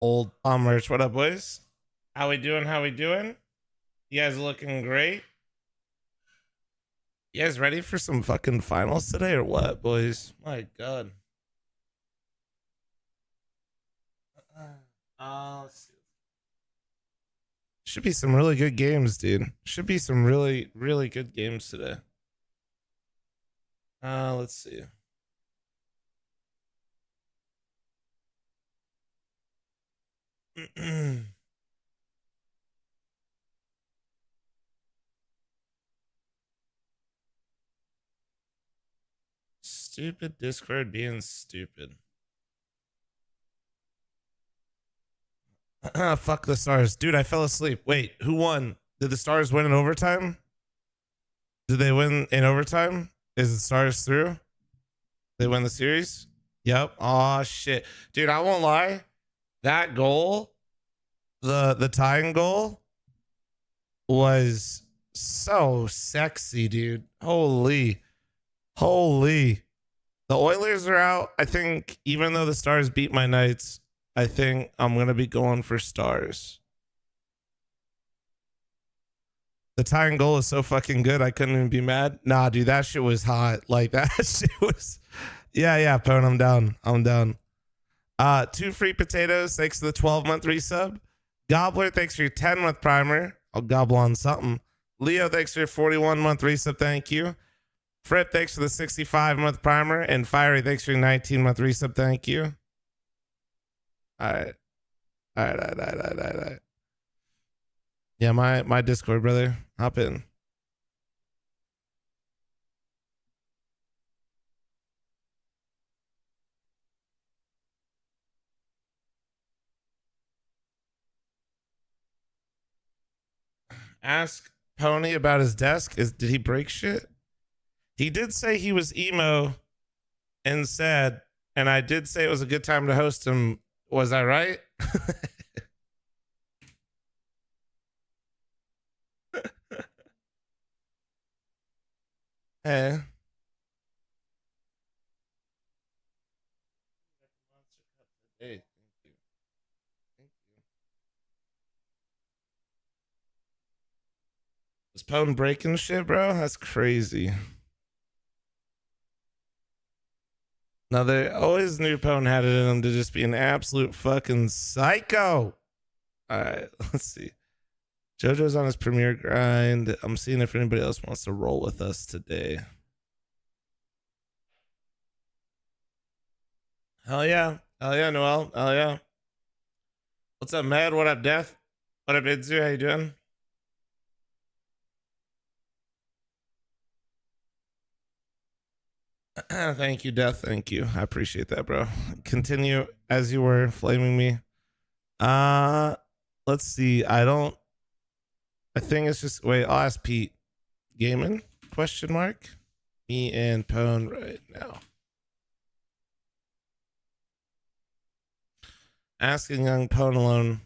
Old merch. What up, boys? How we doing? How we doing? You guys looking great? You guys ready for some fucking finals today or what, boys? My god. Let's see. Should be some really good games, dude. Should be some really, really good games today. Let's see. Stupid Discord being stupid. Fuck the Stars. Dude, I fell asleep. Wait, who won? Did the Stars win in overtime? Did they win in overtime? Is the Stars through? They win the series? Yep. Oh shit. Dude, I won't lie. That goal, the tying goal, was so sexy, dude. Holy. Holy. The Oilers are out. I think even though the Stars beat my Knights, I think I'm gonna be going for Stars. The tying goal is so fucking good. I couldn't even be mad. Nah, dude, that shit was hot. Like that shit was. Yeah, Pone, I'm down. I'm down. 2 free potatoes. Thanks for the 12-month resub. Gobbler, thanks for your 10-month primer. I'll gobble on something. Leo, thanks for your 41-month resub. Thank you. Fripp, thanks for the 65-month primer. And Fiery, thanks for your 19-month resub. Thank you. All right. Yeah, my Discord, brother. Hop in. Ask Pony about his desk. Did he break shit? He did say he was emo and sad, and I did say it was a good time to host him. Was I right? Hey. Hey, thank you. Thank you. Was Pone breaking shit, bro? That's crazy. Now they always knew Pone had it in him to just be an absolute fucking psycho. All right, let's see. JoJo's on his premiere grind. I'm seeing if anybody else wants to roll with us today. Hell yeah. Hell yeah, Noel. Hell yeah. What's up, Mad? What up, Death? What up, Idzu? How you doing? Thank you, Death. Thank you. I appreciate that, bro. Continue as you were flaming me. Let's see. I think it's just wait, I'll ask Pete. Gaming? Question mark. Me and Pone right now. Asking young Pone alone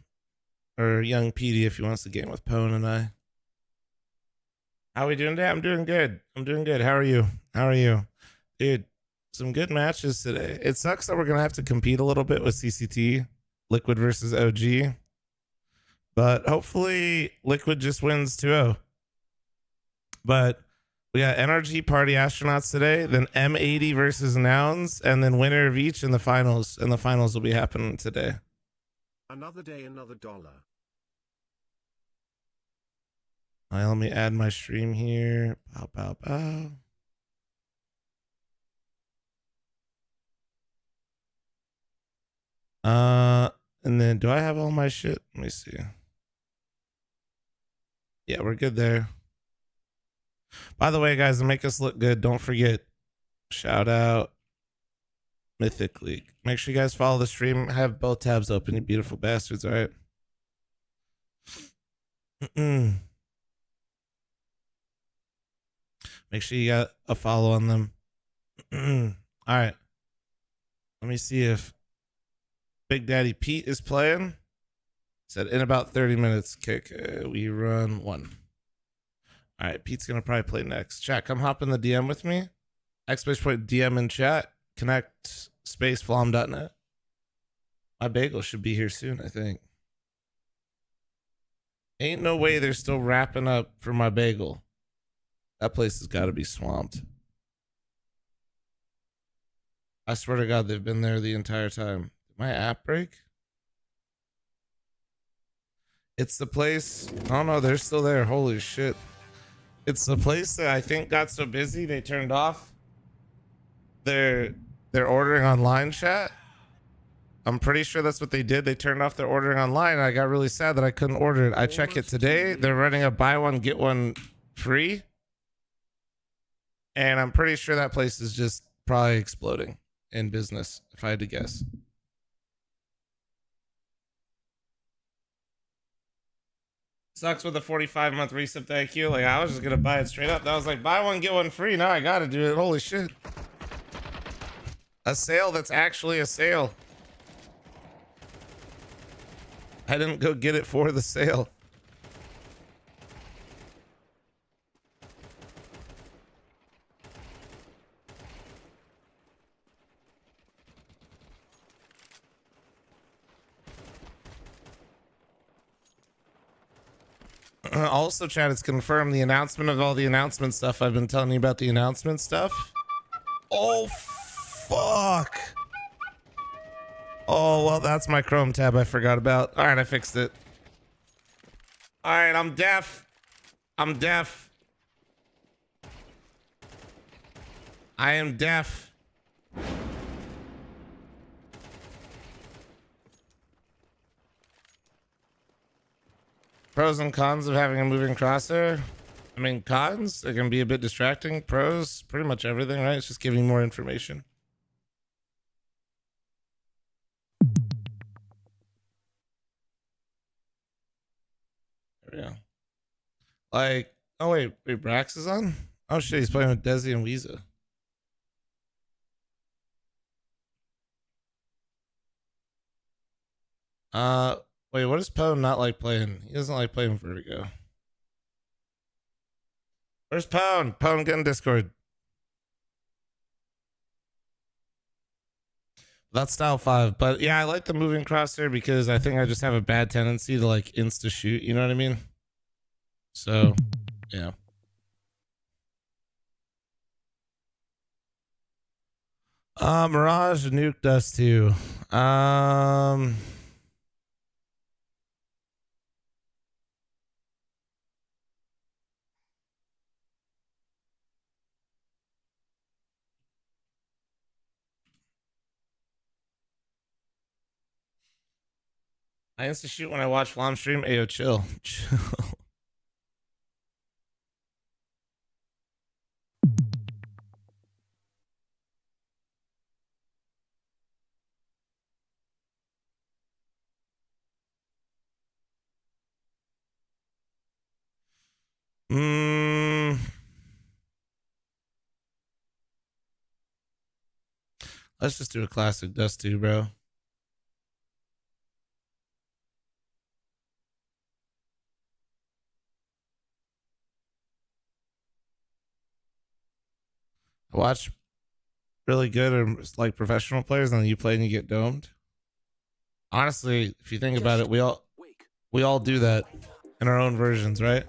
or young Petey if he wants to game with Pone and I. How we doing today? I'm doing good. I'm doing good. How are you? How are you? Dude, some good matches today. It sucks that we're gonna have to compete a little bit with CCT, Liquid versus OG. But hopefully Liquid just wins 2-0. But we got NRG Party Astronauts today, then M80 versus Nouns, and then winner of each in the finals. And the finals will be happening today. Another day, another dollar. All right, let me add my stream here. Pow. And then do I have all my shit? Let me see. Yeah, we're good there. By the way, guys, to make us look good, don't forget, shout out Mythicleague. Make sure you guys follow the stream. Have both tabs open, you beautiful bastards, all right? Make sure you got a follow on them. All right. Let me see if Big Daddy Pete is playing. Said in about 30 minutes, kick. We run 1. All right, Pete's gonna probably play next. Chat, come hop in the DM with me. Exclamation point DM in chat. Connect spaceflom.net. My bagel should be here soon, I think. Ain't no way they're still wrapping up for my bagel. That place has got to be swamped. I swear to God, they've been there the entire time. Did my app break? It's the place. Oh no, they're still there. Holy shit. It's the place that I think got so busy they turned off their ordering online chat. I'm pretty sure that's what they did. They turned off their ordering online, and I got really sad that I couldn't order it. I check it today. They're running a buy one get one free, and I'm pretty sure that place is just probably exploding in business, if I had to guess. Sucks with a 45-month resub. Thank you. Like, I was just gonna buy it straight up. That was like, buy one get one free. Now I gotta do it. Holy shit. A sale that's actually a sale. I didn't go get it for the sale. Also, chat, it's confirmed the announcement of all the announcement stuff. I've been telling you about the announcement stuff. Oh, fuck. Oh, well, that's my Chrome tab I forgot about. All right, I fixed it. All right, I'm deaf. I'm deaf. I am deaf. Pros and cons of having a moving crosshair. I mean, cons, it can be a bit distracting. Pros, pretty much everything, right? It's just giving more information. There we go. Like, oh wait, Brax is on? Oh shit, he's playing with Desi and Weezer. Wait, what does Poe not like playing? He doesn't like playing Vertigo. Where's Pone? Pone, get in Discord. That's style 5. But yeah, I like the moving crosshair because I think I just have a bad tendency to like insta shoot. You know what I mean? So, yeah. Mirage and Nuke does too. I insta shoot when I watch Flom stream. Ayo, chill. Chill. Let's just do a classic Dust 2, bro. I watch really good or like professional players, and then you play and you get domed. Honestly, if you think about it, we all do that in our own versions, right?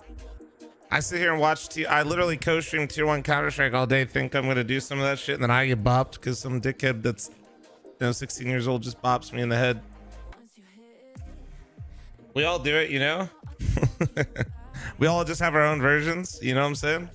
I sit here and watch I literally co-stream tier 1 Counter-Strike all day, think I'm gonna do some of that shit, and then I get bopped because some dickhead that's 16 years old just bops me in the head. We all do it, you know? We all just have our own versions, you know what I'm saying?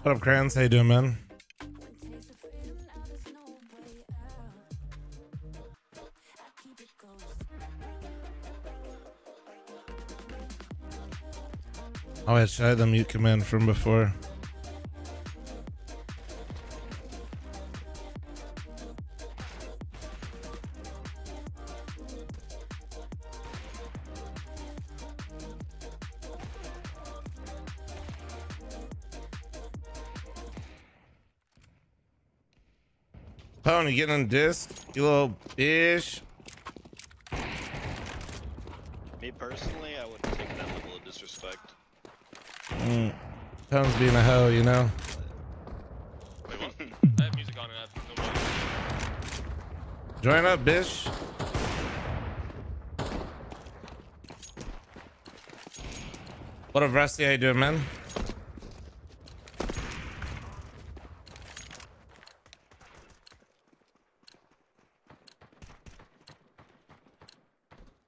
What up, Crayons? How you doing, man? Oh, wait, should I have the mute command from before? Pony, getting on disc, you little bitch. Me personally, I wouldn't take that level of disrespect. Pony's being a hoe, you know. Wait, what? I have music on and I have no volume. Join up, bitch. What up, Rusty? How you doing, man?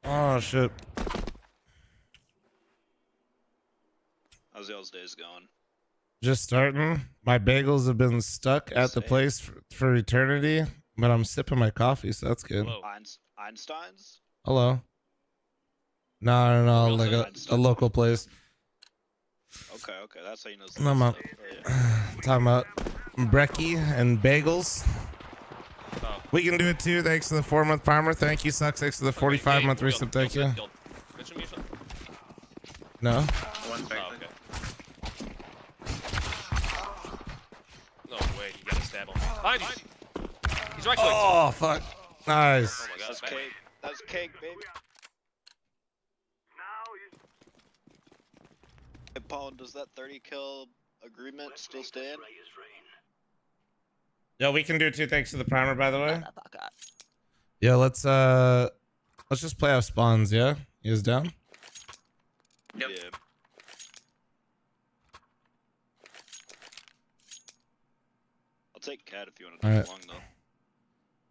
Oh shit. How's y'all's days going? Just starting. My bagels have been stuck at the place for eternity, but I'm sipping my coffee, so that's good. Hello. Einstein's? Hello. No, Real like a Einstein. local place. Okay, that's how you know. I'm up. Stuff. Oh, yeah. Talking about brekkie and bagels. Oh. We can do it too. Thanks for the 4-month primer. Thank you, Sucks. Thanks for the 45-month resub. Thank you. Mention me something? No. One Oh, okay. No way, you gotta stab him. Behind you! He's right click. Oh fuck. Nice. Oh my god, That's bad. cake. That's cake, baby. Hey, Paul, does that 30 kill agreement still stand? Yeah, we can do it too. Thanks for the primer, by the way. Yeah, let's just play off spawns. Yeah, he is down. Yep. Yeah. I'll take cat if you want to do it long though.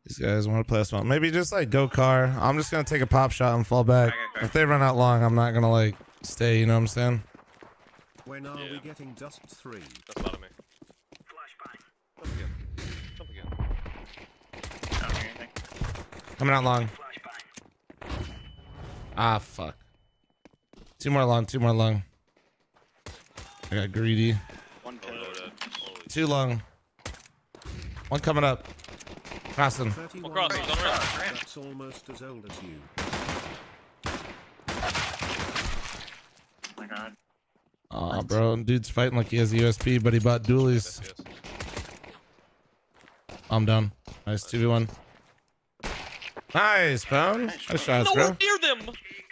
These guys want to play a spawn. Maybe just like go car. I'm just gonna take a pop shot and fall back. If they run out long, I'm not gonna like stay. You know what I'm saying? When are we getting Dust 3? That's a lot of me. Jump again. Jump again. Coming out long. Ah, fuck. Two more long. I got greedy. One pin. Too long. One coming up. Crossing. 31 cross, he's on the right. That's almost as old as you. Oh my god. Aw, bro. Dude's fighting like he has a USP, but he bought dualies. Yes. I'm down. Nice 2v1. Nice, Pound. Nice shots, bro. Nowhere near them!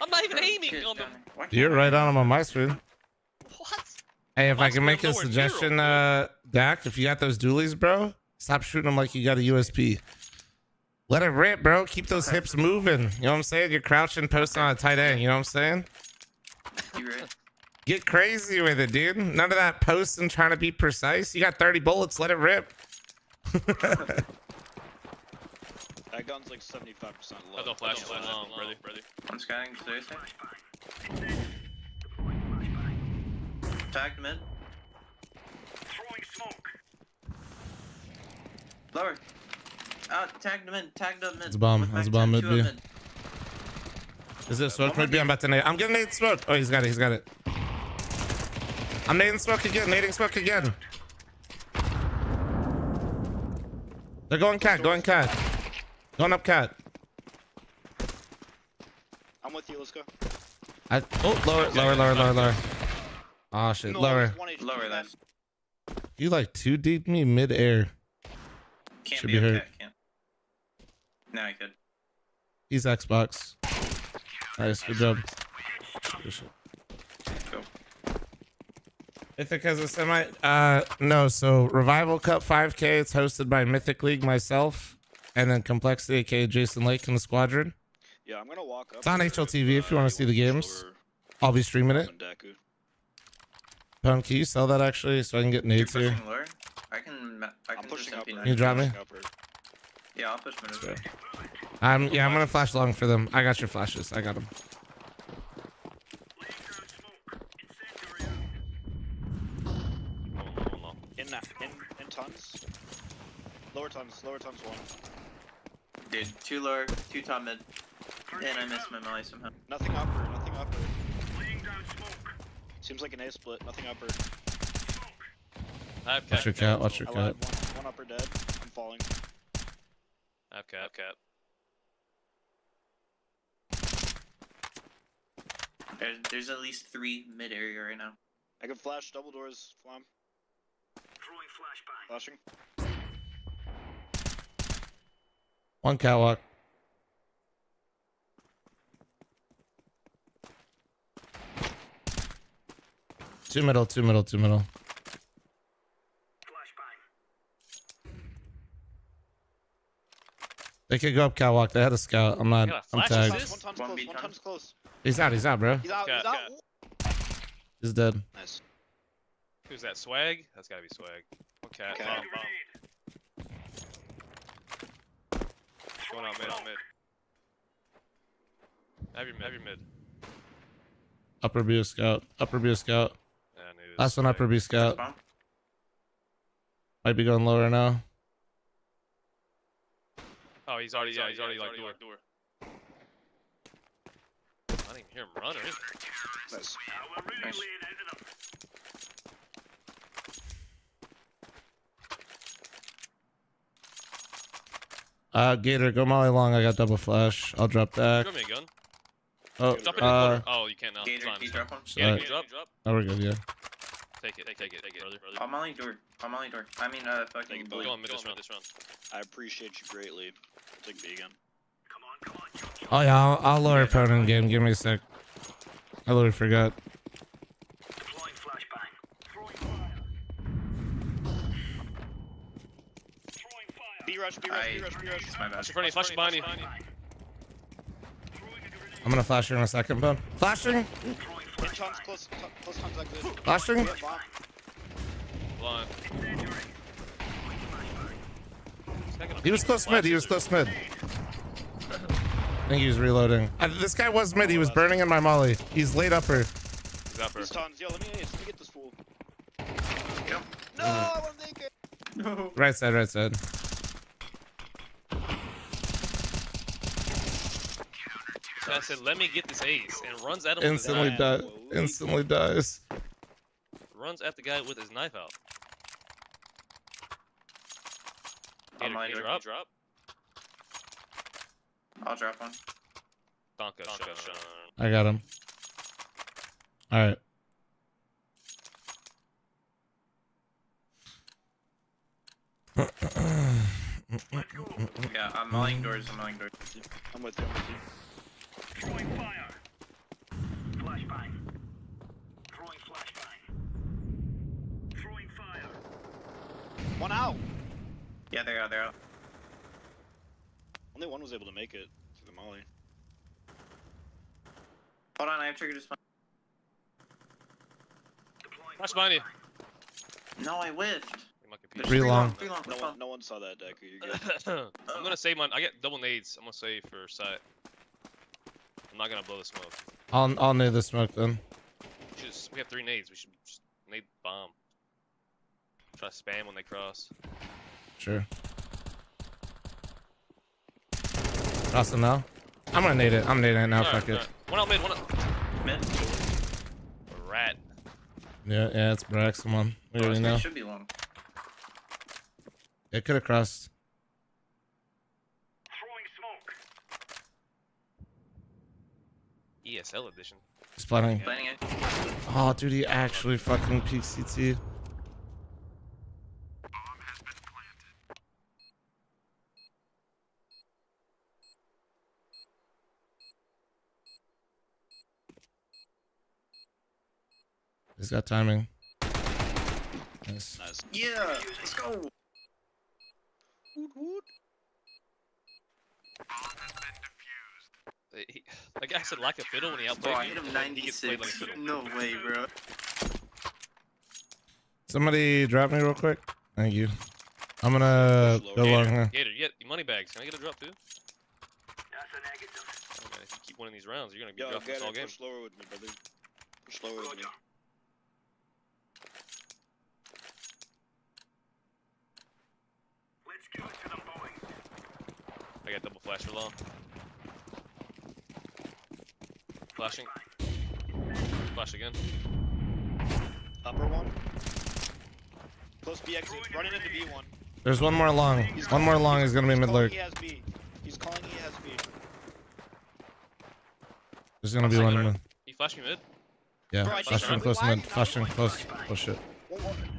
I'm not even aiming on them! You're right on him on my screen. What? Hey, if My I can make a screen, nowhere suggestion, near Dak, if you got those dualies, bro, stop shooting them like you got a USP. Let it rip, bro. Keep those hips moving. You know what I'm saying? You're crouching, posting on a tight end. You know what I'm saying? You ready? Get crazy with it, dude. None of that posting trying to be precise. You got 30 bullets. Let it rip. That gun's like 75% low. I don't flash long, brother. I'm scanning seriously. Tagged mid. Throwing smoke. Lower. Tagged him in. Tagged up mid. It's a bomb. With It's a back bomb 10, mid two B. up mid. Is it smoke mid B? I'm about to nade. I'm getting nade smoke. Oh, he's got it. He's got it. I'm nading smoke again. Nading smoke again. They're going cat. Going cat. Going up cat. I'm with you, let's go. Lower. Oh shit, No, lower. it's 1 HP, Lower man. that. You like 2D'd me mid-air. Can't Should be be up hurt. cat, can't. No, I could. He's Xbox. Nice, good job. Good shit. Go. Mythic has a semi. No. So Revival Cup 5K. It's hosted by Mythicleague, myself, and then Complexity, aka Jason Lake in the squadron. Yeah, I'm gonna walk up. It's on there HLTV if you wanna see the games. slower I'll be streaming it. than Deku. Pound, can you sell that actually so I can get You're nades here? pushing lower. I can I'm just pushing upper. MP9. You drop me? Pushing upper. Yeah, I'll push mid. Sure. Yeah, I'm gonna flash long for them. I got your flashes. I got them. Laying down smoke. Incendiary. Hold on. In tons. Lower tons one. Dude, two lower, two top mid. And I missed my melee somehow. Nothing upper. Laying down smoke. Seems like an A split. Nothing upper. I have Watch your cat. Watch your I cat. lied. One upper dead. I'm falling. I have cat. There's at least 3 mid area right now. I can flash double doors. Flam. Throwing flashbang. Flashing. One catwalk. Two middle. Flashbang. They could go up catwalk. They had a scout. I'm not. Yeah, I'm flash tagged. assist. One time's One close. beat One time. time's close. He's out, bro. He's out. Cat, He's out. cat. He's dead. Nice. Who's that? Swag? That's gotta be swag. One cat. Okay. Bomb. Grenade. Going out mid. Have your mid. Upper B scout. Yeah, I knew this. Last one upper B scout. Bomb. Might be going lower now. Oh, he's already like door. I didn't even hear him run or anything. Nice. Now we're really Nice. laying into them. Gator, go molly long. I got double flash. I'll drop back. Throw me a gun. Oh, Drop it in the corner. Oh, you can't now. Gator, It's can you fine. drop one? Yeah, Sorry. drop. Oh, we're good. Yeah. Take it, brother. I'm only door. I mean, fucking Take it, blue. Go on mid this round. I appreciate you greatly. I'll take B again. Come on, jump, jump. Oh yeah, I'll lower opponent game. Give me a sec. I literally forgot. Deploying flashbang. Throwing fire. Throwing fire. B rush. It's my bad. Flash in front of you. Flash behind you. Throwing a grenade. I'm gonna flash her in a second, bud. Flashing. Throwing Hit flashbang. chunks close exit. Flashing. Yeah, bomb. Blind. Incendiary. He was close mid. I think he was reloading. This guy was mid. He was burning in my molly. He's late upper. He's upper. He's tons. Yo, let me get this fool. Yep. No, I want to take it. No. Right side. I said, let me get this ace, and runs at him. With his Instantly knife. die. Instantly dies. Runs at the guy with his knife out. I'm Gator, on Gator, door. drop. I'll drop one. Donka, shot. I got him. All right. Yeah, I'm mulling doors. I'm with you. Throwing fire. Flashbang. Throwing flashbang. Throwing fire. One out. Yeah, they're out. Only one was able to make it to the molly. Hold on, I have triggered this one. Deploying Flash behind you. No, I whiffed. You might There's compete. Three long. No one saw that deck. You're good. I'm gonna save mine. I get double nades. I'm gonna save for sight. I'm not gonna blow the smoke. I'll nade the smoke then. We have 3 nades. We should just nade bomb. Try to spam when they cross. Sure. Crossing now. I'm gonna nade it. I'm nading it now. Fuck it. Alright. One out mid. One out. Mid. A rat. Yeah, it's Brax. Come on. We already know. Should be long. It could have crossed. Throwing smoke. ESL edition. He's planning. Planning it. Oh, dude, he actually fucking peeked CT. He's got timing. Nice. Nice. Yeah, let's go. That guy said like a fiddle when he Bro, outplayed I me. hit him and he gets played like a 96. fiddle. No way, bro. Somebody drop me real quick. Thank you. I'm gonna go long here. Gator, you get money bags. Can I get a drop too? That's a negative. Oh, man, if you keep winning these rounds, you're gonna be Yo, dropping get this all it. game. Push slower with me, brother. Push slower with me. Roger. Let's give it to them, boys. I got double flash for long. Flashing. Flash again. Upper one. Close B exit. Running into B1. There's one more long. One more long is gonna be mid calling lurk. he has B. He's calling he has B. There's gonna be one in mid. You flash me mid. Yeah, Bro, I flash think in close why mid. are you Flash in not close. Oh shit.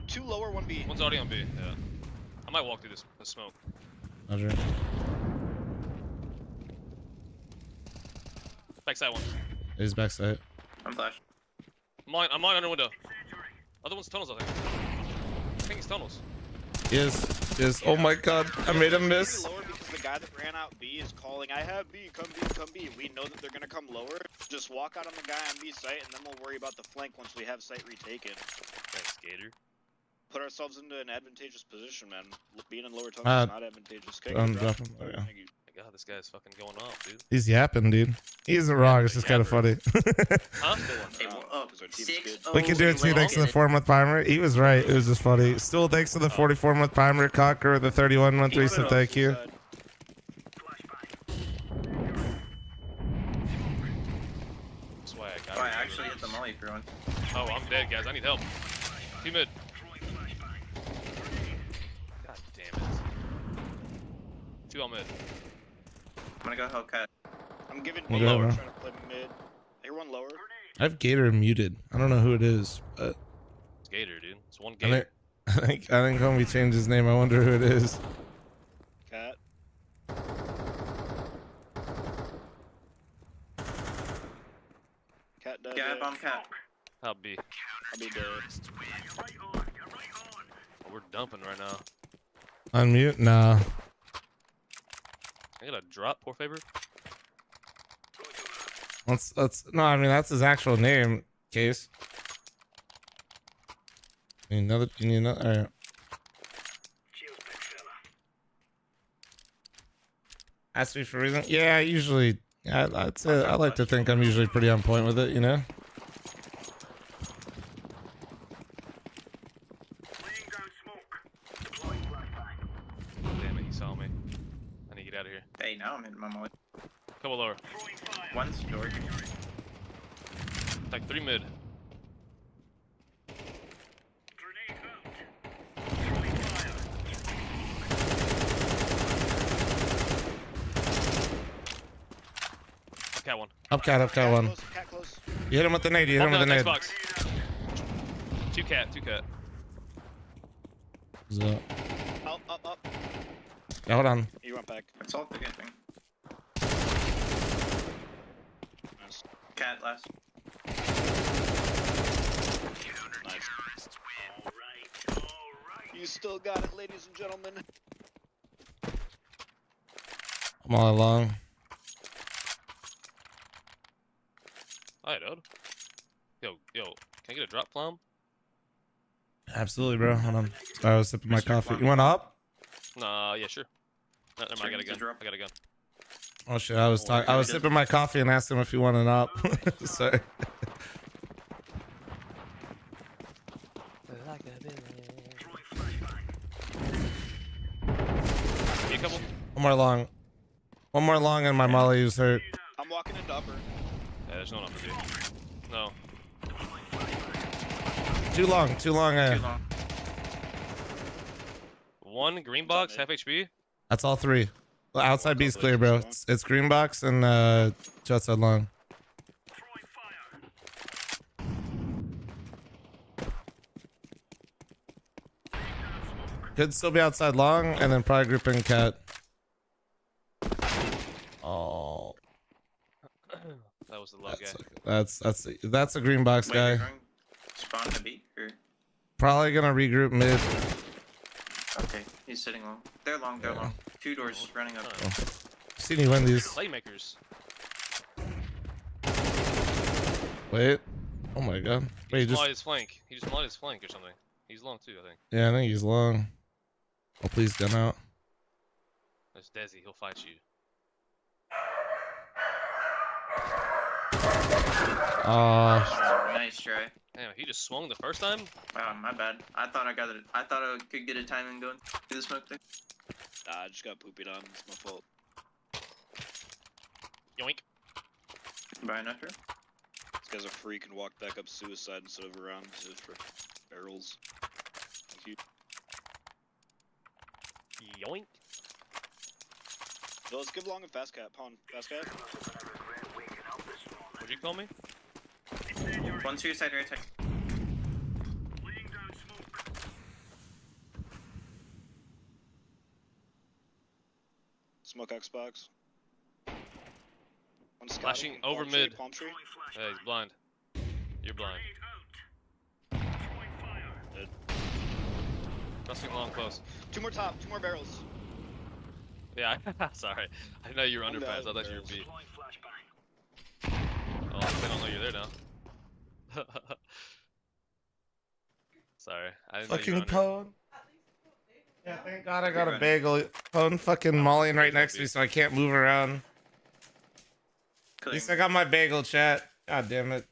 Two lower, one B. One's already on B. Yeah. I might walk through this smoke. Roger. Backside one. He's backside. I'm flash. Mine under window. Other one's tunnels, I think he's tunnels. He is. Oh my god. I made him miss. Lower because the guy that ran out B is calling, I have B, come B, come B. We know that they're gonna come lower. Just walk out on the guy on B site and then we'll worry about the flank once we have site retaken. Thanks, Gator. Put ourselves into an advantageous position, man. Being in lower tunnels is not advantageous. Okay, Drop drop. him. Oh, yeah. Thank you. My God, this guy's fucking going off, dude. He's yapping, dude. He isn't wrong. It's just kind of funny. Huh? Hey, well, oh, Because our team's 6 good. We can do it too thanks to the 4-month primer. He was right. It was just funny. Still thanks to the 44-month primer. Cocker, the 31-month recent. Thank you. That's why I got Oh, I it. actually hit the molly for one. Oh, I'm dead, guys. I need help. Two mid. God damn it. Two on mid. I'm gonna go Hellcat. I'm giving Well, B go lower, ahead, trying to play mid. Everyone lower. I have Gator muted. I don't know who it is, but It's Gator, dude. It's one I Gator. think Homie changed his name. I wonder who it is. Cat. Cat dead. Yeah, bomb cat. I'll be. I'll be dead. We're dumping right now. Unmute? Nah. I got a drop, poor favor. Let's no. I mean that's his actual name. Case. You need another. You need another. All right. Ask me for a reason. Yeah, usually. I'd say I like to think I'm usually pretty on point with it. You know. Damn it, he saw me. I need to get out of here. Hey, now I'm hitting my molly. Couple lower. One's door. Like three mid. Cat one. Up cat one. Close, cat close. You hit him with the nade. You hit him with the nade. Xbox. Two cat. So, Up. yeah, hold on. You went back. It's all big, I think. Nice. Cat last. Nice. You still got it, ladies and gentlemen. I'm all along. Alright, dude. Yo, can I get a drop plum? Absolutely, bro. Hold on. Sorry, I was sipping my coffee. You want up? Nah, yeah, sure. No, never mind, I got a Sure, gun. drop. I got a gun. Oh shit! I was talking. I was sipping my coffee and asked him if he wanted up. Sorry. You a couple? One more long. One more long, and my molly is hurt. I'm walking into upper. Yeah, there's no one up for you. No. Too long. Too long. One green box, half HP. That's all three. Well, outside B's clear, bro. It's green box and two outside long. Could still be outside long, and then probably group in cat. Oh, That was the low guy. that's a green box Wait, guy. you're going spawn to B? Or... Probably gonna regroup mid. Okay, he's sitting long. They're long. Two doors running up. Oh. Seen you win these. Playmakers. Wait. Oh my god. Wait, He just just his flank. He just lied his flank or something. He's long too, I think. yeah. I think he's long. Oh please, gun out. There's Desi. He'll fight you. Nice try. Damn, he just swung the first time? Wow, my bad. I thought I got it. I thought I could get a timing going through the smoke thing. Nah, I just got poopied on. It's my fault. Yoink. Buy an after. This guy's a freak and walked back up suicide instead of around. Barrels. Thank you. Yoink. No, let's give long a fast cat. Pawn. Fast cat. What'd you call me? One to your side, right side. Laying down smoke. Smoke Xbox. One scouting, Flashing palm over tree, mid. Palm tree. Hey, he's blind. You're blind. Grenade out. Throwing fire. Crossing long close. Two more top. Two more barrels. Yeah, sorry. I know you were I'm underpass. I down, thought you were barrels. B. Deploying flashbang. Oh, I don't know you're there now. Sorry. I didn't know you Fucking were under. Pone. Yeah, thank God I got a bagel. Pone fucking mollying right next to me so I can't move around. At least I got my bagel, chat. God damn it.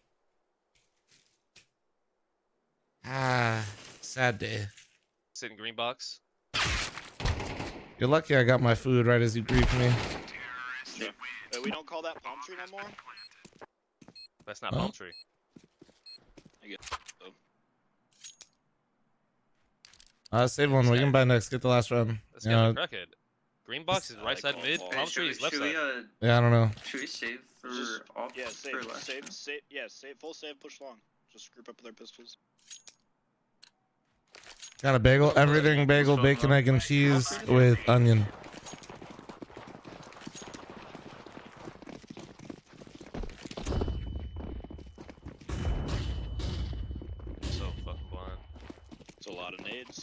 Ah, sad day. Sitting green box. You're lucky I got my food right as you griefed me. We don't call that palm tree no more. That's not Huh? palm tree. I get. Save one. We can buy next. Get the last round. This Yeah, guy's a crackhead. Green box is right side mid. Palm tree is left side. yeah, I don't know. Should we save for Just- off Yeah, for save, last save, round? save. Yeah, save. Full save. Push long. Just group up with their pistols. Got a bagel. Everything bagel, bacon, egg, and cheese with onion. So fucking blind. It's a lot of nades.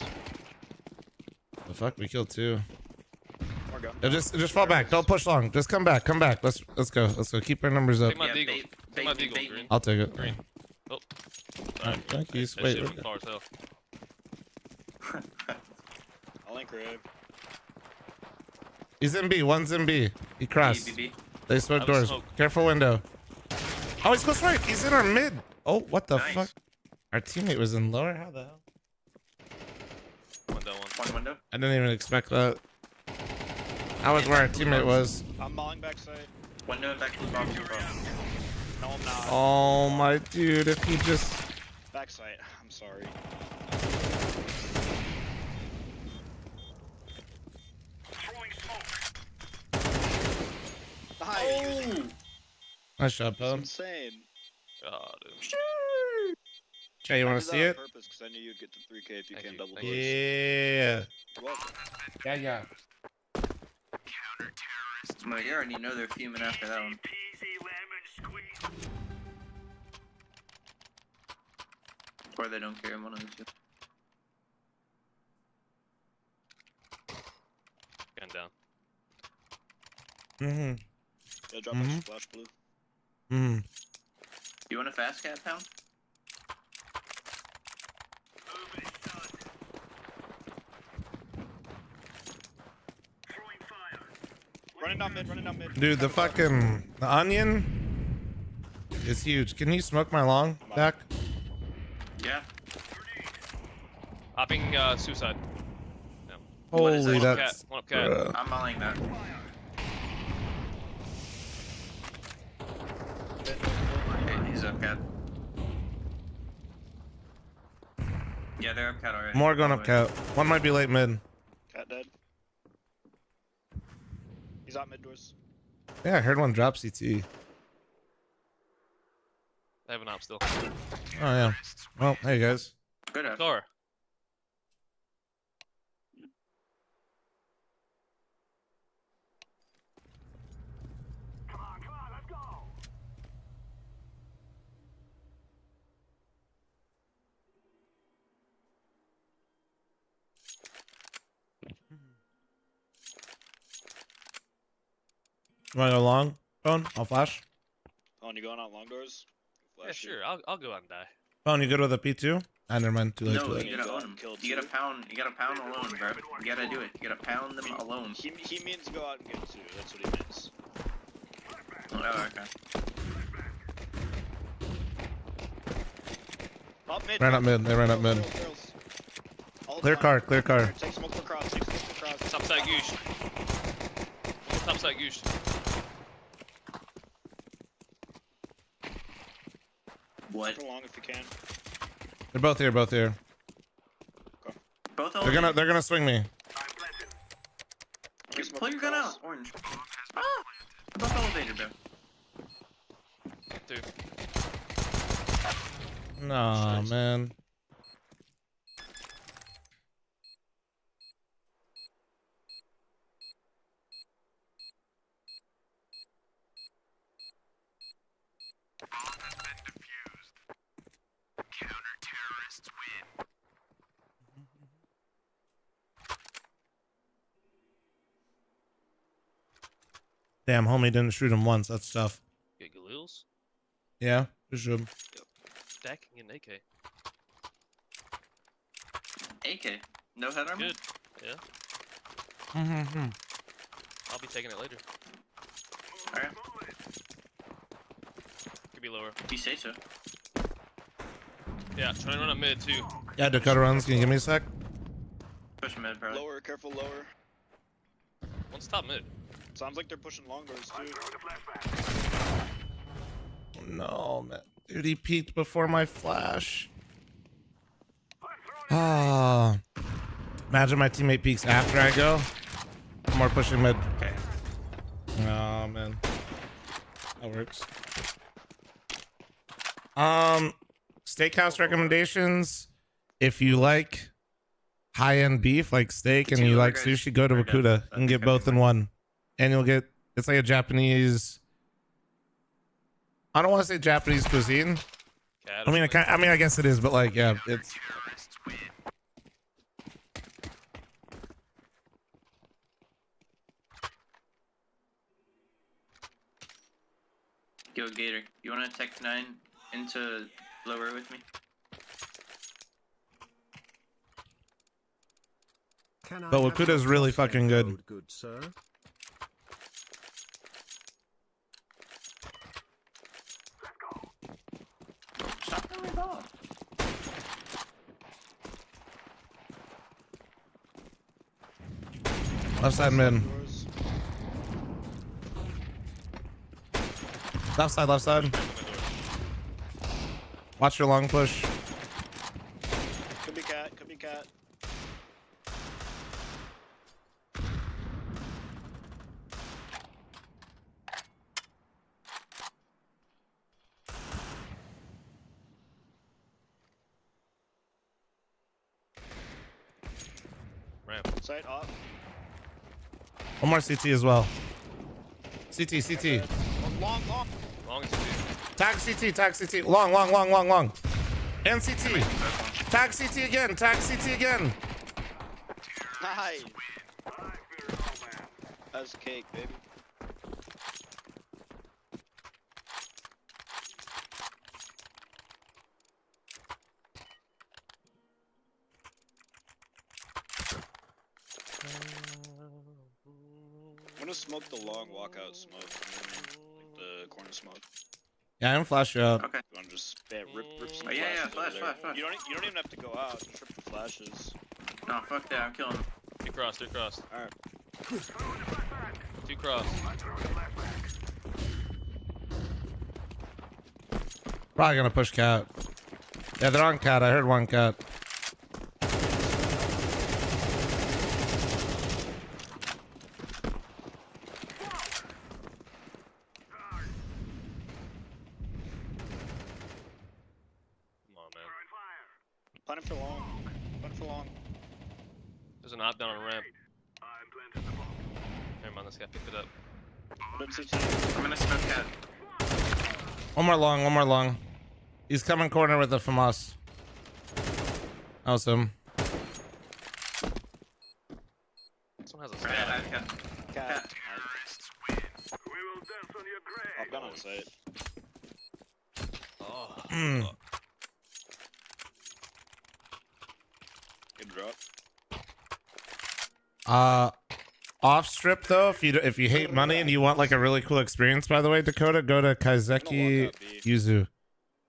The fuck? We killed two. More gun. Yeah, just fall back. Don't push long. Just come back. Come back. Let's go. Let's go. Keep our numbers up. Take my Yeah, deagle. bait- Take my bait- deagle. bait- Green. I'll take it. Green. Oh. Alright, thank you. That Wait, shit wait. was far as hell. I'll link Rave. He's in B. One's in B. He crossed. BBB. They swept I was doors. smoke. Careful window. Oh, he's close right. He's in our mid. Oh, what the Nice. fuck? Our teammate was in lower. How the hell? Window one. One window. I didn't even expect that. That was where our teammate was. I'm mauling backside. Window and back to the box. No, I'm not. Oh my dude, if he just Backside. I'm sorry. Throwing smoke. Nice. nice job, That's Pone. insane. God, dude. Jay, you I want did to that see on it? purpose because I knew you'd get to 3K if you Thank came you, double thank doors. you. Yeah. You're welcome. Yeah. Well, you already know they're fuming after that one. Peasy lemon squeeze. Or they don't care. One of the two. Gun down. Mm-hmm. Yeah, drop extra flash blue. Mm-hmm. You want a fast cat pound? Move it, son. Throwing fire. Running down mid, running down mid. Dude, the onion is huge. Can you smoke my long back? Yeah. Hopping suicide. What is Holy, that? that's One up cat. bruh. I'm mulling that. Okay, he's up cat. Yeah, they're up cat already. More going up cat. One might be late mid. Cat dead. He's out mid doors. Yeah, I heard one drop CT. They have an op still. Oh yeah. Well, hey guys. Good effort. Door. Come on, let's go. You want to go long? Phone? I'll flash. Oh, and you going out long doors? Yeah, Flash you. sure. I'll go out and die. Phone, you good with a P2? Ah, never mind. Too late. No, Too late. you gotta own him. You gotta pound. You gotta pound alone, bro. You gotta do it. You gotta pound them alone. He means go out and get two. That's what he means. Oh, okay. Up mid. Ran up mid. They ran up mid. Barrels. All Clear the car. time. Clear car. Take smoke for cross. Take smoke for cross. Top side goose. Top side goose. What? For long if you can. They're both here. Both here. Both They're gonna swing me. I'm planted. Can we smoke Pull your gun across? out, orange. Ah! Above elevator, bro. Dude. No, man. Damn, homie didn't shoot him once. That's tough. Get Galils. Yeah, for sure. Stacking an AK. AK. No head armor? Good. Yeah. Mm-hmm. I'll be taking it later. Alright. Could be lower. You say so. Yeah, trying to run up mid too. Yeah, Dakota runs. Can you give me a sec? Push mid, probably. Lower, careful lower. One's top mid. Sounds like they're pushing long doors too. Throwing a flashback. No, man. Dude, he peeked before my flash. I'm throwing Ah. Imagine my teammate peeks after I go. More pushing mid. Okay. Oh, man. That works. Steakhouse recommendations. If you like high-end beef, like steak, and Two you other like guys sushi, go to are dead. Wakuda. You can get both in one. And you'll get, it's like a Japanese, I don't want to say Japanese cuisine. Cat I or mean, something. I guess it is, but like, yeah, it's, Yo, Gator, you wanna tech 9 into lower with me? Can I But have Wakuda's your really crosshair fucking good. code, good sir? Stop throwing my ball. left side mid. Doors. Left side, left side. Watch your long push. Could be cat, could be cat. Ramp. Sight off. One more CT as well. CT, CT. Long, long. Long as you Tag CT, tag CT. Long, long, long, long, long. And CT. Tag CT again, tag CT again. Nice. That's cake, baby. I'm gonna smoke the long walkout smoke, like the corner smoke. Yeah, I'm flash you out. Okay. You wanna just rip some Oh, yeah, yeah, flashes over flash, there. flash, flash. You don't even have to go out. Just rip the flashes. No, fuck that, I'm killing him. Two cross, two cross. Alright. Two cross. Probably gonna push cat. Yeah, they're on cat. I heard one cat. Come on, man. Planning for long. Planning for long. There's an op down on ramp. I'm planting the bomb. Never mind, this guy picked it up. Put in CT. I'm gonna smoke cat. One more long, one more long. He's coming corner with the FAMAS. That was him. Someone has a Right, stab. I got Cat. We will dance on your grave. I've gun on sight. Oh. Mm. fuck. Good drop. Off strip though, if you hate money and you want like a really cool experience, by the way, Dakota, go to Kaizeki walk out B. Yuzu.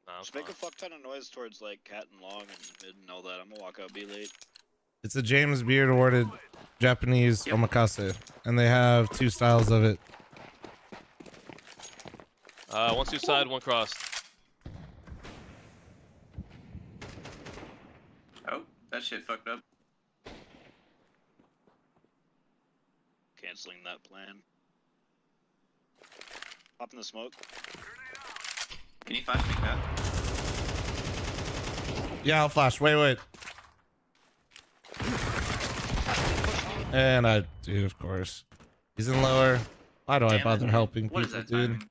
Nah, I'm Just make fine. a fuck ton of noise towards like cat and long and mid and all that. I'm gonna walk out B late. It's a James Beard awarded Japanese Yep. omakase, and they have two styles of it. One suicide, one cross. Oh, that shit fucked up. canceling that plan. Pop in the smoke. Can you flash me back? Yeah, I'll flash. Wait. And I do, of course. He's in lower. Why do I Damn it, bother dude. helping What is people, that dude? timing?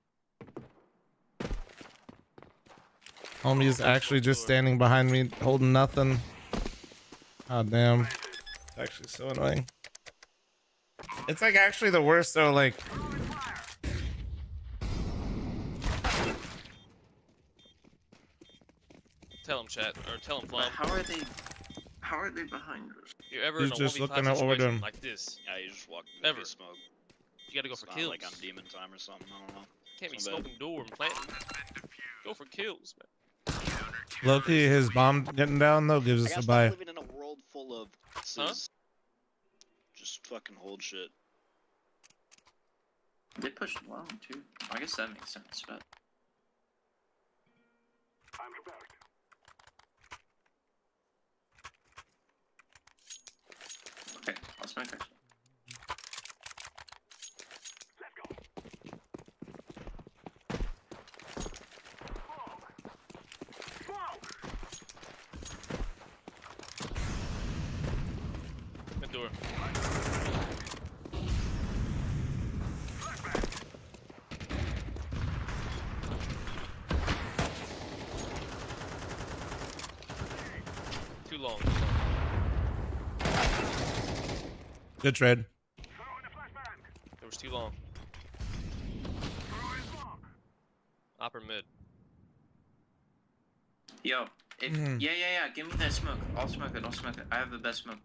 Homie's actually just standing behind me, holding nothing. God damn. It's actually so annoying. It's like actually the worst though, like Tell him chat or tell him But Flum. how are they behind us? You're ever He's in a just 1v5 looking at what we're situation doing. like this. Yeah, you just walk Ever. through smoke. You gotta go It's for not kills. like on demon time or something. I don't know. Can't be It's not bad. smoking door and planting. Go for kills, man. Loki, his bomb getting down though gives I us gotta a stop buy. living in a world full of sis. Just fucking hold shit. They pushed long too. I guess that makes sense, but I'm prepared. okay, I'll smoke actually. Let's go. Smoke. Mid door. Too long. Good trade. Throwing a flashbang. There was too long. Throwing smoke. Upper mid. Yo, if yeah, give me that smoke. I'll smoke it. I have the best smoke.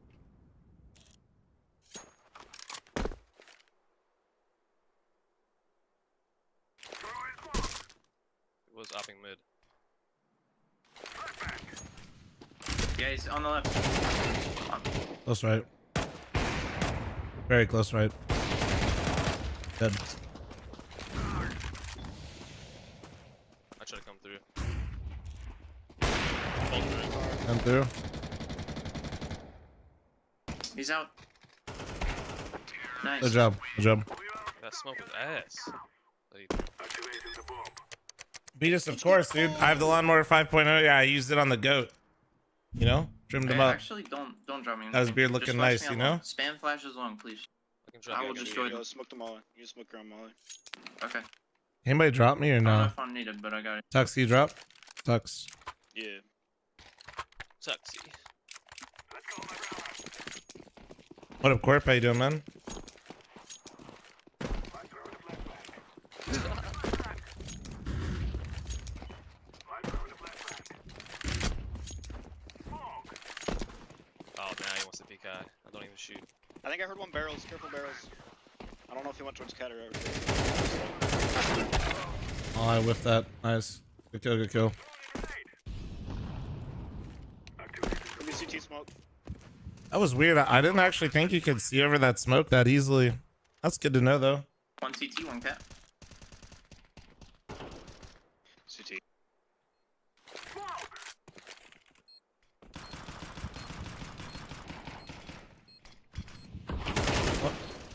Throwing smoke. It was upping mid. Yeah, he's on the left. Close right. Very close right. Dead. I try to come through. Fall through. Come through. He's out. Nice. Good job. Good job. That smoke was ass. Like, Activating the bomb. Beat us, of course, dude. I have the lawnmower 5.0. Yeah, I used it on the goat. You know, trimmed him Hey, up. actually, don't drop me. That was beard Just looking flash nice, me you on know? long. Spam flashes long, please. I can drop I you, will got you. destroy them. Go smoke them all. You smoke around Molly. Okay. Anybody drop me or I don't know no? if I'm needed, but I got it. Tux, you drop? Tux. Yeah. Tuxy. Let's go, my brother. What up, Corp? How you doing, man? I'm throwing a flashbang. I'm throwing a flashbang. Smoke. Oh, now he wants to peek high. I don't even shoot. I think I heard one barrels. Careful barrels. I don't know if he went towards cat or over. Oh, I whiffed that. Nice. Good kill, good kill. Could be CT smoke. That was weird. I didn't actually think you could see over that smoke that easily. That's good to know, though. One CT, one cat. CT.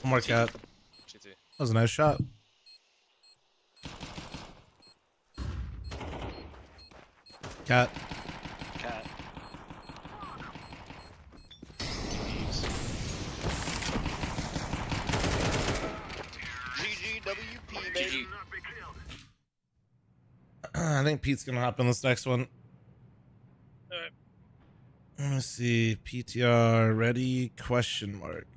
One more cat. CT. That was a nice shot. Cat. Cat. GGWP, baby. GG. I think Pete's gonna hop in this next one. Alright. Let me see. PTR ready? Question mark.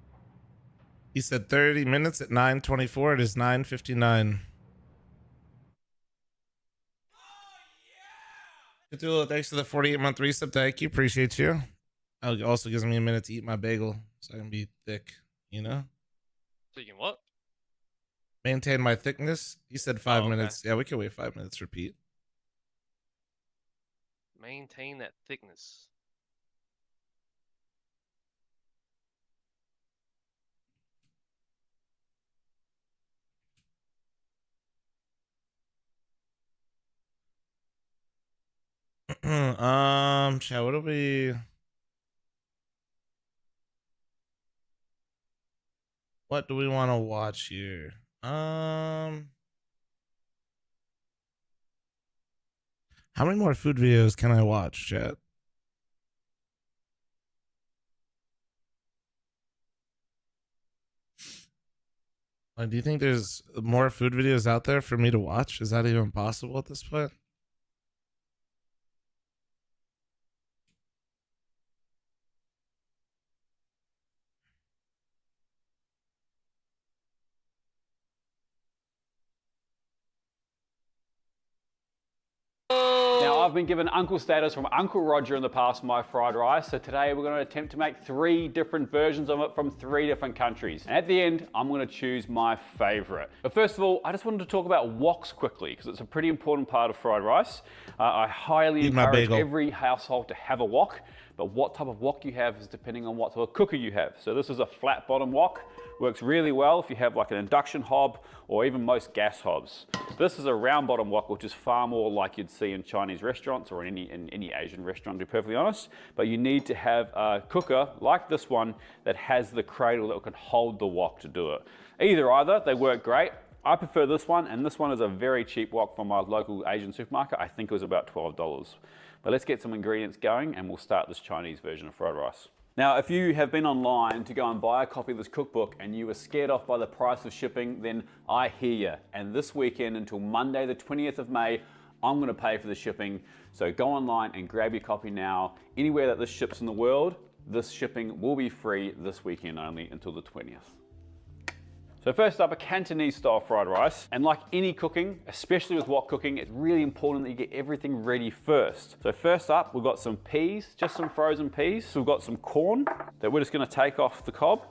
He said 30 minutes at 9:24. It is 9:59. Cthulhu, thanks for the 48-month resub. Thank you. Appreciate you. It also gives me a minute to eat my bagel so I can be thick, you know? So you can what? Maintain my thickness. He said 5 Oh, okay. minutes. Yeah, we can wait 5 minutes. Repeat. Maintain that thickness. Chat, what do we... What do we want to watch here? How many more food videos can I watch, chat? Do you think there's more food videos out there for me to watch? Is that even possible at this point? Now, I've been given uncle status from Uncle Roger in the past for my fried rice, so today we're going to attempt to make 3 different versions of it from 3 different countries. And at the end, I'm going to choose my favorite. But first of all, I just wanted to talk about woks quickly, because it's a pretty important part of fried rice. I highly encourage every household to have a wok, but what type of wok you have is depending on what type of cooker you have. So this is a flat bottom wok. Works really well if you have like an induction hob or even most gas hobs. This is a round bottom wok, which is far more like you'd see in Chinese restaurants or in any Asian restaurant, to be perfectly honest. But you need to have a cooker like this one that has the cradle that can hold the wok to do it. Either, they work great. I prefer this one, and this one is a very cheap wok from my local Asian supermarket. I think it was about $12. But let's get some ingredients going and we'll start this Chinese version of fried rice. Now, if you have been online to go and buy a copy of this cookbook and you were scared off by the price of shipping, then I hear you. And this weekend until Monday, the 20th of May, I'm going to pay for the shipping. So go online and grab your copy now. Anywhere that this ships in the world, this shipping will be free this weekend only until the 20th. So first up, a Cantonese style fried rice. And like any cooking, especially with wok cooking, it's really important that you get everything ready first. So first up, we've got some peas, just some frozen peas. So we've got some corn that we're just gonna take off the cob.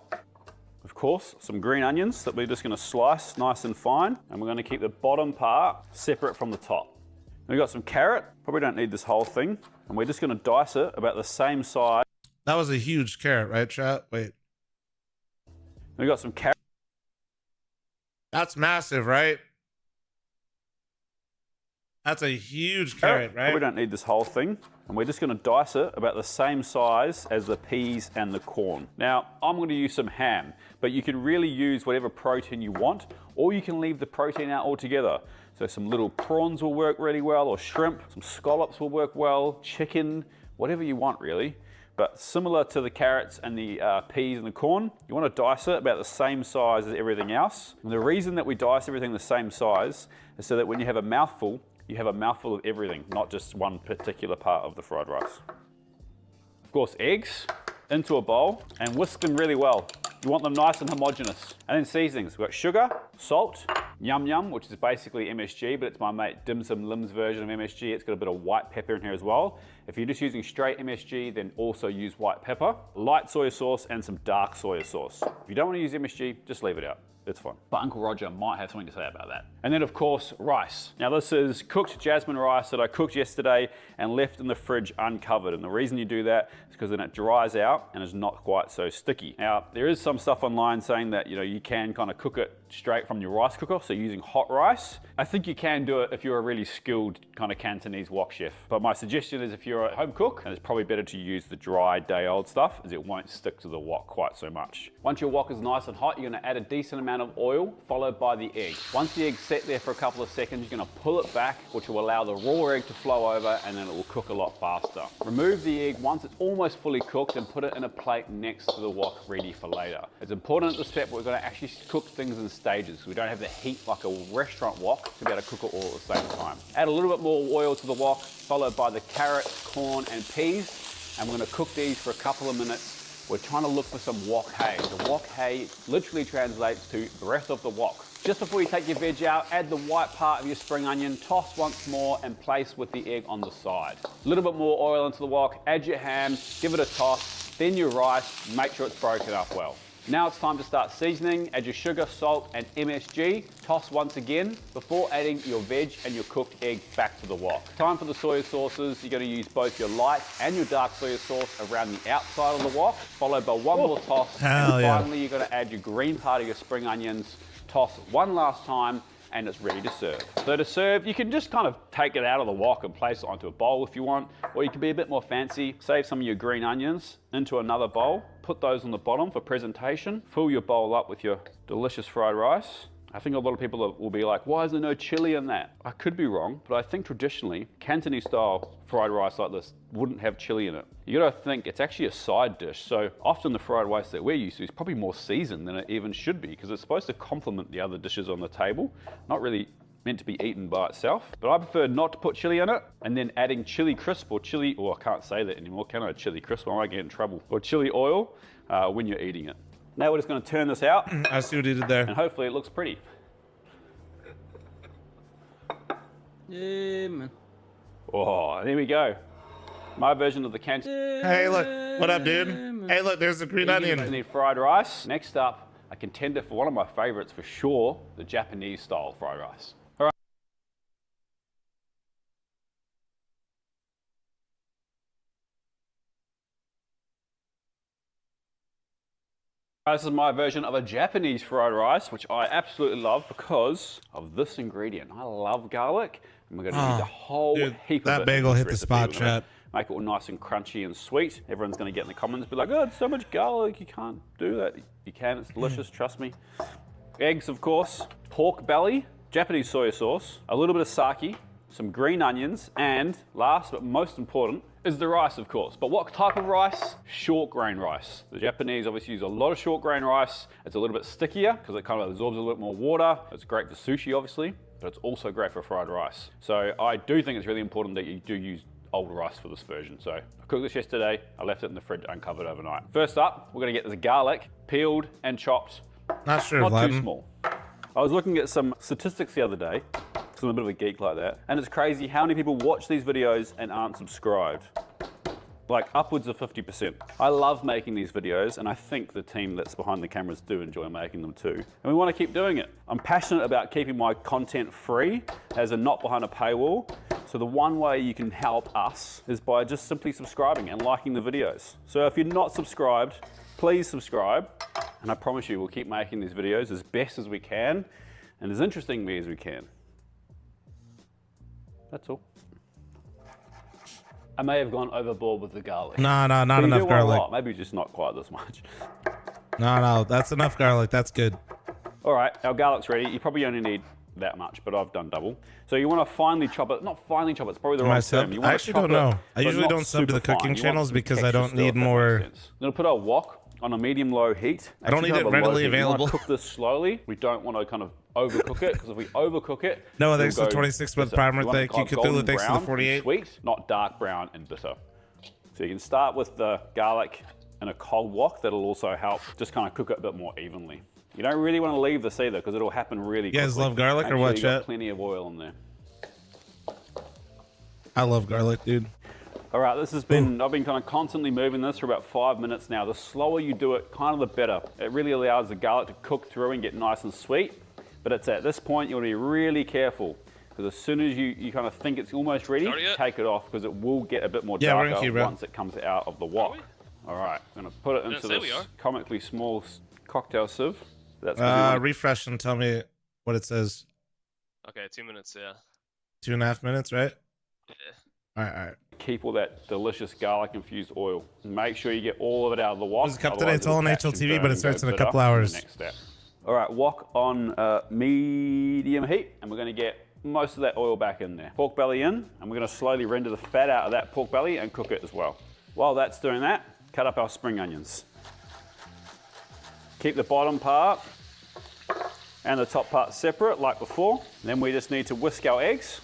Of course, some green onions that we're just gonna slice nice and fine. And we're gonna keep the bottom part separate from the top. We've got some carrot, probably don't need this whole thing. And we're just gonna dice it about the same size. That was a huge carrot, right, chat? Wait. We've got some carrot. That's massive, right? That's a huge carrot, right? We don't need this whole thing. And we're just gonna dice it about the same size as the peas and the corn. Now, I'm gonna use some ham, but you can really use whatever protein you want, or you can leave the protein out altogether. So some little prawns will work really well, or shrimp, some scallops will work well, chicken, whatever you want really. But similar to the carrots and the peas and the corn, you want to dice it about the same size as everything else. And the reason that we dice everything the same size is so that when you have a mouthful, you have a mouthful of everything, not just one particular part of the fried rice. Of course, eggs into a bowl and whisk them really well. You want them nice and homogeneous. And then seasonings. We've got sugar, salt, yum yum, which is basically MSG, but it's my mate Dim Sum Lim's version of MSG. It's got a bit of white pepper in here as well. If you're just using straight MSG, then also use white pepper, light soy sauce, and some dark soy sauce. If you don't want to use MSG, just leave it out. It's fine. But Uncle Roger might have something to say about that. And then of course, rice. Now this is cooked jasmine rice that I cooked yesterday and left in the fridge uncovered. And the reason you do that is because then it dries out and is not quite so sticky. Now, there is some stuff online saying that, you can kind of cook it straight from your rice cooker, so using hot rice. I think you can do it if you're a really skilled kind of Cantonese wok chef. But my suggestion is if you're a home cook, and it's probably better to use the dry day-old stuff as it won't stick to the wok quite so much. Once your wok is nice and hot, you're gonna add a decent amount of oil, followed by the egg. Once the egg's set there for a couple of seconds, you're gonna pull it back, which will allow the raw egg to flow over, and then it will cook a lot faster. Remove the egg once it's almost fully cooked and put it in a plate next to the wok ready for later. It's important at this step we're gonna actually cook things in stages. We don't have the heat like a restaurant wok to be able to cook it all at the same time. Add a little bit more oil to the wok, followed by the carrot, corn, and peas, and we're gonna cook these for a couple of minutes. We're trying to look for some wok hay. The wok hay literally translates to breath of the wok. Just before you take your veg out, add the white part of your spring onion, toss once more, and place with the egg on the side. A little bit more oil into the wok, add your ham, give it a toss, then your rice, make sure it's broken up well. Now it's time to start seasoning. Add your sugar, salt, and MSG. Toss once again before adding your veg and your cooked egg back to the wok. Time for the soy sauces. You're going to use both your light and your dark soy sauce around the outside of the wok, followed by one more toss. And finally, you're going to add your green part of your spring onions. Toss one last time, and it's ready to serve. So to serve, you can just kind of take it out of the wok and place it onto a bowl if you want, or you can be a bit more fancy. Save some of your green onions into another bowl, put put those on the bottom for presentation. Fill your bowl up with your delicious fried rice. I think a lot of people will be like, why is there no chili in that? I could be wrong, but I think traditionally, Cantonese style fried rice like this wouldn't have chili in it. You gotta think it's actually a side dish. So often the fried rice that we're used to is probably more seasoned than it even should be, because it's supposed to complement the other dishes on the table, not really meant to be eaten by itself. But I prefer not to put chili in it, and then adding chili crisp or chili, oh, I can't say that anymore, can I? Chili crisp, I might get in trouble. Or chili oil when you're eating it. Now we're just gonna turn this out. I see what he did there. And hopefully it looks pretty. Yeah, man. Oh, there we go. My version of the Cantonese. Hey, look. What up, dude? Hey, look, there's the green onion. Fried rice. Next up, a contender for one of my favorites for sure, the Japanese style fried rice. All right. This is my version of a Japanese fried rice, which I absolutely love because of this ingredient. I love garlic, and we're going to use a whole heap of it. That bagel in this hit the recipe. spot, We're gonna chat. Make it all nice and crunchy and sweet. Everyone's going to get in the comments, be like, oh, it's so much garlic, you can't do that. You can, it's delicious, trust me. Eggs, of course, pork belly, Japanese soy sauce, a little bit of sake, some green onions, and last but most important is the rice, of course. But what type of rice? Short grain rice. The Japanese obviously use a lot of short grain rice. It's a little bit stickier because it kind of absorbs a little bit more water. It's great for sushi, obviously, but it's also great for fried rice. So I do think it's really important that you do use old rice for this version. So I cooked this yesterday. I left it in the fridge uncovered overnight. First up, we're gonna get this garlic peeled and chopped. Not sure, Not Vlad. too small. I was looking at some statistics the other day, because I'm a bit of a geek like that, and it's crazy how many people watch these videos and aren't subscribed. Like upwards of 50%. I love making these videos, and I think the team that's behind the cameras do enjoy making them too. And we want to keep doing it. I'm passionate about keeping my content free, as in not behind a paywall. So the one way you can help us is by just simply subscribing and liking the videos. So if you're not subscribed, please subscribe. And I promise you, we'll keep making these videos as best as we can and as interestingly as we can. That's all. I may have gone overboard with the garlic. No, not But you enough do want a garlic. lot. Maybe just not quite this much. No, that's enough garlic. That's good. All right, our garlic's ready. You probably only need that much, but I've done double. So you want to finely chop it. Not finely chop it, it's probably the wrong term. You I want actually to chop don't know. it, I but usually not don't sub to super the cooking fine. You want channels some because I texture don't still, need if that makes more. sense. I'm gonna put our wok on a medium-low heat. I don't Actually need it have a low readily heat. You wanna available. cook this slowly. We don't want to kind of overcook it, because if we overcook it, No, it'll thanks to go 26 month bitter. primer. We want it Thank you, kind of golden Cthulhu. Thanks to the brown and 48. Sweet, not dark brown and bitter. So you can start with the garlic in a cold wok. That'll also help just kind of cook it a bit more evenly. You don't really want to leave this either, because it'll happen really quickly. You guys love garlic or Make what, sure you got chat? plenty of oil in there. I love garlic, dude. All right, this has been, I've been kind of constantly moving this for about 5 minutes now. The slower you do it, kind of the better. It really allows the garlic to cook through and get nice and sweet. But it's at this point, you want to be really careful, because as soon as you kind of think it's almost ready, Started yet? take it off, because it will get a bit more Yeah, we're in darker queue, bro. once it comes out of the wok. All right, I'm gonna put it into say we this are. comically small cocktail sieve. That's 'cause we want- Refresh and tell me what it says. Okay, 2 minutes, yeah. 2.5 minutes, right? Yeah. All right. keep all that delicious garlic infused oil. Make sure you get all of it out of the wok. What's the cup today? otherwise It's all on it'll catch and HLTV, burn but it and starts go in a bitter couple in the hours. next step. All right, wok on medium heat, and we're going to get most of that oil back in there. Pork belly in, and we're going to slowly render the fat out of that pork belly and cook it as well. While that's doing that, cut up our spring onions. Keep the bottom part and the top part separate like before. Then we just need to whisk our eggs.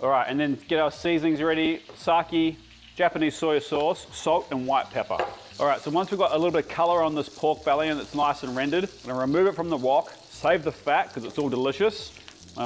All right, and then get our seasonings ready. Sake, Japanese soy sauce, salt, and white pepper. All right, so once we've got a little bit of color on this pork belly and it's nice and rendered, I'm gonna remove it from the wok, save the fat because it's all delicious.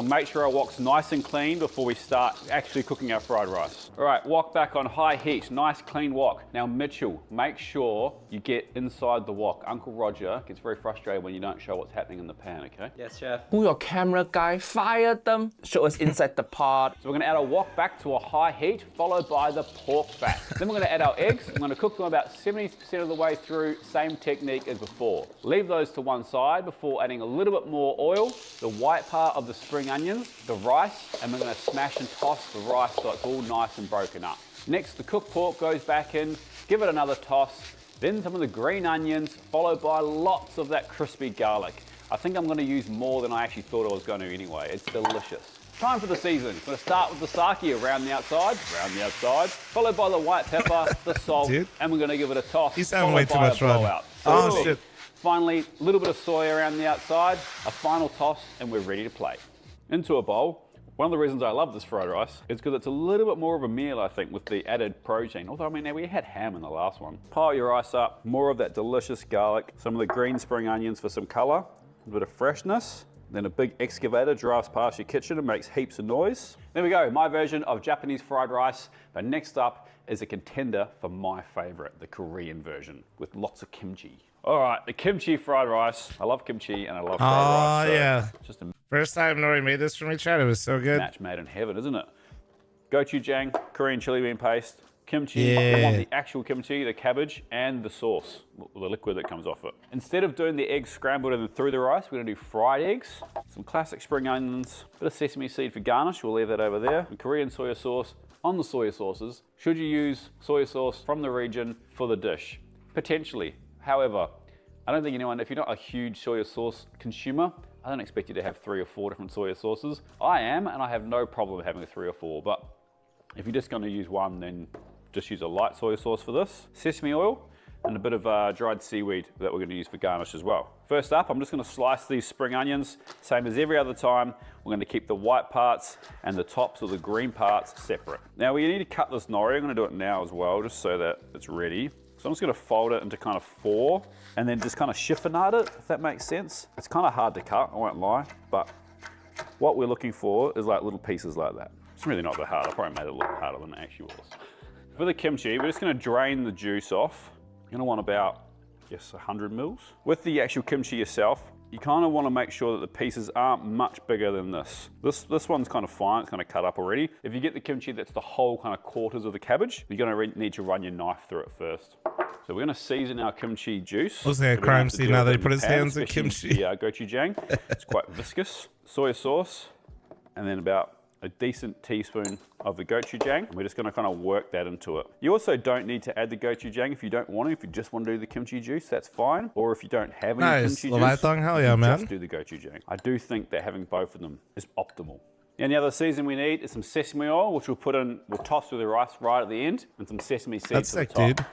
Make sure our wok's nice and clean before we start actually cooking our fried rice. All right, wok back on high heat, nice clean wok. Now Mitchell, make sure you get inside the wok. Uncle Roger gets very frustrated when you don't show what's happening in the pan, okay? Yes, chef. Move your camera, guy. Fire them. Show us inside the pot. So we're gonna add our wok back to a high heat, followed by the pork fat. Then we're gonna add our eggs. I'm gonna cook them about 70% of the way through, same technique as before. Leave those to one side before adding a little bit more oil, the white part of the spring onions, the rice, and we're gonna smash and toss the rice so it's all nice and broken up. Next, the cooked pork goes back in, give it another toss, then some of the green onions, followed by lots of that crispy garlic. I think I'm gonna use more than I actually thought I was gonna anyway. It's delicious. Time for the seasoning. I'm gonna start with the sake around the outside, followed by the white pepper, the salt, and we're gonna give it a toss. He's having way too much fun. Oh shit. Finally, a little bit of soy around the outside, a final toss, and we're ready to play. Into a bowl. One of the reasons I love this fried rice is because it's a little bit more of a meal, I think, with the added protein. Although, I mean, we had ham in the last one. Pile your rice up, more of that delicious garlic, some of the green spring onions for some color, a bit of freshness. Then a big excavator drives past your kitchen and makes heaps of noise. There we go, my version of Japanese fried rice. But next up is a contender for my favorite, the Korean version, with lots of kimchi. All right, the kimchi fried rice. I love kimchi and I love fried rice. Oh, yeah. Just a First time Nori made this for me, Chad. It was so good. match made in heaven, isn't it? Gochujang, Korean chili bean paste, kimchi. Yeah. I want the actual kimchi, the cabbage, and the sauce, the liquid that comes off it. Instead of doing the eggs scrambled and then through the rice, we're gonna do fried eggs, some classic spring onions, a bit of sesame seed for garnish. We'll leave that over there. And Korean soy sauce on the soy sauces. Should you use soy sauce from the region for the dish? Potentially. However, I don't think anyone, if you're not a huge soy sauce consumer, I don't expect you to have 3 or 4 different soy sauces. I am, and I have no problem having 3 or 4, but if you're just gonna use one, then just use a light soy sauce for this. Sesame oil and a bit of dried seaweed that we're gonna use for garnish as well. First up, I'm just gonna slice these spring onions, same as every other time. We're gonna keep the white parts and the tops or the green parts separate. Now we need to cut this nori. I'm gonna do it now as well, just so that it's ready. So I'm just gonna fold it into kind of 4 and then just kind of chiffonade it, if that makes sense. It's kind of hard to cut, I won't lie, but what we're looking for is like little pieces like that. It's really not that hard. I probably made it look harder than it actually was. For the kimchi, we're just gonna drain the juice off. You're gonna want about, I guess, 100 mils. With the actual kimchi yourself, you kind of want to make sure that the pieces aren't much bigger than this. This one's kind of fine, it's kind of cut up already. If you get the kimchi that's the whole kind of quarters of the cabbage, you're gonna need to run your knife through it first. So we're gonna season our kimchi juice. Looks like a crime scene now that he put his hands in kimchi. The gochujang, it's quite viscous. Soy sauce, and then about a decent teaspoon of the gochujang. And we're just gonna kind of work that into it. You also don't need to add the gochujang if you don't want to. If you just want to do the kimchi juice, that's fine. Or if you don't have any kimchi juice, hell yeah, man. just do the gochujang. I do think that having both of them is optimal. And the other season we need is some sesame oil, which we'll toss through the rice right at the end, and some sesame seeds That's at sick, the top. dude.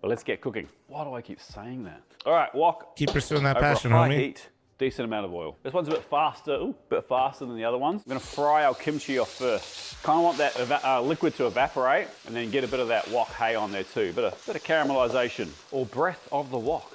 But let's get cooking. Why do I keep saying that? All right, wok. Keep pursuing that Over passion, a high homie. heat, decent amount of oil. This one's a bit faster than the other ones. We're gonna fry our kimchi off first. Kind of want that liquid to evaporate, and then get a bit of that wok hay on there too. Bit of caramelization, or breath of the wok.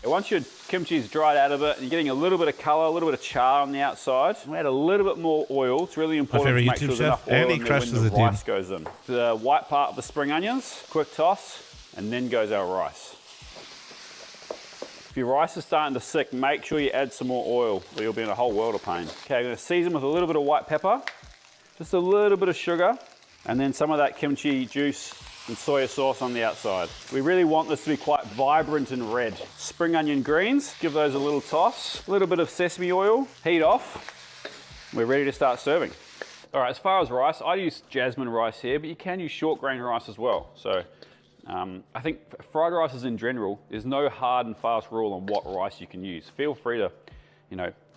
Once your kimchi's dried out of it, you're getting a little bit of color, a little bit of char on the outside. We add a little bit more oil. It's really important to make sure there's enough oil in there when the rice goes in. The white part of the spring onions, quick toss, and then goes our rice. If your rice is starting to sick, make sure you add some more oil or you'll be in a whole world of pain. Okay, I'm gonna season with a little bit of white pepper, just a little bit of sugar, and then some of that kimchi juice and soy sauce on the outside. We really want this to be quite vibrant and red. Spring onion greens, give those a little toss. A little bit of sesame oil, heat off. We're ready to start serving. All right, as far as rice, I use jasmine rice here, but you can use short grain rice as well. So I think fried rices in general, there's no hard and fast rule on what rice you can use. Feel free to,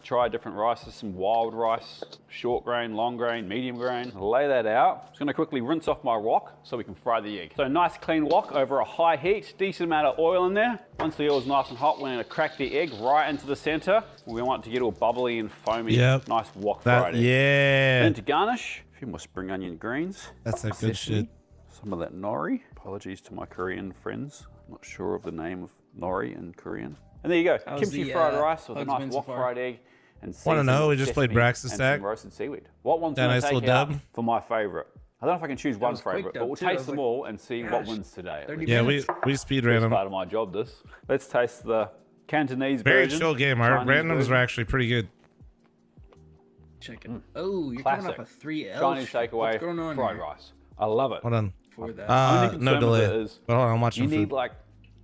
try different rices, some wild rice, short grain, long grain, medium grain. Lay that out. Just gonna quickly rinse off my wok so we can fry the egg. So nice clean wok over a high heat, decent amount of oil in there. Once the oil's nice and hot, we're gonna crack the egg right into the center. We want it to get all bubbly and foamy. Yep. Nice wok fried egg. Yeah. Then to garnish, a few more spring onion greens. That's a good shit. Some of that nori. Apologies to my Korean friends. I'm not sure of the name of nori in Korean. And there you go, kimchi fried rice with a nice wok fried egg. And wanna know? We just played Braxton and Stack. some roasted seaweed. What one's That going nice to take little out dub. for my favorite? I don't know if I can choose one was quick favorite, dub but we'll too. I taste was them like, all and see what wins today. 30 Yeah, minutes. we speed It's ran them. part of my job, this. Let's taste the Cantonese Very version. chill game. Our Chinese randoms version. were actually pretty good. Check it. Oh, you're Classic. coming off a 3L. Chinese takeaway, What's going on fried here? rice. I love it. Hold on. For that. Only concern No with delay. it is But hold on, I'm watching you need food. like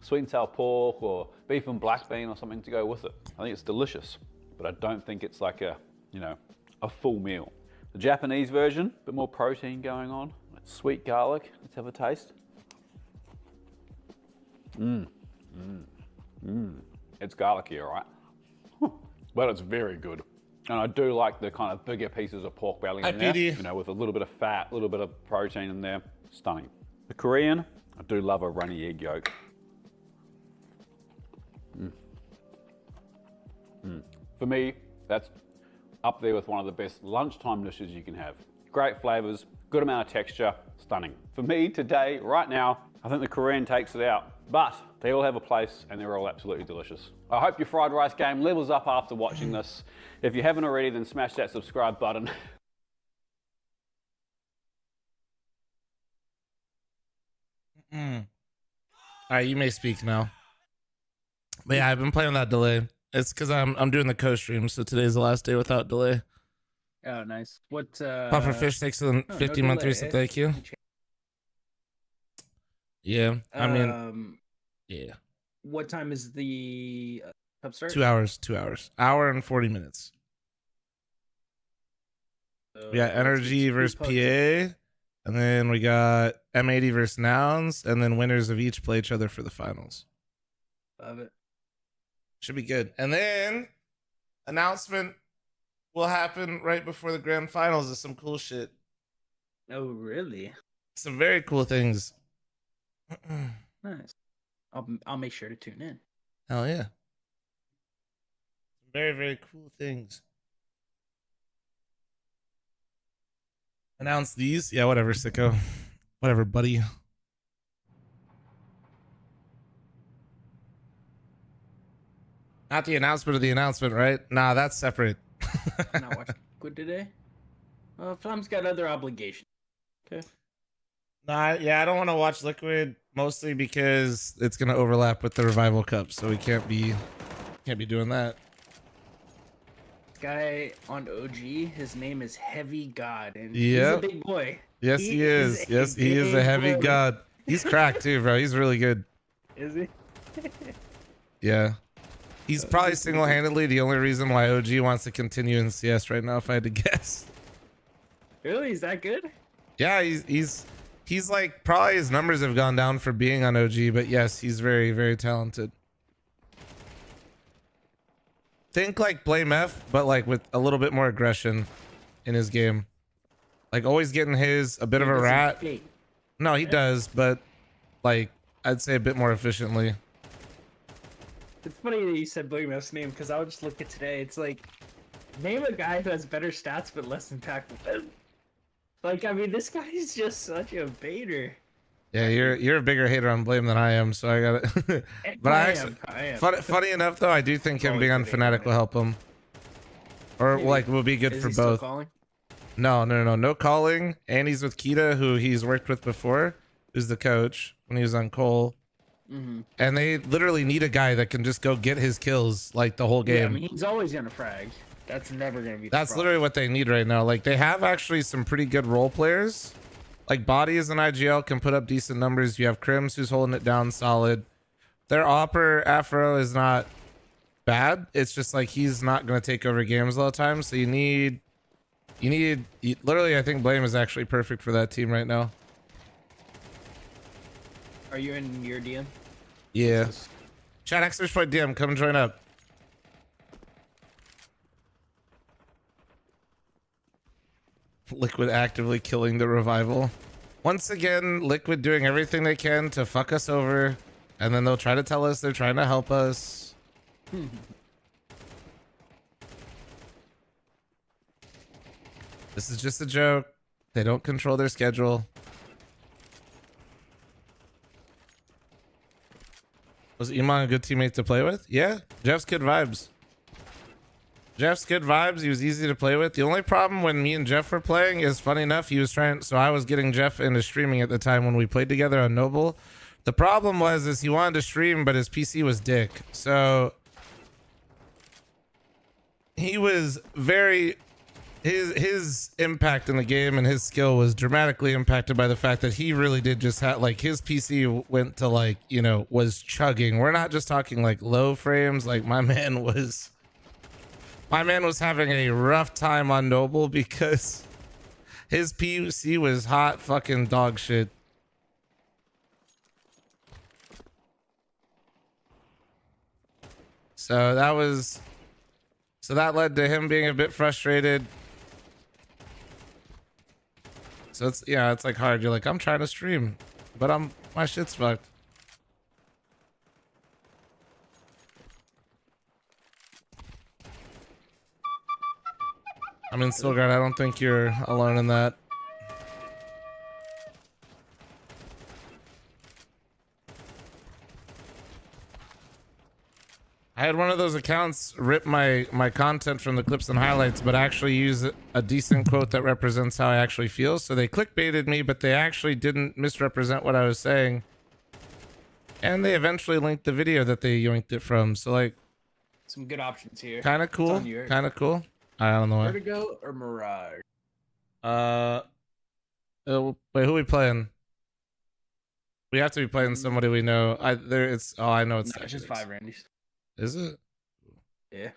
sweet and sour pork or beef and black bean or something to go with it. I think it's delicious, but I don't think it's like a full meal. The Japanese version, a bit more protein going on. Sweet garlic. Let's have a taste. It's garlicky, all right? But it's very good. And I do like the kind of bigger pieces of pork belly in there, PD. you know, with a little bit of fat, a little bit of protein in there. Stunning. The Korean, I do love a runny egg yolk. For me, that's up there with one of the best lunchtime dishes you can have. Great flavors, good amount of texture, stunning. For me today, right now, I think the Korean takes it out, but they all have a place and they're all absolutely delicious. I hope your fried rice game levels up after watching this. If you haven't already, then smash that subscribe button. All right, you may speak now. But yeah, I've been playing that delay. It's because I'm doing the co-stream, so today's the last day without delay. Oh, nice. What? Puffer Fish takes a 50-month delay, recent thank you. Yeah, I mean, yeah. What time is the cup start? 2 hours. Hour and 40 minutes. We got Energy versus PA, and then we got M80 versus Nouns, and then winners of each play each other for the finals. Love it. Should be good. And then announcement will happen right before the grand finals of some cool shit. Oh, really? Some very cool things. Nice. I'll make sure to tune in. Hell yeah. Very, very cool things. Announce these? Yeah, whatever, sicko. Whatever, buddy. Not the announcement of the announcement, right? Nah, that's separate. I'm not watching Good today. Well, Tom's got other obligations. Okay. Nah, yeah, I don't want to watch Liquid mostly because it's gonna overlap with the Revival Cup, so we can't be doing that. This guy on OG, his name is Heavy God, and Yep. he's a big boy. Yes, he is. Yes, he is a heavy boy. god. He's cracked too, bro. He's really good. Is he? Yeah. He's probably single-handedly the only reason why OG wants to continue in CS right now, if I had to guess. Really? Is that good? Yeah, he's like, probably his numbers have gone down for being on OG, but yes, he's very, very talented. Think like Blame F, but like with a little bit more aggression in his game. Like always getting a bit of a rat. No, he does, but like I'd say a bit more efficiently. It's funny that you said Blame F's name because I was just looking today. It's like, name a guy who has better stats but less impactful. Like, I mean, this guy is just such a baiter. Yeah, you're a bigger hater on Blame than I am, so I got it. But I am. Funny enough, though, I do think him being on Fnatic will help him, or like will be good for both. No calling, and he's with Kita, who he's worked with before, who's the coach when he was on Cole. And they literally need a guy that can just go get his kills like the whole game. Yeah, I mean, he's always gonna frag. That's never gonna be. That's literally what they need right now. Like they have actually some pretty good role players. Like Bodies and IGL can put up decent numbers. You have Crims who's holding it down solid. Their Opper Afro is not bad. It's just like he's not gonna take over games all the time. So you need literally. I think Blame is actually perfect for that team right now. Are you in your DM? Yeah. Chat !DM, come and join up. Liquid actively killing the Revival. Once again, Liquid doing everything they can to fuck us over, and then they'll try to tell us they're trying to help us. This is just a joke. They don't control their schedule. Was Iman a good teammate to play with? Yeah, Jeff's good vibes. Jeff's good vibes. He was easy to play with. The only problem when me and Jeff were playing is, funny enough, he was trying. So I was getting Jeff into streaming at the time when we played together on Noble. The problem is he wanted to stream, but his PC was dick. So he was very. His impact in the game and his skill was dramatically impacted by the fact that he really did just have, like, his PC went to, like, you know, was chugging. We're not just talking like low frames. Like my man was having a rough time on Noble because his PC was hot fucking dog shit. So that led to him being a bit frustrated. So it's like hard. You're like, I'm trying to stream, but my shit's fucked. I mean, Stilgard, I don't think you're alone in that. I had one of those accounts rip my content from the clips and highlights, but actually use a decent quote that represents how I actually feel. So they clickbaited me, but they actually didn't misrepresent what I was saying. And they eventually linked the video that they yoinked it from. So like, Some good options here. kind of cool. Kind of cool. I don't know. Vertigo or Mirage? Wait, who we playing? We have to be playing somebody we know. I know it's No, it's just 5 Randys. Is it? Yeah.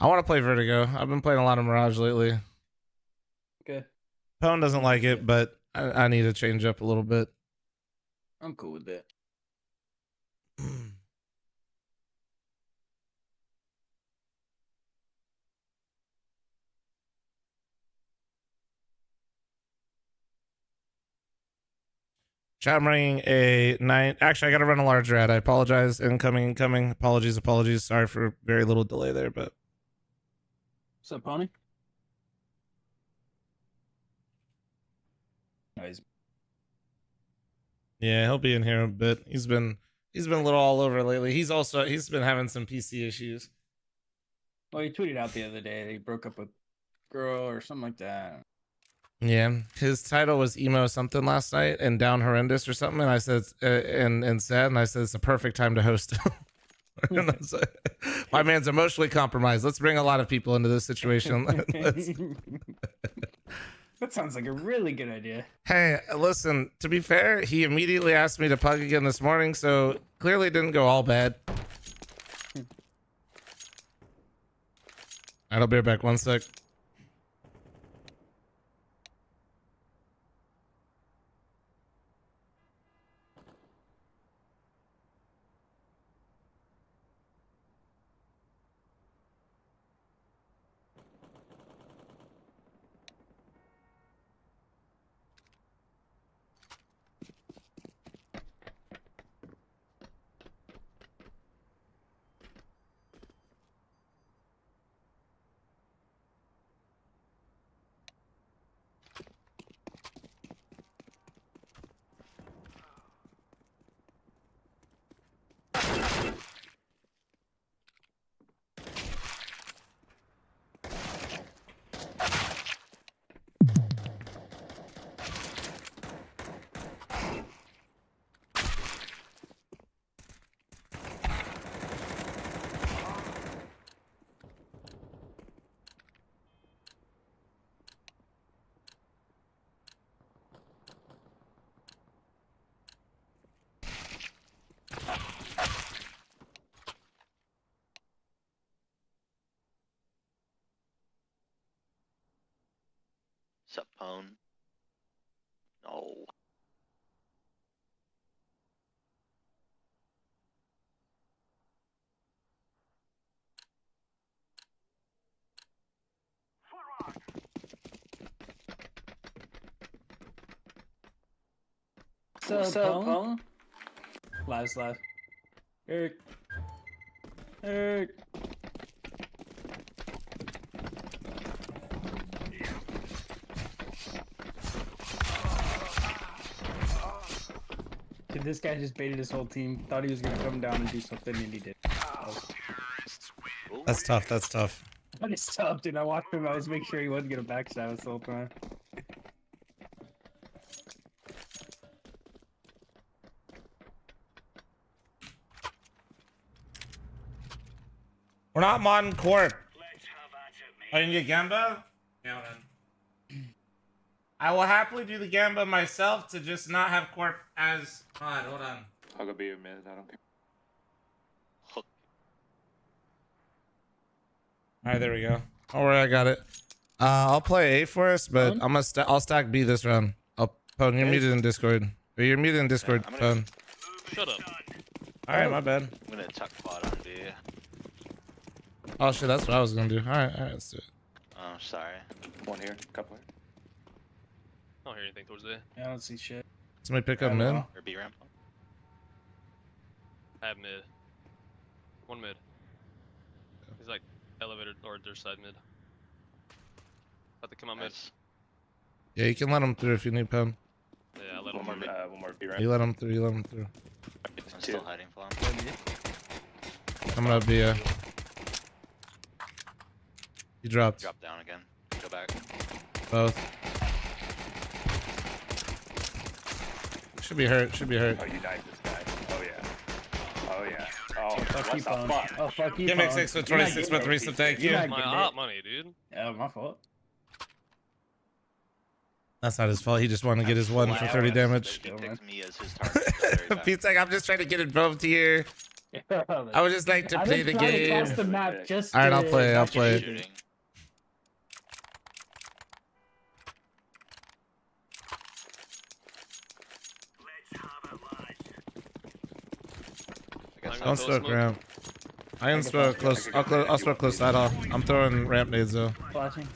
I want to play Vertigo. I've been playing a lot of Mirage lately. Okay. Pone doesn't like it, but I need to change up a little bit. I'm cool with that. Chat, I'm running a 9. Actually, I got to run a larger ad. I apologize. Incoming. Apologies. Sorry for very little delay there, but. What's up, Pony? Nice. Yeah, he'll be in here a bit. He's been a little all over lately. He's been having some PC issues. Well, he tweeted out the other day that he broke up with a girl or something like that. Yeah, his title was emo something last night and down horrendous or something. And I said, and sad. And I said, it's a perfect time to host. And I was like, my man's emotionally compromised. Let's bring a lot of people into this situation. That sounds like a really good idea. Hey, listen, to be fair, he immediately asked me to pug again this morning. So clearly didn't go all bad. I'll be right back 1 sec. Sup, Pone? No. What's up, Pone? Live. Eric. Dude, this guy just baited his whole team. Thought he was gonna come down and do something, and he did. That's tough. That is tough, dude. I watched him. I was making sure he wasn't gonna backstab us the whole time. We're not modern corp. Oh, you need a Gamba? Yeah, man. I will happily do the Gamba myself to just not have corp as mod. Hold on. I'll go be your mid. I don't care. All right, there we go. Don't worry, I got it. I'll play A for us, but I'll stack B this round. Pone, you're muted in Discord. Or you're muted in Discord, Pone. Shut up. All right, my bad. I'm gonna tuck bot on B. Oh shit, that's what I was gonna do. All right, let's do it. Oh, sorry. One here, couple here. I don't hear anything towards there. I don't see shit. Somebody pick up I mid. will. Or B ramp. I have mid. One mid. He's like elevator or their side mid. About to come out mid. Nice. Yeah, you can let him through if you need pen. Yeah, I let One him more, mid. one more B ramp. You let him through. You let him through. I'm still hiding from him. I'm gonna be You dropped Drop down again. Go back. both. Should be hurt. Should be hurt. Oh, you knifed this guy. Oh yeah. Oh yeah. Oh, Fuck what you, the Pwn. fuck? Oh, fuck you, Give me Pwn. 6 with You're not 26 getting with it. recent. Thank You're you. not My getting hot it. money, dude. Oh, my fault. That's not his fault. He just wanted to get his one for 30 damage. He picked me as his target. Pete's like, I'm just trying to get involved here. I would just like to I play just the tried to game. cross the map just All right, I'll to- play. I'll just play. Shooting. I guess Don't Don't Go smoke smoke. ramp. I can smoke close. I'll smoke close side. I'm throwing ramp nades though. Flashing.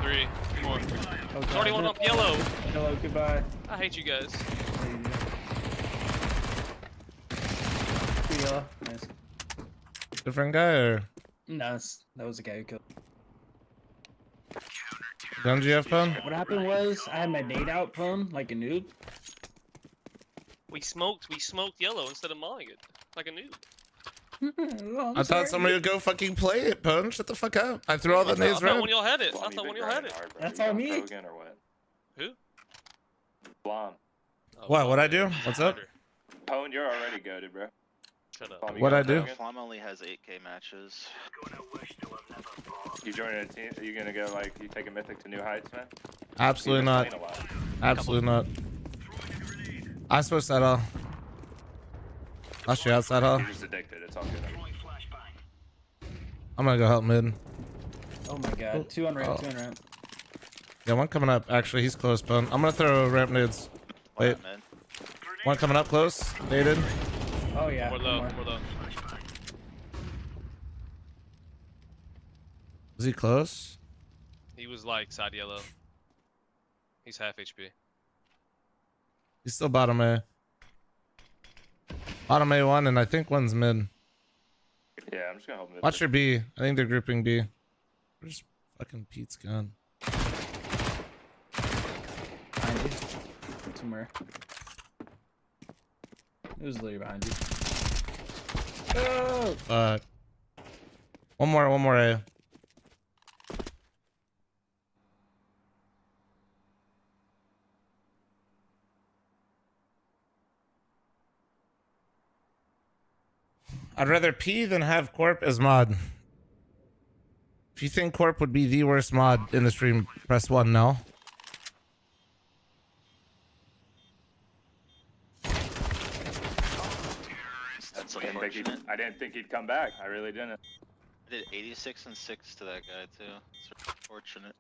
3, 2 more. Oh, There's already one God. up yellow. Hello, goodbye. I hate you guys. Two yellow. Nice. Different guy or No, that was the guy who killed. gun GF pen? What happened was I had my nade out Pwn like a noob. We smoked yellow instead of mauling it. Like a noob. Oh, I thought somebody would go fucking play it, Pun. Shut the fuck up. I threw all the I nades thought ramp. when y'all had it. Blom, I you thought been when y'all had grinding it. hard, bro. That's You on going me. pro again or what? Who? Blom. Oh, What? well, What'd I yeah. do? What's up? Pwn, you're already goated, bro. Shut up. Blom, you What'd I going pro do? again? Flom only has 8k matches. You joining a team? Are you gonna go like you take a mythic to new heights, man? Absolutely You've not. been playing a lot. Absolutely not. I switched that all. I'll shoot outside all. You're just addicted. It's all good. I'm gonna go help mid. Oh my god. 2 on ramp, Oh. 2 on ramp. Yeah, one coming up. Actually, he's close, Pun. I'm gonna throw ramp nades. Wait, Wait. Man. one coming up close. Naded. Oh yeah. More one low, more. more low. Is he close? He was like side yellow. He's half HP. He's still bottom A. Bottom A1, and I think one's mid. Yeah, I'm just gonna hold mid. Watch your B. I think they're grouping B. Where's fucking Pete's gun? Behind you. Somewhere. It was literally behind you. Oh! Fuck. One more A. I'd rather P than have Corp as mod. If you think Corp would be the worst mod in the stream, press 1 now. That's I didn't, unfortunate. I didn't think he'd come back. I really didn't. I did 86 and 6 to that guy too. It's unfortunate.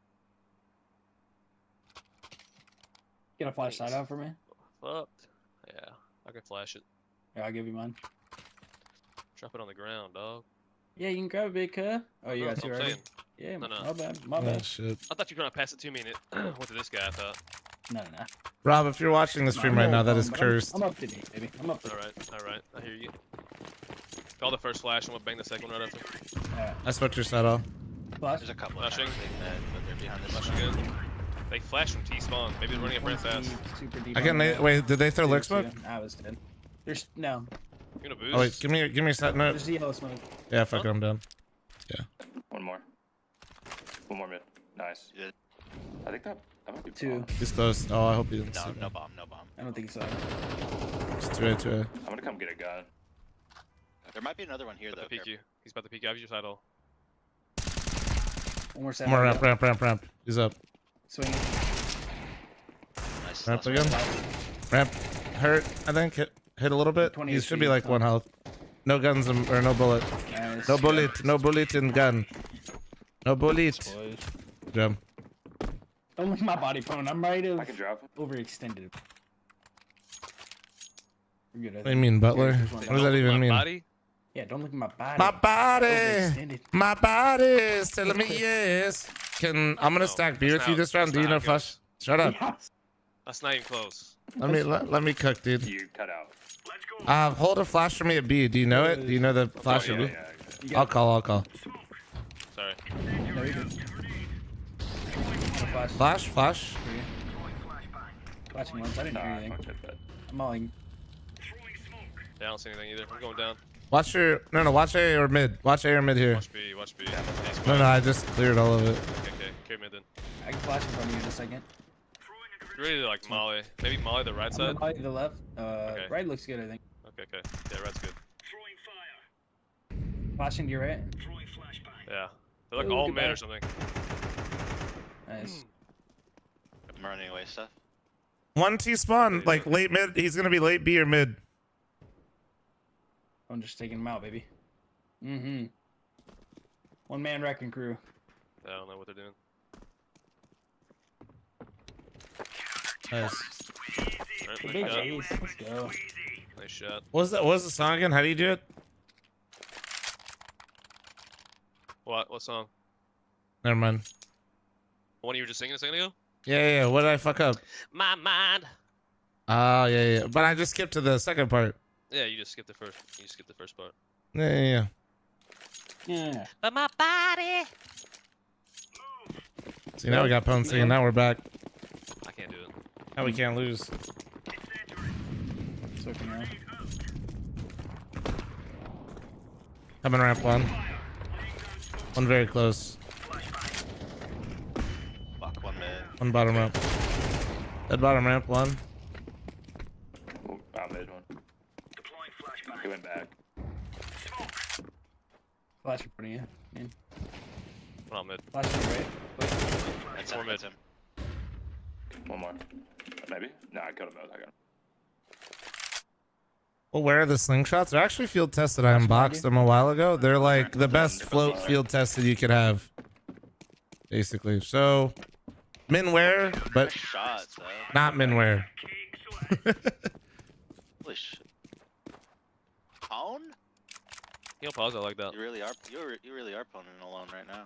Get a flash side out for me? Fucked. Yeah, I can flash it. Yeah, I'll give you mine. Drop it on the ground, dog. Yeah, you can grab it, big cuh. Oh, you No, got that's 2 what I'm already? saying. Yeah, No, no. my bad, my Oh bad. shit. I thought you were gonna pass it to me and it went to this guy, I thought. No. Rob, if you're watching the stream right now, that is cursed. I'm up to date, baby. I'm up to date. Alright, I hear you. Call the first flash and we'll bang the second one right after. Alright. I switched your side off. Flash. There's a couple Flashing. of times they've met, but they're behind this Flash one. again. They flash from T-spawn. Maybe they're running it brand fast. Super deep I can on that. wait. Did they throw Super lick smoke? deep. I was dead. There's no. You gonna boost? Oh wait, give me your set note. There's the yellow smoke. Yeah, fuck it, I'm done. One more. One more mid. Nice. You did. I think that might be 2. Blom. He's close. Oh, I hope he didn't No, see no me. bomb, no bomb. I don't think so. It's 2A, 2A. I'm gonna come get a gun. There might be another one here About though. to peek you. He's about to peek you. Have your side all. One more set. One more ramp. He's up. Swing. Nice. Ramp last one. again. Ramp. Hurt, I think. Hit a little bit. 20 He should be HP, like 1 health. No guns or no bullet. Nice. No bullet. No bullet in gun. No bullet. Jump. Don't look at my body phone. I'm right I of can drop him. overextended. We're good, I What do you think. mean, Butler? There's one What does that even My mean? body? Yeah, don't look at my body. My body, Overextended. my body is telling me yes. I'm gonna No, stack beer that's with you not- this round. that's Do you not know how it Flush? goes. Shut up. Yes. That's not even close. Let me cook, dude. You cut out. Let's go. Hold a flash for me at B. Do you know it? Do you know the flash Oh, at yeah, B? You I'll got call. Sorry. No, you're good. Flash. Flash. Flashing once. I didn't hear Nah, anything. fuck that. I'm mauling. Yeah, I don't see anything either. I'm going down. Watch your watch A or mid. Watch A or mid here. Watch B. Watch B. No, I just cleared all of it. Okay. Carry mid then. I can flash in front of you in a second. Really like Molly. Maybe Molly the right I'm side. gonna buy you the left. Okay. Right looks good, I think. Okay. Yeah, right's good. Flashing to your right. Yeah. They're like Ooh, all goodbye. mid or something. Nice. I'm running away, stuff. 1T spawn, like late mid. He's gonna be late B or mid. I'm just taking him out, baby. Mm-hmm. One man wrecking crew. Yeah, I don't know what they're doing. Nice. Alright, Big nice shot. ace. Let's go. Nice shot. What was the song again? How do you do it? What song? Never mind. The one you were just singing a second ago? Yeah. What did I fuck up? My mind. Oh, yeah. But I just skipped to the second part. Yeah, you just skipped the first. You skipped the first part. Yeah. Yeah. But my body. See, now we got Pwn singing. Now we're back. I can't do it. Now we can't lose. It's okay now. Coming ramp one. One very close. Fuck, 1 mid. One bottom ramp. Dead bottom ramp one. Oh, mid one. He went back. Flash in front of you. Man. One on mid. Flash to your right. Wait. That's Four him, mid. that's him. One more. Maybe? No, I killed him both. I got him. Well, where are the slingshots? They're actually field tested. I unboxed them a while ago. They're like the best float field tested you could have. Basically. So, minware, but Nice shots, though. not minware. Holy shit. Pwn? You know, pause. I like that. You really are pwning alone right now.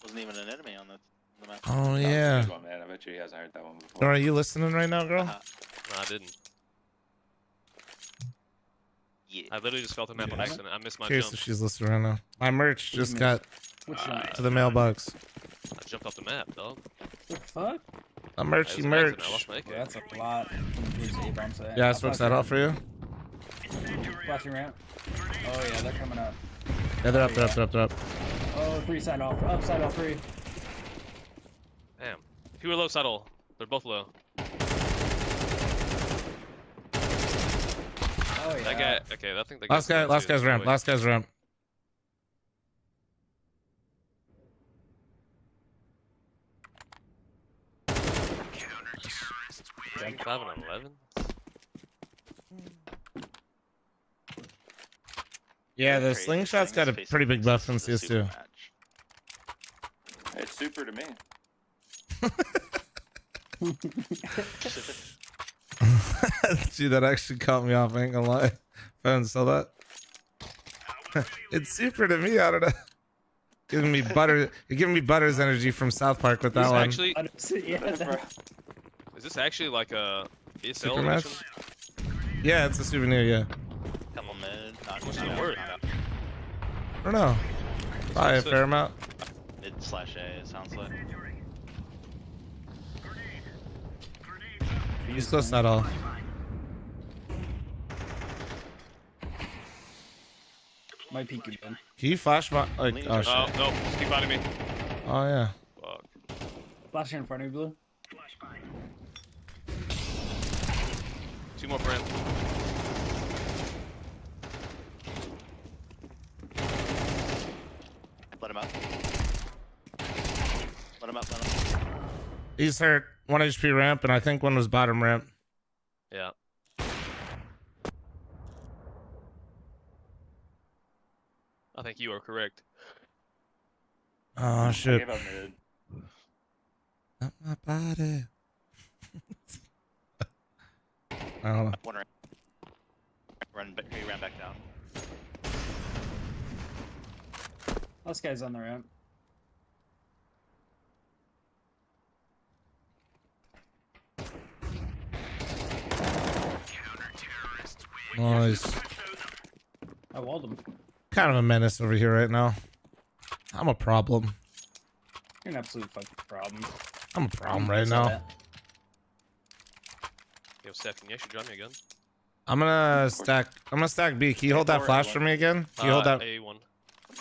Wasn't even an enemy on the map. Oh, That was a yeah. good one, man. I bet you he hasn't heard that one before. Nora, are you listening right now, girl? Uh-huh. No, I didn't. Yeah. I literally just felt the map on accident. I missed my Curious jump. if she's listening right now. My merch just got What's your to the mailbox. I jumped off the map, dog. the fuck? A That merchy was an merch. accident. I lost my AK. Bro, that's a lot. Where's the A-bomb set? Yeah, I I'll switched flash that off for you. Flashing ramp. Oh yeah, they're coming up. Yeah, they're up. Oh, 3 side off. Upside off 3. Damn. Two are low subtle. They're both low. Oh yeah. That guy. Okay, I think the Last guy's ramp. Last guy's ramp. Nice. 5 and 11. Yeah, the Crazy slingshot's got a things pretty big buff in faces the super CS2. match. It's super to me. Gee, that actually caught me off. I ain't gonna lie. If I haven't saw that. It's super to me. I don't know. Giving me butter. You're giving me Butter's energy from South Park with that This one. actually, Yeah, that- is this actually like a ESL Super match? edition? Yeah, it's a souvenir. Yeah. Couple mid. What's it worth? I don't know. Probably a fair amount. Mid/A, it sounds like. He's close at all. Might peek again. Can you flash my like? Oh Oh shit. no! Keep finding me. Oh yeah. Fuck. Flashing in front of you, Blue. 2 more friends. Let him up. Let him up. He's hurt. 1 HP ramp, and I think one was bottom ramp. Yeah. I think you are correct. Oh I shit. gave up mid. Not my body. I don't know. One ramp. He ran back down. This guy's on the ramp. Nice. I walled him. Kind of a menace over here right now. I'm a problem. You're an absolute fucking problem. I'm a problem right now. Yo, Steph, can you actually join me again? I'm gonna stack B. Can you hold that flash for me again? Can you hold that? A1.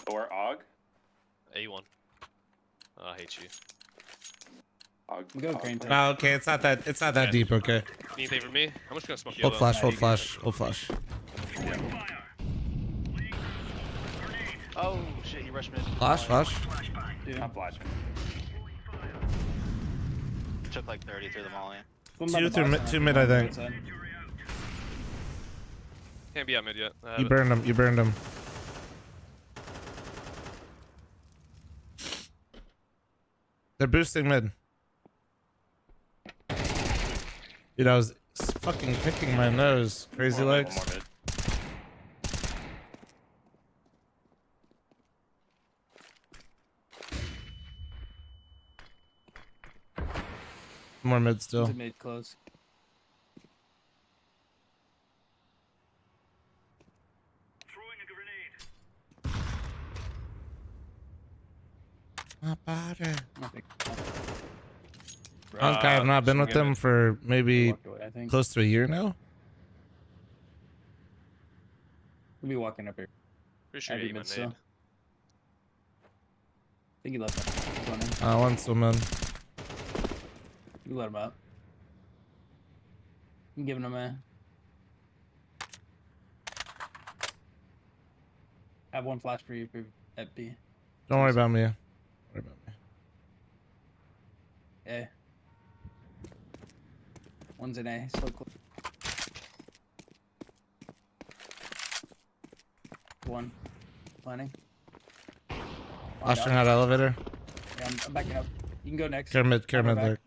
Or Og. A1. I hate you. We go green. Oh, okay, it's not that deep, okay. Need anything from me? I'm just gonna smoke Hold yellow. flash, hold flash, hold flash. Oh shit, he rushed mid. Flash. I'm flashing. Took like 30 through the molly. Two mid, I think. Can't be out mid yet. You burned him. They're boosting mid. Dude, I was fucking picking my nose. Crazy legs. One more mid. More mid still. Mid close. Throwing a grenade. My body. Nothing. I have not been with them for maybe Walked away, I think. close to a year now. We'll be walking up here. Pretty sure Heavy you mid mid still. nade. I think he left him. He's running. One still mid. You let him out. I'm giving him a. I have one flash for you at B. Don't worry about me. Don't worry about me. A. One's in A. Slow close. One. Planning. Flashing out elevator. Yeah, I'm backing up. You can go next. Care mid there.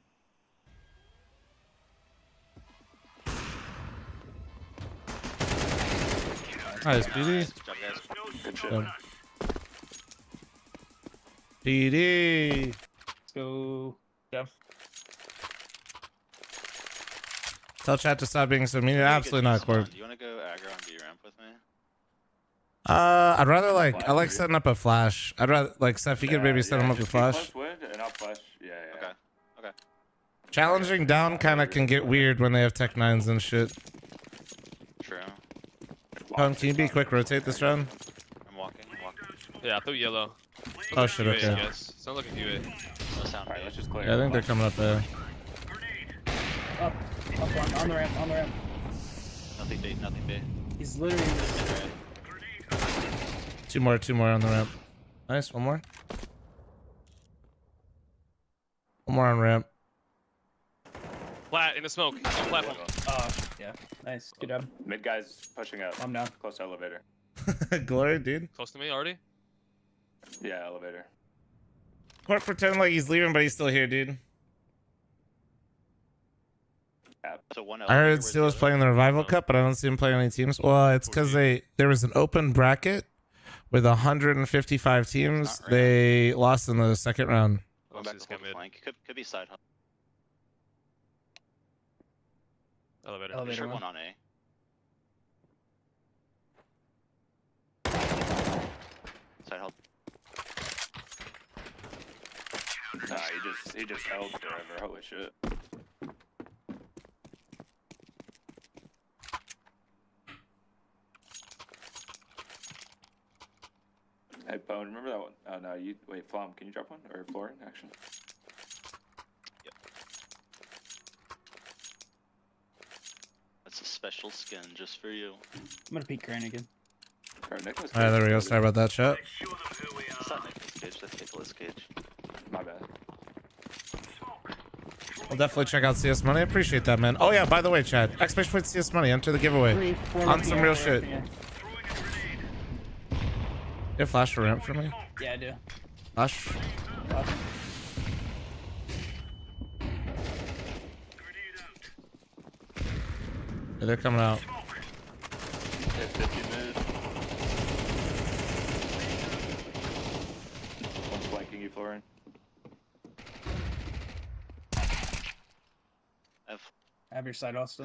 Nice, PD. Good job, guys. Good shit. PD. Let's go. Yeah. Tell chat to stop being so mean. You're absolutely not, Corp. Do you want to go aggro on B ramp with me? I'd rather I like setting up a flash. I'd rather Seth, you could maybe set him up a flash. And I'll flash. Yeah. Okay. Challenging down kind of can get weird when they have Tech 9s and shit. True. Can you be quick rotate this round? I'm walking. Yeah, I threw yellow. Oh shit, UA, okay. Yes. Sounds like a UA. No sound. Alright, let's just clear. Yeah, I think they're coming up there. Up one, on the ramp. Nothing B. He's literally. Two more on the ramp. Nice, one more. One more on ramp. Flat in the smoke. Platform. Yeah. Nice. Good job. Mid guy's pushing up. I'm down. Close to elevator. Glory, dude. Close to me already? Yeah, elevator. Corp pretend like he's leaving, but he's still here, dude. So one I heard Steelers playing the Revival Cup, but I don't see him playing any teams. Well, it's because there was an open bracket with 155 teams. Right. They lost in the second round. Going back to the flank. Could be side hub. Elevator. Sure one on A. Side help. Nah, he just held forever. Holy shit. Hey, Bone, remember that one? Oh, no, wait, Flom, can you drop one? Or Florin, actually? Yep. That's a special skin just for you. I'm gonna peek Crane again. Alright, there we go. Sorry about that, chat. It's not Nicolas Cage, that's Nicolas Cage. My bad. We'll definitely check out CS Money. I appreciate that, man. Oh, yeah, by the way, Chad. Exclamation point CS Money. Enter the giveaway. On some real shit. Yeah. You have flash for ramp for me? Yeah, I do. Flash. Yeah, they're coming out. Hit 50 mid. One's flanking you, Florian. I have your side also.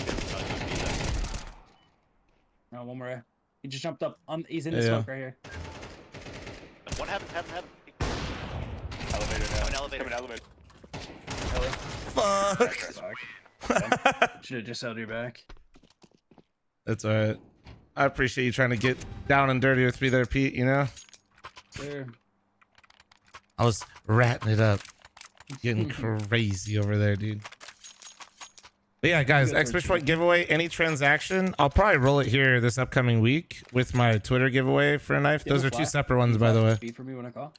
No, one more. He just jumped up. He's in the smoke right here. One heaven. Elevator now. Coming elevator. Coming elevator. Fuck. Should have just held your back. That's alright. I appreciate you trying to get down and dirty with me there, Pete, you know? Sure. I was ratting it up. Getting crazy over there, dude. But yeah, guys, Expert Point giveaway, any transaction, I'll probably roll it here this upcoming week with my Twitter giveaway for a knife. Those are two separate ones, by the way. Be for me when I call.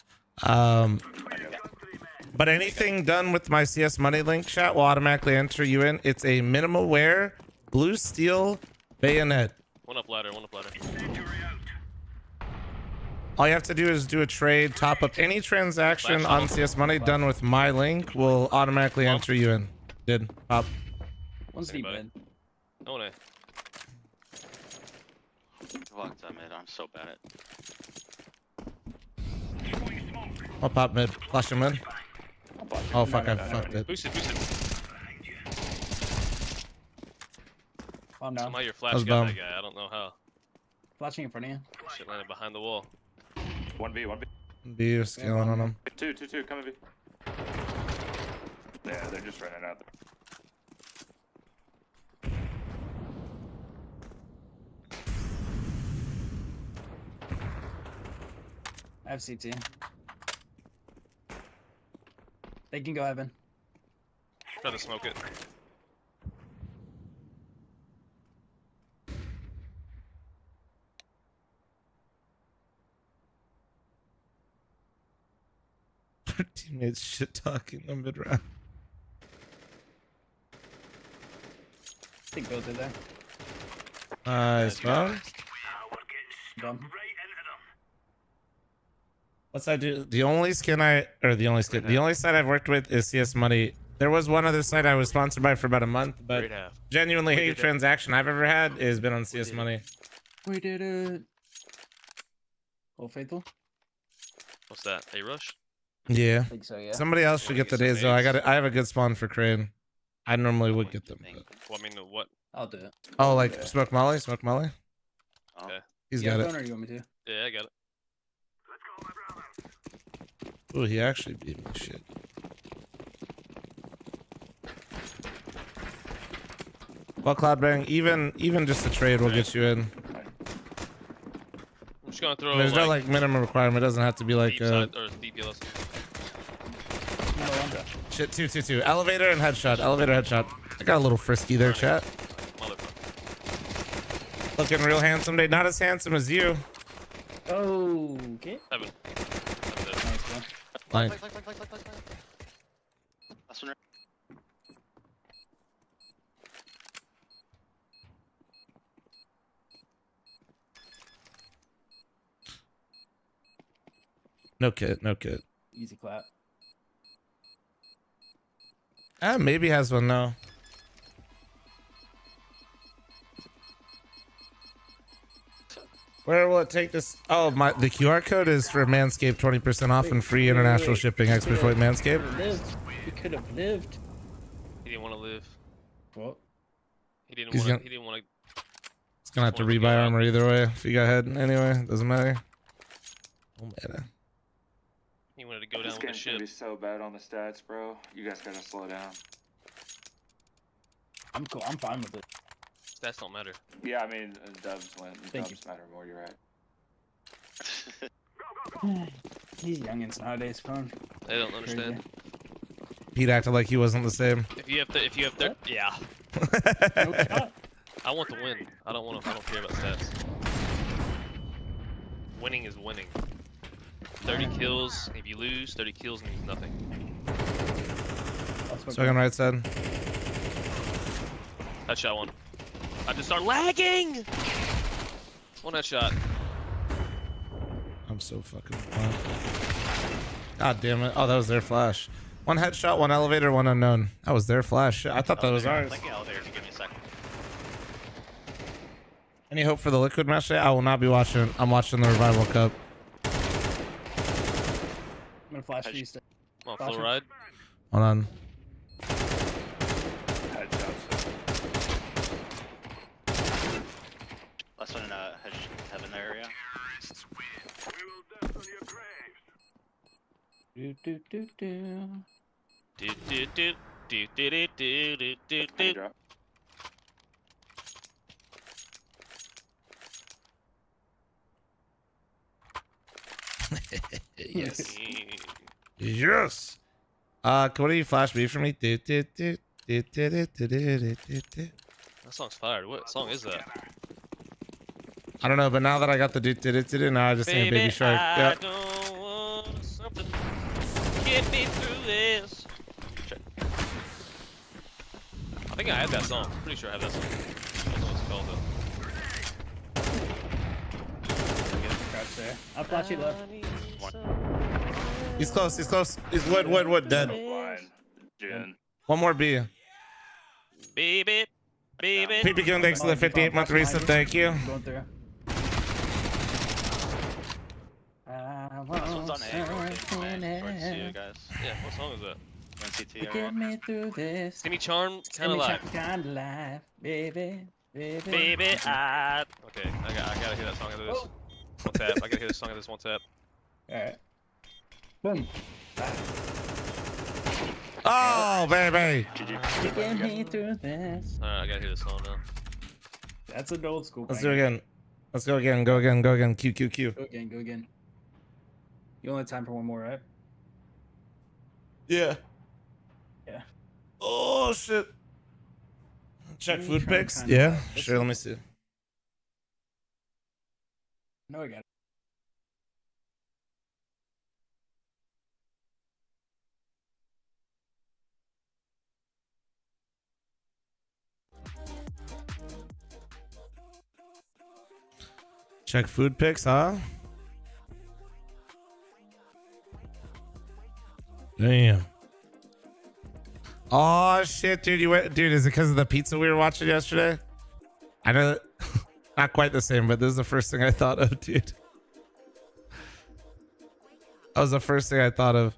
But anything done with my CS Money link, chat, will automatically enter you in. It's a minimal wear, blue steel bayonet. One up ladder. All you have to do is do a trade, top up any transaction on CS Money done with my link will automatically enter you in. Did pop. One's deep mid. No way. Fuck that, man. I'm so bad at. I'll pop mid. Flash him mid. Oh fuck, I fucked it. Boost it. Calm down. Somehow your flash was got bum. that guy. I don't know how. Flashing in front of you. Shit landed behind the wall. 1B. B scaling on him. 2. Come and B. Yeah, they're just running out there. I have CT. They can go heaven. Try to smoke it. Our teammates shit talking on mid round. I think both are there. Nice, bro. Done. What's I do? The only site I've worked with is CS Money. There was one other site I was sponsored by for about a month, but genuinely any transaction I've ever had has been on CS Money. We did it. Old Faithful? What's that? A rush? Yeah. I think so, yeah. Somebody else should get the days though. I have a good spawn for Crane. I normally would get them. But... Well, I mean, what? I'll do it. Oh, like Smoke Molly? Okay. He's You got have it. phone or you want me to? Yeah, I got it. Oh, he actually beat me. Shit. Well, Cloudbang, even just a trade will get you in. I'm just gonna throw. There's no like minimum requirement. It doesn't have to be like deep side, or deep yellow. shit. 2. Elevator and headshot. Elevator headshot. I got a little frisky there, chat. Looking real handsome today. Not as handsome as you. Oh, okay. Heaven. Fine. That's one. No kit. Easy clap. Maybe has one now. Where will it take this? Oh, the QR code is for Manscaped 20% off and free international shipping. Expert Point Manscaped. He could have lived. He didn't want to live. What? He didn't He's want. He didn't want to. He's gonna have to rebuy armor either way. If he got head anyway, doesn't matter. Oh man. He wanted to go down This with the game's gonna be ship. so bad on the stats, bro. You guys gotta slow down. I'm cool. I'm fine with it. Stats don't matter. Yeah, I mean, dubs win. Thank Dubs matter more. You're right. These youngins nowadays, phone. They don't understand. Pete acted like he wasn't the same. If you have yeah. No shot. I want to win. I don't care about stats. Winning is winning. 30 kills. If you lose, 30 kills means nothing. Second right side. Headshot one. I just start lagging. One headshot. I'm so fucking blind. God damn it. Oh, that was their flash. One headshot, one elevator, one unknown. That was their flash. I thought that was ours. Like the elevator, give me a second. Any hope for the liquid match today? I will not be watching. I'm watching the Revival Cup. I'm gonna flash these. Come on, Flash full him. ride. Hold on. Last one in heaven area. Do do do do. Do do do do do do do do do do. Drop. Yes. Yes. What do you flash B for me? That song's fired. What song is that? I don't know, but now that I got the now I just sing Baby Shark. I Yep. don't want something to get me through this. Check. I think I had that song. Pretty sure I had that song. I don't know what it's called though. Crouch there. I'll flash you left. He's close. He's close. He's wood. Dead. Blind. Jin. One more B. Baby. PP Goon, thanks for the 58-month reset. Thank you. Going through. This one's on A. Towards you guys. Yeah, what song is that? One CT Get area. me through this. Timmy Charm, kind of like. Kind of life, baby. Baby, I. Okay, I gotta hear that song after this. One tap. I gotta hear this song after this one tap. Alright. Boom. Oh, baby. Get me through this. Alright, I gotta hear this song now. That's an old school. Let's do it again. Let's go again. Go again. Q. Go again. You only have time for one more, right? Yeah. Yeah. Oh, shit. Check Let me food try and pics. find Yeah. out. Sure, let me see. No, I got it. Check food pics, huh? Damn. Oh shit, dude! Dude, is it because of the pizza we were watching yesterday? I know, not quite the same, but this is the first thing I thought of, dude. That was the first thing I thought of.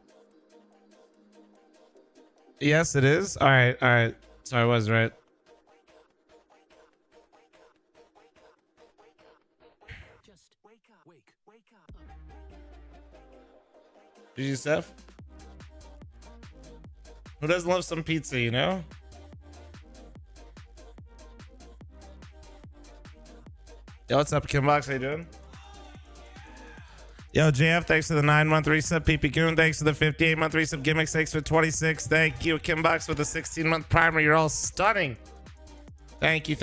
Yes, it is. All right. So I was right. GG Steph? Who doesn't love some pizza, you know? Yo, what's up, Kimbox? How you doing? Yo, JF, thanks for the 9-month reset. PP Goon, thanks for the 58-month reset. Gimmicks, thanks for 26. Thank you, Kimbox, with the 16-month primer. You're all stunning. Thank you.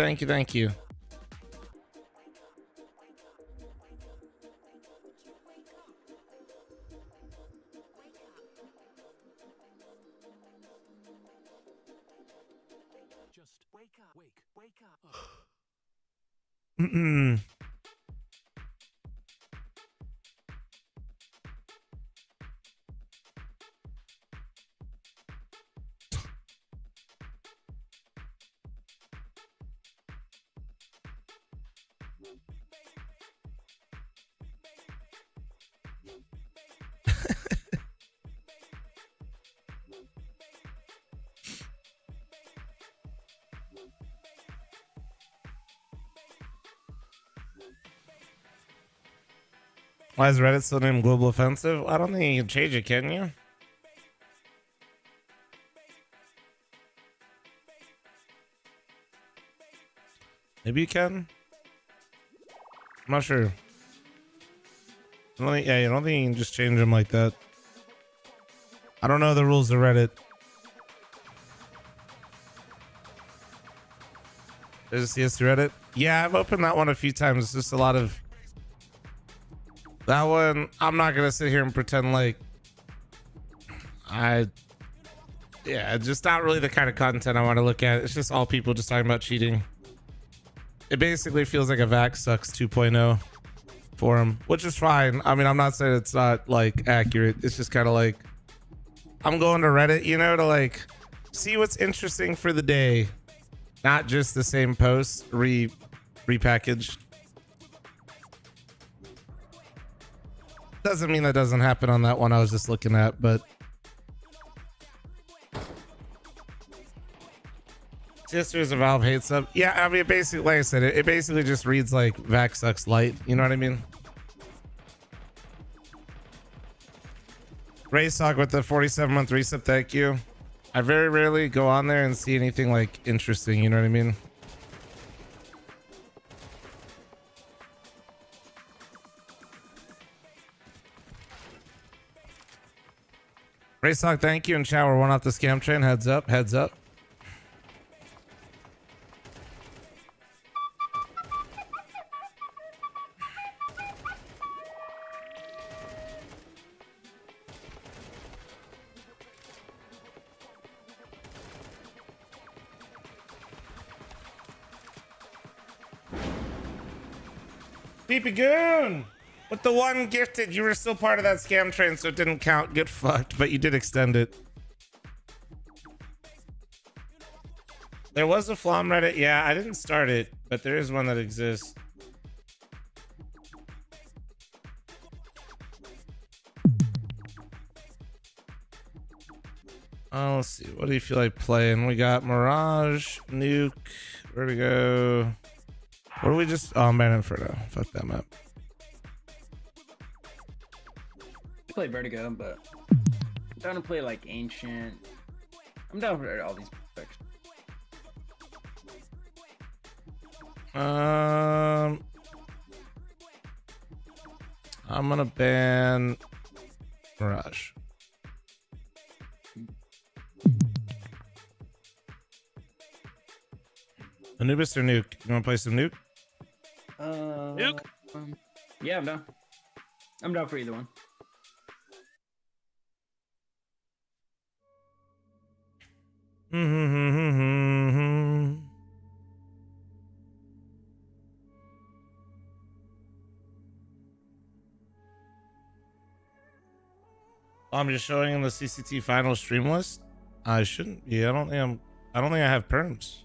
Why is Reddit still named Global Offensive? I don't think you can change it, can you? Maybe you can. I'm not sure. I don't think you can just change them like that. I don't know the rules of Reddit. There's a CS Reddit. Yeah, I've opened that one a few times. It's just a lot of that one. I'm not gonna sit here and pretend like just not really the kind of content I want to look at. It's just all people just talking about cheating. It basically feels like a Vax Sucks 2.0 forum, which is fine. I mean, I'm not saying it's not like accurate. It's just kind of like I'm going to Reddit, you know, to like see what's interesting for the day, not just the same posts repackaged. Doesn't mean that doesn't happen on that one I was just looking at, but Sisters of Valve hates up. Yeah, I mean, basically, like I said, it basically just reads like Vac sucks light. You know what I mean? Raysock with the 47-month resub. Thank you. I very rarely go on there and see anything like interesting. You know what I mean? Raysock, thank you. And chat, we're one off the scam train. Heads up, heads up. Peepy Goon! With the one gifted, you were still part of that scam train, so it didn't count. Get fucked, but you did extend it. There was a Flom Reddit. Yeah, I didn't start it, but there is one that exists. Let's see. What do you feel like playing? We got Mirage, Nuke. Where'd we go? What do we just... Oh, Man Inferno. Fuck that map. I play Vertigo, but I'm down to play like Ancient. I'm down for all these picks. I'm gonna ban Mirage. Anubis or Nuke? You wanna play some Nuke? Nuke? Yeah, I'm down. I'm down for either one. I'm just showing in the CCT final stream list. I shouldn't be. I don't think I have perms.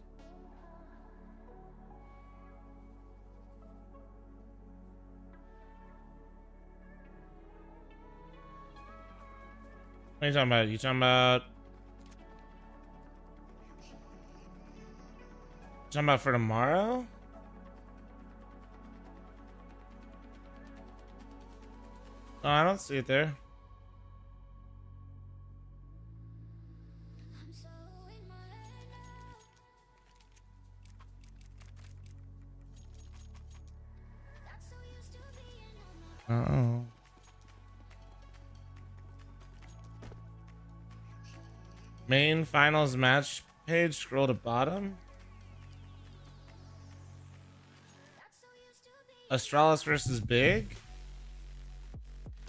What are you talking about? You talking about for tomorrow? Oh, I don't see it there. Uh-oh. Main finals match page, scroll to bottom. Astralis versus Big?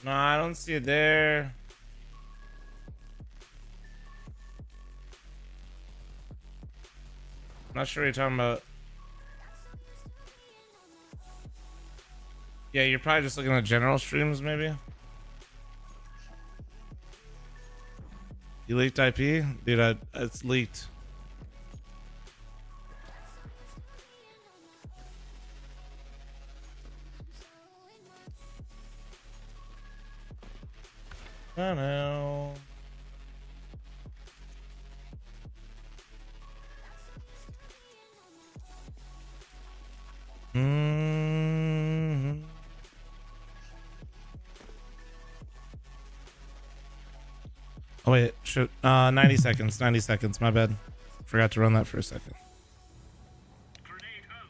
No, I don't see it there. Not sure what you're talking about. Yeah, you're probably just looking at general streams, maybe. You leaked IP? Dude, it's leaked. I know. Oh wait, shoot. 90 seconds. 90 seconds. My bad. Forgot to run that for a second. Grenade out.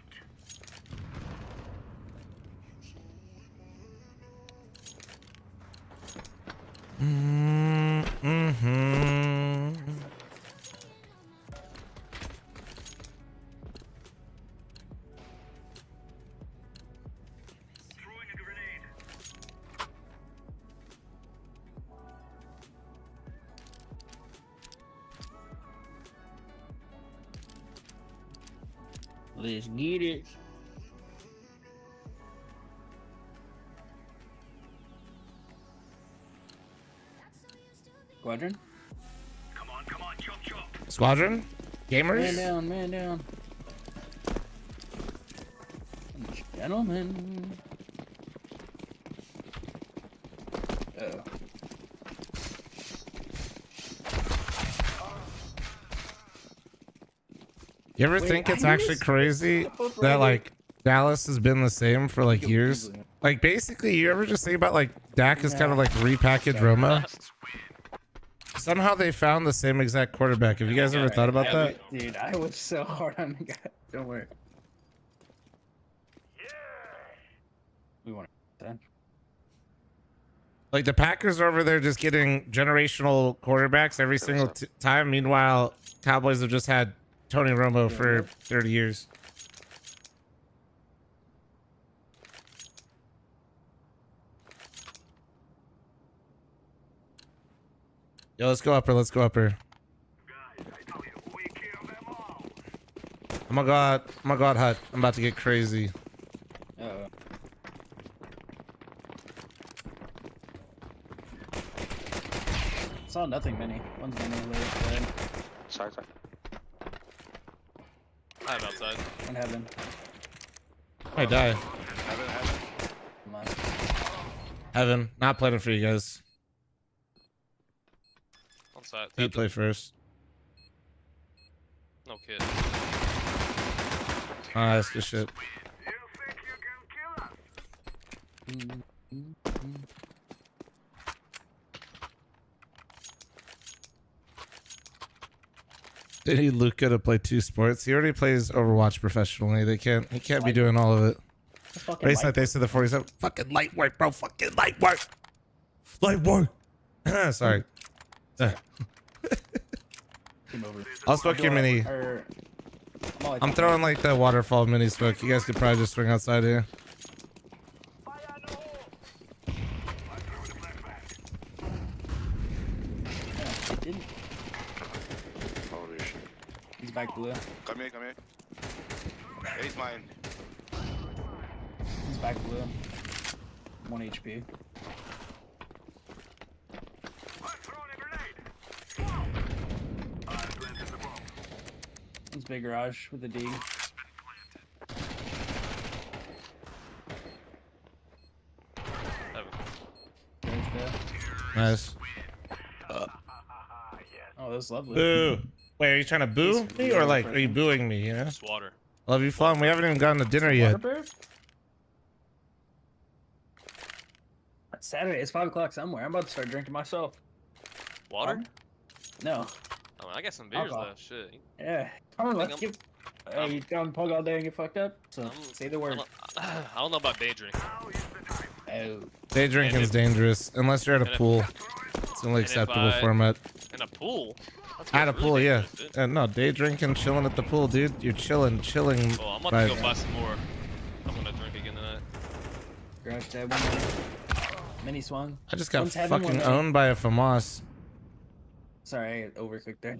Throwing a grenade. Let's get it. Squadron? Come on, chop chop. Squadron? Gamers? Man down, man down. Gentlemen. Oh. You ever Wait, think it's I actually missed- crazy both that right like Dallas has been the same for like years? Like basically, you ever just think about like Dak is kind of like repackaged Romo? Somehow they found the same exact quarterback. Have you guys ever thought about that? Dude, I was so hard on the guy. Don't worry. We want to. Like the Packers are over there just getting generational quarterbacks every single time. Meanwhile, Cowboys have just had Tony Romo for 30 years. Yo, let's go upper. Let's go upper. Oh my god. Oh my god, Hut. I'm about to get crazy. Uh-oh. Saw nothing many. One's many later. Side. I'm outside. In heaven. I die. Come on. Heaven. Not planning for you guys. On side. You play first. No kid. Ah, that's good shit. They need Luca to play 2 sports. He already plays Overwatch professionally. He can't be doing all of it. Race like they said the 47. Fucking light work, bro. Fucking light work. Light work. Sorry. I'll smoke your mini. I'm throwing like the waterfall mini smoke. You guys could probably just swing outside here. He's back blue. Come here. He's mine. He's back blue. 1 HP. He's big garage with a D. Nice. Oh, that's lovely. Boo. Wait, are you trying to boo me or like are you booing me? You know? It's water. Love you, Flum. We haven't even gotten to dinner yet. It's Saturday. It's 5 o'clock somewhere. I'm about to start drinking myself. Water? No. Oh, I got some beers Alcohol. left. Shit. Yeah. Come on, let's get. Hey, you down pug all day and get fucked up? So say the word. I don't know about day drinking. Oh. Day drinking's dangerous unless you're at a pool. It's the only acceptable format. In a pool? At a pool, yeah. No, day drinking, chilling at the pool, dude. You're chilling. Oh, I'm about to go buy some more. I'm gonna drink again tonight. Garage tab, 1 mini swung. I just got One's heaven, fucking one owned by a FAMAS. Sorry, I overcooked there.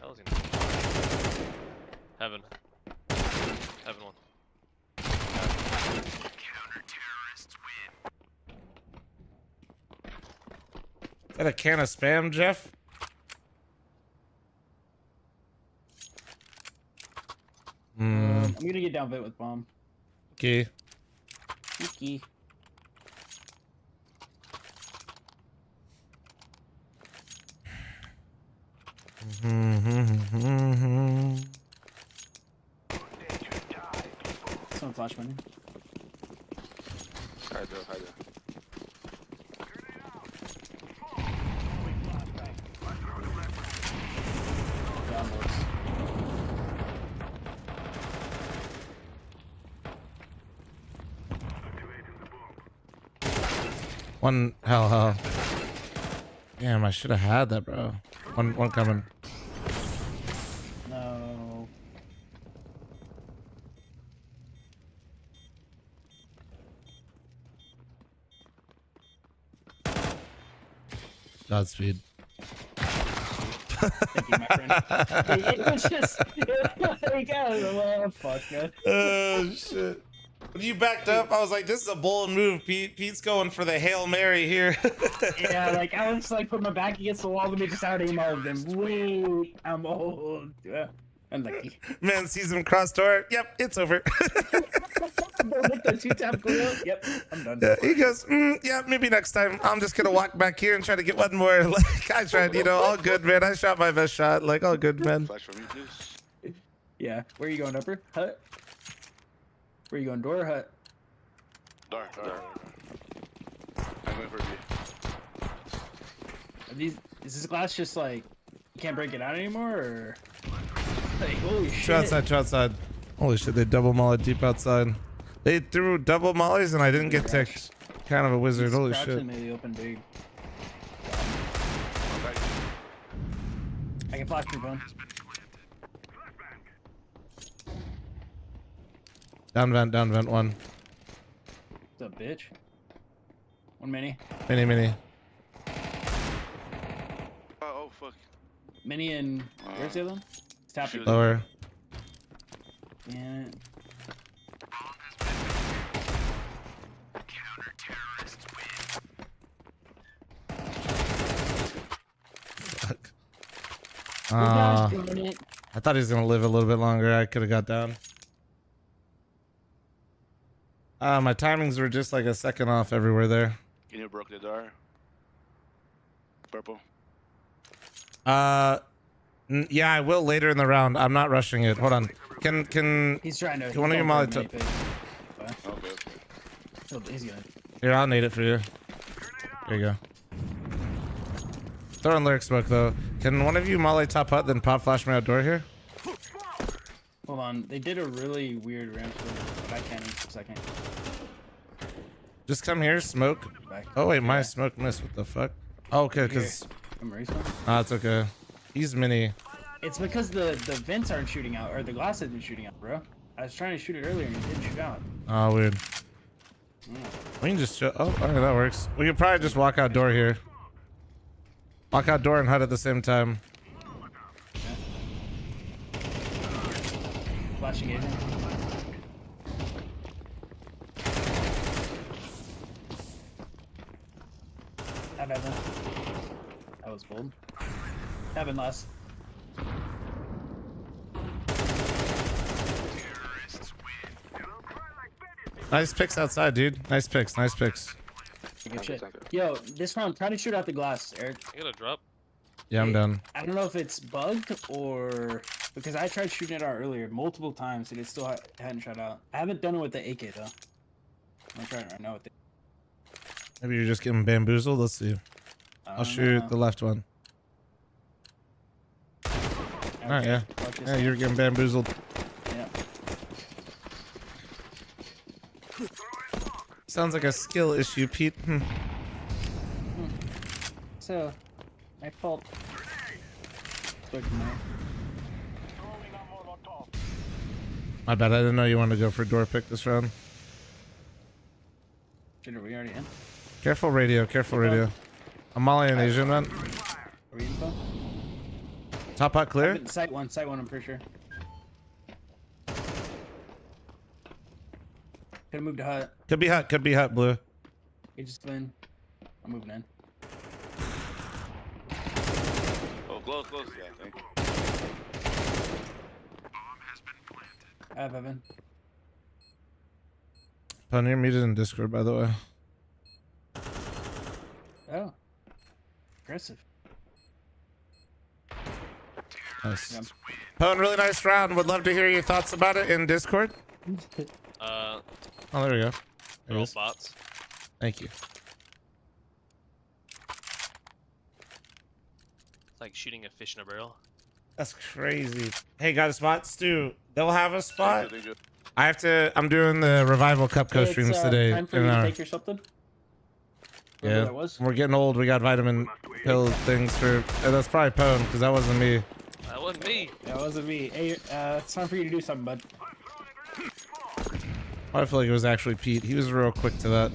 Hell's he? Heaven. Heaven one. Is that a can of spam, Jeff? I'm gonna get down bit with bomb. Okay. Cheeky. Some flash money. Hide. Downwards. One hell. Damn, I should have had that, bro. One coming. No. Godspeed. Thank you, my friend. It was just. There we go. Oh, fuck, man. Oh, shit. When you backed up, I was like, this is a bold move, Pete. Pete's going for the Hail Mary here. Yeah, like I was like put my back against the wall. Let me just out aim all of them. Wait, I'm old. Unlucky. Man sees him cross door. Yep, it's over. Two-tap go. Yep, I'm done. Yeah, he goes, yeah, maybe next time. I'm just gonna walk back here and try to get one more. Like I tried, you know, all good, man. I shot my best shot. Like all good, man. Flash for me, please. Yeah, where are you going, upper? Hut? Where are you going, door or hut? Door. I'm going for B. Is this glass just like, you can't break it out anymore, or? Like, holy shit. True outside. Holy shit, they double mollied deep outside. They threw double mollies and I didn't get ticked. Kind of a wizard. Holy shit. They open big. I can flash your phone. Down vent one. What's up, bitch? One mini. Mini. Oh, fuck. Mini and where's the other one? It's tapping. Lower. Yeah. Fuck. I thought he was gonna live a little bit longer. I could have got down. My timings were just like a second off everywhere there. Can you broke the door? Purple. Yeah, I will later in the round. I'm not rushing it. Hold on. Can He's trying to. Can one of your molly top? Okay. He's gonna. Here, I'll nade it for you. There you go. Throw in lyric smoke though. Can one of you molly top hut then pop flash me outdoor here? Hold on. They did a really weird ramp but I can't in a second. Just come here, smoke. Oh wait, my smoke missed. What the fuck? Oh, okay, because. Ah, it's okay. He's mini. It's because the vents aren't shooting out, or the glass isn't shooting out, bro. I was trying to shoot it earlier and it didn't shoot out. Oh, weird. We can just show. Oh, alright, that works. We could probably just walk out door here. Walk out door and hut at the same time. Flashing agent. Have Evan. That was bold. Evan last. Nice picks outside, dude. Nice picks. Good shit. Yo, this round, try to shoot out the glass, Eric. I got a drop. Yeah, I'm done. I don't know if it's bugged or because I tried shooting it out earlier multiple times and it still hadn't shot out. I haven't done it with the AK though. I'm trying it right now with it. Maybe you're just getting bamboozled. Let's see. I'll shoot the left one. Okay. Alright, yeah. Yeah, you're getting bamboozled. Yeah. Sounds like a skill issue, Pete. So, my fault. My bad. I didn't know you wanted to go for door pick this round. Are we already in? Careful radio. I'm molly and Asian, man. Are we info? Top hut clear? Site one, I'm pretty sure. Could've moved to hut. Could be hut, blue. You just in. I'm moving in. Oh, close. Yeah, thank you. I have Evan. Pun, you're muted in Discord, by the way. Oh. Aggressive. Nice. Yeah. Pun, really nice round. Would love to hear your thoughts about it in Discord. Oh, there we go. They're all bots. Thank you. It's like shooting a fish in a barrel. That's crazy. Hey, got a spot? Stu, they'll have a spot. I have to. I'm doing the Revival Cup co-streams today. Time for you to take your something? Yeah, that was? we're getting old. We got vitamin pill things for. That's probably Pone, because that wasn't me. That wasn't me. That wasn't me. Hey, it's time for you to do something, bud. I feel like it was actually Pete. He was real quick to that.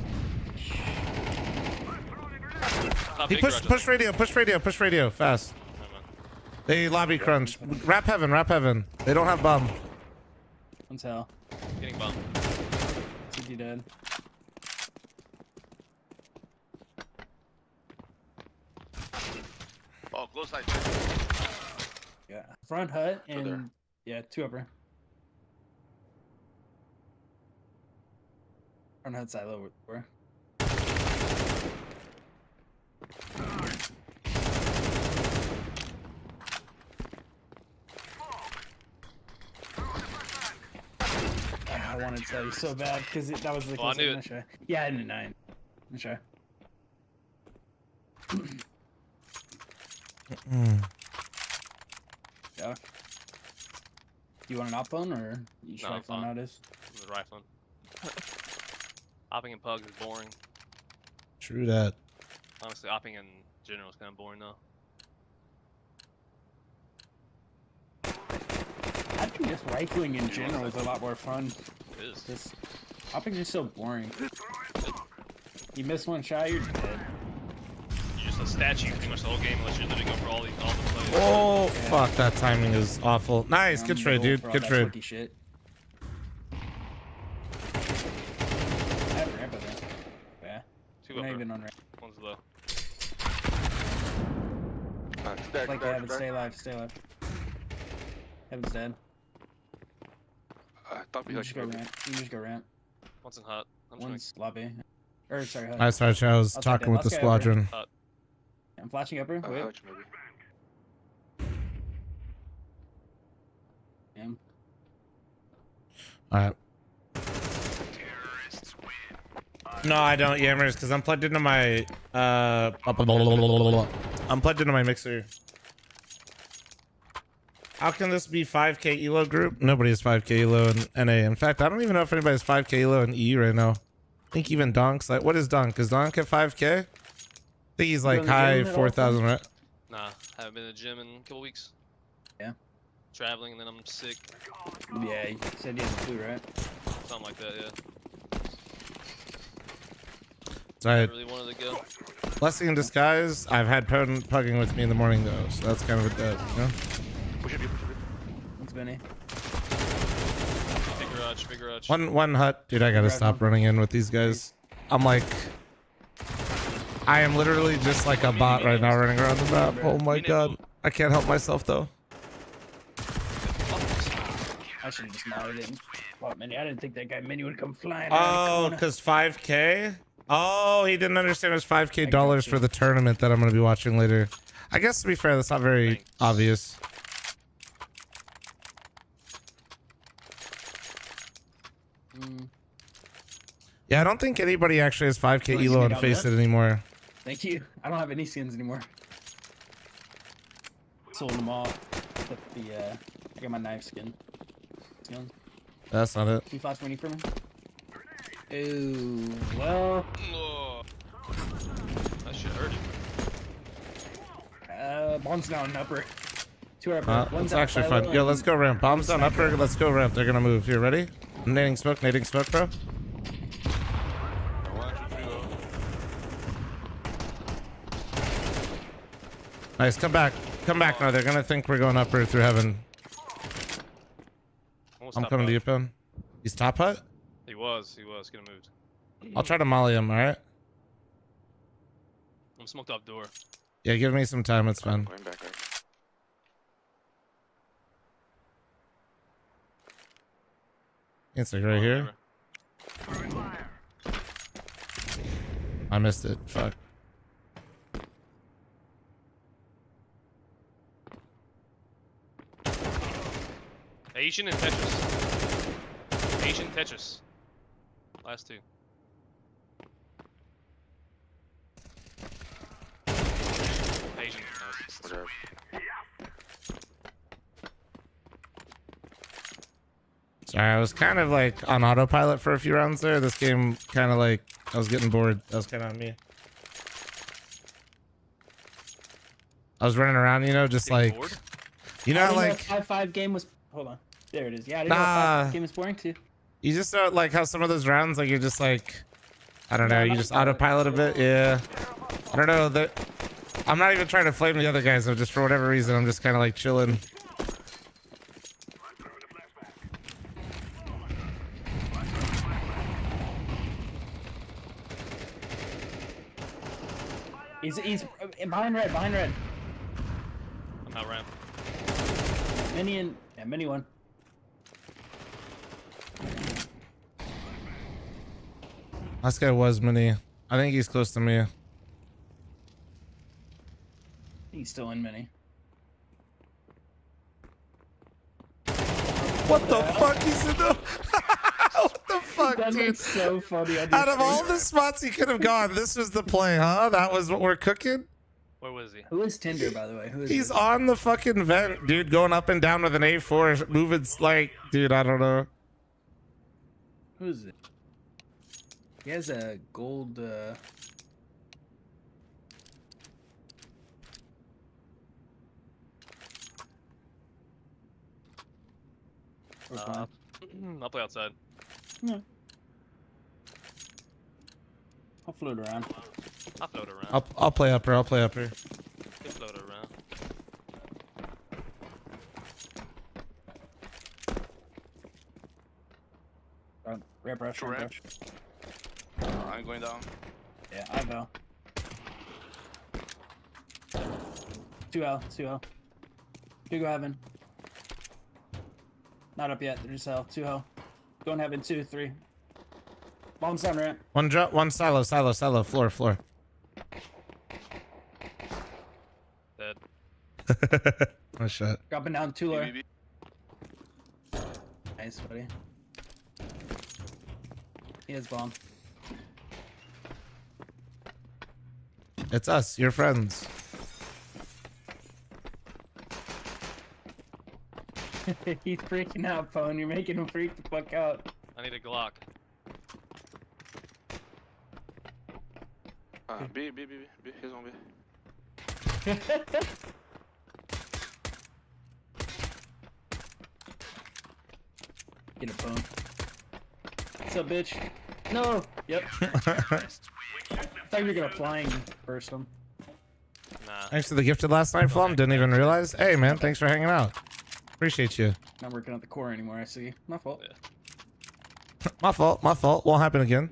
He push radio, fast. They lobby crunch. Wrap heaven. They don't have bomb. One tell. Getting bomb. She did. Oh, close side. Yeah. Front hut Two there. and yeah, 2 upper. Front hut silo. Where? I wanted to tell you so bad because that was the Oh, I knew close one. Yeah, I knew 9. I'm sure. Yeah. Do you want an op phone or you should No, no, phone fine. nowadays? The rifling. Hopping in pugs is boring. True that. Honestly, hopping in general is kind of boring though. I think just rifling in general is a lot more fun. It is. Just hopping is so boring. You miss one shot, you're dead. You're just a statue pretty much the whole game unless you're living over all the plays. Oh, fuck. That timing is awful. Nice. Down Good the trade, middle dude. for all Good that trade. flicky shit. I have ramp over there. Yeah. Two We're not upper. even on ramp. One's low. Like they haven't. Stay alive. Stay alive. Heaven's dead. I thought we You had just go ramp. You just go ramp. One's in hut. I'm just One's lobby. Or sorry, hut. Nice, Arch. I was I'll take talking that. with the Let's go over. squadron. I'm flashing upper. Wait. Hutch, maybe. Damn. Alright. No, I don't, Yammers, because I'm plugged into my I'm plugged into my mixer. How can this be 5k elo group? Nobody is 5k elo in NA. In fact, I don't even know if anybody's 5k elo in E right now. I think even Donk's like, what is Donk? Is Donk at 5k? I think he's like in the high gym at all 4,000, right? Nah, haven't been to the gym in a couple weeks. Yeah. Traveling and then I'm sick. Yeah, you said you had the flu, right? Something like that, yeah. It's alright. I really wanted to go. Blessing in disguise. I've had pugging with me in the morning though, so that's kind of a dub, you know? Push it, push it. What's Benny? Big garage, big garage. One hut. Dude, I gotta stop running in with these guys. I'm like, I am literally just like a bot right now running around the map. Oh my god. I can't help myself though. I should have just modded it. What, Mini? I didn't think that guy Mini would come flying. Oh, because 5k? Oh, he didn't understand it was 5k dollars for the tournament that I'm gonna be watching later. I guess to be fair, that's not very obvious. Yeah, I don't think anybody actually has 5k elo and Face It anymore. Thank you. I don't have any skins anymore. Sold them all. Except the I got my knife skin. Skins. That's not it. Can you flash Mini for me? Ooh, well. Oh. That shit hurt you. Bombs down upper. 2 upper. One's That's out actually silo fun. Yo, let's go ramp. Bombs down upper. Let's go ramp. They're gonna move. Here, ready? Nading smoke, bro. Nice, come back. Come back now. They're gonna think we're going upper through heaven. Almost I'm top coming to hut. you, Pin. He's top hut? He was getting moved. I'll try to molly him, alright? I'm smoked off door. Yeah, give me some time, it's fine. Going back, right? It's like right here. I missed it. Fuck. Asian and Tetris. Asian Tetris. Last 2. Asian. Nice. Whatever. Sorry, I was kind of like on autopilot for a few rounds there. This game kind of like, I was getting bored. That was kind of on me. I was running around, you know, just Getting like, bored? you know, like, 5-5 game was. Hold on. There it is. Yeah, I didn't know Nah. 5-5 game was boring too. you just don't like how some of those rounds, like, you're just like, I don't know, Yeah, you I'm just autopilot. autopilot a bit. Yeah. I don't know that. I'm not even trying to flame the other guys, though, just for whatever reason, I'm just kind of like chilling. He's behind red, behind red. I'm out ramp. Mini and yeah, mini one. Last guy was mini. I think he's close to me. He's still in mini. What the fuck? He's in the. What the fuck, That dude? looks so funny. On Out your of all screen. the spots he could have gone, this was the play, huh? That was what we're cooking. Where was he? Who is Tinder, by the way? Who is He's this? on the fucking vent, dude, going up and down with an A4, moving like, dude, I don't know. Who is it? He has a gold. We're fine. I'll play outside. Yeah. I'll float around. I'll float around. I'll play up here. I'll play up here. You float around. Ramp rush, True ramp ramp. rush. I'm going down. Yeah, I know. 2L, 2L. Two go heaven. Not up yet, they're just L. 2L. Going heaven, 2, 3. Bombs down ramp. One drop, one silo, floor. Dead. Oh shit. Dropping down 2 lower. BBB. Nice, buddy. He has bomb. It's us, your friends. He's freaking out, phone. You're making him freak the fuck out. I need a Glock. B. He's on B. Get a phone. What's up, bitch? No! Yep. I thought you were gonna flying burst him. Nah. Thanks for the gifted last night, Flum. Didn't even realize. Hey, man, thanks for hanging out. Appreciate you. Not working at the core anymore, I see. My fault. Yeah. My fault. Won't happen again.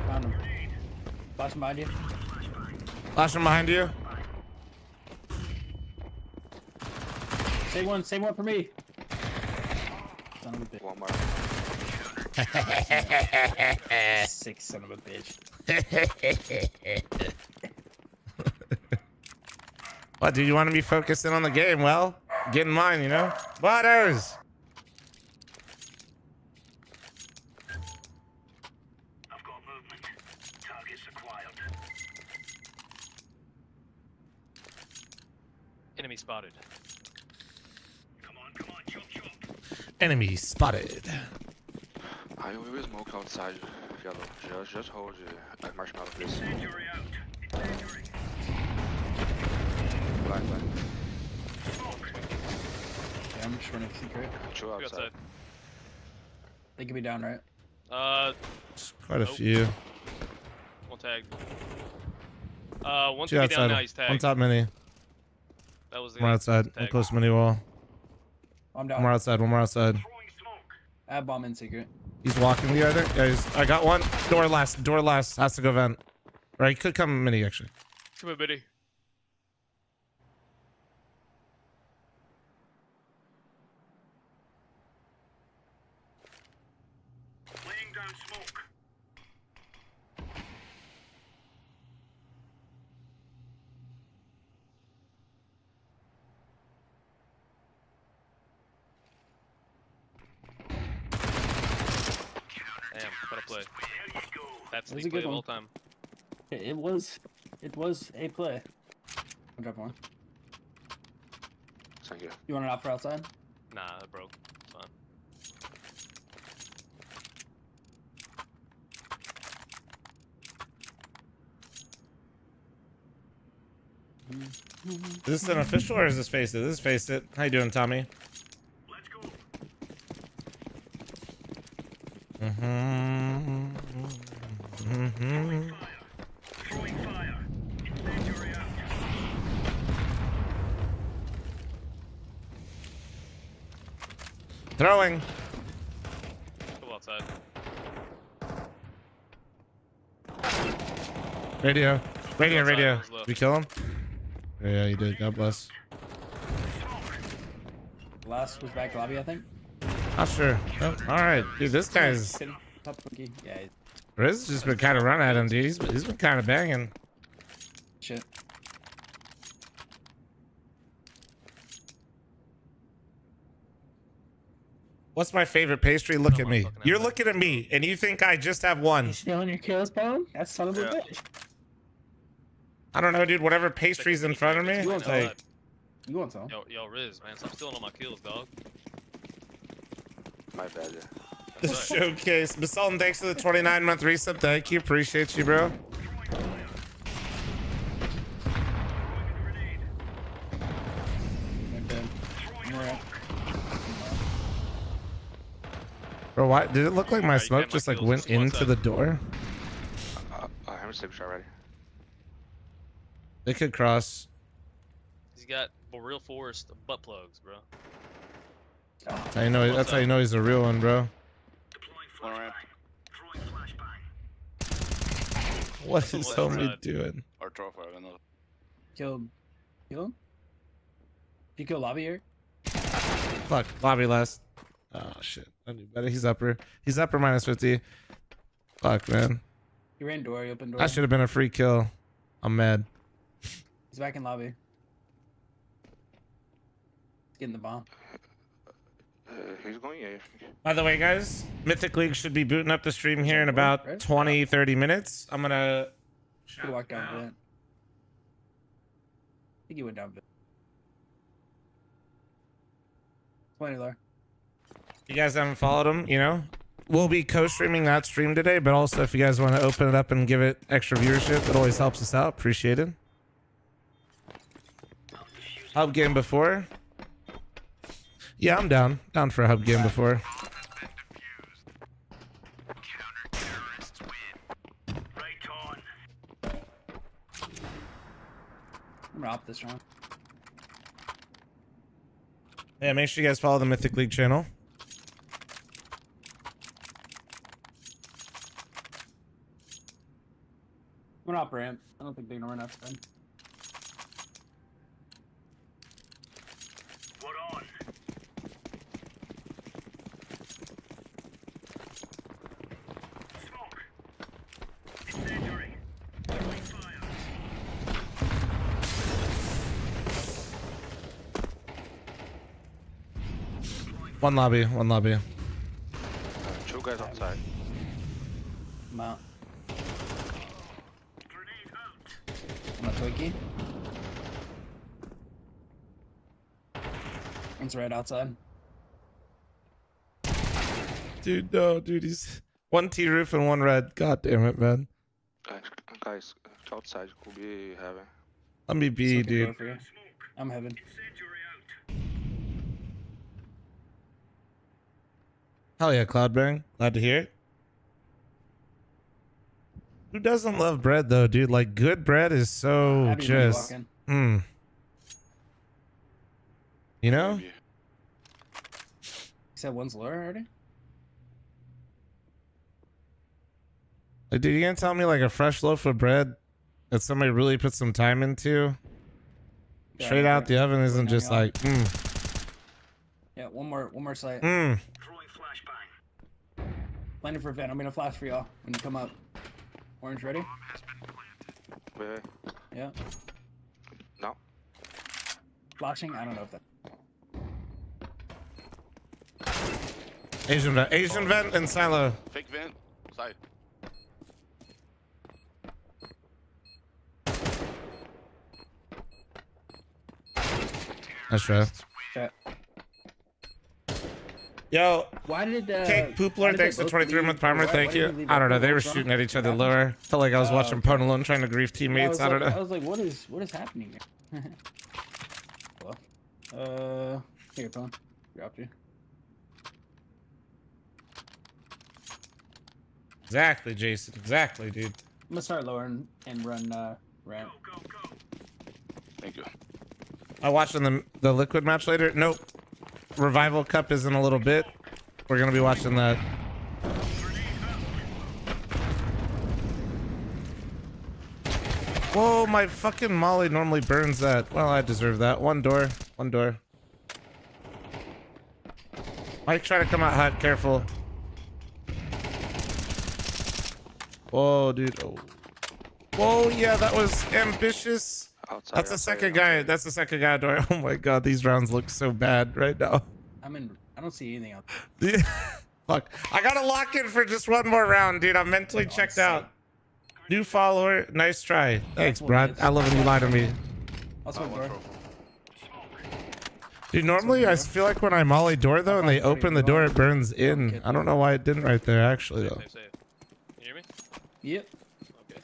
Found him. Flashing behind you. Flashing behind you. Save one for me. Son of a bitch. One more. Sick son of a bitch. What, dude? You want to be focusing on the game? Well, get in mine, you know? Butters! I've got movement. Targets acquired. Enemy spotted. Come on, chop. Enemy spotted. I will smoke outside, yellow. Just hold marshmallow, please. Incendiary out. Incendiary. Blind. Yeah, I'm just running secret. Chill Go outside. outside. They could be down, right? Quite a Nope. few. One tag. One Two to be down now, outside. he's tagged. One top mini. That was the One more outside. One tag. close mini wall. I'm One down. more outside. One more outside. Throwing smoke. I have bomb in secret. He's walking the other. Yeah, I got one. Door last. Has to go vent. Or he could come mini, actually. Come on, Biddy. Laying down smoke. Damn, what a play. There you go. That's That was the a play good of all one. time. It was a play. I'll drop one. Thank you. You want it out for outside? Nah, that broke. It's fine. Is this an official or is this Face It? This is Face It. How you doing, Tommy? Let's go. Throwing fire. Incendiary out. Throwing. Go outside. Radio. Radio, Outside, radio. on his left. Did you kill him? Yeah, you did. God bless. Last was back lobby, I think. Not sure. Oh, all right, dude. This guy's Top cookie. Yeah. Riz just been kind of run at him, dude. He's been kind of banging. Shit. What's my favorite pastry? Look Oh at my me. fucking You're God. looking at me, and you think I just have one. You stealing your kills, Bone? That's son of a Yeah. bitch. I don't know, dude. Whatever pastry's in front of me. You want Like, You want some? Yo, Riz, man, stop stealing all my kills, dog. My bad, yeah. the That's right. showcase. Basalton, thanks for the 29-month resub. Thank you. Appreciate you, bro. Bro, why did it look like my Alright, you smoke get my just like kills. went Just go into outside. the door? I have a six shot ready. They could cross. He's got real forest butt plugs, bro. That's how you know. That's how you know he's a real one, bro. Deploying One ramp. flashbang. Throwing flashbang. What is Left homie side. doing? Or trophy, I don't know. Kill him? Did you kill lobby here? Fuck, lobby last. Oh shit, I knew better. He's upper. He's upper minus 50. Fuck, man. He ran door, he opened door. That should have been a free kill. I'm mad. He's back in lobby. He's getting the bomb. He's going, yeah. By the way, guys, Mythicleague should be booting up the stream here in about Right? 20, 30 minutes. I'm gonna. Could walk down a bit. I think he went down a bit. 20 lower. If you guys haven't followed him, you know, we'll be co-streaming that stream today. But also, if you guys want to open it up and give it extra viewership, it always helps us out. Appreciate it. Hub game before. Yeah, I'm down. Down for a hub game before. Right on. I'm gonna opt this round. Yeah, make sure you guys follow the Mythicleague channel. I'm gonna op ramp. I don't think they're gonna run outside. What on? Smoke. Incendiary. Throwing fire. One lobby. One lobby. Two guys outside. I'm out. Grenade out. I'm a Twinkie. One's right outside. Dude, no, dude, he's one T roof and one red. God damn it, man. Guys, outside could be heaven. Let me be, Still can go dude. for you. I'm heaven. Incendiary out. Hell yeah, Cloudbang. Glad to hear it. Who doesn't love bread though, dude? Like good bread is so Happy when you just walk in. You know? Maybe. You said one's lower already? Like, dude, you gonna tell me like a fresh loaf of bread that somebody really put some time into? Yeah, Straight right out there. the oven isn't just Hanging like, Yeah, one more sight. Throwing flashbang. Landing for vent. I'm gonna flash for y'all when you come up. Orange ready? Wait. Yeah. No. Flashing? I don't know if that. Asian vent and silo. Fake vent. Side. That's right. Chat. Yo, Why did Cake why Poopler, did thanks they for both 23 leave? month primer. Why Thank did you. they leave I don't know. They were both shooting at each other drunk? lower. Felt like I was Oh, watching okay. Pwn Alone trying to grief I teammates. was, I don't like, I know. was like, what is happening here? Well, here, phone. Dropped you. Exactly, Jason. Exactly, dude. I'm gonna start lower and run ramp. Thank you. I watching the liquid match later. Nope. Revival Cup is in a little bit. We're gonna be watching that. Whoa, my fucking molly normally burns that. Well, I deserve that. One door. One door. Mike, try to come out hot. Careful. Whoa, dude. Oh. Whoa, yeah, that was ambitious. Outside, That's the outside, second guy. outside. That's the second guy door. Oh my god, these rounds look so bad right now. I don't see anything out Fuck. I gotta lock in for just one more round, dude. I'm mentally checked out. New follower. Nice try. Thanks, Brad. I love when you lie to me. I'll smoke door. Dude, normally I feel like when I molly door though and they open the door, it burns in. I don't know why it didn't right there actually though. Save, save. You hear me? Yep. Okay.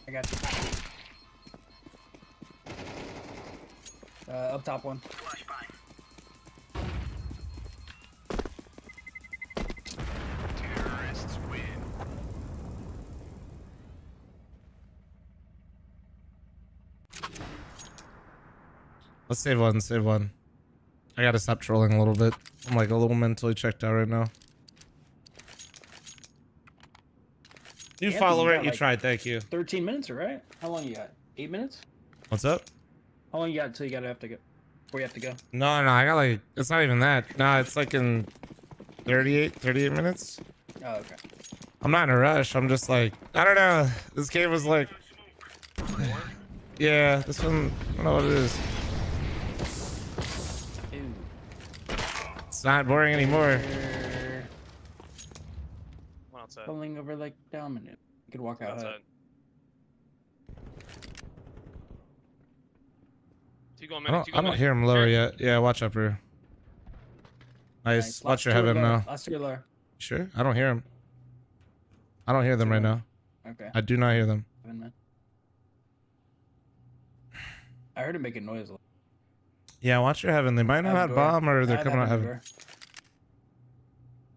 I got you. Up top one. Terrorists win. Let's save one, save one. I gotta stop trolling a little bit. I'm like a little mentally checked out right now. New Yeah, follower, got, you like, tried, thank you. 13 minutes, right? How long you got? 8 minutes? What's up? How long you got until you have to go? Before you have to go? No, I got like, it's not even that. No, it's like in 38 minutes. Oh, okay. I'm not in a rush. I'm just like, I don't know. This game was like, yeah, this one, I don't know what it is. Ew. It's not boring anymore. One outside. Pulling over like dominant. You could walk out. Outside. Two going I mid. Two don't going mid. hear him lower Sure. yet. Yeah, watch upper. Nice. Watch your Last two heaven lower. now. Last two lower. Sure? I don't hear him. I don't hear them right now. Okay. I do not hear them. Heaven, man. I heard him making noise. Yeah, watch your heaven. They might not have door. bomb or I they're have coming out heaven heaven. door.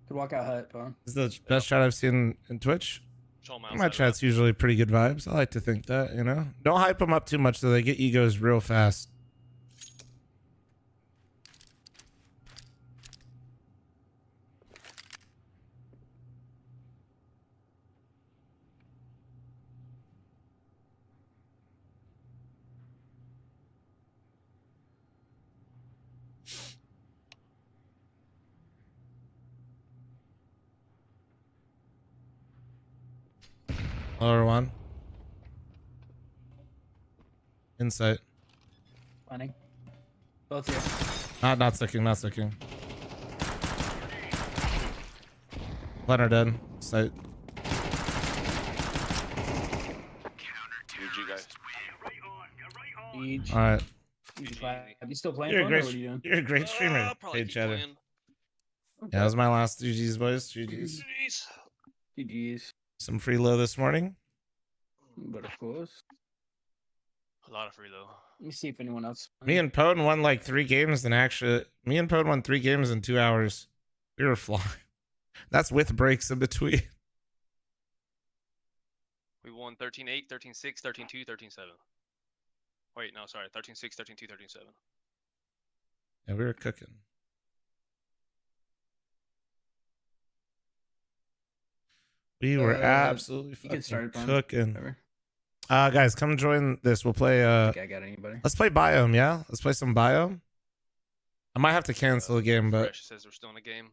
Could walk out hut, bro. This is the best shot I've seen in Twitch. Show 'em My outside, chat's usually pretty good vibes. I like to think that, you know? Don't hype them up too much so they get egos real fast. Lower one. Insight. Planning. Both here. Not sticking, not sticking. Leonard dead. Sight. GG, guys. Each. Alright. You still playing? You're a phone, or great what are you doing? you're a great streamer. probably Hey keep chatter. playing. Yeah, that was my last GG's boys. GG's. Jeez. GG's. Some free low this morning. But of course. A lot of free though. Let me see if anyone else. Me and Pone won like 3 games and actually me and Pone won 3 games in 2 hours. We were flying. That's with breaks in between. We won 13-8, 13-6, 13-2, 13-7. Wait, no, sorry. 13-6, 13-2, 13-7. Yeah, we were cooking. We were absolutely fucking cooking. Guys, come join this. We'll play I think I got anybody. let's play Biome, yeah? Let's play some Biome. I might have to cancel the game, but Fresh says we're still in the game.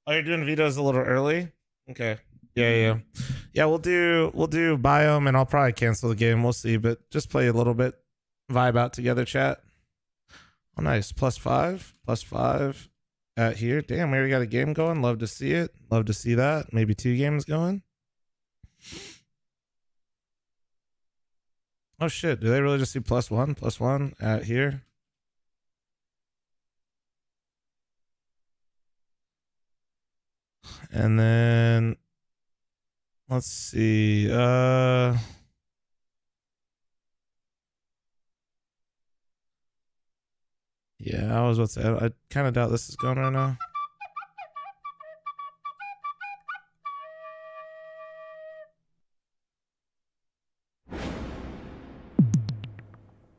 oh, you're doing vetoes a little early? Okay. Yeah. Yeah, we'll do Biome and I'll probably cancel the game. We'll see, but just play a little bit. Vibe out together, chat. Oh, nice. +5 at here. Damn, we already got a game going. Love to see it. Love to see that. Maybe 2 games going. Oh shit, do they really just see +1 at here? And then let's see. Yeah, I was about to say, I kind of doubt this is going right now.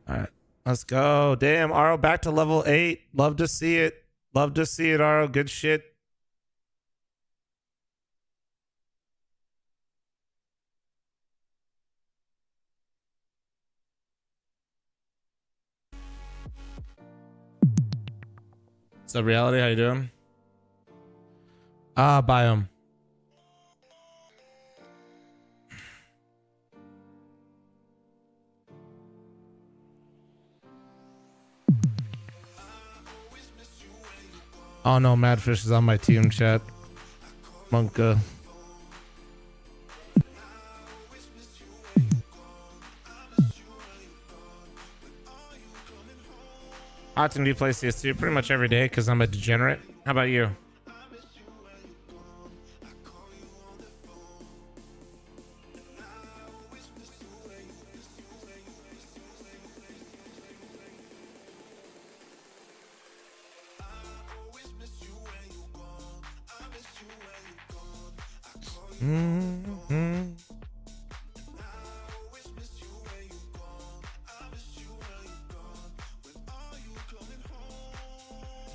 All right, let's go. Damn, Aro back to level 8. Love to see it. Love to see it, Aro. Good shit. What's up, Reality? How you doing? Biome. Oh no, Madfish is on my team, chat. Monka. How often do you play CS2? Pretty much every day because I'm a degenerate. How about you?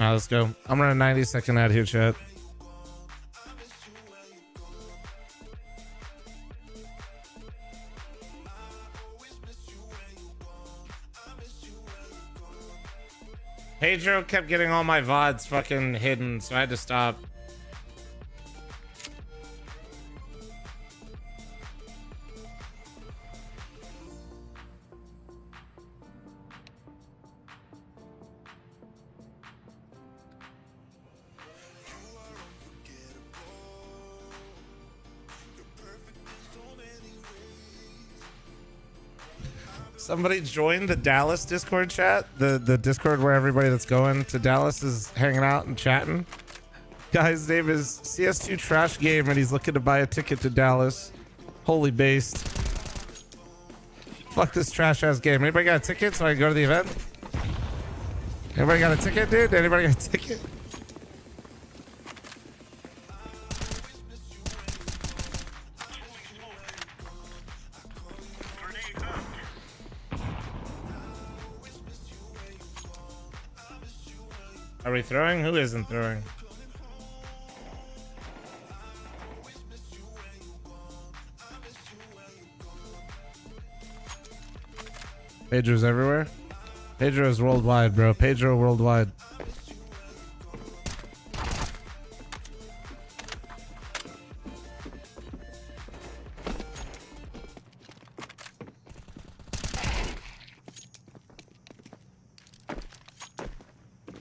Alright, let's go. I'm running 90-second ad here, chat. Pedro kept getting all my VODs fucking hidden, so I had to stop. Somebody joined the Dallas Discord chat, the Discord where everybody that's going to Dallas is hanging out and chatting. Guy's name is CS2 Trash Game, and he's looking to buy a ticket to Dallas. Holy based. Fuck this trash ass game. Anybody got a ticket so I can go to the event? Anybody got a ticket, dude? Anybody got a ticket? Are we throwing? Who isn't throwing? Pedro's everywhere. Pedro's worldwide, bro. Pedro worldwide.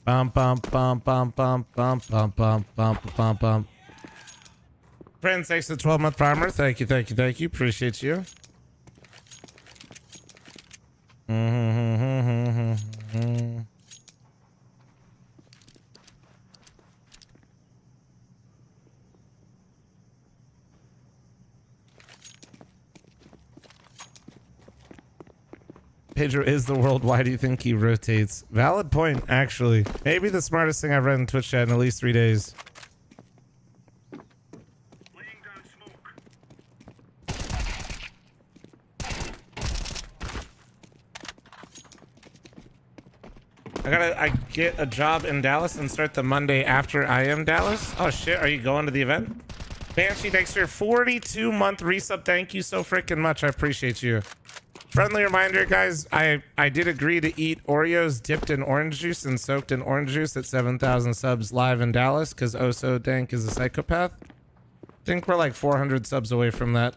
Bum bum bum bum bum bum bum bum bum bum bum. Friends, thanks for the 12-month primer. Thank you, thank you, thank you. Appreciate you. Pedro is the world. Why do you think he rotates? Valid point, actually. Maybe the smartest thing I've read in Twitch chat in at least 3 days. I get a job in Dallas and start the Monday after I am Dallas. Oh shit, are you going to the event? Banshee, thanks for your 42-month resub. Thank you so freaking much. I appreciate you. Friendly reminder, guys, I did agree to eat Oreos dipped in orange juice and soaked in orange juice at 7,000 subs live in Dallas because Oso Dank is a psychopath. I think we're like 400 subs away from that.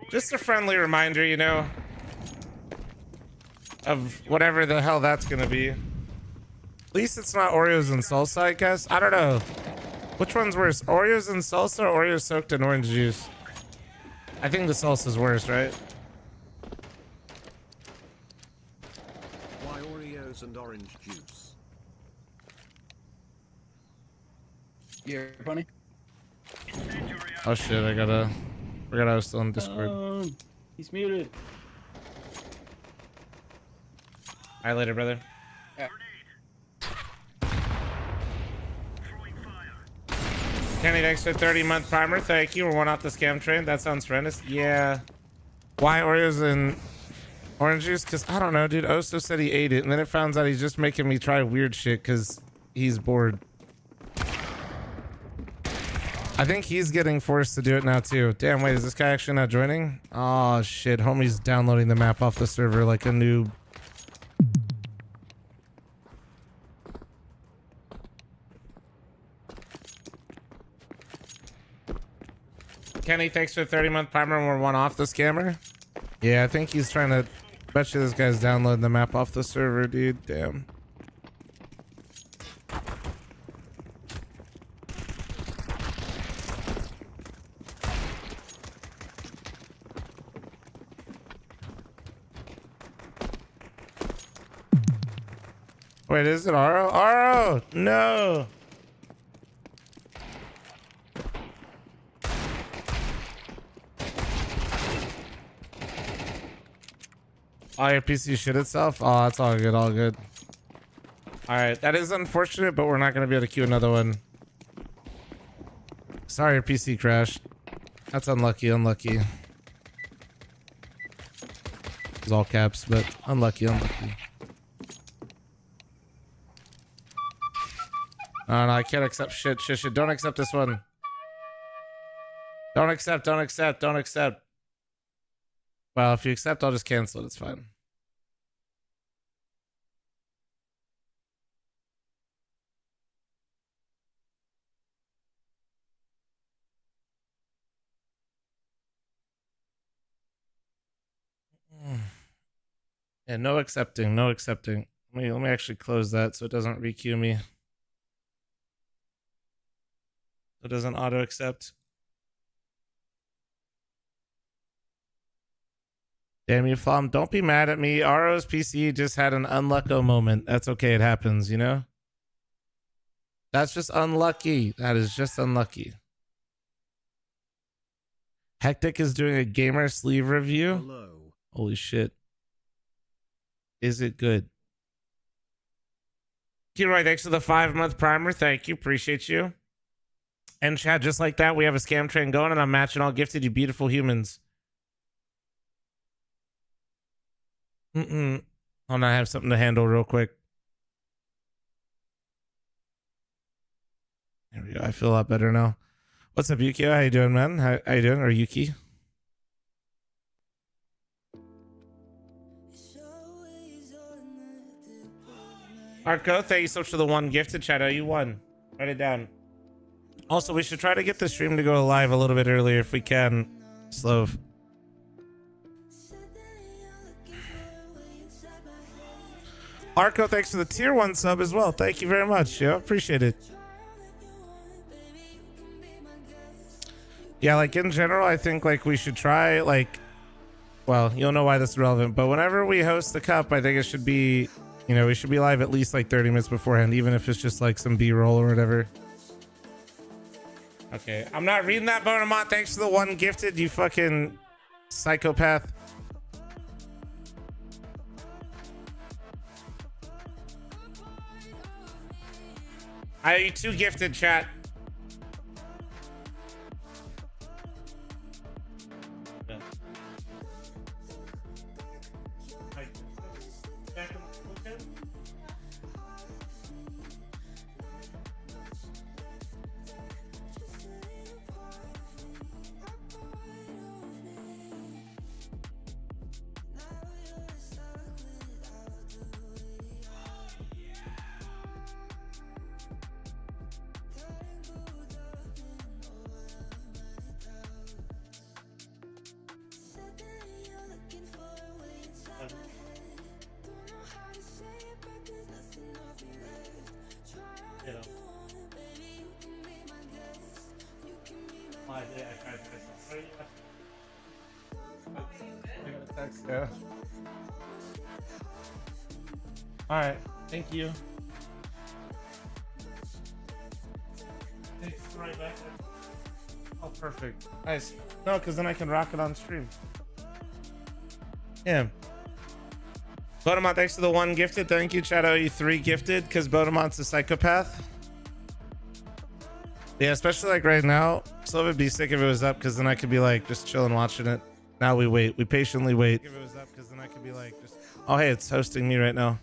Just a friendly reminder, you know, of whatever the hell that's going to be. At least it's not Oreos and salsa, I guess. I don't know. Which one's worse? Oreos and salsa or Oreos soaked in orange juice? I think the salsa's worse, right? Why Oreos and orange juice? You're funny. Oh shit, I forgot I was still in Discord. He's muted. All right, later, brother. Kenny, thanks for 30-month primer. Thank you. We're one off the scam train. That sounds horrendous. Yeah. Why Oreos and orange juice? Because I don't know, dude. Oso said he ate it, and then it found out he's just making me try weird shit because he's bored. I think he's getting forced to do it now, too. Damn, wait, is this guy actually not joining? Oh, shit. Homie's downloading the map off the server like a noob. Kenny, thanks for 30-month primer. We're one off the scammer. Yeah, I think he's trying to... Bet you this guy's downloading the map off the server, dude. Damn. Wait, is it Aro? Aro! No! Oh, your PC shit itself? Oh, that's all good, all good. Alright, that is unfortunate, but we're not going to be able to queue another one. Sorry your PC crashed. That's unlucky, unlucky. It's all caps, but unlucky, unlucky. Oh, no, I can't accept shit, shit, shit. Don't accept this one. Don't accept, don't accept, don't accept. Well, if you accept, I'll just cancel it. It's fine. Yeah, no accepting, no accepting. Let me actually close that so it doesn't requeue me. It doesn't auto accept. Damn you, Flom. Don't be mad at me. Aro's PC just had an unlucko moment. That's okay. It happens, you know? That's just unlucky. That is just unlucky. Hectic is doing a gamer sleeve review. Hello. Holy shit. Is it good? Kiroy, thanks for the 5-month primer. Thank you. Appreciate you. And chat, just like that, we have a scam train going, and I'm matching all gifted, you beautiful humans. Hold on, I have something to handle real quick. There we go. I feel a lot better now. What's up, Yukio? How you doing, man? How you doing? Or Yuki? Arco, thank you so much for the 1 gifted, Shadow. You won. Write it down. Also, we should try to get the stream to go live a little bit earlier if we can. Slove. Arco, thanks for the tier 1 sub as well. Thank you very much. Yeah, appreciate it. Yeah, like in general, I think like we should try like, well, you'll know why this is relevant, but whenever we host the cup, I think it should be, you know, we should be live at least like 30 minutes beforehand, even if it's just like some B-roll or whatever. Okay, I'm not reading that, Bonamont. Thanks for the 1 gifted, you fucking psychopath. I owe you 2 gifted, chat. Yeah. All right. Thank you. Thanks. Right back. Oh, perfect. Nice. No, because then I can rock it on stream. Yeah. Bodemont, thanks for the 1 gifted. Thank you. Chad, you 3 gifted because Bodemont's a psychopath. Yeah, especially like right now. So it would be sick if it was up because then I could be like just chilling watching it. Now we wait. We patiently wait. If it was up because then I could be like just. Oh, hey, it's hosting me right now.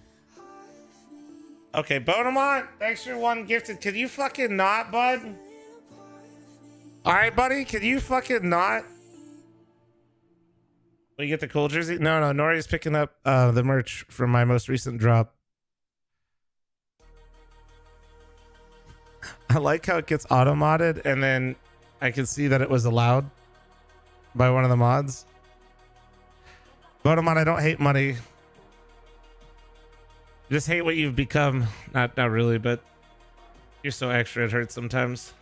Okay, Bodemont, thanks for 1 gifted. Can you fucking not, bud? All right, buddy. Can you fucking not? Will you get the cool jersey? No, Nori's picking up the merch from my most recent drop. I like how it gets auto-modded and then I can see that it was allowed by one of the mods. Bodemont, I don't hate money. Just hate what you've become. Not really, but you're so extra it hurts sometimes.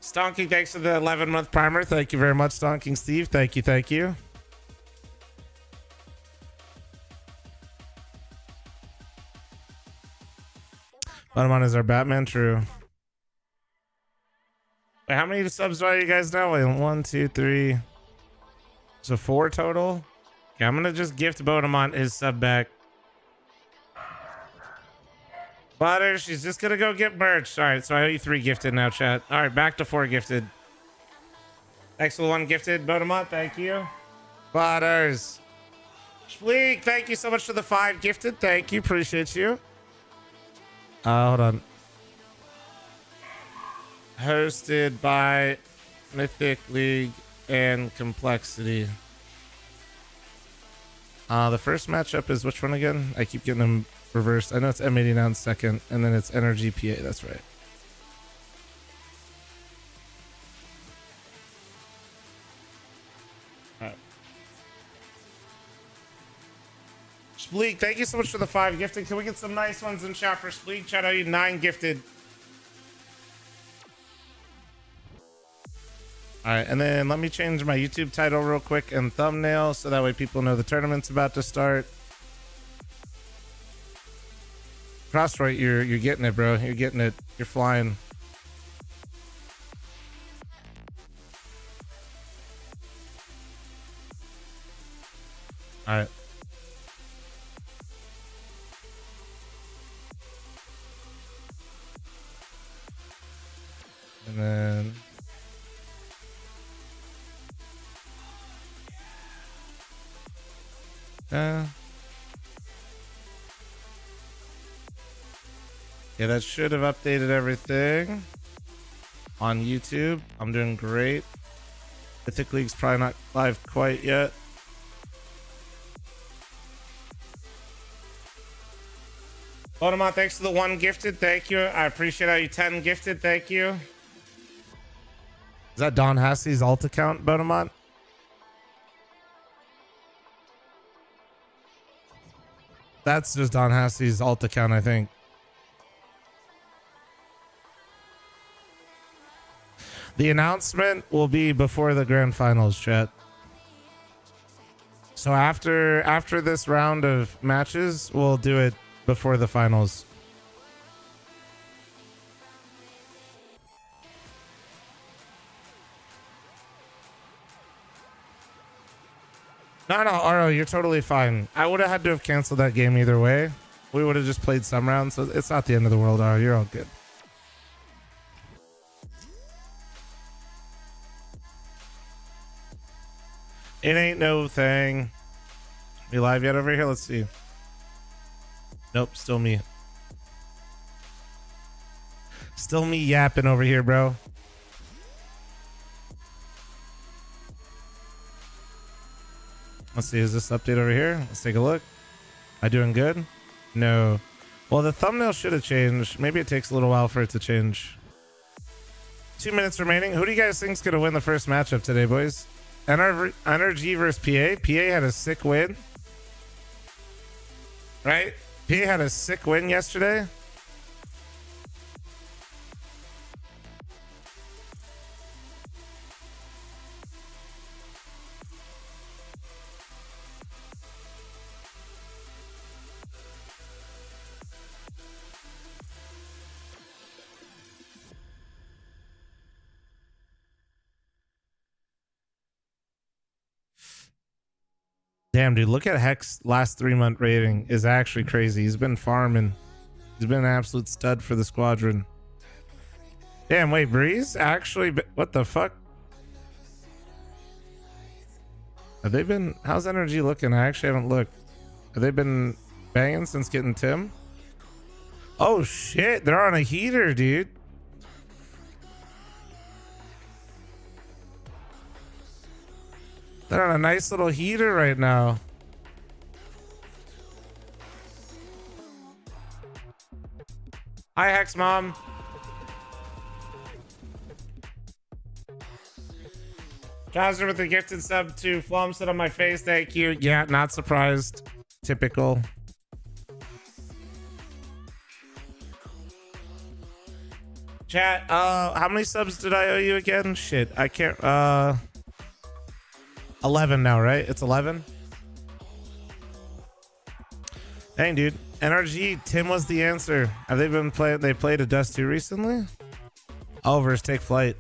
Stonking, thanks for the 11-month primer. Thank you very much, Stonking Steve. Thank you. Bodemont is our Batman, true. Wait, how many subs do you guys know? Wait, 1, 2, 3. So 4 total. Okay, I'm gonna just gift Bodemont his sub back. Butter, she's just gonna go get merch. All right, so I owe you 3 gifted now, chat. All right, back to 4 gifted. Thanks for the 1 gifted, Bodemont. Thank you. Butters. Spleek, thank you so much for the 5 gifted. Thank you, appreciate you. Hold on. Hosted by Mythicleague and Complexity. The first matchup is which one again? I keep getting them reversed. I know it's M89 second, and then it's Energy PA. That's right. All right. Spleek, thank you so much for the 5 gifted. Can we get some nice ones in chat for Spleek? Chat, I need 9 gifted. All right, and then let me change my YouTube title real quick and thumbnail so that way people know the tournament's about to start. Crossroyd, you're getting it, bro. You're getting it. You're flying. All right. And then yeah, that should have updated everything on YouTube. I'm doing great. Mythicleague's probably not live quite yet. Bodemont, thanks for the 1 gifted. Thank you. I appreciate how you 10 gifted. Thank you. Is that Don Hassey's alt account, Bodemont? That's just Don Hassey's alt account, I think. The announcement will be before the grand finals, chat. So after this round of matches, we'll do it before the finals. No, Aro, you're totally fine. I would have had to have canceled that game either way. We would have just played some rounds, so it's not the end of the world, Aro. You're all good. It ain't no thing. We live yet over here? Let's see. Nope, still me. Still me yapping over here, bro. Let's see, is this update over here? Let's take a look. Am I doing good? No. Well, the thumbnail should have changed. Maybe it takes a little while for it to change. 2 minutes remaining. Who do you guys think is going to win the first matchup today, boys? NRG versus PA. PA had a sick win. Right? PA had a sick win yesterday. Damn, dude, look at Hex last 3-month rating is actually crazy. He's been farming. He's been an absolute stud for the squadron. Damn, wait, Breeze actually, what the fuck? Have they been, how's energy looking? I actually haven't looked. Have they been banging since getting Tim? Oh shit, they're on a heater, dude. They're on a nice little heater right now. Hi, Hex Mom. Jazzer with the gifted sub to Flom sit on my face. Thank you. Yeah, not surprised. Typical. Chat, how many subs did I owe you again? Shit, I can't, 11 now, right? It's 11. Dang, dude. NRG, Tim was the answer. Have they been playing? They played a Dust 2 recently? Overs, take flight.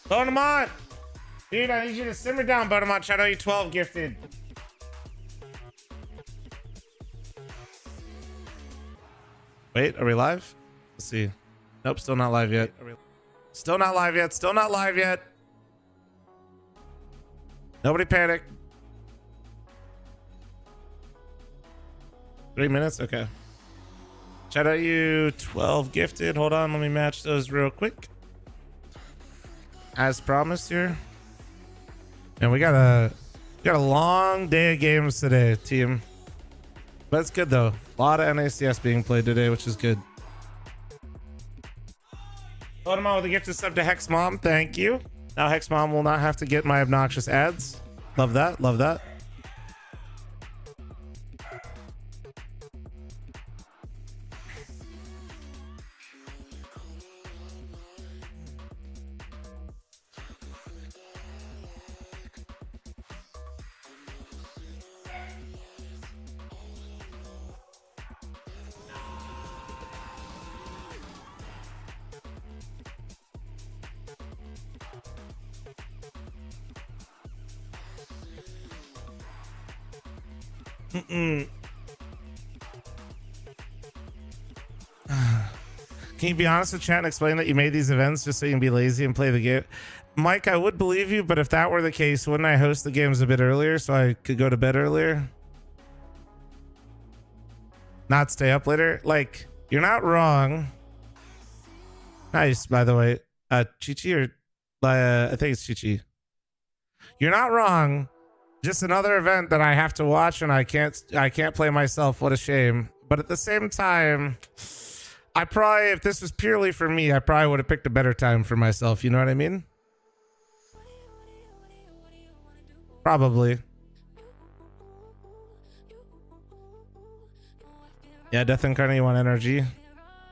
Bonamont! Dude, I need you to simmer down, Bonamont. Shout out you 12 gifted. Wait, are we live? Let's see. Nope, still not live yet. Still not live yet. Still not live yet. Nobody panic. 3 minutes? Okay. Shout out you 12 gifted. Hold on, let me match those real quick. As promised here. And we got a long day of games today, team. But it's good though. A lot of NACS being played today, which is good. Hold on with a gifted sub to Hex Mom. Thank you. Now Hex Mom will not have to get my obnoxious ads. Love that. Love that. Can you be honest with chat and explain that you made these events just so you can be lazy and play the game? Mike, I would believe you, but if that were the case, wouldn't I host the games a bit earlier so I could go to bed earlier? Not stay up later? Like, you're not wrong. Nice, by the way. Chi-Chi or... I think it's Chi-Chi. You're not wrong. Just another event that I have to watch and I can't play myself. What a shame. But at the same time, I probably, if this was purely for me, I probably would have picked a better time for myself. You know what I mean? Probably. Yeah, Death Incarnate, you want energy?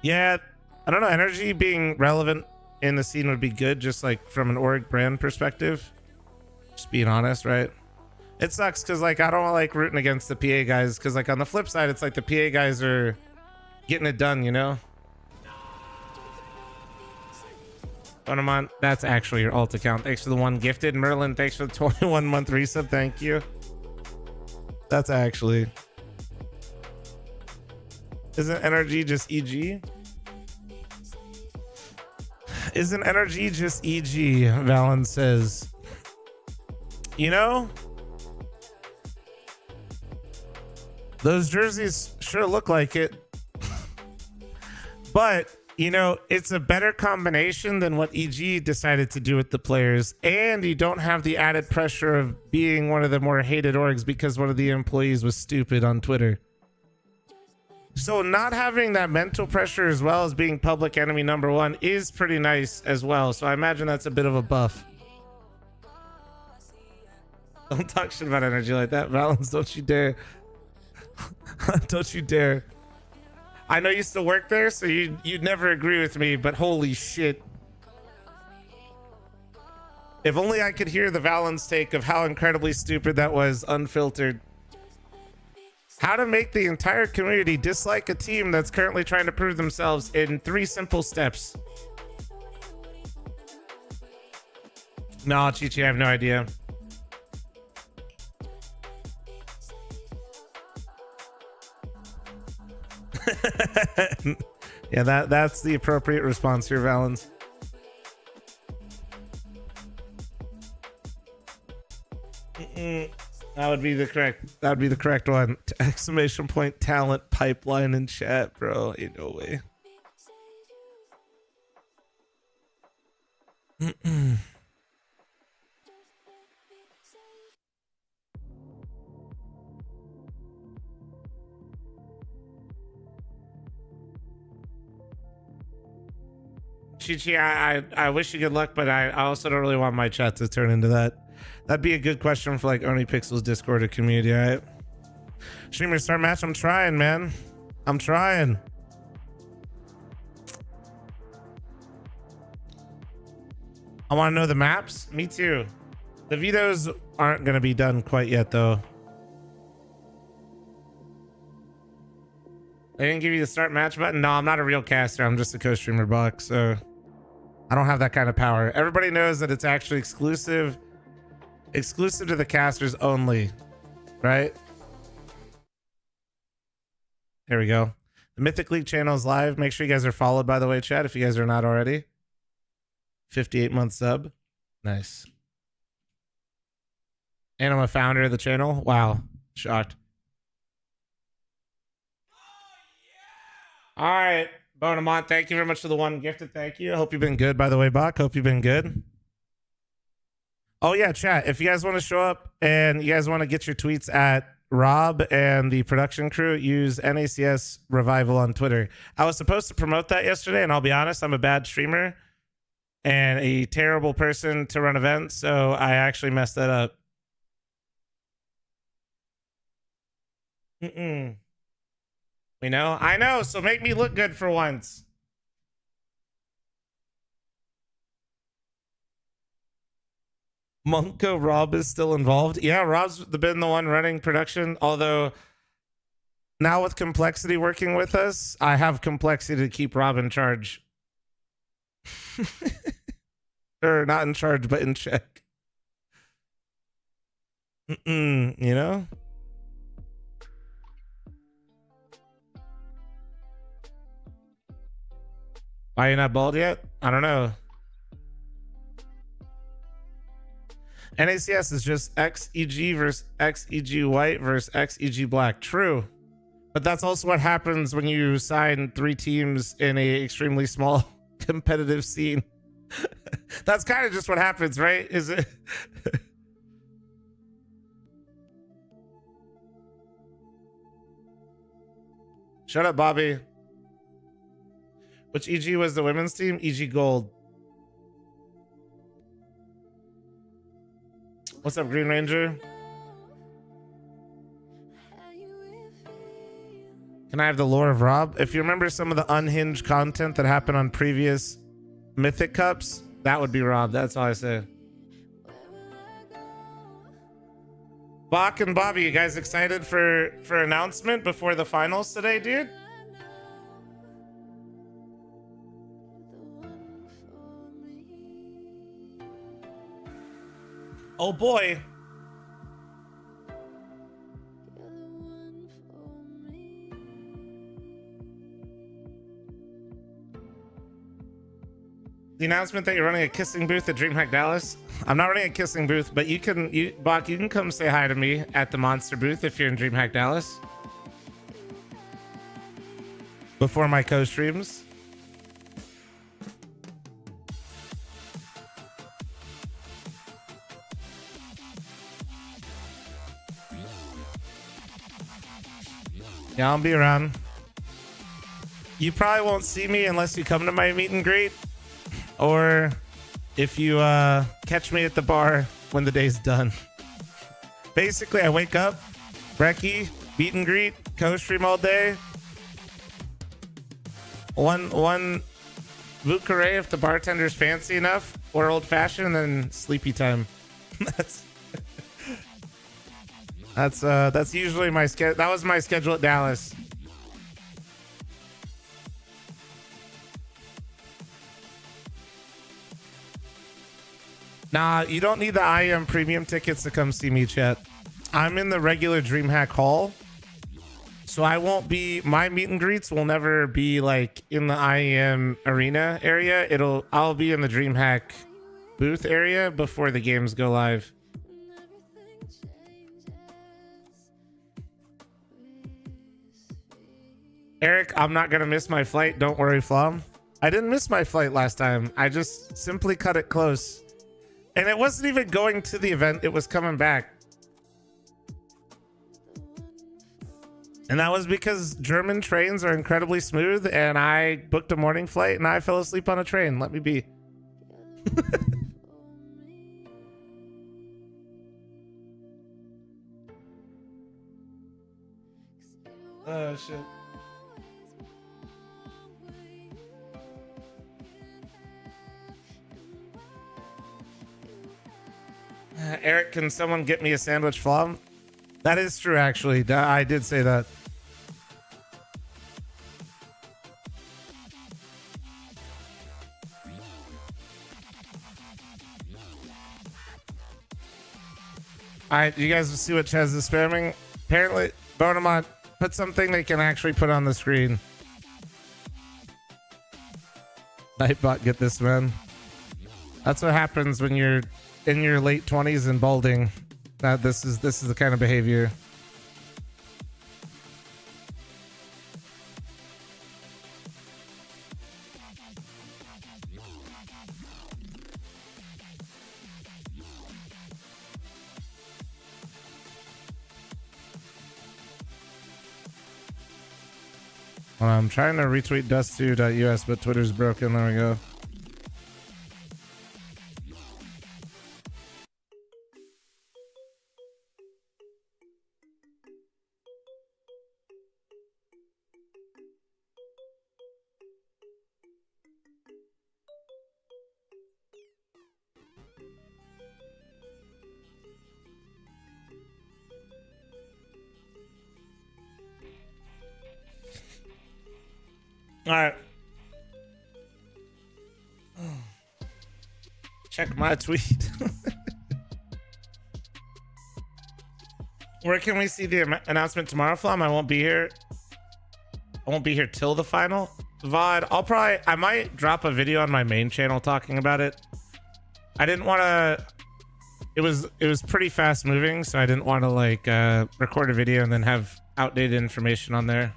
Yeah, I don't know. Energy being relevant in the scene would be good, just like from an org brand perspective. Just being honest, right? It sucks because like I don't like rooting against the PA guys because like on the flip side, it's like the PA guys are getting it done, you know? Bonamont, that's actually your alt account. Thanks for the 1 gifted. Merlin, thanks for the 21-month resub. Thank you. That's actually... Isn't energy just EG? Isn't energy just EG? Valen says. You know? Those jerseys sure look like it. But, you know, it's a better combination than what EG decided to do with the players. And you don't have the added pressure of being one of the more hated orgs because one of the employees was stupid on Twitter. So not having that mental pressure as well as being public enemy #1 is pretty nice as well. So I imagine that's a bit of a buff. Don't talk shit about energy like that, Valens. Don't you dare. Don't you dare. I know you still work there, so you'd never agree with me, but holy shit. If only I could hear the Valens take of how incredibly stupid that was, unfiltered. How to make the entire community dislike a team that's currently trying to prove themselves in 3 simple steps. No, Chi-Chi, I have no idea. Yeah, that's the appropriate response here, Valens. That would be the correct one. Exclamation point talent pipeline in chat, bro. Ain't no way. Chichi, I wish you good luck, but I also don't really want my chat to turn into that. That'd be a good question for like Only Pixels Discord or community, right? Streamer start match. I'm trying, man. I'm trying. I want to know the maps. Me too. The vetoes aren't going to be done quite yet, though. They didn't give you the start match button? No, I'm not a real caster. I'm just a co-streamer box, so I don't have that kind of power. Everybody knows that it's actually exclusive to the casters only, right? Here we go. The Mythicleague channel is live. Make sure you guys are followed, by the way, chat, if you guys are not already. 58-month sub. Nice. And I'm a founder of the channel. Wow. Shocked. All right. Bonamont, thank you very much for the one gifted. Thank you. I hope you've been good, by the way, Bach. Hope you've been good. Oh, yeah, chat. If you guys want to show up and you guys want to get your tweets at Rob and the production crew, use NACS Revival on Twitter. I was supposed to promote that yesterday, and I'll be honest, I'm a bad streamer and a terrible person to run events, so I actually messed that up. We know? I know, so make me look good for once. Monko Rob is still involved. Yeah, Rob's been the one running production, although now with Complexity working with us, I have Complexity to keep Rob in charge. Or not in charge, but in check. You know? Why are you not bald yet? I don't know. NACS is just XEG versus XEG white versus XEG black. True. But that's also what happens when you sign 3 teams in a extremely small competitive scene. That's kind of just what happens, right? Is it? Shut up, Bobby. Which EG was the women's team? EG Gold. What's up, Green Ranger? Can I have the lore of Rob? If you remember some of the unhinged content that happened on previous Mythic Cups, that would be Rob. That's all I say. Bach and Bobby, you guys excited for announcement before the finals today, dude? Oh boy. The announcement that you're running a kissing booth at DreamHack Dallas. I'm not running a kissing booth, but Bach, you can come say hi to me at the Monster booth if you're in DreamHack Dallas. Before my co-streams. Yeah, I'll be around. You probably won't see me unless you come to my meet and greet, or if you catch me at the bar when the day's done. Basically, I wake up, brekkie, meet and greet, co-stream all day. One Vucare if the bartender's fancy enough, or old-fashioned, and then sleepy time. That's usually my schedule. That was my schedule at Dallas. Nah, you don't need the IM premium tickets to come see me, chat. I'm in the regular DreamHack Hall. So I won't be, my meet and greets will never be like in the IEM arena area. I'll be in the DreamHack booth area before the games go live. Eric, I'm not gonna miss my flight. Don't worry, Flom. I didn't miss my flight last time. I just simply cut it close. And it wasn't even going to the event. It was coming back. And that was because German trains are incredibly smooth, and I booked a morning flight and I fell asleep on a train. Let me be. Oh, shit. Eric, can someone get me a sandwich, Flom? That is true, actually. I did say that. Alright, you guys see what Chaz is spamming? Apparently, Bonamont, put something they can actually put on the screen. Nightbot, get this, man. That's what happens when you're in your late 20s and balding. This is the kind of behavior. I'm trying to retweet dust2.us, but Twitter's broken. There we go. All right. Check my tweet. Where can we see the announcement tomorrow, Flom? I won't be here. I won't be here till the final. VOD, I might drop a video on my main channel talking about it. I didn't want to, it was pretty fast moving, so I didn't want to like record a video and then have outdated information on there.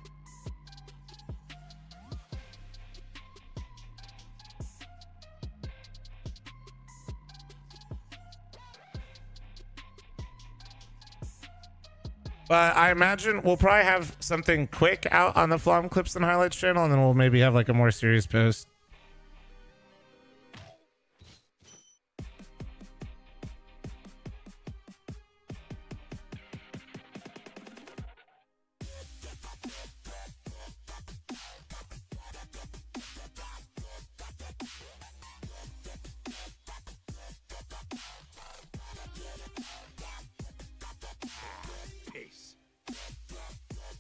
But I imagine we'll probably have something quick out on the Flom Clips and Highlights channel, and then we'll maybe have like a more serious post.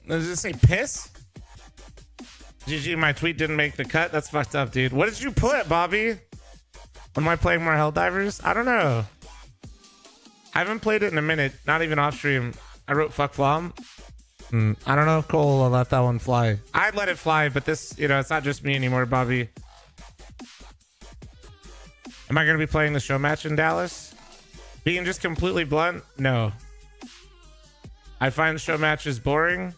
Does it say piss? GG, my tweet didn't make the cut. That's fucked up, dude. What did you put, Bobby? When am I playing more Helldivers? I don't know. I haven't played it in a minute. Not even off stream. I wrote fuck Flom. I don't know if Cole will let that one fly. I'd let it fly, but this, it's not just me anymore, Bobby. Am I going to be playing the show match in Dallas? Being just completely blunt, no. I find show matches boring.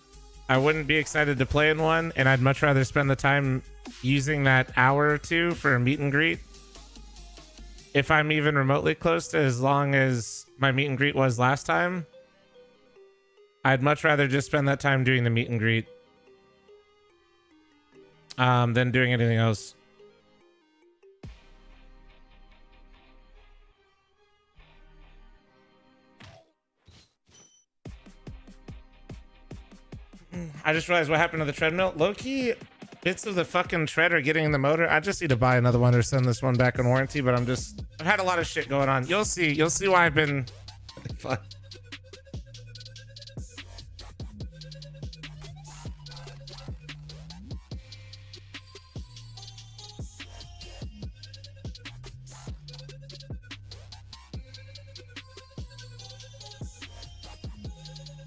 I wouldn't be excited to play in one, and I'd much rather spend the time using that hour or two for a meet and greet. If I'm even remotely close to as long as my meet and greet was last time, I'd much rather just spend that time doing the meet and greet than doing anything else. I just realized what happened to the treadmill. Low-key, bits of the fucking tread are getting in the motor. I just need to buy another one or send this one back on warranty, but I've had a lot of shit going on. You'll see why I've been fuck.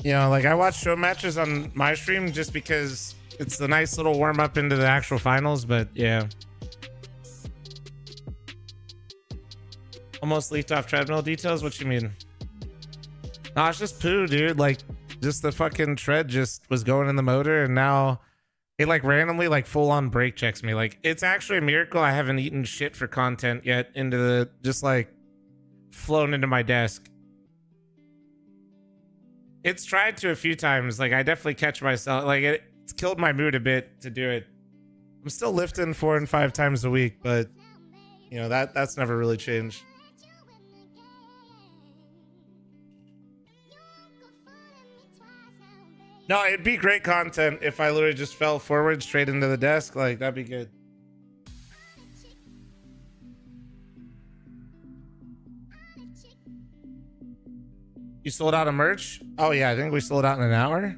You know, like I watch show matches on my stream just because it's a nice little warm up into the actual finals, but yeah. Almost leaked off treadmill details? What you mean? No, it's just poo, dude. Like, just the fucking tread just was going in the motor, and now it like randomly like full on brake checks me. Like, it's actually a miracle I haven't eaten shit for content yet into the just like flown into my desk. It's tried to a few times. Like, I definitely catch myself. Like, it's killed my mood a bit to do it. I'm still lifting 4 and 5 times a week, but you know that's never really changed. No, it'd be great content if I literally just fell forward straight into the desk. Like, that'd be good. You sold out of merch? Oh yeah, I think we sold out in an hour.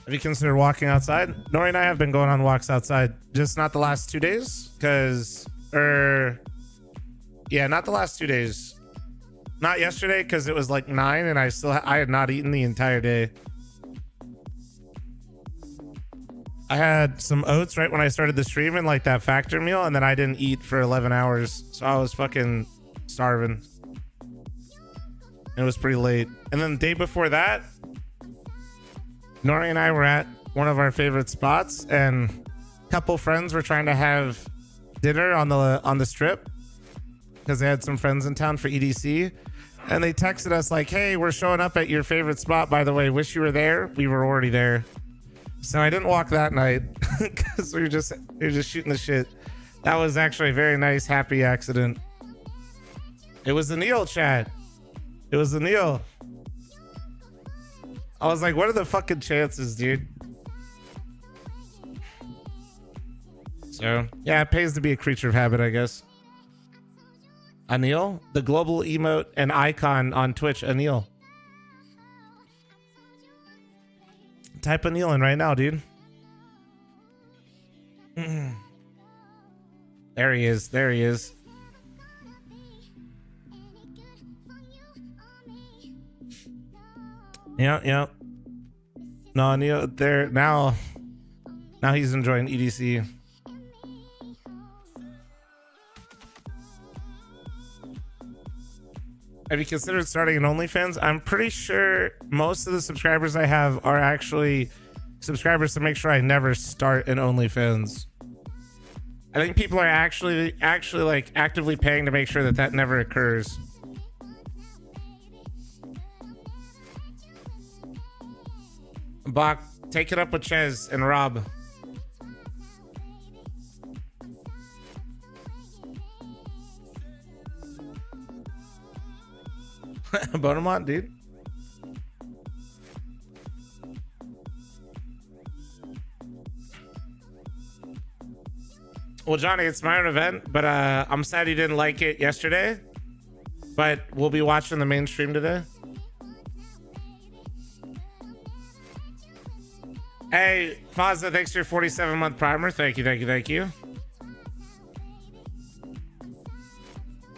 Have you considered walking outside? Nori and I have been going on walks outside, just not the last 2 days, yeah, not the last 2 days. Not yesterday because it was like 9 and I had not eaten the entire day. I had some oats right when I started the stream and like that factor meal, and then I didn't eat for 11 hours, so I was fucking starving. It was pretty late. And then the day before that, Nori and I were at one of our favorite spots, and a couple friends were trying to have dinner on the strip because they had some friends in town for EDC, and they texted us like, hey, we're showing up at your favorite spot, by the way, wish you were there. We were already there, so I didn't walk that night because we were just shooting the shit. That was actually a very nice happy accident. It was the Neil chat. It was the Neil. I was like, what are the fucking chances, dude? So yeah, it pays to be a creature of habit, I guess. Anil, the global emote and icon on Twitch. Anil, type Anil in right now, dude. There he is. There he is. Yep. No, Anil, there now. Now he's enjoying EDC. Have you considered starting an OnlyFans? I'm pretty sure most of the subscribers I have are actually subscribers to make sure I never start an OnlyFans. I think people are actually like actively paying to make sure that never occurs. Bach, take it up with Chez and Rob. Bonamont, dude. Well, Johnny, it's my own event, but I'm sad you didn't like it yesterday. But we'll be watching the main stream today. Hey, Fazza, thanks for your 47-month primer. Thank you.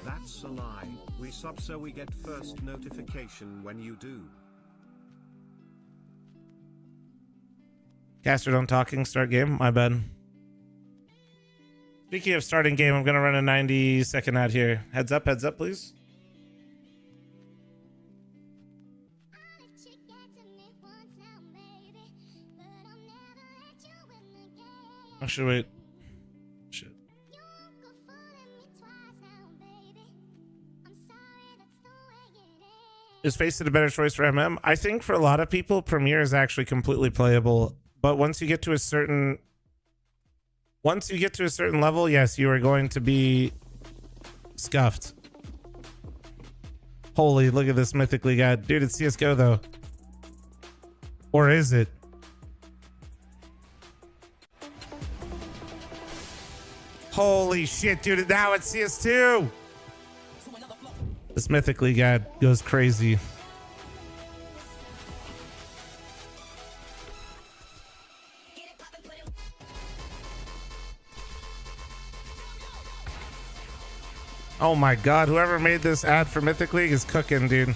That's a lie. We sub so we get first notification when you do. Caster, don't talking. Start game. My bad. Speaking of starting game, I'm going to run a 90-second ad here. Heads up, please. Actually, wait. Shit. Is Faceit a better choice for MM? I think for a lot of people, Premiere is actually completely playable. But once you get to a certain level, yes, you are going to be scuffed. Holy, look at this Mythicleague ad. Dude, it's CSGO though. Or is it? Holy shit, dude, now it's CS2. This Mythicleague ad goes crazy. Oh my god, whoever made this ad for Mythic League is cooking, dude.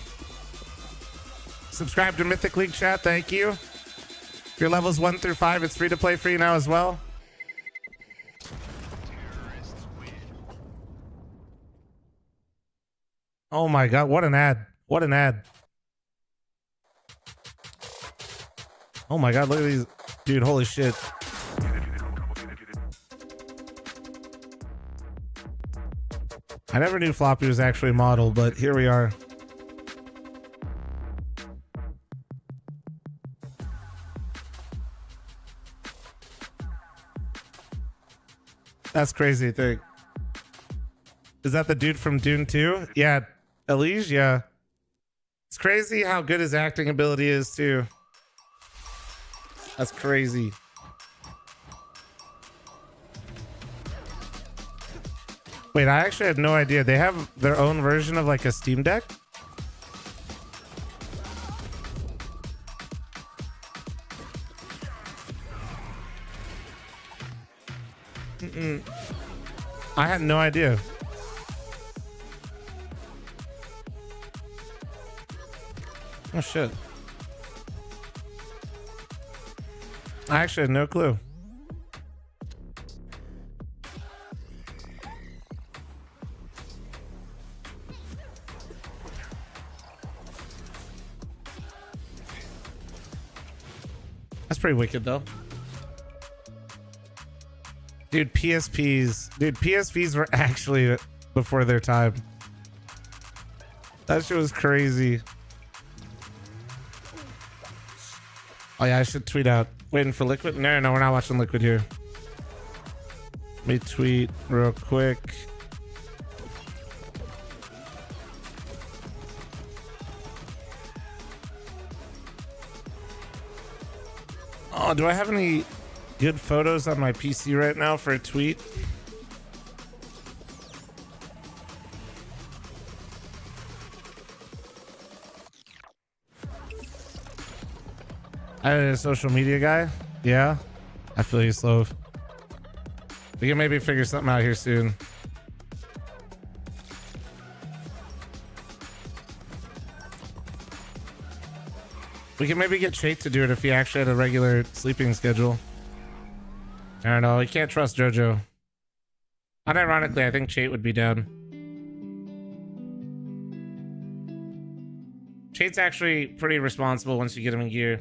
Subscribe to Mythic League chat, thank you. If you're levels 1 through 5, it's free to play for you now as well. Oh my god, what an ad. What an ad. Oh my god, look at these. Dude, holy shit. I never knew Floppy was actually a model, but here we are. That's crazy to think. Is that the dude from Dune 2? Yeah, Elige, yeah. It's crazy how good his acting ability is too. That's crazy. Wait, I actually had no idea. They have their own version of like a Steam Deck? I had no idea. Oh shit. I actually had no clue. That's pretty wicked though. Dude, PSPs were actually before their time. That shit was crazy. Oh yeah, I should tweet out. Waiting for Liquid? No, we're not watching Liquid here. Let me tweet real quick. Oh, do I have any good photos on my PC right now for a tweet? I a social media guy? Yeah. I feel you, Slove. We can maybe figure something out here soon. We can maybe get Chait to do it if he actually had a regular sleeping schedule. I don't know. We can't trust JoJo. Unironically, I think Chait would be down. Chait's actually pretty responsible once you get him in gear.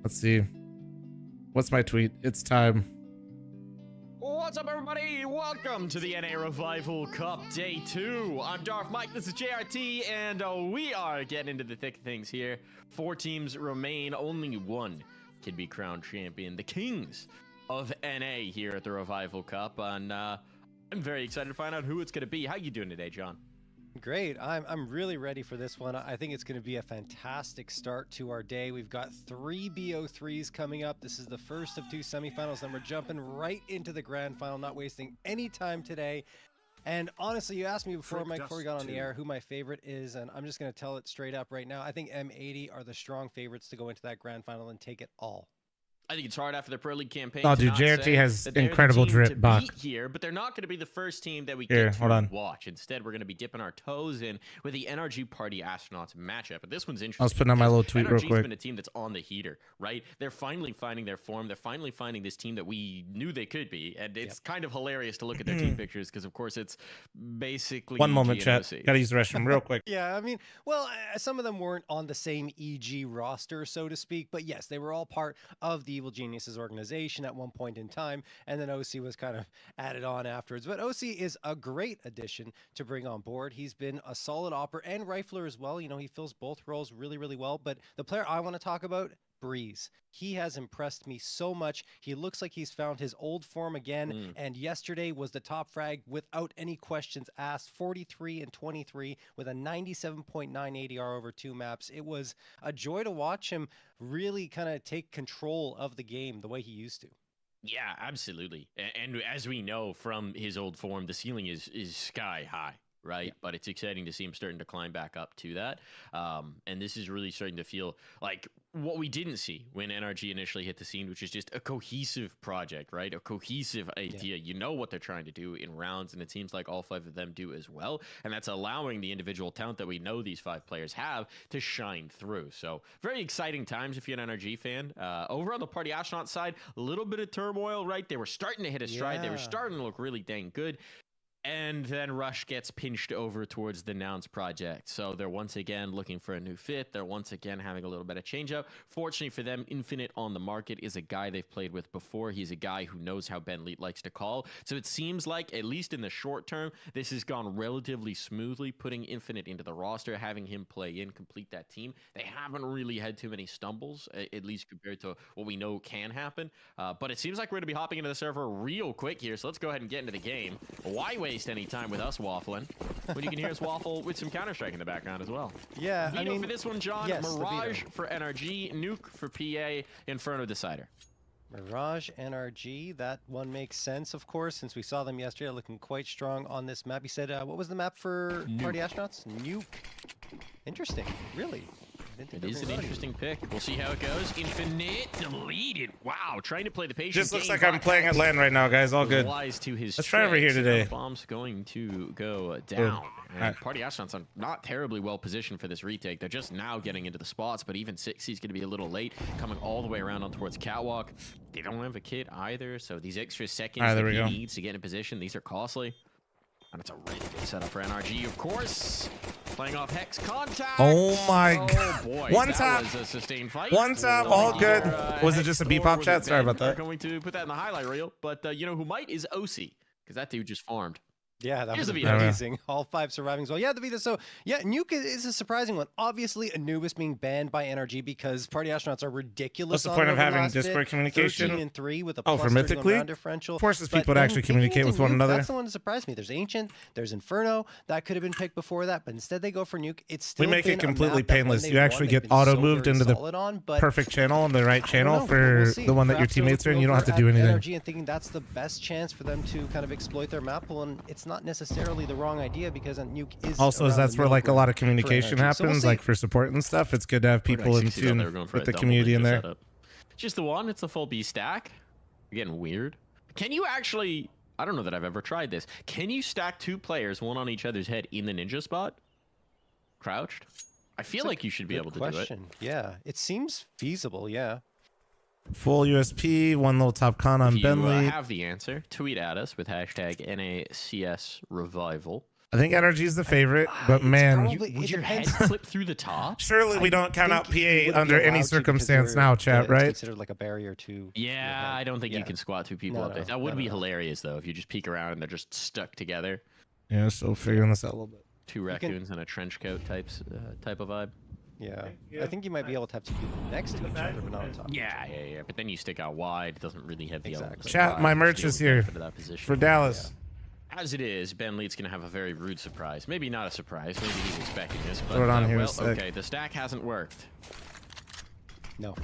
Let's see. What's my tweet? It's time. What's up, everybody? Welcome to the NA Revival Cup Day 2. I'm Darth Mike, this is JRT, and we are getting into the thick of things here. 4 teams remain, only one can be crowned champion. The Kings of NA here at the Revival Cup, and I'm very excited to find out who it's going to be. How you doing today, John? Great. I'm really ready for this one. I think it's going to be a fantastic start to our day. We've got 3 BO3s coming up. This is the first of 2 semifinals, and we're jumping right into the grand final, not wasting any time today. And honestly, you asked me before, Mike, before we got on the air, who my favorite is, and I'm just going to tell it straight up right now. I think M80 are the strong favorites to go into that grand final and take it all. I think it's hard after the Pro League campaign. Oh, dude, JRT has incredible drip back here, but they're not going to be the first team that we here, get to watch. Instead, we're going to be dipping our toes in with the NRG Party Astronauts matchup. But this one's interesting. I was putting on my little tweet real NRG's quick. Been a team that's on the heater, right? They're finally finding their form. They're finally finding this team that we knew they could be, and it's kind of hilarious to look at their team pictures because, of course, it's basically one moment, chat. Gotta use the restroom real quick. Yeah, I mean, well, some of them weren't on the same EG roster, so to speak, but yes, they were all part of the Evil Geniuses organization at one point in time, and then OC was kind of added on afterwards. But OC is a great addition to bring on board. He's been a solid opper and rifler as well. You know, he fills both roles really, really well. But the player I want to talk about, Breeze. He has impressed me so much. He looks like he's found his old form again, and yesterday was the top frag without any questions asked. 43 and 23 with a 97.9 ADR over 2 maps. It was a joy to watch him really kind of take control of the game the way he used to. Yeah, absolutely. And as we know from his old form, the ceiling is sky high. Right. Yeah. But it's exciting to see him starting to climb back up to that. And this is really starting to feel like what we didn't see when NRG initially hit the scene, which is just a cohesive project, right? A cohesive idea. You know what they're trying to do in rounds, and it seems like all 5 of them do as well. And that's allowing the individual talent that we know these 5 players have to shine through. So very exciting times if you're an NRG fan. Over on the Party Astronaut side, a little bit of turmoil, right? They were starting to hit a stride. They were starting to look really dang good. And then Rush gets pinched over towards the Nouns project. So they're once again looking for a new fit. They're once again having a little bit of change up. Fortunately for them, Infinite on the market is a guy they've played with before. He's a guy who knows how Ben Leet likes to call. So it seems like, at least in the short term, this has gone relatively smoothly, putting Infinite into the roster, having him play in, complete that team. They haven't really had too many stumbles, at least compared to what we know can happen. But it seems like we're going to be hopping into the server real quick here. So let's go ahead and get into the game. Why waste any time with us waffling when you can hear us waffle with some Counter-Strike in the background as well? Yeah, Vito I mean, for this one, John. yes, Mirage for NRG, Nuke for PA, Inferno Decider. Mirage, NRG, that one makes sense, of course, since we saw them yesterday looking quite strong on this map. You said, what was the map for Party Astronauts? Nuke. Interesting, really. It is an interesting pick. We'll see how it goes. Infinite deleted. Wow, trying to play the patient. Just looks like I'm playing at LAN right now, guys. All good. Wise to his Let's try over here today. Bomb's going to go down. And Party Astronauts are not terribly well positioned for this retake. They're just now getting into the spots, but even 60's going to be a little late, coming all the way around on towards Catwalk. They don't have a kit either, so these extra seconds that he needs to get in position, these are costly. And it's a really good setup for NRG, of course. Playing off Hex contact. Oh my god. Boy, One that tap. was a sustained fight. One tap, all good. Was it Hex just a or beep-pop was chat? it Sorry Ben? about that. We're going to put that in the highlight reel. But you know who might is OC, because that dude just farmed. Yeah, that Here's was the Vito. amazing. All 5 surviving as well. Yeah, the Vita. So, yeah, Nuke is a surprising one. Obviously, Anubis being banned by NRG because Party Astronauts are ridiculous. What's the point of having Discord communication? 13-3 with a for plus 30 Mythicleague? round differential. Forces But people to then actually picking communicate into with one Nuke, another. That's the one that surprised me. There's Ancient, there's Inferno. That could have been picked before that, but instead they go for Nuke. It's still We make it been a completely map that when painless. they've You won, actually they've get been auto so moved very into the solid on, but perfect channel and the right I channel don't know. for We'll see. the one that your Perhaps they're teammates are in. looking You don't have to over do at anything. NRG and thinking that's the best chance for them to kind of exploit their map pool, and it's not necessarily the wrong idea because Nuke is Also, around that's the where like a lot of middle ground for communication NRG. So we'll happens, see. like for support and stuff. It's good to have people in tune with the community in there. Just the one. It's a full B stack. You're getting weird. Can you actually? I don't know that I've ever tried this. Can you stack 2 players, one on each other's head, in the ninja spot? Crouched? I feel like you should be able to do it. Yeah, it seems feasible. Yeah. Full USP, one little top con on If you Bentley. have the answer, tweet at us with hashtag NACS Revival. I think energy is the favorite, but man, Would your head clip through the top? surely we don't count out think you PA wouldn't under be any allowed to because circumstance they're- now, chat, it's right? considered like a barrier to. Yeah, I don't think you Yeah. can squat 2 people No, up there. no, That would no, be no. hilarious, though, if you just peek around and they're just stuck together. Yeah, still figuring this out a little bit. 2 raccoons and a trench coat type of vibe. Yeah. I think you might be able to have 2 people next to each other, but not on top. Yeah. But then you stick out wide. It doesn't really have the element of Chat, my vibe, merch still is here benefit of that position. for Dallas. As it is, Ben Leet's going to have a very rude surprise. Maybe not a surprise. Maybe he's expecting this. But, Throw it on here a well, sec. okay, the stack hasn't worked. No,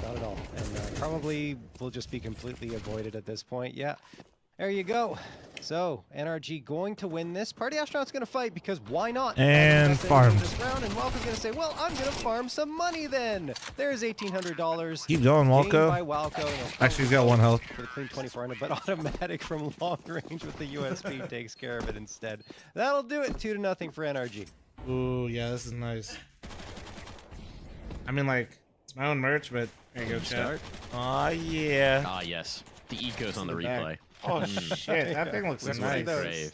not at all. And probably will just be completely avoided at this point. Yeah, there you go. So, NRG going to win this. Party Astronaut's going to fight because why not? And That's farmed. this round, and Walco's going to say, well, I'm going to farm some money then. There's $1,800. Keep going, gained Walco. by Walco. Actually, he's got 1 health. For the clean 2400, but automatic from long range with the USB takes care of it instead. That'll do it. 2-0 for NRG. Ooh, yeah, this is nice. I mean, like, it's my own merch, but there you go, chat. Start. Aw, yeah. Ah, yes. The eco's on the the back. replay. Oh, shit, that thing looks That's nice. brave.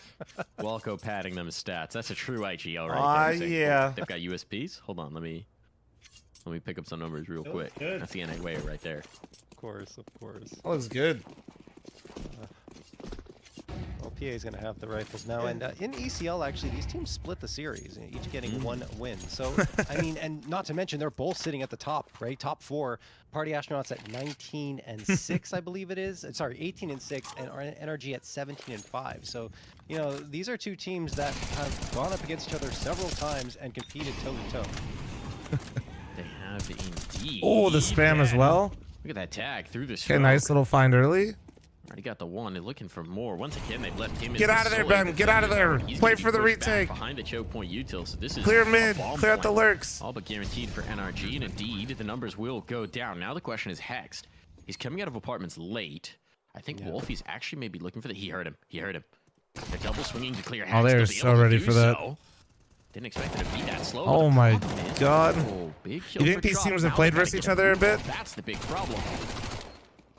Walco padding them stats. That's a true IGL right Aw, there. Saying, yeah. They've got USPs. Hold on, let me pick up some numbers real quick. good. That's the NA way right there. Of course. That looks good. Well, PA is going to have the rifles now, and in ECL, actually, these teams split the series, each getting 1 win. So, I mean, and not to mention, they're both sitting at the top, right? Top 4. Party Astronauts at 19-6, I believe it is. Sorry, 18-6, and NRG at 17-5. So, you know, these are 2 teams that have gone up against each other several times and competed toe-to-toe. They have indeed. Oh, the spam as well. Look at that tag through the Okay, stroke. nice little find early. Already got the one. They're looking for more. Once again, they've left him. Get out of there, Ben. Get out of there. Wait for the retake. Behind the choke point util. So this is Clear mid. Clear out the lurks. All but guaranteed for NRG, and indeed, the numbers will go down. Now the question is Hexed. He's coming out of apartments late. I think Wolfie's actually maybe looking for the. He heard him. He heard him. They're double swinging to clear Hexed. Oh, they're so ready for that. Didn't expect it to be that slow. Oh my god. Big You think these teams have played versus each other a bit? That's the big problem.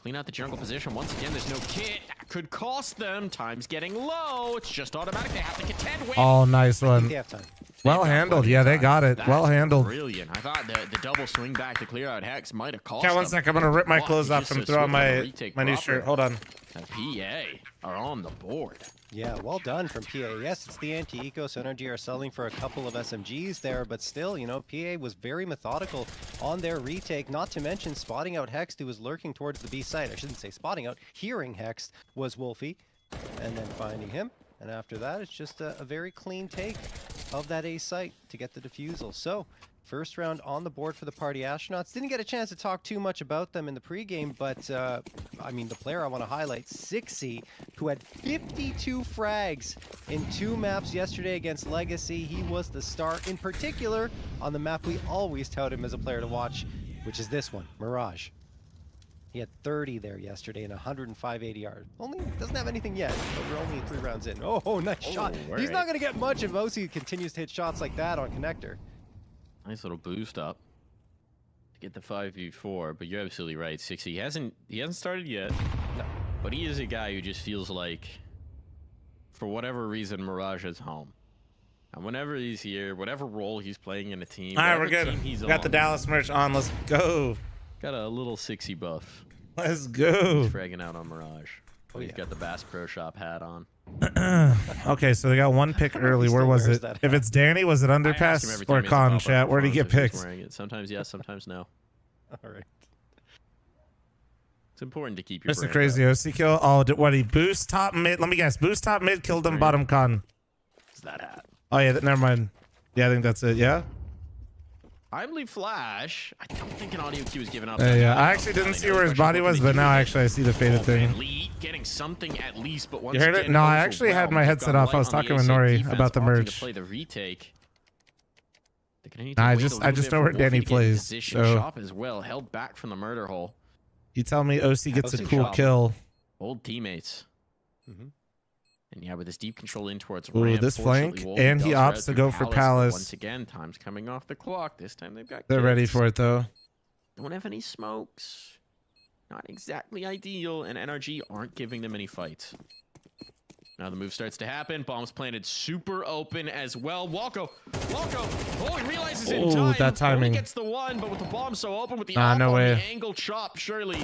Clean out the jungle position. Once again, there's no kit. That could cost them. Time's getting low. It's just automatic. They have to contend with. Oh, nice one. They have time. Well handled. Yeah, they got it. Well handled. Brilliant. I thought the double swing back to clear out Hex might have cost Okay, one them. sec. I'm going to rip my But clothes he off just and so throw on swift on the my retake new proper. shirt. Hold on. The PA are on the board. Yeah, well done from PA. Yes, it's the anti-eco, so NRG are selling for a couple of SMGs there, but still, you know, PA was very methodical on their retake, not to mention spotting out Hext, who was lurking towards the B site. I shouldn't say spotting out, hearing Hext was Wolfie, and then finding him. And after that, it's just a very clean take of that A site to get the defusal. So, first round on the board for the Party Astronauts. Didn't get a chance to talk too much about them in the pregame, but I mean, the player I want to highlight, Sixy, who had 52 frags in 2 maps yesterday against Legacy. He was the star, in particular, on the map we always tout him as a player to watch, which is this one, Mirage. He had 30 there yesterday and 105 ADR. Only doesn't have anything yet, but we're only 3 rounds in. Oh, nice shot. He's not going to get much if OC continues to hit shots like that on Connector. Nice little boost up to get the 5v4, but you're absolutely right. 60. He hasn't started yet. No. But he is a guy who just feels like, for whatever reason, Mirage is home. And whenever he's here, whatever role he's playing in a team, All right, we're whatever good. team he's Got the on, Dallas merch on. Let's go. got a little 60 buff. Let's go. He's fragging out on Mirage. Oh, he's got the Bass Pro Shop hat on. Okay, so they got one pick early. Where was it? If it's Danny, was it underpass or con chat? Where did he get picked? Sometimes yes, sometimes no. All right. It's important to keep your Mr. brand Crazy up. OC kill. Oh, what he boost top mid? Let me guess. Boost top mid killed him bottom con. It's that hat. Oh yeah, never mind. Yeah, I think that's it. Yeah. I believe Flash. I don't think an audio cue was given up. Yeah. I actually didn't see where his body was, but now actually I see the faded thing. Getting something at least, but once You heard it? No, I actually had my headset off. I was talking with Nori about the merch. Play the retake. Nah, I just know where Danny plays. So Shop as well, held back from the murder hole. you tell me OC gets a cool kill. Old teammates. And yeah, with his deep control in towards Ooh, ramp, this flank, fortunately, Wolfie and he does opts route to through go for Palace. Once again, time's coming off the clock. This time they've got They're ready kids. for it though. Don't have any smokes. Not exactly ideal, and NRG aren't giving them any fights. Now the move starts to happen. Bombs planted super open as well. Walko! Oh, he realizes in Ooh, time. that timing. Only gets the one, but with the bomb so open, with the Nah, op no on way. the angle chop, surely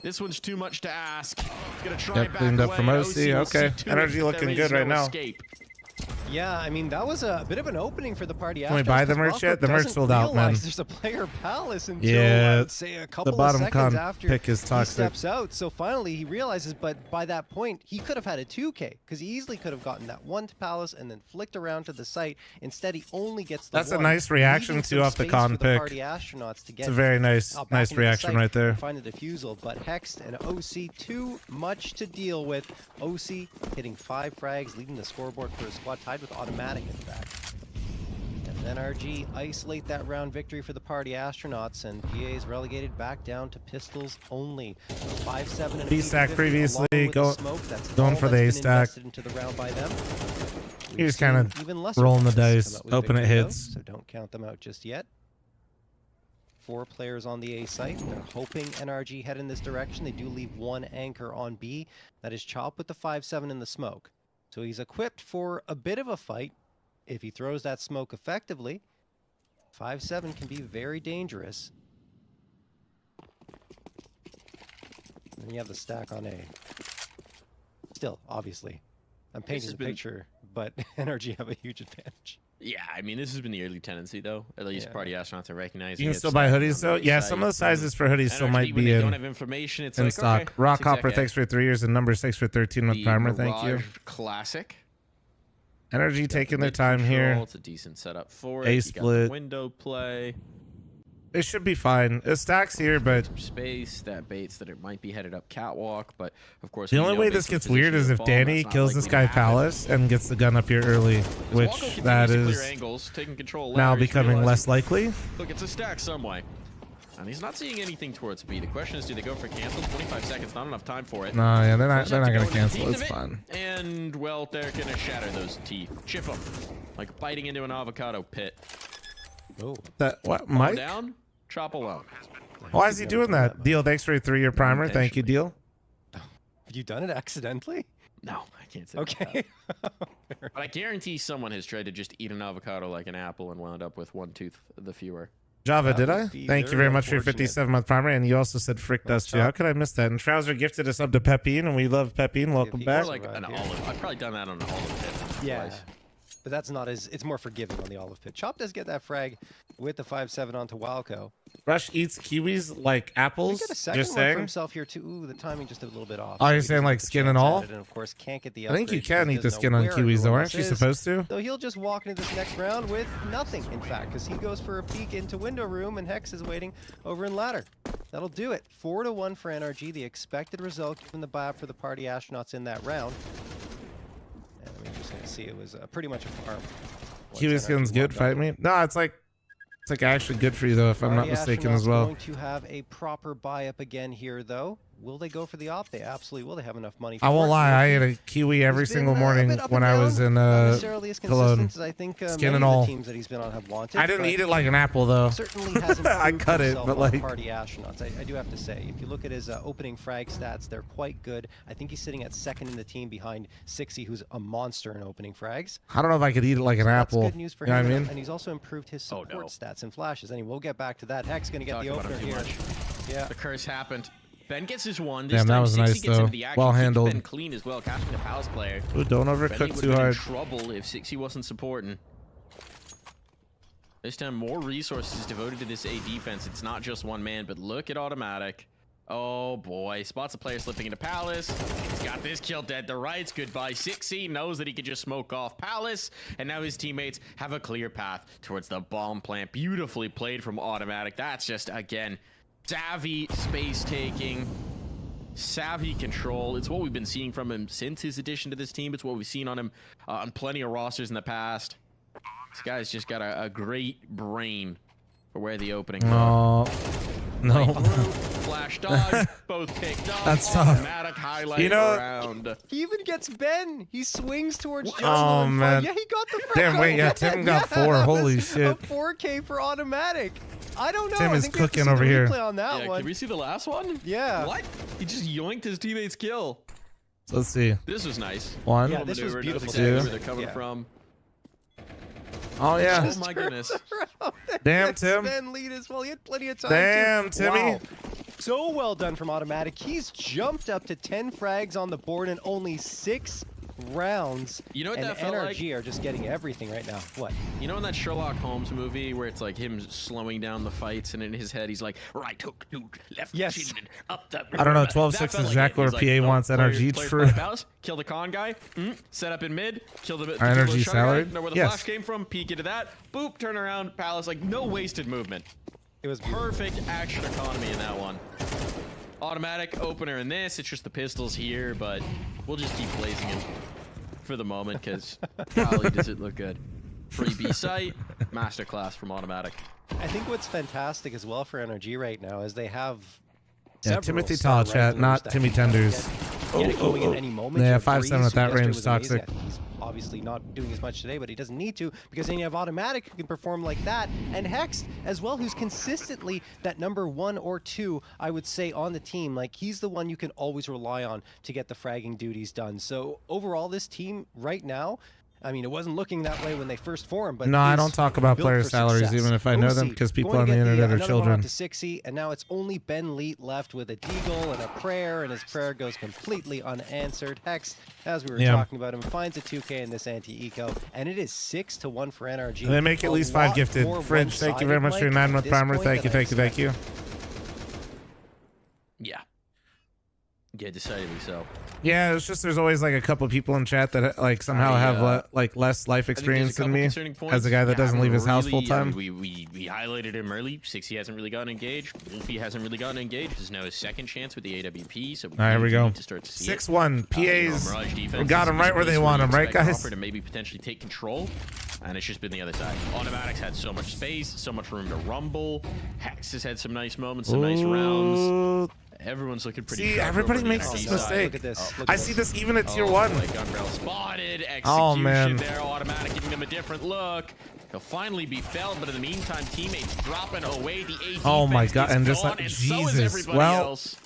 this one's too much to ask. He's gonna try Yep, back cleaned up away. from OC. will see Okay, to it energy that looking there good is right no now. escape. Yeah, I mean, that was a bit of an opening for the Party Can we buy the merch yet? The merch sold out, man. There's a player Palace until, Yeah, I would say, a couple bottom of seconds con after pick is he toxic. steps out. So finally he realizes, but by that point, he could have had a 2K, because he easily could have gotten that one to Palace and then flicked around to the site. Instead, he only gets the That's a one, nice reaction leaving too some off the space con for the pick. Party Astronauts to get It's a very nice back nice into the reaction site right there. and find the defusal, but Hext and OC too much to deal with. OC hitting 5 frags, leading the scoreboard for his squad, tied with automatic in fact. And NRG isolate that round victory for the Party Astronauts, and PA's relegated back down to pistols only. 5-7 and B-stack 50, previously, along with the go- smoke, that's going all for the that's been A-stack. invested into the round by them. He was We've kind seen even of lesser rolling the players dice, come out with hoping it victory, though, hits. so don't count them out just yet. 4 players on the A site. They're hoping NRG head in this direction. They do leave 1 anchor on B. That is Chop with the 5-7 in the smoke. So he's equipped for a bit of a fight. If he throws that smoke effectively, 5-7 can be very dangerous. And you have the stack on A. Still, obviously, I'm painting has the been- picture, but NRG have a huge advantage. Yeah, I mean, this has been the early tendency, though. At least Party Astronauts are recognizing You can it, still buy stacking hoodies on though. the Yeah, site. some of the sizes for hoodies still NRG, might when be they don't in have information, it's in like, stock. okay, Rock that's exact Hopper, ad. thanks for 3 years, and number 6 for 13 with The primer. Thank you. Mirage Classic. Energy taking their Mid time control, here. It's a decent setup for it. A You got the split. window play. It should be fine. It stacks here, but Space that baits that it might be headed up catwalk, but of course the we only know way based this on gets position weird of is the if bomb, Danny that's not kills this likely guy to happen. Palace and gets the gun up here early, which Walko that continues to clear is angles, taking control of now Larry's, becoming realizing, less likely. Look, it's a stack some way. And he's not seeing anything towards B. The question is, do they go for cancel? 25 seconds, not enough time for it. No, yeah, they're not First have to gonna go into the cancel. teeth It's of it, fine. And well, they're gonna shatter those teeth, chip them, like biting into an avocado pit. Oh, That what, Palm Mike? down, chop alone. Why is he doing that? Deal, thanks for your 3-year primer. Thank you, Deal. have you done it accidentally? No, I can't say. Okay. But I guarantee someone has tried to just eat an avocado like an apple and wound up with one tooth the fewer. Java, That did would I? be Thank you very very much for your unfortunate. 57-month primer, and you also said frick dust too. How could I miss that? And Trouser gifted us up to Pepine, and we love Pepine. Welcome he back. Or like an olive. I've probably done that on an olive pit. Yeah. twice. But that's not as, it's more forgiving on the olive pit. Chop does get that frag with the 5-7 onto Walco. Rush eats kiwis like apples. He got a second Just one for saying. himself here too. Ooh, the timing just a little bit off. Oh, so you're he saying doesn't like get the skin chance and at all? it, and of course can't get the I think you upgrade can because eat he the doesn't skin know on where kiwis, everyone though. else Aren't you is. supposed to? So he'll just walk into this next round with nothing, in fact, because he goes for a peek into window room and Hex is waiting over in ladder. That'll do it. 4-1 for NRG, the expected result given the buy-up for the party astronauts in that round. And we're just gonna see it was pretty much a farm. once Kiwi NRG skin's good. walked Fight over. me. No, it's like actually good for you though, if I'm not Party mistaken astronauts as well. going to have a proper buy-up again here, though. Will they go for the op? They absolutely will. They have enough money for I won't it. lie, I Loki ate a kiwi every has single been, a morning bit up when and I was down, in not necessarily as consistent Cologne. as I think Skin many and of all. the teams that he's been on have wanted. I didn't but eat it like an apple though. certainly has I improved cut it, himself but on like Party Astronauts. I do have to say, if you look at his opening frag stats, they're quite good. I think he's sitting at second in the team behind Sixy, who's a monster in opening frags. I don't know if I could eat it like an So apple. That's good news for You know him. what I mean? And he's also improved his support no. stats and flashes. Anyway, we'll get back to that. Hex gonna get Talk the about him opener too here. much. Yeah. The curse happened. Ben gets his one. This Damn, that time was 60 nice, gets though. into the action. Well Keeps handled. Ben clean as well, catching the Palace player. Ooh, don't Bentley overcook would've too been in hard. trouble if 60 wasn't supporting. This time, more resources devoted to this A defense. It's not just one man, but look at Automatic. Oh boy, spots a player slipping into Palace. He's got this kill dead to rights. Goodbye, 60. Knows that he could just smoke off Palace. And now his teammates have a clear path towards the bomb plant. Beautifully played from Automatic. That's just, again, savvy space taking. Savvy control. It's what we've been seeing from him since his addition to this team. It's what we've seen on him on plenty of rosters in the past. This guy's just got a great brain for where the openings are. No. Flash dodge, both picked up. That's tough. Automatic highlight You know- around. He even gets Ben. He swings towards Jungle. Oh, and man. Yeah, he got the Damn, wait, yeah, Tim got 4. that Holy was shit. A 4K for Automatic. I don't know. Tim I is think we have to cooking see the over here. replay on that Yeah, one. can we see the last one? Yeah. What? He just yoinked his teammate's kill. So let's see. This was nice. One. Yeah, this was Maneuver, knows beautiful. exactly Two. where they're coming Yeah. from. Oh yeah. Oh my goodness. Damn, Tim. Ben lead as well. He had plenty of time. Damn, too. Timmy. Wow. So well done from Automatic. He's jumped up to 10 frags on the board in only 6 rounds. You know what and that felt like? NRG are just getting everything right now. What? You know in that Sherlock Holmes movie where it's like him slowing down the fights and in his head he's like, right hook, dude, left Yes. chin, up the... I don't know, That 12-6 felt is like Jack it. or He's like, PA wants NRG, player true. by Palace, kill the con guy, set up in mid, kill the Our kill the NRG shutter guy, salaried? know where the Yes. flash came from, peek into that, boop, turn around, Palace, like no wasted movement. It was beautiful. Perfect action economy in that one. Automatic opener in this, it's just the pistols here, but we'll just keep blazing it for the moment because golly does it look good. Free B site, masterclass from Automatic. I think what's fantastic as well for NRG right now is they have Yeah, several Timothy star Tall chat, regulars not that Timmy can Tenders. get it going at any moment. Yeah, You have 5'7" Breeze, at who that yesterday range, was amazing. toxic. He's obviously not doing as much today, but he doesn't need to because then you have Automatic who can perform like that, and Hex as well, who's consistently that number 1 or 2, I would say, on the team. Like he's the one you can always rely on to get the fragging duties done. So overall, this team right now, I mean, it wasn't looking that way when they first formed, but No, I is don't talk about built player for salaries, success. even if I know them, OC because people going on to the get internet are another one children. on to 60, and now it's only Ben Leet left with a deagle and a prayer, and his prayer goes completely unanswered. Hex, as we were Yeah. talking about him, finds a 2K in this anti-eco, and it is 6-1 for NRG. And they make at A least 5 lot gifted. more Fridge, thank you very much for your one-sided, 9-month Mike, at primer. this Thank you, point thank you, thank you. Yeah. Yeah, decidedly so. Yeah, it's just there's always like a couple people in chat that like somehow have like less life experience than me as a guy that doesn't leave his house full time. We highlighted him early. 60 hasn't really gotten engaged. Wolfie hasn't really gotten engaged. This is now his second chance with the AWP. So all right, here we go. To start to see 6-1. PAs we got him right where they want him, right, guys? To maybe potentially take control, and it's just been the other side. Automatics had so much space, so much room to rumble. Hex has had some nice moments, some nice rounds. Everyone's looking pretty. See, everybody makes this mistake. Look at this. I see this even at tier 1. Like Gunbarrel spotted. Execution Oh man. there. Automatic giving him a different look. He'll finally be felled, but in the meantime, teammates dropping away. The AD Oh my god, and just gone, like and so is Jesus. everybody Well, else.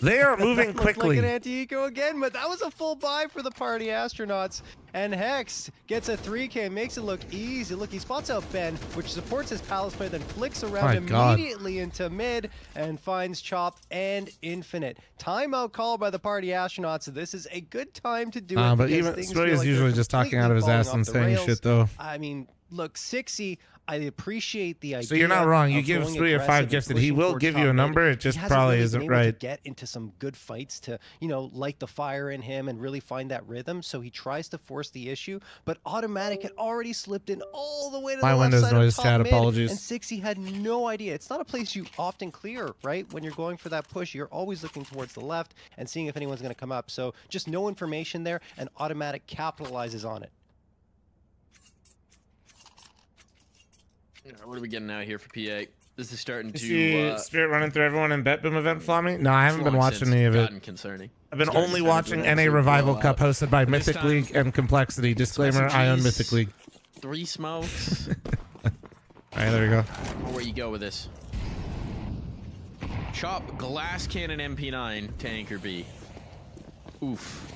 they are moving quickly. Like an anti-eco again, but that was a full buy for the party astronauts. And Hex gets a 3K, makes it look easy. Look, he spots out Ben, which supports his Palace play, then flicks around immediately into mid and finds Chop and Infinite. Timeout called by the party astronauts. So this is a good time to do it. But even Story is usually just talking out of his ass and saying shit, though. I mean, look, 60. I appreciate the idea. So you're not wrong. You give 3 or 5 gifted. He will give you a number. It just probably isn't right. To get into some good fights to, you know, light the fire in him and really find that rhythm. So he tries to force the issue, but Automatic had already slipped in all the way to the left Windows side noise of top chat. mid, Apologies. and 60 had no idea. It's not a place you often clear, right? When you're going for that push, you're always looking towards the left and seeing if anyone's going to come up. So just no information there, and Automatic capitalizes on it. What are we getting out here for PA? This is starting You to see Spirit running through everyone in Bet Boom event, Flami? No, I haven't been watching any of it. Concerning. I've been only watching NA Revival Cup hosted by Mythic League and Complexity. Disclaimer, I own Mythic League. 3 smokes. Alright, there we go. Where you go with this? Chop, glass cannon MP9, tanker B. Oof.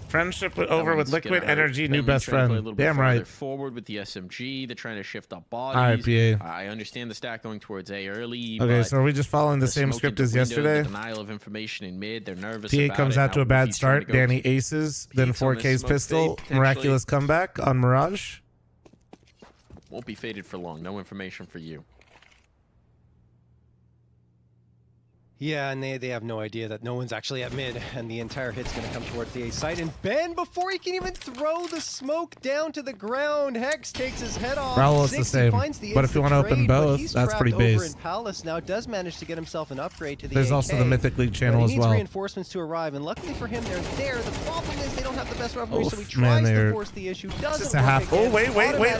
Friendship over with Liquid Energy, new best friend. Damn right. Forward with the SMG, they're trying to shift up bodies. Alright, PA. I understand the stack going towards A early. Okay, so are we just following the same script as yesterday? Denial of information in mid, they're nervous. PA comes out to a bad start. Danny aces, then 4K's pistol. Miraculous comeback on Mirage. Won't be faded for long. No information for you. Yeah, and they have no idea that no one's actually at mid, and the entire hit's going to come towards the A site. And Ben, before he can even throw the smoke down to the ground, Hex takes his head off. Raul is the same. But if you want to open both, that's pretty base. Palace now does manage to get himself an upgrade to the There's AK, also the Mythic League channel as well. He needs reinforcements to arrive, and luckily for him, they're there. The problem is they don't have the best weaponry, so he tries to force the issue. Doesn't work again. Oh, wait.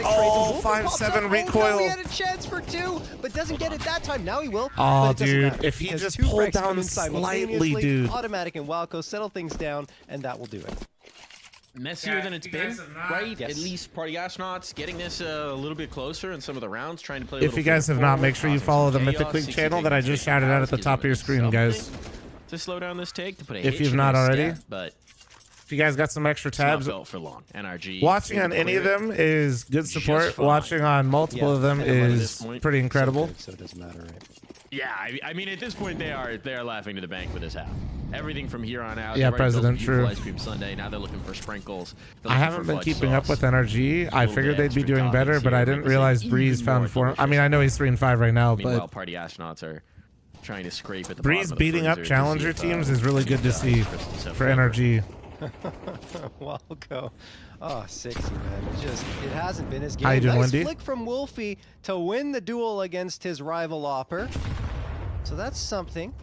Oh, 5-7 recoil. Oh, no, he had a chance for 2, but doesn't get it that time. Now he will. Oh, dude, if he just pulled down slightly, dude. Automatic and Wildco settle things down, and that will do it. Messier than it's been, right? Yes. At least party astronauts getting this a little bit closer in some of the rounds, trying to play. If you guys have not, make sure you follow the Mythic League channel that I just shouted out at the top of your screen, guys. To slow down this take, to put a if you've not already, but if you guys got some extra tabs, for long. NRG. Watching on any of them is good support. Watching on multiple of them is pretty incredible. So it doesn't matter, right? Yeah, I mean, at this point, they are laughing to the bank with this half. Everything from here on out. Yeah, President, true. Ice cream Sunday. Now they're looking for sprinkles. I haven't been keeping up with NRG. I figured they'd be doing better, but I didn't realize Breeze found form. I mean, I know he's 3-5 right now, Meanwhile, but party astronauts are trying to scrape at the Breeze beating up challenger teams is really good to see for NRG. Wildco. Oh, 60, man. It hasn't been his game. How you doing, nice Wendy? Flick from Wolfie to win the duel against his rival Opper. So that's something.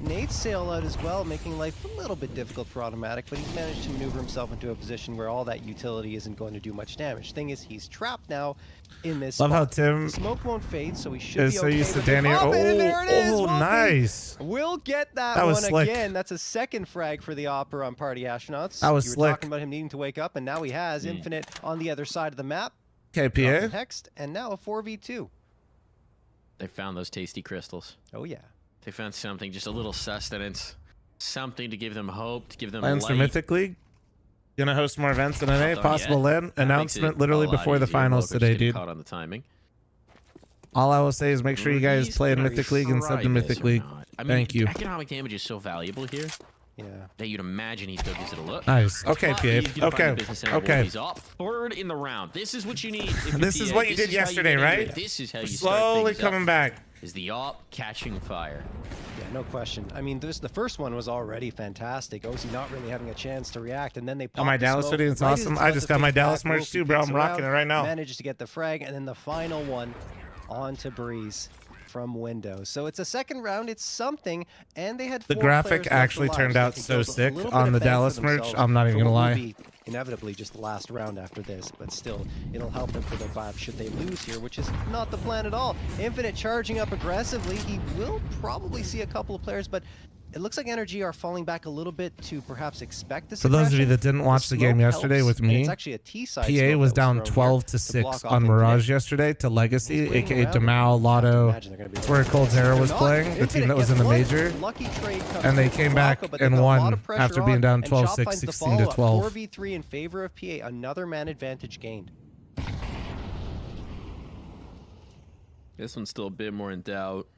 Nate's sail out as well, making life a little bit difficult for Automatic, but he's managed to maneuver himself into a position where all that utility isn't going to do much damage. Thing is, he's trapped now in this Love spot. how Tim The smoke won't fade, so he should be so okay. used to but they Danny. pop it, and there it is, Oh, Wolfie. nice. We'll get that That was one slick. again. That's a second frag for the Opper on Party Astronauts. That was you were slick. talking about him needing to wake up, and now he has Infinite on the other side of the map. Okay, PA. Hexed, and now a 4v2. They found those tasty crystals. Oh, yeah. They found something, just a little sustenance. Something to give them hope, to give them Plans for light. Mythic League. Gonna host more events in NA. Possible land That makes announcement it literally a lot before the easier. finals Loco's today, getting dude. Caught on the timing. All I will say is make sure you guys play in Mythic League and sub to Mythic League. I mean, Thank you. Economic damage is so valuable here. Yeah. That you'd imagine he'd go gives it a look. Nice. Okay, But PA. he's gonna find Okay. the business center. Okay. He's up third in the round. This is what you need. if you're This is PA. what you This did is how yesterday, get into right? it. This is how you Slowly start things coming up. back. is the op catching fire. Yeah, no question. I mean, the first one was already fantastic. OC not really having a chance to react, and then they popped my the Dallas smoke hoodie, it's right as awesome. it's I about just to got my fade Dallas back. merch Wolfie too, bro. peeks I'm rocking around, it right now. Manages to get the frag, and then the final one onto Breeze from window. So it's a second round. It's something, and they had The 4 graphic players left actually alive, turned so out they could so build a sick little on bit the of bank for Dallas merch. themselves I'm not even for gonna what will lie. be inevitably just the last round after this, but still, it'll help them for their vibe should they lose here, which is not the plan at all. Infinite charging up aggressively. He will probably see a couple of players, but it looks like NRG are falling back a little bit to perhaps expect this. For those of you that didn't watch the game yesterday with me, it's actually a T-side PA smoke was that down thrown here 12 to to 6 block off on Infinite. Mirage yesterday to Legacy, He's waiting aka around. Demao, Lotto. Imagine they're gonna be That's where Cold Zero was They're not. playing, the team Infinite that was in gets the one major. lucky trade comes And they from came back Blanco, but they've and got a lot won of pressure after being on, down and Chop 12-6, finds the 16 to follow-up. 12. 4v3 in favor of PA, another man advantage gained. This one's still a bit more in doubt.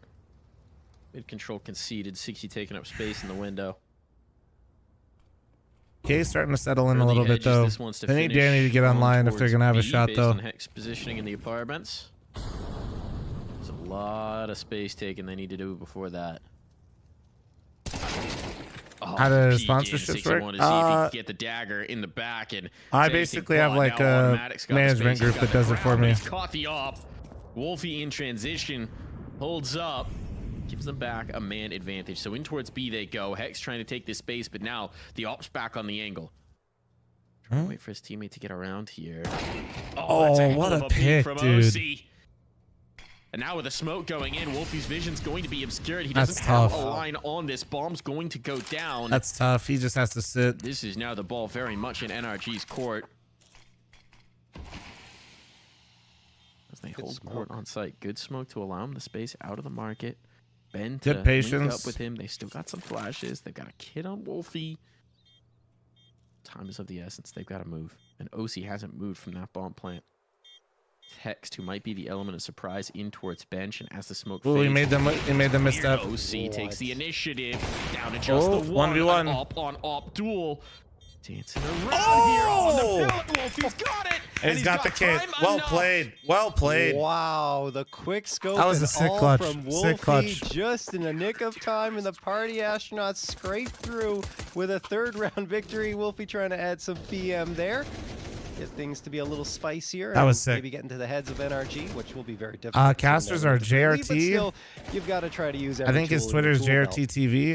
Mid control conceded, 60 taking up space in the window. K's starting to settle in a Early little bit hedges, though. this one's to They need finish Danny to get on online if they're towards gonna have a B shot based though. on Hex positioning in the apartments. There's a lot of space taken they need to do before that. Oh, How do PG sponsorships work? to see if he can get the dagger in the back and I say basically anything, have but like now a Automatic's got the management space, he's group got that the does it for ground, me. He's caught the op. Wolfie in transition holds up, gives them back a man advantage. So in towards B they go. Hex trying to take this space, but now the op's back on the angle. Trying to wait for his teammate to get around here. Oh, that's what hell a of beat pick, from dude. OC. And now with the smoke going in, Wolfie's vision's going to be obscured. He doesn't That's have tough. a line on this. Bomb's going to go down. That's tough. He just has to sit. This is now the ball very much in NRG's court. As they hold court on site. Good smoke to allow him the space out of the market. Ben to Good link patience. up with him. They still got some flashes. They've got a kid on Wolfie. Time is of the essence. They've got to move. And OC hasn't moved from that bomb plant. Hex, who might be the element of surprise in towards bench, and as the smoke Ooh, fades, he made them misstep. OC takes the initiative down to just the one. 1v1. An op on op duel. Dancing around here on the pellet. Wolfie's got it. And he's got the kid. time Well enough. played. Well played. Wow, the quick scope That was a and sick all clutch. from Sick Wolfie clutch. just in the nick of time, and the party astronauts scrape through with a third round victory. Wolfie trying to add some PM there. Get things to be a little spicier. That was and sick. Maybe get into the heads of NRG, which will be very difficult. Casters are But JRT. still, you've got to try to use I every think his tool in Twitter your is tool belt. JRT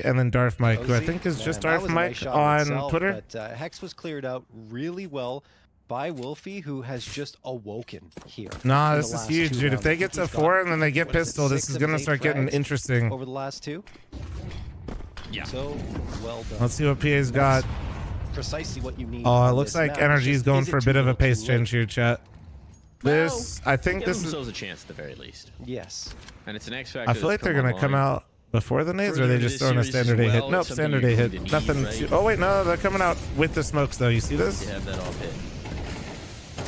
TV, and then Darth Mike, who I OC, think is just man, that Darth was a Mike nice shot on itself, Twitter. But Hex was cleared out really well by Wolfie, who has just awoken here. Nah, in this the is last huge, 2 dude. If rounds. they I get think to he's 4 got, and then they get what is it, pistol, this 6 is of gonna his 8 start getting frags interesting. over the last 2. Yeah. So well done. Let's see what PA's got. Precisely what you need. Oh, it on looks this like map. Energy's Just, going is it for a too bit of a little, pace too late? change here, chat. This, I think Give this is. themselves a chance at the very least. Yes. And it's an X factor. I feel like they're gonna come out before the nades, or are Further they into just this throwing a series as standard A hit? well, Nope, it's something standard you're A going hit. to need, Nothing. right? Oh wait, no, they're coming out with the smokes though. You see this? They have that all hit.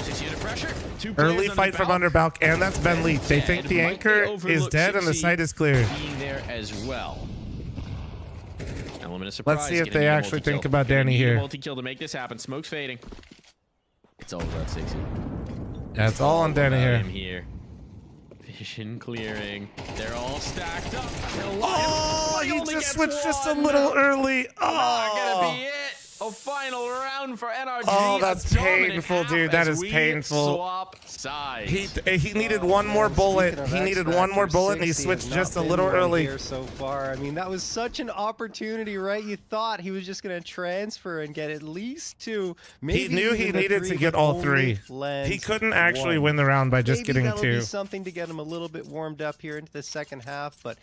6 unit pressure. 2 Early players fight from under Balk, and that's Ben Leaf. They think the anchor is dead and the site is clear. Being there as well. Element of surprise. Let's see if gonna they need a actually multi-kill. think about Gonna Danny need a here. Multi-kill to make this happen. Smoke's fading. It's all about 60. Yeah, it's all on Danny about here. him here. Vision clearing. They're all stacked up. Oh, he just switched just a little early. Not gonna be Oh, it. A final round for NRG. Oh, A that's dominant painful, half dude. That as is we painful. Swap sides. he needed one more bullet. He needed one more bullet, and he switched just a little early. Here so far. I mean, that was such an opportunity, right? You thought he was just going to transfer and get at least 2. Maybe He knew he even the needed 3, to get but all only 3. lands He couldn't actually 1. win the round by just Maybe getting that'll 2. be something to get him a little bit warmed up here into the second half, but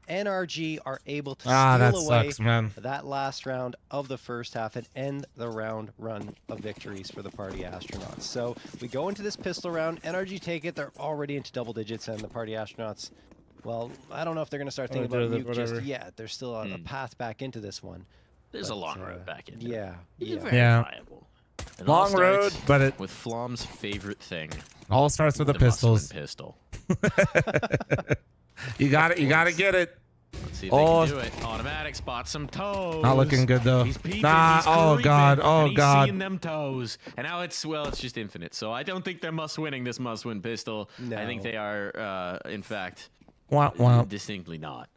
NRG are able to steal that away sucks, man. that last round of the first half and end the round run of victories for the party astronauts. So we go into this pistol round. NRG take it. They're already into double digits, and the party astronauts, well, I don't know if they're going to start thinking about Nuke just yet. There's still a path back into this one. There's a long road back in. Yeah. It's Yeah. very viable. It all Long road, starts but it with Flom's favorite thing. all starts with the must-win pistols. Pistol. You got it. You got to get it. Let's see if Oh, they can do it. Automatic spot some toes. not looking good though. He's peeping, Nah. he's Oh creeping, god. Oh and he's god. seeing them toes. And now it's just infinite. So I don't think they're must-winning this must-win pistol. I think No. they are, in fact, Womp womp. Distinctly not.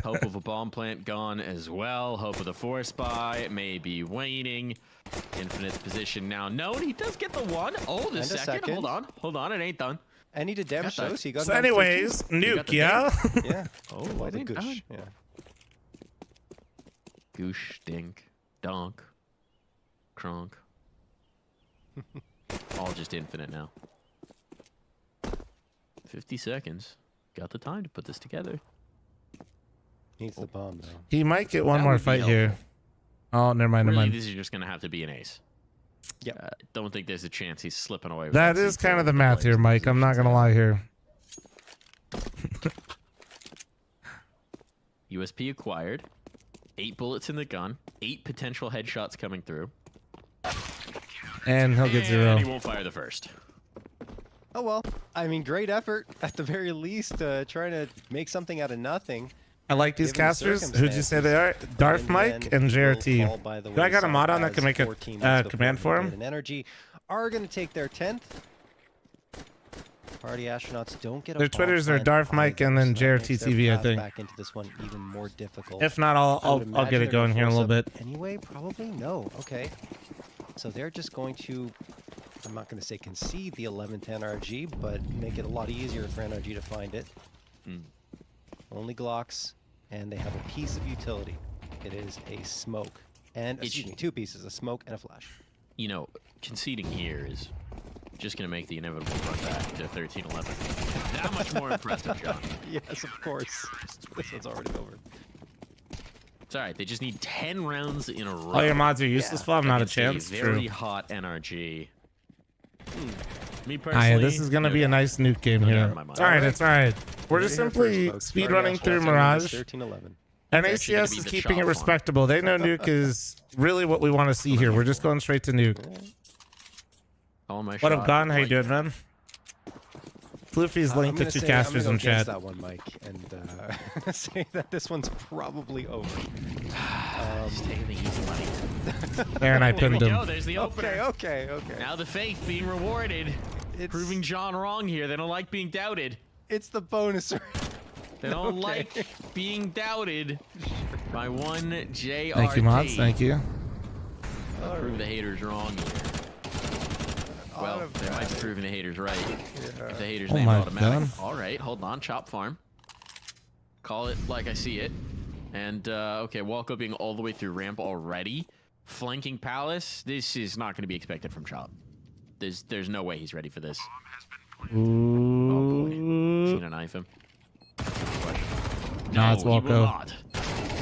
Hope of a bomb plant gone as well. Hope of the force buy may be waning. Infinite's position now known. He does get the one. Oh, the second. Hold on. It ain't done. And he did damage Got that. those. He got So down to anyways, 13. Nuke, yeah? Yeah. Oh, Well, it the ain't goosh. done. Yeah. Goosh, dink, donk, cronk. All just infinite now. 50 seconds. Got the time to put this together. Needs the bomb though. He might get one That more would be fight here. Oh, never mind, never Really, mind. this is just going to have to be an ace. Yeah. Don't think there's a chance he's slipping away with That is kind of the math here, Mike. I'm not gonna lie here. USP acquired. 8 bullets in the gun. 8 potential headshots coming through. And he'll get And 0. he won't fire the first. Oh well. I mean, great effort at the very least, trying to make something out of nothing. I like these Given the casters. Who'd you say they are? Darth And Mike then and will JRT. fall by the Do I got a wayside mod on that as can make 4 a teammates before command for Nuke him? and Energy are going to take their 10th. Party astronauts don't get a Their bomb Twitters are plant Darth Mike either, and then so that makes JRT their TV, I path think. Back into this one even more difficult. If not, I would I'll get imagine it they're going gonna here in a force little up bit. Anyway, probably no. Okay. So they're just going to, I'm not going to say concede the 11th NRG, but make it a lot easier for NRG to find it. Only Glocks, and they have a piece of utility. It is a smoke. And, excuse me, 2 pieces, a smoke and a flash. You know, conceding here is just going to make the inevitable run back to 13-11. That much more impressive, John. Yes, of course. This one's already over. It's all right. They just need 10 rounds in a row. All your mods are useless, Flaw? Not a against chance. Very True. hot NRG. Me Ah, personally, yeah, this is gonna be a nice Nuke game no doubt here. in my mind. It's alright, it's alright. We're just simply speedrunning through Mirage. 13-11. And It's actually gonna ACS be is the keeping shot it font. respectable. They know Nuke is really what we want to see here. We're just going straight to Nuke. All my What up, shot, Gon? How you like- doing, man? Floofy's I'm linked to gonna 2 say- casters I'm in gonna go chat. against that one, Mike, and say that this one's probably over. Just taking the easy money. There, and I There we pinned him. go. There's the opener. Okay. Now the faith being rewarded. It's, Proving John wrong here. They don't like being doubted. it's the bonus. They don't Okay. like being doubted by one JRT. Thank you, mods. Thank you. Prove the haters wrong here. Well, they might be proving the haters right. If the haters Oh name my automatic. God. All right, hold on. Chop farm. Call it like I see it. And, okay, Walko being all the way through ramp already. Flanking Palace. This is not going to be expected from Chop. There's no way he's ready for this. Ooh. She's gonna knife him. Nah, it's he will Walko. not.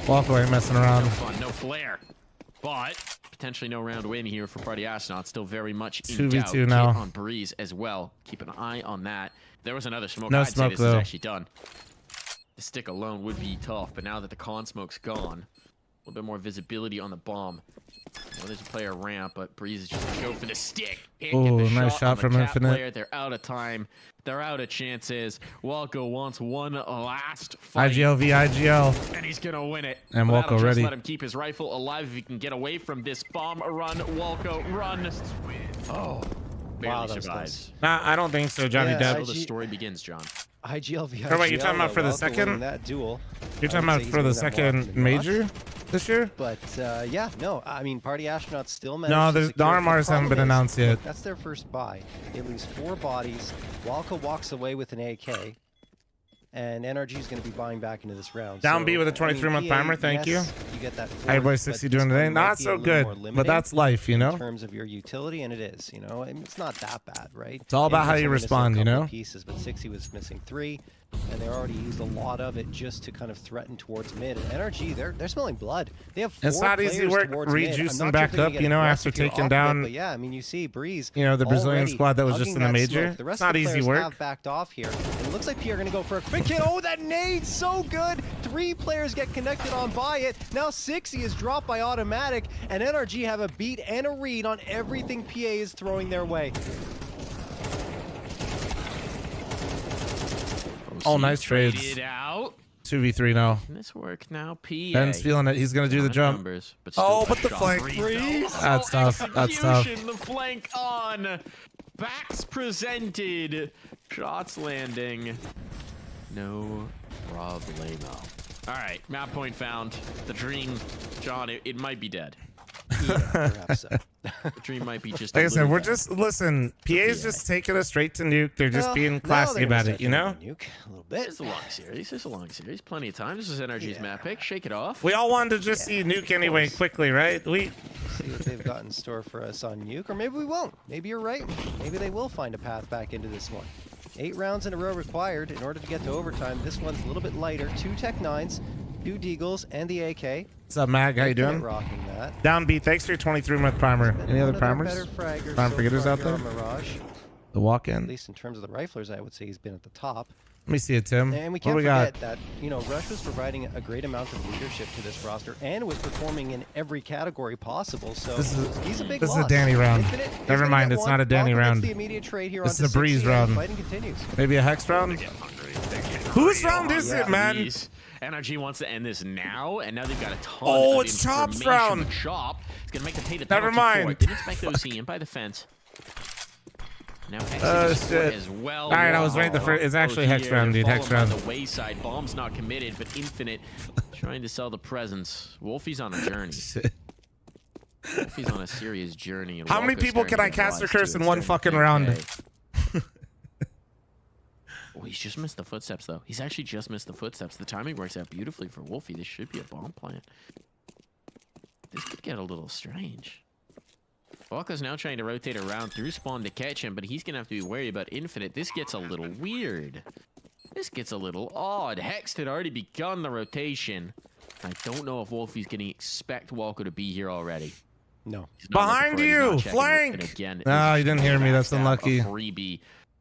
Walko ain't messing around. No fun, no flare. But potentially no round win here for Party Astronaut. Still very much in 2v2 doubt. Kit now. on Breeze as well. Keep an eye on that. There was another smoke. No I'd say smoke, this though. is actually done. The stick alone would be tough, but now that the con smoke's gone, a little bit more visibility on the bomb. Well, there's a player ramp, but Breeze is just gonna go for the stick. Can't Ooh, get the nice shot on the from Cat Infinite. Player. They're out of time. They're out of chances. Walko wants one last fight. IGL v IGL. And he's gonna win it. And But Walko that'll just ready. let him keep his rifle alive if he can get away from this bomb run. Walko, run. Oh, barely Wow, that was survives. Nah, I don't think so, Johnny Yeah, Depp. So the story begins, John. IGLV. Or wait, you're talking about for the Walko second? winning that duel. You're I talking would about say he's for the winning that more often second than not. major this year? But yeah, no, I mean, Party Astronauts still managed No, to the secure it. RMRs haven't been problem is, announced yet. That's their first buy. They lose 4 bodies. Walko walks away with an AK. And NRG is going to be buying back into this round. Down so, B with a I mean, 23-month PA, timer, thank you. yes, You get that. Hey, boy, fourth, 60 but doing this today. one might Not be a so little good, more but limiting that's life, you know? In terms of your utility, and it is, you know, I mean, it's not that bad, right? It's all about Maybe how it's you only missing a respond, you couple know? Pieces, but 60 was missing 3, and they already used a lot of it just to kind of threaten towards mid. And NRG, they're smelling blood. They have 4 It's not easy players work towards mid. I'm rejuicing not sure back if they're gonna up, get you know, after aggressive here taking off of it, down, but yeah, I mean, you see Breeze. you know, the Brazilian already squad that was just hugging in the that major. smoke. The rest It's not of the easy players work. have backed off here. And it looks like P are going to go for a quick hit. Oh, that nade, so good. 3 players get connected on by it. Now 60 is dropped by automatic, and NRG have a beat and a read on everything PA is throwing their way. Oh, nice trades. Traded out. 2v3 now. Can this work now? PA. Ben's feeling it. He's going to do the jump. Numbers, but Oh, still but the shot. flank. Breeze. That's tough. That's tough. Execution, the flank on. Backs presented. Shots landing. No problemo. All right, map point found. The dream, John, it might be dead. Yeah, perhaps so. The dream might be just. Like I said, we're dead. just listen. PA's just taking us straight to Nuke. They're just being classy about it, you know. Nuke a little bit. It's a long series. It's a long series. Plenty of time. This is NRG's map pick. Shake it off. We all wanted to just see Nuke anyway, quickly, right? We see what they've got in store for us on Nuke, or maybe we won't. Maybe you're right. Maybe they will find a path back into this one. 8 rounds in a row required in order to get to overtime. This one's a little bit lighter. 2 Tech 9s, 2 Deagles, and the AK. What's up, Mag? How you doing? Rocking that. Downbeat. Thanks for your 23-month primer. Any other primers? Prime forgetters out there? Mirage. The walk-in. At least in terms of the riflers, I would say he's been at the top. Let me see it, Tim. And we What can't we forget got? that, you know, Rush was providing a great amount of leadership to this roster and was performing in every category possible. So he's a big This is loss. a Danny round. Infinite, Never mind, it's not a Danny Welcome, round. The immediate trade here This onto is a breeze 60, and round. Fighting continues. Maybe a hex round. Whose round is it, man? Please. NRG wants to end this now, and now they've got a ton Oh, of it's Chop's information. round. Chop. It's gonna make the pay the Never penalty for mind. it. Didn't expect those in by the fence. Now Oh, Exodus shit. as well. All right, I was right the first. It's actually hex round, dude. Hex Followed by round. the wayside. Bomb's not committed, but Infinite trying to sell the presence. Wolfie's on a journey. Wolfie's on a serious journey. And How many Walker's people starting can I to cast a realize, curse too, in it's one starting to fucking round? think, oh, he's just missed the footsteps, though. He's actually just missed the footsteps. The timing works out beautifully for Wolfie. This should be a bomb plant. This could get a little strange. Walker's now trying to rotate around through spawn to catch him, but he's going to have to be worried about Infinite. This gets a little weird. This gets a little odd. Hex had already begun the rotation. I don't know if Wolfie's going to expect Walker to be here already. No. He's not Behind looking for it. He's you, not checking it. flank. And again, No, you didn't hear me. That's backstab, unlucky. A freebie,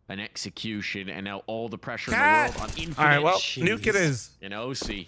an execution, and now all the pressure Cat. in the world on Infinite. All right, well, Nuke it is. And OC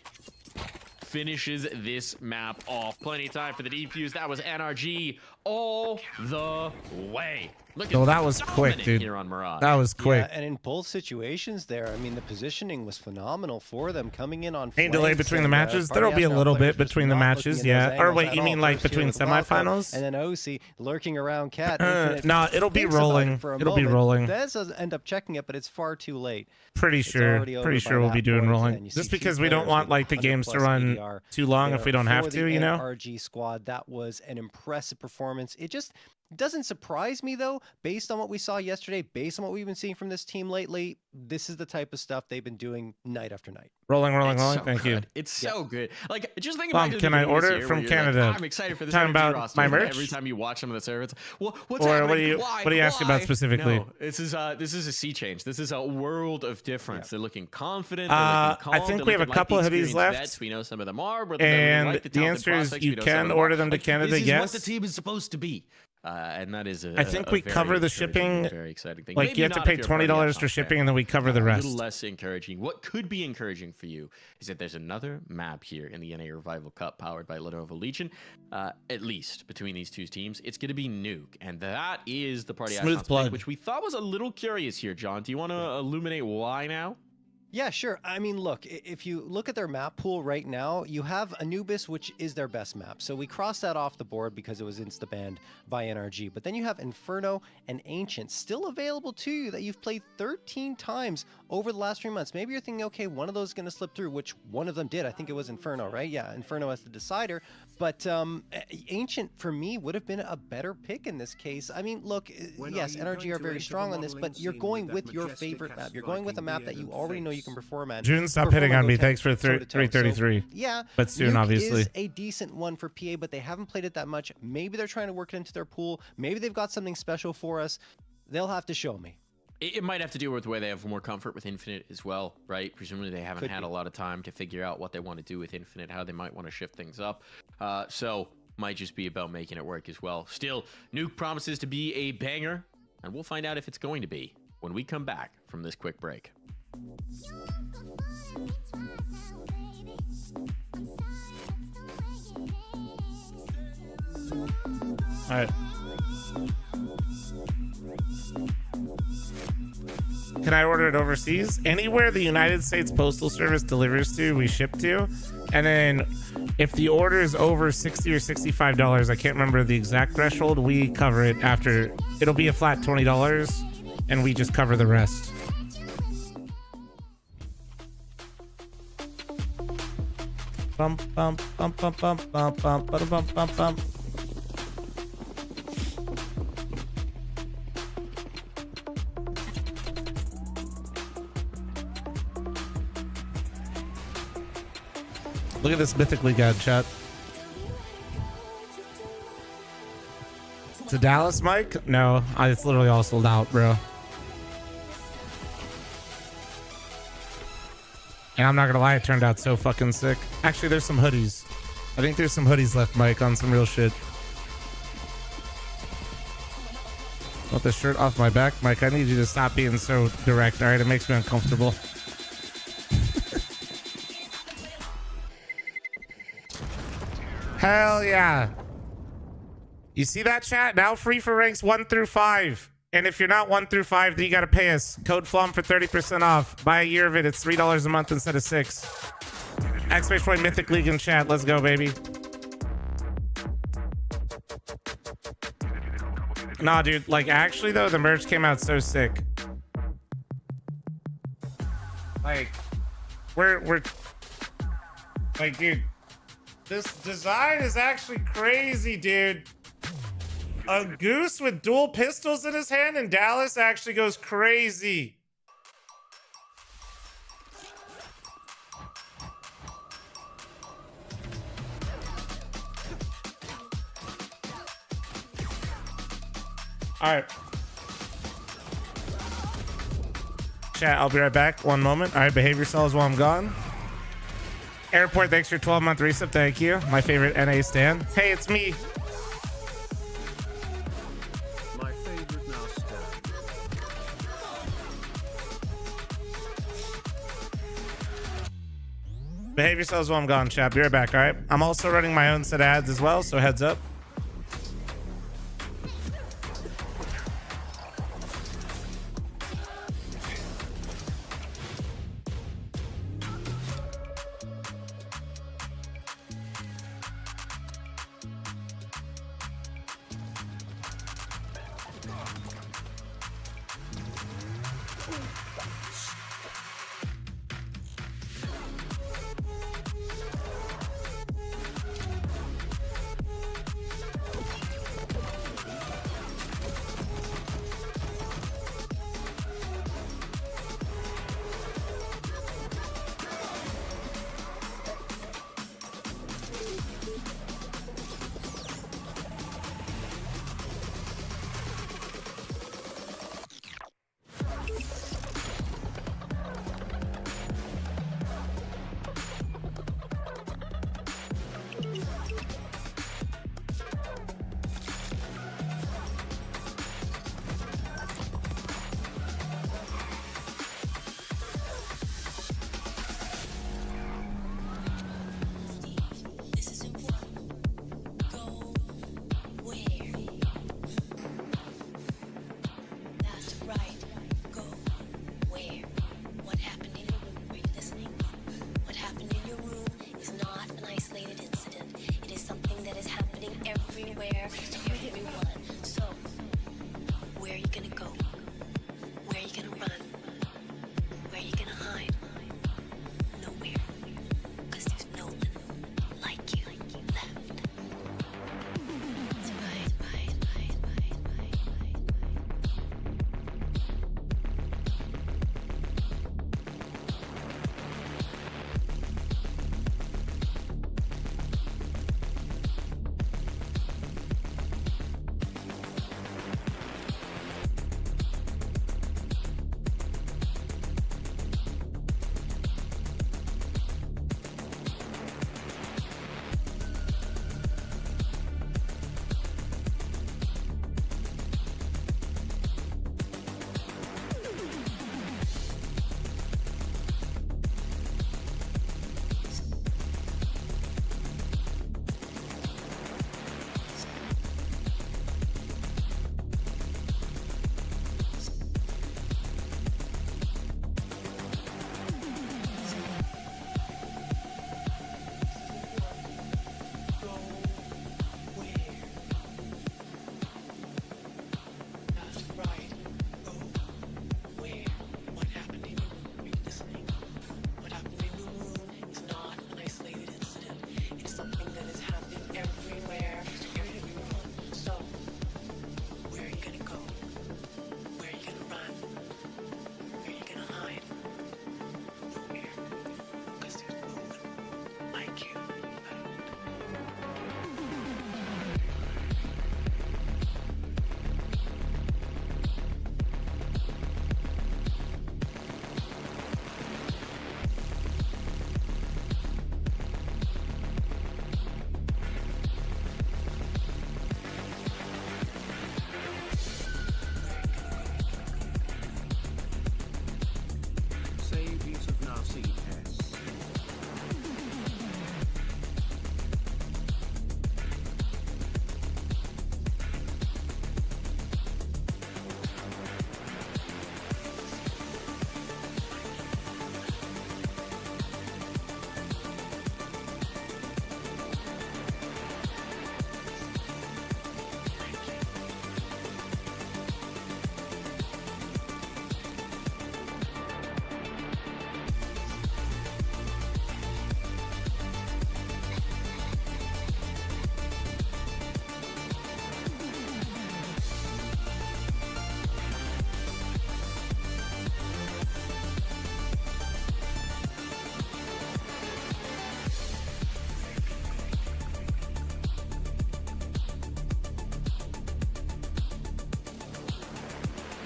finishes this map off. Plenty of time for the defuse. That was NRG all the way. Look at Oh, that was quick, dominant dude. Here on Mirage. That was quick. Yeah, and in both situations there, I mean, the positioning was phenomenal for them coming in on Ain't delay flanks between the and, matches. Party There'll be a Astronaut little players bit just between the not looking matches, in yeah. those Or angles wait, at you all. mean like First between here with Walker, semifinals? And then OC lurking around Cat. Nah, it'll be rolling. It'll be rolling. Dez doesn't end up checking it, but it's far too late. Pretty It's sure. already over Pretty by sure we'll that be doing point, and rolling. then you see Just two because we don't players want with like the 100+ games to run EDR too long if we don't have for to, the you know? NRG squad. That was an impressive performance. It just doesn't surprise me though, based on what we saw yesterday, based on what we've been seeing from this team lately. This is the type of stuff they've been doing night after night. Rolling. It's so Thank you. good. It's so good. Like, just think Mom, about it. can I order it from Canada? I'm excited for this Talking NRG about roster. my And merch? Every time you watch some of the servers, well, what's Or happening? what do you ask about Why? specifically? No, this is a sea change. This is a world of difference. They're looking confident. They're looking calm. I think they're we have a looking couple like of the hoodies experienced left. vets. We know some of them are. But they And like the the talented answer is prospects. you We know some can of them order are. them to Like, Canada, This is yes. what the team is supposed to be. And that is I think we cover the shipping. very exciting thing. Like Maybe you have to not pay if you're a party $20 astronaut for shipping, fan. and then we cover the A rest. little less encouraging. What could be encouraging for you is that there's another map here in the NA Revival Cup powered by Lenovo Legion. At least between these two teams, it's going to be Nuke, and that is the party Smooth astronauts plug. pick, which we thought was a little curious here. John, do you want to illuminate why now? Yeah, sure. I mean, look, if you look at their map pool right now, you have Anubis, which is their best map. So we crossed that off the board because it was insta-banned by NRG. But then you have Inferno and Ancient still available to you that you've played 13 times over the last 3 months. Maybe you're thinking, okay, one of those is going to slip through, which one of them did. I think it was Inferno, right? Yeah, Inferno as the decider. But Ancient, for me, would have been a better pick in this case. I mean, look, yes, NRG are very strong on this, but you're going with your favorite map. You're going with a map that you already know you can perform at. June, stop hitting on me. Thanks for the 333. So, yeah, But soon, Nuke obviously. is a decent one for PA, but they haven't played it that much. Maybe they're trying to work it into their pool. Maybe they've got something special for us. They'll have to show me. It might have to do with the way they have more comfort with Infinite as well, right? Presumably they haven't had a lot of time to figure out what they want to do with Infinite, how they might want to shift things up. So might just be about making it work as well. Still, Nuke promises to be a banger, and we'll find out if it's going to be when we come back from this quick break. All right. Can I order it overseas? Anywhere the United States Postal Service delivers to, we ship to. And then if the order is over $60 or $65, I can't remember the exact threshold, we cover it after. It'll be a flat $20, and we just cover the rest. Bum bum bum bum bum bum bum bum bum bum bum. Look at this Mythicleague ad, chat. It's a Dallas mic? No, it's literally all sold out, bro. And I'm not gonna lie, it turned out so fucking sick. Actually, there's some hoodies. I think there's some hoodies left, Mike, on some real shit. Want the shirt off my back? Mike, I need you to stop being so direct, alright? It makes me uncomfortable. Hell yeah. You see that, chat? Now free for ranks 1 through 5. And if you're not 1 through 5, then you gotta pay us. Code FLOM for 30% off. Buy a year of it. It's $3 a month instead of $6. Exclamation point Mythicleague in chat. Let's go, baby. Nah, dude. Like, actually, though, the merch came out so sick. Like, we're like, dude, this design is actually crazy, dude. A goose with dual pistols in his hand, and Dallas actually goes crazy. All right. Chat, I'll be right back. One moment. All right, behave yourselves while I'm gone. Airport, thanks for 12-month resub. Thank you. My favorite NA stan. Hey, it's me. My favorite now stan. Behave yourselves while I'm gone, chat. Be right back, all right? I'm also running my own set of ads as well, so heads up.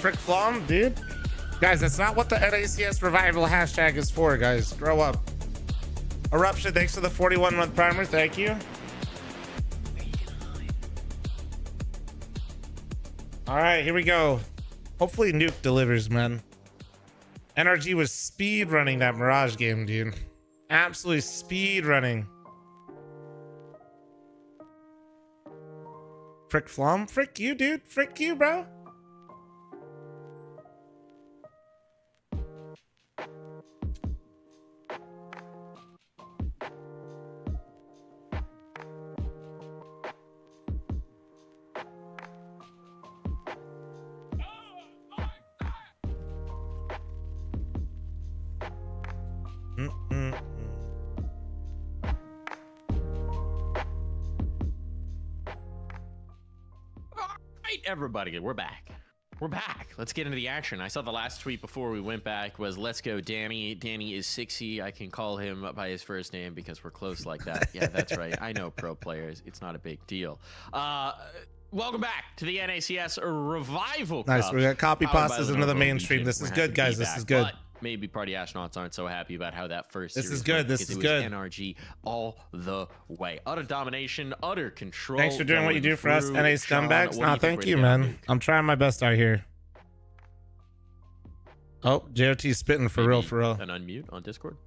Frick Flom, dude. Guys, that's not what the NACS revival hashtag is for, guys. Grow up. Eruption, thanks for the 41-month primer. Thank you. All right, here we go. Hopefully Nuke delivers, man. NRG was speed running that Mirage game, dude. Absolutely speed running. Frick Flom? Frick you, dude. Frick you, bro. Everybody, we're back. We're back. Let's get into the action. I saw the last tweet before we went back was "Let's go, Danny." Danny is 60. I can call him by his first name because we're close like that. Yeah, that's right. I know pro players. It's not a big deal. Welcome back to the NACS Revival Cup. Nice. We got copy pastas into the mainstream. This is good, guys. This is good. But maybe party astronauts aren't so happy about how that first This series is good. went This because is it good. was NRG all the way. Utter domination, utter control. Thanks for doing what you do for us, through. NA Sean, scumbags. what do Nah, think thank we're you, gonna man. I'm trying my best out here. Oh, JOT's spitting for real, for real. An unmute on Discord.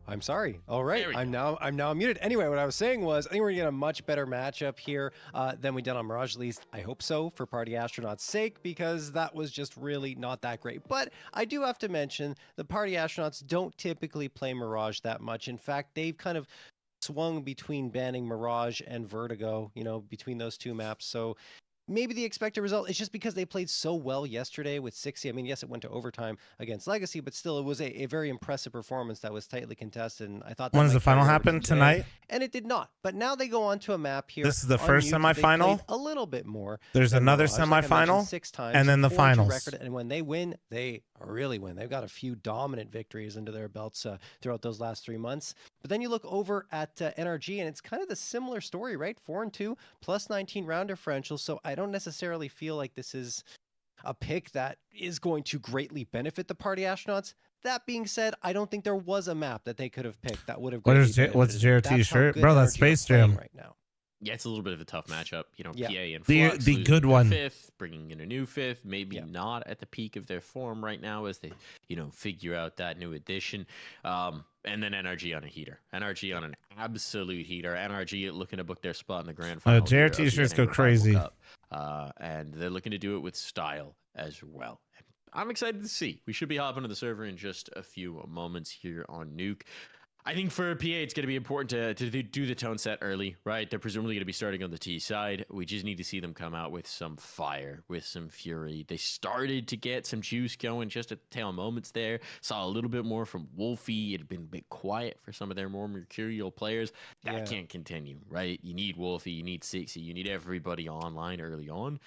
I'm sorry. All right, There we I'm now muted. Anyway, what I was saying was, I think we're gonna get a much better matchup here than we did on Mirage. At least I hope so, for Party Astronaut's sake, because that was just really not that great. But I do have to mention the Party Astronauts don't typically play Mirage that much. In fact, they've kind of swung between banning Mirage and Vertigo, you know, between those two maps. So maybe the expected result is just because they played so well yesterday with 60. I mean, yes, it went to overtime against Legacy, but still, it was a very impressive performance that was tightly contested. And I thought that When's might the final carry over happen? today, Tonight? and it did not. But now they go on to a map here. This is the on first Nuke. They semifinal? played a little bit more. There's than another Mirage, like I mentioned, semifinal, 6 times, and then the 4-2 finals. record, and when they win, they really win. They've got a few dominant victories under their belts throughout those last 3 months. But then you look over at NRG, and it's kind of the similar story, right? 4-2 plus 19 round differential. So I don't necessarily feel like this is a pick that is going to greatly benefit the Party Astronauts. That being said, I don't think there was a map that they could have picked that would have. What's JRT's shirt? Bro, that's Space Jam. Right now. Yeah, it's a little bit of a tough matchup. You know, Yeah. PA and The- Flux the losing good their one. fifth, bringing in a new fifth, maybe not at the peak of their form right now as they, you know, figure out that new addition. And then NRG on a heater. NRG on an absolute heater. NRG looking to book their spot in the grand final. here of JRT the shirts NA go Revival crazy. Cup. And they're looking to do it with style as well. I'm excited to see. We should be hopping to the server in just a few moments here on Nuke. I think for PA, it's going to be important to do the tone set early, right? They're presumably going to be starting on the T side. We just need to see them come out with some fire, with some fury. They started to get some juice going just at the tail moments there. Saw a little bit more from Wolfie. It had been a bit quiet for some of their more mercurial players. That can't continue, right? You need Wolfie, you need 60, you need everybody online early on.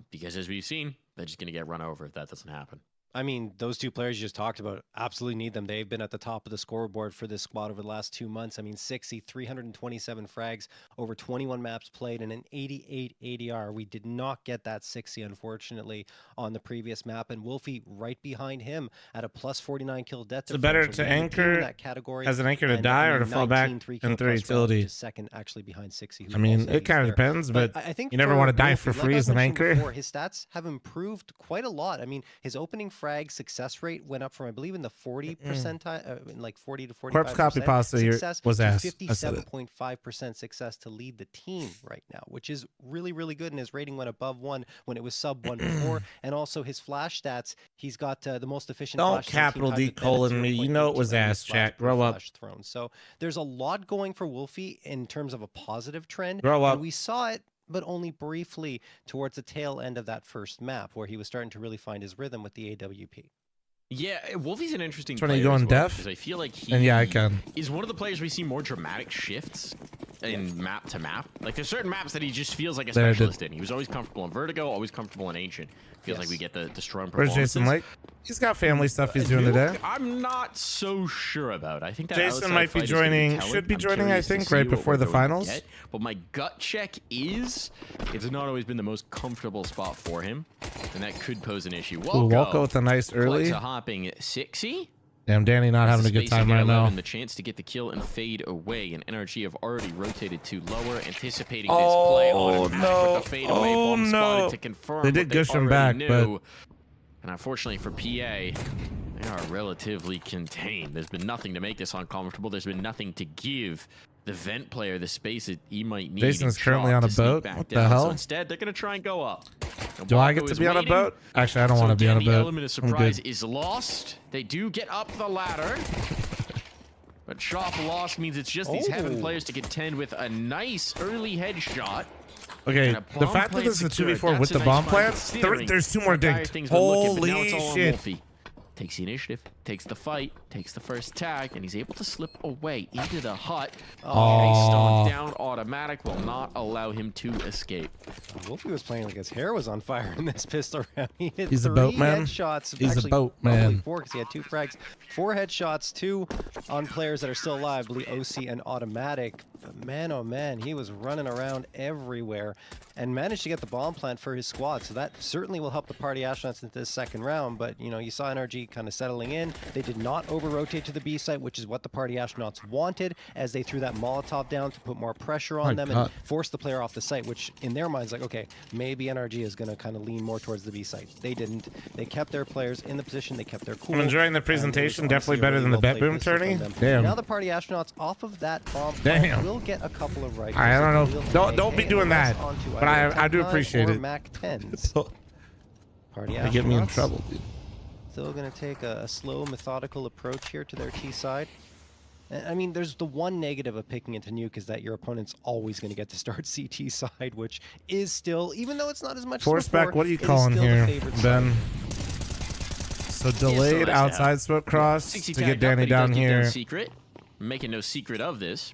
Because as we've seen, they're just going to get run over if that doesn't happen. I mean, those two players you just talked about absolutely need them. They've been at the top of the scoreboard for this squad over the last 2 months. I mean, 60, 327 frags, over 21 maps played, and an 88 ADR. We did not get that 60, unfortunately, on the previous map. And Wolfie right behind him at a plus 49 kill death. Is it better differential, to leading the team in anchor that category, as an anchor to and, die I or to mean, fall back 19 3 in kill their plus rounds, utility? which is second, actually, behind 60. I mean, it kind of depends, but I think you never for want to die Wolfie, for like free I as an mentioned anchor. before, his stats have improved quite a lot. I mean, his opening frag success rate went up from, I believe, in the 40 percentile, in like 40 to 45 Corpse copy pasta success was to ass. I said it. 57.5% success to lead the team right now, which is really, really good. And his rating went above 1 when it was sub 1 before. And also his flash stats, he's got the most efficient Don't flash capital team D colon me. You know it was ass, chat. Grow up. thrown. So there's a lot going for Wolfie in terms of a positive trend. Grow up. And we saw it, but only briefly towards the tail end of that first map where he was starting to really find his rhythm with the AWP. Yeah, Wolfie's an interesting Trying to player go as on well, deaf? because I feel like he And yeah, I can. is one of the players we see more dramatic shifts in map to map. Like there's certain maps that he just feels like a There, specialist in. He was always comfortable in Vertigo, always comfortable in Ancient. Feels like we get the strong Where's performances. Jason Lake? He's got family stuff he's doing today. I'm not so sure about. I think that Jason outside might be fight is gonna joining. telling. Should be I'm joining, I curious to think, see right what before we're the going to finals. get. But my gut check is it's not always been the most comfortable spot for him, and that could pose an issue. Ooh, Walko with a nice early. Quite a hopping 60. Damn, Danny not having a good time right now. The chance to get the kill and fade away, and NRG have already rotated to lower, anticipating this Oh, play. Automatic no. with the fade away Oh, bomb no. spotted to confirm They did what gush him already back, but- knew. And unfortunately for PA, they are relatively contained. There's been nothing to make this uncomfortable. There's been nothing to give the vent player the space that he might need. Jason's in currently shot on a to sneak boat? back What the down. hell? So instead, they're going to try and go up. Now, Do I Blanco get to is be on a waiting. boat? Actually, I don't So want to be on a again, boat. The element of I'm surprise good. is lost. They do get up the ladder. But Chop lost means it's just these Heaven players to contend with a nice early headshot. Okay, And a the bomb fact that plant this is a secured, 2v4 with that's the a bomb nice plant, find considering there's 2 more how dire dinked. things been looking, but now Holy it's all on shit. Wolfie. Takes the initiative, takes the fight, takes the first tag, and he's able to slip away into the hut. Aw. Down automatic will not allow him to escape. Wolfie was playing like his hair was on fire in this pistol round. He hit He's a 3 boat man. headshots. He's a Actually, boat probably man. 4 because he had 2 frags. 4 headshots, 2 on players that are still alive, Lee OC and Automatic. But man, oh man, he was running around everywhere and managed to get the bomb plant for his squad. So that certainly will help the party astronauts into this second round. But, you know, you saw NRG kind of settling in. They did not over-rotate to the B site, which is what the party astronauts wanted, as they threw that Molotov down to put more pressure on them and force the player off the site, which in their minds, like, okay, maybe NRG is going to kind of lean more towards the B site. They didn't. They kept their players in the position. They kept their cool. I'm enjoying the presentation. Definitely better than the Bet Boom tourney. Damn. Now the party astronauts off of that bomb Damn. will get a couple of right. I don't know. Don't be doing that. But I do appreciate it. Mac 10s. Party They get me in astronauts trouble, dude. Still going to take a slow, methodical approach here to their T side. And, I mean, there's the one negative of picking into Nuke is that your opponent's always going to get to start CT side, which is still, even though it's not as much Force as before, back, what are you it is calling still the here, favored side. Ben? So delayed outside smoke cross 60 to get tagged up, Danny but he does down keep here. Secret. Making no secret of this.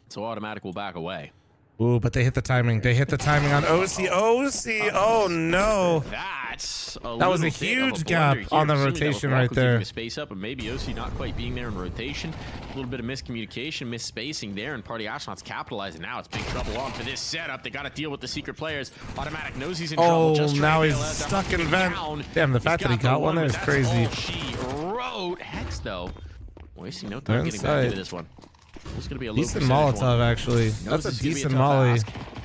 So Automatic will back away. Ooh, but they hit the timing. They hit the timing on OC. OC, oh no. That's That was a huge gap on the rotation right there. Space up, and maybe OC not quite being there in rotation. A little bit of miscommunication, misspacing there, and Party Astronauts capitalizing. Now it's big trouble on for this setup. They got to deal with the secret players. Automatic knows he's in trouble. Oh, now he's stuck in vent. Damn, the fact that he got one there is crazy. She wrote Hex though. Wasting no time getting back into this one. It's gonna be a decent Molotov, actually. That's a decent molly. So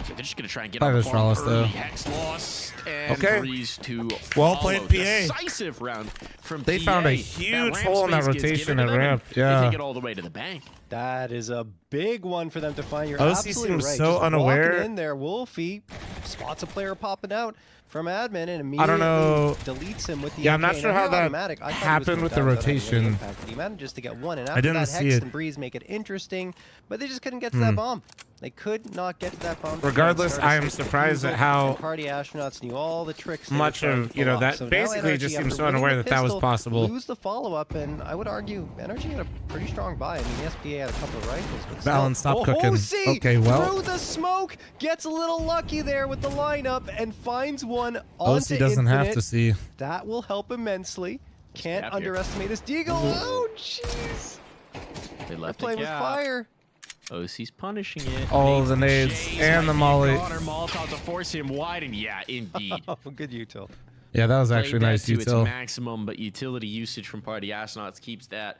they're just gonna try and get Probably on this the farm Rallis, though. early. Hex lost and Okay. Breeze to Well played, follow. PA. Decisive round from They PA. found a That huge ramp hole in that space gets rotation given to at them, ramp. and They Yeah. take it all the way to the bank. That is a big one for them to find. You're OC absolutely seems right. so Just unaware. walking in there, Wolfie spots a player popping out from admin and immediately I don't know. deletes him with the Yeah, I'm AK. not sure Now how here that Automatic, I thought he was happened gonna with the die without having any rotation. impact, but he manages to get one, and after didn't that, see Hex it. and Breeze make it interesting, but they just couldn't get to that bomb. They could not get to that bomb. Regardless, I am surprised at how Party Astronauts knew all the tricks. they were much trying of, to you pull know, off. that So now basically NRG, just after seems so winning unaware the that that was pistol, possible. Lose the follow-up, and I would argue NRG had a pretty strong buy. I mean, the SPA had a couple of rifles. But still. Balance, stop cooking. OC Okay, well. through the smoke, gets a little lucky there with the lineup, and finds one OC onto doesn't have Infinite. to see. That will help immensely. Can't Gap here. underestimate his deagle. Oh, jeez. They They're left playing a with gap. fire. OC's punishing it. Oh, the nades Jays and the might be molly. gone, or Molotov to force him wide, and yeah, indeed. Oh, good util. Yeah, that was Played actually that nice to its util. maximum, but utility usage from Party Astronauts keeps that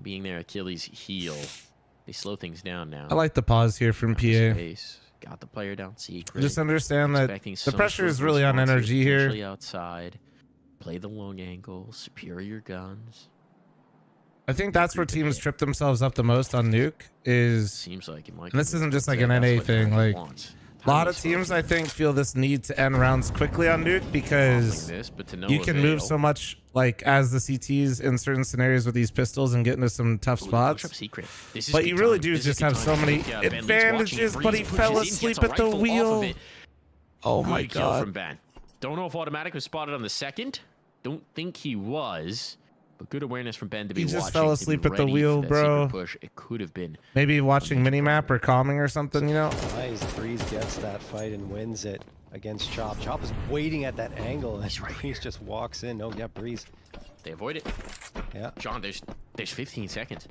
being their Achilles heel. They slow things down now. I like the pause here from PA. Space. Got the player down secret. Just understand that Expecting the some pressure sort is of really on response energy here. potentially outside. Play the long angle. Superior guns. I think that's where teams trip themselves up the most on Nuke is, Seems like it might. and this isn't just like an That's NA what thing, Nike like wants. a lot of teams I think feel this need to end rounds quickly on Nuke because This, but to no you can move avail. so much like as the CTs in certain scenarios with these pistols and get into some tough spots. Secret. This is But good you really time. do This is just good have time. so many Ben Lee's watching. advantages, but he Breeze fell pushes in, asleep gets a at the rifle off of wheel. it. Oh my Good kill from god. Ben. Don't know if Automatic was spotted on the second. Don't think he was. But good awareness from Ben to be He watching. just fell to asleep be at the ready wheel, for that bro. secret push. It could have been. Maybe watching minimap or calming or something, you know? Nice. Breeze gets that fight and wins it against Chop. Chop is waiting at that angle, and Breeze just walks in. Oh, yeah, Breeze. They avoid it. Yeah. John, there's 15 seconds.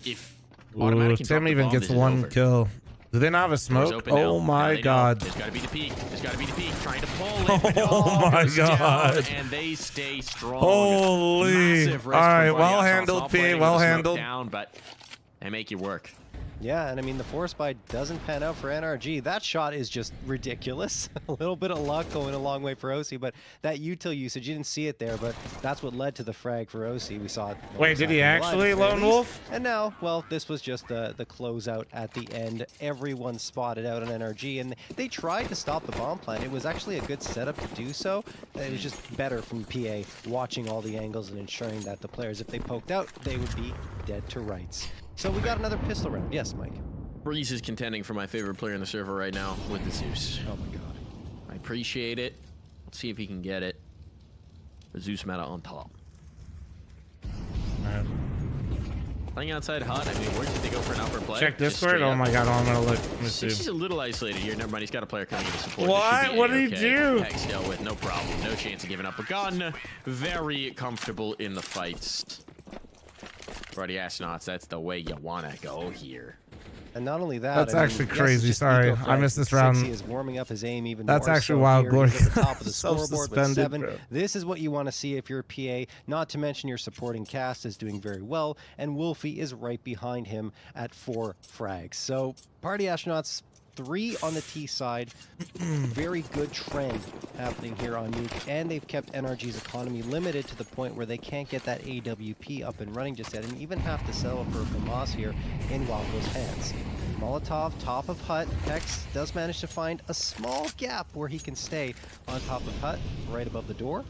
If Ooh, automatic can drop Tim the even bomb, gets this is one over. kill. Do they not have a Door's smoke? open now. Oh Now my they know. god. There's got to be the peak. There's got to be the peak. Trying to pull it. but Oh my goes down, god. and they stay strong. Holy. Massive risk All right, from well Vardy. handled, Not P. playing Well with the smoke handled. Down, but they make you work. Yeah, and I mean, the force buy doesn't pan out for NRG. That shot is just ridiculous. A little bit of luck going a long way for OC, but that util usage, you didn't see it there, but that's what led to the frag for OC. We saw it. Wait, did he actually live, lone wolf? And now, well, this was just the closeout at the end. Everyone spotted out on NRG, and they tried to stop the bomb plant. It was actually a good setup to do so. It was just better from PA, watching all the angles and ensuring that the players, if they poked out, they would be dead to rights. So we got another pistol round. Yes, Mike. Breeze is contending for my favorite player in the server right now with the Zeus. Oh my god. I appreciate it. Let's see if he can get it. The Zeus meta on top. Playing outside hot, I mean, where did they go for an upper play? Check Just Discord. straight Oh up. my god, I'm gonna look. Let me see. He's a little isolated here. Never mind, he's got a player coming in to support. What? This should be What did he A-okay. do? Hex dealt with, no problem. No chance of giving up a gun. Very comfortable in the fights. Already astronauts, that's the way you wanna go here. And not only that, That's I mean, actually yes, it's crazy. just Sorry, eco I threat. missed this 60 round. is warming up his aim even That's more. actually so wild here glory. he's at the top of the scoreboard with Self-suspended, 7. bro. This is what you want to see if you're a PA. Not to mention your supporting cast is doing very well, and Wolfie is right behind him at 4 frags. So Party Astronauts 3 on the T side. Very good trend happening here on Nuke, and they've kept NRG's economy limited to the point where they can't get that AWP up and running just yet, and even have to settle for Famas here in Wildbo's hands. Molotov, top of hut. Hex does manage to find a small gap where he can stay on top of hut, right above the door.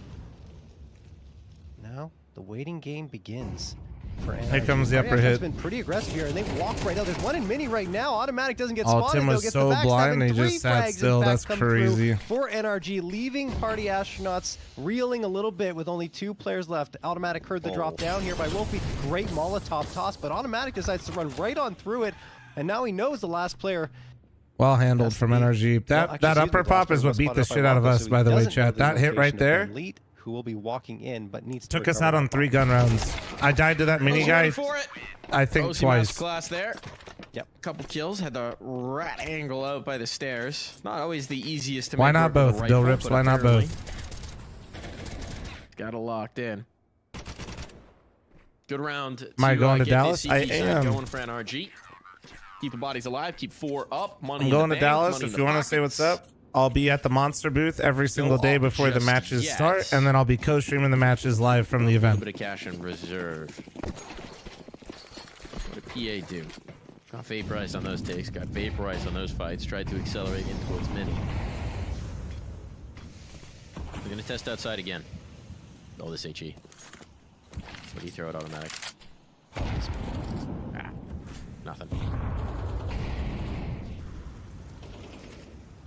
Now, the waiting game begins. For Here comes the upper hit. Been pretty aggressive here, and they walk right out. There's one in mini right now. Automatic doesn't get Oh, spotted. Tim though, was gets so the backstab, blind, and he 3 just sat frags, in still. fact, That's come through crazy. for NRG, leaving Party Astronauts reeling a little bit with only 2 players left. Automatic heard the drop down here by Wolfie. Great Molotov toss, but Automatic decides to run right on through it, and now he knows the last player. Well handled from NRG. That upper pop is what beat the shit out of us, by the way, chat. That hit right there Who will be walking in, but needs to took us recover out on that 3 gun rounds. I died to that mini guy, For it. I think OC twice. class there. Yep. Couple kills. Had the rat angle out by the stairs. Not always the easiest to Why make not work with a both, Bill rifle, Rips? but Why not apparently both? Got it locked in. Good round. Am I going to get the Dallas? I CT side am. Going for NRG. Keep the bodies alive. Keep 4 up. Money I'm in going the to bank, Dallas. money in If the you want to say what's pockets. up, I'll be at the Monster booth every single day up before the just matches yet. start, and then I'll be co-streaming the matches live from the A event. bit of cash in reserve. What did PA do? Got vaporized on those takes. Got vaporized on those fights. Tried to accelerate in towards mini. We're gonna test outside again. Oh, this HE. What do you throw at automatic? Ah, nothing.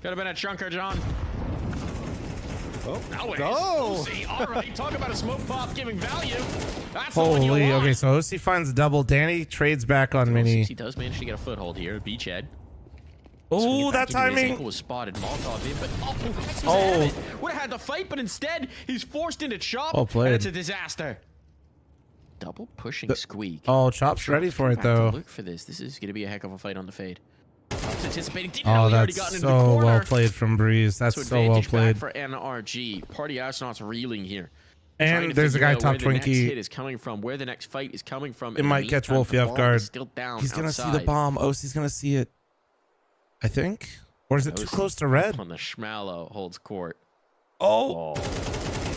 Could have been a chunker, John. Oh, now it go! is. OC. All right, talk about a smoke pop giving value. That's the one you Holy, want. okay, so OC finds double. Danny trades back on mini. He does manage to get a foothold here. Beachhead. Oh, that His timing. ankle was spotted. Molotov in, but Hex was Oh. ahead of it. Would have had the fight, but instead he's forced into chop. Well played. And it's a disaster. Double pushing squeak. Oh, Chop's ready for it Back to though. Look for this. This is going to be a heck of a fight on the fade. Chop's anticipating. Didn't Oh, know he already that's gotten into the so corner. well played from Breeze. That's so well advantage played. back for NRG. Party Astronauts reeling here. Trying And to there's a figure guy out top where the next Twinkie. hit is coming from, where the next fight is coming from. It In the might catch meantime, Wolfie the off bomb guard. is still down He's gonna see the outside. bomb. OC's gonna see it. I think. Or is it too OC close to red? On the Schmallow holds court. Oh.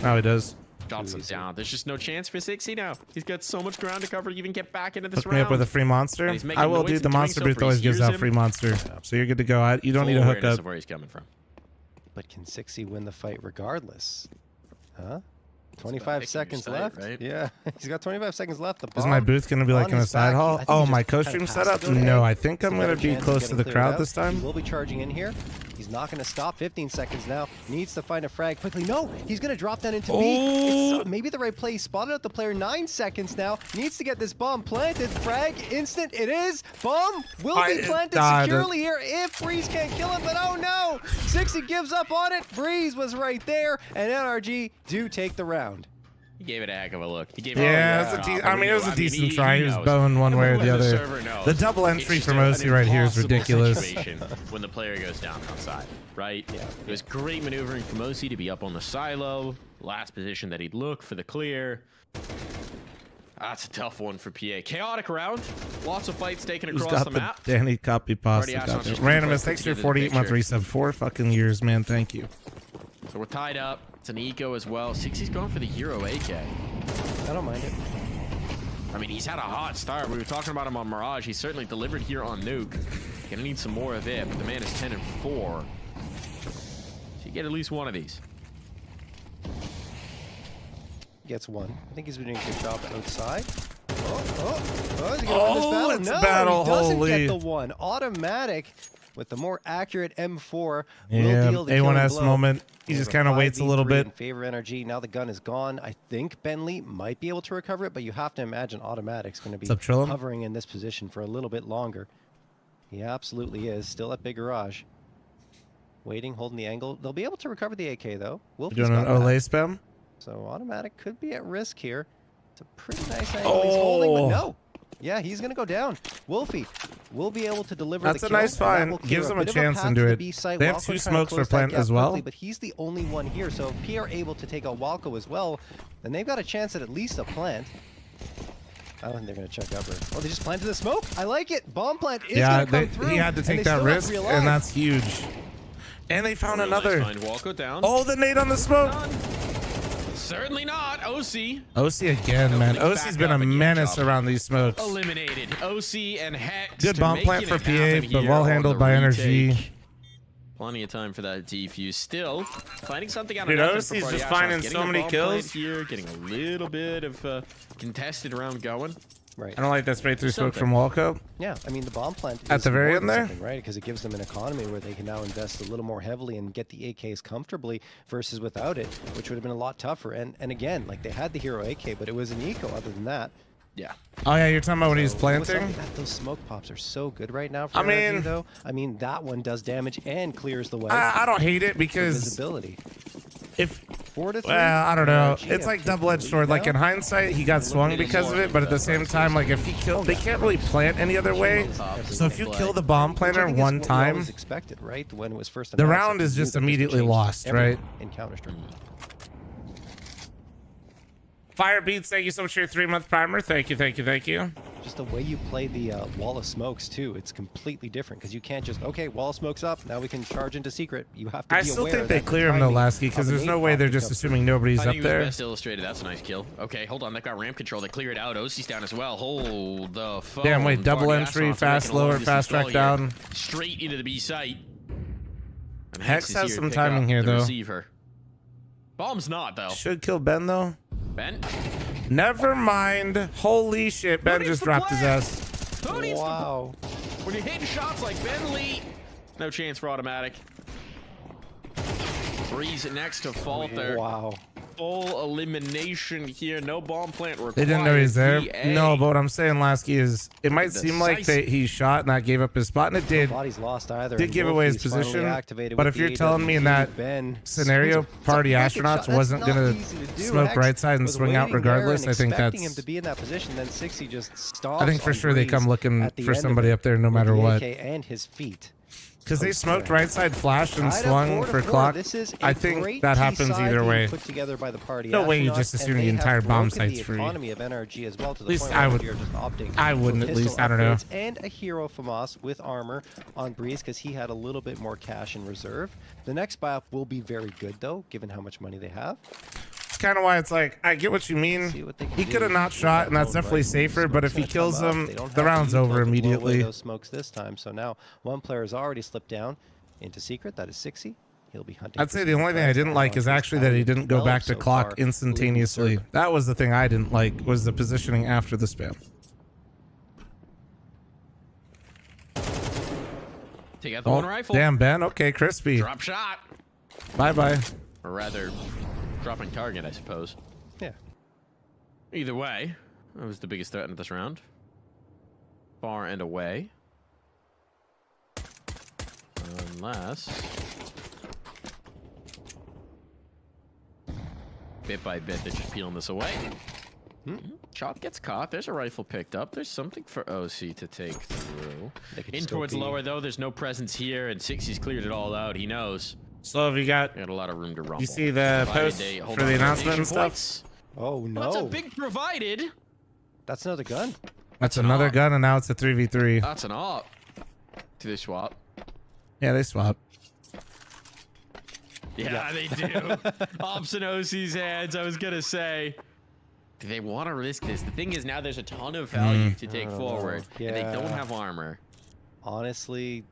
Now he does. Drops him down. There's just no chance for 60 now. He's got so much ground to cover to even get back into this Hook me up with a free monster. And he's making I will, noise dude. and The doing monster so booth for always gives hears out him. free monster. So you're good to go. You don't need a Full hookup. awareness of where he's coming from. But can 60 win the fight regardless? Huh? 25 seconds left. right? Yeah, he's got 25 seconds left. The Is my bomb booth gonna be like on in a his side back. hall? I think Oh, he my just kinda co-stream has to setup? go to No, A. I think I'm It's a gonna better be chance of close to getting the cleared crowd out. this time. He will be charging in here. He's He's not going to stop. 15 seconds now. Needs to find a frag quickly. No, he's going to drop down into B. It's maybe the right play. Spotted out the player. 9 seconds now. Needs to get this bomb planted. Frag instant. It is. Bomb will be planted securely here if Breeze can't kill him. But oh no! 60 gives up on it. Breeze was right there. And NRG do take the round. He gave it a heck of a look. He gave it was a decent try. He was bowing one way or the other. The double entry from OC right here is ridiculous. When the player goes down outside, right? Yeah. It was great maneuvering from OC to be up on the silo. Last position that he'd look for the clear. That's a tough one for PA. Chaotic round. Lots of fights taken across the map. Danny copy pasta. Randomous, thanks for your 48-month resub. 4 fucking years, man. Thank you. So we're tied up. It's an eco as well. 60's going for the hero AK. I don't mind it. I mean, he's had a hot start. We were talking about him on Mirage. He's certainly delivered here on Nuke. Gonna need some more of it, but the man is 10 and 4. So you get at least one of these. Gets one. I think he's been doing a good job outside. Is he gonna win this battle? It's no, a battle. He doesn't Holy. get the one. Automatic with the more accurate M4 Yeah, will deal the killing A1S blow. moment. He just kind of waits a little 5v3 bit. in favor of NRG. Now the gun is gone. I think Bentley might be able to recover it, but you have to imagine Automatic's going to be What's up, Trillum? hovering in this position for a little bit longer. He absolutely is. Still at Big Garage. Waiting, holding the angle. They'll be able to recover the AK though. You're doing an Olay spam? So Automatic could be at risk here. It's a pretty nice angle. He's holding, but no. Yeah, he's going to go down. Wolfie will be able to deliver That's the a kill, nice and that find. will clear Gives a him a bit of chance path into to the it. B site. They have Walco 2 trying to smokes for close that plant gap as well. quickly, but he's the only one here. So if P are able to take out Walco as well, then they've got a chance at least a plant. I don't think they're going to check upper. Oh, they just planted the smoke? I like it. Bomb plant is going to come through. He had to take that risk, and that's huge. And they found another. Nice find. Walco down. Oh, the nade on the smoke. Certainly not. OC. OC again, man. OC's been a menace around these smokes. Eliminated. OC and Hex. Good bomb plant for PA, but well handled by NRG. Plenty of time for that defuse. Still finding something out Dude, of OC's just finding so many kills here. Getting a little bit of contested round going. Right. I don't like that straight through smoke from Walco. Yeah, I mean the bomb plant At is the very more end than there? something, right? Because it gives them an economy where they can now invest a little more heavily and get the AKs comfortably versus without it, which would have been a lot tougher. And again, like they had the hero AK, but it was an eco. Other than that, yeah. Oh yeah, you're talking about when he's with planting? something that, those smoke pops are so good right now. For I NRG, mean, though, I mean that one does damage and clears the way. I don't hate it for because visibility. if 4 to 3. well, I don't know. NRG It's like have double-edged taken sword. the Like lead in hindsight, he got swung because of it, but at the same time, like if he killed, they can't really plant any other way. So if you kill the bomb planter Which I think is one what we time, always expected, right? When it was first the announced, round that is they knew just that this would immediately change lost, everything right? In Counter-Strike. Fire Beats, thank you so much for your 3-month primer. Thank you, thank you, thank you. Just the way you play the wall of smokes too, it's completely different because you can't just wall of smokes up. Now we can charge into secret. You have to. I be still aware think they that the clear him though, timing Lasky, because of there's an no aim way pop they're can just come assuming nobody's Finding up was there. best illustrated. That's a nice kill. Okay, hold on. That got ramp control. They clear it out. OC's down as well. Hold the phone. Damn, wait, double Party entry, astronauts are fast making a long lower, distance fast track call down. here. Straight into the B site. And Hex is has here to some pick timing up here, the though. receiver. Bomb's not though. Should kill Ben though. Ben. Never mind. Holy shit, Ben just dropped his ass. Wow. When you're hitting shots like Ben Lee, no chance for automatic. Breeze next to fault there. Wow. Full elimination here. No bomb plant required. They didn't know he's there. PA. No, but what I'm saying, Lasky, is it might seem like Decisive. he shot and not gave up his spot, and it did. Nobody's lost either. Did and give away his Wolfie's finally position. activated But with if you're the telling me in that Ben scenario, swings a Party rocket shot. Astronauts That's wasn't not gonna easy to do. smoke Hex right side and was swing out waiting there regardless, and I think expecting that's- him to be in that position. Then 60 just stomps I think for on sure they come Breeze looking at the for end of somebody it up there no with matter the what. AK and his feet. Because they smoked right side, flashed, and Tied up swung 4 to for 4. clock. This is a I think great that T happens side either being way. Put together by the Party No way you Astronauts, just assume and the they entire have bomb broken site's the free. economy of NRG as well, to the least point I where would- you're just opting I for wouldn't at pistol least, I don't know. upgrades and a hero FAMAS with armor on Breeze because he had a little bit more cash in reserve. The next buy-up will be very good though, given how much money they have. It's kind of why it's like, I get what you mean. He could have not shot, and that's definitely safer, but if he kills him, the round's over immediately. Those smokes this time. So now one player has already slipped down into secret. That is 60. He'll be hunting. I'd say the only thing I didn't like is actually that he didn't go back to clock instantaneously. That was the thing I didn't like, was the positioning after the spam. Take out the Oh, one rifle. damn, Ben. Okay, crispy. Drop shot. Bye-bye. Or rather, dropping target, I suppose. Yeah. Either way, that was the biggest threat in this round. Far and away. Unless... bit by bit, they're just peeling this away. Shot gets caught. There's a rifle picked up. There's something for OC to take through. In towards lower, though. There's no presence here, and 60's cleared it all out. He knows. So have you got a lot of room to rumble. You see the post for the announcement and stuff? Oh, no. Well, that's a big provided. That's another gun. That's another gun, and now it's a 3v3. That's an op. Do they swap? Yeah, they swap. Yeah, they do. Ops in OC's hands, I was going to say. Do they want to risk this? The thing is, now there's a ton of value to take forward, and they don't have armor. Honestly,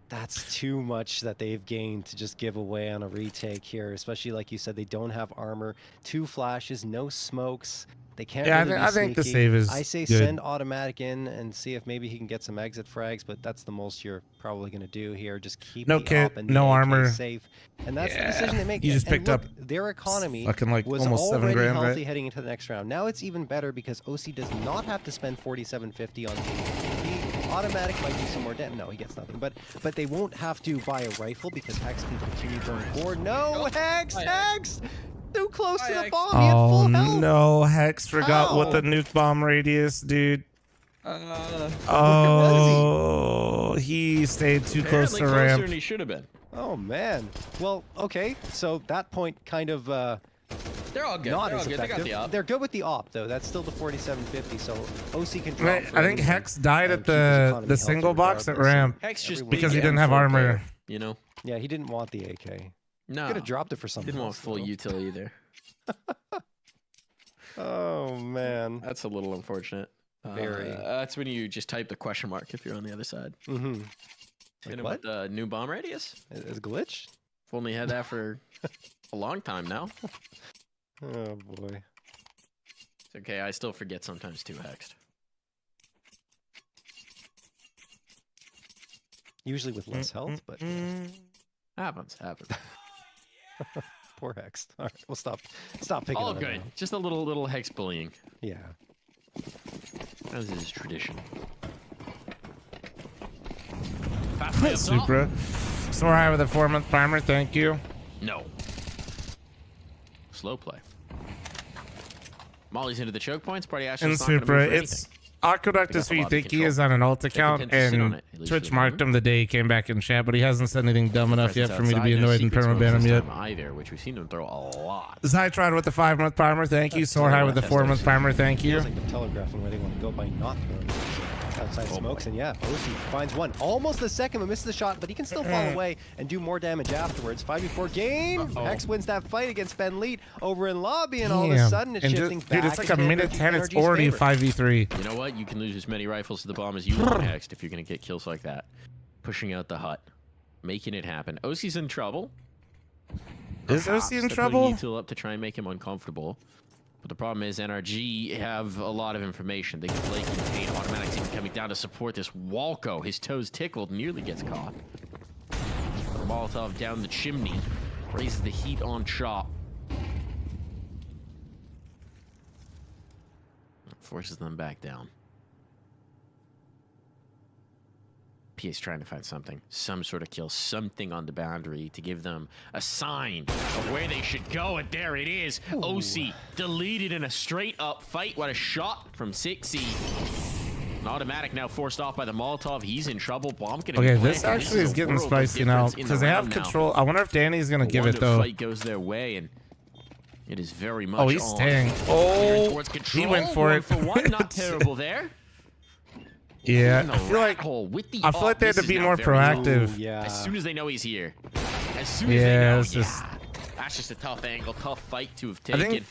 that's too much that they've gained to just give away on a retake here, especially like you said, they don't have armor. 2 flashes, no smokes. They can't really be I think the sneaky. save is I say good. send automatic in and see if maybe he can get some exit frags, but that's the most you're probably going to do here. Just keep No the kit, op and no the AK armor. safe. And that's the decision they make. You just And picked look, up their economy fucking, like, was almost $7 already grand, healthy right? heading into the next round. Now it's even better because OC does not have to spend 47.50 on the automatic. Might do some more damage. No, he gets nothing. But they won't have to buy a rifle because Hex can continue going forward. No, Hex! Hex! Too close to the bomb. He had Oh full health. no, Hex forgot what the nuke bomb radius, dude. Oh, he stayed too close to Apparently ramp. closer than he should have been. Oh man. Well, okay. So that point kind of They're all good. not They're all as good. They got effective. the op. They're good with the op though. That's still the 47.50. So OC can drop. I think Hex died at the single box at ramp Hex just because he big didn't have M4 armor. player, you know? Yeah, he didn't want the AK. No. Could have dropped it for something. Didn't want else, full though. util either. Oh man. That's a little unfortunate. Very. That's when you just type the question mark if you're on the other side. Mm-hmm. Hit him what? with the new bomb radius. Is glitch? I've only had that for a long time now. Oh boy. It's okay. I still forget sometimes too, Hexed. Usually with less health, but Happens. poor Hex. All right, we'll stop picking All on him good. now. Just a little Hex bullying. Yeah. As is tradition. Supra. Soar high with a 4-month primer, thank you. No. Slow play. Molly's into the choke points. Party Ash And is not gonna move Supra, for it's anything. Aqueduct They is got who a you lot of think he control. is on an alt They account, can tend to sit on and it, at least Twitch for the marked him the day he came back in chat, but he hasn't said anything dumb enough yet for me to be annoyed and permaban him yet. Either, which we've seen him throw a lot. Zytron with the 5-month primer, thank you. Soar high with the 4-month primer, thank you. Feels like they're telegraphing where they want to go by not throwing outside smokes, and yeah, OC finds one. Almost the second, but misses the shot, but he can still fall away and do more damage afterwards. 5v4 game. Hex wins that fight against Ben Leet over in lobby, and all of a Damn. sudden it's And shifting dude, back. it's like a into minute 10. It's Energy's already favor. 5v3. You know what? You can lose as many rifles to the bomb as you want, Hexed, if you're going to get kills like that. Pushing out the hut. Making it happen. OC's in trouble. Is OC in They're trouble? putting util up to try and make him uncomfortable. But the problem is NRG have a lot of information. They can play contain. Automatic's even coming down to support this. Walco, his toes tickled, nearly gets caught. Molotov down the chimney. Raises the heat on Chop. Forces them back down. PA's trying to find something. Some sort of kill. Something on the boundary to give them a sign of where they should go. And there it is. Ooh. OC deleted in a straight up fight. What a shot from 6E. An automatic now forced off by the Molotov. He's in trouble. Bomb getting Okay, planted. this actually is a getting world of spicy now difference in the because they have round now. control. I wonder if Danny's going to give it, though. Fight goes their way, and it is very much Oh, he's on. staying. Geared Oh, towards he control. went for One it. for one, not terrible there. Yeah, In the I feel like rat hole with the I feel like they had this to be is now more very proactive. Ooh, yeah. As soon as they know he's here. As soon as Yeah, they know, it's just. that's just a tough angle, tough fight to have I taken. think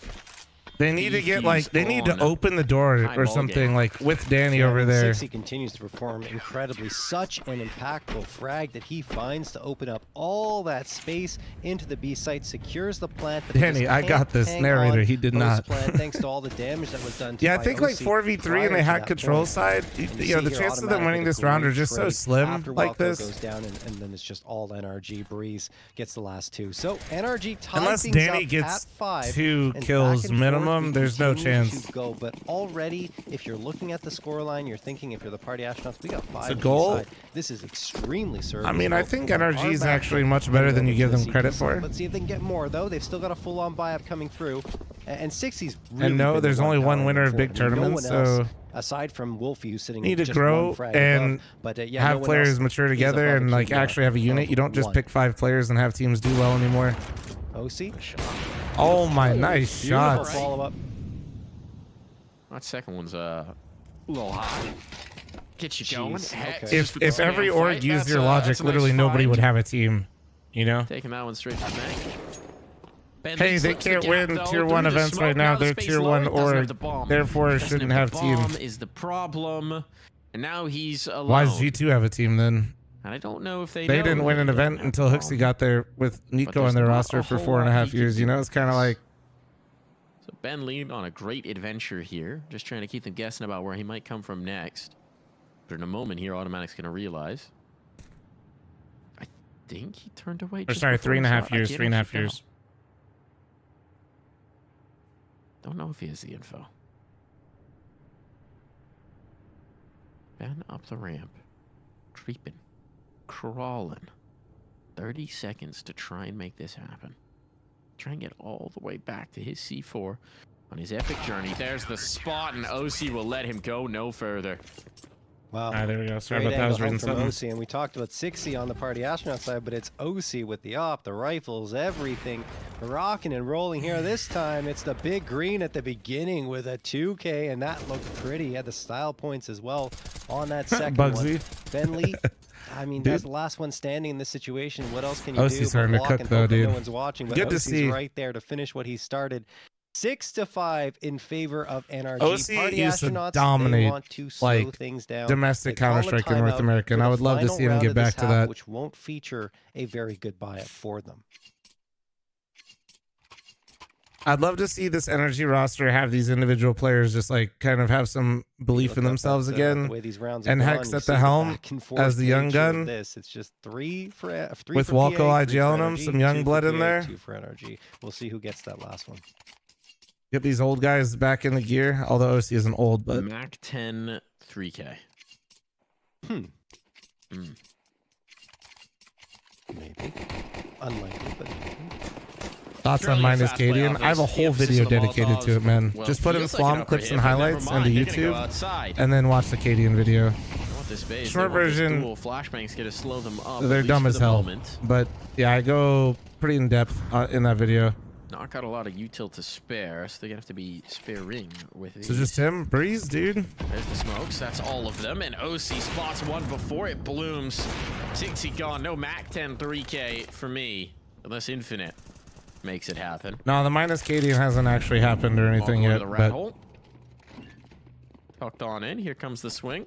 They need to get like they need to on open the door high or ball something game. like with Danny Yeah, over there. 60 continues to perform incredibly. Such an impactful frag that he finds to open up all that space into the B site, secures the plant. But Danny, I got this narrator. He did not. Plant, thanks to all the damage that was done. To Yeah, I by think like OC 4v3 prior and they to had that control point. side. And You know, the see here chances of them automatically winning the this round are great just so trade slim after like Walco this. goes down, and then it's just all NRG. Breeze gets the last two. So NRG tied Unless things Danny up gets at 5. 2 and kills back and minimum, forth, there's we no continue chance. to go. But already, if you're looking at the scoreline, you're thinking if you're the party astronauts, we got 5 It's a goal. side. This is extremely serviceable. I mean, I think on our NRG is back actually end much and better go than you into give the them credit CT. for. Let's see if they can get more, though. They've still got a full-on buy-up coming through. And 60's really And no, been the there's only one powering winner it of big forward. No tournaments, one else, so aside from Wolfie, who's sitting need to just grow one frag and above. But, yeah, have no one players else mature is together above and a like QBR actually have a unit. of You don't just 1. pick 5 players and have teams do well anymore. OC. Oh my, nice Beautiful shots. follow-up. That second one's a little hot. Get you going. Jeez, Heck, okay. just with If the every spam org fight, used that's your a- logic, that's a nice literally nobody find. would have a team. You know? Taking that one straight to the bank. Ben Hey, Lee they slips the can't gap, win though, tier 1 through the events smoke. right now. the They're space tier lower, 1 doesn't have org. the bomb. Therefore, Doesn't shouldn't the have team. bomb is the problem. And now he's alone. Why does G2 have a team then? And I don't know if they They know didn't win they an don't event have until the Hooksy bomb. got there with Nico there's on their not roster a for whole 4.5 lot he years. can You do know, it's kind of like So Ben Lee on a great adventure here, just trying to keep them guessing about where he might come from next. But in a moment here, Automatic's going to realize. I think he turned away. or just sorry, before he 3.5 saw- I years. can't 3.5 actually years. tell. Don't know if he has the info. Ben up the ramp, creeping, crawling. 30 seconds to try and make this happen. Try and get all the way back to his C4 on his epic journey. There's the spot, and OC will let him go no further. Wow. There we go. Sorry Great about that. I was angle reading home from something. OC, and we talked about 60 on the party astronaut side, but it's OC with the op, the rifles, everything rocking and rolling here. This time it's the big green at the beginning with a 2K, and that looked pretty. He had the style points as well on that second Bugsy. one. Ben Lee, I mean, Dude. that's the last one standing in this situation. What else can you OC's do? starting but to walk cook and though, hope that dude. No one's watching, but Good to OC's see. right there to finish what he started. 6-5 in favor of NRG. OC Party used to astronauts, they dominate, want to slow like, things down. domestic They call a Counter-Strike in North timeout America, and for I the would love to final see him round get of this back to half, that. which won't feature a very good buy-up for them. I'd love to see this energy roster have these individual players just like kind of have some belief in Look up themselves at, again. the way these rounds And have Hex gone, at you the see helm back and forth as the young nature of gun. This it's just three With for Walco PA, 3 IGL for in him, NRG, some young 2 for blood in PA, there. 2 for NRG. We'll see who gets that last one. Get these old guys back in the gear. Although OC isn't old, but Mac 10 3K. Maybe. Unlikely, but thoughts on Surely a Minus fast play Cadian. I have a offense. The whole emphasis video of the dedicated to Molotovs, it, man. well, Just put in feels like an Flom upper clips hit, and but never highlights mind, into they're gonna go YouTube, outside. and then watch the Cadian video. Want this base, Short they want this version, dual flashbang's gonna slow them up. They're at least dumb for as the hell. moment. But yeah, I go pretty in depth in that video. Not got a lot of util to spare, so they're gonna have to be sparing with these. So just him, Breeze, dude. There's the smokes, that's all of them, and OC spots one before it blooms. 60 gone, no Mac 10 3K for me, unless Infinite makes it happen. No, the Minus Cadian hasn't actually happened or anything Walk over yet. to the rat But hole. Tucked on in, here comes the swing.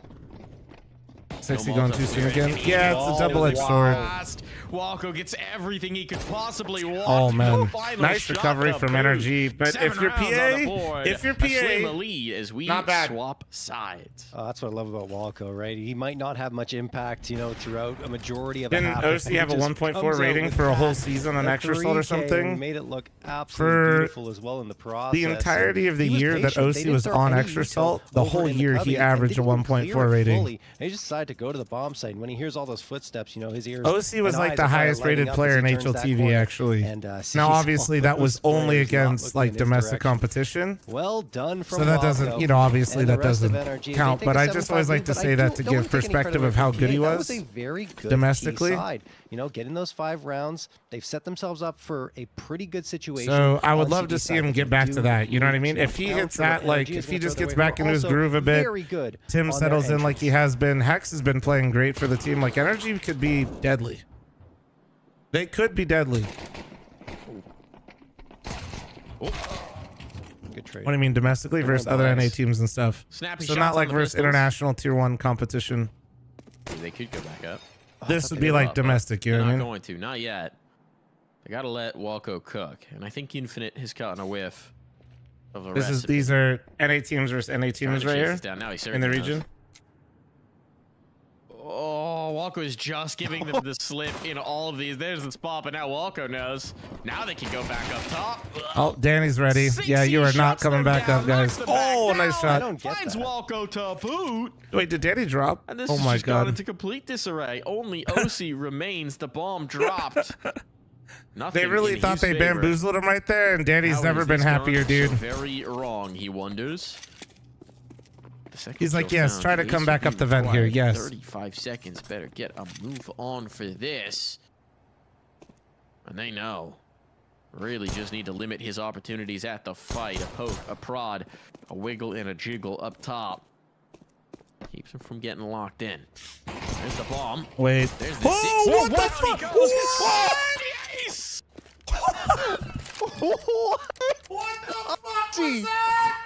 60 No going Molotov too soon clear. again. Yeah, it's a double-edged sword. Fast. Walco gets everything he could possibly want. Oh No man, final nice shot recovery to from boot. energy. But 7 if you're rounds on the board. PA, A slim lead as we not bad. swap sides. that's what I love about Walco, right? He might not have much impact, you know, throughout a majority of Didn't a half. OC have a 1.4 rating for a whole season on Extra Assault or something? Made it look absolutely For beautiful as well in the process. the entirety of the He was year that patient. They OC didn't was throw on any Extra util Assault, the over whole in the year cubby, he and averaged a didn't even clear 1.4 it rating. fully. He just decided to go to the bomb site. And when he hears all those footsteps, you know, his ears. OC was and like eyes the are kinda highest lighting rated up player as in he turns that HLTV, corner. actually. And, sees Now, all obviously, that was those only players not against looking like in his domestic direction. competition. Well done from So that Walco doesn't, you know, obviously and the that rest of doesn't NRG. They count. take But a I just always 7-5 like to lead, but say I that to don't give take any credit perspective away of how from good he PA. That was was a very good domestically. T side. You know, getting those 5 rounds, they've set themselves up for a pretty good situation. So I would on love to CB see side, him but get they back do to that. You know what I need mean? to If he hits counter that, what like NRG is if he gonna just throw gets their way. back into his Also groove a bit, very good Tim on their settles in like entrance. he has been. Hex has been playing great for the team. Like energy could be deadly. They could be deadly. Good trade. What do you mean domestically Everyone versus other NA buys. teams and stuff? Snappy So shots not on like the versus pistols. international tier 1 competition. They could go back up. This would be like domestic, you know They're what I not mean? going to. Not yet. They gotta let Walco cook, and I think Infinite has gotten a whiff of the rest. These are NA teams versus NA teams right here Down. Now he in the certainly region. knows. Oh, Walco is just giving them the slip in all of these. There's the spot, but now Walco knows. Now they can go back up top. Oh, Danny's ready. Yeah, you are not coming back up, guys. Oh, nice shot. Finds Walco to boot. Wait, did Danny drop? And this Oh has my just gone god. into complete disarray. Only OC remains. The bomb dropped. Nothing They really in thought his they favor. bamboozled him right there, and Danny's How never is been this happier, gone dude. so very wrong, he wonders. The second He's like, kill yes, found. try to This come would back be up the vent here, required. yes. 35 seconds, better get a move on for this. And they know. Really just need to limit his opportunities at the fight. A poke, a prod, a wiggle, and a jiggle up top. Keeps him from getting locked in. There's the bomb. Wait. There's the Oh, six. what the He fuck? goes. What? Ace! What the fuck was that?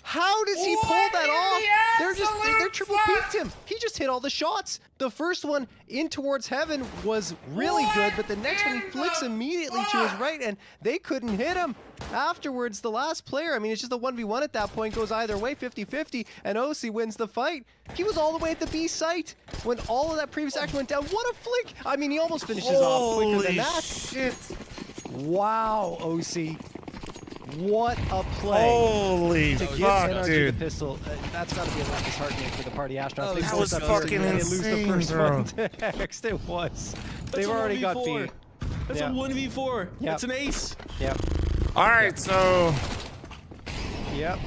How does he pull that off? They're triple peeked him. He just hit all the shots. The first one in towards heaven was really good, but the next one he flicks immediately to his right, and they couldn't hit him. Afterwards, the last player, I mean, it's just a 1v1 at that point, goes either way, 50-50, and OC wins the fight. He was all the way at the B site when all of that previous action went down. What a flick! I mean, he almost finishes off quicker than that. Shit. Wow, OC. What a play. Holy to give fuck, NRG dude. the pistol. That's got to be a lot disheartening for the party astronauts. They that closed was up fucking here, they lose the insane, first bro. one to Hex. It was. They've a already got 1v4. beat. That's Yeah. a 1v4. Yep. That's an ace. Yep. All right, so. Yep.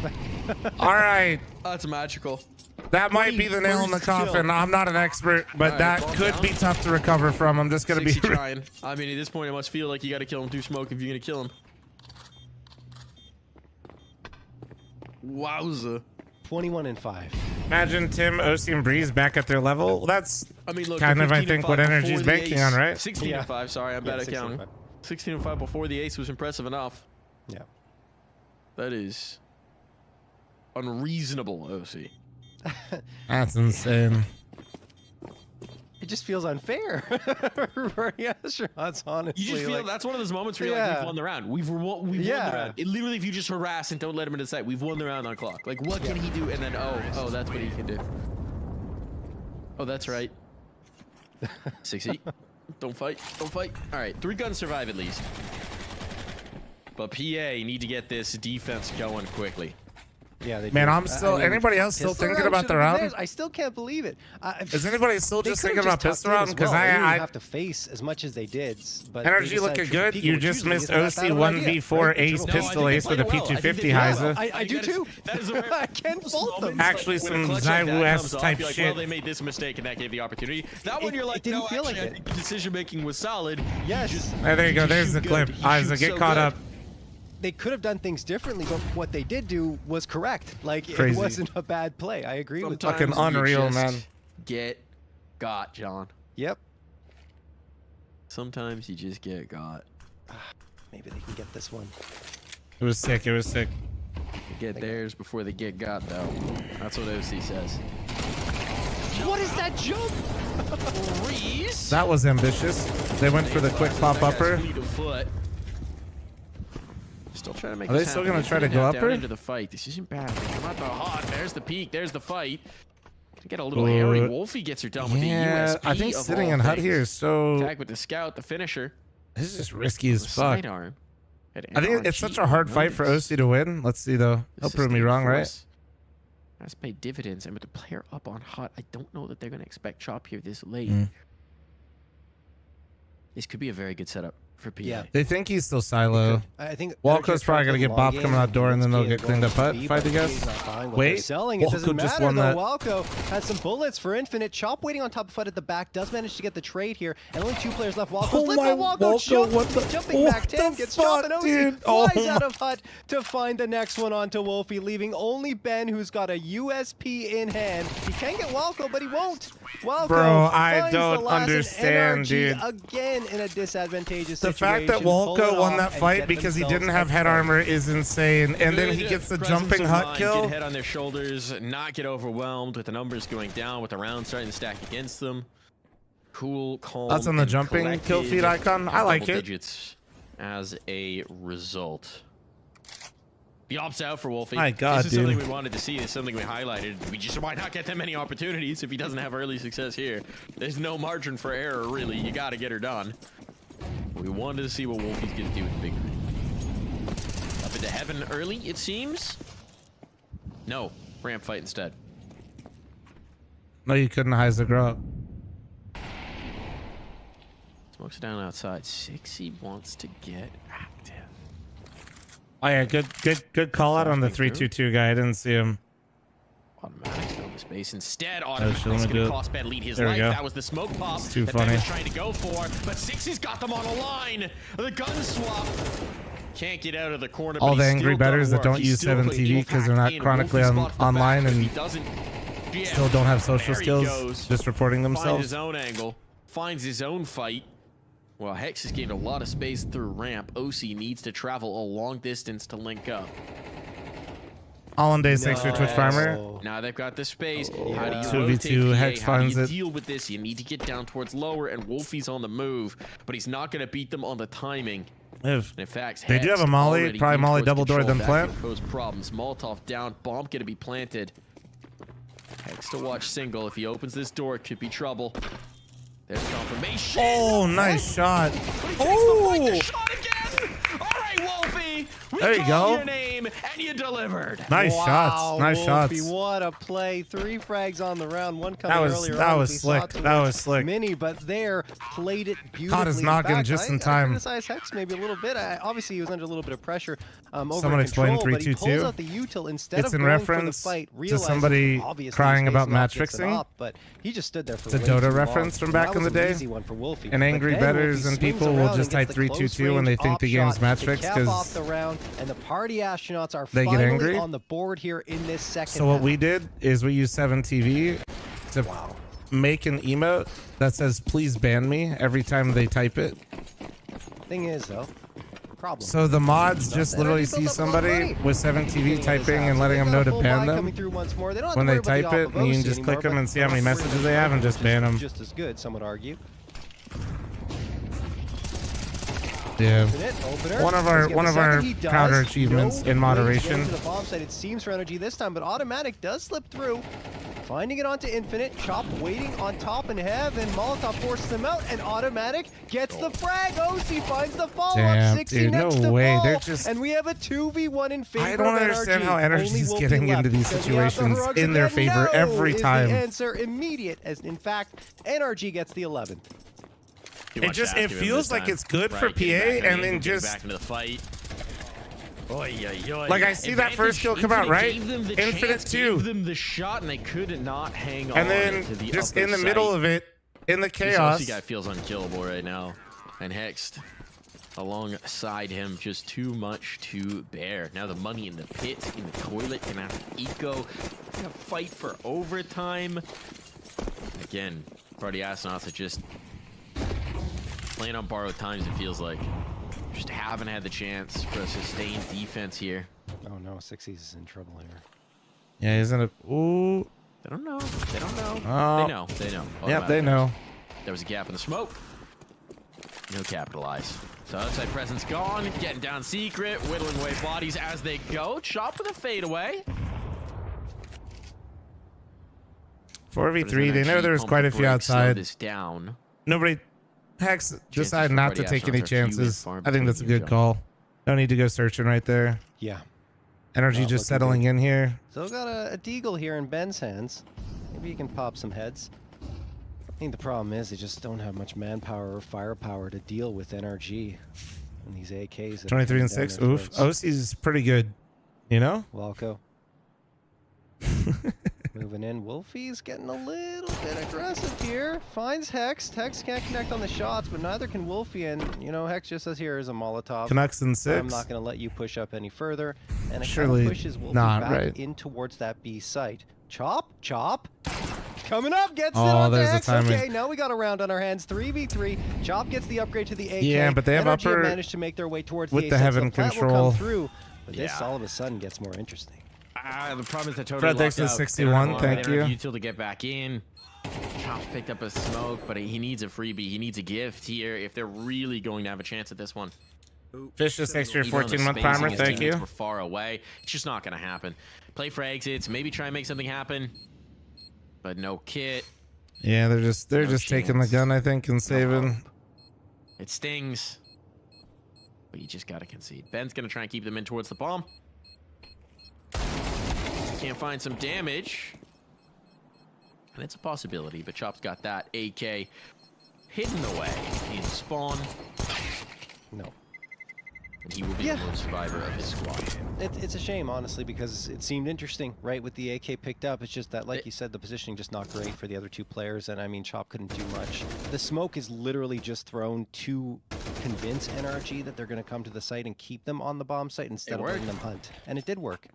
All right. That's magical. That might be the nail in the First kill. coffin. I'm not an expert, but All right, that calm could down. be tough to recover from. I'm just gonna be. 60 trying. I mean, at this point, it must feel like you got to kill him through smoke if you're gonna kill him. Wowza. 21-5. Imagine Tim, OC, and Breeze back at their level. Well, that's I mean, look, kind of, I 15 think, and what 5 energy's before the banking ace. on, right? 16 Yeah. and 5. Sorry, I'm Yeah, bad at 16 and counting. 16 and 5 before the ace was impressive enough. Yeah. That is unreasonable, OC. That's insane. It just feels unfair for the astronauts, honestly. You just feel like, that's one of those moments where you're like, we've won the round. We've won the Yeah. round. It literally, if you just harass and don't let him into sight, we've won the round on clock. Like, what can he do? And then, oh, that's what he can do. Oh, that's right. 60. Don't fight. Don't fight. All right, 3 guns survive at least. But PA need to get this defense going quickly. Yeah, they Man, do. I'm still. Anybody else still Pistol thinking round about the should've been round? theirs. I still can't believe it. Is anybody still They just could've thinking about tucked pistol in round? as Because well. They didn't I have to face as much as they did. But energy they decided looking triple good. peek, You which just usually missed isn't that OC bad of an idea, 1v4 right? ace Triple peek. pistol ace with a P250 Heiser. I do too. That is a I can't fault them. Actually, When a some clutch like that Zywoo comes off, type you're like, shit. well, they made this mistake and that gave the opportunity. That one, you're like, didn't no, feel actually, like I it. think the decision making was solid. Yes. There you go. He There's shoot the clip. good. He Isaac, shoots get so caught good. up. They could have done things differently, but what they did do was correct. Like, Crazy. it wasn't a bad play. I agree with Sometimes Fucking you. unreal, just man. Get got, John. Yep. Sometimes you just get got. Maybe they can get this one. It was sick. It was sick. They get theirs before they get got, though. That's what OC says. What is that jump? Reese. That was ambitious. They went for the quick pop upper. Fleet of foot. Still trying to make Are they this still happen. gonna try to Getting go down upper? into the fight. This isn't bad. They come out the hot. There's the peak. There's the fight. Get a little hairy. Wolfie gets her done with the Yeah, USP. I think of sitting all in hut things. here is so. Attack with the scout, the finisher. This is just risky as The fuck. sidearm. At I think it's NRG. such a hard fight for Notice. OC to win. Let's see though. He'll The prove me sustained wrong, right? force has paid dividends, and with the player up on hut, I don't know that they're going to expect chop here this late. This could be a very good setup for PA. Yeah. They think he's still silo. I think Walco's probably gonna get bopped coming out door, and then they'll get cleaned up hut fight, I guess. Wait, Selling. It doesn't Walco just matter won though. that. Walco has some bullets for Infinite. Chop waiting on top of Fud at the back. Does manage to get the trade here. And only 2 players left. Walco's Oh let my go. Walco Walco, what the- jumping what back 10. the Gets fuck, chopped and OC dude? Oh flies out my- of hut to find the next one onto Wolfie, leaving only Ben, who's got a USP in hand. He can get Walco, but he won't. Walco Bro, I finds the don't last, and understand, NRG dude. again in a disadvantageous The The fact that Wolko won that fight because he didn't have head armor is insane. And then he gets the jumping hut kill. Get head on their shoulders, not get overwhelmed with the numbers going down, with the rounds starting to stack against them. Cool, calm. That's on the jumping kill feed icon. I like it. Digits as a result. The ops out for Wolfie. My God, this is dude. something we wanted to see. It's something we highlighted. We just might not get that many opportunities if he doesn't have early success here. There's no margin for error, really. You got to get her done. We wanted to see what Wolfie's going to do with the victory. Up into heaven early, it seems. No, ramp fight instead. No, you couldn't Heiser grow up. Smokes down outside. Sixy wants to get active. Oh yeah, good call out on the 3-2-2 guy. I didn't see him. Automatic film space instead. Oh, Automatic's let me going do to it. cost Ben lead his There we life. go. That was the smoke pop It's too that Ben funny. was trying to go for, but Sixy's got them on a line. The gun swap. Can't get out of the corner. All but the he's angry still done bettors that work. don't He's use still 7 putting TV because they're not in. chronically Wolfie spots the online back, but and he doesn't jam. still don't have social There he skills, goes. just reporting Finds themselves. his own angle. Finds his own fight. Well, Hex has gained a lot of space through ramp. OC needs to travel a long distance to link up. All on day 6 for Twitch Primer. Now they've got the space. Oh, How do you 2v2, rotate Hex PA? How do finds you it. deal with this? You need to get down towards lower, and Wolfie's on the move, but he's not going to beat them on the timing. If In fact, they do have a Hex molly, already probably in molly towards double door, control. then That plant. could pose problems. Molotov down, bomb going to be planted. Hex to watch single. If he opens this door, it could be trouble. There's confirmation. Oh, nice shot. Oh! Shot again! All right, Wolfie. We There you called go. your name, and you delivered. Nice shots. Nice Wolfie, shots. What a play. 3 frags on the round. One coming earlier That on was as we saw slick. towards That was slick. Mini, but there played it beautifully. Caught his noggin back. just in I time. criticized Hex maybe a little bit. Obviously, he was under a little bit of pressure over Someone explain control, but he 3-2-2. pulls out the util instead It's of in going for the reference fight, to realizing somebody obviously crying he's about facing match off against an fixing. op, but he just stood there for It's a way Dota too reference long. from back That in was the an day. easy one for Wolfie. And But angry then bettors Wolfie and swings people will around just and type gets the 3-2-2 when they close think the range game's op match shot fixed to cap off because the round, and the party astronauts are they get finally angry. on the board here in this second So what half. we did is we used 7TV to make an emote that says "Please ban me" every time they type it. Thing is, though, problem. So the mods just literally see somebody with 7TV typing and letting them know to ban them when they type it, and you can just click them and see how many messages they have and just ban them. Just as good, some would argue. Yeah. Opener. One of our Let's get the second. He does. counter achievements No in way to get moderation. into the bomb site. It seems for energy this time, but automatic does slip through. Finding it onto infinite. Chop waiting on top in heaven. Molotov forces him out, and automatic gets the frag. OC finds the follow-up. Damn, 60 dude, next no to way. ball. They're just- And we have a 2v1 in favor I don't of understand NRG. how Only NRG's Wolfie getting left, into these because we have the situations Heroics in their again. favor No every is time. The answer immediate, as in fact, NRG gets the 11th. It just it feels like it's good for PA, and then just back into the fight. Oy, oy, oy. like I see that first kill come out, right? Infinite 2. Gave them the shot, and they could not hang on. And then to the just upper in the middle sight. of it, in the This chaos. OC guy feels unkillable right now, and Hext alongside him, just too much to bear. Now the money in the pit, in the toilet, gonna have to eco. Gonna fight for overtime. Again, party astronauts are just playing on borrowed times. It feels like just haven't had the chance for a sustained defense here. Oh no, 60s is in trouble here. Yeah, isn't it? Ooh. They don't know. They don't know. Oh. They know. They know. Yep, they know. There was a gap in the smoke. No capitalize. So outside presence gone. Getting down secret. Whittling away bodies as they go. Chop with a fadeaway. 4v3. They know there's quite a few outside. This down. Nobody. Hex decided for not to Party take any Astronauts are few and chances. far I think that's a between, good call. No need to go searching right there. Yeah. Energy Not just looking settling good. in here. Still got a deagle here in Ben's hands. Maybe he can pop some heads. I think the problem is they just don't have much manpower or firepower to deal with NRG and these AKs. that are 23 coming and down 6. their Oof. throats. OC's pretty good. You know? Walco. Moving in. Wolfie's getting a little bit aggressive here. Finds Hex. Hex can't connect on the shots, but neither can Wolfie. And, you know, Hex just says, here is a Molotov. Canucks in 6. I'm not going to let you push up any further. And it Surely kind of pushes Wolfie not, back right? in towards that B site. Chop, chop. coming up, gets it Oh, on there's the Hex. timing. Okay, now we got a round on our hands. 3v3. Chop gets the upgrade to the AK. Yeah, but they have NRG upper managed to make their way towards with the the A6. heaven plant will control. come through, but this Yeah. all of a sudden gets more interesting. The problem is that totally Fred thanks locked for out. 61, They don't thank have you. util to get back in. Chop's picked up a smoke, but he needs a freebie. He needs a gift here if they're really going to have a chance at this one. Fish just thanks for your Even on the 14-month spacing, primer. his Thank teammates you. Were far away. It's just not going to happen. Play for exits. Maybe try and make something happen. But no kit. Yeah, they're just taking the gun, I think, and saving. It stings. But you just got to concede. Ben's going to try and keep them in towards the bomb. Can't find some damage. And it's a possibility, but Chop's got that AK hidden away in spawn. No. And he will be the lone survivor of his squad. It's a shame, honestly, because it seemed interesting, right, with the AK picked up. It's just that, like you said, the positioning just not great for the other two players, and I mean, Chop couldn't do much. The smoke is literally just thrown to convince NRG that they're going to come to the site and keep them on the bomb site instead of letting them hunt. And it did work.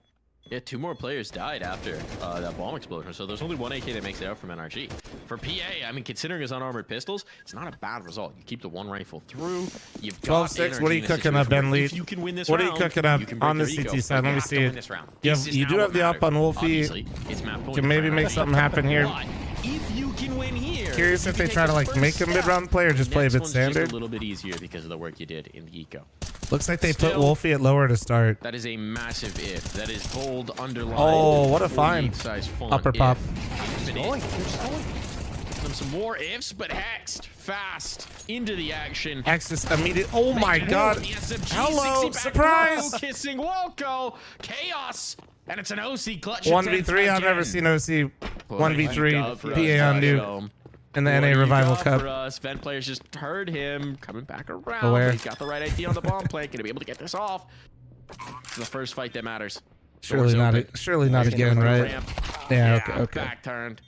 Yeah, 2 more players died after that bomb explosion, so there's only 1 AK that makes it out from NRG. For PA, I mean, considering his unarmored pistols, it's not a bad result. You keep the 1 rifle through. You've got 12-6. What are NRG you in a cooking up, situation Ben where Lee? if you can win this What are you round, cooking up you can on the break their CT ego. side? You Let me have to see win it. this round. You This is do now have what the up on matters. Wolfie. Obviously, it's map point Can maybe for make NRG. something happen here. But if you can win here, Curious you if can they take try to this like first make a step. mid-round play or just play a Next bit one's standard. Just a little bit easier because of the work you did in the eco. Looks like they put Still, Wolfie at lower to start. That is a massive if. That is bold, underlined. Oh, what a find. 48-size font Upper if. pop. Them some more ifs, but hexed fast into the action. Axis immediate. Oh my God. Hello, surprise. Kissing Wolko. Chaos. And it's an OC clutch. 1v3. I've never seen OC 1v3 PA on Nuke in the What NA do you Revival got Cup. for us? Vent players just heard him coming back around. Aware. He's got the right idea on the bomb play. Gonna be able to get this off. It's the first fight that matters. Surely Doors not. open. Surely not There's again, the right? ramp. Yeah. Okay. Back turned.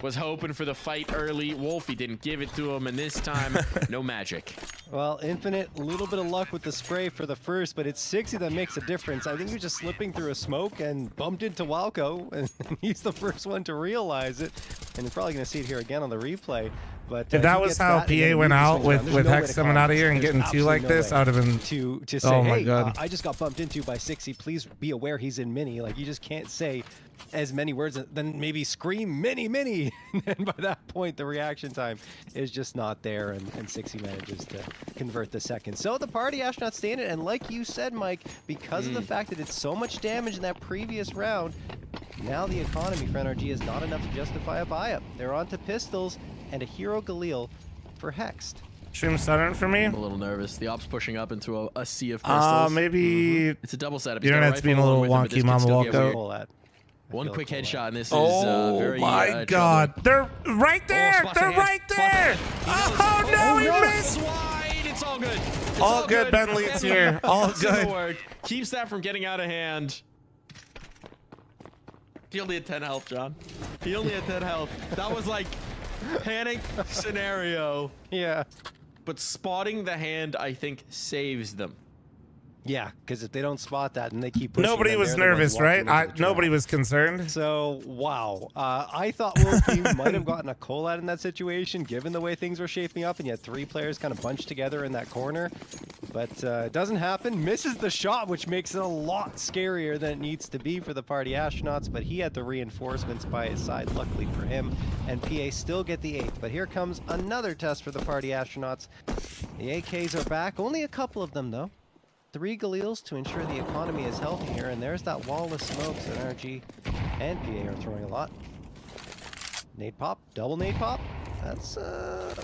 Was hoping for the fight early. Wolfie didn't give it to him, and this time, no magic. Well, Infinite, a little bit of luck with the spray for the first, but it's 60 that makes a difference. I think he was just slipping through a smoke and bumped into Walco, and he's the first one to realize it. And you're probably going to see it here again on the replay. But If that was how PA went out with Hex coming out of here and getting 2 like this, I would have been. To say, oh my hey, God. I just got bumped into by 60. Please be aware he's in mini. Like, you just can't say as many words, then maybe scream mini. And by that point, the reaction time is just not there, and 60 manages to convert the second. So the party astronaut standard, and like you said, Mike, because of the fact that it's so much damage in that previous round, now the economy for NRG is not enough to justify a buy-up. They're on to pistols and a Hero Galil for Hexed. Shroom Southern for me. I'm a little nervous. The op's pushing up into a sea of pistols. Maybe. It's a double setup. The internet's being a little wonky, Mama Walko. One quick headshot, and this is Oh very. my God! They're right there! They're right there! Oh no, he missed! Wide. It's all good. It's All good. Ben Leeds here. All That's gonna good. work. Keeps that from getting out of hand. He only had 10 health, John. He only had 10 health. That was like panic scenario. Yeah. But spotting the hand, I think, saves them. Yeah, because if they don't spot that and they keep pushing, Nobody then was they're the ones nervous, walking right? into the trap. Nobody was concerned. So, wow. I thought Wolfie might have gotten a call-out in that situation, given the way things were shaping up, and you had 3 players kind of bunched together in that corner. But it doesn't happen. Misses the shot, which makes it a lot scarier than it needs to be for the party astronauts, but he had the reinforcements by his side, luckily for him, and PA still get the 8th. But here comes another test for the party astronauts. The AKs are back, only a couple of them, though. 3 Galils to ensure the economy is healthy here, and there's that wall of smokes that NRG and PA are throwing a lot. Nade pop, double nade pop. That's a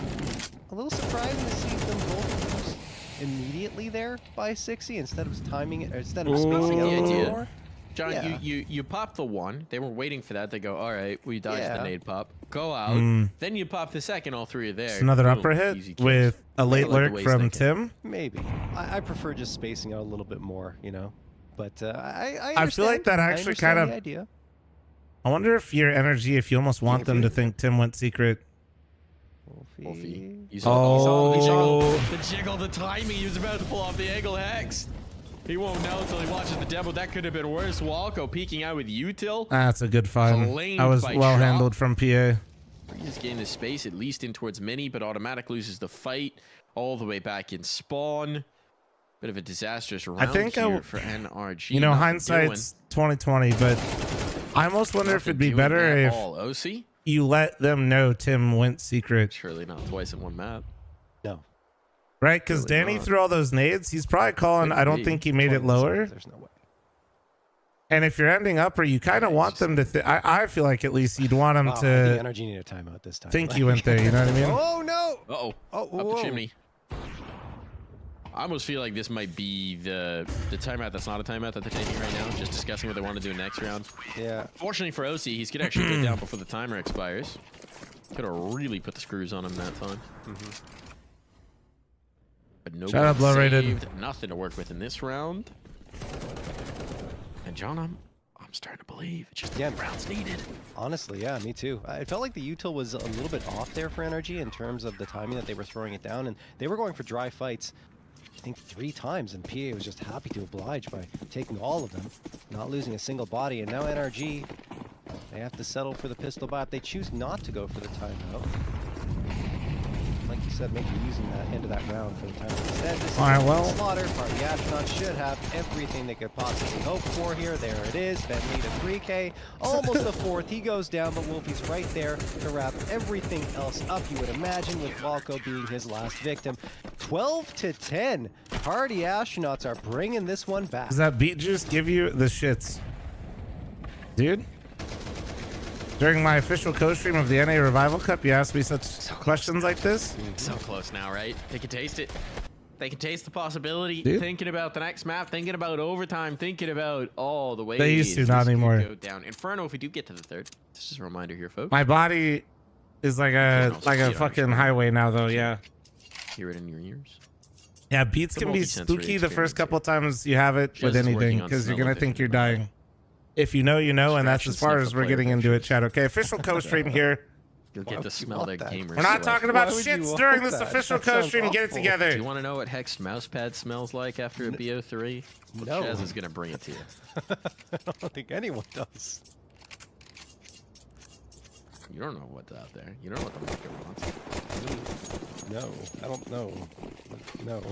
little surprising to see them both lose immediately there by 60 instead of timing it, or instead of spacing out a little more. John, Yeah. you pop the one. They were waiting for that. They go, all right, we dodged Yeah. the nade pop. Go out. Then you pop the second. All 3 are there. It's another Boom, upper easy hit kills. with a late I like the lurk way he's from thinking. Tim. Maybe. I prefer just spacing out a little bit more, you know. But I I feel like that understand. I actually understand kind the of. idea. I wonder if your energy, if you almost want them to think Tim went secret. Wolfie. Oh. The jiggle, the timing. He was about to pull off the angle hex. He won't know until he watches the demo. That could have been worse. Walco peeking out with util. That's a good find. Claimed I was by well Chop. handled from PA. He's gained the space at least in towards mini, but automatic loses the fight all the way back in spawn. Bit of a disastrous round here for NRG. You know, hindsight's 2020, but I almost wonder if it'd be better if OC? you let them know Tim went secret. Surely not twice in one map. No. Right? Because Really Danny not. threw all those nades. He's probably calling, I don't think he made it lower. There's no way. And if you're ending up, or you kind of want them to, I feel like at least you'd want them Wow, I think to Energy need a timeout this time. think you went there. You know what I mean? Oh no! Uh-oh. Oh, Up whoa. the chimney. I almost feel like this might be the timeout that's not a timeout that they're taking right now. Just discussing what they want to do next round. Yeah. Fortunately for OC, he's could actually get down before the timer expires. Could have really put the screws on him that time. But no. Shut up, low rated. Nothing to work with in this round. And John, I'm starting to believe it's just the rounds needed. Honestly, yeah, me too. I felt like the util was a little bit off there for NRG in terms of the timing that they were throwing it down, and they were going for dry fights, I think 3 times, and PA was just happy to oblige by taking all of them, not losing a single body, and now NRG, they have to settle for the pistol bot. They choose not to go for the timeout. Like you said, maybe using that end of that round for the timeout instead. This is All right, well. Slaughter. Party astronauts should have everything they could possibly hope for here. There it is. Ben Lee to 3K. Almost the 4th. He goes down, but Wolfie's right there to wrap everything else up, you would imagine, with Walco being his last victim. 12 to 10. Party astronauts are bringing this one back. Does that beet juice give you the shits? Dude? During my official co-stream of the NA Revival Cup, you asked me such questions like this? So close now, right? They can taste it. They can taste the possibility. Dude. Thinking about the next map, thinking about overtime, thinking about all the ways They used to, this not could anymore. Go down. Inferno, if we do get to the 3rd. This is a reminder here, folks. My body is like a fucking highway now, though. Yeah. Hear it in your ears. Yeah, beats It's a can be multi-sensory spooky the first experience couple times you have it with Jez is working anything, on because you're smell gonna and think vision, you're dying. If you know, you know, and that's Scratch and as far sniff as the we're player getting into it, chat. Okay, official co-stream here. You'll get to smell their gamers. We're not talking about Why would you shits want during this that? official That sounds co-stream. Get it awful. together. Do you want to know what Hexed mousepad smells like after a BO3? Well, No. Chaz is gonna bring it to you. I don't think anyone does. You don't know what's out there. You don't know what the market wants. No, I don't know. No.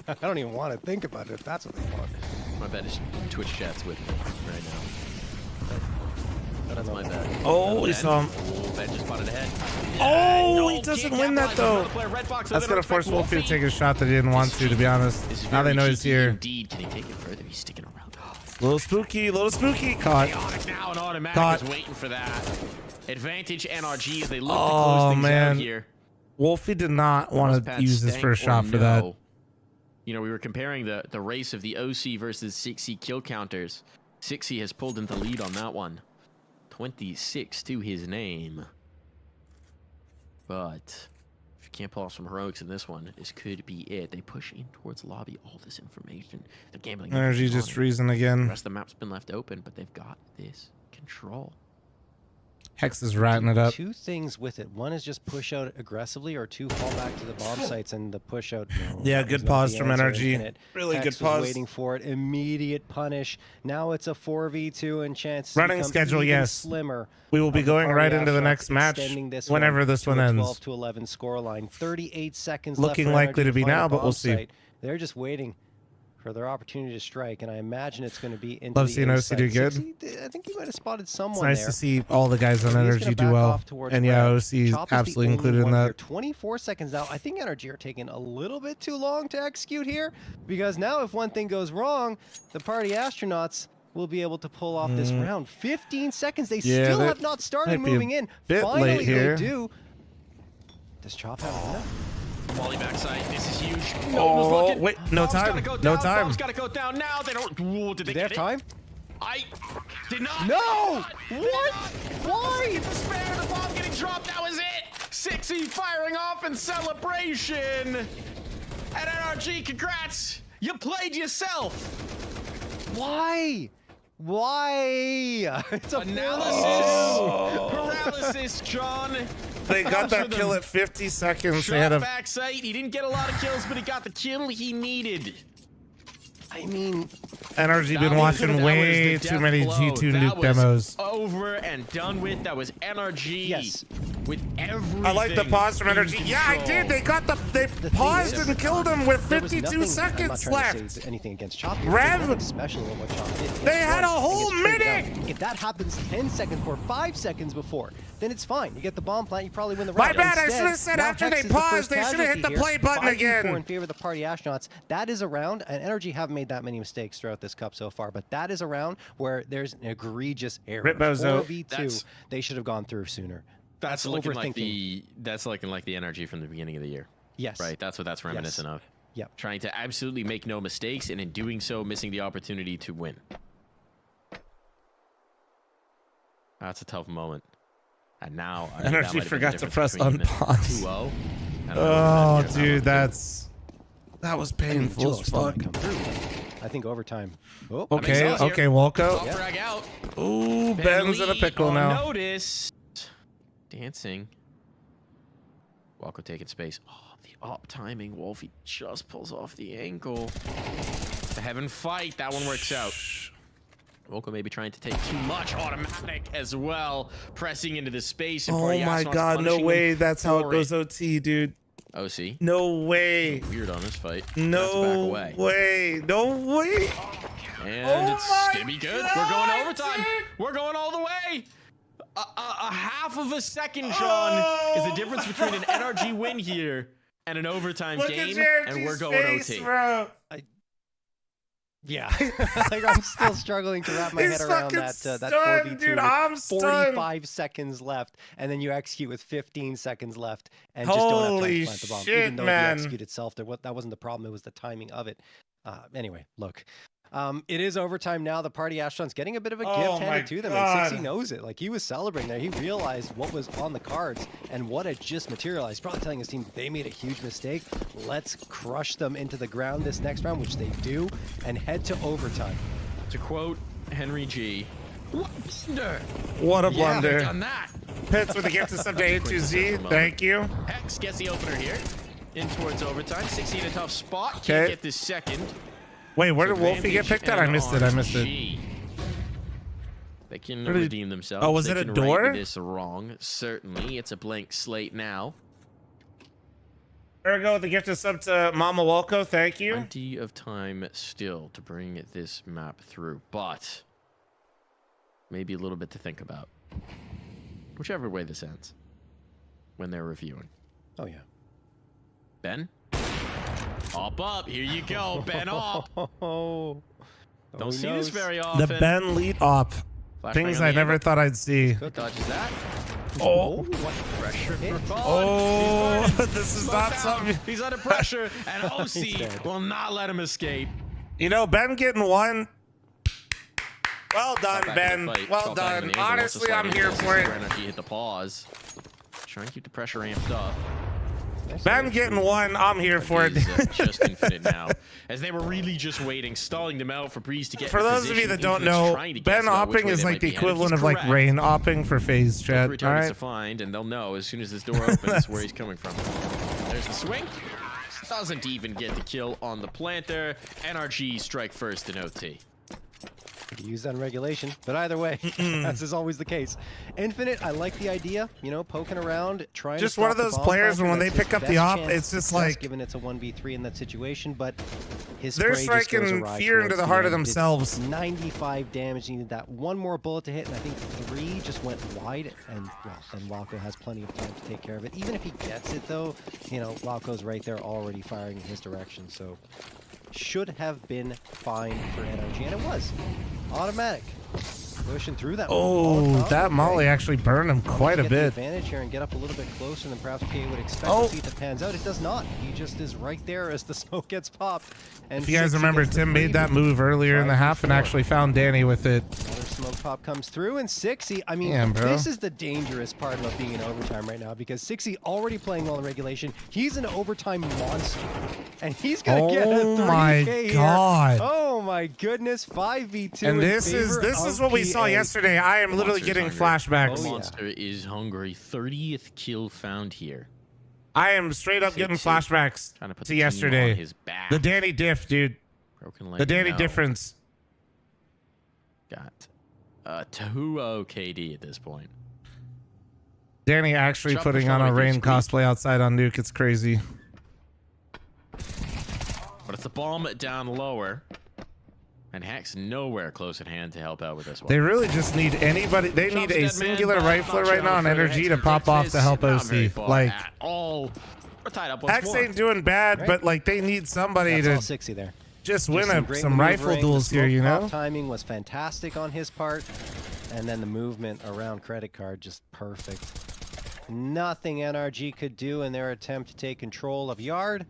I don't even want to think about it if that's what they want. My bet is Twitch chat's with me right now. That's my bet. Oh, we Ben. saw him. Oh, Ben just spotted ahead. Oh, Yeah, he doesn't can't win that capitalize though. on the player. Red box, That's they gonna don't force expect Wolfie to Wolfie. take a shot that he didn't want to be honest. This is Now they very know he's cheeky here. Indeed, can he take it further? He's sticking around. Little spooky. Caught. Chaotic now, and automatic Caught. is waiting for that. Advantage NRG as they look to Oh close things man, out here. Wolfie did not want Mousepad to use his stank first or shot for that. no? You know, we were comparing the race of the OC versus 6C kill counters. 6C has pulled into lead on that one. 26 to his name. But if you can't pull off some heroics in this one, this could be it. They push in towards lobby, all this information. They're gambling. Energy everything just on it. freezing The again. rest of the map's been left open, but they've got this control. Hex is ratting it up. 2 things with it. One is just push out aggressively, or 2 fall back to the bomb sites, and the push out. No, Yeah, that good was not pause the from answer. Energy. Infinite. Really Hex good was pause. waiting for it. Immediate punish. Now it's a 4v2, and chances Running become schedule, even yes. slimmer. We will be of the going Party right into the Astronauts next match extending this whenever one this to one a ends. 12 to 11 scoreline. 38 seconds Looking left for likely Energy to be find a now, but bomb we'll see. site. They're just waiting for their opportunity to strike, and I imagine it's going to be into Love the seeing A OC do site. good. 60, I think he might have spotted someone It's nice there. to see all the guys on He's Energy gonna do back well. off towards And yeah, red. OC is Chop the absolutely only included in one that. here. 24 seconds now. I think Energy are taking a little bit too long to execute here, because now if one thing goes wrong, the Party Astronauts will be able to pull off this round. 15 seconds. They Yeah, still they have not started might be a moving in. bit Finally, late here. they do. Does Chop have enough? Volley backside. This is huge. Oh, wait, no Bomb's time. gotta go No down. time. Bomb's gotta go down now. They don't. Ooh, did they Do they have get it? time? I did not. No! Did What? not. Why? Despair. The bomb getting dropped. That was it. 6E firing off in celebration. And NRG, congrats. You played yourself. Why? Why? It's a Analysis. Paralysis, John. They got Comes that for kill them. at 50 seconds. They Shot had a backside. He didn't get a lot of kills, but he got the kill he needed. I mean, NRG That been was- watching that was way the too death many blow. G2 That Nuke was demos. Over and done with. That was NRG. Yes. With everything. I like the pause from in NRG. Yeah, I did. They got they thing paused is, and killed him with there was 52 nothing, I'm not seconds trying to left. say anything against Chop here, Rev! but nothing special in what Chop did. They had a whole minute! If that happens 10 seconds or 5 seconds before, then it's fine. You get the bomb plant, you probably win the My round. bad, I Instead, should have said now after Hex they is the paused, first they should have hit the casualty play here. button 5v4 again. in favor of the party astronauts. That is a round, and NRG haven't made that many mistakes throughout this cup so far, but that is a round where there's an egregious error. Rip Bozo. 4v2, they should have gone through sooner. That's looking overthinking. like the NRG from the beginning of the year. Yes. Right. That's what that's reminiscent of. Yep. Trying to absolutely make no mistakes, and in doing so, missing the opportunity to win. That's a tough moment. And now I think that might NRG have been forgot the to difference press between it and unpause. 2-0. Oh, dude, that was painful as fuck. Come through. I think overtime. Oh, Okay, okay, Walko. Ball frag out. Ooh, Ben's in a pickle on now. Notice. Dancing. Walko taking space. Oh, the up timing. Wolfie just pulls off the ankle. The heaven fight. That one works out. Walko maybe trying to take too much automatic as well. Pressing into the space. And Oh Party my Astronauts god, no punishing way. him That's how it for goes OT, dude. OC. No way. Weird on this fight. No back away. way. No way. And Oh it's my gonna be good. God, We're going overtime. dude. We're going all the way. A half of a second, Sean, is the difference between an NRG win here and an overtime Look at game, Jared's and we're going face, OT. bro. Yeah, like I'm still struggling to wrap my He's head around fucking that stunned, 4v2 dude. with I'm 45 seconds left, and then you execute with 15 seconds left, and just don't have time Holy to plant the bomb. shit, Even though man. the execute itself, that wasn't the problem. It was the timing of it. Anyway, look. It is overtime now. The party astronauts getting a bit of a Oh gift my handed to them, God. and 60 knows it. Like, he was celebrating there. He realized what was on the cards and what had just materialized. Probably telling his team they made a huge mistake. Let's crush them into the ground this next round, which they do, and head to overtime. To quote Henry G, what blunder? What a Yeah, blunder. they've done that. Pitts with a gift to sub to A2Z. Thank you. Hex gets the opener here. In towards overtime. 60 in a tough spot. Okay. Can't get this second. Wait, where did Wolfie get picked at? I missed it. I missed it. RNG. They can Where did- redeem themselves. Oh, was They it a can door? right this wrong. Certainly. It's a blank slate now. There we go with the gift to sub to Mama Walko. Thank you. Plenty of time still to bring this map through, but maybe a little bit to think about. Whichever way this ends when they're reviewing. Oh, yeah. Ben? Up. Here you go. Ben up. Don't see this very often. The Ben lead op. Flashbang Things on I the never angle. thought I'd see. Dodges that. Oh. What pressure for Vaughn. Oh, He's burning. this is Smoke not down. something. He's under pressure, and He's OC dead. will not let him escape. You know, Ben getting one. Well done, Back Ben. in the fight. Well Caught back in done. the angle, wants to Honestly, slide I'm in. here Doesn't for see it. where Energy hit the pause. Trying to keep the pressure amped up. Ben getting one. I'm here for it. Just Infinite now, as they were really just waiting, stalling them out for Breeze to get. For in those of you position. that don't Infinite's know, trying to Ben guess out which opping way is they like might the be headed. equivalent He's of like correct. rain opping for phase chat. Three All targets to right. find, and they'll know as soon as this door opens where he's coming from. There's the swing. Doesn't even get the kill on the planter. NRG strike first in OT. Could use that in regulation, but either way, as is always the case. Infinite, I like the idea, you know, poking around, trying Just to one stop of the those bomb players planter. when they That's his pick up the best op, chance it's of just success, like- given it's a 1v3 in that situation, but his They're spray just goes striking awry fear into towards the heart of end. Did themselves. 95 damage, needed that one more bullet to hit, and I think 3 just went wide, and well, then Walko has plenty of time to take care of it. Even if he gets it though, you know, Walko's right there already firing in his direction, so should have been fine for NRG, and it was. Automatic. Pushing through that. Oh, that Molly actually burned him quite a Get the bit. advantage here and get up a little bit closer than perhaps PA would expect Oh. to see if it pans out. It does not. He just is right there as the smoke gets popped. And If you guys 60 remember, gets the Tim made freebie. that move earlier in the half and actually found Danny with it. Another smoke pop comes through, and 60, I mean, Damn, bro. this is the dangerous part about being in overtime right now, because 60 already playing well in regulation. He's an overtime monster, and he's going to get a Oh 3K my here. God. Oh my goodness, 5v2 And in this is favor what we of saw PA. yesterday. I am literally Monster's getting hungry. flashbacks. Oh, Monster is hungry. 30th kill found here. I am straight up getting 60. flashbacks Trying to put to the team on yesterday. his back. The Danny diff, dude. Broken leg. The Danny no. difference. Got 2-0 KD at this point. Danny actually Jump putting for on a Shelby, rain squeak. cosplay outside on Nuke. It's crazy. But it's the bomb down lower. And Hex nowhere close at hand to help out with this one. They really just need anybody. They need a singular rifler right now on energy to pop off to help OC. Like, at all. We're tied up once X more. ain't doing bad, Right. but like they need somebody That's all to 60 there. just Just win great some rifle maneuvering. duels The here, you smoke know? pop timing was fantastic on his part, and then the movement around credit card just perfect. Nothing NRG could do in their attempt to take control of Yard.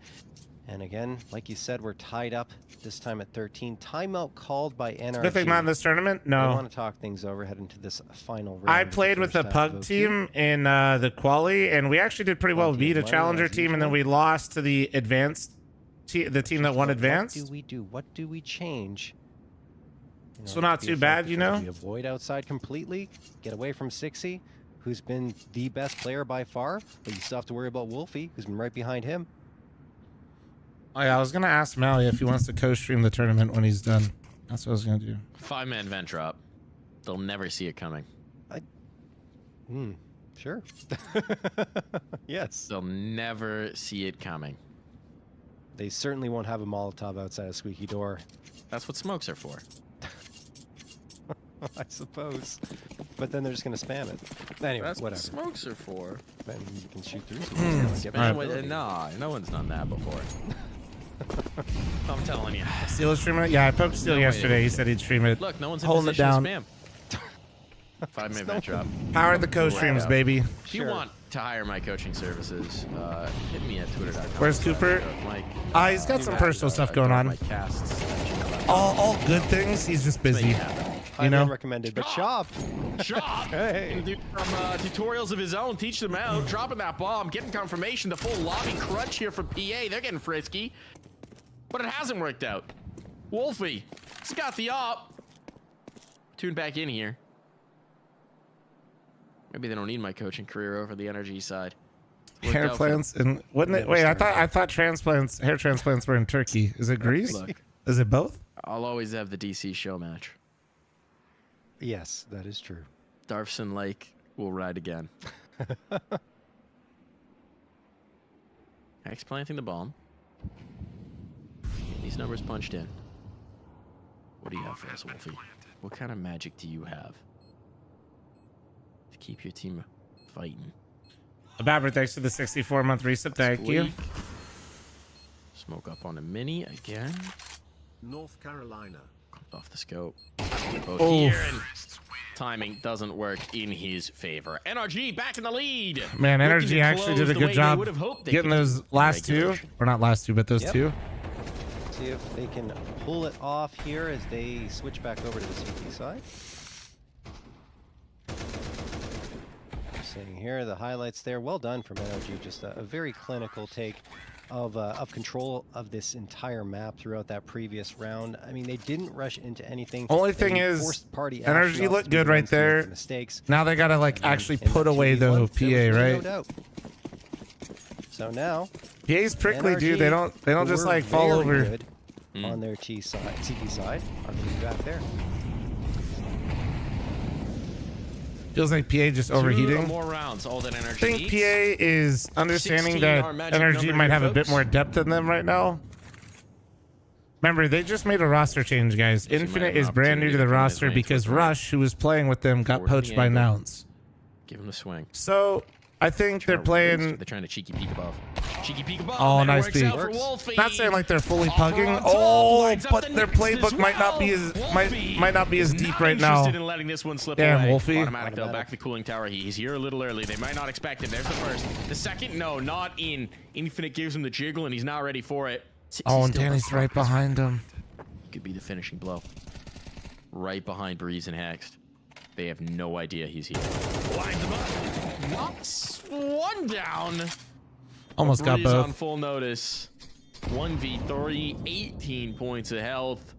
And again, like you said, we're tied up this time at 13. Timeout called by NRG. Smithing not in this tournament? I No. want to talk things over heading to this final round. I of the played with the first half of Pug OQ. team in the quali, and we actually did pretty well. We beat a money challenger as team, and then usual. we lost to the advanced, the team that won What advanced. do we do? What do we change? in So order not to be too bad, you effective? know? Do we avoid outside completely, get away from 60, who's been the best player by far, but you still have to worry about Wolfie, who's been right behind him. Oh yeah, I was gonna ask Mally if he wants to co-stream the tournament when he's done. That's what I was gonna do. 5-man vent drop. They'll never see it coming. Sure. Yes. They'll never see it coming. They certainly won't have a Molotov outside a squeaky door. That's what smokes are for. I suppose. But then they're just going to spam it. Anyway, That's whatever. what smokes are for. Then you can shoot through some All give right. it Nah, no one's done that before. I'm telling you. Steel is streaming it? Yeah, I poked Steel yesterday. He said he'd stream it. Look, no one's in holding it position down. to spam. 5-man vent drop. Power the co-streams, baby. If you want to hire my coaching services, hit me at twitter.com. Where's Cooper? Mike. He's got some personal stuff going on. All good things. He's just busy. You Highly know? recommended, but shop. Shop. Hey. Do some tutorials of his own. Teach them out. Dropping that bomb. Getting confirmation. The full lobby crunch here from PA. They're getting frisky. But it hasn't worked out. Wolfie. He's got the op. Tune back in here. Maybe they don't need my coaching career over the energy side. Worked Hair out for them. plants and wouldn't it? Wait, I thought transplants, hair transplants were in Turkey. Is it Greece? Look. Is it both? I'll always have the DC show match. Yes, that is true. Darfson Lake will ride again. Hex planting the bomb. These numbers punched in. What do you have for us, Wolfie? What kind of magic do you have to keep your team fighting? Babber, thanks for the 64-month reset. Thank you. Squeak. Smoke up on a mini again. North Carolina. Comes off the scope. Both Oh. here, and timing doesn't work in his favor. NRG back in the lead. Man, Looking Energy to actually did close a the good way they job would have hoped they getting could those in last two. regulation. Or not last two, but those Yep. two. See if they can pull it off here as they switch back over to the CT side. Seeing here the highlights there. Well done from NRG. Just a very clinical take of control of this entire map throughout that previous round. I mean, they didn't rush into anything. Only They thing is, forced party Energy action looked to be good the right ones to make there. the Mistakes. Now they gotta like actually In put that away 2v1, the there was PA, really no right? doubt. So now PA's prickly, dude. They don't who just were like fall very over. good on their CT side are going to be back there. Feels like PA just overheating. 2 more rounds. All that I energy think needs. PA is understanding 16 that our magic Energy number might here, have a bit folks. more depth than them right now. Remember, they just made a roster change, guys. might have Infinite an is brand new opportunity to to the come in roster range because with Rush, who was playing with them, got Forward in poached the by angle. Nouns. Give him the swing. So I think they're playing. They're trying to cheeky peek above. Cheeky peek above. Oh, and it nice works peek. out for Wolfie. Not saying like they're fully Offer pugging. on top, Oh, lines up but the their next playbook as might not be well. as Wolfie might not be as is deep not right now. interested in letting this one slip Damn, away. Wolfie. Automatic though, back to the cooling tower. He's here a little early. They might not expect it. There's the first. The second, no, not in. Infinite gives him the jiggle, and he's not ready for it. Oh, and Danny's right behind him. Could be the finishing blow. Right behind Breeze and Hext. They have no idea he's here. Lines him up. Knocks one down. Almost got Breeze both. on full notice. 1v3, 18 points of health.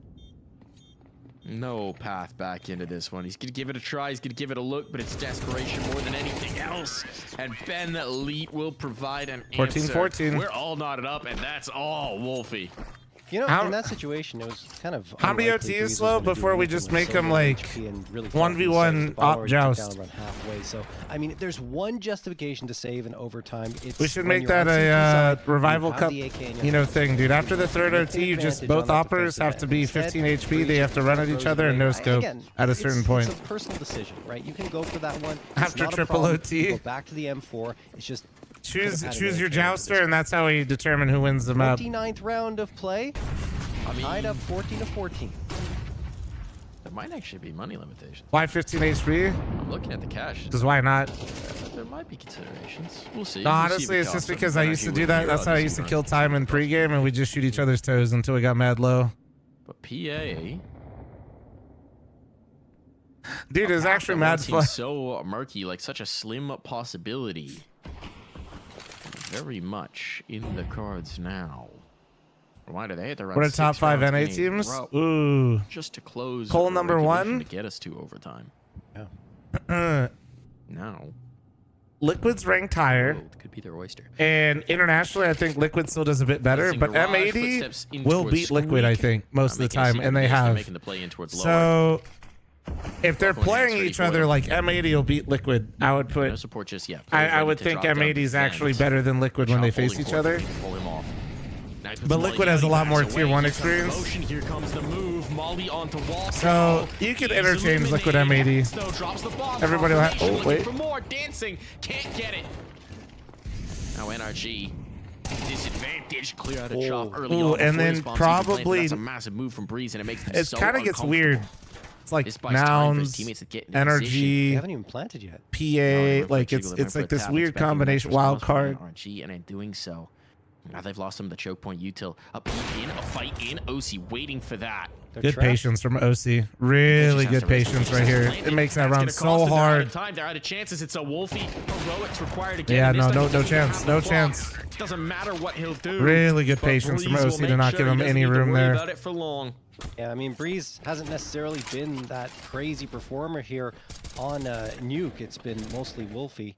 No path back into this one. He's gonna give it a try. He's gonna give it a look, but it's desperation more than anything else. And Ben Elite will provide an answer. 14-14. We're all knotted up, and that's all Wolfie. You know, How- in that situation, it was kind of. How many unlikely OT Breeze is was slow gonna do before we anything just with make so him low like HP and really 1v1 fought op for the joust? down around halfway. So, I mean, there's one justification to save in overtime. It's We should when make you're that on CT a side, you revival have cup, the AK in your you know, hand. thing, dude. After the third Get the OT, you just advantage both on that oppers defensive have end. to be Instead, 15 HP. Breeze They have to run at throws each other and away. no scope Again, at a certain point. It's a personal decision, right? You can go for that one. It's After not a triple problem. OT. Go back to the M4. It's just Choose had an your edge over jouster, and that's how we determine who wins the map. 29th round of play. Tied up 14-14. There might actually be money limitations. Why 15 HP? I'm looking at the cash. Because why not? There might be considerations. We'll see. No, We'll see if honestly, it it's just costs them. because I Might used to actually do win that. here, That's how I obviously, used to run kill time in pregame, and we just shoot each other's toes until we got mad low. But PA. Dude, it was actually mad Seems fun. so murky, like such a slim possibility. Very much in the cards now. Reminder, they had to run What are 6 top 5 rounds NA in a teams? row Ooh. just to close Cole number regulation 1. to get us to overtime. Now, Liquid's ranked higher. could be their oyster. And internationally, I think Liquid still does a bit better, Placing but garage M80 footsteps in will towards beat Liquid, I Squeak. think, most of the Making a time, secret and they miss, they're have. making the play in towards lower. So, if they're Local playing enhance each ready for other it. like M80 will beat Liquid, I would No put. support just yet. I Players would ready to think drop down M80 is actually defense. better than Liquid when they Shot face holding each court other. to pull him off. Knight with But Molly Liquid has a Molly lot more backs tier away. 1 Here comes the experience. motion, here comes the move. Molly onto wall. So, you could interchange Liquid M80. Though, drops the bomb. Everybody will have. Confirmation, Oh, looking wait. for more. Dancing. Can't get it. Now NRG. Disadvantage. Clear out a chop early Ooh, on. and before then he spawns into play, but probably- That's a massive move from Breeze, and it makes them It so kind of gets weird. It's like This buys time for his nouns, teammates to get into energy, They haven't even planted yet. PA, like it's like this weird combination, wild card. RNG, and in doing so, now they've lost some of the choke point util. A peek in, a fight in. OC waiting for that. Good patience from OC. Really good patience right here. It makes that run so hard. They're out of chances. It's a Wolfie. Heroics required again. Yeah, and this no, time no, he no doesn't even chance, have no the clock. chance. Doesn't matter what he'll do. Really good but patience from Breeze will OC to make not sure give he him doesn't any need to room worry there. about it for long. Yeah, I mean, Breeze hasn't necessarily been that crazy performer here on Nuke. It's been mostly Wolfie.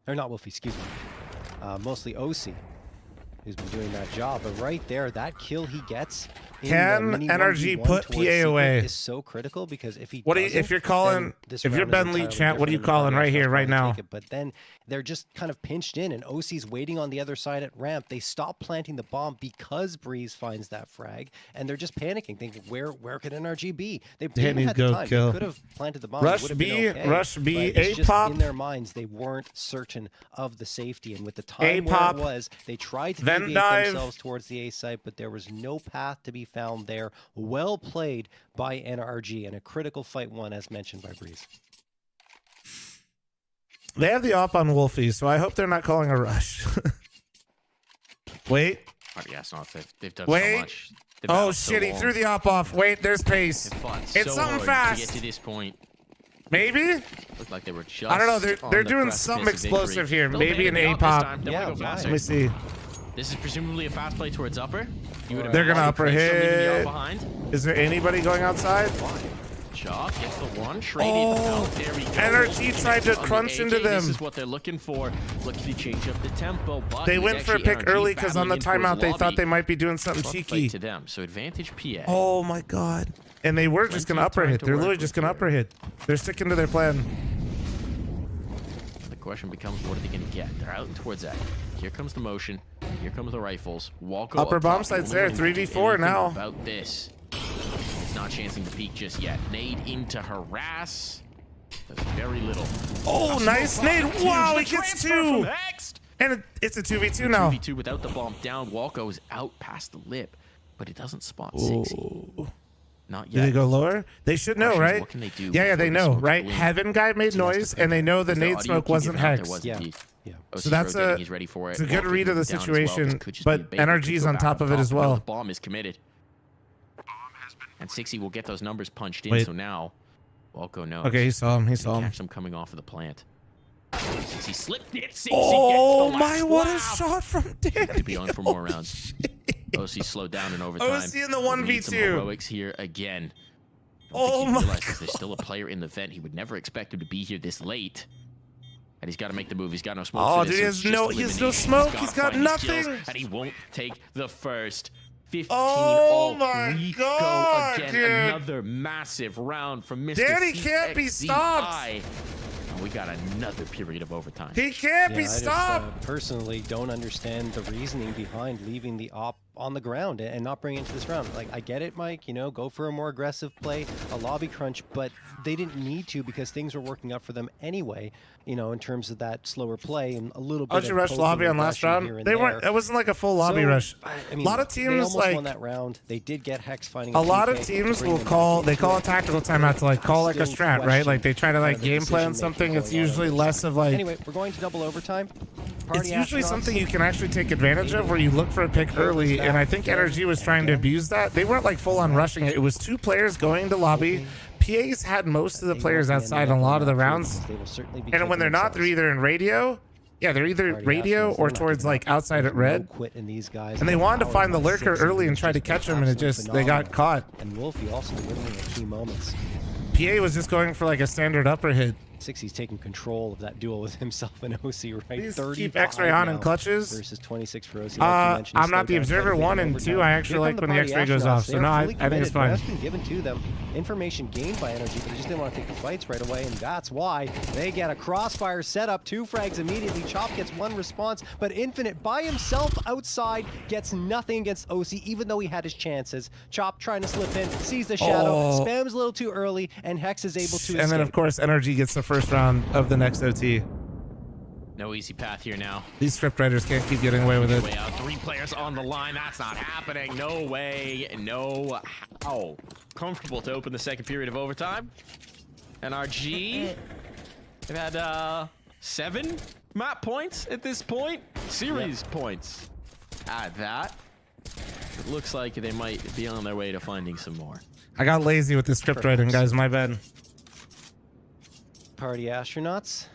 Or not Wolfie, excuse me. Mostly OC who's been doing that job. But right there, that kill he gets in Can the mini NRG 1v1 put towards PA Secret away? is so critical because if he What do you, doesn't, if you're calling, then this if you're round is Ben Lee entirely chat, what are you different and calling right Argos here, will right probably now? take it. But then they're just kind of pinched in, and OC's waiting on the other side at ramp. They stop planting the bomb because Breeze finds that frag, and they're just panicking, thinking, where could NRG be? They They need had to the go time. kill. They could have planted the bomb. It Rush would have B, been okay, Rush B, but it's just A-pop. in their minds, they weren't certain of the safety, and with the time where A-pop, it was, they tried to Vent deviate dive. themselves towards the A site, but there was no path to be found there. Well played by NRG, and a critical fight won, as mentioned by Breeze. They have the op on Wolfie, so I hope they're not calling a rush. Wait. Oh, yes, no, they've done Wait. so much. They've Oh battled so shit, he long. threw the op off. Wait, there's pace. They've fought It's so something hard to fast. get to this point. Maybe? Looked like they were just I don't know. on They're the doing precipice something of victory. explosive here. They'll Maybe an abandon the op A this pop. time. They'll go faster. Let me see. This is presumably a fast play towards upper. You would They're gonna imagine upper Craig's still leaving the op hit. behind. Is there anybody going outside? Chop gets the one, traded Oh, out. There we go. NRG Wolfie tried to on the crunch AK. into them. This is what they're looking for. Looking to change up the tempo, but They it was went for a actually pick NRG early because on the battling in timeout towards they lobby. thought they might be doing something Tough fight cheeky. to them. So advantage PA. Oh my god. And they were just gonna upper hit. They're literally just gonna upper hit. They're sticking to their plan. The question becomes, what are they going to get? They're out towards that. Here comes the motion. Here comes the rifles. Walko Upper up bomb top. site's The there. only one who can do 3v4 anything now. About this. It's not chancing to peek just yet. Nade into harass. There's very little. Oh, nice nade. Wow, he gets two. And it's a 2v2 now. 2v2 without the bomb down. Walko is out past the lip, but it doesn't spot 60. Not yet. Did they go lower? They should know, Question is, right? what can they do Yeah, they before the know, smoke's right? blown? Heaven guy made noise, and they know the Because their nade audio smoke keep wasn't giving out there hexed. was indeed. OC's So that's rotating, a, he's ready for it's it. a good Walko read of the moving down as well. This situation, could just be a but bait. They could NRG's go on back top of it off, as but well. The bomb is committed. And 60 will get those numbers punched in, Wait. so now Walko knows. Okay, he saw him. He saw him. Catch them coming off of the plant. 60 slipped it. 60 Oh gets the my, last what a laugh. shot from Danny. To be on for more rounds. OC slowed down in overtime. OC in the We'll need some 1v2. heroics here again. Oh he my realizes there's still a player in the vent. He would never expect him to be here this late. And he's got to make the move. He's got no smoke. Oh, for this, dude, so he it's has just no elimination. smoke. He's gotta got find his kills, nothing. and he won't take the first. 15 Oh all. my We God, go again. dude. Another massive round from Mr. Danny can't be CXCI. stopped. And we got another period of overtime. He can't be I just, stopped. personally don't understand the reasoning behind leaving the op on the ground and not bringing it to this round. Like, I get it, Mike, you know, go for a more aggressive play, a lobby crunch, but they didn't need to because things were working out for them anyway, you know, in terms of that slower play and a little bit How'd you of rush poking lobby on last aggression here round? and They weren't. there. It wasn't like a full lobby So, rush. I mean, A lot of they teams almost like won that round. They did get Hex finding a lot PK of to teams bring will them call. back They into call a it. tactical timeout to like call like a Still strat, right? Like they try to like the game plan decision-making something. It's going on usually over less of like. Anyway, we're going to double overtime. It's Party usually astronauts. something you can actually take advantage of, where you look for a pick early, and I think Energy was trying to abuse that. They weren't like full on rushing it. It was 2 players going to lobby. PA's had most of the players outside on a lot of the rounds, and when they're not, they're either in radio. Yeah, they're either radio or towards like outside at red. And they wanted to find the lurker early and try to catch him, and it just they got caught. And Wolfie also winning at key moments. PA was just going for like a standard upper hit. 60's taking control of that duel with himself and OC, right? Please 35 keep X-ray on in now clutches. versus 26 for OC. Like you mentioned, I'm he not the slowed down observer. quite a bit 1 in and 2, overtime. I actually Here like come when the party X-ray goes astronauts. off. They So are no, I fully think it's committed. fine. That's been given to them. Information gained by Energy, but they just didn't want to take the fights right away, and that's why they get a crossfire set up. 2 frags immediately. Chop gets 1 response, but Infinite by himself outside gets nothing against OC, even though he had his chances. Chop trying to slip in, sees the shadow, spams a little too early, and Hex is able to escape. And then of course Energy gets the first round of the next OT. No easy path here now. These script writers can't keep getting away with it. Way out. 3 players on the line. That's not happening. No way. No how. Comfortable to open the second period of overtime. NRG. They've had 7 map points at this point. Series points. Add that. It looks like they might be on their way to finding some more. I got lazy with the script writing, guys. My bad. Party astronauts.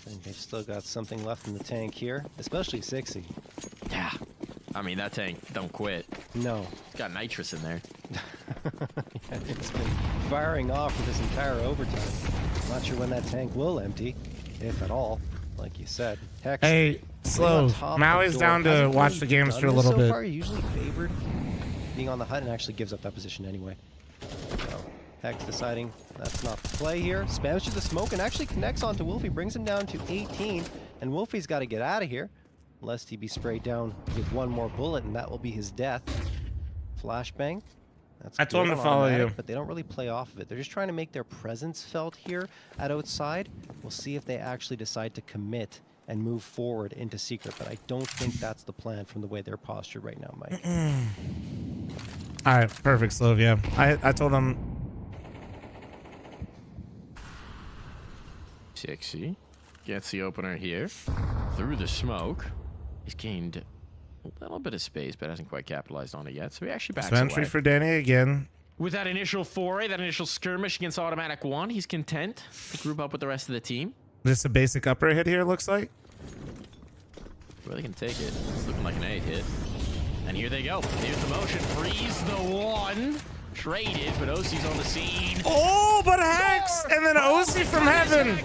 I think they've still got something left in the tank here, especially 60. Yeah. I mean, that tank don't quit. No. It's got nitrous in there. Yeah, it's been firing off for this entire overtime. Not sure when that tank will empty, if at all, like you said. Hex, Hey, slow. Maui's down to watch the games for a little bit. So far, usually favored being on the hut and actually gives up that position anyway. So, Hex deciding that's not the play here. Spams through the smoke and actually connects onto Wolfie, brings him down to 18. And Wolfie's got to get out of here, lest he be sprayed down with 1 more bullet, and that will be his death. Flashbang. That's I told good him to on follow automatic, you. but they don't really play off of it. They're just trying to make their presence felt here at outside. We'll see if they actually decide to commit and move forward into secret, but I don't think that's the plan from the way they're postured right now, Mike. All right, perfect, Slove. Yeah, I told him. 60 gets the opener here through the smoke. He's gained a little bit of space, but hasn't quite capitalized on it yet. So he actually backs Entry away. for Danny again. With that initial foray, that initial skirmish against Automatic 1, he's content to group up with the rest of the team. Just a basic upper hit here, looks like. Really can take it. It's looking like an 8 hit. And here they go. Here's the motion. Freeze the 1. Traded, but OC's on the scene. Oh, but Hex! And then OC from heaven.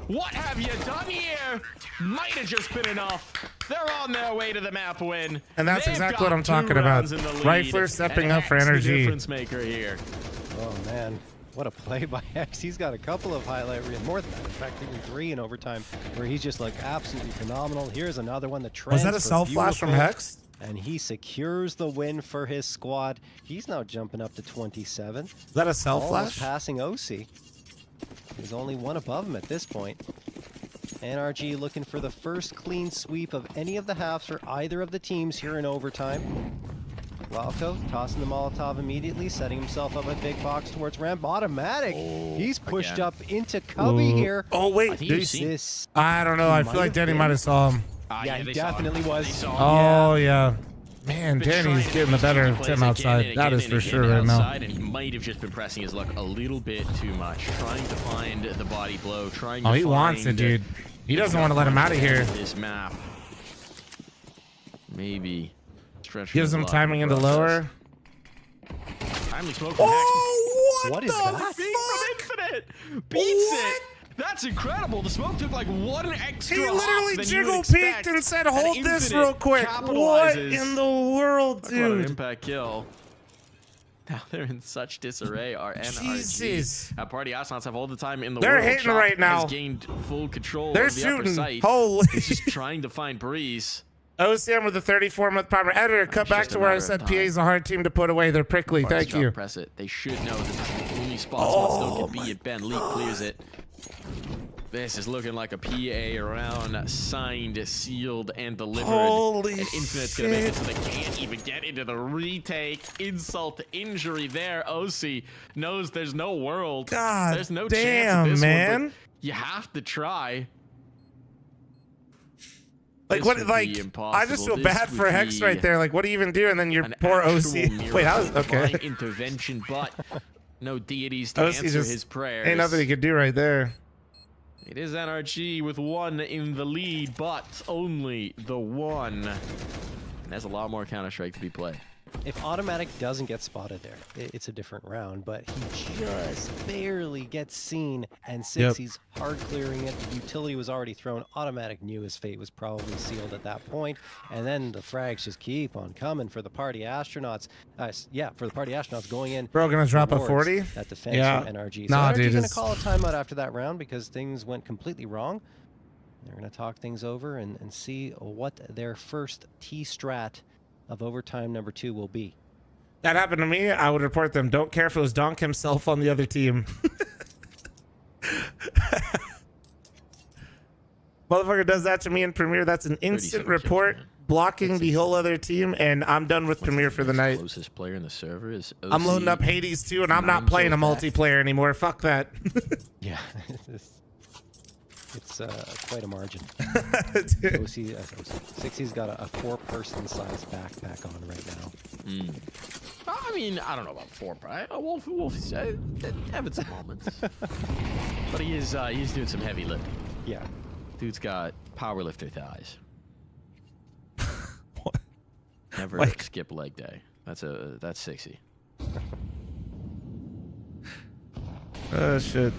What have you done here? Might have just been enough. They're on their way to the map win. And that's They've exactly got what I'm 2 talking about. rounds in the lead, Rifler stepping and up for Hex, the energy. difference maker here. Oh man, what a play by Hex. He's got a couple of highlight reels, more than that. In fact, even 3 in overtime, where he's just like absolutely phenomenal. Here's another one. The Was that a self flash from Hex? And he secures the win for his squad. He's now jumping up to 27. Is that a self Almost flash? Passing OC. There's only 1 above him at this point. NRG looking for the first clean sweep of any of the halves for either of the teams here in overtime. Walco tossing the Molotov immediately, setting himself up a big box towards ramp. Automatic. He's pushed again. up into cubby here. Oh wait, think did you've you seen- see? I don't know. I feel like Danny might have saw him. Yeah, he they saw him. definitely was. They saw him. Oh yeah. Man, Been Danny's trying getting the to better do of plays Tim again outside. and That again is and for again sure right now. outside, and he might have just been pressing his luck a little bit too much, trying to find the body blow, trying to Oh, he wants it, find dude. He doesn't want to let him out of here. This map. Maybe stretch Gives him timing into lower. Timely smoke from Oh, What is the that? Hex. From Infinite. Beats it. That's incredible. The smoke took like one extra. He hop literally than you would jiggle expect, peeked and said, and "Hold this Infinite real quick." What capitalizes. in the world, Talk about an dude? impact kill. Now they're in such disarray. Our Jesus. NRG Party Astronauts have all the time in the They're world. hitting Chop right now. Has gained full control They're of the upper shooting. site. Holy. He's just trying to find Breeze. OCM with the 34-month primer. Editor, cut back just to a where I matter of said time. PA's a hard team to put away. They're prickly. Party's Thank drop you. Press it. They should know that this is the only spot still can be it. Ben Lee clears it. This is looking like a PA round, signed, sealed, and delivered. Holy and Infinite's gonna make it so they can't even get into the retake. Insult to injury there. OC knows there's no world. God there's no damn, chance of this man. one, but you have to try. Like, This what, would like, be I impossible. just feel This bad would for Hex be right there. Like, what do you even do? And then your an poor actual OC. miracle Wait, I was, of okay. divine intervention, but no deities to OC answer just his prayers. ain't nothing he could do right there. It is NRG with one in the lead, but only the one. And there's a lot more Counter-Strike to be played. If Automatic doesn't get spotted there, it's a different round, but he just barely gets seen, and Sixie's hard clearing it. The utility was already thrown. Automatic knew his fate was probably sealed at that point, and then the frags just keep on coming for the Party Astronauts. For the Party Astronauts going in. Bro, gonna drop a towards 40? That defense Yeah. from NRG. So Nah, NRG's dude, gonna it's- call a timeout after that round because things went completely wrong. They're gonna talk things over and see what their first T-strat of overtime number 2 will be. That happened to me. I would report them. Don't care if it was Donk himself on the other team. Motherfucker does that to me in Premiere. That's an instant report, blocking the whole other team, and I'm done with Premiere for the night. Closest player in the server is OC. I'm loading up Hades too, and I'm not playing a multiplayer anymore. Fuck that. Yeah, it's quite a margin. Dude. 60's got a 4-person size backpack on right now. I mean, I don't know about 4, but Wolf having some moments. But he's doing some heavy lifting. Yeah. Dude's got powerlifter thighs. What? Never Like- skip leg day. That's 60. Oh shit.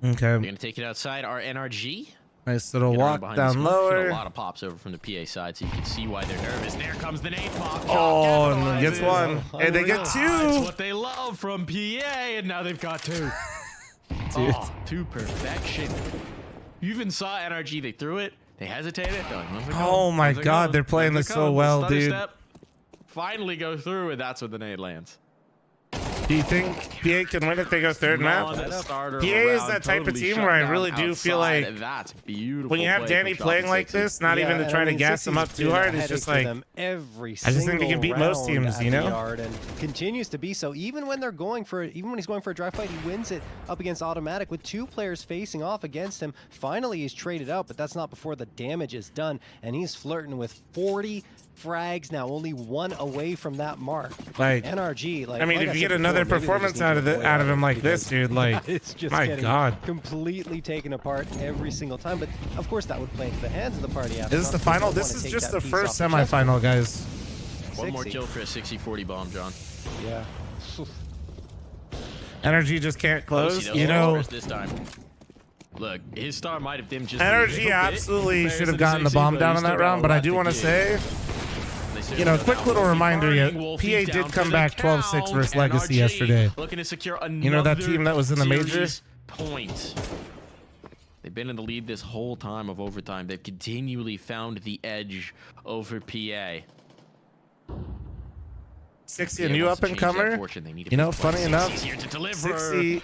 Okay. We're gonna take it outside our NRG. Nice little Get around walk behind the down smoke. Get lower. A lot of pops over from the PA side, so you can see why they're nervous. There comes the nade pop. Oh, and gets one. And they get That's 2. what they love from PA, and now they've got 2. Dude. Oh, to perfection. You even saw NRG. They threw it. They hesitated. They're like, "Where's it Oh going? my Where's it God, going? they're playing Where's this it so going?" well, Stutter dude. step, finally go through, and that's where the nade lands. Do you think PA can win if they go third map? PA is that type of team where I really do feel like that's beautiful. when you have Danny playing like this, not even to try to gas him up too hard, it's just like every I just think they can beat most teams, you know? And continues to be so. Even when he's going for a dry fight, he wins it up against Automatic with 2 players facing off against him. Finally, he's traded out, but that's not before the damage is done, and he's flirting with 40 frags now, only 1 away from that mark. Like NRG, like I mean, like if you said get another before, maybe they performance just need out to of avoid out of it him like this, because dude, like it's just my getting God. completely taken apart every single time. But of course, that would play into the hands of the Party. Is this the final? This is just the first semifinal, guys. One more kill for a 60-40 bomb, John. Yeah. Energy just can't close. OC, You know, this time. Look, his star might have dimmed just Energy absolutely should have gotten the bomb down in that round, but I do want to say, you know, quick little reminder, PA did come back 12-6 versus Legacy yesterday. Looking to secure You know that team that was in the major? Point. They've been in the lead this whole time of overtime. They've continually found the edge over PA. 60, a new up-and-comer. You know, funny enough, 60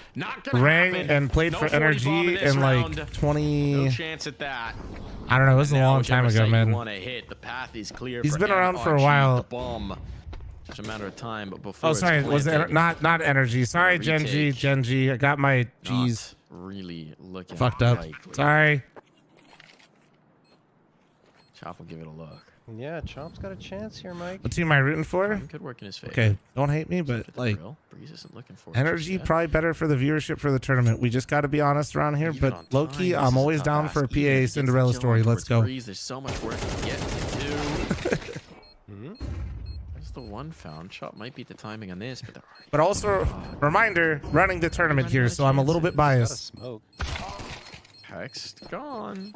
rang and played for NRG in like 20... No chance at that. I don't know, it was a long time ago, man. The path is clear. He's for been around for a NRG. while. The bomb. Just a matter of time, but before Oh, it's sorry, was it planted, not Energy? Sorry, Gen G. I got my G's really looking fucked up. likely. Sorry. Chop will give it a look. Yeah, Chomp's got a chance here, Mike. What team am I rooting for? Could work in his favor. Okay, don't hate me, but like, Breeze isn't looking for it Energy just yet. probably better for the viewership for the tournament. We just got to be honest around here. Even on But low key, time, this I'm is always tough down ask. for a Even if he PA gets the Cinderella kill story. on Let's towards go. Breeze, there's so much work to get to do. There's the one found. Shot might beat the timing on this, but But also, reminder, running the tournament here, so I'm a little bit biased. Smoke. Hex gone.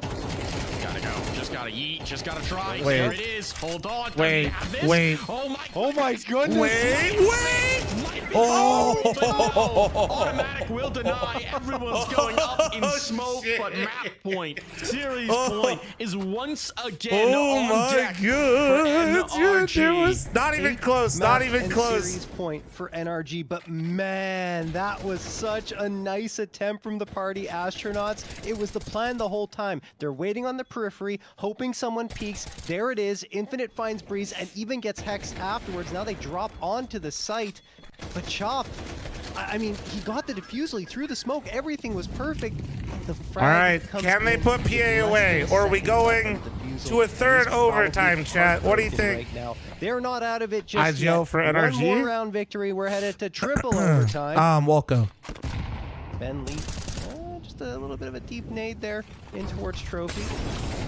Gotta go. Just gotta yeet. Just gotta try. Wait. There it is. Hold on. Does Wait, he have this? wait. Oh my goodness. Wait. Oh, but no. Automatic will deny. Everyone's going up in smoke, shit. but map point, series point is once again Oh on my deck god. for Dude, NRG. it was not even close. Not Map even and close. Series point for NRG, but man, that was such a nice attempt from the party astronauts. It was the plan the whole time. They're waiting on the periphery, hoping someone peeks. There it is. Infinite finds Breeze and even gets hexed afterwards. Now they drop onto the site. But Chop, I mean, he got the defusal. He threw the smoke. Everything was perfect. The frag All right, comes can they in put PA less away? than a Or are we second. going Defusal to a third is probably overtime, chat? What do you heartbroken think? Right now. They're not out of it just IGL yet. for One NRG? more round victory. We're headed to triple overtime. Walko. Ben Lee, just a little bit of a deep nade there in towards Trophy.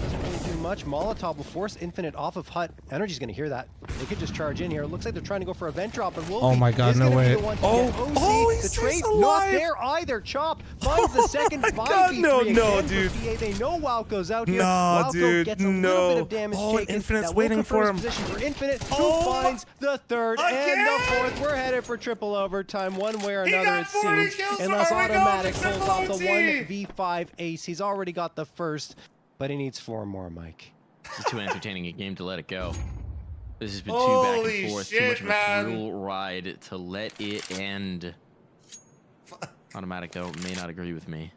Doesn't really do much. Molotov will force Infinite off of Hut. Energy's gonna hear that. They could just charge in here. It looks like they're trying to go for a vent drop, and Wolfie Oh my God, is no gonna way. be the one to Oh, get OC. oh, the he's trade not alive. there either. Chop finds the second my 5v3 God, no, again no, for dude. PA. They know Wildco's out here. No, Wildco dude, gets a little no. bit of damage Oh, taken. Infinite's That will waiting confirm for his him. position for Infinite, who Oh, finds the third and again? the fourth. We're headed for triple overtime, one way or He another got it 40 seems. kills. Unless Are we going Automatic to pulls triple off the OT? 1v5 ace. He's already got the first, but he needs 4 more, Mike. This is too entertaining a game to let it go. This has been too back Holy and forth, shit, too much of a man. cruel ride to let it end. Automatic though may not agree with me.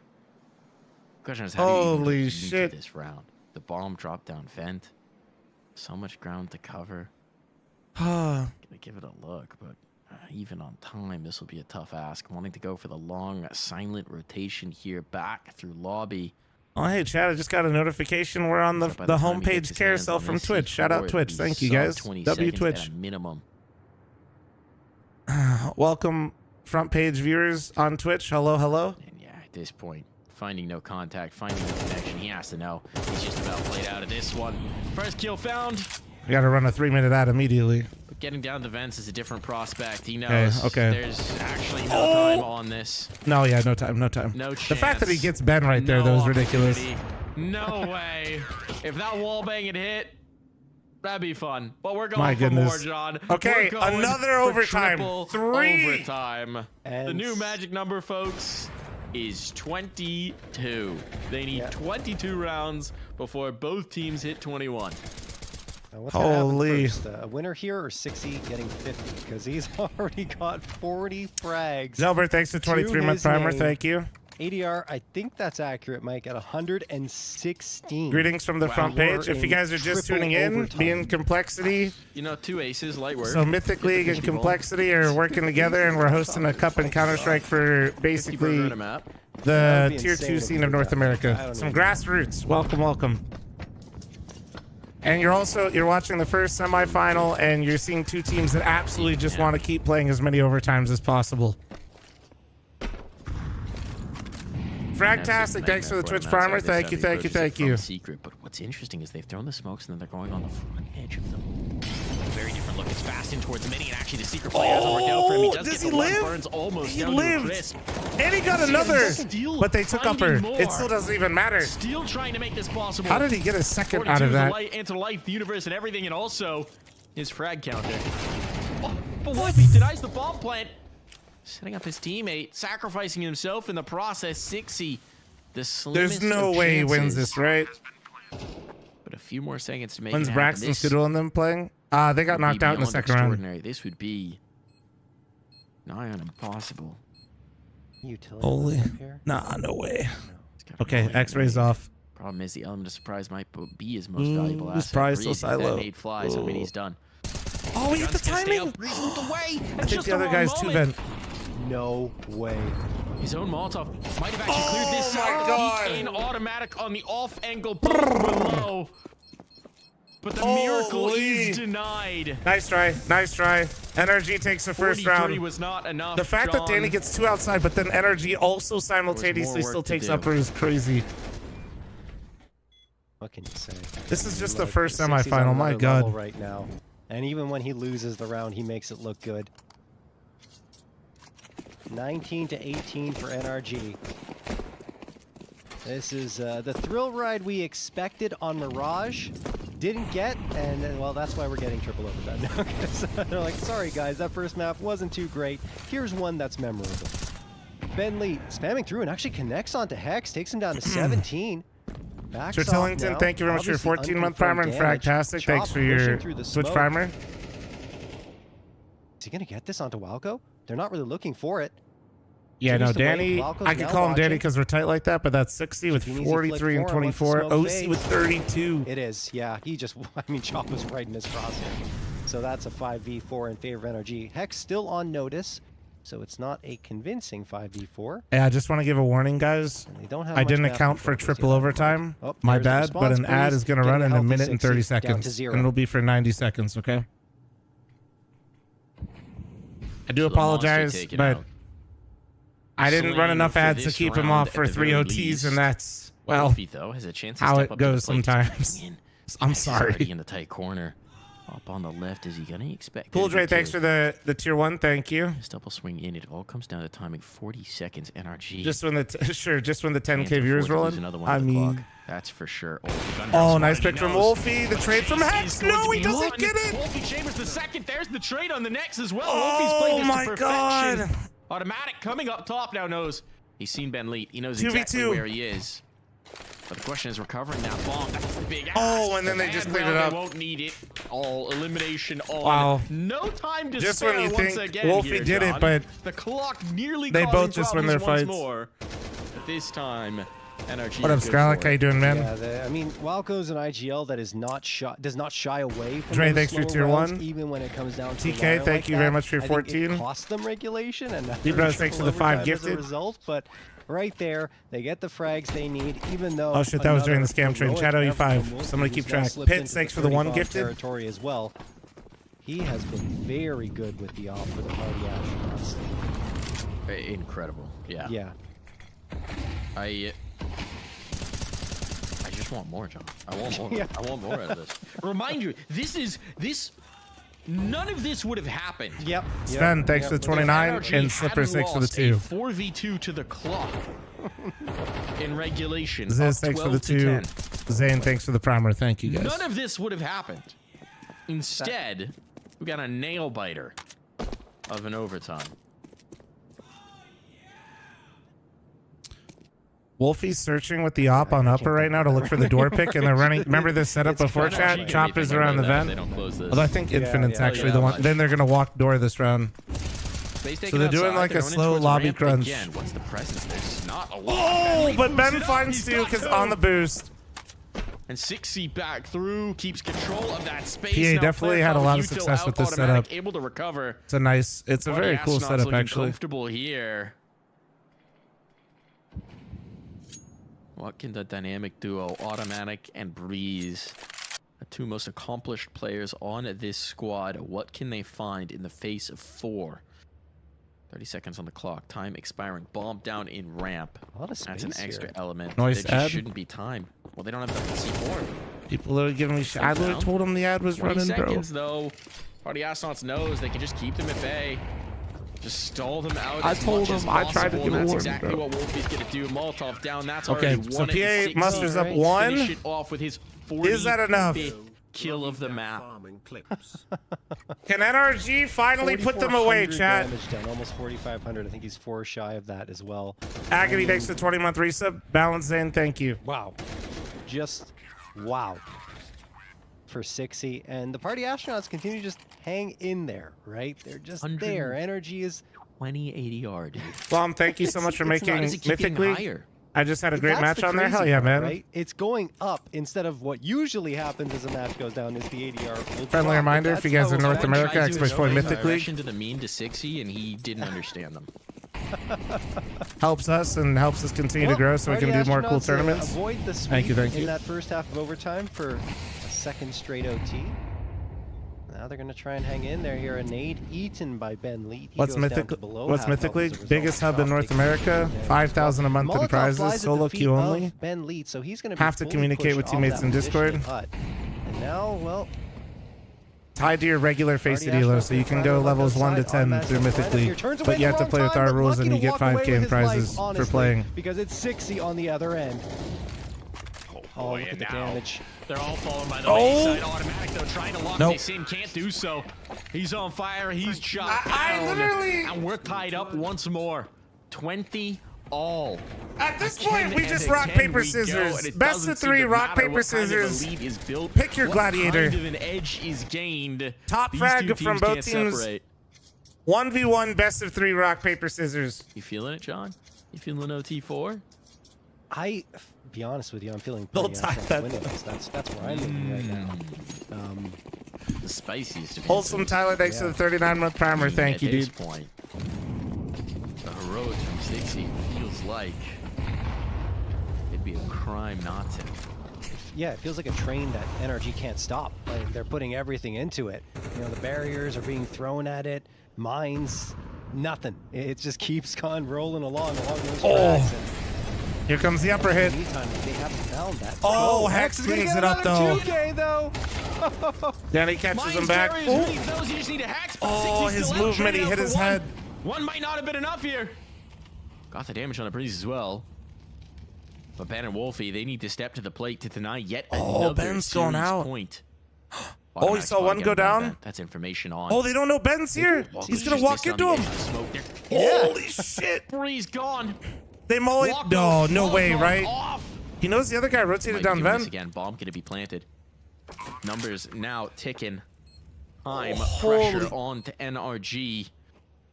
Question is, how do you Holy even get shit. into this round? The bomb dropped down vent. So much ground to cover. Gonna give it a look, but even on time, this will be a tough ask. Wanting to go for the long, silent rotation here, back through lobby. Oh, hey, Chad, I just got a notification. We're on the By the time he gets homepage his carousel hands on from this, Twitch. he's Shout out forward Twitch. to Thank you, sub guys. 20 W seconds Twitch. at a minimum. Welcome, front page viewers on Twitch. Hello, hello. And yeah, at this point, finding no contact, finding no connection, he has to know. He's just about played out of this one. First kill found. We got to run a 3-minute ad immediately. But getting down the vents is a different prospect. He knows Okay. there's actually no time on this. No, yeah, no time, no time. No The fact that he chance. gets Ben right there, No that was ridiculous. opportunity. No way. If that wall bang had hit, that'd be fun. But we're going My for more, goodness. John. Okay, We're going another for overtime. triple 3. overtime. And The new magic number, folks, is 22. They need 22 rounds before both teams hit 21. What's gonna happen Holy. first? A winner here or 60 getting 50? Because he's already got 40 frags. Zelbert, thanks for 23-month his primer. name. Thank you. ADR, I think that's accurate, Mike, at 116. Greetings from the front We're page. If you in guys are just triple tuning in, overtime. me and Complexity, You know, 2 aces, light work. so Mythic League and Complexity are working together, and we're hosting a cup in Counter-Strike for basically map. the That would be tier insane 2 if scene we of did North that. I America. don't Some even- grassroots. Welcome, welcome. And you're watching the first semifinal, and you're seeing 2 teams that absolutely just want to keep playing as many overtimes as possible. Fragtastic, thanks for the Twitch primer. Thank you, thank you, thank you. Secret, but what's interesting is they've thrown the smokes and then they're going on the front edge of them. Very different look. It's fast in towards the mini, and actually the secret play hasn't worked out for him. He does does get he the one, live? burns almost He down to a lived. crisp. And he got See, another, Steel but they took upper. finding more. It still doesn't even matter. Steel trying to make this possible. How did he get a second 42 out of is the that? light into life, the universe, and everything, and also his frag counter. Oh, but what if he denies the bomb plant? Setting up his teammate, sacrificing himself in the process. 60. The slimmest There's no of way he wins chances. this, right? But a few more seconds to make When's it happen. Braxton This Skidoo and them playing? They got would be knocked out in the beyond second round. extraordinary. This would be nigh on impossible. Utility Holy. up here? Nah, no way. It's gotta Okay, be X-rays off. Problem is the element of surprise might be his most valuable this asset. prize still Breeze, if that silo. nade flies, I mean, he's done. Oh, he hit the Guns gonna stay timing. up. Breeze moved away. I think the other guy's 2 vent. No way. His own Molotov might have actually cleared this my side. God. Peek in automatic on the off angle below. But the miracle Holy. is denied. Nice try, nice try. NRG takes the first 43 round. was not enough. The fact that Danny gets 2 outside, but then NRG also simultaneously work still to takes do. upper is crazy. What can you say? This is just the Look, first 60's on semifinal. My another God. level right now. And even when he loses the round, he makes it look good. 19 to 18 for NRG. This is the thrill ride we expected on Mirage. Didn't get, and then, well, that's why we're getting triple overtime now. So they're like, sorry guys, that first map wasn't too great. Here's one that's memorable. Ben Lee spamming through and actually connects onto Hex, takes him down to 17. Backs Sir off Tillington, now. thank you very much for your Obviously 14-month primer, and unconfirmed damage. Fragtastic, Chop thanks for your pushing through the Twitch smoke. primer. Is he gonna get this onto Walco? They're not really looking for it. Yeah, no, Continues to wait. Danny, Walco's I could now call him Danny watching. because we're tight like that, but that's 60 with Easy 43 and flick for him once the 24. smoke OC fades. with 32. It is, yeah. He just, I mean, Chop was right in his crosshair. So that's a 5v4 in favor of NRG. Hex still on notice, so it's not a convincing 5v4. Yeah, I just want to give a warning, guys. They don't have I much didn't map account for focus triple yet. overtime. Oh, My there's the bad, but response. an ad Breeze is going to getting run a in a healthy minute and 60 30 down to seconds. 0. And it'll be for 90 seconds, okay? I do So the monster apologize, taken but out. I didn't run Slain enough for ads to this keep him round off for at the 3 very OTs, least. and that's, well, Wolfie, though, has a chance to how step it up to the goes plate. He's sometimes. coming in. I'm Hex is already sorry. in the tight corner. Up on the left, is he gonna expect? Cool Dre, thanks for the tier 1. Thank you. His double swing in. It all comes down to timing. 40 seconds. NRG. Just when the just when the 10K Can't viewers afford to roll lose in. another one I on the mean, clock. That's for sure. oh, nice pick from Wolfie. The trade from Hex. No, he doesn't get it. Wolfie Chambers the second. There's the trade on the next as well. Oh Wolfie's played this my to perfection. God. Automatic coming up top now knows. He's seen Ben Leet. He knows 2v2. exactly where he is. But the question is recovering that bomb. That's the big ass. Oh, and then they just cleaned it well, up. They won't need it. All elimination on. Wow. No time to Just spare when you once think again Wolfie here, did it, John. but the clock nearly they causing both just win their problems once fights. more. But this time, NRG. What up, goes Scarlett? for How you it. doing, man? Yeah, I mean, Walco's an IGL that is not does not shy away from Dre, those thanks for slower tier rounds, 1. even when it comes down to TK, a wire thank like you very that. much for your I think 14. It cost them regulation, and Libra, thanks for the 5 gifted as a gifted. result, but right there, they get the frags they need, even though. Oh shit, that was during the scam train. heroic Chat effort from OE5. Wolfie, Somebody who's keep now track. slipped Pits, into thanks for the 1 30-bomb gifted. territory as well. He has been very good with the op for the party astronauts. Incredible. Yeah. Yeah. I just want more, John. I want more. Yeah. I want more out of this. Remind you, none of this would have happened. Yep. Sven, thanks for the 29, and Slipper, thanks for the 2. 4v2 to the clock in regulation. Ziz, up thanks for 12 the to 2. 10. Zane, thanks for the primer. Thank you, guys. None of this would have happened. Instead, we got a nail biter of an overtime. Wolfie's searching with the op on upper right now to look for the door pick, and they're running. Remember this setup before chat? Chop is around the vent. Although I think Infinite's actually the one. Then they're gonna walk door this round. So they're doing like a slow lobby crunch. Again. What's the presence? There's not a lot. Oh, but Ben finds 2 because on the boost. And 6C back through, keeps control of that space. PA Now definitely player had a from lot of Util success out, with this automatic, setup. Able to recover. It's a Party very cool Astronauts setup looking actually. Comfortable here. What can the dynamic duo, Automatic and Breeze, the 2 most accomplished players on this squad, what can they find in the face of 4? 30 seconds on the clock. Time expiring. Bomb down in ramp. A lot of As an space extra here. element. Nice There just ad. shouldn't be time. Well, they don't have the C4. People are giving me shit. I literally told them the ad was 20 running, bro. seconds, though. Party Astronauts knows they can just keep them at bay. Just stall them out I as told much as them. I tried to possible, give and a that's warning, exactly bro. what Wolfie's gonna do. Molotov down. That's Okay, already so one PA and musters up 6. 1. Finish it off with his Is that enough? 45th kill of the map. Can NRG finally put them away, 4,400 chat? damage done, almost 4,500. I think he's 4 shy of that as well. Agony, thanks for the 20-month resub. Balance in, thank you. Wow. Just wow. For 60. And the party astronauts continue to just hang in there, right? They're just there. Energy is 2080 dude. Blom, thank you so much for making Does it keep getting Mythicleague. higher? I just had a great That's match the on there. crazy Hell yeah, part, man. Right? It's going up instead of what usually happens as a match goes down is the ADR. will Friendly drop, reminder, but if you that's guys are how in North it's America, meant to Xbox be. Play I Mythicleague. rushed into the meme to 60 and he didn't understand them. Helps us and helps us continue to grow so we can do more cool tournaments. Avoid the Thank you, sweep thank you. in that first half of overtime for a second straight OT. Now they're going to try and hang in there here. A nade eaten by Ben Lee. He What's goes down Mythic? to below What's half health as a Mythicleague? result. Biggest hub in Chop North taking America. there. 5,000 a month in Molotov prizes. flies at the Solo feet queue of only. Ben Leet, so he's going to Have to fully communicate pushed with off teammates that in position Discord. at hut. And now, well, tied to your regular face Already of elo, Astronaut so you can Prime go left levels 1 to outside, 10 automatic through Mythic Prime here, League. turns away But you at have the to play wrong with our time, but rules and lucky you to get walk away 5k with in his life, prizes for honestly, playing. Because it's 60 on the other end. Oh, boy, look at and the now damage. they're all falling by the Oh! wayside. Automatic though, trying to lock Nope. this in, can't do so. He's on fire, he's shot I down, literally- and we're tied up once more. 20 all. At this Again point, we and just again rock, paper, we go, scissors. and it Best doesn't of seem 3, to rock, matter paper, what kind of a scissors. lead is built, Pick your what gladiator. kind of an edge is gained. Top These frag two from teams both can't teams. separate. 1v1, best of 3, rock, paper, scissors. You feeling it, John? You feeling OT4? Be honest with you, I'm feeling They'll pretty tie that winning this. That's where I'm leaning right now. The spiciest. Wholesome Tyler, thanks for the 39-month primer. Thank you, At this dude. point, the heroics from 60 feels like it'd be a crime not to. Yeah, it feels like a train that NRG can't stop. Like they're putting everything into it. You know, the barriers are being thrown at it, mines, nothing. It just keeps on rolling along those tracks. And Here comes the upper hit. in the meantime, they haven't found that. Oh, Hex is gonna cleans get it up, another though. 2K though. Danny catches him Mines, back. barriers, Oh, reads those, you just need a hex, but Oh, 60's his still out, movement, trading he out hit for his one. head. One might not have been enough here. Got the damage on the breeze as well. But Ben and Wolfie, they need to step to the plate to deny yet another Ben's going series out. point. Oh, he saw one go down? That's information on. Oh, they don't know Ben's here. He's going to walk into him. Holy shit. Breeze gone. They molly. Walk No, off, no walk way, off, right? off. He knows the other guy rotated Might down be doing this Ven. again. Bomb gonna be planted. Numbers now ticking. Time Holy- pressure on to NRG.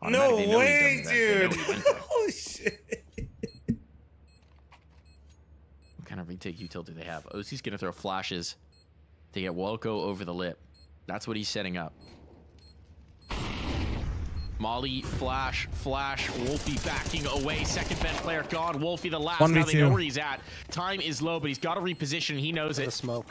No Automatically, they know way, he's done the event. They dude. know he's done it. Holy shit. What kind of retake util do they have? OC's gonna throw flashes to get Welko over the lip. That's what he's setting up. Molly, flash, Wolfie backing away. Second vent player gone. Wolfie the last. Now they 1v2. know where he's at. Time is low, but he's got to reposition. He knows it. The smoke.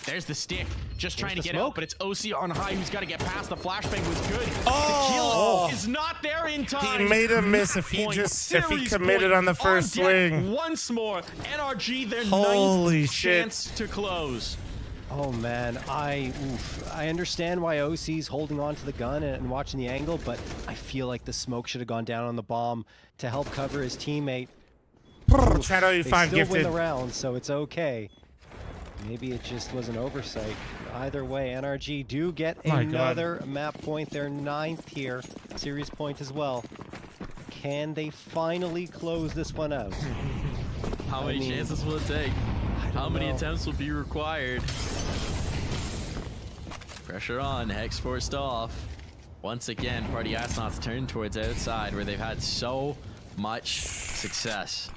There's the stick. Just trying to the get smoke. out, but it's OC on high who's got to get past. The flashbang was good. Oh! The kill is not there in time. He made a miss if he Point. just if he Series committed point on the first deck swing. Once more, NRG their Holy ninth shit. chance to close. Oh man, I understand why OC's holding on to the gun and watching the angle, but I feel like the smoke should have gone down on the bomb to help cover his teammate. Shadow, you They find still gifted. win the round, so it's okay. Maybe it just was an oversight. Either way, NRG do get My God. another map point. Their 9th here, series point as well. Can they finally close this one out? How many mean, chances will it take? How many know. attempts will be required? Pressure on. Hex forced off. Once again, Party Astronauts turn towards outside where they've had so much success.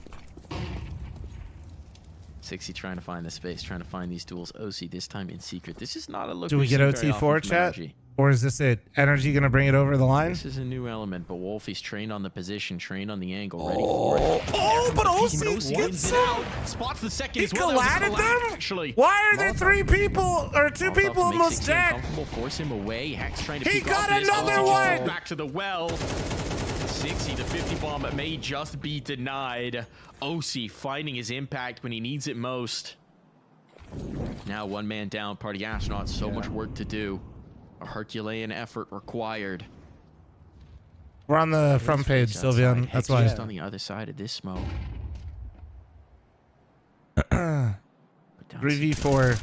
60 trying to find the space, trying to find these duels. OC this time in secret. This is not a look. Do we we've get seen very OT4 often from chat? NRG. Or is this it? Energy gonna bring it over the line? This is a new element, but Wolfie's trained on the position, trained on the angle, ready for it. Oh, but OC Wins gets it him. out. Spots the second He as well. That was a collided collab, them? actually. Why are there 3 people or 2 Molotov people makes almost 60 dead? uncomfortable, force him away. Hex trying to He peek got off this. another OC just one! Back to the well. 60 to 50 bomb may just be denied. OC finding his impact when he needs it most. Now one man down, Party Astronauts, so much work to do. A Herculean effort required. We're on the front page, Outside, Sylvian. Hex That's why. just on the other side of this smoke. 3v4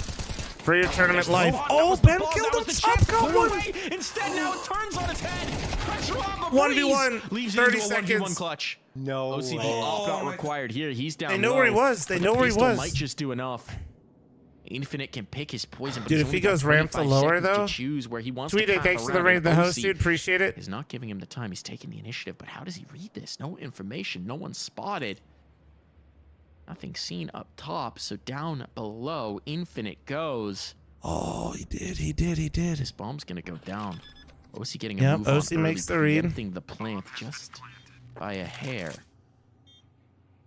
for your tournament life. That Oh, was the Ben ball, killed that him. was the Top chance, got put it one. away. Instead, now it turns on its head. Pressure on the 1v1, breeze. Leaves 30 it into a 1v1 seconds. clutch. No OCD way. off got Required here. He's down They know where he low, was. They but know the where he pistol was. might just do enough. Infinite can pick his poison, but Dude, he's if only he got goes ramp to 25 lower, seconds though. to choose where he wants Tweet to it. path Thanks for the around, raid, and the host, OC dude. Appreciate it. is not giving him the time. He's taking the initiative, but how does he read this? No information. No one spotted. Nothing seen up top, so down below, Infinite goes. Oh, he did. He did. He did. This bomb's gonna go down. OC getting a Yep, move on OC makes the early, read. preempting the plant just by a hair.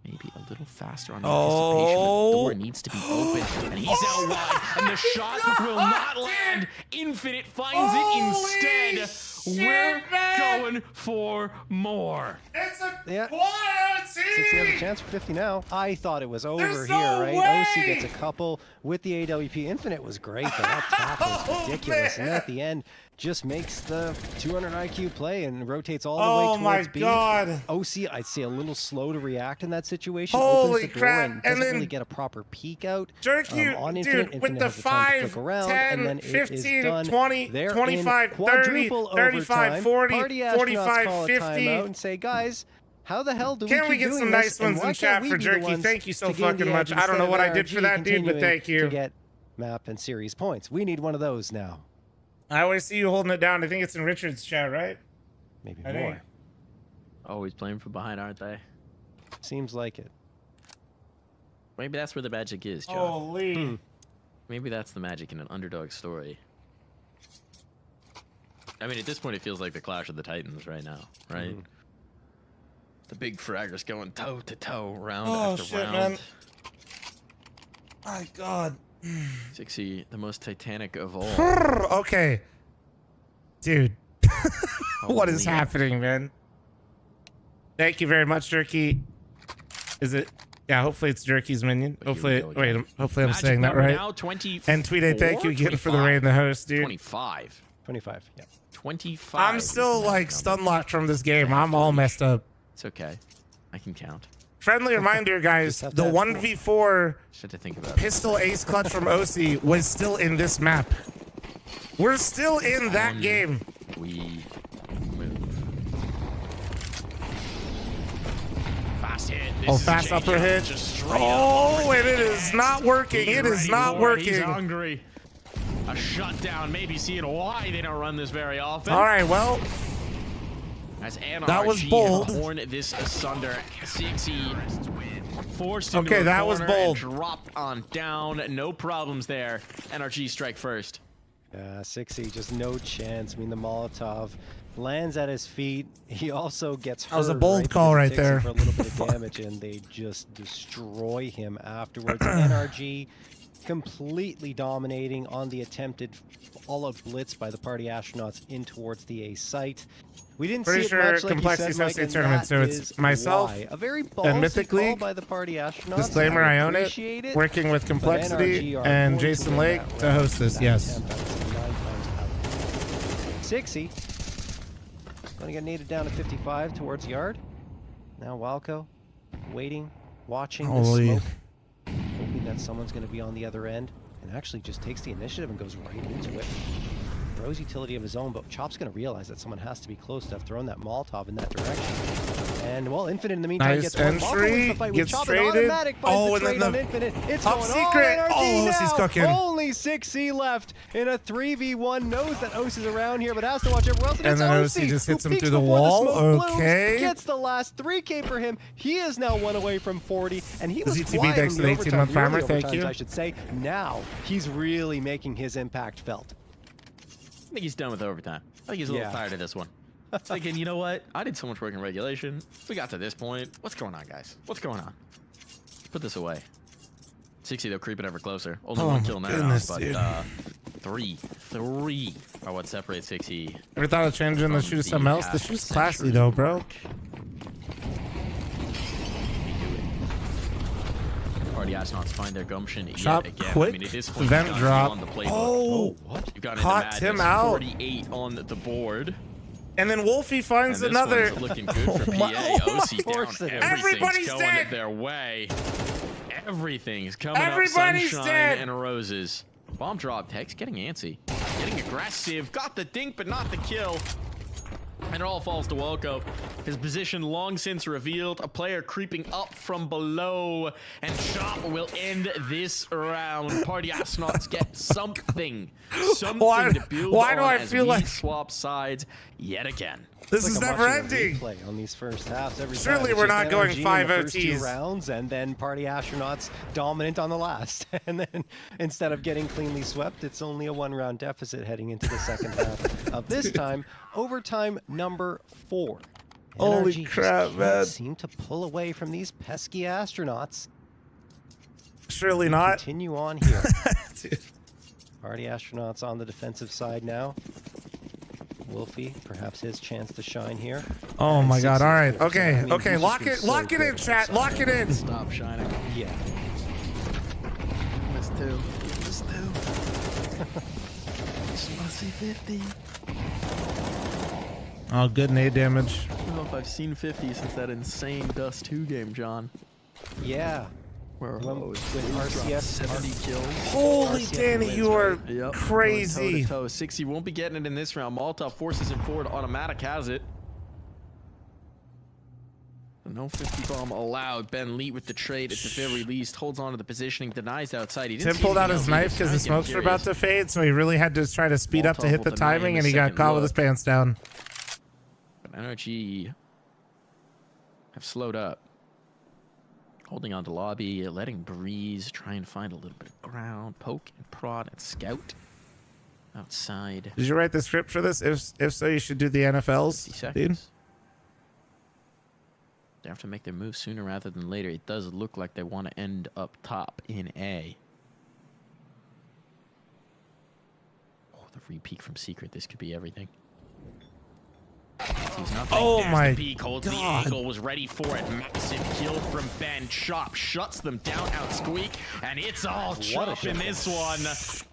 Maybe a little faster on the anticipation. The door needs to be open, and he's out wide, and the shot will not land. Infinite finds it instead. We're going for more. It's a Yeah. quad 60 has a chance for 50 now. I thought it was over There's here, no right? way! OC gets a couple with the AWP. Infinite was great, but that tap was ridiculous. And at the end, just makes the 200 IQ play and rotates all the way Oh my towards B. God. OC, I'd say a little slow to react in that situation. Holy Opens the door crap. and And doesn't then really get a proper peek out. Jerky, On Infinite, dude, with Infinite the has the time to 5, flick around, 10, and then it is 15, done. 20, They're 25, in 30, quadruple 35, overtime. 40, Party astronauts 45, call a 50. timeout and say, guys, how the hell do we Can keep we get doing some this, nice and ones why in can't chat we for be the Jerky? ones Thank you so to gain fucking the much. edge I don't know instead what of I did for NRG that dude, but continuing thank to you. get map and series points? We need one of those now. I always see you holding it down. I think it's in Richard's chat, right? Maybe I more. think. Always playing from behind, aren't they? Seems like it. Maybe that's where the magic is, John. Holy. Maybe that's the magic in an underdog story. I mean, at this point, it feels like the Clash of the Titans right now, right? The big fraggers going toe to toe, round after shit, round. man. My God. 60, the most titanic of all. Okay. Dude. What is Holy. happening, man? Thank you very much, Jerky. Is it? Yeah, hopefully it's Jerky's minion. Hopefully, hopefully I'm Magic saying that number right. now 24, And Tweet, thank you again for the raid, the host, dude. 25. 25, yeah. 25. I'm still like stun locked from this game. I'm all messed up. It's okay. I can count. Friendly reminder, guys, the 1v4 Just had to think about it. pistol ace clutch from OC was still in this map. We're still in that game. We move. Fast hit. This Oh, is fast JJ, upper hit. just straight Oh, up. and it is not working. He's It is ready not for it. He's working. hungry. A shutdown. Maybe seeing why they don't run this very often. All right, well, As NRG that was bold. Horn this asunder. 60 forced into Okay, a that was corner and bold. dropped on down. No problems there. NRG strike first. Yeah, 60, just no chance. I mean, the Molotov lands at his feet. He also gets hurt. That was a bold call because right it takes him there. For a little bit of damage, and they just destroy him afterwards. NRG completely dominating on the attempted all-out blitz by the party astronauts in towards the A site. We didn't Pretty see it sure much, like you Complexity said, Mike, Associate and Tournament, that so it's is myself why. A very and ballsy call Mythicleague. by the party astronauts. Disclaimer, I own appreciate it. Working with but Complexity NRG are and going to Jason win Lake that to round. host this, That yes. attempt, that's 9 times out. 60. Going to get naded down to 55 towards yard. Now Walco waiting, watching the Holy. smoke, hoping that someone's going to be on the other end, and actually just takes the initiative and goes right into it. Throws utility of his own, but Chop's going to realize that someone has to be close to have thrown that Molotov in that direction. And, well, Infinite in the meantime Nice gets one. Walco wins entry, the fight with gets Chop, and traded. Automatic finds Oh, the and trade then on the Infinite. It's top going secret. on NRG Oh, now. OC's cooking. Only 6C left in a 3v1. Knows that OC is around here, but has to watch everywhere else. And it's then OC OC just who hits him peeks through the before wall. smoke blooms, Okay. gets the last 3K for him. He is now one away from 40, and he was ZTB, quiet thanks in to the the overtime, 18-month the early primer. Thank overtimes, you. I should say. Now he's really making his impact felt. I think he's done with overtime. I think he's a little Yeah. tired of this one. It's thinking, you know what? I did so much work in regulation. We got to this point. What's going on, guys? What's going on? Put this away. 60, though, creeping ever closer. Only Oh one my kill now, goodness, but dude. three are what separates 60. Ever thought of changing the from shoe to something else? The half shoe's classy century though, bro. mark. Party astronauts find their gumption Chop yet again. quick, I mean, at this point, vent you've drop. gone beyond the playbook. Oh, what? You've gone Caught into Tim madness. out. 48 on the board. And then Wolfie finds And this another. one's looking good for Oh PA. my- OC Of course down. it is. Everything's Everybody's going dead. their way. Everything's coming Everybody's up sunshine dead. and roses. Bomb drop. Hex getting antsy. Getting aggressive. Got the dink, but not the kill. And it all falls to Welko. His position long since revealed. A player creeping up from below. And Chop will end this round. Party astronauts get something. Something Why- to build why do on I as feel we like- swap sides yet again. This It's is like I'm never watching a ending. replay on these first halves every Surely time. It's we're just not going NRG in 5 the first two OTs. rounds, and then party astronauts dominant on the last. And then instead of getting cleanly swept, it's only a 1-round deficit heading into the second half of this time. Overtime number 4. Holy NRG just crap, can't man. seem to pull away from these pesky astronauts. Surely not. Continue on here. Dude. Party astronauts on the defensive side now. Wolfie, perhaps his chance to shine here. Oh And my God! 60, All right, of course. okay, I mean, okay. he's Lock just it, been so lock it in, good chat. outside. Lock it in. Stop shining. Yeah. Missed two. Missed two. Just want to see 50. Oh, good nade damage. I don't know if I've seen 50 since that insane Dust 2 game, John. Yeah. Where With RCS RCS 70 kills. Holy Danny, you are Yep. crazy. Toe to toe. 60 won't be getting it in this round. Molotov forces him forward. Automatic has it. No 50 bomb allowed. Ben Lee with the trade at the very least. Holds on to the positioning. Denies outside. He didn't Tim see pulled out anything his else. He knife just because the kinda smokes get were about curious. to fade, so he really had to try to speed up to hit the Molotov will deny timing, him a and he got second caught with his look. pants down. But NRG have slowed up. Holding on to lobby, letting Breeze try and find a little bit of ground. Poke and prod and scout outside. Did you write the script for this? If so, you should do the NFLs, 50 dude. seconds. They have to make their move sooner rather than later. It does look like they want to end up top in A. Oh, the re-peek from Secret. This could be everything. Sees nothing. Oh There's my the peek, holds the God. angle, was ready for it. Massive kill from Ben. Chop shuts them down, out Squeak, and it's all Chop in this one.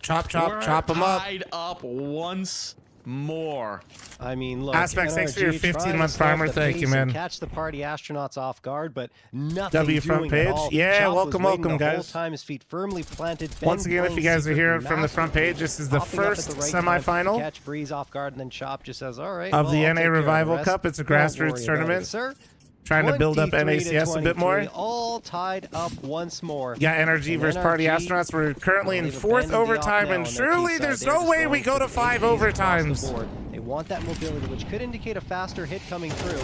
Chop, chop, We're chop him up. tied up once more. I mean, look. Aspect, thanks for your NRG trying to 15-month slow up primer. the Thank you, pace and man. Catch the party astronauts off guard, but nothing W front doing at page? all. Yeah, Chop was welcome, waiting welcome, the whole guys. time, his feet firmly planted. Once Ben again, if playing you guys are Secret here from the front masterfully, page, this is the popping up at first the right time to semifinal catch Breeze off guard, and then Chop just says, "All right." of well, the I'll NA take care of the Revival rest. Cup. It's a Don't grassroots worry about it, tournament. sir. Trying to build up 23 to NACS a bit more. 23, all tied up once more. Yeah, NRG And versus Party NRG Astronauts. We're currently in leave a fourth bend in the off overtime, now and on their surely T side. there's They're no just way we going go for to the 5 APs across the overtimes. board. They want that mobility, which could indicate a faster hit coming through.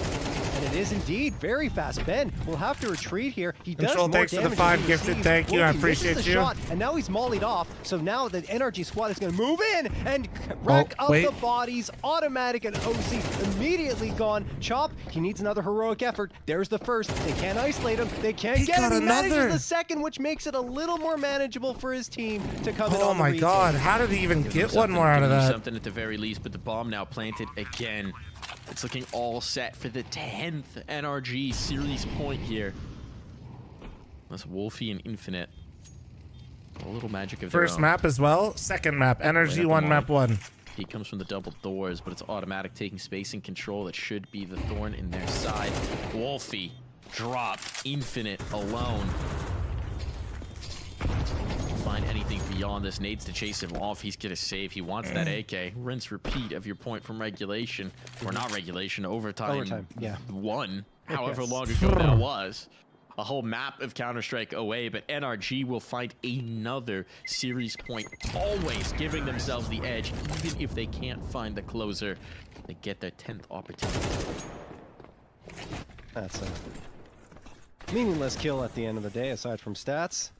And it is indeed very fast. Ben will have to retreat here. He does Control, more thanks for the damage 5 than he gifted. receives. Thank you. I Wolfie misses appreciate the you. shot, and now he's mollied off. So now the NRG squad is going to move in and rack up wait. the bodies. Automatic and OC immediately gone. Chop, he needs another heroic effort. There's the first. They can't isolate him. They can't get got him. He another. manages the second, which makes it a little more manageable for his team to come in Oh on the my retake. God, how did he even get one more out of that? Something at the very least, but the bomb now planted again. It's looking all set for the 10th NRG series point here. That's Wolfie and Infinite. A little magic of their First own. map as well. Second map. Right NRG at 1, the map 1. He comes from the double doors, but it's automatic, taking space and control. That should be the thorn in their side. Wolfie dropped. Infinite alone. Find anything beyond this. Nades to chase him off. He's gonna save. He wants that AK. Rinse repeat of your point from regulation, or not regulation, overtime. Overtime, yeah. 1, however Yes. long ago that was. A whole map of Counter-Strike away, but NRG will find another series point, always giving themselves the edge, even if they can't find the closer. They get their 10th opportunity. That's a meaningless kill at the end of the day, aside from stats.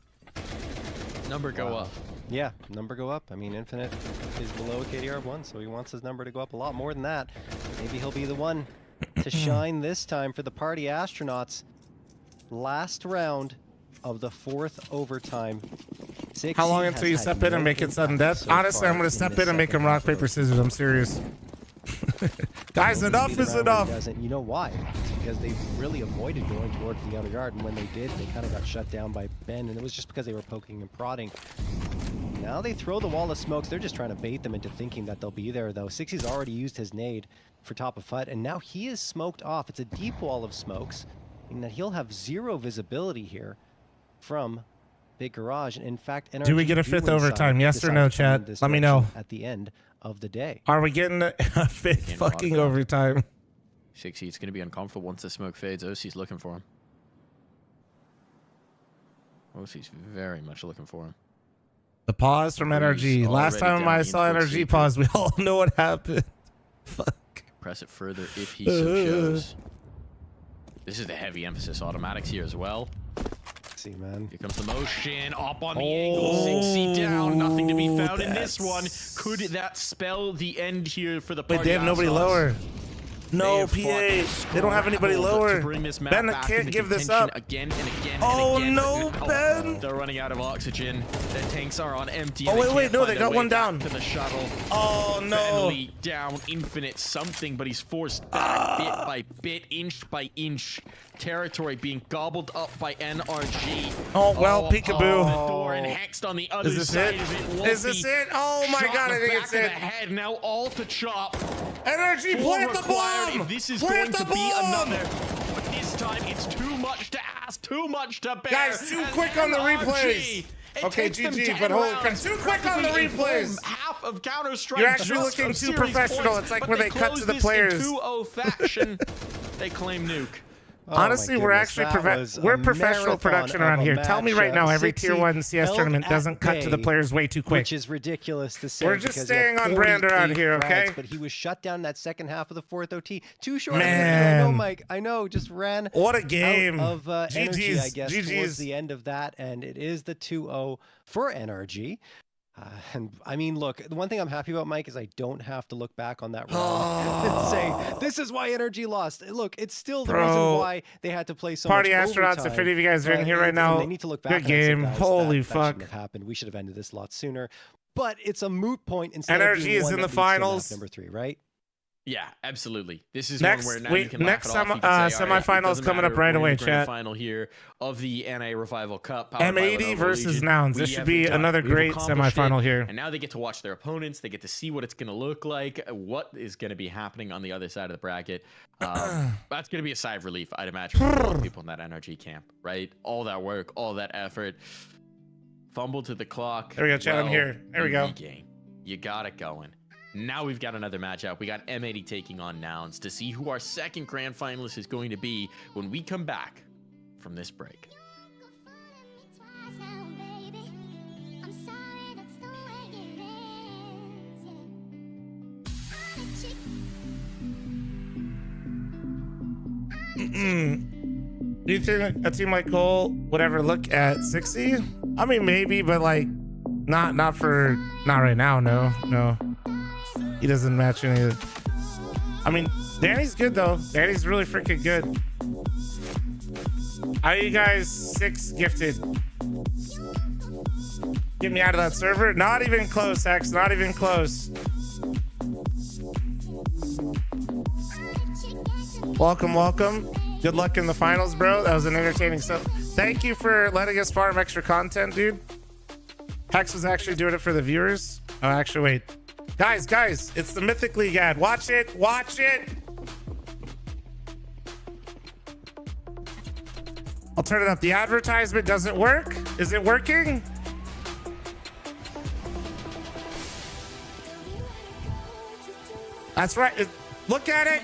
Number go Wow. up. Yeah, number go up. I mean, Infinite is below a KDR of 1, so he wants his number to go up a lot more than that. Maybe he'll be the one to shine this time for the Party Astronauts. Last round of the 4th overtime. How long until you step in and make it sudden death? Honestly, I'm going to step in and make him rock, paper, scissors. I'm serious. Guys, enough is enough. You know why? It's because they really avoided going towards the outer yard, and when they did, they kind of got shut down by Ben, and it was just because they were poking and prodding. Now they throw the wall of smokes. They're just trying to bait them into thinking that they'll be there, though. 60's already used his nade for top of hut, and now he is smoked off. It's a deep wall of smokes, meaning that he'll have 0 visibility here from Big Garage. And in fact, NRG Do we get a do 5th inside overtime? Yes or no, decide to come in chat? this Let me know. direction at the end of the day. Are we getting a 5th fucking overtime? 60, it's going to be uncomfortable once the smoke fades. OC's looking for him. OC's very much looking for him. The pause from NRG. Last already time I down saw into NRG secret. pause, we all know what happened. Fuck. Press it further if he so shows. This is the heavy emphasis. Automatics here as well. See, man. Here comes the motion. Up on the angle. 60 down. Nothing to be found in this one. Could that spell the end here for the party? Wait, they have nobody Astronauts? lower. No, have PA. fought They don't have anybody scrabbled lower. to bring this map Ben back can't into give this contention up. again and again Oh, and again. no, Ben. They're running out of oxygen. Their tanks are on empty. Oh, and wait, can't no, find they their got way one back down. to the shuttle. Oh, no. Finally down infinite something, but he's forced back bit by bit, inch by inch. Territory being gobbled up by NRG. Oh, well, peekaboo. The door and hexed on the other Is this side it? of it. Is this it? Oh my Shot god, in I the think back it's of it. the head, now all to chop. Energy, Four plant the required bomb! If this is Plant going the to be bomb! another, but this time it's too much to ask, too much to bear. Guys, too and quick on the NRG, replays. it Okay, takes them GG, 10 but holy rounds crap, too quick on the practically replays. inform Half of Counter-Strike. You're actually just looking from too series professional. points, It's like but when they cut close to the this players. In 2-0 fashion. They claim Nuke. Honestly, we're actually we're professional production around here. Tell me right now, every tier 1 CS tournament doesn't cut to the players way too quick. Which is ridiculous to say. We're just because he had staying on brand around 48 here, okay? frags, But he was shut down that second half of the fourth OT. Too short. Man. I know, Mike. I know. Just ran. What a game. Out of energy, GG's, I guess, GG's. towards the end of that, and it is the 2-0 for NRG. And I mean, look, the one thing I'm happy about, Mike, is I don't have to look back on that round and say, this is why NRG lost. Look, it's still the reason why they had to play so Party much Astronauts, overtime, if any of you guys are in but here right now, they need to look back good on it and say, game. guys, Holy that fuck. shouldn't have happened. We should have ended this a lot sooner. But it's a moot point instead of NRG being is one in that the leads to map finals. number 3, right? Yeah, absolutely. This is Next- one where now wait, you can next laugh it off. You can say, all right, it semifinals doesn't coming up matter, right we're away, in the grand chat. Final here of the NA Revival Cup. powered by M80 Lenovo versus Legion. Nouns. We This should have be done it. another We've great accomplished semifinal it, here. And now they get to watch their opponents. They get to see what it's going to look like, what is going to be happening on the other side of the bracket. That's going to be a sigh of relief, I'd imagine, for a lot of people in that NRG camp, right? All that work, all that effort. Fumble to the clock. There we go, chat. I'm here. There we go. Game. You got it going. Now we've got another matchup. We got M80 taking on Nouns to see who our second grand finalist is going to be when we come back from this break. Do you think a team like Cole would ever look at 60? I mean, maybe, but like, not right now. No. He doesn't match any of it. I mean, Danny's good though. Danny's really freaking good. How are you guys 6 gifted? Get me out of that server. Not even close, X. Not even close. Welcome. Good luck in the finals, bro. That was an entertaining stuff. Thank you for letting us farm extra content, dude. Hex was actually doing it for the viewers. Oh, actually, wait. Guys, it's the Mythicleague ad. Watch it. I'll turn it up. The advertisement doesn't work. Is it working? That's right. Look at it.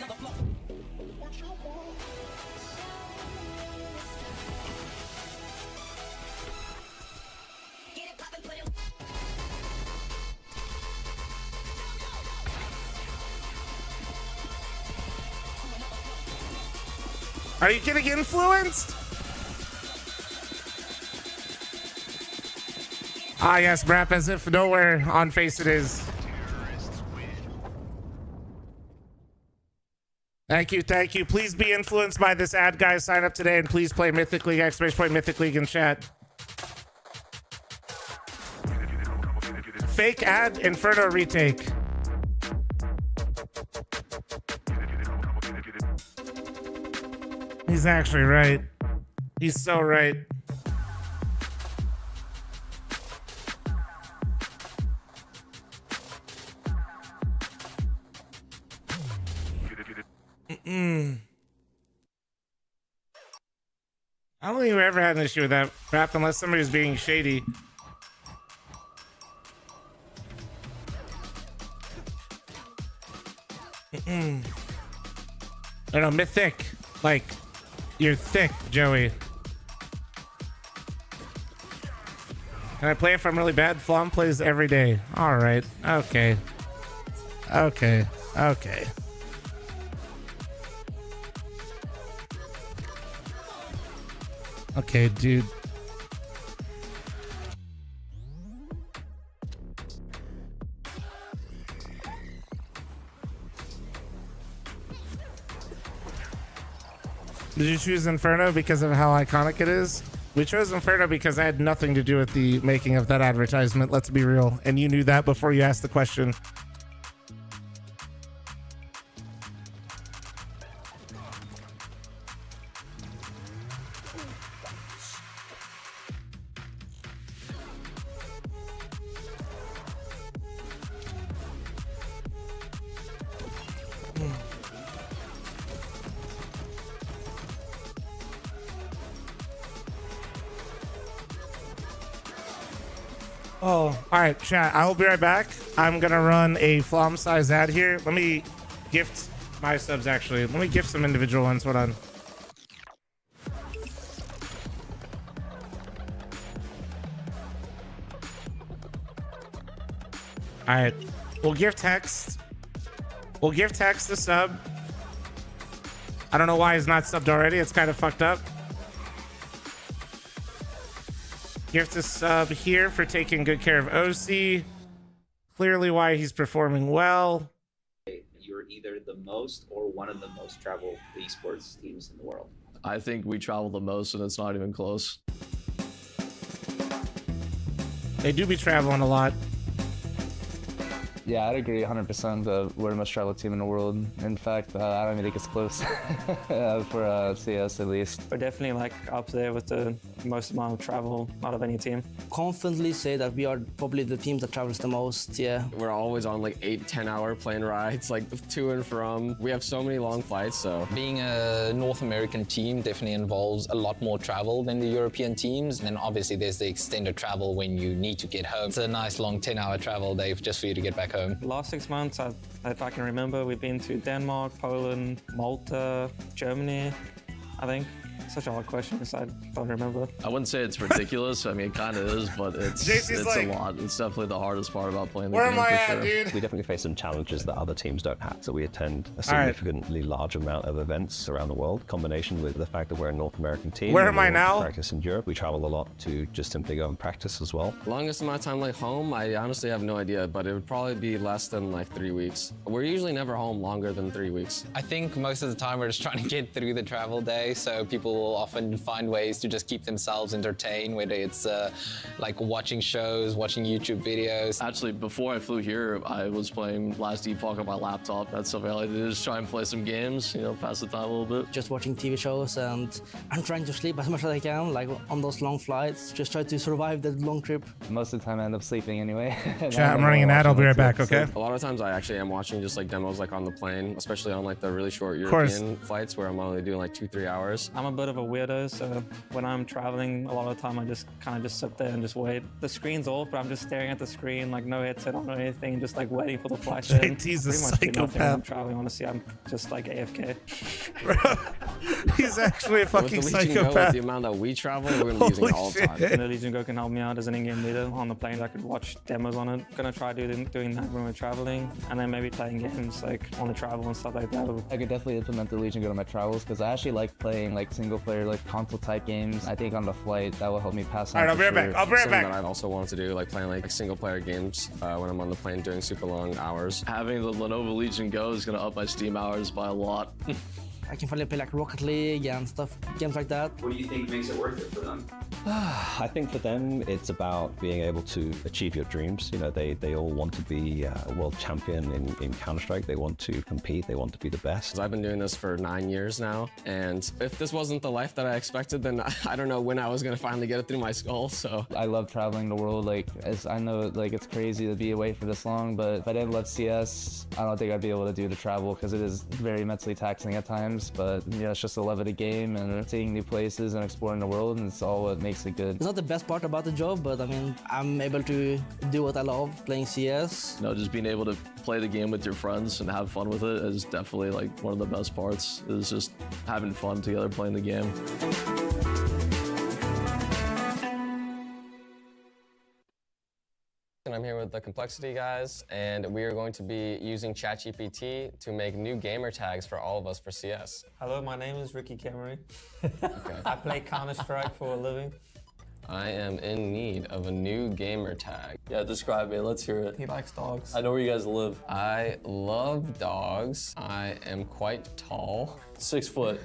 Are you getting influenced? Ah, yes, Brap, as if nowhere on face it is. Thank you. Please be influenced by this ad, guys. Sign up today and please play Mythicleague, !Mythicleague in chat. Fake ad, Inferno retake. He's actually right. He's so right. I don't think we ever had an issue with that crap unless somebody's being shady. I don't know, Mythic. Like, you're thick, Joey. Can I play if I'm really bad? Flom plays every day. All right. Okay. Okay, dude. Did you choose Inferno because of how iconic it is? We chose Inferno because I had nothing to do with the making of that advertisement, let's be real. And you knew that before you asked the question. Oh, all right, chat. I will be right back. I'm gonna run a Flom size ad here. Let me gift my subs. Actually, let me gift some individual ones. Hold on. All right, we'll gift text. We'll gift text the sub. I don't know why he's not subbed already. It's kind of fucked up. Gift a sub here for taking good care of OC. Clearly why he's performing well. You're either the most or one of the most traveled esports teams in the world. I think we travel the most, and it's not even close. They do be traveling a lot. Yeah, I'd agree 100%. We're the most traveled team in the world. In fact, I don't even think it's close for CS at least. We're definitely like up there with the most amount of travel out of any team. Confidently say that we are probably the team that travels the most, yeah. We're always on like 8-10 hour plane rides, like to and from. We have so many long flights, so. Being a North American team definitely involves a lot more travel than the European teams. And then obviously there's the extended travel when you need to get home. It's a nice long 10-hour travel day just for you to get back home. The last 6 months, if I can remember, we've been to Denmark, Poland, Malta, Germany, I think. Such a hard question because I don't remember. I wouldn't say it's ridiculous. I mean, it kind of is, but it's like, a lot. It's definitely the hardest part about playing the where game, am I for at, sure. dude? We definitely face some challenges that other teams don't have. So we attend a significantly large amount of events around the world, combination with the fact that we're a North American team. Where am I now? Practice in Europe. We travel a lot to just simply go and practice as well. Longest amount of time like home, I honestly have no idea, but it would probably be less than like 3 weeks. We're usually never home longer than 3 weeks. I think most of the time we're just trying to get through the travel day, so people will often find ways to just keep themselves entertained, whether it's like watching shows, watching YouTube videos. Actually, before I flew here, I was playing Last Epoch on my laptop. That's something I like to do, just try and play some games, you know, pass the time a little bit. Just watching TV shows, and I'm trying to sleep as much as I can, like on those long flights. Just try to survive the long trip. Most of the time I end up sleeping anyway. Chat, I'm running an ad. I'll be right back, okay? A lot of times I actually am watching just like demos like on the plane, especially on like the really short European flights where I'm only doing like 2-3 hours. I'm a bit of a weirdo, so when I'm traveling, a lot of the time I just kind of sit there and just wait. The screen's off, but I'm just staring at the screen, like no headset on or anything, just like waiting for the flight to end. JT's a Pretty much do nothing when psychopath. I'm traveling, honestly. I'm just like AFK. He's actually a fucking with the Legion Go, psychopath. with the amount that we travel, we're gonna be using it all the time. And the Legion Go can help me out as an in-game leader on the plane. I could watch demos on it. Gonna try doing that when we're traveling, and then maybe playing games like on the travel and stuff like that. I could definitely implement the Legion Go to my travels because I actually like playing like single player, like console type games. I think on the flight that will help me pass. All right, I'll be right back. I'll be right Something back. that I'd also want to do, like playing like single player games when I'm on the plane doing super long hours. Having the Lenovo Legion Go is gonna up my Steam hours by a lot. I can finally play like Rocket League and stuff, games like that. What do you think makes it worth it for them? I think for them, it's about being able to achieve your dreams. You know, they all want to be a world champion in Counter-Strike. They want to compete. They want to be the best. I've been doing this for 9 years now, and if this wasn't the life that I expected, then I don't know when I was gonna finally get it through my skull, so. I love traveling the world. Like, as I know, like it's crazy to be away for this long, but if I didn't love CS, I don't think I'd be able to do the travel because it is very mentally taxing at times. But yeah, it's just the love of the game and seeing new places and exploring the world, and it's all what makes it good. It's not the best part about the job, but I mean, I'm able to do what I love, playing CS. You know, just being able to play the game with your friends and have fun with it is definitely like one of the best parts, is just having fun together playing the game. And I'm here with the Complexity guys, and we are going to be using ChatGPT to make new gamer tags for all of us for CS. Hello, my name is Ricky Cameron. I play Counter-Strike for a living. I am in need of a new gamer tag. Yeah, describe it. Let's hear it. He likes dogs. I know where you guys live. I love dogs. I am quite tall. 6 foot.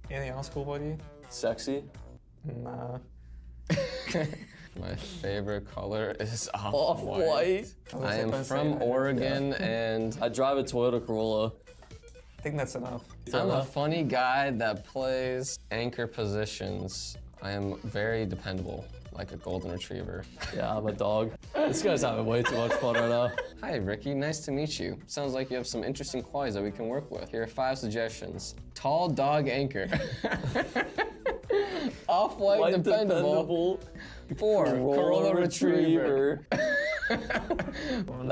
Anything else cool about you? Sexy. Nah. My favorite color is Off-white. I am from Oregon and I drive a Toyota Corolla. I think that's enough. I'm a funny guy that plays anchor positions. I am very dependable, like a golden retriever. Yeah, I'm a dog. This guy's having way too much fun right now. Hi, Ricky. Nice to meet you. Sounds like you have some interesting qualities that we can work with. Here are 5 suggestions. Tall dog anchor. Off-white dependable. 4, Corolla retriever.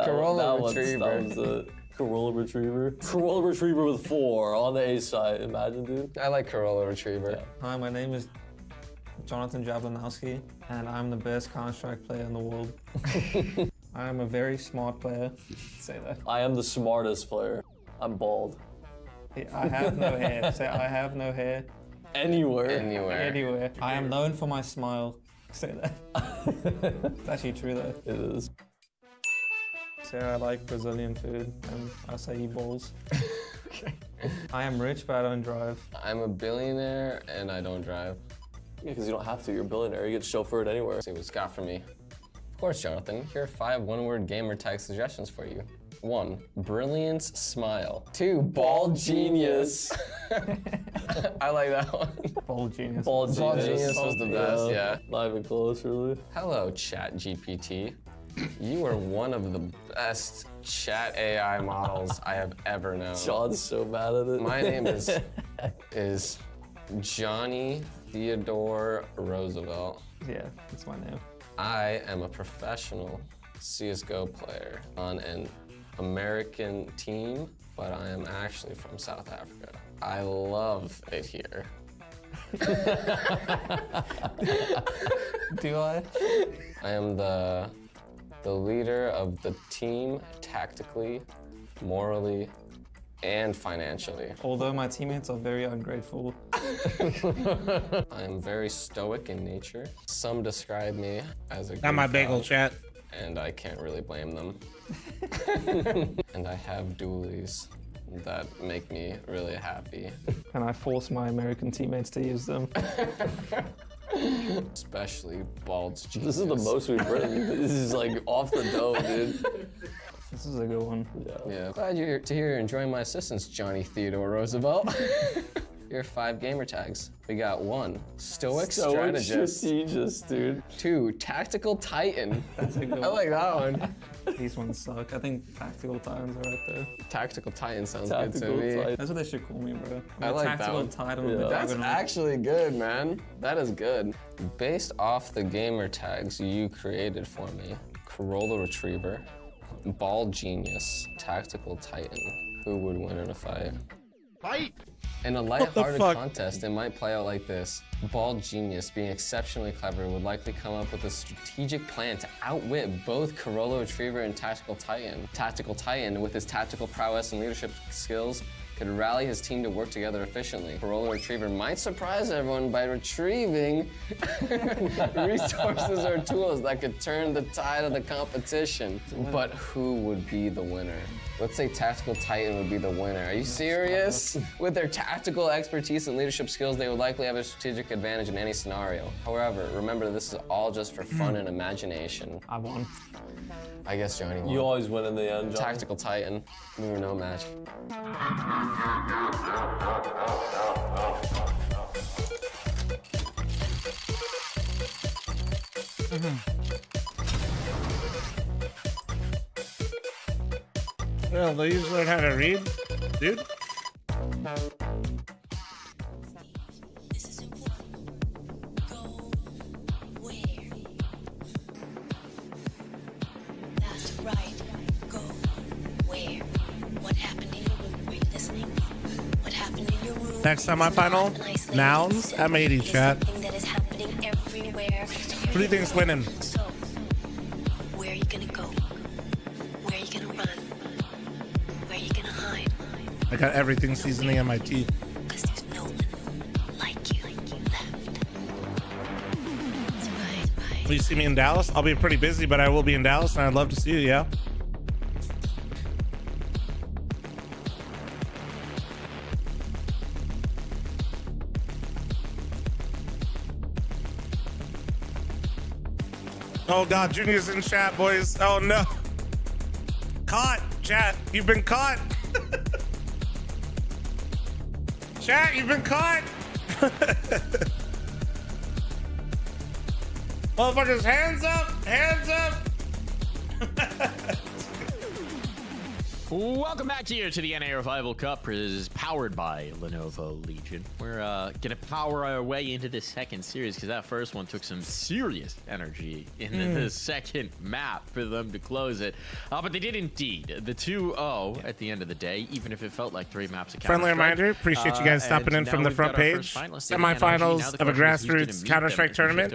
Corolla retriever. Corolla retriever. Corolla retriever with 4 on the A side. Imagine, dude. I like Corolla retriever. Yeah. Hi, my name is Jonathan Jablanowski, and I'm the best Counter-Strike player in the world. I am a very smart player. Say that. I am the smartest player. I'm bald. I have no hair. Say I have no hair. Anywhere. Anywhere. I am known for my smile. Say that. It's actually true though. It is. Say I like Brazilian food, and I say he balls. Okay. I am rich, but I don't drive. I'm a billionaire and I don't drive. Yeah, because you don't have to. You're a billionaire. You get chauffeured anywhere. See what it's got for me. Of course, Jonathan. Here are 5 one-word gamer tag suggestions for you. 1, brilliance smile. 2, bald genius. I like that one. Bald genius. Bald genius was the best, yeah. Not even close, really. Hello, Chat GPT. You are one of the best chat AI models I have ever known. Sean's so mad at it. My name is Johnny Theodore Roosevelt. Yeah, that's my name. I am a professional CSGO player on an American team, but I am actually from South Africa. I love it here. Do I? I am the leader of the team tactically, morally, and financially. Although my teammates are very ungrateful. I am very stoic in nature. Some describe me as a Not my bagel, chat. And I can't really blame them. And I have dualies that make me really happy. And I force my American teammates to use them. Especially Bald's genius. This is the most we've written. This is like off the dome, dude. This is a good one. Yeah. Glad to hear you're enjoying my assistance, Johnny Theodore Roosevelt. Here are 5 gamer tags. We got 1, stoic strategist, dude. 2, tactical titan. That's a good one. I like that one. These ones suck. I think tactical titans are right there. Tactical titan sounds good to me. That's what they should call me, bro. I like tactical that one. titan with the That's diagonal. actually good, man. That is good. Based off the gamer tags you created for me, Corolla retriever, bald genius, tactical titan, who would win in a fight? Fight! In a lighthearted contest, it might play out like this. Bald genius, being exceptionally clever, would likely come up with a strategic plan to outwit both Corolla retriever and tactical titan. Tactical titan, with his tactical prowess and leadership skills, could rally his team to work together efficiently. Corolla retriever might surprise everyone by retrieving resources or tools that could turn the tide of the competition. But who would be the winner? Let's say Tactical Titan would be the winner. Are you serious? With their tactical expertise and leadership skills, they would likely have a strategic advantage in any scenario. However, remember this is all just for fun and imagination. I won. I guess Johnny won. You always win in the end, Johnny. Tactical Titan. We were no match. Well, they usually learn how to read, dude. Next semifinal, nouns. I'm 80, chat. What do you think's winning? Where are you gonna go? Where are you gonna run? Where are you gonna hide? I got everything seasoning on my teeth. Cause there's no one like you left. Will you see me in Dallas? I'll be pretty busy, but I will be in Dallas, and I'd love to see you, yeah? Oh God, Junior's in chat, boys. Oh no. Caught, chat. You've been caught. Chat, you've been caught. Motherfuckers, hands up, hands up. Welcome back here to the NA Revival Cup. It is powered by Lenovo Legion. We're gonna power our way into the second series because that first one took some serious energy in the second map for them to close it. But they did indeed. The 2-0 at the end of the day, even if it felt like 3 maps of Friendly reminder, appreciate you guys stopping in from the front page. Semifinals of a grassroots Counter-Strike tournament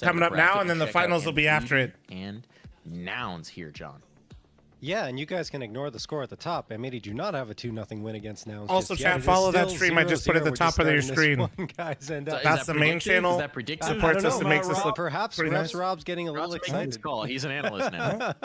coming up now, and then the finals will be after it. And Nouns here, John. Yeah, and you guys can ignore the score at the top. M80 do not have a 2-0 win against Nouns. Also, chat, follow that stream. I just put at the top of your screen. Guys, and, that's the main channel. Is that predictive? Supports us and makes us look perhaps nice. Rob's getting a little excited. Call. He's an analyst now.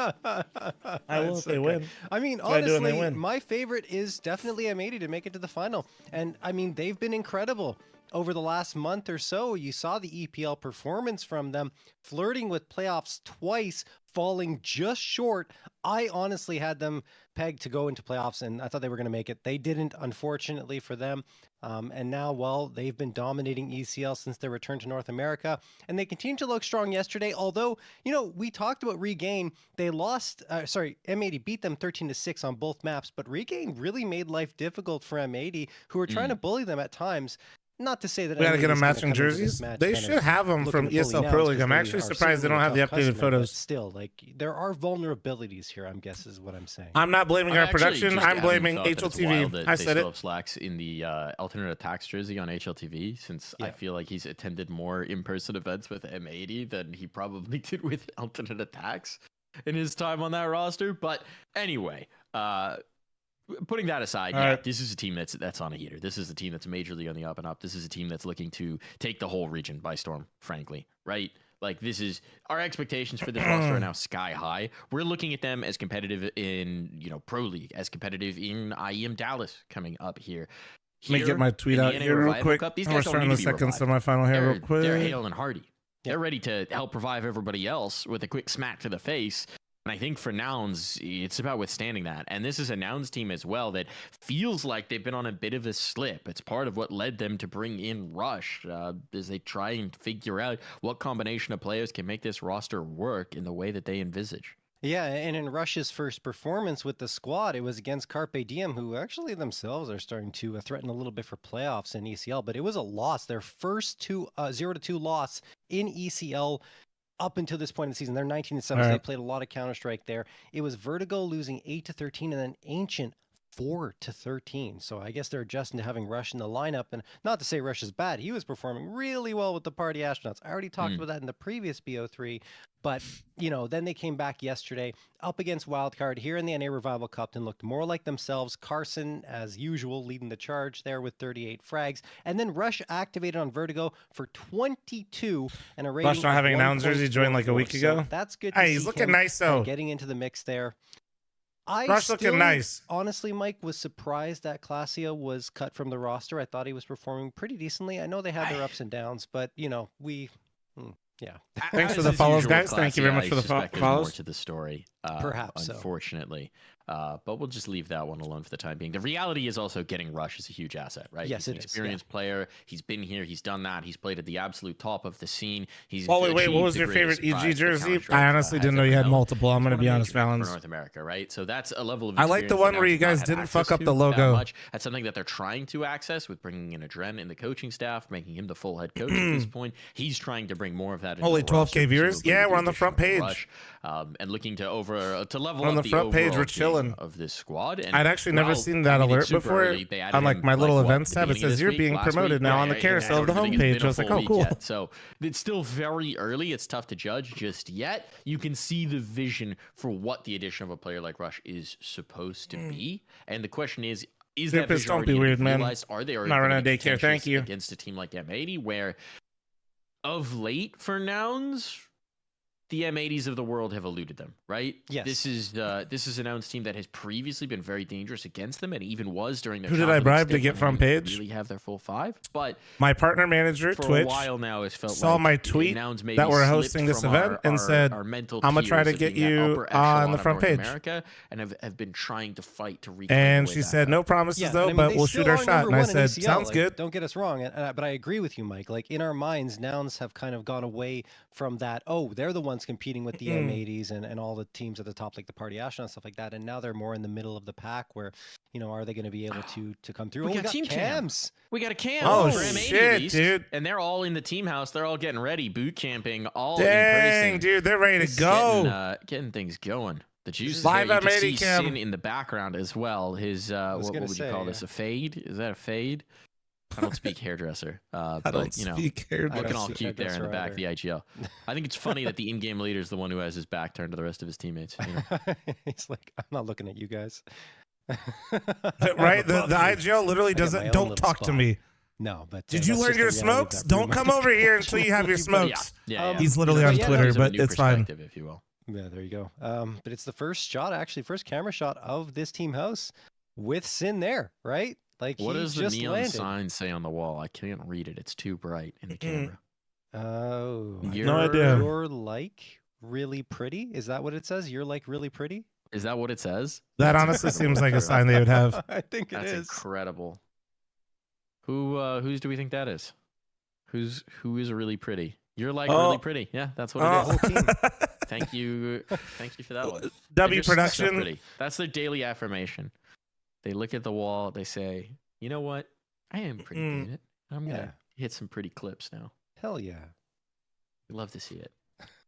I will if they win. I mean, honestly, my favorite is definitely M80 to make it to the final. And I mean, they've been incredible. Over the last month or so, you saw the EPL performance from them, flirting with playoffs twice, falling just short. I honestly had them pegged to go into playoffs, and I thought they were going to make it. They didn't, unfortunately for them. And now, well, they've been dominating ECL since their return to North America, and they continue to look strong yesterday. Although, you know, we talked about Regain. They lost, M80 beat them 13-6 on both maps, but Regain really made life difficult for M80, who were trying to bully them at times. Not to say that we gotta get them matching jerseys. They should have them from ESL Pro League. I'm actually surprised they don't have the updated photos. Still, like, there are vulnerabilities here, I'm guessing is what I'm saying. I'm not blaming our production. I'm blaming HLTV. I said it. Still have slacks in the alternate attacks jersey on HLTV, since I feel like he's attended more in-person events with M80 than he probably did with alternate attacks in his time on that roster. But anyway, putting that aside, this is a team that's on a heater. This is a team that's majorly on the up and up. This is a team that's looking to take the whole region by storm, frankly, right? Like, this is our expectations for this roster are now sky high. We're looking at them as competitive in, you know, Pro League, as competitive in IEM Dallas coming up here. Let me get my tweet out here real quick. We're starting the second semifinal here real quick. They're hale and hearty. They're ready to help revive everybody else with a quick smack to the face. And I think for Nouns, it's about withstanding that. And this is a Nouns team as well that feels like they've been on a bit of a slip. It's part of what led them to bring in Rush as they try and figure out what combination of players can make this roster work in the way that they envisage. Yeah, and in Rush's first performance with the squad, it was against Carpe Diem, who actually themselves are starting to threaten a little bit for playoffs in ECL. But it was a loss, their first 0-2 loss in ECL. Up until this point in the season, they're 19-7. So they played a lot of Counter-Strike there. It was Vertigo losing 8-13, and then Ancient 4-13. So I guess they're adjusting to having Rush in the lineup. And not to say Rush is bad. He was performing really well with the Party Astronauts. I already talked about that in the previous BO3. But, you know, then they came back yesterday up against Wildcard here in the NA Revival Cup and looked more like themselves. Carson, as usual, leading the charge there with 38 frags. And then Rush activated on Vertigo for 22 and a rating. Rush not having an Nouns jersey joined like a week ago. So that's good. Hey, he's looking nice though. Getting into the mix there. Rush looking nice. Honestly, Mike, was surprised that Clasia was cut from the roster. I thought he was performing pretty decently. I know they had their ups and downs, but, you know, yeah. Thanks for the follows, guys. Thank you very much for the follows. More to the story, perhaps, unfortunately. But we'll just leave that one alone for the time being. The reality is also getting Rush is a huge asset, right? Yes, he's an experienced player. He's been here. He's done that. He's played at the absolute top of the scene. He's wait. What was your favorite EG jersey? I honestly didn't know you had multiple. I'm going to be honest, Valens. For North America, right? So that's a level of. I like the one where you guys didn't fuck up the logo. That's something that they're trying to access with bringing in Adren in the coaching staff, making him the full head coach at this point. He's trying to bring more of that. Holy 12K viewers! Yeah, we're on the front page. And looking to level on up the front page. We're chilling of this squad. And I'd actually never seen that alert before. On like my little events tab, it says you're being promoted now on the carousel of the homepage. I was like, oh, cool. So it's still very early. It's tough to judge just yet. You can see the vision for what the addition of a player like Rush is supposed to be. And the question is that vision don't be weird, man. Are they not running a daycare? Thank you. Against a team like M80, where of late for Nouns, the M80s of the world have eluded them, right? Yes. This is an announced team that has previously been very dangerous against them, and even was during their. Who did I bribe to stint get when front they page? Really have their full 5, but My partner manager, for Twitch, a while now, it's felt saw like my tweet Nouns maybe that we're slipped hosting this from event and said, our mental I'm gonna try to tiers of get being that you upper on echelon the of front North page. America, and have been trying to fight to reclaim And away she that said, belt. no promises Yeah, though, and I mean, but they we'll still shoot our are shot. number And I one in said, ECL, sounds like, good. Don't get us wrong, but I agree with you, Mike. Like in our minds, Nouns have kind of gone away from that. Oh, they're the ones competing with the M80s and all the teams at the top, like the Party Astronaut and stuff like that. And now they're more in the middle of the pack, where are they going to be able to come through? We Oh, got team cams. We got a cam. Oh, for M80 shit, at least, dude. And they're all in the team house. They're all getting ready, boot camping, all Dang, in person. dude, they're ready to go. Getting things going. The juice is Live there. You can see M80 cam. Sin in the background as well. His what would you call this? A fade? Is that a fade? I don't speak hairdresser, I but don't speak hairdresser. looking all cute there in the back of the Hairdresser IGL. I think it's funny that the in-game leader is the one who has his back turned to the rest of his teammates. He's like, I'm not looking at you guys. Right? The IGL literally I got my doesn't. own Don't little talk to spot. me. No, but Did you that's learn just your the reality of smokes? that Don't room. come over here until you have your smokes. Yeah. He's literally But on yeah, Twitter, Gives him a but new it's fine. perspective, if you will. Yeah, there you go. But it's the first shot, actually, first camera shot of this team house with Sin there, right? Like What he does the just neon landed. sign say on the wall? I can't read it. It's too bright in the camera. Oh, No idea. You're like really pretty. Is that what it says? You're like really pretty. Is that what it says? That honestly seems like a sign they would have. I think it That's is. incredible. Whose do we think that is? Who is really pretty? You're like really pretty. Yeah, that's what it is. Thank you for that one. W They're just so production. pretty. That's their daily affirmation. They look at the wall. They say, "You know what? I am pretty good. I'm gonna hit some pretty clips now." Hell yeah. Love to see it.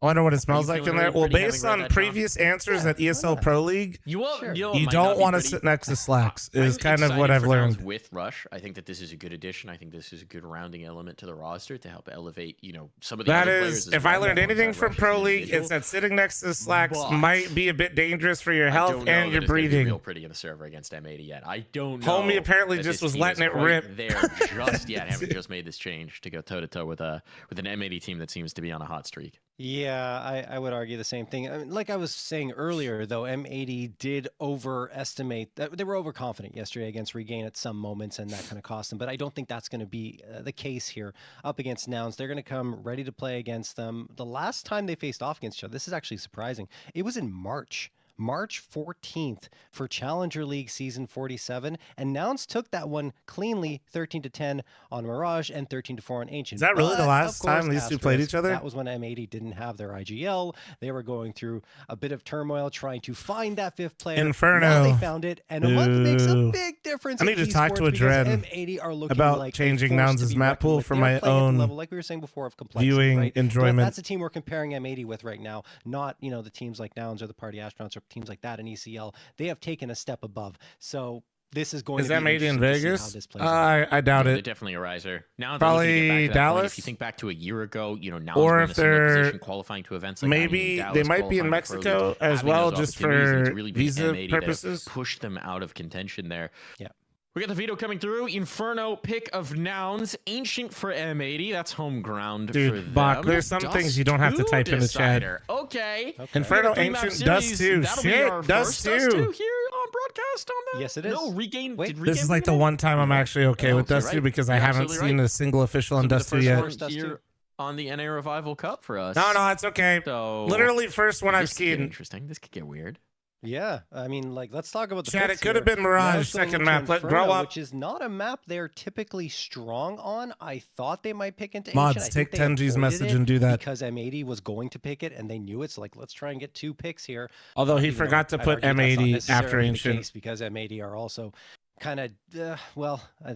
I wonder what it smells like feeling in there. really Well, pretty based having on read that, John? previous answers at ESL Pro League, You will. Sure. You you don't want to sit next to Slacks. Is kind of what I've learned. With Rush, I think that this is a good addition. I think this is a good rounding element to the roster to help elevate, some of the That other is, players as if I well, learned anything alongside from Rush as Pro an League, individual. it's that sitting next to Slacks But might be a bit dangerous for your I health don't know and that your it's gonna be breathing. real pretty in the server against M80 yet. I don't know. Homie apparently that just this was team letting is it quite rip. there just yet. Haven't just made this change to go toe to toe with an M80 team that seems to be on a hot streak. Yeah, I would argue the same thing. I mean, like I was saying earlier, though, M80 did overestimate. They were overconfident yesterday against Regain at some moments, and that kind of cost them. But I don't think that's going to be the case here up against Nouns. They're going to come ready to play against them. The last time they faced off against each other, this is actually surprising. It was in March 14th for Challenger League Season 47, and Nouns took that one cleanly, 13-10 on Mirage and 13-4 on Ancient. Is that really the But, last of course, time these two played each other? That was when M80 didn't have their IGL. They were going through a bit of turmoil trying to find that fifth player. Inferno. Now they found it, and a month makes a Ooh. big difference. I in need to talk to esports because Adren M80 are looking about like a changing force to Nouns' be map reckoned pool with. for They're my playing at the own level, like we were saying before, of complexity, viewing right? enjoyment. That's the team we're comparing M80 with right now, not the teams like Nouns or the Party Astronauts or teams like that in ECL. They have taken a step above. So this is going Is to be M80 in interesting to see how Vegas? this plays out. I doubt They're it. definitely a riser. Now Probably Dallas. If you think back to a year ago, Nouns Or were if in a similar they're position qualifying to events like maybe Dallas, they might be in qualifying to Pro Mexico League, as having well, those just opportunities, and for it's really been visa M80 that have purposes. pushed them out of contention there. Yeah. We got the veto coming through. Inferno pick of Nouns. Ancient for M80. That's home ground for Dude, them. Bach, there's some things you don't have to type in the chat. Okay. Inferno We got a three-map Ancient does series. too. That'll be Shit, our does first too. Dust 2 here on broadcast on that. Yes, it is. No, Regain. Did Regain This is like the win it? one time I'm actually okay with You're Dust 2 right. because I You're haven't absolutely seen right. a single official on This will Dust be 2 the yet. first one here on the NA Revival Cup for us. No, it's okay. So Literally first one I've this could get seen. Interesting. This could get weird. Yeah, I mean, let's talk about the Chad, picks it could have here. been Mirage, Nouns going second into map. Let Inferno, grow up. which is not a map they're typically strong on. I thought they might pick into Mods, Ancient. I think take they 10G's avoided message it and do that. because M80 was going to pick it, and they knew it. So let's try and get 2 picks here. Although he Even though forgot to I'd put argue that's not M80 necessarily after the Ancient. case because M80 are also kind of they're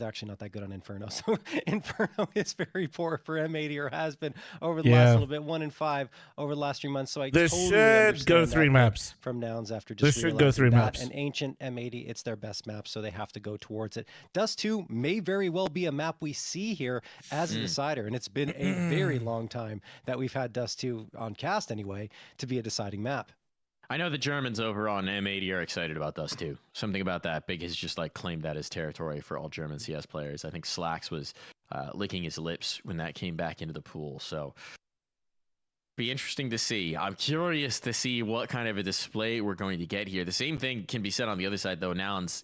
actually not that good on Inferno. So Inferno is very poor for M80 or has been over the last little bit. 1-5 over the last 3 months. So I This totally should go understand 3 that maps. from Nouns after just This should go realizing 3 that. maps. And Ancient M80, it's their best map, so they have to go towards it. Dust 2 may very well be a map we see here as a decider, and it's been a very long time that we've had Dust 2 on cast anyway to be a deciding map. I know the Germans over on M80 are excited about Dust 2. Something about that. Big has just claimed that as territory for all German CS players. I think Slacks was licking his lips when that came back into the pool. So Be interesting to see. I'm curious to see what kind of a display we're going to get here. The same thing can be said on the other side, though. Nouns,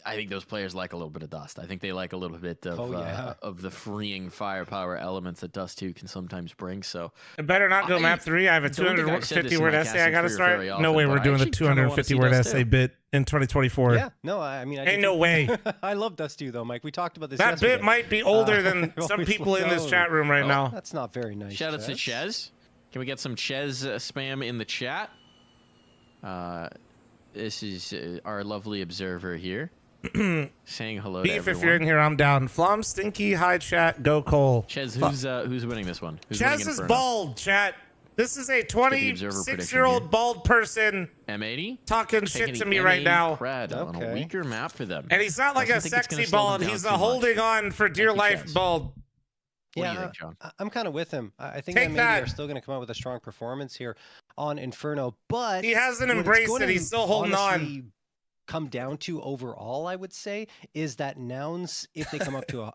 I think those players like a little bit of dust. I think they like a little bit of the freeing firepower elements that Dust 2 can sometimes bring. So it better not go map 3. I have a 250 word essay I got to start. No way we're doing the 250 word essay bit in 2024. Yeah, no, I mean, ain't no way. I love Dust 2 though, Mike. We talked about this. That yesterday. bit might be older than some people in this chat room right now. That's not very nice. Shout out to Ches. Can we get some Ches spam in the chat? This is our lovely observer here saying hello to Beef, everyone. if you're in here, I'm down. Flom, Stinky, hi chat, go Cole. Ches, who's winning this one? Who's Ches winning is Inferno? bald, chat. This is a 26-year-old bald person M80 talking shit to me right now. On a weaker map for them. And he's not like a sexy bald. He's a holding on for dear life bald. What do you think, John? I'm kind of with him. I think Take M80 that. are still going to come out with a strong performance here on Inferno, but he hasn't embraced it. He's still holding on. Come down to overall, I would say, is that Nouns, if they come up to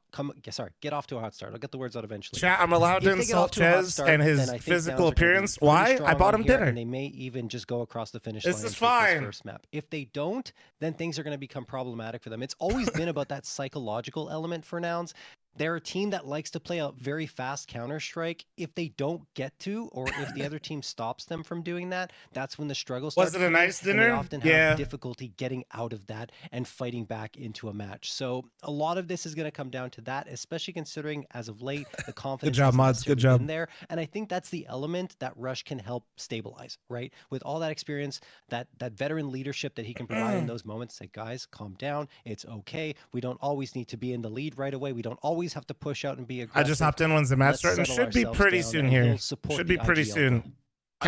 get off to a hot start. I'll get the words out eventually. Chat, I'm allowed to If they get insult off to a hot Ches start, and his then I think physical Nouns are gonna be appearance. pretty Why? strong I bought on him here, dinner. and they may even just go across the finish This line is and take fine. first map. If they don't, then things are going to become problematic for them. It's always been about that psychological element for Nouns. They're a team that likes to play a very fast counter-strike. If they don't get to, or if the other team stops them from doing that, that's when the struggle starts. Was it a nice and dinner? They often have difficulty getting out of that and fighting back into a match. So a lot of this is going to come down to that, especially considering as of late the confidence. Good job, hasn't mods. Good necessarily job. been there, and I think that's the element that Rush can help stabilize. Right, with all that experience, that veteran leadership that he can provide in those moments. Say, guys, calm down. It's okay. We don't always need to be in the lead right away. We don't always have to push out and be aggressive. I just hopped in when's the match Let's starting. settle Should be ourselves pretty down soon and here. we'll support Should be the pretty IGL. soon. I'm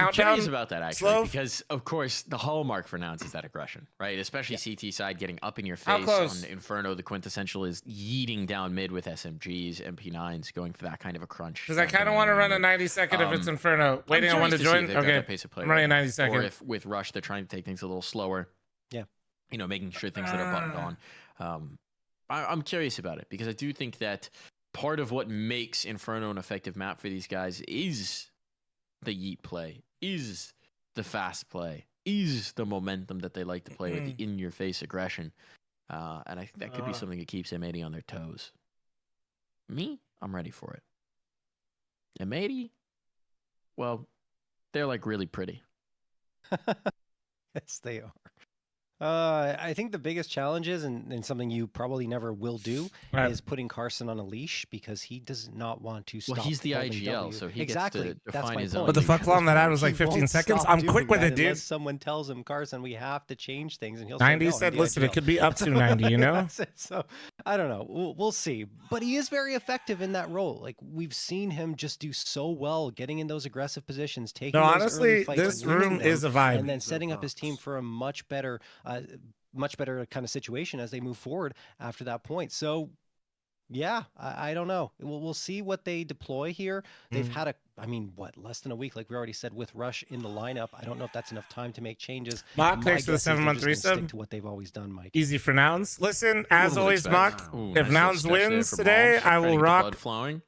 Countdown. curious about that actually, Slow? because of course the hallmark for Nouns is that aggression, right? Especially CT side getting up in your How face. close? On Inferno, the quintessential is yeeting down mid with SMGs, MP9s, going for that kind of a crunch. Because I kind of want to run a 90-second if it's Inferno. Waiting on one to join. Okay, I'm running a 90-second. Or if with Rush they're trying to take things a little slower. Yeah. Making sure things that are buttoned on. I'm curious about it because I do think that part of what makes Inferno an effective map for these guys is the yeet play, is the fast play, is the momentum that they like to play with, the in-your-face aggression. And I think that could be something that keeps M80 on their toes. Me, I'm ready for it. M80, well, they're like really pretty. Yes, they are. I think the biggest challenge is, and something you probably never will do, is putting Carson on a leash because he does not want to stop. Well, he's the holding IGL, W. so he exactly. gets to That's define my his point. own. What the fuck, Flom? That ad was like He 15 won't seconds. stop I'm doing quick with that it, dude. unless someone tells him, Carson, we have to change things, and he'll 90 say, no, said, I'm the listen, it IGL." could be up to 90, you know? That's it. So I don't know. We'll see. But he is very effective in that role. Like we've seen him just do so well, getting in those aggressive positions, taking. No, those honestly, early fights, this winning room them, is a vibe. and then setting up his team for a much better kind of situation as they move forward after that point. So yeah, I don't know. We'll see what they deploy here. They've had less than a week, like we already said, with Rush in the lineup. I don't know if that's enough time to make changes. Mock, My thanks for the guess is they're 7-month just gonna resub. stick to what they've always done, Mike. Easy for Nouns. Listen, as Little always, expect. Mock, Ooh, if nice Nouns little stretch there wins for today, Balls, I trying to will get the rock blood flowing.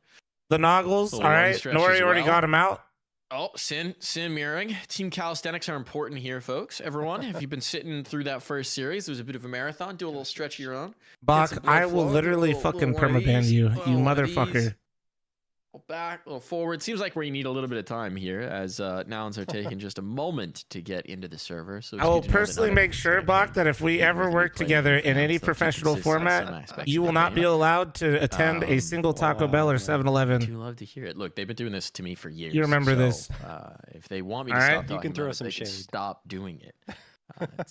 the Noggles. Little All run right, stretch Nori as already well. got him out. Oh, Sin mirroring. Team calisthenics are important here, folks. Everyone, if you've been sitting through that first series, it was a bit of a marathon. Do a little stretch of your own. Bach, I will literally fucking permaban you, you motherfucker. Little back, a little forward. Seems like we need a little bit of time here, as Nouns are taking just a moment to get into the server. So it's I will good to know that personally not make sure, Bach, that if we ever work together in any professional format, you will not be allowed to attend a single Taco Bell or 7-Eleven. You love to hear it. Look, they've been doing this to me for years. You remember this. If they want me to All right. stop talking You can throw about it, some they can shade. stop doing it.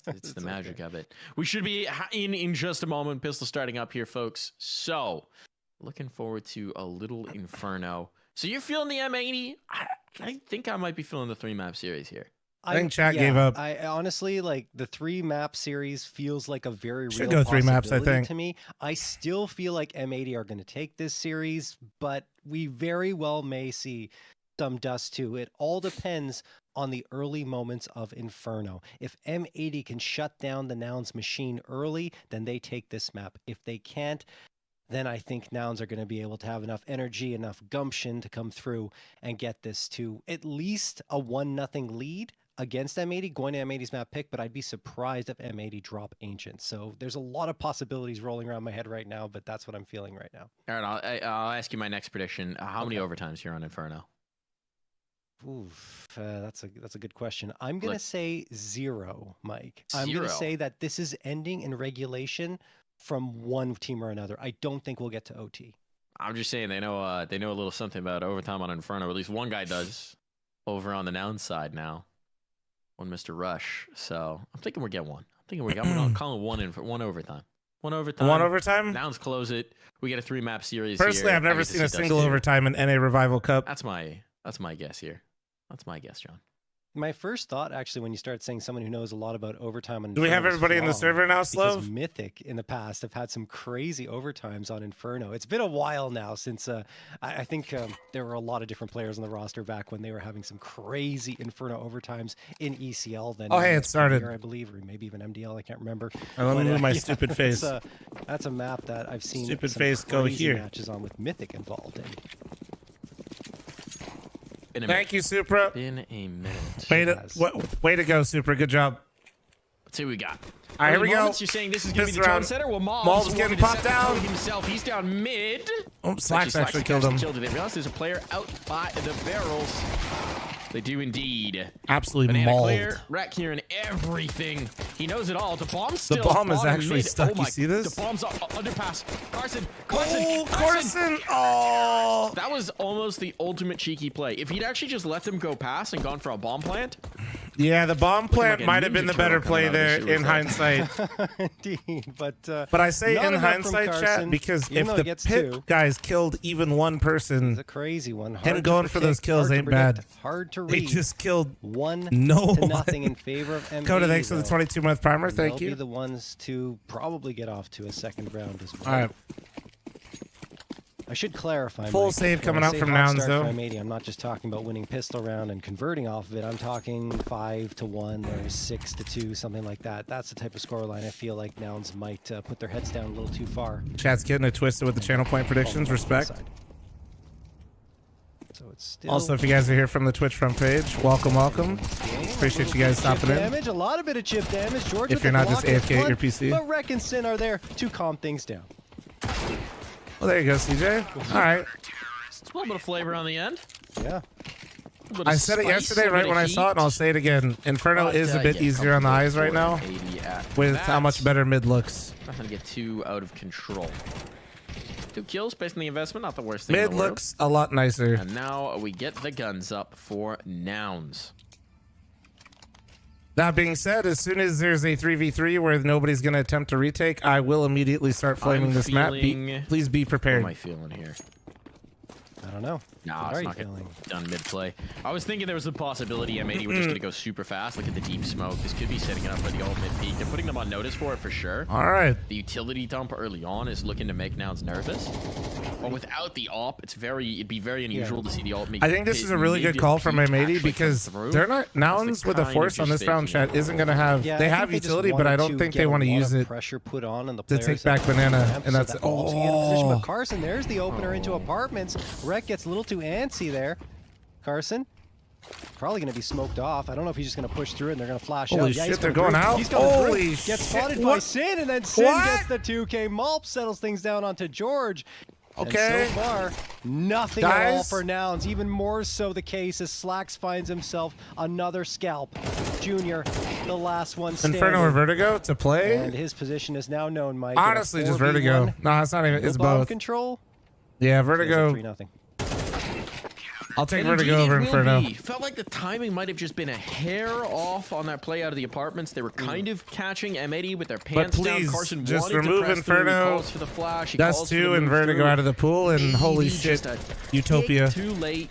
It's the magic of it. We should be in just a moment. Pistol starting up here, folks. So, looking forward to a little Inferno. So you're feeling the M80? I think I might be feeling the 3-map series here. I think chat gave up. I honestly, like, the 3-map series feels like a very Should real go 3 maps, I possibility think. to me. I still feel like M80 are going to take this series, but we very well may see some Dust too. It all depends on the early moments of Inferno. If M80 can shut down the Nouns machine early, then they take this map. If they can't, then I think Nouns are going to be able to have enough energy, enough gumption to come through and get this to at least a 1-0 lead against M80, going to M80's map pick, but I'd be surprised if M80 drop Ancient. So there's a lot of possibilities rolling around my head right now, but that's what I'm feeling right now. All right, I'll ask you my next prediction. How many overtimes here on Inferno? Oof, that's a good question. I'm gonna say 0, Mike. I'm 0. gonna say that this is ending in regulation from one team or another. I don't think we'll get to OT. I'm just saying they know a little something about overtime on Inferno. Or at least one guy does over on the Nouns side now. One Mr. Rush. So I'm thinking we're getting one. I'm calling one overtime. One overtime. One overtime? Nouns close it. We get a 3-map series. Personally, here. I've never seen a single overtime in NA Revival Cup. That's my guess here. That's my guess, John. My first thought, actually, when you start saying someone who knows a lot about overtime on Do we have Inferno is everybody in the Flom, server now, because Slove? Mythic in the past have had some crazy overtimes on Inferno. It's been a while now since I think there were a lot of different players on the roster back when they were having some crazy Inferno overtimes in ECL. Then Oh, hey, it started. I believe, or maybe even MDL. I can't remember. Let me move my yeah, stupid face. That's a map that I've seen. Stupid some face, go crazy here. Matches on with Mythic involved in. Thank you, Supra. In a minute. Way to go, Supra. Good job. Let's see what we got. All right, here we go. You're saying this is going to be the Pistol tone round. setter? Well, Maul's getting popped down. Himself. He's down mid. Oh, Slacks actually killed him. They realize there's a player out by the barrels. They do indeed. Absolutely Banana mauled. clear, Rack here and everything. He knows it all. The bomb's still. The bomb is bottom actually mid. stuck. Oh You see this? The bomb's underpass. Carson. Oh, Carson. Oh. That was almost the ultimate cheeky play. If he'd actually just let them go past and gone for a bomb plant. Yeah, the bomb plant like a might have been Ninja the better Turtle play coming out of the there in sewers. hindsight. Indeed, But I say not in enough from hindsight, Carson, chat, because even if though the he gets pit 2. guys killed even one person, It's a crazy one. him Hard going to for those predict, kills hard to ain't predict, bad. Hard to He read. just killed 1 no to one. nothing in favor of M80. Coda, thanks for the though. 22-month primer. Thank They'll you. be the ones to probably get off to a second round as well. All right. I should clarify. Full Mike, save when coming I out say from hot Nouns, start though. for M80, I'm not just talking about winning pistol round and converting off of it. I'm talking 5-1 or 6-2, something like that. That's the type of scoreline I feel like Nouns might put their heads down a little too far. Chat's getting it twisted with the channel point predictions. Respect. So it's still Also, if you guys are here from the Twitch front page, welcome. Appreciate you guys stopping in. damage, a lot of bit of chip damage. George If with you're the not just block at AFK at your front, PC. But Rek and Sin are there to calm things down. Well, there you go, CJ. All right. It's a little bit of flavor on the end. Yeah. I said it yesterday right when I saw it, and I'll say it again. Inferno But, is a bit yeah, easier on the eyes right now 80 at with that. how much better mid looks. Not gonna get too out of control. 2 kills based on the investment, not the worst thing in Mid the world. looks a lot nicer. And now we get the guns up for Nouns. That being said, as soon as there's a 3v3 where nobody's going to attempt to retake, I will immediately start flaming this map. Please be prepared. What am I feeling here? I don't know. Nah, What it's are not you gonna feeling? done mid-play. I was thinking there was a possibility M80 were just going to go super fast. Look at the deep smoke. This could be setting it up for the ultimate peak. They're putting them on notice for it for sure. All right. The utility dump early on is looking to make Nouns nervous. But without the op, it'd be very unusual to see the alt make I think this is a really good call from M80 because they're not Nouns with a force on this round chat isn't going to have. Yeah, they I have think just utility, but I wanted don't think get they a want to lot use of it pressure put on the to players take back that banana, ramp and so that's that Maul's in a position. oh. But Carson, there's the opener into apartments. Rek gets a little too antsy there. Carson, probably going to be smoked off. I don't know if he's just going to push through and they're going to flash Holy out. Yeah, shit, he's they're coming going through. out? He's coming through. Holy Gets shit, spotted by what? Sin, and then Sin What? gets the 2K. Malp settles things down onto George. Okay. And so far, nothing at all Guys? for Nouns. Even more so the case as Slacks finds himself another scalp. Junior, the last one standing. Inferno or Vertigo to play? And his position is now known, Mike. in a Honestly, just 4v1. Vertigo. No, it's not even. It's No bomb both. control. Yeah, Feels like Vertigo. 3-0. I'll take And Vertigo indeed over it will Inferno. be. Felt like the timing might have just been a hair off on that play out of the apartments. They were kind of catching M80 with their pants please, down. Carson just wanted remove to press through. He Inferno. calls for the flash. He Dust calls for 2 the and move Vertigo through. out of the pool, and holy Maybe shit, just a Utopia. tick too late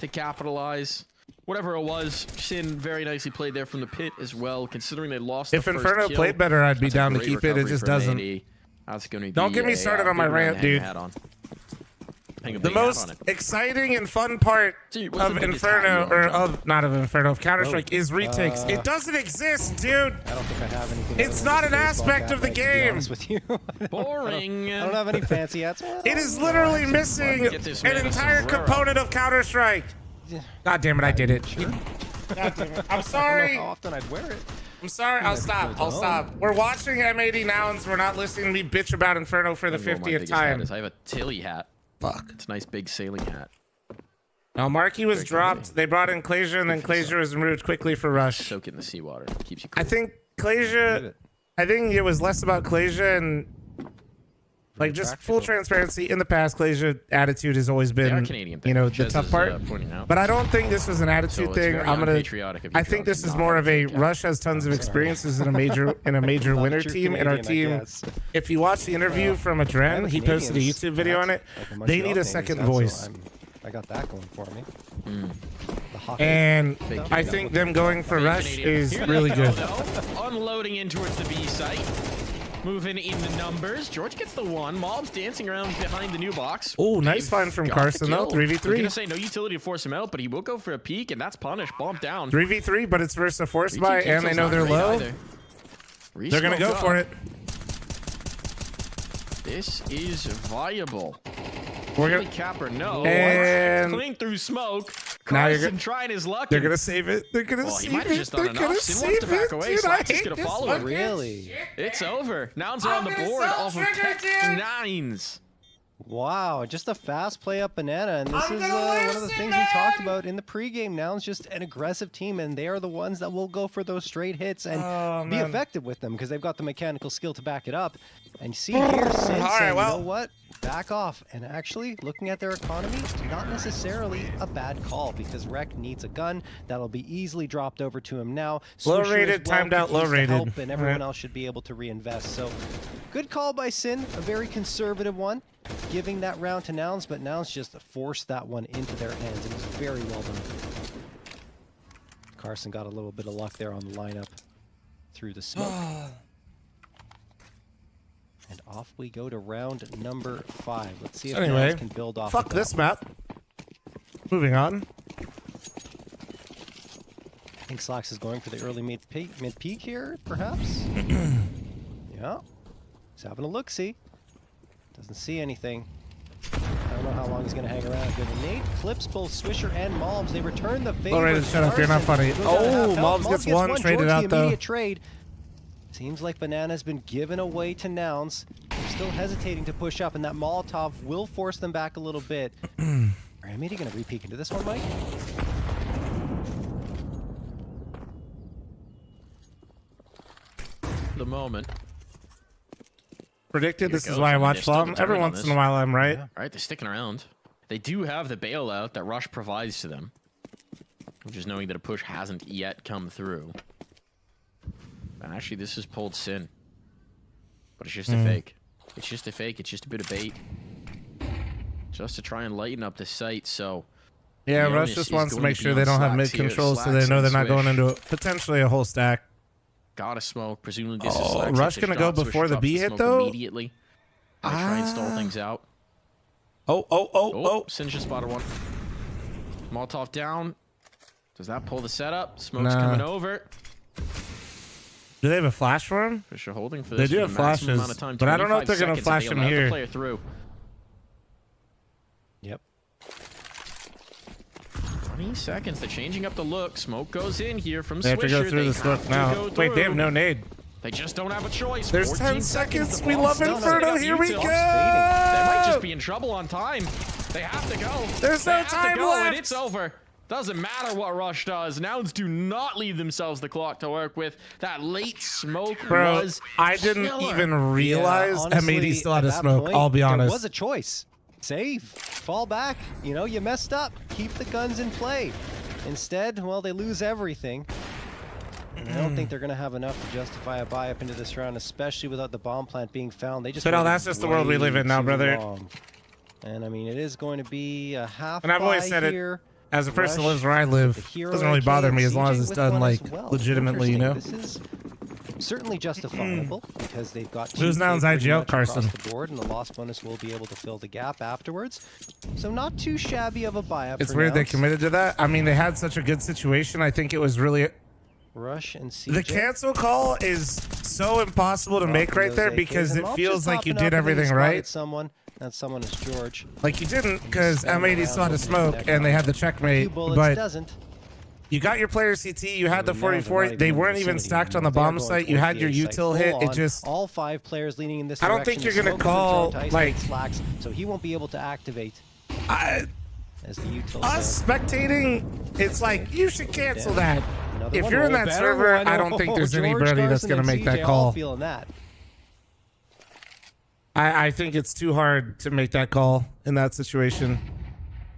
to capitalize. Whatever it was, Sin very nicely played there from the pit as well, considering they lost If the first Inferno kill. played better, I'd be That's a down to great keep it. It recovery just for doesn't. M80. That's going to be Don't get me started on my big round rant, to hang your dude. hat on. Hang a The big hat on most it. exciting and fun part Dude, what's of the biggest hat Inferno, you own, or John? of not of Inferno, of Counter Strike is retakes. Uh, It doesn't exist, dude. I don't think I have anything. It's other not than an this baseball aspect cap, of the mate, to be game. honest with you. Boring. I don't have any fancy hats. Well, It is literally missing Get this an man a entire sombrero. component of Counter Strike. God damn it, I did it. God damn it. I'm I don't know sorry. how often I'd wear it. I'm sorry. I'll stop. I'll stop. We're watching M80 Nouns. We're not listening to me bitch about Inferno for the I don't know what my 50th biggest hat time. is. I have a Tilly hat. Fuck. It's a nice big sailing hat. Now, Marky was dropped. They brought in Clasia, and then Clasia was removed quickly for Rush. Soak it in the seawater. Keeps you cool. I think Clasia. I think it was less about Clasia and like just full transparency. In the past, Clasia attitude has always They are been, Canadian you know, things, the Chez tough is, part. pointing out. But I don't think this was an attitude So it's thing. very I'm gonna. unpatriotic of you, I think John, this to is not more have of a a cap. Rush has tons of experiences in a major Not winner true team, and our Canadian, I team. guess. If you watch the interview from Adren, he posted a Canadians, YouTube video on it. like the They Montreal need a Canadians second got, so voice. I got that going for me. The hockey. And Big I Canadian. think them going for Big Rush Canadian. is Here really they good. go, though. Unloading in towards the B site. Moving in the numbers. George gets the one. Mob's dancing around behind the new box. Oh, nice They've find from got the Carson though. kill. I was 3v3. gonna say no utility to force him out, but he will go for a peek, and that's punished. Bomb down. 3v3, but it's versus a force 3-2 buy, and they kill's know not they're great low. either. They're gonna go Re-smoke for up. it. This is viable. We're Chili gonna. Capper, no. And Clean through smoke. Now you're Carson go- trying his luck. They're and- gonna save it. They're gonna Well, he save might have it. just done They're enough. gonna Sin wants to save back it. away. Dude, I Slacks is hate gonna this follow fucking it. Really? It's over. Nouns are on the I'm board so off of triggered, Tech dude. Nines. Wow, just a fast play up Banana, and this I'm is gonna one lose of the it, things we talked about in the pregame. Nouns just an aggressive team, and they are the ones that will go for those straight hits and be man. effective with them because they've got the mechanical skill to back it up. And you see here, Sin All right, saying, well. you know what? Back off. And actually, looking at their economy, not necessarily a bad call because Rek needs a gun that'll be easily dropped over to him now. Low Swisher rated, as well timed out, continues low to rated. help, and everyone Right. else should be able to reinvest. So, good call by Sin, a very conservative one, giving that round to Nouns, but Nouns just forced that one into their hands. It was very well done. Carson got a little bit of luck there on the lineup through the smoke. And off we go to round number 5. Let's see if Anyway, Nouns can build off fuck of that this one. map. Moving on. I think Slacks is going for the early mid peak here, perhaps. Yeah. He's having a look-see. Doesn't see anything. I don't know how long he's going to hang around. Good nade clips both Swisher and Malms. They return the favor. Alright, shut up. You're not Carson funny. goes down to half Oh, health. Malms gets one, George, traded the out, though. immediate trade. Seems like Banana's been given away to Nouns. They're still hesitating to push up, and that Molotov will force them back a little bit. Remedy going to re-peek into this one, Mike? The moment. Predicted. Here This it is goes. why I mean, watch they're still Flom. Every determined on once in this. a while, I'm right. All right, they're sticking around. They do have the bailout that Rush provides to them, which is knowing that a push hasn't yet come through. And actually, this is pulled Sin, but it's just a fake. It's just a fake. It's just a bit of bait, just to try and lighten up the site. So Yeah, the Rush onus just is wants to going make be sure on they don't have Slacks mid here. control, so Slacks they know and they're not going Swish. into potentially a whole stack. Got a smoke. Presumably this is Oh, Slacks. Rush hits a gonna go shot. Swish before the drops B hit, smoke though? Immediately. Gonna try and stall things out. Oh. Sin just spotted one. Molotov down. Does that pull the setup? Smoke's Nah. coming over. Do they have a flash for him? Fisher holding for They this do for have the maximum flashes, amount of time. but I don't know if 25 they're gonna seconds, flash they'll him allow the here. player through. Yep. 20 seconds. They're changing up the look. Smoke goes in here from They have to Swisher. go through the smoke have to now. go Wait, they have through. no nade. They just don't have a choice. There's 14 10 seconds. The We bomb's love still Inferno. set up. Here we Util. go. They might just be in trouble on time. They have to go. There's They no have to time go, left. And it's over. Doesn't matter what Rush does. Nouns do not leave themselves the clock to work with. That late smoke Bro, was I didn't killer. even realize honestly, M80 still had at a that smoke. point, I'll be honest. There was a choice. Save. Fall back. You know, you messed up. Keep the guns in play. Instead, well, they lose everything. And I don't think they're going to have enough to justify a buy up into this round, especially without the bomb plant being found. They just But no, waited that's just the world we way live in now, too brother. long. And I mean, it is going to be a half And I've always buy said it, here. as a person who Rush, lives where I live, the hero doesn't really AK, bother me as long as CJ it's with done one like as well. legitimately, you know. Interesting. This is certainly justifiable because they've got Who's 2K Noun's pretty IGL, much across Carson? the board, and the loss bonus will be able to fill the gap afterwards. So not too shabby of a buyout. It's for weird they Nouns. committed to that. I mean, they had such a good situation. I think it was really Rush and CJ. the cancel call is so impossible to make right there because it feels like you did everything right. Someone, and someone is George. Like you didn't, because M80 still had a smoke and they had the checkmate, but doesn't. you got your player CT, you had the 44, they weren't even stacked on the bomb site, you had your util hit, it just... All 5 players leaning in this I direction. don't think you're The going to smoke call, is thrown to like... isolate Slacks, so he won't be able to activate. As the util Us spectating, it's like, you should cancel that. Another If one. you're in Oh, that better server, one. I don't think there's George, anybody that's Carson, going to and make that CJ all call. feeling that. I think it's too hard to make that call in that situation.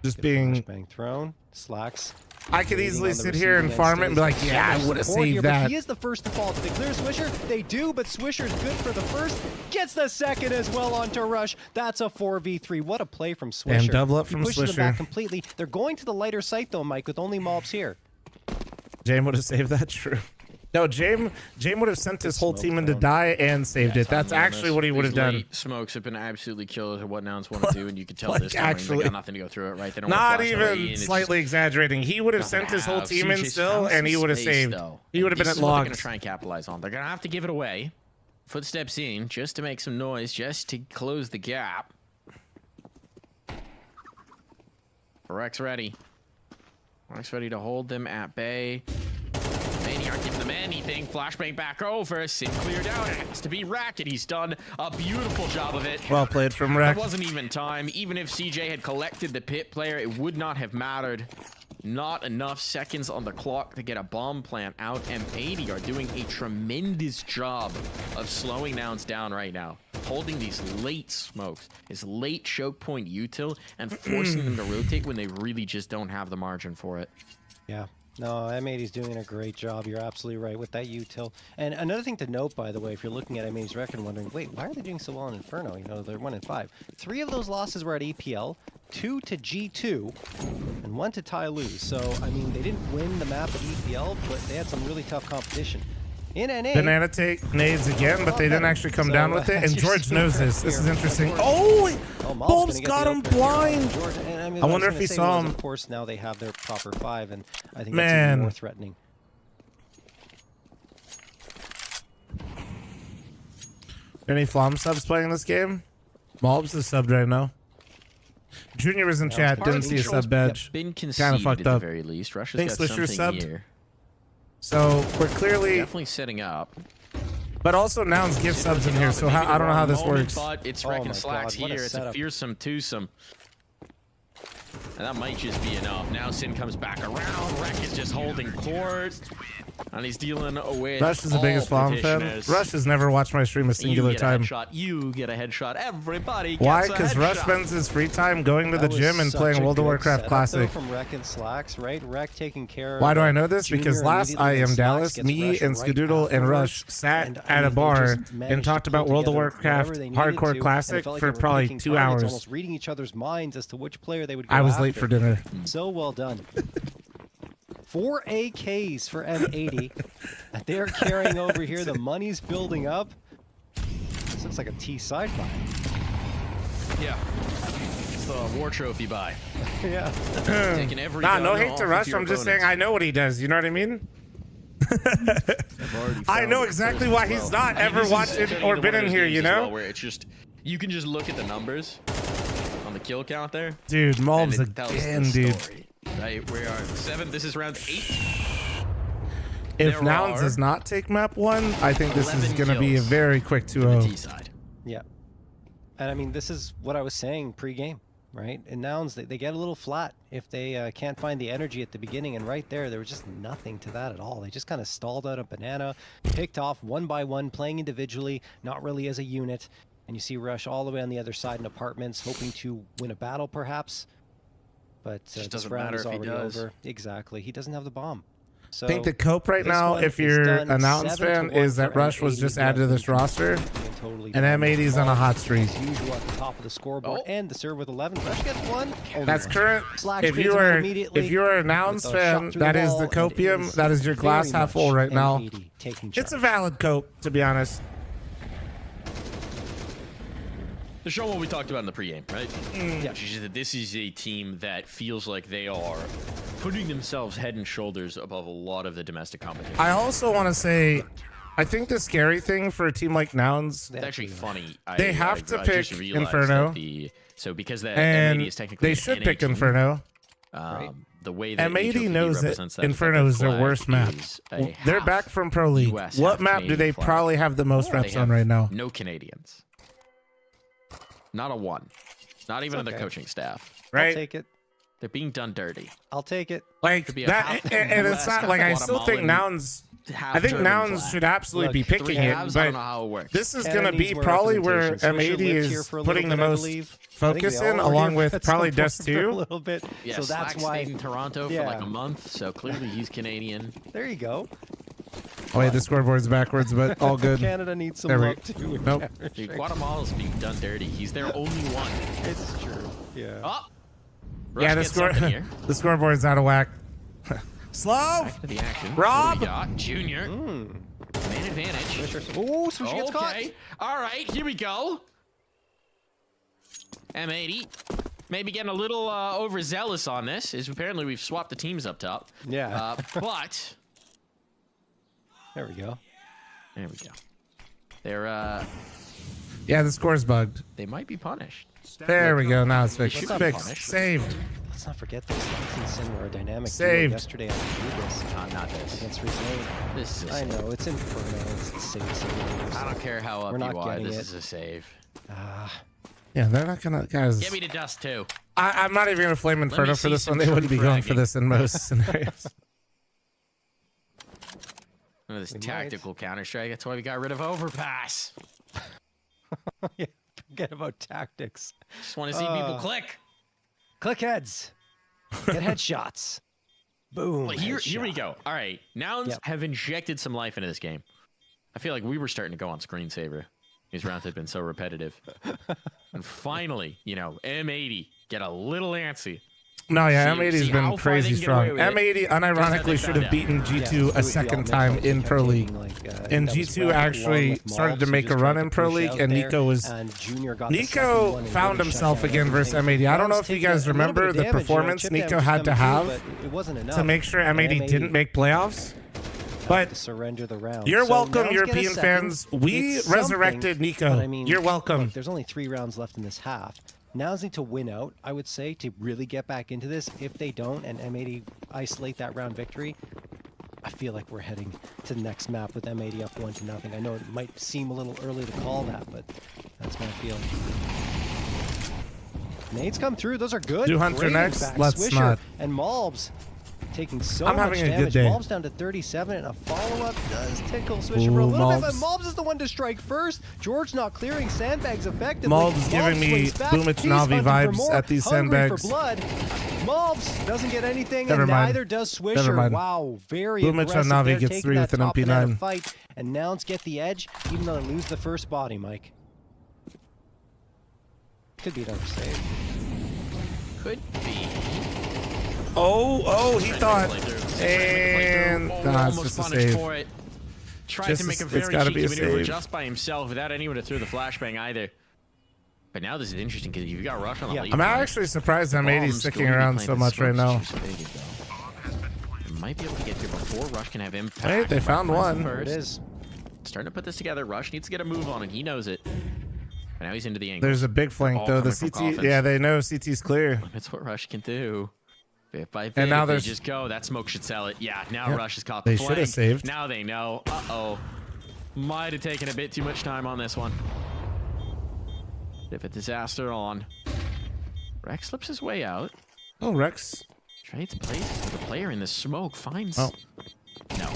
Just being... Bang thrown. Slacks. I could easily sit here and farm it and be like, yeah, I would have saved that. But he is the first to fall. Do they clear Swisher? They do, but Swisher's good for the first. Gets the second as well onto Rush. That's a 4v3. What a play from Swisher. And double up He from pushes them back Swisher. completely. They're going to the lighter site though, Mike, with only mobs here. Jame would have saved that, true. No, Jame would have sent his whole team in to die and saved it. That's actually what he would have done. Smokes have been absolutely killed at what Nouns want to do, and you can tell Like, this time they actually, got nothing to go through it, right? They don't Not want to flash the way in, even it's slightly exaggerating. He would have just sent his whole nothing team to in have. still, CJ's and he found would have some space, saved. though. He would have been This at is what they're logs. going to try and capitalize on. They're going to have to give it away. Footsteps in, just to make some noise, just to close the gap. Rex ready. Rex ready to hold them at bay. Many aren't giving them anything. Flashbang back over. Sin cleared out. It has to be Racket. He's done a beautiful job of it. Well played from Rack. There wasn't even time. Even if CJ had collected the pit player, it would not have mattered. Not enough seconds on the clock to get a bomb plant out. M80 are doing a tremendous job of slowing Nouns down right now. Holding these late smokes, this late choke point util, and forcing them to rotate when they really just don't have the margin for it. Yeah. No, M80's doing a great job. You're absolutely right with that util. And another thing to note, by the way, if you're looking at M80's record and wondering, wait, why are they doing so well in Inferno? You know, they're 1-5. 3 of those losses were at EPL, 2 to G2, and 1 to Tyloo. So, I mean, they didn't win the map at EPL, but they had some really tough competition. In NA, Banana take nades again, but they didn't actually come down with it. And George knows this. This is interesting. George. Oh, Mal's Bulb's gonna get got the him opener here. blind. George, and I I wonder was if he gonna say saw was, him. Of course, now they have their proper 5, and I think that's Man. even more threatening. Any Flom subs playing this game? Mobs is subbed right now. Junior was in chat, didn't see a sub badge. Been Kind conceded of fucked at the up. very least. Rush has Thanks, got Swisher something subbed. here. So we're clearly, Definitely setting up. but also Nouns give subs in here. So how, I don't know how this works. But it's Oh Wreck my and Slacks God, what a here. It's a setup. fearsome twosome. And that might just be enough. Now Sin comes back around. Wreck is just holding court. And he's dealing with Rush is the biggest Flom fan. petitioners. Rush has never watched my stream a singular you get time. A headshot. You get a headshot. Everybody gets Why? a Because Rush headshot. spends his free time going to the That was gym and such playing a World of good Warcraft setup, Classic. though, from Wreck and Slacks, right? Wreck taking care Why of do I know this? Junior Because last immediately, I and Am Slacks Dallas, gets me Rush and right Skadoodle and Rush afterwards. sat And, I at mean, a they bar just managed and to talked pull about World of together Warcraft whatever they needed to, Hardcore and it Classic felt like for they were probably picking 2 targets, hours. almost reading each other's minds as to which player they would go I was after. late for dinner. So well done. 4 AKs for M80. And they're carrying over here. The money's building up. This looks like a T side buy. Yeah. It's the war trophy buy. Yeah. Taking every Nah, no gun hate off to of Rush. your I'm just opponent. saying I know what he does. You know what I mean? I know exactly why he's not ever watched it or been in here, you know? Where it's just, you can just look at the numbers on the kill count there. Dude, Mobs and it tells the again, dude. story, right, we are 7. This is round 8. If There Nouns are does not take map 1, I think this is 11 going to be a kills very quick to the 2-0. T side. Yeah. And I mean, this is what I was saying pre-game, right? And Nouns, they get a little flat if they can't find the energy at the beginning. And right there was just nothing to that at all. They just kind of stalled out a banana, picked off one by one, playing individually, not really as a unit. And you see Rush all the way on the other side in apartments, hoping to win a battle perhaps. But Just this doesn't round matter is if he already does. over. Exactly. He doesn't have the bomb. I think the cope right this now, one if is you're done a Nouns 7 to fan, 1 is that for Rush was M80 just added to this roster. totally. And M80's on a hot streak. As usual at the top of the scoreboard, and the serve with 11. Rush gets one. That's current. Slack If trades you him out are immediately a Nouns with a shot fan, through that the is wall, the and it copium. is That is your glass very half full much right now. M80 taking It's a charge. valid cope, to be honest. The show what we talked about in the pregame, right? Yeah. Which is that this is a team that feels like they are putting themselves head and shoulders above a lot of the domestic competition. I also want to say, I think the scary thing for a team like Nouns, It's actually funny. They have to I pick just realized Inferno. that so because that and M80 is technically they an should NA pick team, Inferno. The way that M80 HOPD knows that represents that Inferno is their flag worst map. is a They're half back from Pro League. US, What half map do Canadian they flag. probably have the most They reps on have right now? No Canadians. Not a one. Not even in the okay. coaching staff. Right? I'll take it. They're being done dirty. I'll take it. Like Could be a that, half and it's US, not half like I still think Guatemalan, Nouns. half I think German Nouns flag. should absolutely Look, be picking three it, halves, I don't but know how it works. this is Canada going to be needs more probably where representation. Swisher M80 lived here is for a little putting the bit, I most believe. I think focus they in, all were along here with at probably some Dust point for a 2. little bit. Yeah, so that's Slack why. stayed in Toronto for like a month, so clearly he's Canadian. There you go. Oh wait, the scoreboard's backwards, but all good. Canada needs some There we- love too. Nope. Dude, Guatemala's being done dirty. He's their only one. It's true. Yeah. Oh! Yeah, Rush gets something here. the scoreboard's out of whack. Slow. Back to the action. Rob! What do we got? Junior. Man advantage. Oh, so she gets caught. Okay. All right, here we go. M80. Maybe getting a little overzealous on this, as apparently we've swapped the teams up top. Yeah. But There we go. there we go. They're Yeah, the score's bugged. they might be punished. There we go. Now it's They fixed. should be Fixed. punished. Saved. Let's not forget this. Lex and Sin were a dynamic duo Saved. yesterday after we did this Not this. against Renee. This is a I save. know it's Inferno. It's save. I don't care how up We're not you are. getting This it. is a save. Yeah, they're not gonna, guys. Get me to dust too. I'm not even gonna flame Inferno me for see this some one. They wouldn't be true going for fragging. this in most scenarios. This We might. tactical Counter-Strike. That's why we got rid of Overpass. Yeah, forget about tactics. Just want to see people click. Click heads. Get headshots. Boom. Well, here we headshot. go. All right, Nouns Yep. have injected some life into this game. I feel like we were starting to go on screensaver. These rounds have been so repetitive. And finally, M80 get a little antsy. No, yeah, See- M80's see how been far crazy they can get strong. away with it. M80 Just how unironically they should have found beaten out. G2 a second time in Pro League. And G2 actually started to make a run in Pro League, and Nico found himself again versus M80. I don't know if you guys remember the performance Nico had to have to make sure M80 didn't make playoffs. But to surrender the round. you're So welcome, Nouns get a European second. fans. We It's resurrected something, Nico. but I mean, You're welcome. look, there's only 3 rounds left in this half. Nouns need to win out, I would say, to really get back into this. If they don't, and M80 isolate that round victory, I feel like we're heading to the next map with M80 up 1-0. I know it might seem a little early to call that, but that's my feeling. Nades come through. Those are good. Do Hunter Great next? impact. Let's Swisher not. and Malbs taking so I'm much having a good damage. day. Malbs down to 37, and a follow-up does tickle Swisher for a Ooh, little bit, but Malbs. Malbs is the one to strike first. George not clearing sandbags effectively. Malbs giving me swings back. Boomich He's Navi hunting for vibes more, at these hungry sandbags. for blood. Malbs doesn't get anything, Never and mind. neither does Never Swisher. mind. Wow, very Boomich on aggressive. Navi They're gets taking 3 that with an top banana MP9. fight, and Nouns get the edge, even though they lose the first body, Mike. Could be another save. Could be. Oh, he thought. And Oh, nah, it's almost just a punished save. for it. Tried Just to make a it's very gotta be cheeky a maneuver save. just by himself without anyone to throw the flashbang either. But now this is interesting because you've got Rush on the lead. I'm actually surprised M80's sticking around so much right now. Might be able to get here before Rush can have impact. Hey, they found one. There it is. Starting to put this together. Rush needs to get a move on, and he knows it. But now he's into the angle. There's a big flank All though. The coming from CT, Coffins. yeah, they know CT's clear. That's what Rush can do. Bit by bit, And now if they there's- just go. That smoke should sell it. Yeah, now Yep. Rush has caught They the should flank. have saved. Now they know. Uh-oh. Might have taken a bit too much time on this one. If a disaster on. Rex slips his way out. Oh, Rex. Trades places with a player in the smoke. Finds. Oh. No,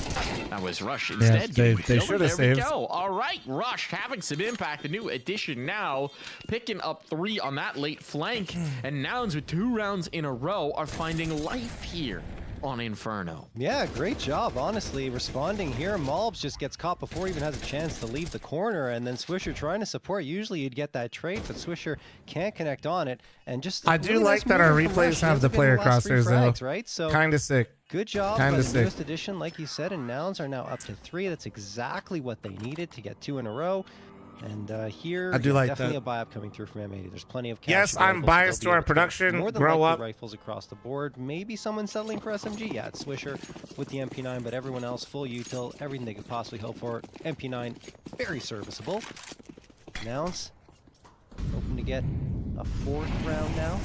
that was Rush instead. they getting killed. should have There we saved. go. All right, Rush having some impact. The new addition now, picking up 3 on that late flank. And Nouns with 2 rounds in a row are finding life here. on Inferno. Yeah, great job, honestly, responding here. Malbs just gets caught before he even has a chance to leave the corner, and then Swisher trying to support. Usually you'd get that trade, but Swisher can't connect on it. And just I do like that our replays have the player crosshairs, though. Right? So kind of sick. Good job Kinda by the sick. newest edition, like you said, and Nouns are now up to 3. That's exactly what they needed to get 2 in a row. And here, I do like definitely that. a buy-up coming through from M80. There's plenty of cash. Yes, I'm available, so biased they'll to our be able get production. More than Grow likely up. rifles across the board. Maybe someone settling for SMG. Yeah, it's Swisher with the MP9, but everyone else full util, everything they could possibly hope for. MP9, very serviceable. Nouns, hoping to get a 4th round now.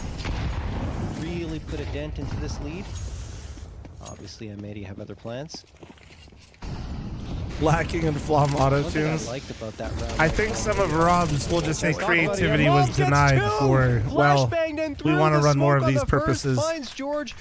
Really put a dent into this lead. Obviously, M80 have other plans. Lacking in Flom auto One thing I tunes. liked about that round, I think some of Rob's, we'll just say Let's talk about it. creativity Yeah, was Malbs gets denied 2! for, well, Flashbanged in we through want to the run more smoke of on these the first, purposes. Finds George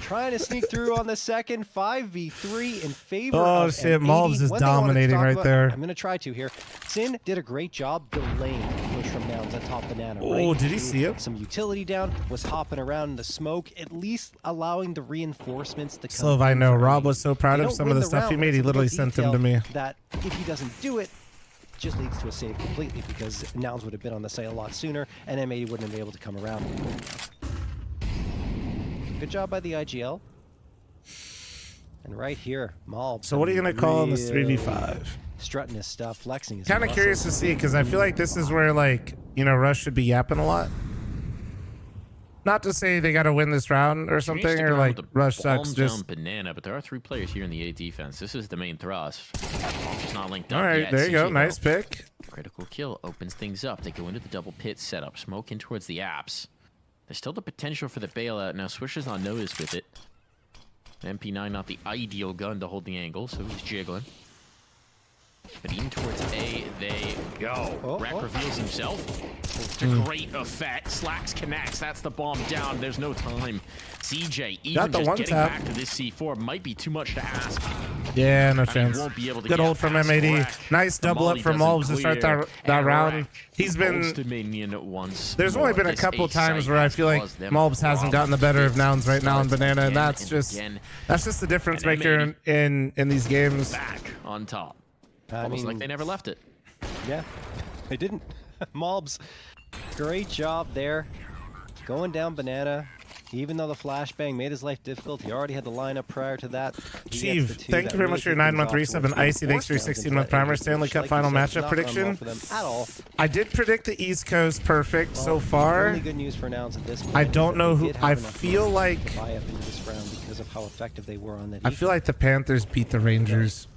trying to sneak through on the second. 5v3 in favor Oh, of shit, M80. Malbs is One thing I wanted to dominating talk right about- there. I'm going to try to here. Sin did a great job delaying the push from Nouns on top Banana. Oh, right? did he see it? Some utility down, was hopping around in the smoke, at least allowing the reinforcements to come. Slove, I know. Rob was so proud They of don't some of win the stuff round, he but made. it's He a little literally sent them to detail me. that if he doesn't do it, just leads to a save completely, because Nouns would have been on the site a lot sooner, and M80 wouldn't have been able to come around. Good job by the IGL. And right here, Malbs. So what are you going to call in this really 3v5? Strutting his stuff, flexing his Kind of curious to see, because I feel like this is where, like, you know, Rush should be yapping a lot. Not to say they got to win this round or something, or like Rush sucks. Just Banana, but there are 3 players here in the A defense. This is the main thrust. It's not linked all up right. yet. There you go. CJ Nice though. pick. Critical kill opens things up. They go into the double pit setup, smoke in towards the apps. There's still the potential for the bailout. Now Swisher's not noticed with it. MP9 not the ideal gun to hold the angle, so he's jiggling. But even towards A, they go. Rek reveals himself. To great effect. Slacks connects. That's the bomb down. There's no time. CJ, even the just one getting tap. back to this C4 might be too much to ask. Yeah, no I mean, chance. won't be able to Good get hold from past M80. Rek. Nice The double up molly from doesn't Malbs to start clear, that and round. Rek He's holds been. Dominion once There's more. only been a This couple A times site where I has feel like caused them Malbs hasn't gotten the better of Nouns right now in Banana, and starts that's again just and again. the difference And maker in these games. Back on top. I Almost mean, like they never left it. Yeah, they didn't. Malbs, great job there. Going down Banana. Even though the flashbang made his life difficult, he already had the lineup prior to that. Chief, thank you very much for your 9-month resub, and Icy, thanks for your 16-month primer. Stanley Cup final matchup prediction. At all. I did predict the East Coast perfect so far. Only good news for Nouns at this point. I don't know who. Did have I enough feel like. to buy up into this round because of how effective they were on that. I feel like the Panthers beat the Rangers.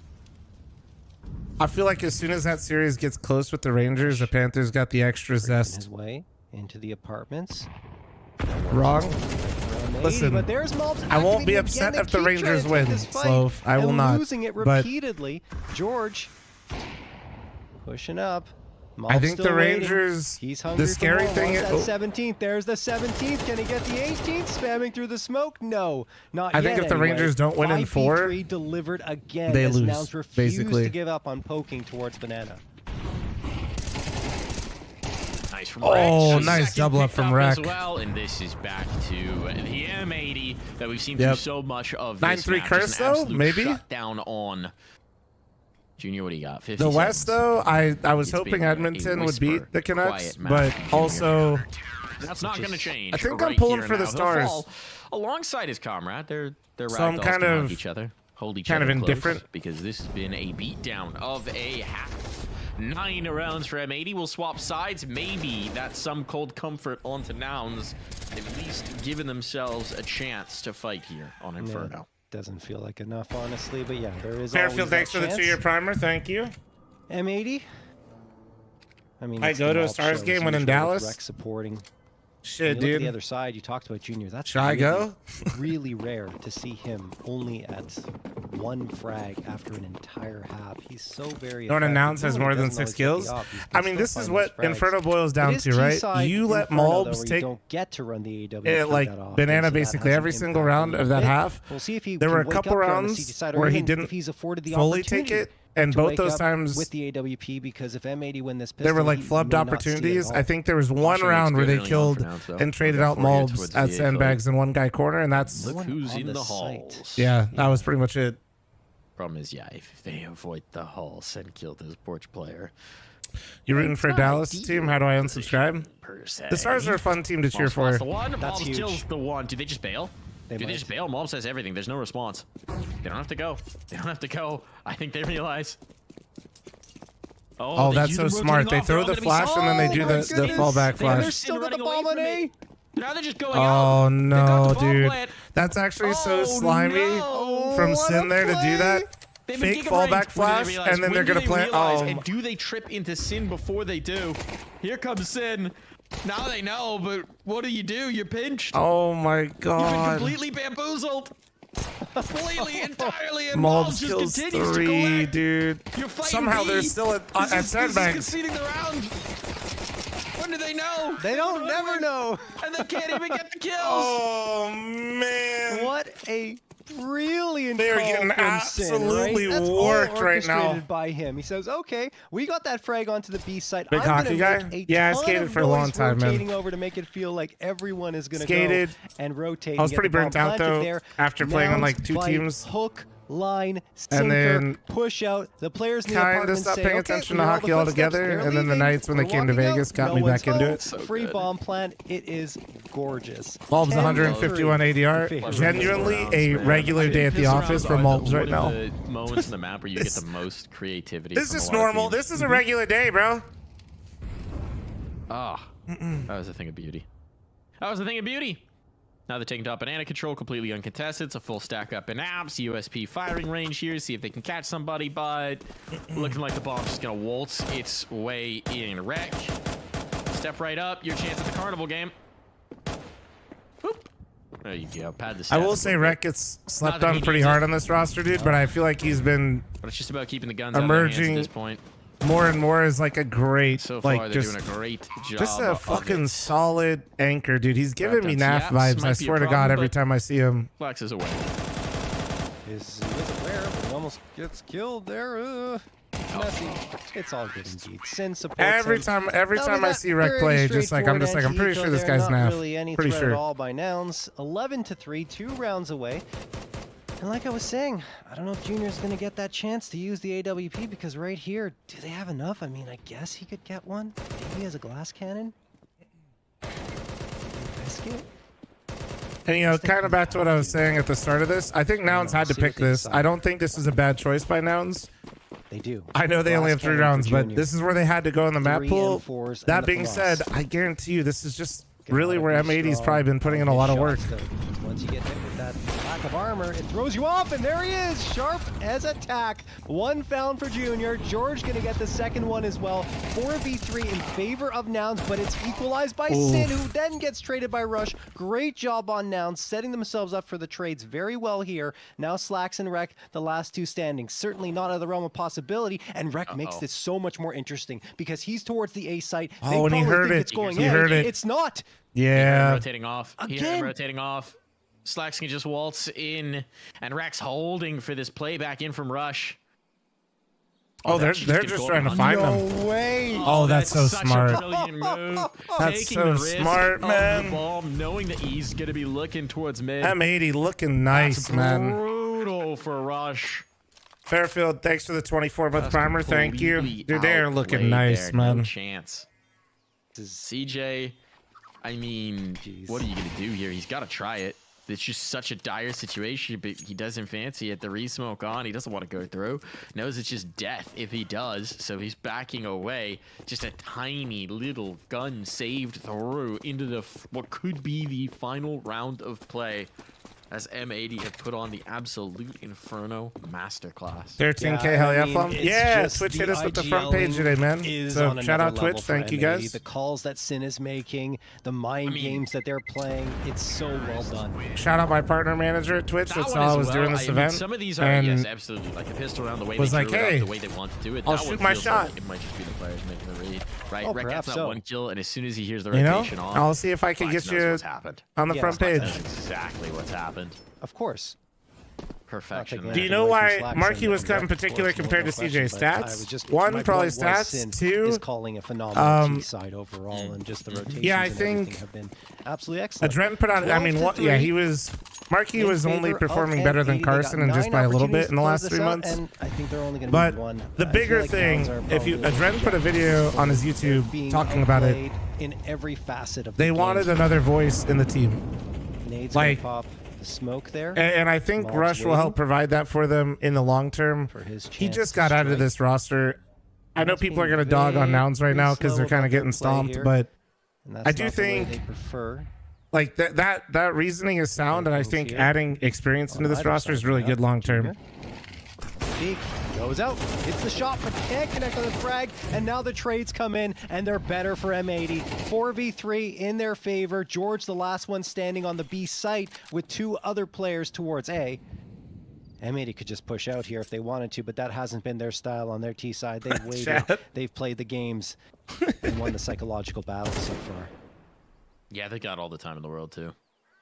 I feel like as soon as that series gets close with the Rangers, the Panthers got the extra zest. His way into the apartments. Wrong. But Listen, there's Malbs I won't be activating upset again. if They the keep Rangers trying to take win, this fight Slove. I will and not. losing it But repeatedly. George pushing up. I Malbs think still the waiting. Rangers. He's hungry The scary for more. thing Wants is. that 17th. There's the 17th. Can he get the 18th? Spamming through the smoke? No, not I yet. think if the anyway. Rangers don't win in 4, 5v3 delivered again. they as lose, Nouns refuse basically. to give up on poking towards Banana. Nice from Oh, Rek. nice Second double up picked from as Rek. well, and this is back to the M80 that we've seen Yep. through so much of 9-3 this match. curse, Just an though? absolute Maybe? shutdown on Junior. What do you got? 50 The West, seconds. though, I was It's hoping been a Edmonton would whisper, beat the Canucks, quiet match but from Junior. also That's not going to change. I think right I'm pulling here for the now. He'll Stars. fall alongside his comrade. They're So I'm ragdolls kind to hug of- each other, hold each kind of other close, indifferent. because this has been a beatdown of a half. 9 rounds for M80. Will swap sides. Maybe that's some cold comfort onto Nouns. At least giving themselves a chance to fight here on Inferno. Doesn't feel like enough, honestly, but yeah, there is Fairfield, always thanks that for the chance. 2-year primer. Thank you. M80. I mean, I it's go the to a Malbs Stars show, game as when in usual, with Dallas. Rek supporting. Shit, When you look at dude. the other side, you talked about Junior. That's Should I really, go? really rare to see him only at 1 frag after an entire half. He's so very. Don't effective. announce has Even when more he than doesn't 6 always get kills. the op, he can I mean, still this is find what those frags. Inferno boils down It is to, right? T-side You let Inferno, though, Malbs where take you don't get to run the AW like that often, Banana so that basically has every an single impact round on of the that bit. half. We'll see if he There can were a wake couple up here on the rounds CT side, or where he even didn't if he's afforded the fully take opportunity it. and to both wake those up times with the AWP, because if M80 win this pistol, there were like he flubbed may not see it at opportunities. all. I think there was one Washington round where looks they good early on killed for now, though. and traded We've got out 4 units mulbs towards at the sandbags in one guy corner, and that's Look who's in the site. halls. yeah, that was pretty much it. Problem is, yeah, if they avoid the halls and kill this porch player. You rooting for a not Dallas ideal team? How do I unsubscribe? Per se. The Stars are a fun team to cheer Mobs lost for. the one. That's Mobs huge. kills the one. Do they just bail? They Do they might. just bail? Mob says everything. There's no response. They don't have to go. They don't have to go. I think they realize. Oh, they that's use so them smart. rotating They off. They're throw all the gonna be flash and then they so- do Oh my the goodness. fallback They're flash. still got the running bomb away on from A. me. Now they're just going out. Oh got no, the bomb dude. plant. That's actually so Oh, slimy no. from What Sin a there to do play. that. They've been Fake gigabrained. fallback When do they flash, realize? and then When they're do gonna they play. realize? Oh, And do they trip into Sin before they do? Here comes Sin. Now they know, but what do? You're pinched. oh my You've been God. completely bamboozled. Completely, entirely, and Mobs Mobs just kills continues to 3, collect. dude. You're fighting Somehow B. they're still at This is sandbags. conceding the round. When do they know? They don't never know. And they can't even get the kills. Oh man. What a brilliant They are call getting from Sin, absolutely right? That's all worked right now. orchestrated by him. He says, "Okay, we got that frag onto the B site. Big I'm gonna hockey guy? make a Yeah, I ton skated of for a long noise time, man. rotating over to make it feel like everyone is gonna Skated. go and rotate." I was and get pretty the bomb burnt out, planted though, there. after playing on, Nouns like, 2 bite, teams. Hook, line, sinker, then push out. The players in the Kinda apartment stopped say, paying "Okay, attention we to hear all hockey the footsteps, altogether, they're and then the leaving, nights when they we're came to walking out, Vegas got no me one's back into home." it. Free bomb plant. It is gorgeous. Mulbs 10-3. 151 ADR. Genuinely a regular day at the office for Mulbs right now. The moments in the map where you get the most creativity. This from is a lot of normal. teams. This is a regular day, bro. Ah, that was a thing of beauty. That was a thing of beauty. Now they're taking top banana control, completely uncontested. It's a full stack up in apps. USP firing range here, see if they can catch somebody, but looking like the bomb's just gonna waltz its way in. Wreck. Step right up. Your chance at the carnival game. Boop. There you go. Pad the I stats will a say little Rek bit. gets Not slept that he on pretty needs hard it, on this roster, dude, but I feel like he's been but it's just about keeping the guns out of their hands at emerging this point. more and more as like a great, So far, like they're just doing a great job. just a of fucking it. solid anchor, dude. He's giving me Wrapped NAF up. Yaps vibes. might I be a swear to God, problem, every but time I see him. Flex is away. He is aware, but he almost gets killed there. Messy. It's all good indeed. Sin supports Every him. time Not I only see that, Rek very play, just like I'm straightforward pretty sure this anti-eco guy's there, not NAF. really any Pretty threat sure. at all by Nouns. 11-3, 2 rounds away. And like I was saying, I don't know if Junior's going to get that chance to use the AWP, because right here, do they have enough? I mean, I guess he could get one. Maybe as a glass cannon. Biscuit. And you know, kind of back to what I was saying at the start of this, I think Nouns had to pick this. I don't think this is a bad choice by Nouns. They do. I know they only have 3 rounds, but this is where they had to go in the map 3 pool. and 4s That and the being Floss. said, I guarantee you this is just really where M80's probably been putting in a lot of work. Once you get hit with that lack of armor, it throws you off, and there he is, sharp as a tack. 1 found for Junior. George gonna get the second one as well. 4v3 in favor of Nouns, but it's equalized by Ooh. Sin, who then gets traded by Rush. Great job on Nouns, setting themselves up for the trades very well here. Now Slacks and Rek, the last 2 standing. Certainly not out of the realm of possibility, and Rek makes this so much more interesting because he's towards the A site. They Oh, and he probably heard think it. It's going He in. heard it. It's not. Yeah. Rotating off. He had him Again. rotating off. Slacks can just waltz in, and Rek's holding for this play back in from Rush. Oh, they're actually just gonna go trying to on. find No them. way. Oh, that's so such smart. A brilliant move. That's Taking so the risk smart, of the man. bomb, knowing that he's gonna be looking towards mid. M80 looking nice, That's man. brutal for Rush. Fairfield, thanks for the 24-month That's primer. Thank you. completely Dude, they're looking outplayed nice, there. man. No chance. CJ, I mean, what are you gonna do here? He's got to try it. It's just such a dire situation, but he doesn't fancy it. The re-smoke on, he doesn't want to go through. Knows it's just death if he does, so he's backing away. Just a tiny little gun saved through into the what could be the final round of play, as M80 have put on the absolute Inferno masterclass. 13K hell yeah, Flum. Yeah, Twitch hit us with the front page today, man. So shout out Twitch. Thank you guys. The calls that Sin is making, the mind games that they're playing, it's so well done. Shout out my partner manager at Twitch. That's all I was doing this mean, event. some of these are, and yes, absolutely. Like the pistol round, the way was they like, drew it hey, up, the way they want to do it. I'll that shoot one my feels shot. Like it might just be the players making the read. Right? Oh, Rek gets perhaps that so. 1 kill, and as soon as he hears the You know, rotation on, I'll see if I can Flax get knows you what's happened. on the front page. That's exactly what's happened. Of course. perfection. Do you know why Marky was cut in particular compared to CJ stats? One, probably stats. Two, is calling a phenomenal G side overall, and just the rotations. Yeah, I and think everything have been absolutely excellent. Adren put out. I mean, what? Yeah, he was. Marky was only performing better than Carson, and just by a little bit in the last 3 months. And I think they're only going to But be one. the bigger thing, if you Adren put a video on his YouTube talking about it, in every facet of they wanted another voice in the team. Nades like pop the smoke there, and I think Mob's Rush will help provide that for them in the long term. He just got out of this roster. I know people are going to dog on Nouns right now because they're kind of getting stomped, but I do think like that reasoning is sound, and I think adding experience into this roster is really good long term. He goes out, hits the shot, but can't connect on the frag, and now the trades come in, and they're better for M80. 4v3 in their favor. George, the last one standing on the B site with 2 other players towards A. M80 could just push out here if they wanted to, but that hasn't been their style on their T side. They've waited, they've played the games, and won the psychological battle so far. Yeah, they got all the time in the world, too.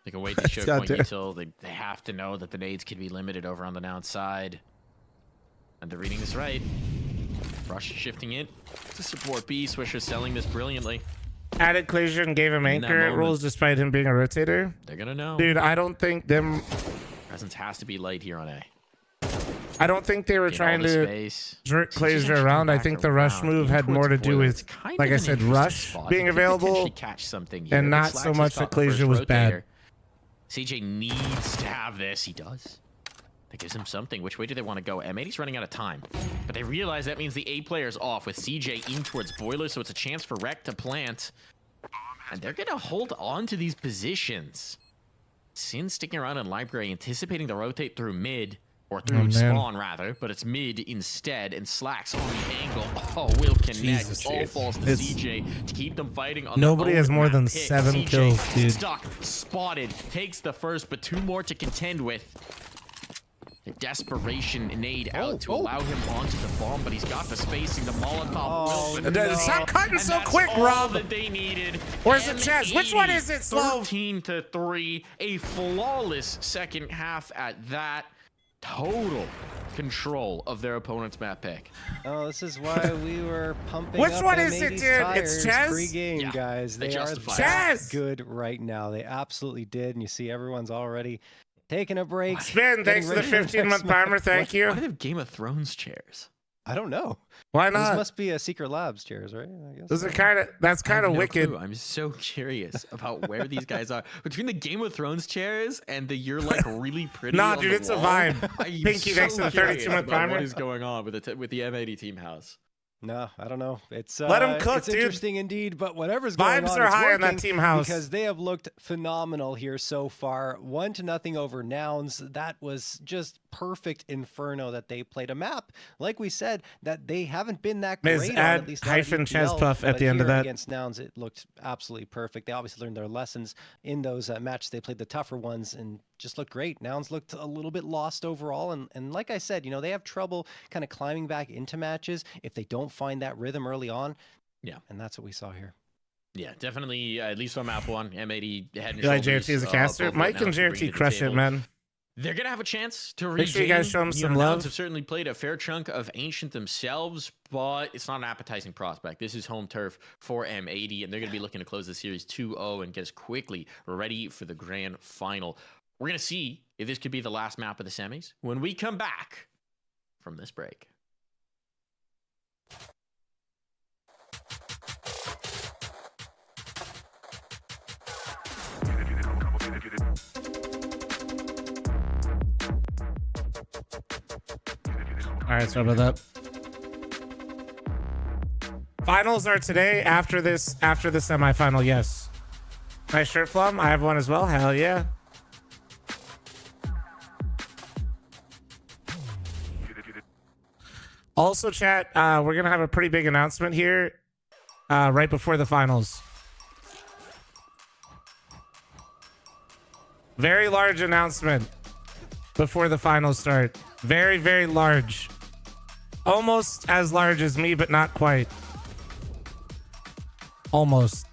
They can wait to choke point until they have to know that the nades can be limited over on the Noun side. And they're reading this right. Rush shifting it to support B. Swisher selling this brilliantly. Added collision, gave him anchor rules despite him being a rotator. They're gonna know. Dude, I don't think them... Presence has to be light here on A. I don't think they were trying to jerk Glazier around. I think the rush move had more to do with, like I said, Rush being available, and not so much that Glazier was bad. CJ needs to have this. He does. That gives him something. Which way do they want to go? M80's running out of time. But they realize that means the A player's off with CJ in towards Boiler, so it's a chance for Rec to plant. And they're going to hold on to these positions. Sin sticking around in Library, anticipating the rotate through mid. Or through spawn, rather, but it's mid instead, and Slacks on the angle. Oh, will connect. Jesus, all falls to CJ to keep them fighting on nobody has more than pick. 7 CJ kills, dude. Stuck, spotted, takes the first, but 2 more to contend with. The desperation nade out to allow him onto the bomb, but he's got the spacing, the Molotov. Stop cutting so quick, Rob. That they needed. Where's the chest? Which one is it, Slow? 13-3, a flawless second half at that. Total control of their opponent's map pick. Oh, this is why we were pumping Which up one is it, M80's dude? tires It's Chaz? pre-game, guys. they They are justify that good right now. They absolutely did, and you see everyone's already taking a break. Spin, thanks for the 15-month timer. Thank you. Why do they have Game of Thrones chairs? I don't know. Why Those not? must be a Secret Labs chairs, right? I guess. Those are kind of, that's kind of wicked. Clue. I'm so curious about where these guys are. Between the Game of Thrones chairs and the you're like really pretty. Nah, on dude, the it's a wall, vibe. I'm Pinky, thanks to the curious 32-month about timer. What is going on with the M80 team house? No, I don't know. It's Let 'em cook, it's dude. interesting indeed, but whatever's going Vibes on, are it's high on that working team house. because they have looked phenomenal here so far. 1-0 over Nouns. That was just perfect Inferno that they played. A map, like we said, that they haven't been that Miz, great on, add at least not hyphen at chest EPL, puff at but the end of here that. Against Nouns, it looked absolutely perfect. They obviously learned their lessons in those matches. They played the tougher ones and just looked great. Nouns looked a little bit lost overall, and like I said, you know, they have trouble kind of climbing back into matches if they don't find that rhythm early on. Yeah, and that's what we saw here. Yeah, definitely. At least on map 1, M80 head and You like shoulders, JRT as a caster? both Mike Nouns and bringing JRT to the crush it, table. man. They're gonna have a chance to Make sure you guys show them some love. Nouns have certainly played a fair chunk of Ancient themselves, but it's not an appetizing prospect. This is home turf for M80, and they're gonna be looking to close the series 2-0 and get us quickly ready for the grand final. We're gonna see if this could be the last map of the semis when we come back from this break. All right, sorry about that. Finals are today after the semifinal. Yes. Nice shirt, Flum. I have one as well. Hell yeah. Also, chat, we're gonna have a pretty big announcement here right before the finals. Very large announcement before the finals start. Very, very large. Almost as large as me, but not quite. Almost.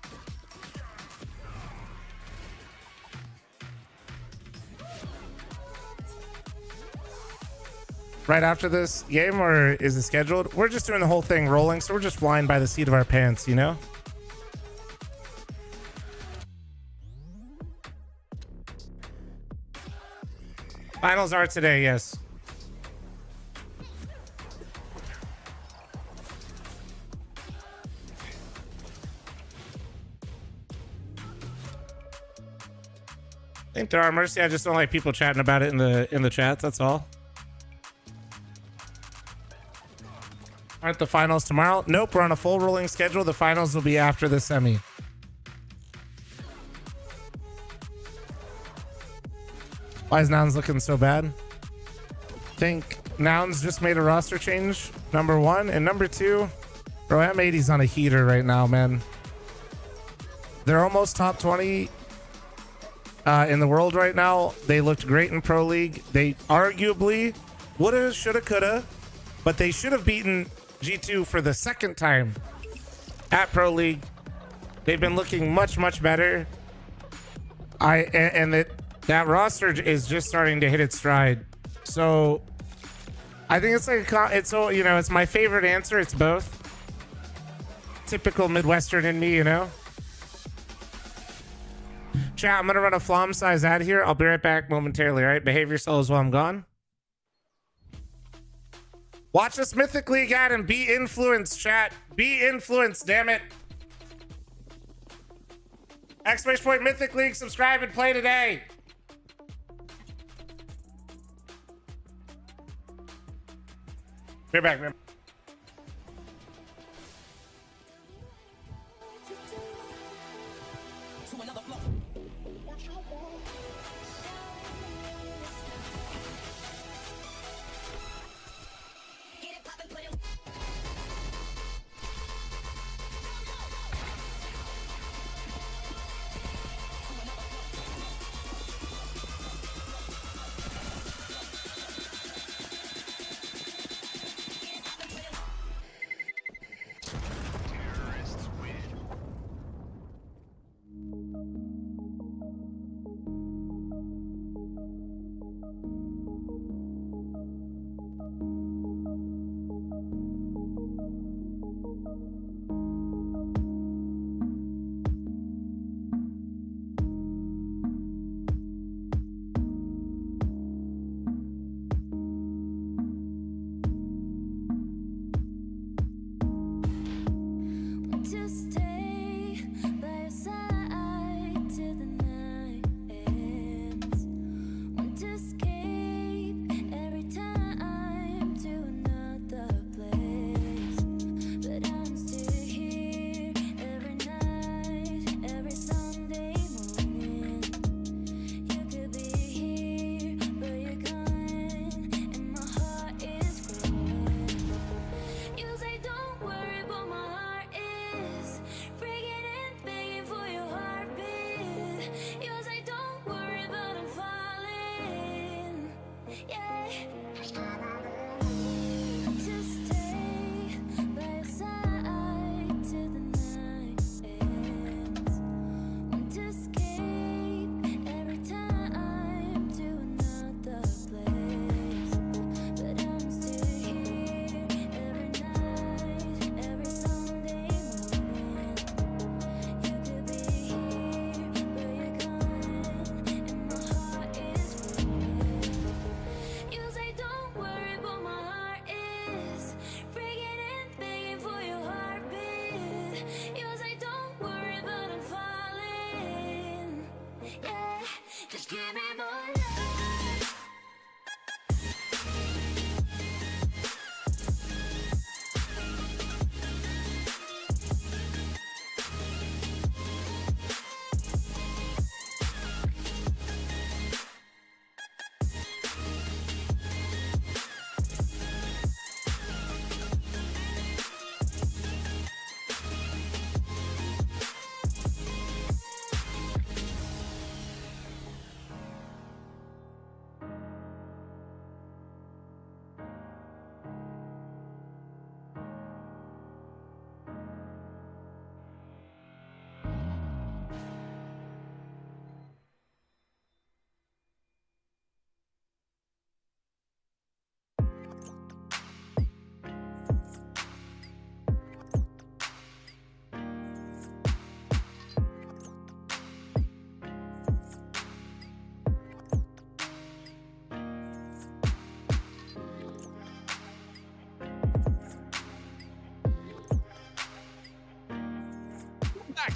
right after this game, or is it scheduled? We're just doing the whole thing rolling, so we're just flying by the seat of our pants, you know? Finals are today, yes. I think there are, Mercy. I just don't like people chatting about it in the chats. That's all. Aren't the finals tomorrow? Nope, we're on a full rolling schedule. The finals will be after the semi. Why is Nouns looking so bad? I think Nouns just made a roster change, number one. And number two, bro, M80's on a heater right now, man. They're almost top 20 in the world right now. They looked great in Pro League. They arguably woulda, shoulda, coulda, but they should have beaten G2 for the second time at Pro League. They've been looking much, much better. That roster is just starting to hit its stride. So I think it's like it's my favorite answer. It's both. Typical Midwestern in me, you know. Chat, I'm gonna run a flom size ad here. I'll be right back momentarily. All right, behave yourselves while I'm gone. Watch this Mythicleague ad and be influenced, chat. Be influenced, damn it. Exclamation point Mythicleague, subscribe and play today. Be right back.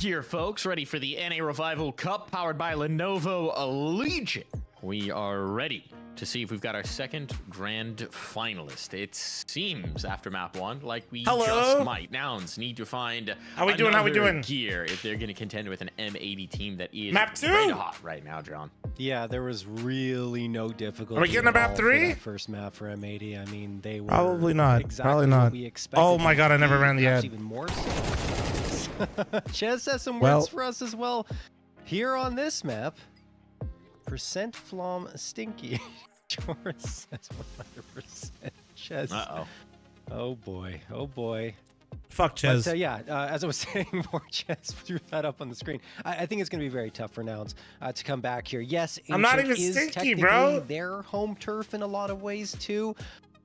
here, folks. Ready for the NA Revival Cup powered by Lenovo Legion. We are ready to see if we've got our second grand finalist. It seems after map 1 like we just might. Nouns need to find How we doing? Gear if they're going to contend with an M80 team that is map 2 red hot right now, John. Yeah, there was really no difficulty. Are we getting a map 3? First map for M80. I mean, they were probably not. Exactly probably not. We expected. Oh my god, I never ran the ad. Even more so. Ches has some words for us as well. Here on this map, percent flom stinky. George says 100%. Ches. Uh-oh. Oh boy. Oh boy. Fuck Ches. But, yeah, as I was saying, more Ches threw that up on the screen. I think it's going to be very tough for Nouns to come back here. Yes, I'm not even is stinky, bro. Their home turf in a lot of ways too.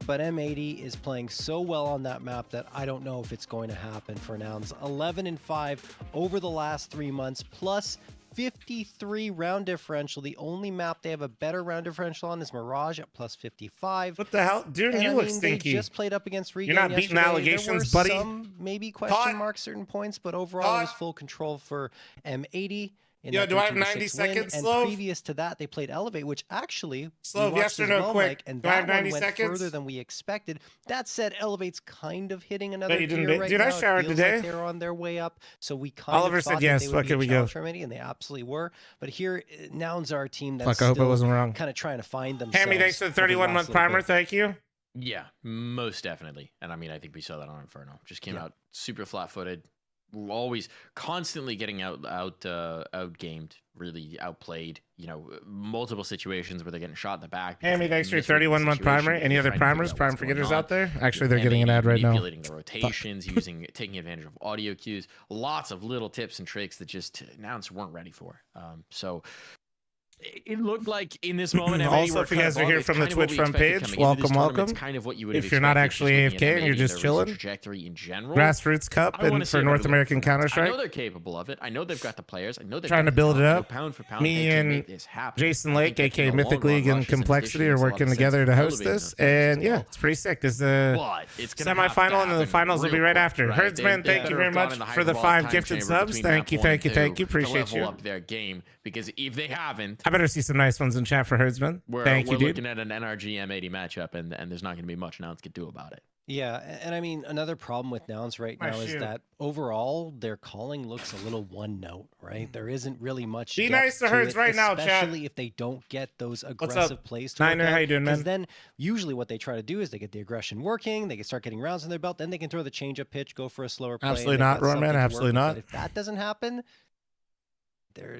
But M80 is playing so well on that map that I don't know if it's going to happen for Nouns. 11-5 over the last 3 months, plus 53 round differential. The only map they have a better round differential on is Mirage at plus 55. What the hell? Dude, and you look stinky. They just played up against Regan. You're not beating allegations, there were buddy. Some maybe question marks certain points, but overall it was full control for M80. Yeah, do I have 90 seconds, Slow? And previous to that, they played Elevate, which actually Slow, yes or no, quick. And do I have that 90 one went seconds? further than we expected. That said, Elevate's kind of hitting another you gear didn't, right dude, now. I showered it feels today. Like they're on their way up, so we kind Oliver of thought said yes. that they would Fuck it, we be go. challenged, and they absolutely were. But here, Nouns are a team that's Fuck, I hope I wasn't wrong. kind of trying to find themselves. Hammy, thanks for the 31-month primer. Thank you. Yeah, most definitely. And I mean, I think we saw that on Inferno. Just came out super flat-footed. We're always constantly getting outgamed, really outplayed. You know, multiple situations where they're getting shot in the back. Hammy, thanks for your 31-month primer. Any other primers, prime forgetters out there? Actually, they're getting an ad right now. Manipulating the rotations, taking advantage of audio cues. Lots of little tips and tricks that just Nouns weren't ready for. So it looked like in this moment. Also, if you guys are here from the Twitch front page, welcome. It's kind of what you would if you're not actually AFK and you're just chilling, trajectory in general. Grassroots Cup and for North American Counter-Strike. I know they're capable of it. I know they've got the players. I know they're trying to build it up. Pound for pound, Me and Jason Lake, aka Mythicleague and Complexity, are working together to host this, and yeah, it's pretty sick. This is the semifinal, and then the finals will be right after. Herdsman, thank you very much for the 5 gifted subs. Thank you. Appreciate you. Up their game, because if they haven't, I better see some nice ones in chat for Herdsman. Thank you, dude. We're looking at an NRG M80 matchup, and there's not going to be much Nouns can do about it. Yeah, and I mean, another problem with Nouns right now is that overall their calling looks a little one note, right? There isn't really much. Be nice to Herds right now, chat. Especially if they don't get those aggressive plays to Niner, how you doing, man? Because then usually what they try to do is they get the aggression working, they can start getting rounds in their belt, then they can throw the change-up pitch, go for a slower play. Absolutely not, Roman. Absolutely not. But if that doesn't happen,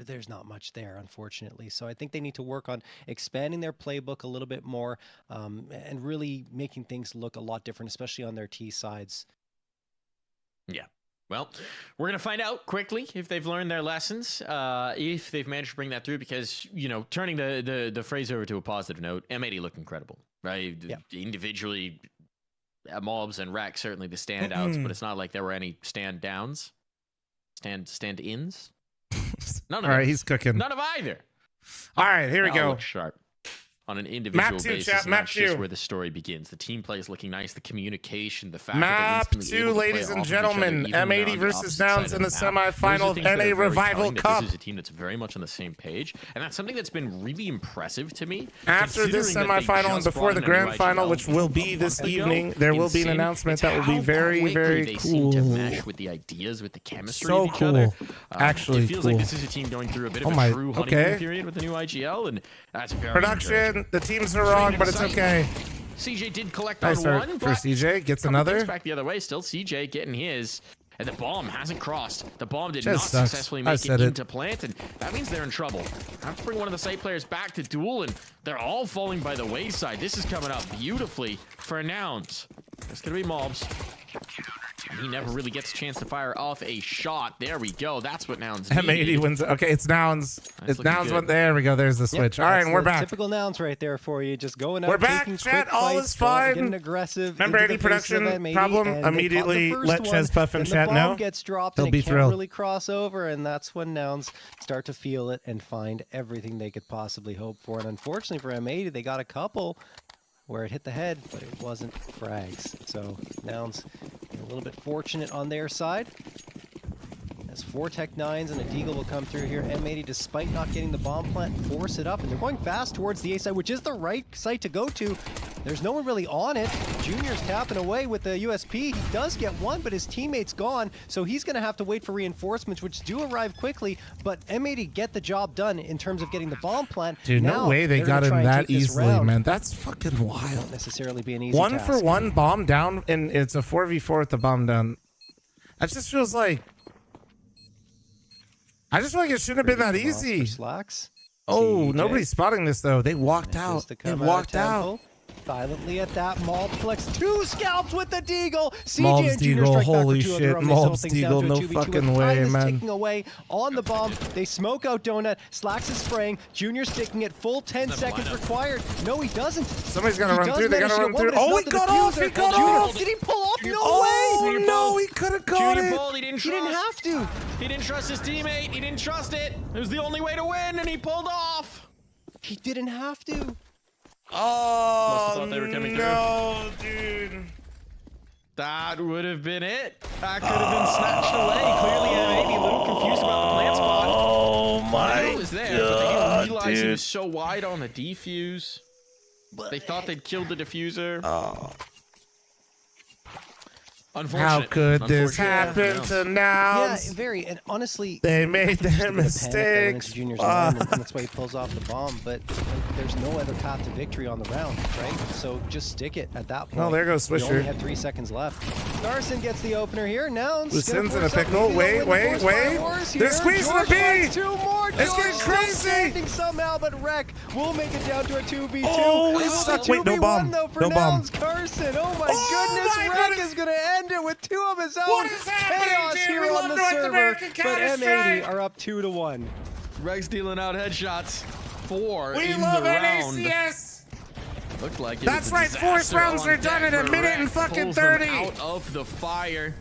there's not much there, unfortunately. So I think they need to work on expanding their playbook a little bit more, and really making things look a lot different, especially on their T sides. Yeah. Well, we're going to find out quickly if they've learned their lessons, if they've managed to bring that through, because, you know, turning the phrase over to a positive note, M80 look incredible, right? Yeah. Individually, Mobs and Rex certainly the standouts, but it's not like there were any stand-downs, stand-ins. None of All right, he's cooking. None of either. All right, here we go. Look sharp. On an individual map 2, basis, chat, and map that's 2. just where the story begins. The team play is looking nice. The communication, the fact map that they're 2, ladies and gentlemen. M80 versus Nouns in the semifinal of NA Revival Cup. This is a team that's very much on the same page, and that's something that's been really impressive to me. After this semifinal and before the grand final, which will be this evening, there will be an announcement that will be very, very cool. To mesh with the ideas, with the chemistry so of each cool. other. Actually, it feels cool. like this is a team going through a bit of a true honeymoon period with the new IGL, and that's very production. The teams are wrong, but it's okay. CJ did collect nice on one, for CJ. Gets another. Back the other way. Still CJ getting his. And the bomb hasn't crossed. The bomb did Just not sucks. successfully make it into plant, and that means they're in trouble. I have to bring one of the site players back to duel, and they're all falling by the wayside. This is coming up beautifully for Nouns. It's going to be Mobs. And he never really gets a chance to fire off a shot. There we go. That's what Nouns need. M80 wins. Okay, it's Nouns. It's Nouns. There we go. There's the switch. All right, and we're back. Typical Nouns right there for you. Just going out. We're back, chat. All is fine. Getting aggressive. Remember any production problem? Immediately let Ches Puff and chat know. The bomb gets dropped They'll and be it can't thrilled. really cross over, and that's when Nouns start to feel it and find everything they could possibly hope for. And unfortunately for M80, they got a couple where it hit the head, but it wasn't frags. So Nouns a little bit fortunate on their side, As 4 Tech 9s and a Deagle will come through here. M80, despite not getting the bomb plant, force it up, and they're going fast towards the A side, which is the right site to go to. There's no one really on it. Junior's tapping away with the USP. He does get one, but his teammate's gone, so he's going to have to wait for reinforcements, which do arrive quickly. But M80 get the job done in terms of getting the bomb plant. Dude, now, no way they they're got gonna him try and that take this easily, round. man. That's fucking wild. Won't necessarily be an easy One task. for one, bomb down, and it's a 4v4 with the bomb down. That just feels like... I just feel like it shouldn't have been that easy. Slacks. Oh, TJ. nobody's spotting this, though. They walked out. They walked out. Silently at that multiplex. 2 scalps with the Deagle. CJ Mob's and Junior Deagle, strike back for holy 2 on shit. their own. They Mob's settle things down Deagle, to a no 2v2 fucking with way, Time is man. ticking away on the bomb. They smoke out Donut. Slacks is spraying. Junior's sticking it. Full 10 seconds required. No, he doesn't. Somebody's gotta He run does through. They manage gotta to run get one, through. but it's Oh, not he the got off. diffuser. He got Junior, off. did he pull off? No Oh, way. no, he could have got Junior it. pulled, he didn't He didn't have to. He didn't trust his teammate. He didn't trust it. It was the only way to win, and he pulled off. He didn't have to. Oh, Must have thought they were coming no, dude. That would have been it. That could have been snatched away. Clearly, maybe a little confused about the plant spot. Oh my He was there, but they didn't realize he was so wide on the defuse. They thought they'd killed the diffuser. Oh. Unfortunate. How could this Unfortunate. happen to now? Yeah, very. And honestly, They made their he's gonna panic going mistakes. into Junior's Fuck. mind, and that's why he pulls off the bomb. But there's no other path to victory on the round, right? So just stick it at that point. Oh, there goes You only Swisher. have 3 seconds left. Carson gets the opener here. Now Lucin's in a pickle. Wait. They're squeezing a B. It's getting crazy. Standing somehow, but Wreck will make it down to a 2v2. Oh, It it's will stuck. be Wait, no 2v1 bomb. though for No bomb. Nouns Carson. Oh my Oh goodness, my Wreck goodness. is going to end it with 2 of his own. What is happening, Chaos dude? here We on love the North server, American but Counter-Strike. M80 are up 2-1. Rex dealing out headshots. 4 We in love the round. NACS. Looked like it That's was a right, fourth disaster rounds on are done deck in a for minute and Rex. fucking Pulls them 30. out of the fire.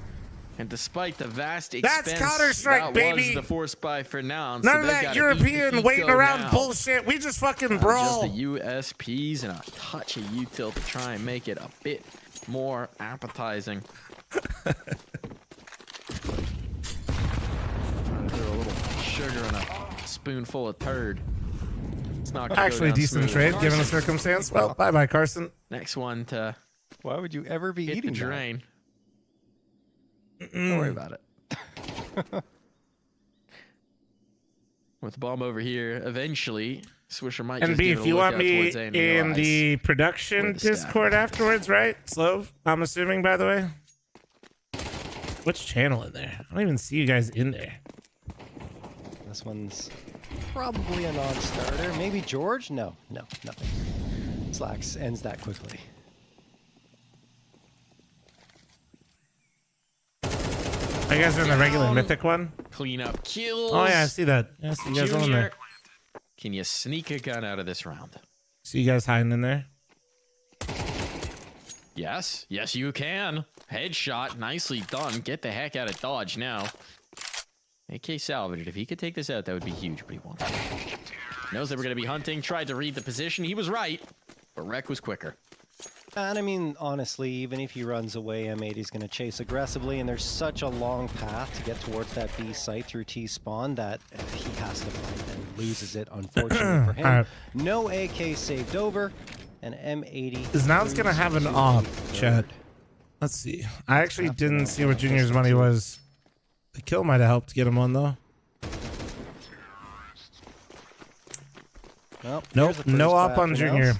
And despite the vast That's expense, Counter-Strike, that baby. was the force buy for now. None of that European waiting around bullshit. We just fucking brawl. Just the USPs and a touch of util to try and make it a bit more appetizing. Trying to throw a little sugar in a spoonful of turd. It's not gonna go Actually, down decent smooth. trade given the Carson. circumstance. Well, bye-bye, Carson. Next one to Why would you ever be hit the eating that? drain. Don't worry about it. With the bomb over here, eventually, Swisher might And just B, give it if a you want lookout me towards A and in realize the where production the stack Discord is. afterwards, right? Slove, I'm assuming, by the way. Which channel in there? I don't even see you guys in there. This one's probably a non-starter. Maybe George? No, nothing. Slacks ends that quickly. Are you guys are in the regular Mythic one? Clean up kills. Oh, yeah, I see that. I see you guys all in Junior, there. can you sneak a gun out of this round? See you guys hiding in there? Yes, yes, you can. Headshot, nicely done. Get the heck out of Dodge now. AK salvaged. If he could take this out, that would be huge, but he won't. Knows they were going to be hunting, tried to read the position. He was right, but Rec was quicker. And I mean, honestly, even if he runs away, M80 is going to chase aggressively, and there's such a long path to get towards that B site through T spawn that he has to fight and loses it, unfortunately for him. Alright. No AK saved over, and M80 Is Now's gonna have an op, chat. Let's see. I actually didn't see what Junior's money was. The kill might have helped get him on, though. Well, Nope, here's the no first op buy on for Junior. Nels.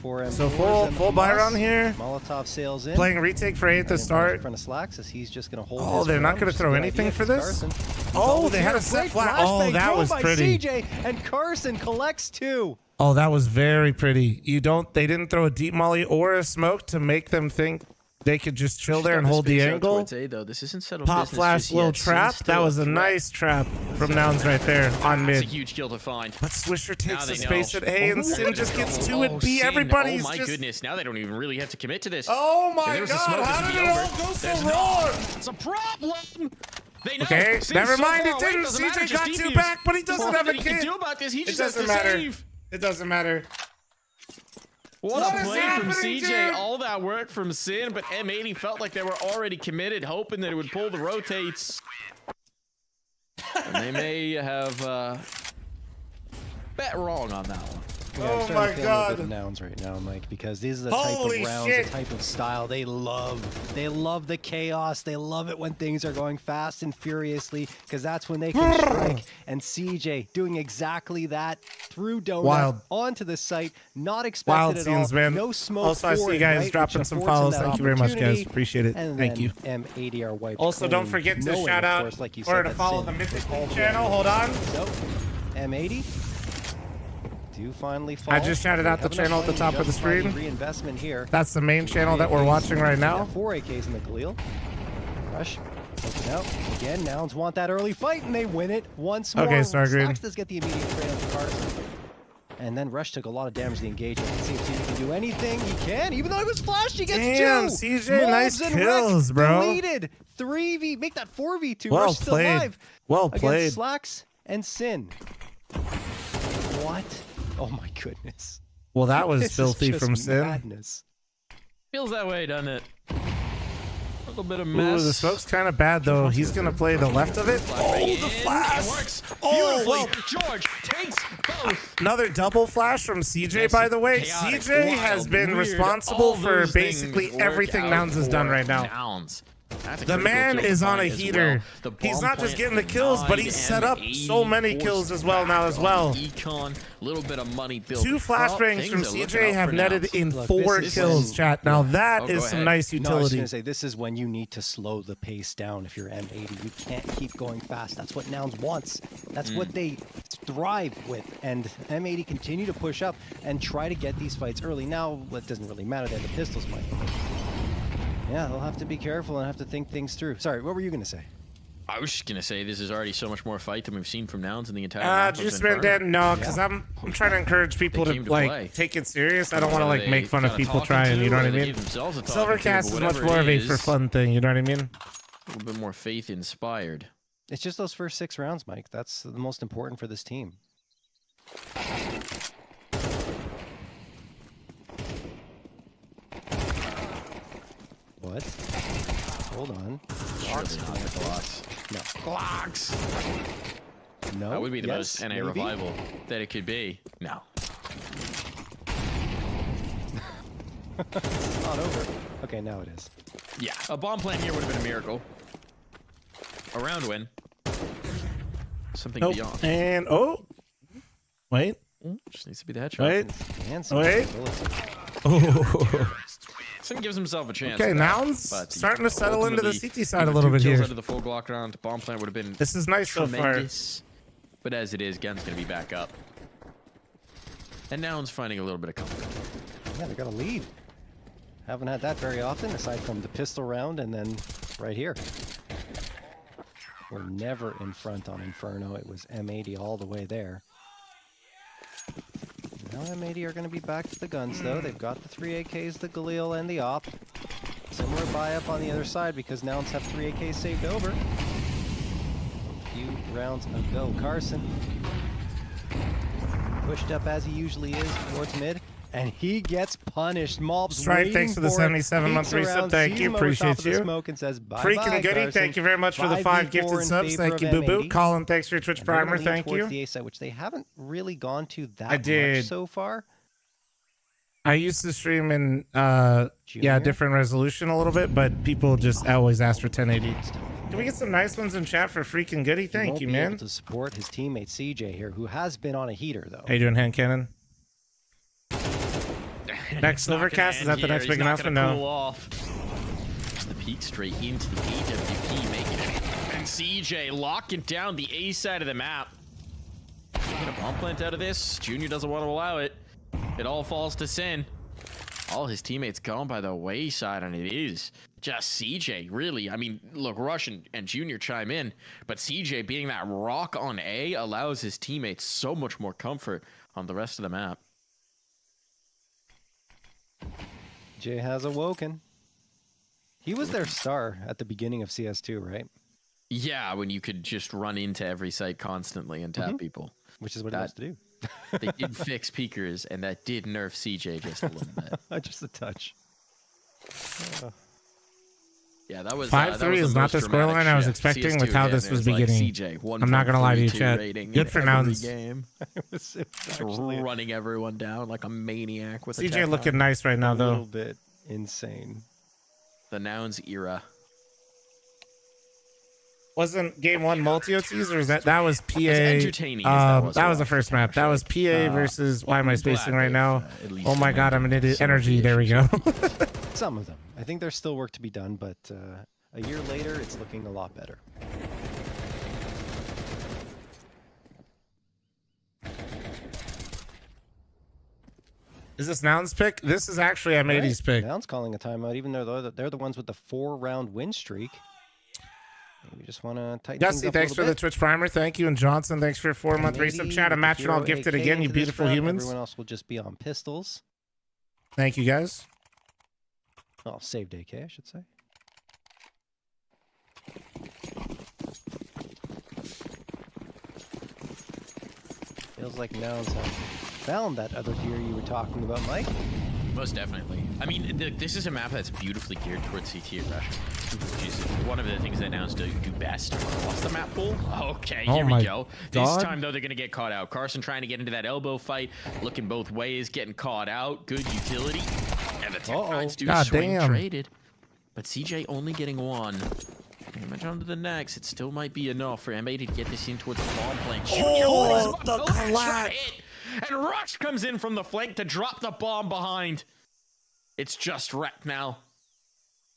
4 So M4s and full buy Hamas. run here. Molotov sails in. Playing retake for 8 at the In start. front of Slacks as he's just going to hold Oh, his they're not ground, going which to is a throw good anything idea for this? Carson. He's Oh, always they had here. a set Great flat. flashbang Oh, that thrown was by pretty. CJ, and Carson collects 2. Oh, that was very pretty. They didn't throw a deep molly or a smoke to make them think they could just chill there and hold the angle. This isn't settled Pop business flash, just little yet. Sin's trap. still That was a threat. nice trap from Nouns right there on That's a mid. huge kill to find. But Swisher takes Now the they space know. at A, and Oh, Sin just gets 2 at B. Sin. Everybody's Oh my just... goodness! Now they don't even really have to commit to this. Oh If my there was a god, smoke, how this did would it be all over. go so There's wrong? It's a problem. They know. Okay, Sin's never so mind, far it away, didn't. doesn't matter, CJ just got 2 defuse. back, but he doesn't There's have a nothing he can kid. do about this. He It just has doesn't to matter. save. It doesn't matter. What What a is play from happening, CJ. dude? All that work from Sin, but M80 felt like they were already committed, hoping that it would pull the rotates. And they may have bet wrong on that one. Yeah, I'm starting to feel a little bit of nouns right now, Mike, because these are the type of rounds, the type of style they love. They love the chaos. They love it when things are going fast and furiously, because that's when they can strike. And CJ doing exactly that through donut Wild. onto the site, not expected Wild at scenes, all. man. No smoke. Also, I see you guys dropping some follows. Thank you very much, guys. Appreciate it. And Thank then you. M80 are wiped Also, don't clean, forget to knowing, shout of out course, like you or said, to that follow Sin the was all Mythicleague the channel. way Hold on. So, M80 do finally fall. I just shouted out the channel at the top of the screen. Reinvestment here. That's the main channel that we're watching right now. 4 AKs in the Galil. Rush. Looking out. Again, Nouns want that early fight, and they win it once more. Okay, Stargreen. Slacks does get the immediate trade on the Carson. And then Rush took a lot of damage to the engagement. Let's see if he can do anything. He can, even though he was flashed, he gets Damn, 2. CJ, nice and kills, Wreck bro. Deleted. 3v, make that 4v2. Well Rush still played. alive. Well Against played. Slacks and Sin. What? Oh my goodness. Well, that was This is filthy just from Sin. madness. Feels that way, doesn't it? A little bit of Ooh, mess. the smoke's kind of bad, though. He's going to play the left of it. Oh, the flash. It works Oh, beautifully. well. George takes both. Another double flash from CJ, by the way. Chaotic, CJ wild, has been weird, responsible all for those basically things everything work Nouns has out done for right now. Nouns. That's a The critical man kill to is on a find as heater. well. The He's bomb not just plant getting the kills, but he's set up so many kills as well now as well. Econ, little bit of money built. 2 flashbangs from CJ have netted in Look, 4 this is kills, when- chat. Now that Oh, is go some ahead. nice No, I was utility. going to say, this is when you need to slow the pace down if you're M80. You can't keep going fast. That's what Nouns wants. That's what they thrive with. And M80 continue to push up and try to get these fights early. Now, it doesn't really matter. They have the pistols, Mike. Yeah, they'll have to be careful and have to think things through. Sorry, what were you going to say? I was just gonna say this is already so much more fight than we've seen from Nouns in the entire. map of Juice Inferno. Man dead? No, because I'm trying to encourage people They to came to like play. take it serious. I don't want to like They make fun of got a people talking trying. to, You know what I or they mean? gave themselves a talking to, Silvercast but is much whatever more it of a for is, fun thing. You know what I mean? A little bit more faith inspired. It's just those first 6 rounds, Mike. That's the most important for this team. What? Hold on. Surely not the Glocks. No. Glocks! No. That would be the Yes, most NA maybe? revival that it could be. No. It's not over. Okay, now it is. Yeah, a bomb plant here would have been a miracle. A round win. Something Nope. beyond. And wait, Just needs to be the headshot. wait, Handsome wait. ability. Oh. Sin gives himself a chance. Okay, at that, Nouns but, starting to settle into the ultimately, CT side a even little 2 bit kills here. Out of the full Glock round, bomb plant would have been. This is nice so far. tremendous. But as it is, Gun's gonna be back up. And Nouns finding a little bit of comfort. Yeah, they got a lead. Haven't had that very often, aside from the pistol round and then right here. We're never in front on Inferno. It was M80 all the way there. Now M80 are going to be back to the guns, though. They've got the 3 AKs, the Galil, and the Op. Similar buy-up on the other side because Nouns have 3 AKs saved over. A few rounds ago. Carson pushed up as he usually is towards mid. And he gets punished. Mob's Stripe, waiting thanks for the for it. 77-month Peeks resub. around, Thank sees you. him over top Appreciate of the you. smoke and says, bye Freaking bye, Goody, Carson. thank you very much for the 5 gifted 5v4 in subs. favor Thank of you, Boo Boo. M80. Colin, thanks for your Twitch And they're gonna primer. lean Thank towards you. the A side, which they haven't really gone to that I did. much so far. I used to stream in different resolution a little bit, but people just always ask for 1080. Can we get some nice ones in chat for Freaking Goody? He Thank won't you, be man. able to support his teammate CJ here, who has been on a heater though. How you doing, Hand Cannon? Next It's not gonna Silvercast, is end that the here. next He's big not announcement? gonna No. cool off. Just the peek straight into the AWP, making it. And CJ locking down the A side of the map. Get a bomb plant out of this. Junior doesn't want to allow it. It all falls to Sin. All his teammates gone by the wayside, and it is just CJ, really. I mean, look, Rush and Junior chime in, but CJ being that rock on A allows his teammates so much more comfort on the rest of the map. Jay has awoken. He was their star at the beginning of CS2, right? Yeah, when you could just run into every site constantly and tap people. Which is what he wants to do. They did fix peekers, and that did nerf CJ just a little bit. Just a touch. Yeah, that was 5-3 is not the scoreline I was expecting with how this was beginning. I'm not gonna lie to you, Chat. Good for nouns. Game. Just running everyone down like a maniac with CJ looking nice right now, a though. little bit insane. The nouns era. Wasn't game 1 multi OTs, or is that was PA? entertaining as That was the first map. That was PA versus. Why am I spacing right now? Oh my god, I'm an idiot. Energy. There we go. Some of them. I think there's still work to be done, but a year later, it's looking a lot better. Is this Nouns pick? This is actually M80's pick. Nouns calling a timeout, even though they're the ones with the 4-round win streak. We just want to tighten things Gusty, up thanks a for little the Twitch primer. Thank you. And Johnson, thanks for your 4-month resub chat. I'm matching all gifted again, you beautiful humans. Everyone else will just be on pistols. Thank you, guys. Oh, saved AK, I should say. Feels like Nouns have found that other gear you were talking about, Mike. Most definitely. I mean, this is a map that's beautifully geared towards CT aggression, which is one of the things that Nouns do best. What's the map pool? Okay, here we go. This time, though, they're going to get caught out. Carson trying to get into that elbow fight, looking both ways, getting caught out. Good utility. And the Tech-9s do swing traded. But CJ only getting one. Damage onto the next. It still might be enough for M80 to get this in towards the bomb plant. Oh, the collapse. And Rush comes in from the flank to drop the bomb behind. It's just wrecked now.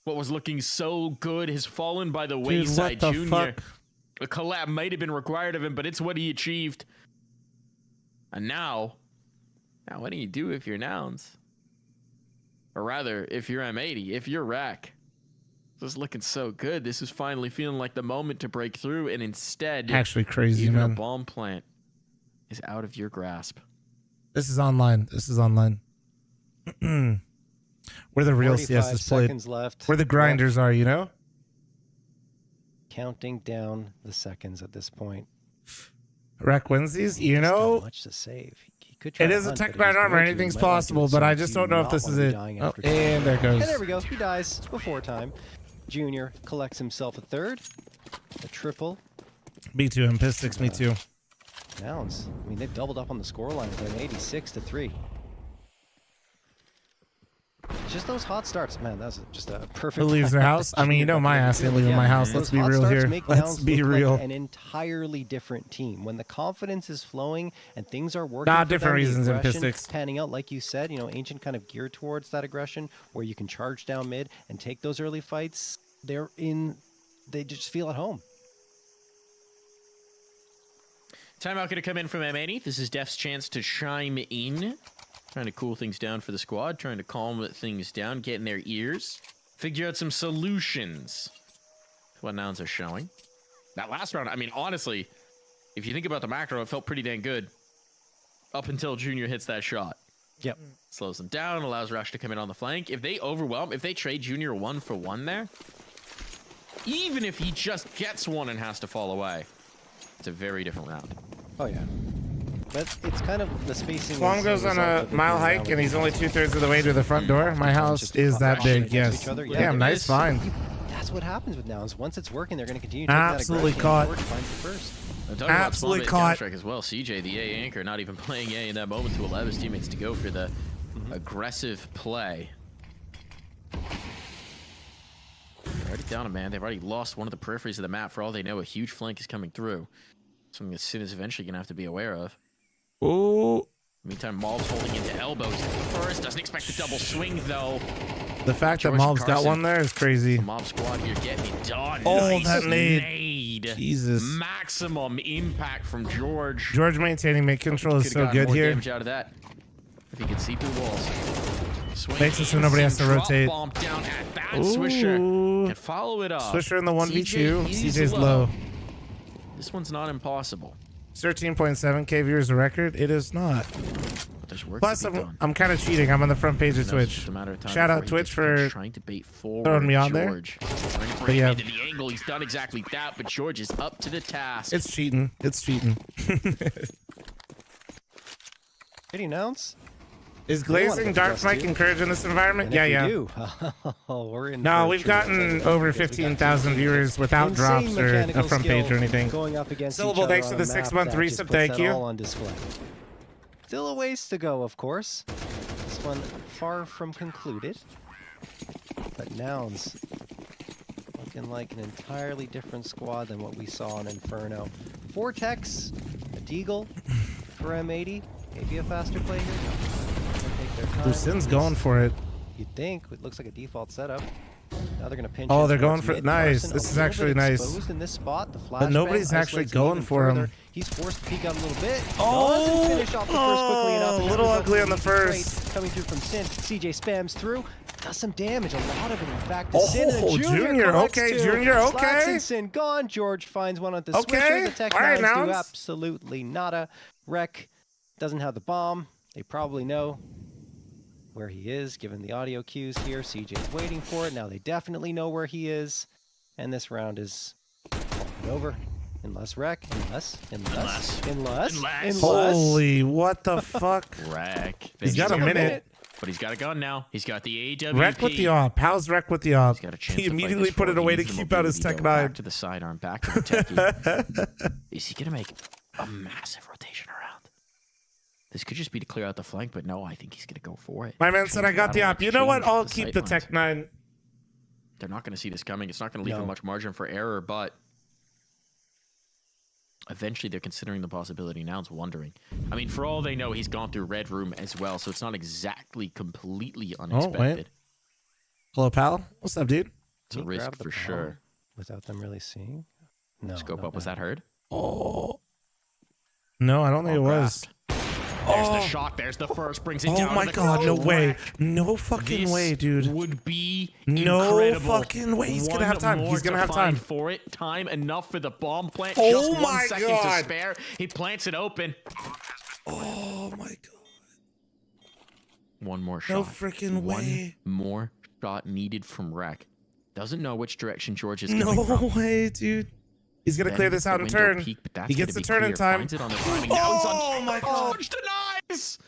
What was looking so good has fallen by the wayside, what the Junior. fuck? A collab might have been required of him, but it's what he achieved. And now what do you do if you're Nouns? Or rather, if you're M80, if you're Rack? This is looking so good. This is finally feeling like the moment to break through, and instead, Actually crazy, even man. a bomb plant is out of your grasp. This is online. This is online. Where the real CS is played. Seconds left. Where the grinders are, you know? Counting down the seconds at this point. Rack wins these, you know? Much to save. He could try It to is a hunt, Tech but 9 he's going armor. to. Anything's He might want to possible, do but I something just to don't know if not this want is to be it. dying Oh, after and there goes. And there we go. He dies before time. Junior collects himself a third. A triple. Me too. I'm pissed 6, me too. Nouns. I mean, they've doubled up on the scoreline. They're an 86-3. Just those hot starts, man. That's just a perfect. Who leaves their house? I mean, you know my ass ain't leaving my house. Let's be real here. Let's be real. Like an entirely different team. When the confidence is flowing and things are working. Nah, for different them, the reasons in aggression Piss 6. Panning out, like you said, you know, Ancient kind of geared towards that aggression, where you can charge down mid and take those early fights. They just feel at home. Timeout going to come in from M80. This is Def's chance to chime in. Trying to cool things down for the squad. Trying to calm things down. Get in their ears. Figure out some solutions. That's what Nouns are showing. That last round, I mean, honestly, if you think about the macro, it felt pretty dang good. Up until Junior hits that shot. Yep. Slows them down. Allows Rush to come in on the flank. If they overwhelm, if they trade Junior 1-for-1 there, even if he just gets one and has to fall away, it's a very different round. Oh, yeah. But it's kind of the spacing. Swam goes on a mile hike and he's only 2/3 of the way to the front door. My house is that big, yes. Damn, nice find. That's what happens with Nouns. Once it's working, they're going to continue to take Absolutely that caught. aggression and finds the first. Absolutely caught. As well. CJ, the A anchor, not even playing A in that moment to allow his teammates to go for the aggressive play. They're already down a man. They've already lost one of the peripheries of the map. For all they know, a huge flank is coming through. Something that Sin is eventually going to have to be aware of. Ooh. Meantime, Mob's holding into elbows first. Doesn't expect the double swing, though. The fact George that Mob's got Carson, one there is crazy. the Mob squad here getting it done. Oh, Nice that nade. nade. Jesus. Maximum impact from George. George maintaining mid control is Could've so gotten good more here. damage out of that. If he could see through walls. Swing Makes it so nobody has to drop rotate. Bomb down at that. Ooh. Swisher can follow it up. Swisher in the 1v2. CJ, CJ's low. This one's not impossible. 13.7k viewers a record. It is not. But there's work Plus, to be done. I'm kind of cheating. I'm on the front page of It's Twitch. just a matter of time Shout before out he Twitch gets for trying to bait forward throwing me on there. George. Trying to But bring yeah. him into the angle. He's done exactly that, but George is up to the task. It's cheating. It's cheating. Any Nouns? Is They wanna glazing get dark us mic too. encouraged in this environment? And Yeah, if yeah. we do, we're in. No, for a we've treat, I'll tell gotten you that, over because we got 15,000 viewers without insane drops or a mechanical front page or skill anything. going up against each Syllable, other thanks on for the a map 6-month that just resub. puts Thank that you. all on display. Still a ways to go, of course. This one far from concluded. But Nouns looking like an entirely different squad than what we saw in Inferno. Vortex, a Deagle for M80. Maybe a faster play here. Take their time. Lucin's going for it. You'd think. It looks like a default setup. Now they're going to pinch. Oh, in they're going towards for mid. nice. Carson, This a is little actually bit nice. exposed in this spot. The But nobody's flashbang actually isolates him going even for him. further. He's forced to peek out a little bit. Oh, Doesn't finish off the first quickly enough. a and that little results ugly in on the an easy trade first. Coming through from Sin. CJ spams through. Does some damage. A lot of it, in fact, to Sin. And Oh, Junior, collects okay, two. Junior, Slacks okay. and Sin gone. George finds one at the Okay, switcher. The Tech all right, Nines do Nouns. absolutely nada. Wreck doesn't have the bomb. They probably know where he is, given the audio cues here. CJ's waiting for it. Now they definitely know where he is. And this round is over. Unless Wreck. Unless. Holy, what the fuck? Wreck. He's got a minute. But he's got a gun now. He's got the AWP. Wreck with the op. How's Wreck with the op? Got a chance He to fight immediately this put it forward. away He to needs the keep out his mobility Tech to go 9. Back to the sidearm, back to the techie. Is he gonna make a massive rotation around? This could just be to clear out the flank, but no, I think he's gonna go for it. My man said I got the op. You know what? I'll keep the sightlines. Tech 9. They're not gonna see this coming. It's not gonna leave No. them much margin for error, but eventually they're considering the possibility. Now it's wondering. I mean, for all they know, he's gone through Red Room as well, so it's not exactly completely unexpected. Hello, pal. What's up, dude? It's a He risk grabbed the for bomb sure. Without them really seeing. No. Scope not up, was bad. that heard? Oh. No, I don't think it was. There's the shot. There's the first. Brings it down. Oh my to the god, no crouch way. rack. No fucking This way, dude. would be No incredible. fucking way. He's gonna have One time. more He's gonna to have time. find for it. Time enough for the bomb plant. Oh Just 1 my second God. to spare. He plants it open. Oh my god. One more No shot. freaking way. One more shot needed from Wreck. Doesn't know which direction George is No coming from. way, dude. He's gonna Then clear this the out and window turn. peak, but that's He gets gonna the be turn in clear. time. Finds it on the timing. Now he's on. my god. George denies!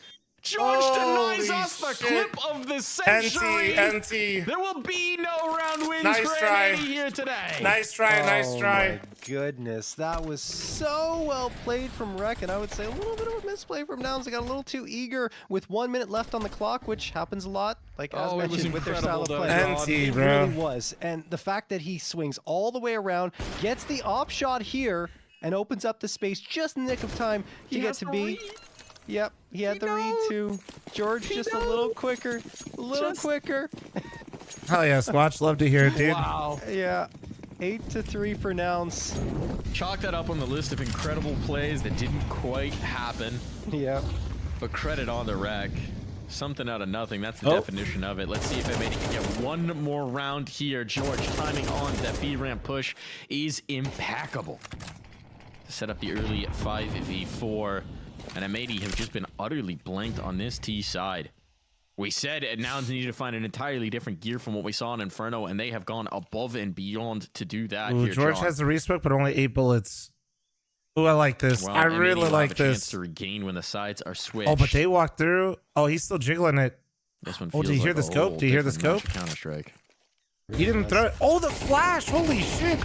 George denies Holy us the shit. clip of the century! NT. There will be no round wins Nice for try. M80 here today! Nice try, nice try. My goodness, that was so well played from Wreck, and I would say a little bit of a misplay from Nouns. They got a little too eager with 1 minute left on the clock, which happens a lot, like as Oh, it was mentioned with their style of incredible, play. NT, It bro. really was, and the fact that he swings all the way around, gets the op shot here, and opens up the space just in the nick of time to get to B. Yep, he had the read too. George just a little quicker, quicker. Hell yeah, Squatch. Love to hear it, dude. Wow. Yeah, 8-3 for Nouns. Chalk that up on the list of incredible plays that didn't quite happen. Yep. But credit on the Wreck. Something out of nothing. That's the Oh. definition of it. Let's see if M80 can get one more round here. George timing on that B ramp push is impeccable. To set up the early 5v4. And M80 have just been utterly blanked on this T side. We said Nouns needed to find an entirely different gear from what we saw in Inferno, and they have gone above and beyond to do that. Ooh, here, George John. has the respoke, but only 8 bullets. Ooh, I like this. Well, I M80 really will like have a chance this. to regain when the sides are switched. Oh, but they walked through. Oh, he's still jiggling it. This one Oh, do feels you hear like the a scope? whole Do you hear the different scope? Counter-Strike. He didn't throw it. Oh, the flash! Holy shit!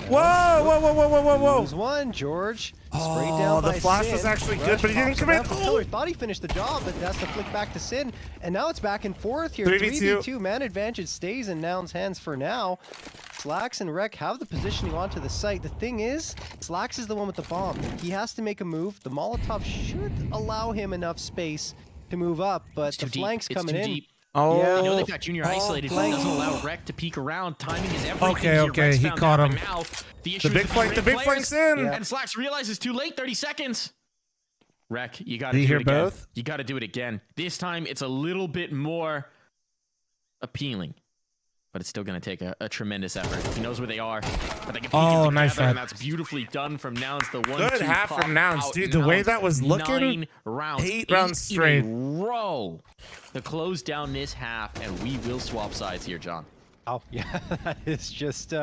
Whoa, whoa, whoa, whoa, whoa, whoa, whoa! Lose one, George. Sprayed Oh, down the by flash Sin. was actually good, Rush but he didn't pops commit. around from Killer. Thought he finished the job, but that's the flick back to Sin. And now it's back and forth here. 3v2. Man advantage stays in Nouns' hands for now. Slacks and Wreck have the positioning onto the site. The thing is, Slacks is the one with the bomb. He has to make a move. The Molotov should allow him enough space to move up, but the flank's coming in. Deep. Oh, You know they've got Junior isolated, but it doesn't allow Wreck to peek around. Timing is everything. Okay, here. okay, Wreck's he found caught out, him. but now the issue big is flank, the big players, flank's in. And Slacks realizes too late. 30 seconds. Wreck, you got to Did do you hear it again. both? You got to do it again. This time it's a little bit more appealing, but it's still going to take a tremendous effort. He knows where they are, but they can peek Oh, together, nice shot. and that's beautifully done from Nouns. The one Good half from Nouns, dude. The way that was looking, 9 rounds, 8 rounds straight. in a row to close down this half, and we will swap sides here, John. Oh, yeah, that is just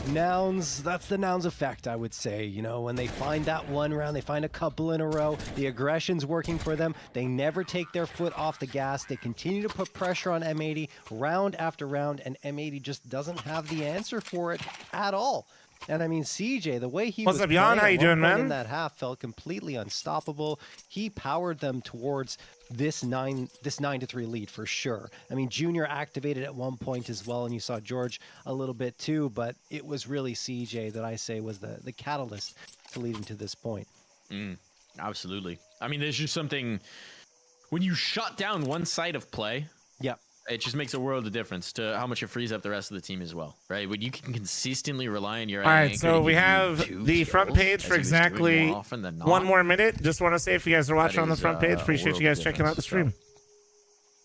Nouns, that's the Nouns effect, I would say. You know, when they find that one round, they find a couple in a row, the aggression's working for them. They never take their foot off the gas. They continue to put pressure on M80 round after round, and M80 just doesn't have the answer for it at all. And I mean, CJ, the way he What's was up, Jan? playing How at you one doing, point man? in that half felt completely unstoppable. He powered them towards this 9-3 lead for sure. I mean, Junior activated at one point as well, and you saw George a little bit too, but it was really CJ that I say was the catalyst to leading to this point. Absolutely. I mean, there's just something when you shut down one side of play. Yeah. It just makes a world of difference to how much it frees up the rest of the team as well, right? When you can consistently rely on your All right, so we have the front page for exactly 1 more minute. Just want to say if you guys are watching on the front page, appreciate you guys checking out the stream.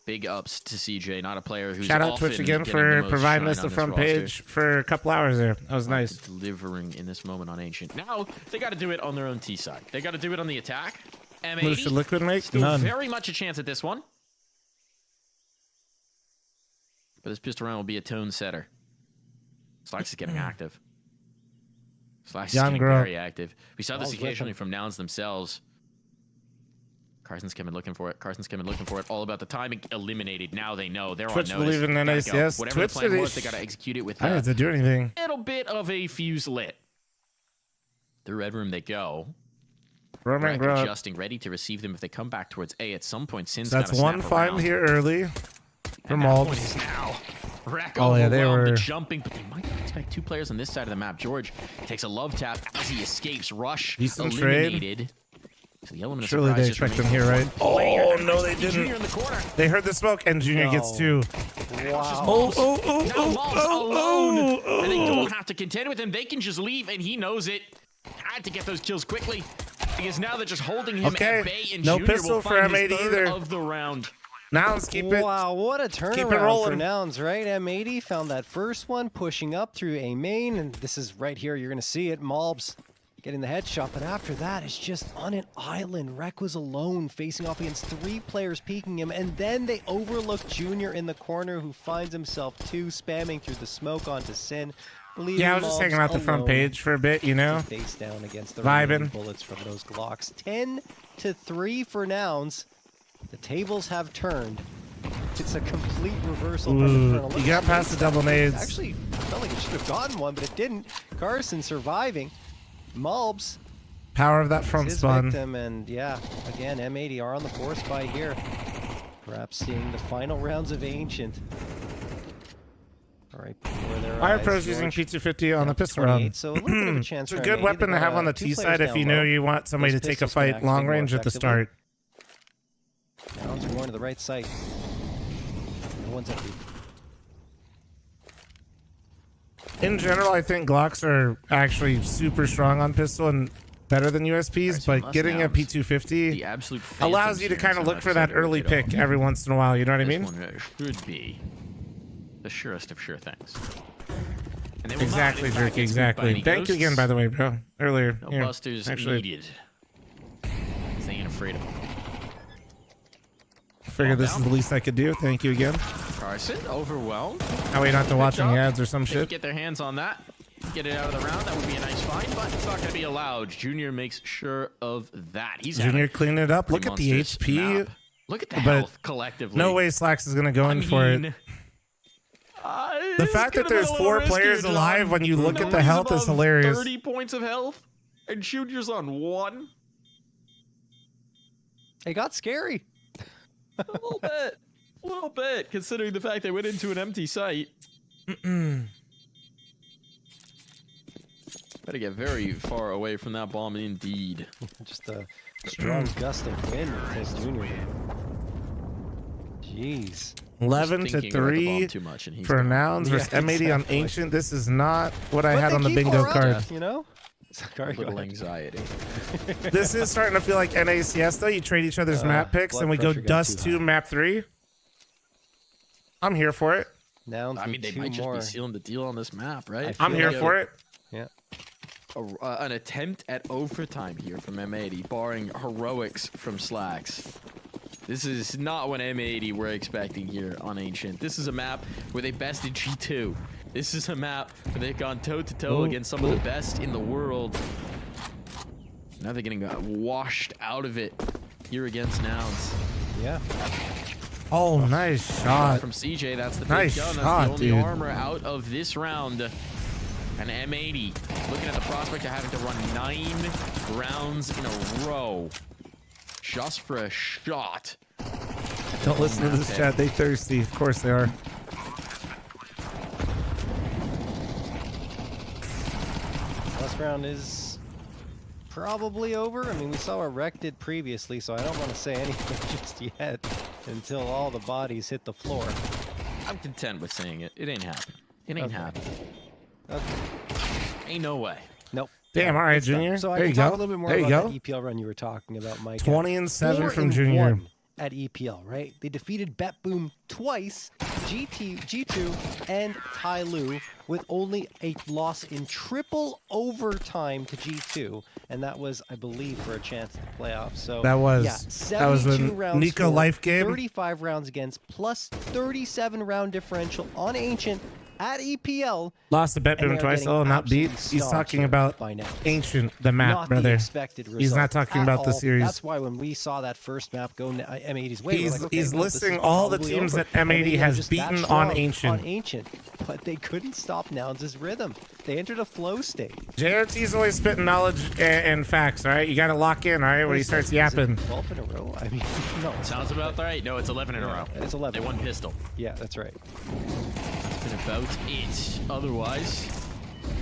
Big ups to CJ, not a player who's Shout out Twitch again for providing us the front page for a couple hours there. That was nice. Delivering in this moment on Ancient. Now they got to do it on their own T side. They got to do it on the attack. What should Liquid make? Still None. very much a chance at this one. But this pistol round will be a tone setter. Slacks is getting active. Slacks is getting very active. We saw this occasionally from Nouns themselves. Carson's coming looking for it. Carson's coming looking for it. All about the timing. Eliminated. Now they know. They're Twitch on notice. believe in NACS. Whatever Twitch the plan was, they got to execute it with I don't have to do anything. little bit of a fuse lit. The red room they go. Roman Brack Grub. adjusting, ready to receive them if they come back towards A at some point. Sin's So that's gotta one snap find around. here early for And that Malbs. point is now. Rack Oh, yeah, they overwhelmed, the were- jumping, but they might not expect 2 players on this side of the map. George takes a love tap as he escapes. Rush Decent trade. eliminated. So the element of Surely surprise they just expect them remains here, one right? player. Oh, no, they Junior didn't. in the corner. They heard the smoke, and Junior gets 2. Wow. Now Malbs alone. And they don't have to contend with him. They can just leave, and he knows it. Had to get those kills quickly. Because now they're just holding him Okay, at bay, and no Junior pistol will for find his M80 third either. of the round. Now let's keep it. Wow, what a Keep it turnaround for rolling. Nouns, right? M80 found that first one, pushing up through a main, and this is right here. You're going to see it. Malbs getting the headshot, but after that, it's just on an island. Rek was alone, facing off against 3 players peeking him, and then they overlook Junior in the corner, who finds himself 2, spamming through the smoke onto Sin. Yeah, I was just hanging out the front page for a bit, you know? Face down against the Vibing. remaining bullets from those Glocks. 10-3 for Nouns. The tables have turned. It's a complete reversal from the Ooh, Colonel. you Look got at past the this. double nades. Actually, I felt like it should have gotten one, but it didn't. Carson surviving. Malbs Power of that front his spawn. victim, and yeah, again, M80 are on the force buy here. Perhaps seeing the final rounds of Ancient. All right, before their Fire eyes, Pro's using George P250 on the down to pistol 28, round. so a little bit of a chance It's a for good M80. weapon to They have got, on the 2 T players side if down you know low. you want somebody Those to take a pistols can fight long activate more range at the effectively. start. Nouns are going to the right site. No one's empty. In general, I think Glocks are actually super strong on pistol and better than USPs, but getting a P250 The absolute allows you to kind of look for that early pick every once in a while, you know what I mean? This one should be the surest of sure things. And they will not, Exactly, in fact, Jerky, get spooked by exactly. any Thank you again, ghosts. by the way, bro. Earlier. No Here, busters actually, needed. They ain't afraid of them. figured this is the least I could do. Thank you again. Carson, overwhelmed. That way you don't have to watch any ads or some They can shit. get their hands on that. Get it out of the round. That would be a nice find, but it's not going to be allowed. Junior makes sure of that. He's Junior having cleaning it up. Look pretty at the monstrous HP. map. Look at the but health collectively. No way Slacks is going to go in for it. The This fact that could've been there's a little 4 riskier, players John. alive when you look at the Nobody's health is above hilarious. 30 points of health, and Junior's on 1. It got scary. A little bit, considering the fact they went into an empty site. Better get very far away from that bomb, indeed. Just a strong gust of wind that takes Junior. Jeez. 11 to thinking about the bomb 3 too much, and he's for gone. Nouns versus Yeah, M80 on exactly. Ancient. This is not what I But had they on the keep bingo more card. up, you know? Sorry, A go little ahead. anxiety. This is starting to feel like NACS though. You trade each other's map picks blood and we go pressure got dust too 2, high. map 3. I'm here for it. Nouns I mean, need they 2 might just more. be sealing the deal on this map, right? I'm here for it. Yeah. An attempt at overtime here from M80, barring heroics from Slacks. This is not what M80 we're expecting here on Ancient. This is a map where they bested G2. This is a map where they've gone toe-to-toe against some of the best in the world. Now they're getting washed out of it here against Nouns. Yeah. Oh, nice shot. From CJ, that's the big Nice gun. That's shot, the only dude. armor out of this round. And M80 looking at the prospect of having to run 9 rounds in a row. Just for a shot. Don't listen to this chat. They thirsty. Of course they are. Last round is probably over. I mean, we saw what Rec did previously, so I don't want to say anything just yet until all the bodies hit the floor. I'm content with saying it. It ain't happening. It ain't Okay. happening. Okay. Ain't no way. Nope. Damn, all right, It's done. Junior. So I There can you talk go. a little bit more There you about go. that EPL run you were talking about, Mike. 20-7 from 4-1 Junior. at EPL, right? They defeated Bet Boom twice, G2 and Tai Lu, with only a loss in triple overtime to G2, and that was, I believe, for a chance at the playoffs. So That was- yeah, that was 72 a rounds Nico for, life game. 35 rounds against, plus 37 round differential on Ancient at EPL. Lost to Bet and Boom they are twice. getting Oh, not beat. absolutely He's stomped talking here about by Nouns. Ancient, the map, Not brother. the expected result He's not talking at about the all. series. That's why when we saw that first map go M80's way, we're He's- like, okay, he's well, this listing is all the probably teams over. that M80 And they were has just that beaten strong on Ancient. On Ancient, but they couldn't stop Nouns' rhythm. They entered a flow state. JRT's always spitting knowledge and facts, all right? You got to lock in, all right, when he starts yapping. 12 in a row? I mean, no. Sounds about right. No, it's 11 in a row. It's 11. They won pistol. Yeah, that's right. That's been about it. Otherwise,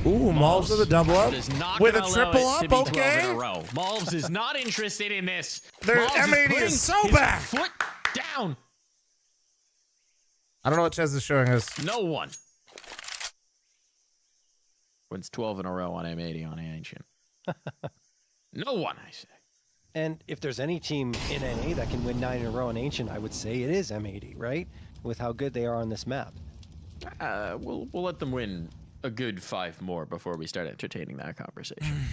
Ooh, Malves with a double up. is not With a gonna allow triple it up, to be 12 okay? in a row. Malves is not interested in this. Their Malves M80 putting is so his back. Foot down. I don't know what Ches is showing us. No one wins 12 in a row on M80 on Ancient. No one, I say. And if there's any team in NA that can win 9 in a row on Ancient, I would say it is M80, right? With how good they are on this map. We'll let them win a good 5 more before we start entertaining that conversation.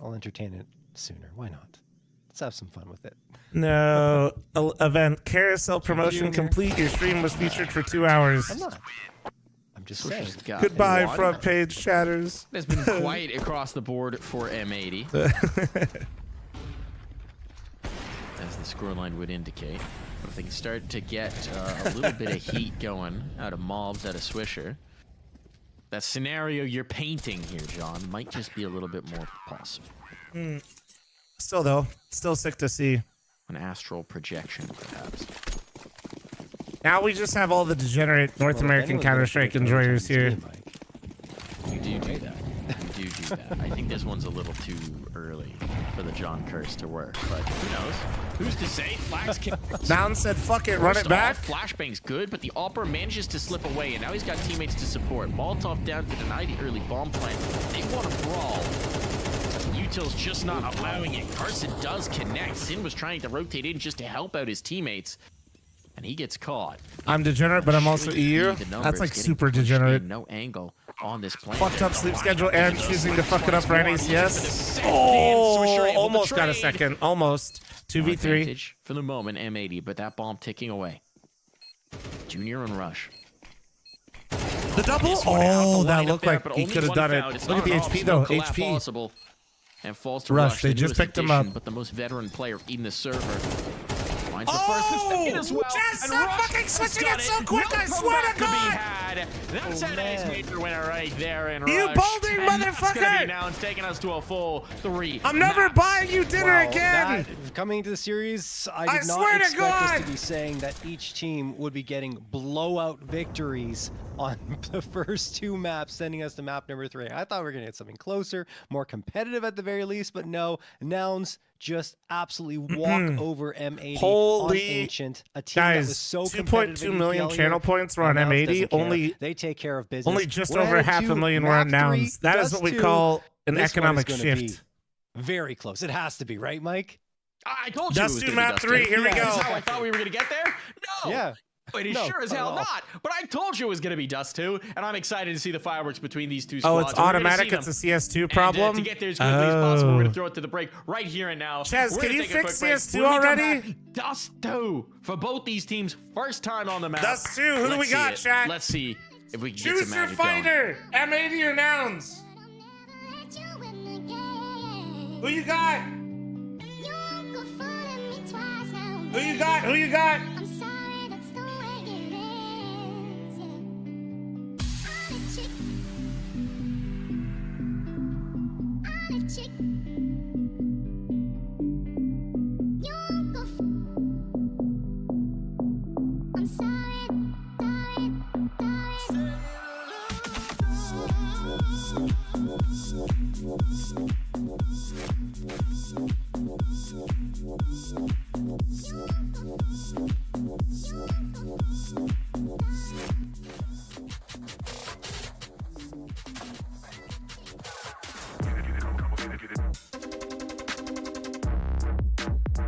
I'll entertain it sooner. Why not? Let's have some fun with it. No. Event. Carousel promotion Junior. complete. Your stream was featured for 2 hours. I'm not. I'm just saying. Goodbye, front page chatters. There's been quiet across the board for M80. As the scoreline would indicate. But if they can start to get a little bit of heat going out of Mobs, out of Swisher, that scenario you're painting here, John, might just be a little bit more possible. Still, though, still sick to see. An astral projection, perhaps. Now we just have all the degenerate North American Counter-Strike enjoyers here. You do that. You do that. I think this one's a little too early for the John curse to work, but who knows? Who's to say? Flags can... Noun said, fuck it, run it back. Flashbang's good, but the Opera manages to slip away, and now he's got teammates to support. Molotov down to deny the early bomb plant. They want to brawl. Util's just not allowing it. Carson does connect. Sin was trying to rotate in just to help out his teammates, and he gets caught. I'm degenerate, but I'm also EU. That's like super degenerate. No angle on this plan. Fucked up sleep schedule and choosing to fuck it up for NACS. Oh, almost got a second. Almost. 2v3. Advantage for the moment, M80, but that bomb ticking away. Junior and Rush. The double? Oh, that looked like he could have done it. Look at the HP, though. HP. Possible. And falls to Rush, Rush. they the just newest picked him up. addition, But the most veteran player in the server. Finds the first and second as well. Jess, And stop Rush fucking has switching done it so quick, No I swear comeback to God. be had. That's an ace major winner right there in You Rush. balding And that's gonna motherfucker. be now it's taking us to a full 3. I'm never buying you dinner Wow, again. Coming to the series, I did not swear to expect us God. to be saying that each team would be getting blowout victories on the first 2 maps, sending us to map number 3. I thought we were going to get something closer, more competitive at the very least, but no, Nouns just absolutely walk over M80 on Holy Ancient, a team that was guys, so 2.2 million competitive channel here, points were on and Nouns M80. doesn't care. Only they take care of business. Only just We're over headed half to a million were on map 3, Nouns. That is Dust what we 2. call an This one is economic gonna be shift. very close. It has to be, right, Mike? I told you Dust it was to gonna be map Dust 3. two. Here we Yeah, go. is this how I thought we were going to get there? No. Yeah. It is No, sure as not at hell all. not. But I told you it was going to be Dust 2, and I'm excited to see the fireworks between these two Oh, squads. it's We're gonna automatic. see It's a them. CS2 And, problem. to get there as quickly as possible, we're going Oh. to throw it to the break right here and now. Chaz, We're can gonna you take a fix quick break. CS2 When we come already? back, Dust 2 for both these teams. First time on the map. Dust 2. Who do we Let's got, see it. chat? Let's see if we can get Choose some your magic going. fighter. M80 or nouns? Who you got? Who you got? Who you got?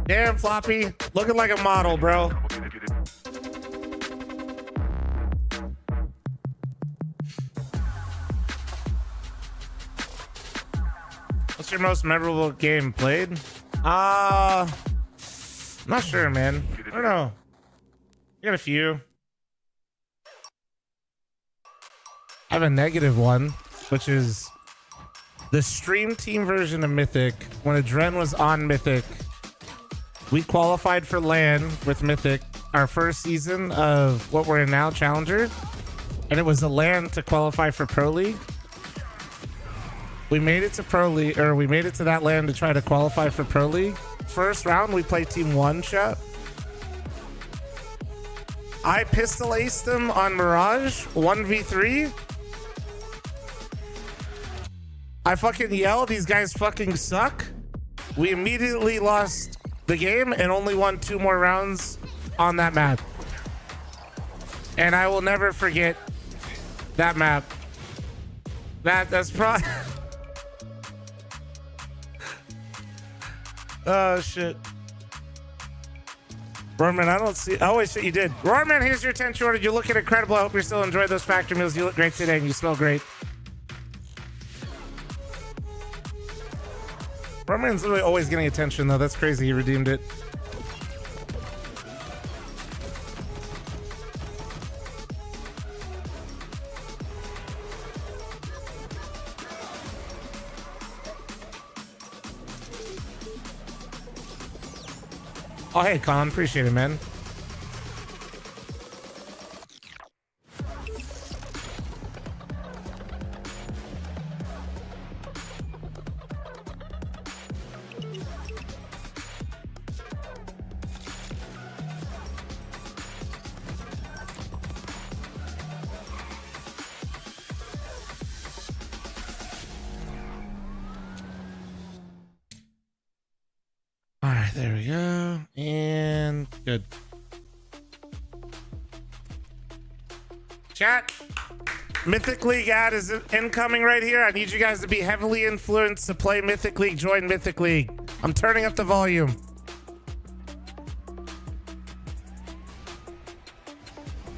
Damn, Floppy. Looking like a model, bro. What's your most memorable game played? I'm not sure, man. I don't know. I got a few. I have a negative one, which is the stream team version of Mythic. When Adren was on Mythic, we qualified for LAN with Mythic, our first season of what we're in now, Challenger. And it was a LAN to qualify for Pro League. We made it to Pro League, or we made it to that LAN to try to qualify for Pro League. First round, we played team 1, chat. I pistol aced them on Mirage, 1v3. I fucking yelled, these guys fucking suck. We immediately lost the game and only won 2 more rounds on that map. And I will never forget that map. That's probably... Oh, shit. Roman, I don't see... Oh, wait, shit, you did. Roman, here's your 10 shorted. You look incredible. I hope you're still enjoying those factory meals. You look great today and you smell great. Roman's literally always getting attention, though. That's crazy. He redeemed it. Oh, hey, Colin. Appreciate it, man. All right, there we go. And good. Chat, Mythicleague ad is incoming right here. I need you guys to be heavily influenced to play Mythicleague. Join Mythicleague. I'm turning up the volume.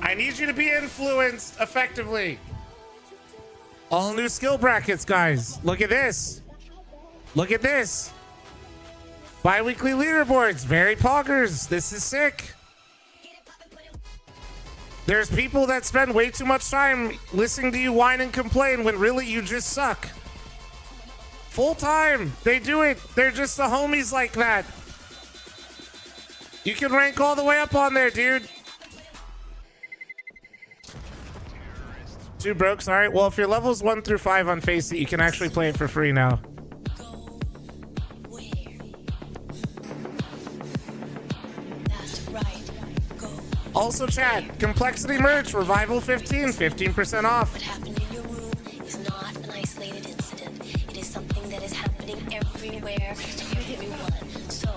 I need you to be influenced effectively. All new skill brackets, guys. Look at this. Look at this. Bi-weekly leaderboards, very poggers. This is sick. There's people that spend way too much time listening to you whine and complain when really you just suck. Full time, they do it. They're just the homies like that. You can rank all the way up on there, dude. 2 brokes, all right. Well, if you're levels 1 through 5 on Faceit, you can actually play it for free now. Also, chat, Complexity merch, Revival 15, 15% off. What happened in your room is not an isolated incident. It is something that is happening everywhere to everyone. So,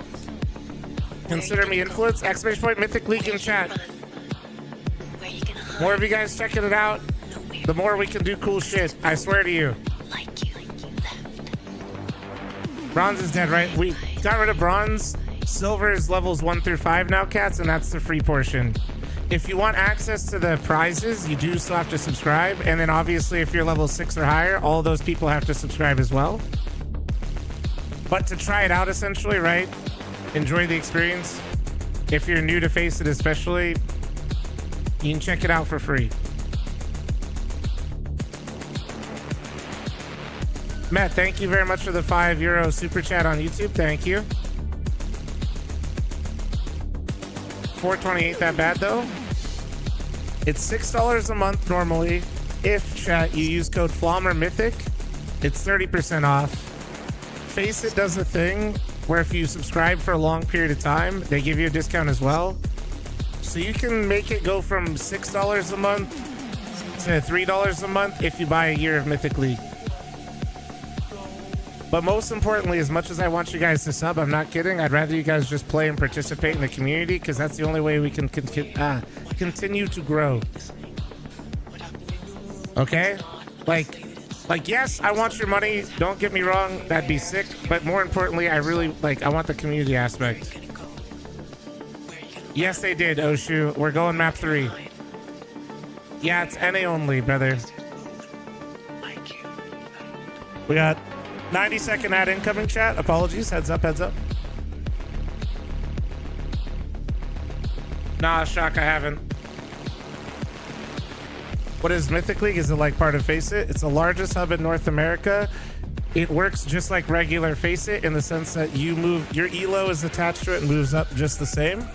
Consider me influenced. Exclamation point, Mythicleague in chat. More of you guys checking it out, the more we can do cool shit. I swear to you. Bronze is dead, right? We got rid of bronze. Silver is levels 1 through 5 now, cats, and that's the free portion. if you want access to the prizes, you do still have to subscribe. And then obviously if you're level 6 or higher, all those people have to subscribe as well. But to try it out essentially, right? Enjoy the experience. If you're new to Face It especially, you can check it out for free. Matt, thank you very much for the €5 super chat on YouTube. Thank you. 428 that bad though. It's $6 a month normally. If chat you use code FLOM or Mythic, it's 30% off. Face It does a thing where if you subscribe for a long period of time, they give you a discount as well. So you can make it go from $6 a month to $3 a month if you buy a year of Mythicleague. But most importantly, as much as I want you guys to sub, I'm not kidding. I'd rather you guys just play and participate in the community because that's the only way we can continue to grow. Okay? Like, yes, I want your money. Don't get me wrong. That'd be sick. But more importantly, I want the community aspect. Yes, they did, Oshu. We're going map 3. Yeah, it's NA only, brother. We got 90-second ad incoming chat. Apologies. Heads up, heads up. Nah, shock, I haven't. What is Mythicleague? Is it like part of Face It? It's the largest hub in North America. It works just like regular Face It in the sense that you move, your elo is attached to it and moves up just the same.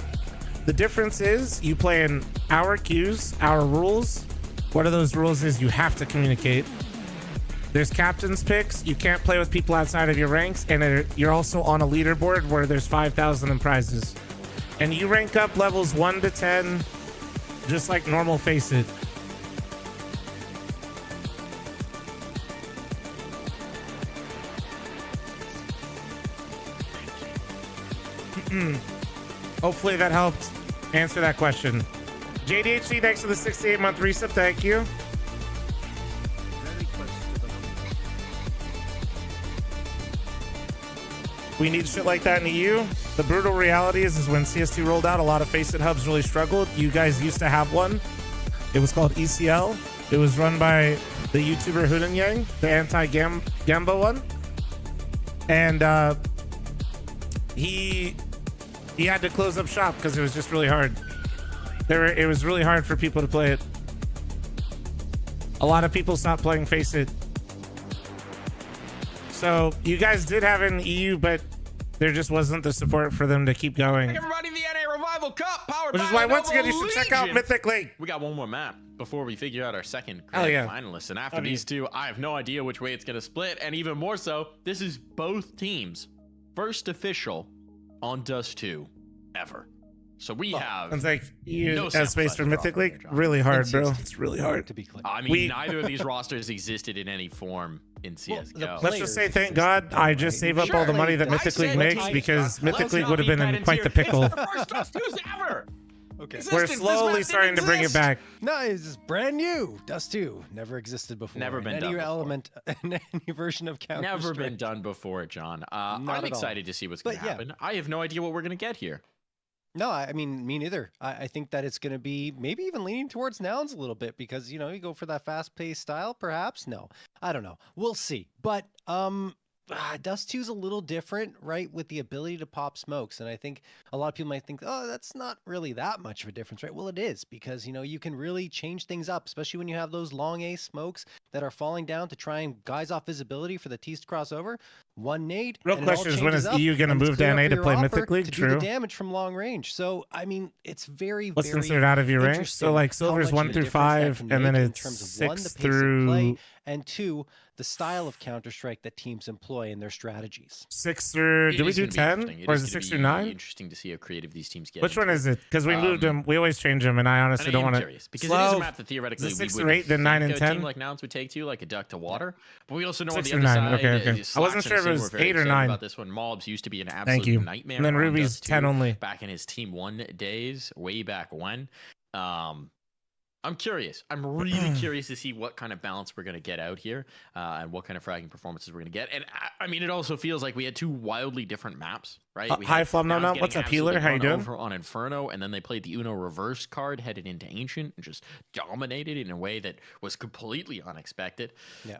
The difference is you play in our queues, our rules. One of those rules is you have to communicate. There's captain's picks. You can't play with people outside of your ranks. And you're also on a leaderboard where there's 5,000 in prizes. And you rank up levels 1 to 10, just like normal Face It. Hopefully that helped answer that question. JDHC, thanks for the 68-month resub. Thank you. We need shit like that in the EU. The brutal reality is when CS2 rolled out, a lot of Face It hubs really struggled. You guys used to have one. It was called ECL. It was run by the YouTuber Hunan Yang, the anti-Gamba one. And he had to close up shop because it was just really hard. It was really hard for people to play it. A lot of people stopped playing Face It. So you guys did have an EU, but there just wasn't the support for them to keep going. Hey everybody, the NA Revival Cup powered Which by is why once Lenovo again you should check out Legion. Mythicleague. We got one more map before we figure out our second Hell grand yeah. finalist. And after these two, I have no idea which way it's going to split. And even more so, this is both teams' first official on Dust 2 ever. So we have It's like you no have space for Mythicleague. Really hard, bro. It's really hard to be clear. I mean, neither of these rosters existed in any form in CSGO. Let's just say thank God I just save up all the money that Mythicleague makes because Mythicleague would have been in quite the pickle. It's the first Dust 2's ever. Okay. We're slowly starting to bring it back. No, it's brand new. Dust 2 never existed before. Never been in done any before. element, in any version of Counter. Never been done before, John. I'm at all. excited to see what's going to happen. I have no idea what we're going to get here. No, I mean, me neither. I think that it's going to be maybe even leaning towards nouns a little bit because, you know, you go for that fast-paced style, perhaps. No, I don't know. We'll see. But Dust 2 is a little different, right, with the ability to pop smokes. And I think a lot of people might think, oh, that's not really that much of a difference, right? Well, it is because, you know, you can really change things up, especially when you have those long A smokes that are falling down to try and guise off visibility for the Tees to cross over. One nade. Real and it all question is when is changes up, EU going to and it's move to clear up NA for to your play offer Mythicleague? to do True. the damage from long range. So, I mean, it's very, What's very considered out of your range? interesting So like how silver's much of 1 a through difference that 5, can and then make in it's terms of, one, 6 the pace of play, through and 2, the style of Counter-Strike that teams employ in their strategies. 6 through. It Do we is do gonna be 10 interesting. or is it gonna 6 be through 9? Interesting to see how creative these teams get. Which one into is it. it? Because we moved them. We always change them, and I honestly don't want to. Because it is a map that theoretically is it 6 we or would 8, then 9 and think a 10. team like Nouns would take to, like a duck to water. But we also know 6 on or the other 9. side, Okay. I wasn't Slacks sure if it and was Sim were very 8 or excited 9. About this one, Mobs used to be an Thank absolute you. nightmare. And then on Ruby's Dust 10 2 only. back in his Team 1 days, way back when. I'm curious. I'm really curious to see what kind of balance we're going to get out here and what kind of fragging performances we're going to get. And I mean, it also feels like we had two wildly different maps, right? We Hi, had Flum. No, Now's what's up, getting Healer? How you absolutely run doing? over on Inferno, and then they played the Uno reverse card, headed into Ancient, and just dominated in a way that was completely unexpected. Yeah.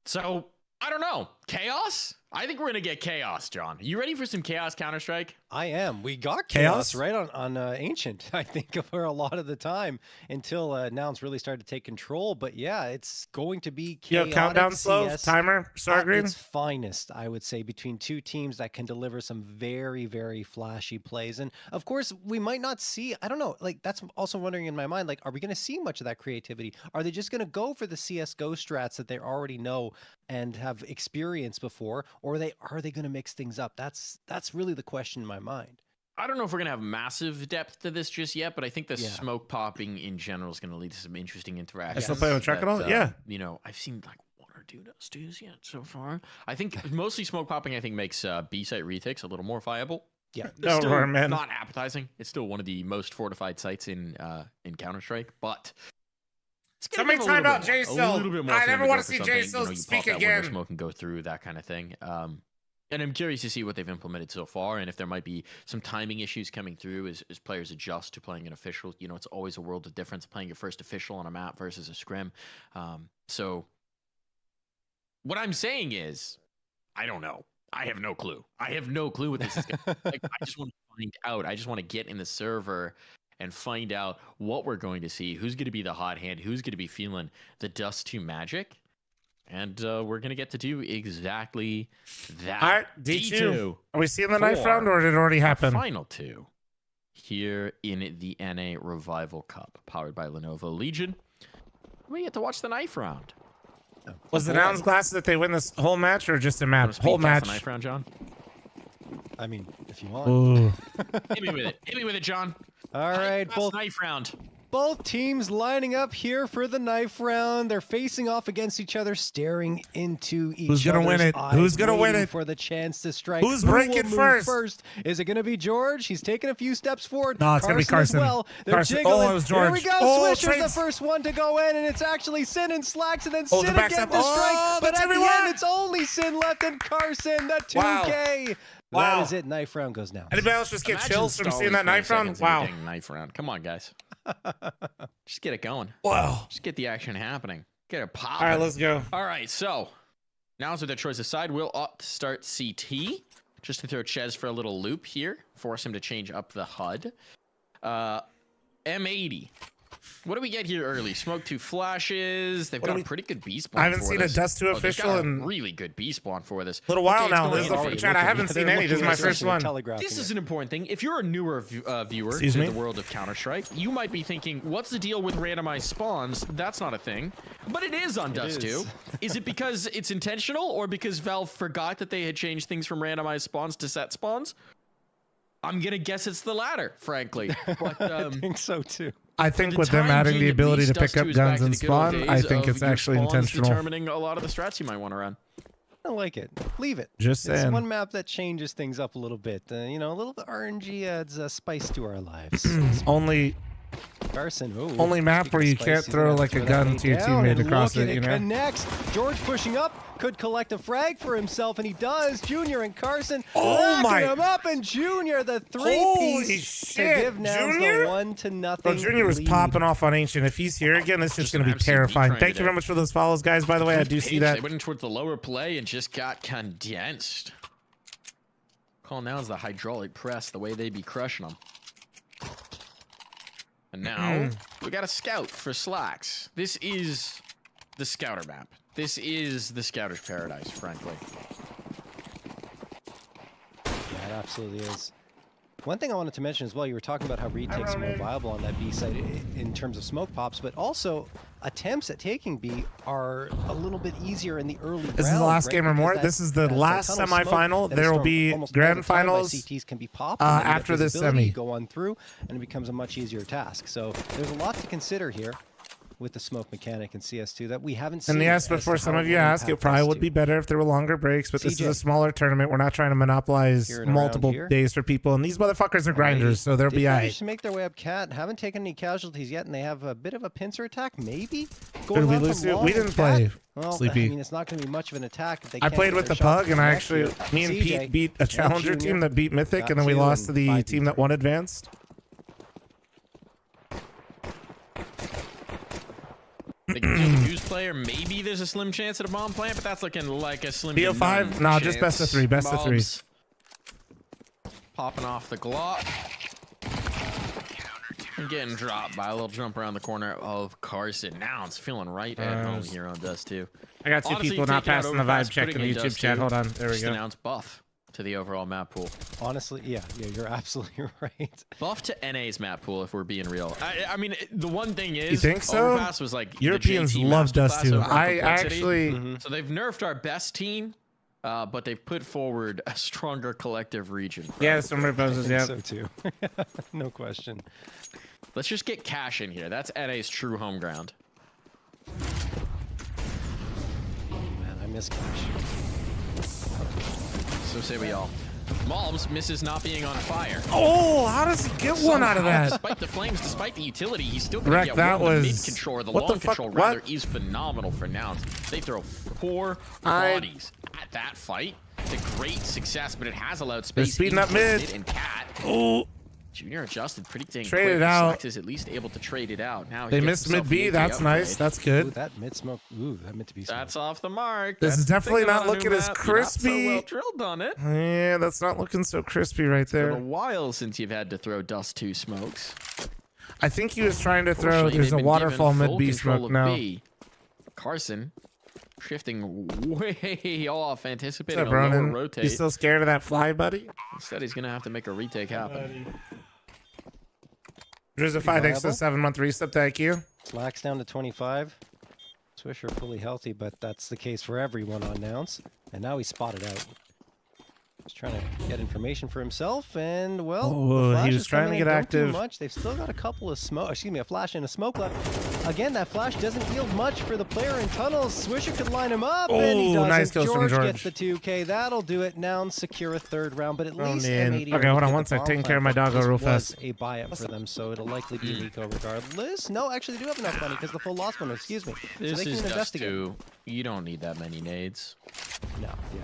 So, I don't know. Chaos? I think we're going to get chaos, John. You ready for some chaos Counter-Strike? I am. We got Chaos? chaos right on Ancient, I think, for a lot of the time until Nouns really started to take control. But yeah, it's going to be chaotic countdown slow, CS timer, Star at Green? its finest, I would say, between two teams that can deliver some very, very flashy plays. And of course, we might not see, I don't know, like that's also wondering in my mind, like, are we going to see much of that creativity? Are they just going to go for the CSGO strats that they already know and have experienced before? Or are they going to mix things up? That's really the question in my mind. I don't know if we're going to have massive depth to this just yet, but I think the smoke popping in general is going to lead to some interesting interactions. I still play with track at all? Yeah. You know, I've seen like one or two dusties yet so far. I think mostly smoke popping, I think, makes B-site retake a little more viable. Yeah. It's still man. not appetizing. It's still one of the most fortified sites in Counter-Strike, but Somebody timed out J Still. I never want to see J Still speak again. Smoke and go through that kind of thing. And I'm curious to see what they've implemented so far, and if there might be some timing issues coming through as players adjust to playing an official. You know, it's always a world of difference playing your first official on a map versus a scrim. So what I'm saying is, I don't know. I have no clue. I have no clue what this is going to be. Like, I just want to find out. I just want to get in the server and find out what we're going to see, who's going to be the hot hand, who's going to be feeling the Dust 2 magic. And we're going to get to do exactly that. All right, D2. Are we seeing the knife round, or did it already happen? Final two here in the NA Revival Cup, powered by Lenovo Legion. We get to watch the knife round. Was the Nouns glasses that they win this whole match, or just a map? Whole match. The knife round, John? I mean, if you want. Ooh. Hit me with it. Hit me with it, John. All right, both knife round. Both teams lining up here for the knife round. They're facing off against each other, staring into each Who's gonna win it? eyes, Who's gonna win waiting it? for the chance to strike. Who's Who breaking will move first? Is it going to be George? He's taking a few steps forward. No, it's gonna be Carson. As well. They're Carson. jiggling. Oh, it was George. Here we go. Oh, Swisher's trades. the first one to go in, and it's actually Sin and Slacks, and then Oh, Sin the again backstab. to strike. Oh, but that's at the everyone. end, it's only Sin left and Carson. The 2K. Wow. That is it. Knife round goes now. Anybody else just get Imagine chills from stalling seeing that 20 knife round? seconds in a Wow. dang knife round. Come on, guys. Just get it going. Wow. Just get the action happening. Get it popping. All right, let's go. All right, so now's with their choice aside, we'll opt to start CT just to throw Ches for a little loop here, force him to change up the HUD. M80. What do we get here early? Smoke 2 flashes. They've got a pretty good B spawn. I haven't for seen this. a Dust 2 they've official got a in really good B spawn for this. Little while Okay, now. it's This is the going first chat. I haven't seen any. This is my first one. This is an important thing. If you're a newer viewer Excuse to me? the world of Counter-Strike, you might be thinking, what's the deal with randomized spawns? That's not a thing. But it is on Dust 2. Is it because it's intentional, or because Valve forgot that they had changed things from randomized spawns to set spawns? I'm going to guess it's the latter, frankly. But, I think so, too. I think for with them time adding being, the at ability least, to pick Dust 2 up is back guns to and the good old spawn, I days think of it's your actually spawns intentional. determining a lot of the strats you might want to run. I like it. Leave it. Just It's saying. one map that changes things up a little bit. You know, a little bit RNG adds spice to our lives. Only Carson, ooh, only map where you spice, can't he's throw gonna like a throw gun that to your down, teammate and across look at it, you know? Connects. George pushing up, could collect a frag for himself, and he does. Junior and Carson Oh my- racking him up, and Junior the Holy three-piece shit, to give Nouns Junior? the 1-0 Bro, Junior was lead. popping off on Ancient. If he's here again, this is just going to be absolute terrifying. beat Thank you right very much for those follows, guys. By the way, I do see Page, that. They went in towards the lower play and just got condensed. Call now is the hydraulic press, the way they be crushing them. And now we got a scout for Slacks. This is the scouter map. This is the scouter's paradise, frankly. Yeah, it absolutely is. One thing I wanted to mention as well, you were talking about how retakes are more viable on that B side in terms of smoke pops, but also attempts at taking B are a little bit easier in the early rounds. This is the last right? game or Because more. that- This is the that last tunnel smoke semifinal. that There is will from be almost grand all the time by finals CTs can be popped, and then you get after this visibility, semi. Go on through, and it becomes a much easier task. So there's a lot to consider here. with the smoke mechanic in CS2 that we haven't seen. And yes, before some of you ask, it probably would be better if there were longer breaks, but this is a smaller tournament. We're not trying to monopolize multiple days for people, and these motherfuckers are grinders, so they'll be They aight. managed to make their way up Cat. Haven't taken any casualties yet, and they have a bit of a pincer attack, maybe? Did we on lose from it? long We and didn't Cat. play, Well, Sleepy. I mean, it's not going to be much of an attack. If they I can't played get with their the shots Pug, and I connect actually, here. me and CJ Pete beat a challenger Junior team that beat Mythic, got and then we 2 lost to and the 5v3. team that won Advanced. The Goose player, maybe there's a slim chance at a bomb plant, but that's looking like a slim. BO5? No, just best of 3. Best of 3. Mobs popping off the Glock. And getting dropped by a little jump around the corner of Carson. Now it's feeling right at home here on Dust 2. I got 2 people not passing the vibe check in the YouTube chat. Hold on. There we Just go. announced buff to the overall map pool. Honestly, yeah, you're absolutely right. Buff to NA's map pool, if we're being real. I mean, the one thing is, You think so? Overpass was like Europeans the JT love Dust masterclass 2. over I complexity. actually... So they've nerfed our best team, but they've put forward a stronger collective region. Yeah, some riposes, I yeah. think so too. No question. Let's just get Cash in here. That's NA's true home ground. Man, I miss Cash. So say we all. Malms misses not being on fire. Oh, how does he get one out of that? Despite the flames, despite the utility, he's still going Wreck, to get that one. The was- mid control, the what the long fuck- control what? rather, is phenomenal for Nouns. They throw 4 bodies at that fight. It's a great success, but it has allowed They're space. speeding up into mid. And Cat. Oh. Junior adjusted pretty dang Traded quick. out. Sox is at least able to trade it out. Now he They gets missed himself mid B. the That's upgrade. nice. That's good. Ooh, that mid smoke. Ooh, that meant to be smoke. That's off the mark. This is That's definitely thinking not on a new looking as map. You're crispy. Not so well drilled on it. Yeah, that's not looking so crispy right It's been a there. while since you've had to throw Dust 2 smokes. I think he was trying to throw. Fortunately, There's they've a been waterfall given mid full B control smoke of now. B. Carson shifting way off, anticipating What's up, a lower Ronan? rotate. You still scared of that fly, buddy? Instead, he's gonna have to make a retake happen. There's a 5 thanks to the 7-month reset. Thank you. Slacks down to 25. Swisher fully healthy, but that's the case for everyone on Nouns. And now he's spotted out. He's trying to get information for himself, and well, Oh, the flash he was is trying coming to in, get don't active. do much. They've still got a couple of smoke. Excuse me, a flash and a smoke left. Again, that flash doesn't yield much for the player in tunnels. Swisher could line him up, and he Oh, doesn't. nice kills from George. gets the 2K. That'll do it. Nouns secure a 3rd round, but at Oh, least man. M80 Okay, hold on get one the sec. bomb Taking care of my plant. doggo This real was fast. a buy-up for them, so it'll likely be Nico regardless. No, actually, they do have enough money because the full loss one. Excuse me. This so they can is Dust investigate. 2. You don't need that many nades. No, yeah.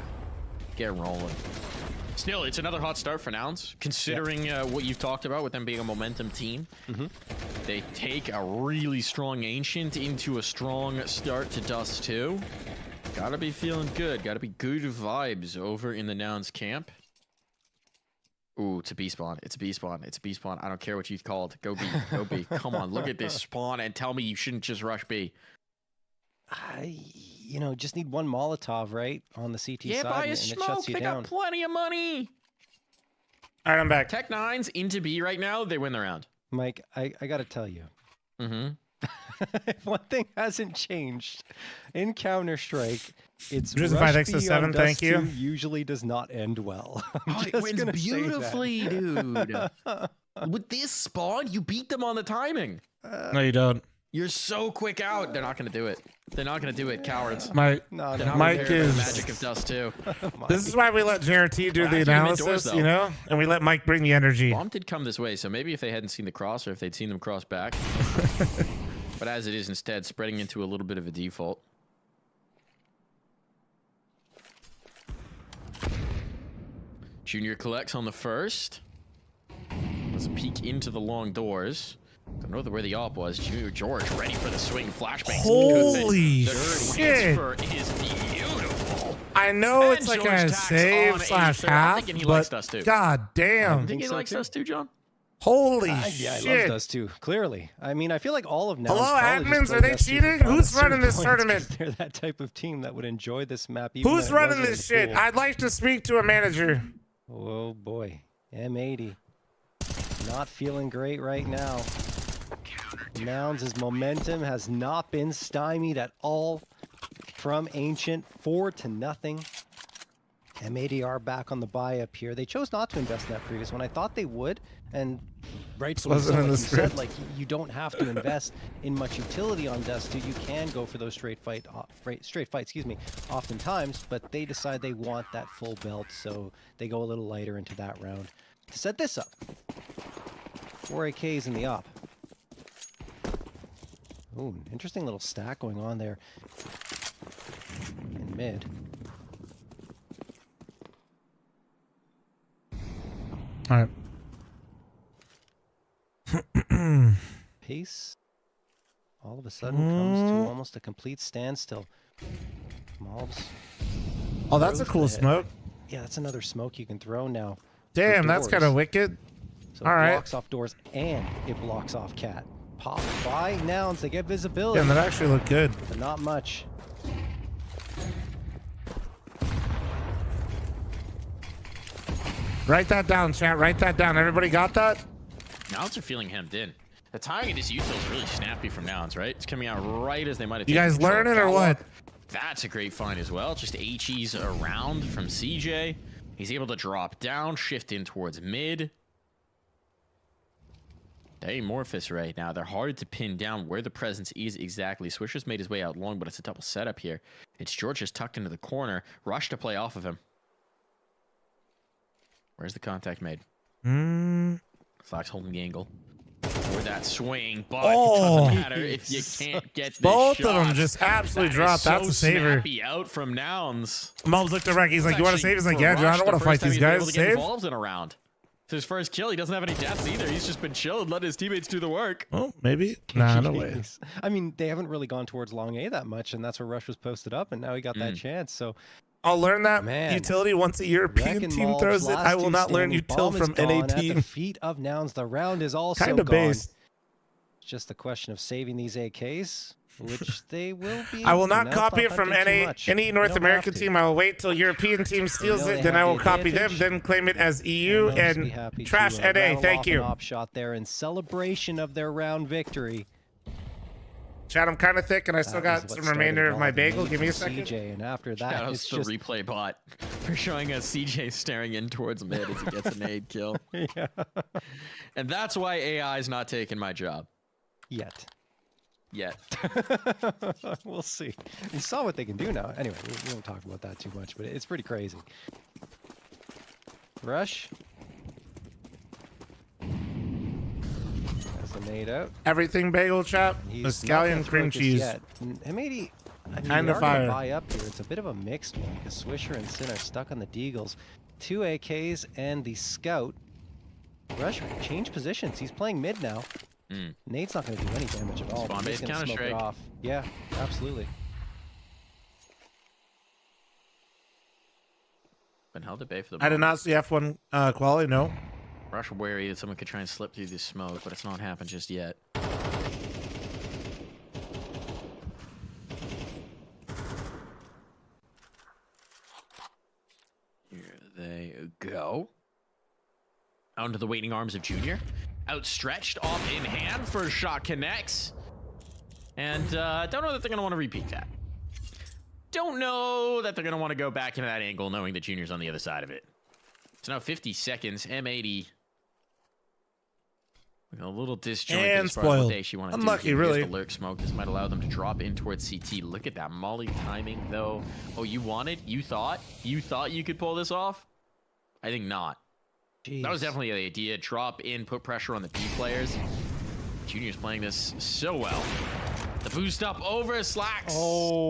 Get rolling. Still, it's another hot start for Nouns, considering what you've talked about with them being a momentum team. They take a really strong Ancient into a strong start to Dust 2. Gotta be feeling good. Gotta be good vibes over in the Nouns camp. Ooh, it's a B spawn. It's a B spawn. It's a B spawn. I don't care what you called. Go B. Go B. Come on, look at this spawn and tell me you shouldn't just rush B. You know, just need one Molotov, right, on the CT Yeah, side, buy a and it smoke. shuts you They down. got plenty of money. All right, I'm back. Tech 9's into B right now. They win the round. Mike, I got to tell you, Mm-hmm. if one thing hasn't changed in Counter-Strike, it's There's a rush 5x to B 7, on thank Dust you. 2 usually does not end well. I'm Oh, it just wins gonna say that. beautifully, dude. With this spawn, you beat them on the timing. No, you don't. You're so quick out. They're not going to do it. They're not going to do it, cowards. Mike, No, They're not Mike prepared for the is. magic of Dust 2. This is why we let JRT do the Actually, mid-doors, analysis, though. you know, and we let Mike bring the energy. Bomb did come this way, so maybe if they hadn't seen the cross or if they'd seen them cross back. But as it is instead, spreading into a little bit of a default. Junior collects on the first. There's a peek into the long doors. Don't know where the op was. Junior George ready for the swing flashbang. Holy The shit. transfer is beautiful. I know And it's like George a tacks save on a slash third. I'm half, thinking he likes us but too. god damn. Think he likes us too, John? Holy Yeah, shit. I love Dust 2, clearly. I mean, I feel like all of Nouns Hello, probably just admins, play are they Dust 2 for cheating? fun Who's at certain running this points 'cause tournament? They're that type of team that would enjoy this map. Even Who's when it running wasn't this in the shit? pool. I'd like to speak to a manager. Oh boy, M80. Not feeling great right now. Nouns' momentum has not been stymied at all from Ancient. 4-0. M80 are back on the buy up here. They chose not to invest in that previous one. I thought they would, and rightfully wasn't so, in like the you script. said, like you don't have to invest in much utility on Dust 2. You can go for those straight fight, excuse me, oftentimes, but they decide they want that full belt, so they go a little lighter into that round to set this up. 4 AKs in the op. Ooh, interesting little stack going on there in mid. All right. Pace all of a sudden comes to almost a complete standstill. Malbs. Oh, that's a throws cool the- smoke. Yeah, that's another smoke you can throw now. Damn, for that's kind doors. of wicked. So All it right. blocks off doors and it blocks off cat. Pop by nouns, they get visibility. Damn, that actually looked good. But not much. Write that down, chat. Write that down. Everybody got that? Nouns are feeling hemmed in. The timing of this util is really snappy from Nouns, right? It's coming out right as they might have. You taken guys control of learning or what? Catwalk. That's a great find as well. Just HE's around from CJ. He's able to drop down, shift in towards mid. Amorphous right now. They're hard to pin down where the presence is exactly. Swisher's made his way out long, but it's a double setup here. It's George just tucked into the corner. Rush to play off of him. Where's the contact made? Fox holding the angle. Or that swing, but it doesn't matter if you can't get this Both shot. of them just absolutely That dropped. is That's so a saver. snappy out from Nouns. Mom's looked at Rec. He's like, "You want to save?" He's like, "Yeah, dude. I don't want to fight these guys. Able to get Save." involved in a round. It's his first kill. He doesn't have any deaths either. He's just been chilling, letting his teammates do the work. Oh, maybe. Nah, no way. Jeez. I mean, they haven't really gone towards long A that much, and that's where Rush was posted up, and now he got that chance. So I'll learn that Man. utility once a European Wrecking team Malbs, throws it. last I will two not learn standing. util Bomb is from gone NA at the team. feet of Nouns. The round is also Kind of gone. based. It's just a question of saving these AKs, which they will be. I will able to. not Now it's copy it from hunting too any much. any They North don't American have to. team. I will wait till European team steals know it, they then have I the will copy them, advantage. then claim it as EU And they'll just be and happy trash to, NA. rattle Thank off you. An op shot there in celebration of their round victory. Chat, I'm kind of thick, and I still That got was what some started remainder it of all, my the bagel. lead Give me a from second. CJ, and after Shout that, out it's to the just replay bot for showing us CJ staring in towards mid as he gets a nade kill. Yeah. And that's why AI is not taking my job. Yet. We'll see. You saw what they can do now. Anyway, we won't talk about that too much, but it's pretty crazy. Rush. Has the nade out. Everything bagel, chat. He's The not scallion gonna cream throw this cheese. yet. M80, I mean, And we the are fire. gonna buy up here. It's a bit of a mixed one because Swisher and Sin are stuck on the Deagles. 2 AKs and the Scout. Rush change positions. He's playing mid now. Nade's not going to do any damage at all. Spawn He's based gonna smoke it Counter-Strike. off. Yeah, absolutely. Been held at bay for the I did moment. not see F1 quality. No. Rush wary that someone could try and slip through this smoke, but it's not happened just yet. Here they go. Out into the waiting arms of Junior. Outstretched, off in hand. First shot connects. And don't know that they're going to want to repeat that. Don't know that they're going to want to go back into that angle knowing that Junior's on the other side of it. It's now 50 seconds. M80. A little disjointed And as far as what spoiled. they actually want to Unlucky, do. Here's really. the lurk smoke. This might allow them to drop in towards CT. Look at that molly timing, though. Oh, you wanted? You thought you could pull this off? I think not. That was definitely the idea. Drop in, put pressure on the B players. Junior's playing this so well. The boost up over Slacks.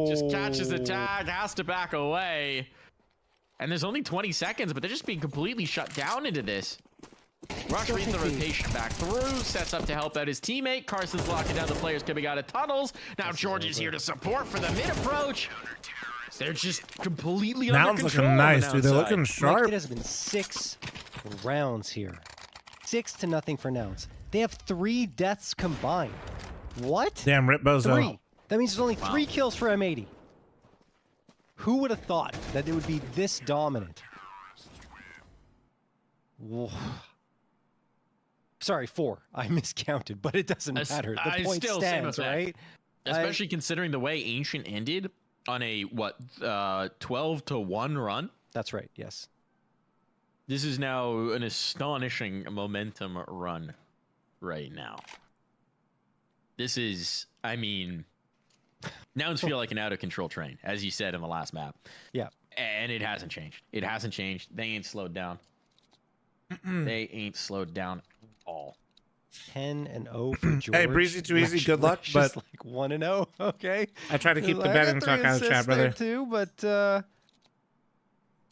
Just catches the tag, has to back away. And there's only 20 seconds, but they're just being completely shut down into this. Rush reads the rotation back through, sets up to help out his teammate. Carson's locking down the players coming out of tunnels. Now George is here to support for the mid approach. They're just completely Now under it's control. looking on the nice, dude. They're Nouns looking side. sharp. It has been 6 rounds here. 6-0 for Nouns. They have 3 deaths combined. What? Damn, Rip Bozo. 3. That means there's only 3 kills for M80. Who would have thought that it would be this dominant? Whoa. Sorry, 4. I miscounted, but it doesn't matter. The point Still stands, same effect. right? Especially considering the way Ancient ended on a 12-1 run. That's right. Yes. This is now an astonishing momentum run right now. This is, I mean, nouns feel like an out of control train, as you said in the last map. Yeah. And it hasn't changed. It hasn't changed. They ain't slowed down. They ain't slowed down at all. 10-0 for George. Hey, Breezy Too Easy, good luck, Just but like 1-0. Okay. I try to keep the I got betting 3 talk out of chat, assists there brother. too, but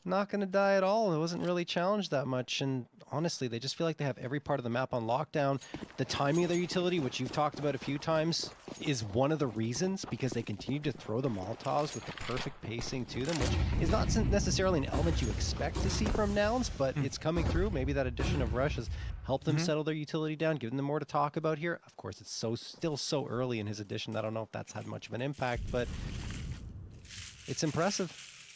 not gonna die at all. It wasn't really challenged that much, and honestly, they just feel like they have every part of the map on lockdown. The timing of their utility, which you've talked about a few times, is one of the reasons, because they continue to throw the Molotovs with the perfect pacing to them, which is not necessarily an element you expect to see from Nouns, but it's coming through. Maybe that addition of Rush has helped them settle their utility down, giving them more to talk about here. Of course, it's still so early in his addition. I don't know if that's had much of an impact, but it's impressive.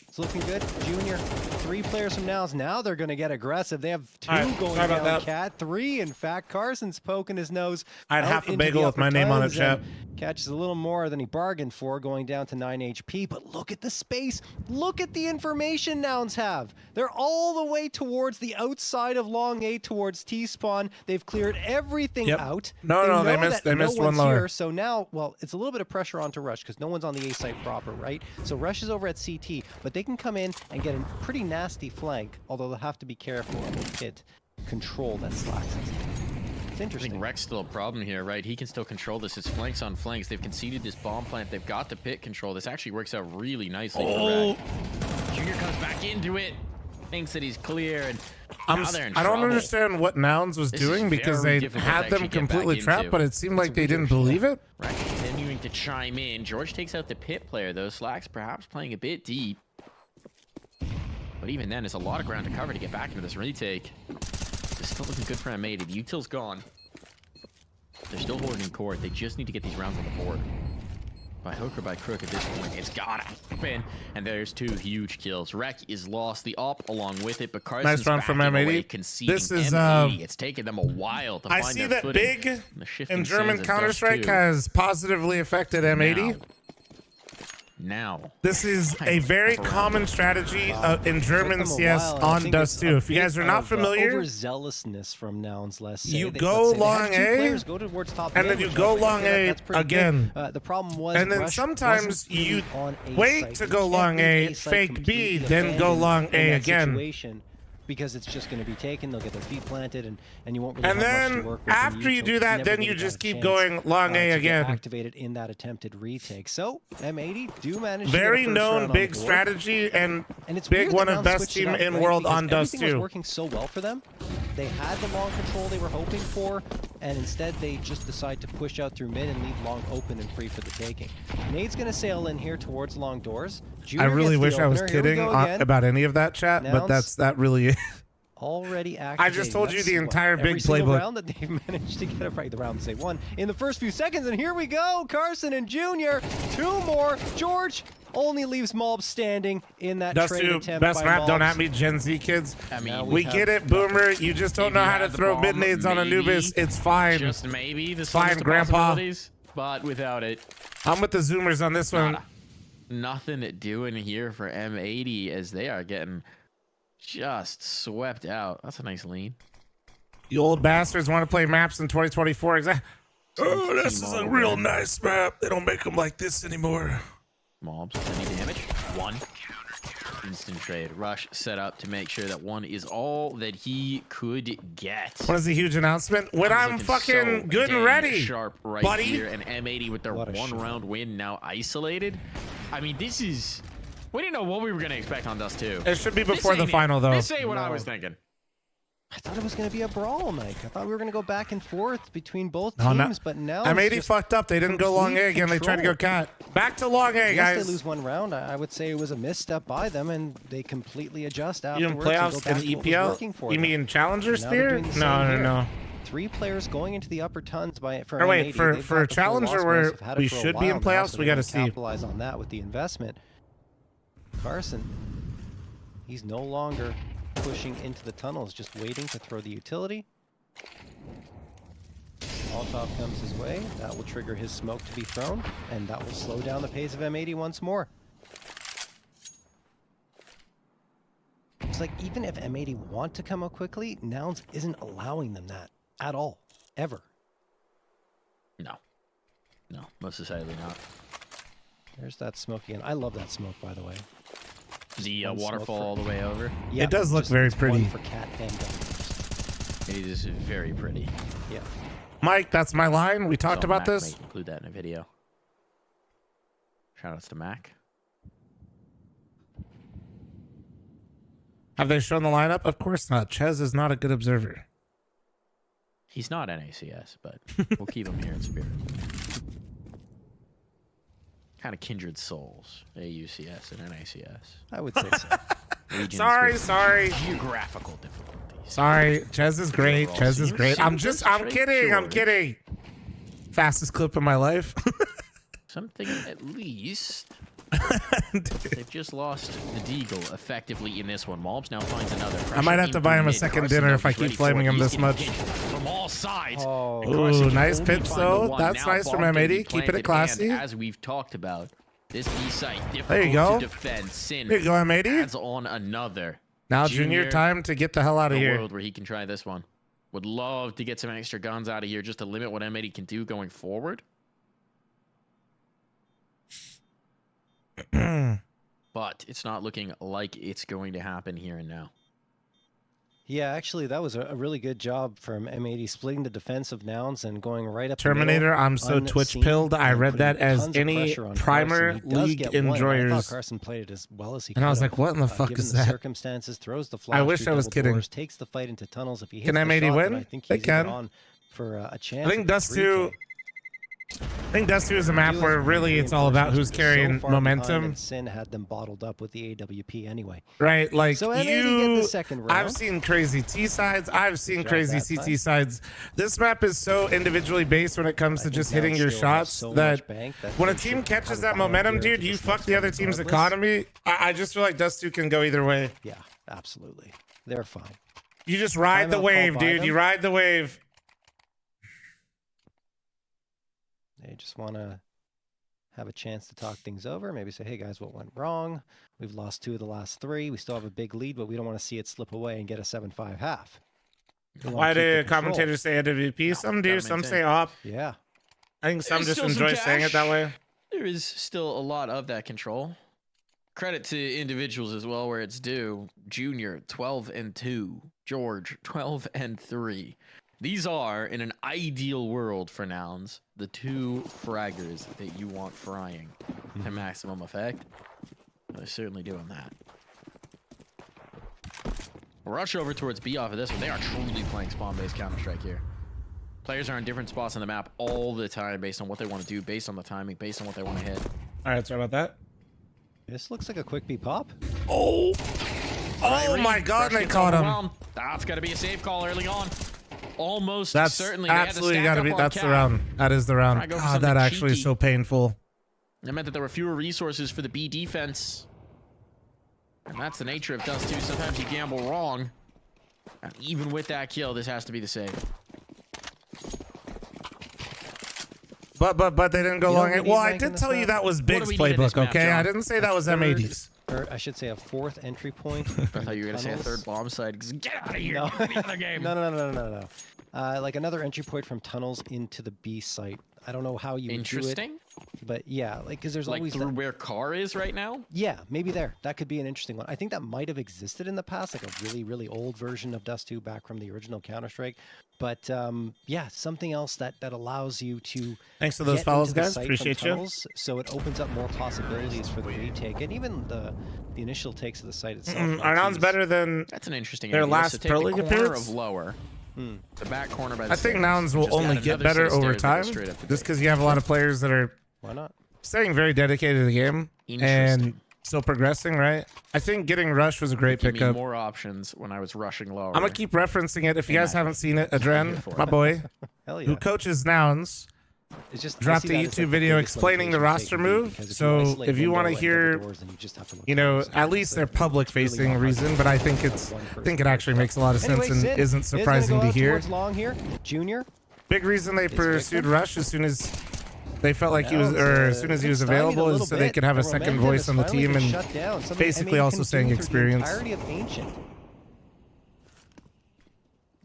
It's looking good. Junior, 3 players from Nouns. Now they're going to get aggressive. They have 2 going down, Cat. 3, in fact. Carson's poking his nose. I had half a bagel with my name on it, chap. Catches a little more than he bargained for, going down to 9 HP. But look at the space. Look at the information Nouns have. They're all the way towards the outside of Long A, towards T-spawn. They've cleared everything out. No, they missed one lower. Here, so now, well, it's a little bit of pressure onto Rush, because no one's on the A site proper, right? So Rush is over at CT, but they can come in and get a pretty nasty flank, although they'll have to be careful and hit control that slacks. It's interesting. I think Rek's still a problem here, right? He can still control this. It's flanks on flanks. They've conceded this bomb plant. They've got the pit control. This actually works out really nicely for Rek. Junior comes back into it, thinks that he's clear, and now they're in I don't trouble. understand what Nouns was This doing, is because very they difficult had to them actually get completely back trapped, into. but it seemed like they didn't believe it. Rek continuing to chime in. George takes out the pit player, though. Slacks perhaps playing a bit deep. But even then, it's a lot of ground to cover to get back into this retake. It's still looking good for M80. The util's gone. They're still holding court. They just need to get these rounds on the board. By hook or by crook at this point, it's gotta happen. And there's 2 huge kills. Rek is lost, the op along with it, but Carson's Nice run from backing M80. away, conceding. This is, M80. It's taken them a while to I find see their that footing. Big And the shifting in German sands of Counter-Strike Dust 2. has positively affected M80. Now. This is a very common strategy in German CS on Dust 2. If you guys are not familiar, overzealousness from Nouns, let's say. you go long A, go towards top and then you go long A again. The problem was, and then Rush sometimes wasn't you on A wait site. to You go can't long leave A, A site fake B, completely then go abandoned long in A that again. situation, because it's just going to be taken. They'll get their feet planted, and you won't really And have much then to work with. after you do that, then you just keep going long A to get again. activated in that attempted retake. So M80 do manage. Very to get a first known round on big the board. strategy and it's big weird one that of Nouns best switched it team up, in right? world Because on Dust everything was 2. working so well for them. They had the long control they were hoping for, and instead they just decide to push out through mid and leave long open and free for the taking. Nade's going to sail in here towards long doors. I really Junior gets wish the I was opener. Here we kidding go again. about any of that chat, but Nouns that really is. Already activated. I just told you the That's entire every big single playbook. round that they've managed to get it right. The rounds they won in the first few seconds, and here we go. Carson and Junior, 2 more. George only leaves Mob standing in that Dust trade 2, attempt best by map, Mobs. don't at me, Gen Z kids. I mean, we get it, Boomer. You just don't know how to throw mid nades on Anubis. It's fine. Just maybe. This fine, Grandpa. But without it. I'm with the Zoomers on this one. Nothing doing here for M80 as they are getting just swept out. That's a nice lead. You old bastards want to play maps in 2024. Oh, this is a real nice map. They don't make them like this anymore. Mobs, any damage? 1. Instant trade. Rush set up to make sure that 1 is all that he could get. What is the huge announcement? When I'm fucking so good and dang ready, sharp right buddy. here, and M80 with their 1-round win now isolated. I mean, this is... We didn't know what we were going to expect on Dust 2. It should be before the final, though. This ain't what I was thinking. I thought it was going to be a brawl, Mike. I thought we were going to go back and forth between both No, teams, but now M80 fucked up. They didn't go long A again. They tried to go cat. Back to long A, Yes, guys. they lose 1 round. I would say it was a misstep by them, and they completely adjust You afterwards. in playoffs and and go back to what was working EPL? for You them. mean Challenger Now they're Sphere? doing the same No, here. no. 3 players going into the upper tons for Or wait, M80. for They've got the full Challenger loss where bonus. They've had it we for a should be in while now, playoffs, so we they're gotta gonna see. capitalize on that with the investment. Carson, he's no longer pushing into the tunnels, just waiting to throw the utility. Molotov comes his way. That will trigger his smoke to be thrown, and that will slow down the pace of M80 once more. It's like even if M80 want to come up quickly, Nouns isn't allowing them that at all, ever. No. No, most decidedly not. There's that smoke again. I love that smoke, by the way. The One smoke waterfall for- all the way over. Yeah, It does look just- very it's pretty. one for cat and dog. It is very pretty. Yeah. Mike, that's my line. We talked So about Mac this. might include that in a video. Shout outs to Mac. Have they shown the lineup? Of course not. Ches is not a good observer. He's not NACS, but we'll keep him here in spirit. Kind of kindred souls, AUCS and NACS. I would say so. Regions Sorry, with sorry. Geographical difficulties. Sorry, Ches is great. Ches is great. I'm kidding. I'm kidding. Fastest clip of my life. Something at least. They've just lost the Deagle effectively in this one. Mobs now finds another. I might have to buy him a second dinner if I keep flaming him this much. From all sides. Ooh, nice pitch though. That's nice from M80. Keeping it classy. As we've talked about, this B site difficult There you go. to defend. Sin There you go, M80. adds on another. Now Junior, time to get the hell out of a here. world where he can try this one. Would love to get some extra guns out of here just to limit what M80 can do going forward. But it's not looking like it's going to happen here and now. Yeah, actually, that was a really good job from M80 splitting the defense of Nouns and going right up the Terminator, middle, I'm so Twitch unseen, pilled. I and read putting that as tons of any pressure on primer Carson. He does league get one, and I thought enjoyers. Carson played it as well as he And I was could like, what in the have, fuck given is the that? circumstances, throws the flash I wish through I was double kidding. doors, takes the fight into tunnels. If he hits Can the M80 shot, win? then I think They he's either can. on for a chance. I think at the Dust 3K. 2. I think Dust 2 is a map where really it's all about who's carrying So far behind, momentum. and Sin had them bottled up with the AWP anyway. Right, like So M80 get the you, second round. I've seen crazy T sides. I've seen Drop crazy that CT sides. This map is so individually based when it comes to just hitting your still have shots so that much bank that when a they team should catches have that a buy momentum, here dude, for you this fuck next the one other team's regardless. economy. I just feel like Dust 2 can go either way. Yeah, absolutely. They're fine. You just ride the Timeout wave, called by dude. them. You ride the wave. They just want to have a chance to talk things over. Maybe say, hey, guys, what went wrong? We've lost 2 of the last 3. We still have a big lead, but we don't want to see it slip away and get a 7-5 half. We wanna Why keep the do control. commentators say AWP? Some do, some say op. Yeah. I think some There's just still some enjoy saying it that cash. way. There is still a lot of that control. Credit to individuals as well where it's due. Junior 12-2, George 12-3. These are, in an ideal world for Nouns, the 2 fraggers that you want frying to maximum effect. They're certainly doing that. Rush over towards B off of this one. They are truly playing spawn-based Counter-Strike here. Players are in different spots on the map all the time based on what they want to do, based on the timing, based on what they want to hit. All right, sorry about that. This looks like a quick B pop. Oh! Oh my God, they caught him. That's got to be a safe call early on. Almost That's certainly. absolutely got to be. That's the round. That is the Try round. to go for God, something that actually is cheeky. so painful. That meant that there were fewer resources for the B defense. And that's the nature of Dust 2. Sometimes you gamble wrong. And even with that kill, this has to be the save. But they didn't go You know long. who we Well, need I bank in did this tell you map? that was What do Big's we need in this playbook, map, okay? John? I didn't say that was M80s. Or I should say a 4th entry point. I thought you were going to say a third bomb side. Get out of here. No. Get the other game. No. Like another entry point from tunnels into the B site. I don't know how you would do Interesting. it, but yeah, like because there's Like always through that, where car is right now? yeah, maybe there. That could be an interesting one. I think that might have existed in the past, like a really, really old version of Dust 2 back from the original Counter-Strike. But yeah, something else that allows you to Thanks for those get follows, into the guys. site from Appreciate you. tunnels, so it opens up more possibilities for the retake and even the initial takes of the site itself. Are Nouns better than That's an interesting their idea. last So take Pro the League corner appearance? of lower. The back corner by the I think stairs. Nouns will Just add only get another better set of over stairs that go time, straight up to just because you have a lot of players that are Why not? staying very dedicated to the game Interesting. and still progressing, right? I think getting Rush was a great Give me pickup. more options when I was rushing lower. I'm gonna keep referencing it. If you Yeah. guys haven't seen it, Adren, my boy, Hell yeah. who coaches Nouns, It's just I dropped see a that as, like, YouTube video biggest explaining the limitation roster taken deep, move. because if you So isolate if you window want to and hear, double doors, then you just have to look you know, close. at least their It's really public-facing hard. reason, but I think it actually makes a lot of sense Anyway, and Sid isn't is gonna surprising go to out hear. towards long here. Junior. Big reason they pursued victim. Rush as soon as they felt like he was, Nouns, or as soon as he was stymied a available, little is so they bit. could have a The second momentum voice has on the finally team been and shut down. Something basically M80 also can saying do through the experience. entirety of Ancient.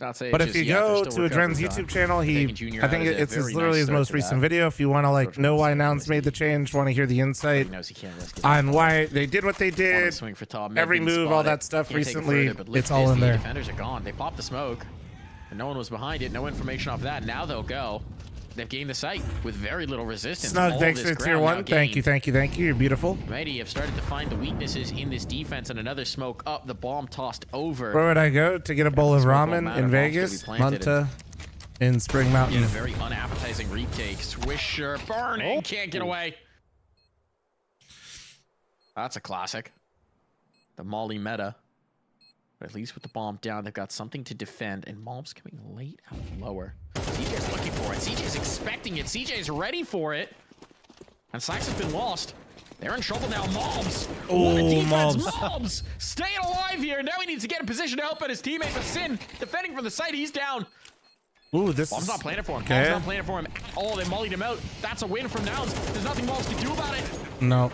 I'd say But it's if you just, yeah, go they're to still Adren's recovering YouTube time. channel, Taking Junior I think out is a it's very literally nice his start most to recent that. video. If you want to like know why Nouns made the change, want to hear the insight He knows he can't risk it. on why they did what they Wanted did, to swing for top. every Med didn't move, spot all it. that stuff Can't take it recently, further, but look it's at all this, in the there. Defenders are gone. They popped the smoke, and no one was behind it. No information off that. Now they'll go. They've gained the site with very little resistance. Snug, All thanks this for the tier ground now 1. Thank you, gained. thank you, thank you. You're beautiful. Mighty have started to find the weaknesses in this defense, and another smoke up. The bomb tossed over. Where would I go to get a bowl of Smoke won't ramen matter. in Bomb's gonna be Vegas? planted Munta in Spring Mountain. Get a very unappetizing retake. Swisher burning. Can't get away. That's a classic. The Molly meta. But at least with the bomb down, they've got something to defend. And Mob's coming late out of lower. CJ's looking for it. CJ's expecting it. CJ's ready for it. And Slacks has been lost. They're in trouble now. Mobs. What a defense. Mobs staying alive here. Now he needs to get in position to help out his teammate. But Sin defending from the side. He's down. Ooh, this Bomb's is not playing it for him. okay. Bomb's not playing it for him at all. They mollied him out. That's a win from Nouns. There's nothing Mobs can do about it. No.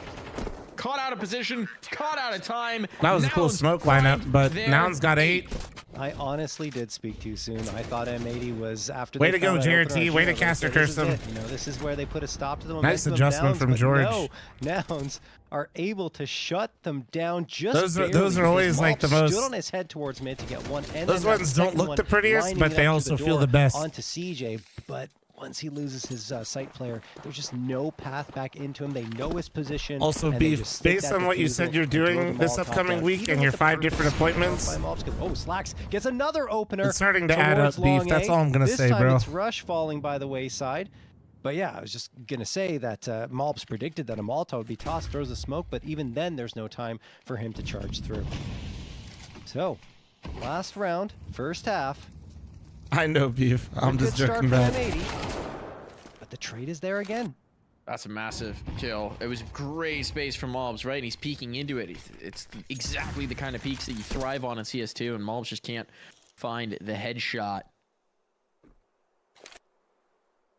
Caught out of position, caught out of time. That was a cool smoke lineup, but Nouns got 8. I honestly did speak too soon. I thought M80 was after. Way they to go, found that opener JRT. on Way to Gino, caster like, this is curse them. it. You know, this is where they put a stop to the Nice momentum of adjustment Nouns, from but George. No, Nouns are able to shut them down just Those are barely always because like the Mob most- stood on his head towards mid to get one. And Those then that ones don't second look one the prettiest, lining but it they up to also the feel door the best. Onto CJ, but once he loses his sight player, there's just no path back into him. They know his position. Also, and they Beef, just stick based that on what you defusal said you're and throw the doing this Molotov upcoming down. week Even and with your the 5 different perfect appointments, by Mobs, oh, Slacks gets another opener. it's starting to add up, towards Beef. long That's A. all I'm going to This say, time bro. It's Rush falling by the wayside. But yeah, I was just going to say that Mobs predicted that a Molotov would be tossed, throws a smoke, but even then there's no time for him to charge through. So, last round, first half. I know, Beef. I'm Good just start joking for back. M80, but the trade is there again. That's a massive kill. It was gray space for Mobs, right? And he's peeking into it. It's exactly the kind of peaks that you thrive on in CS2, and Mobs just can't find the headshot.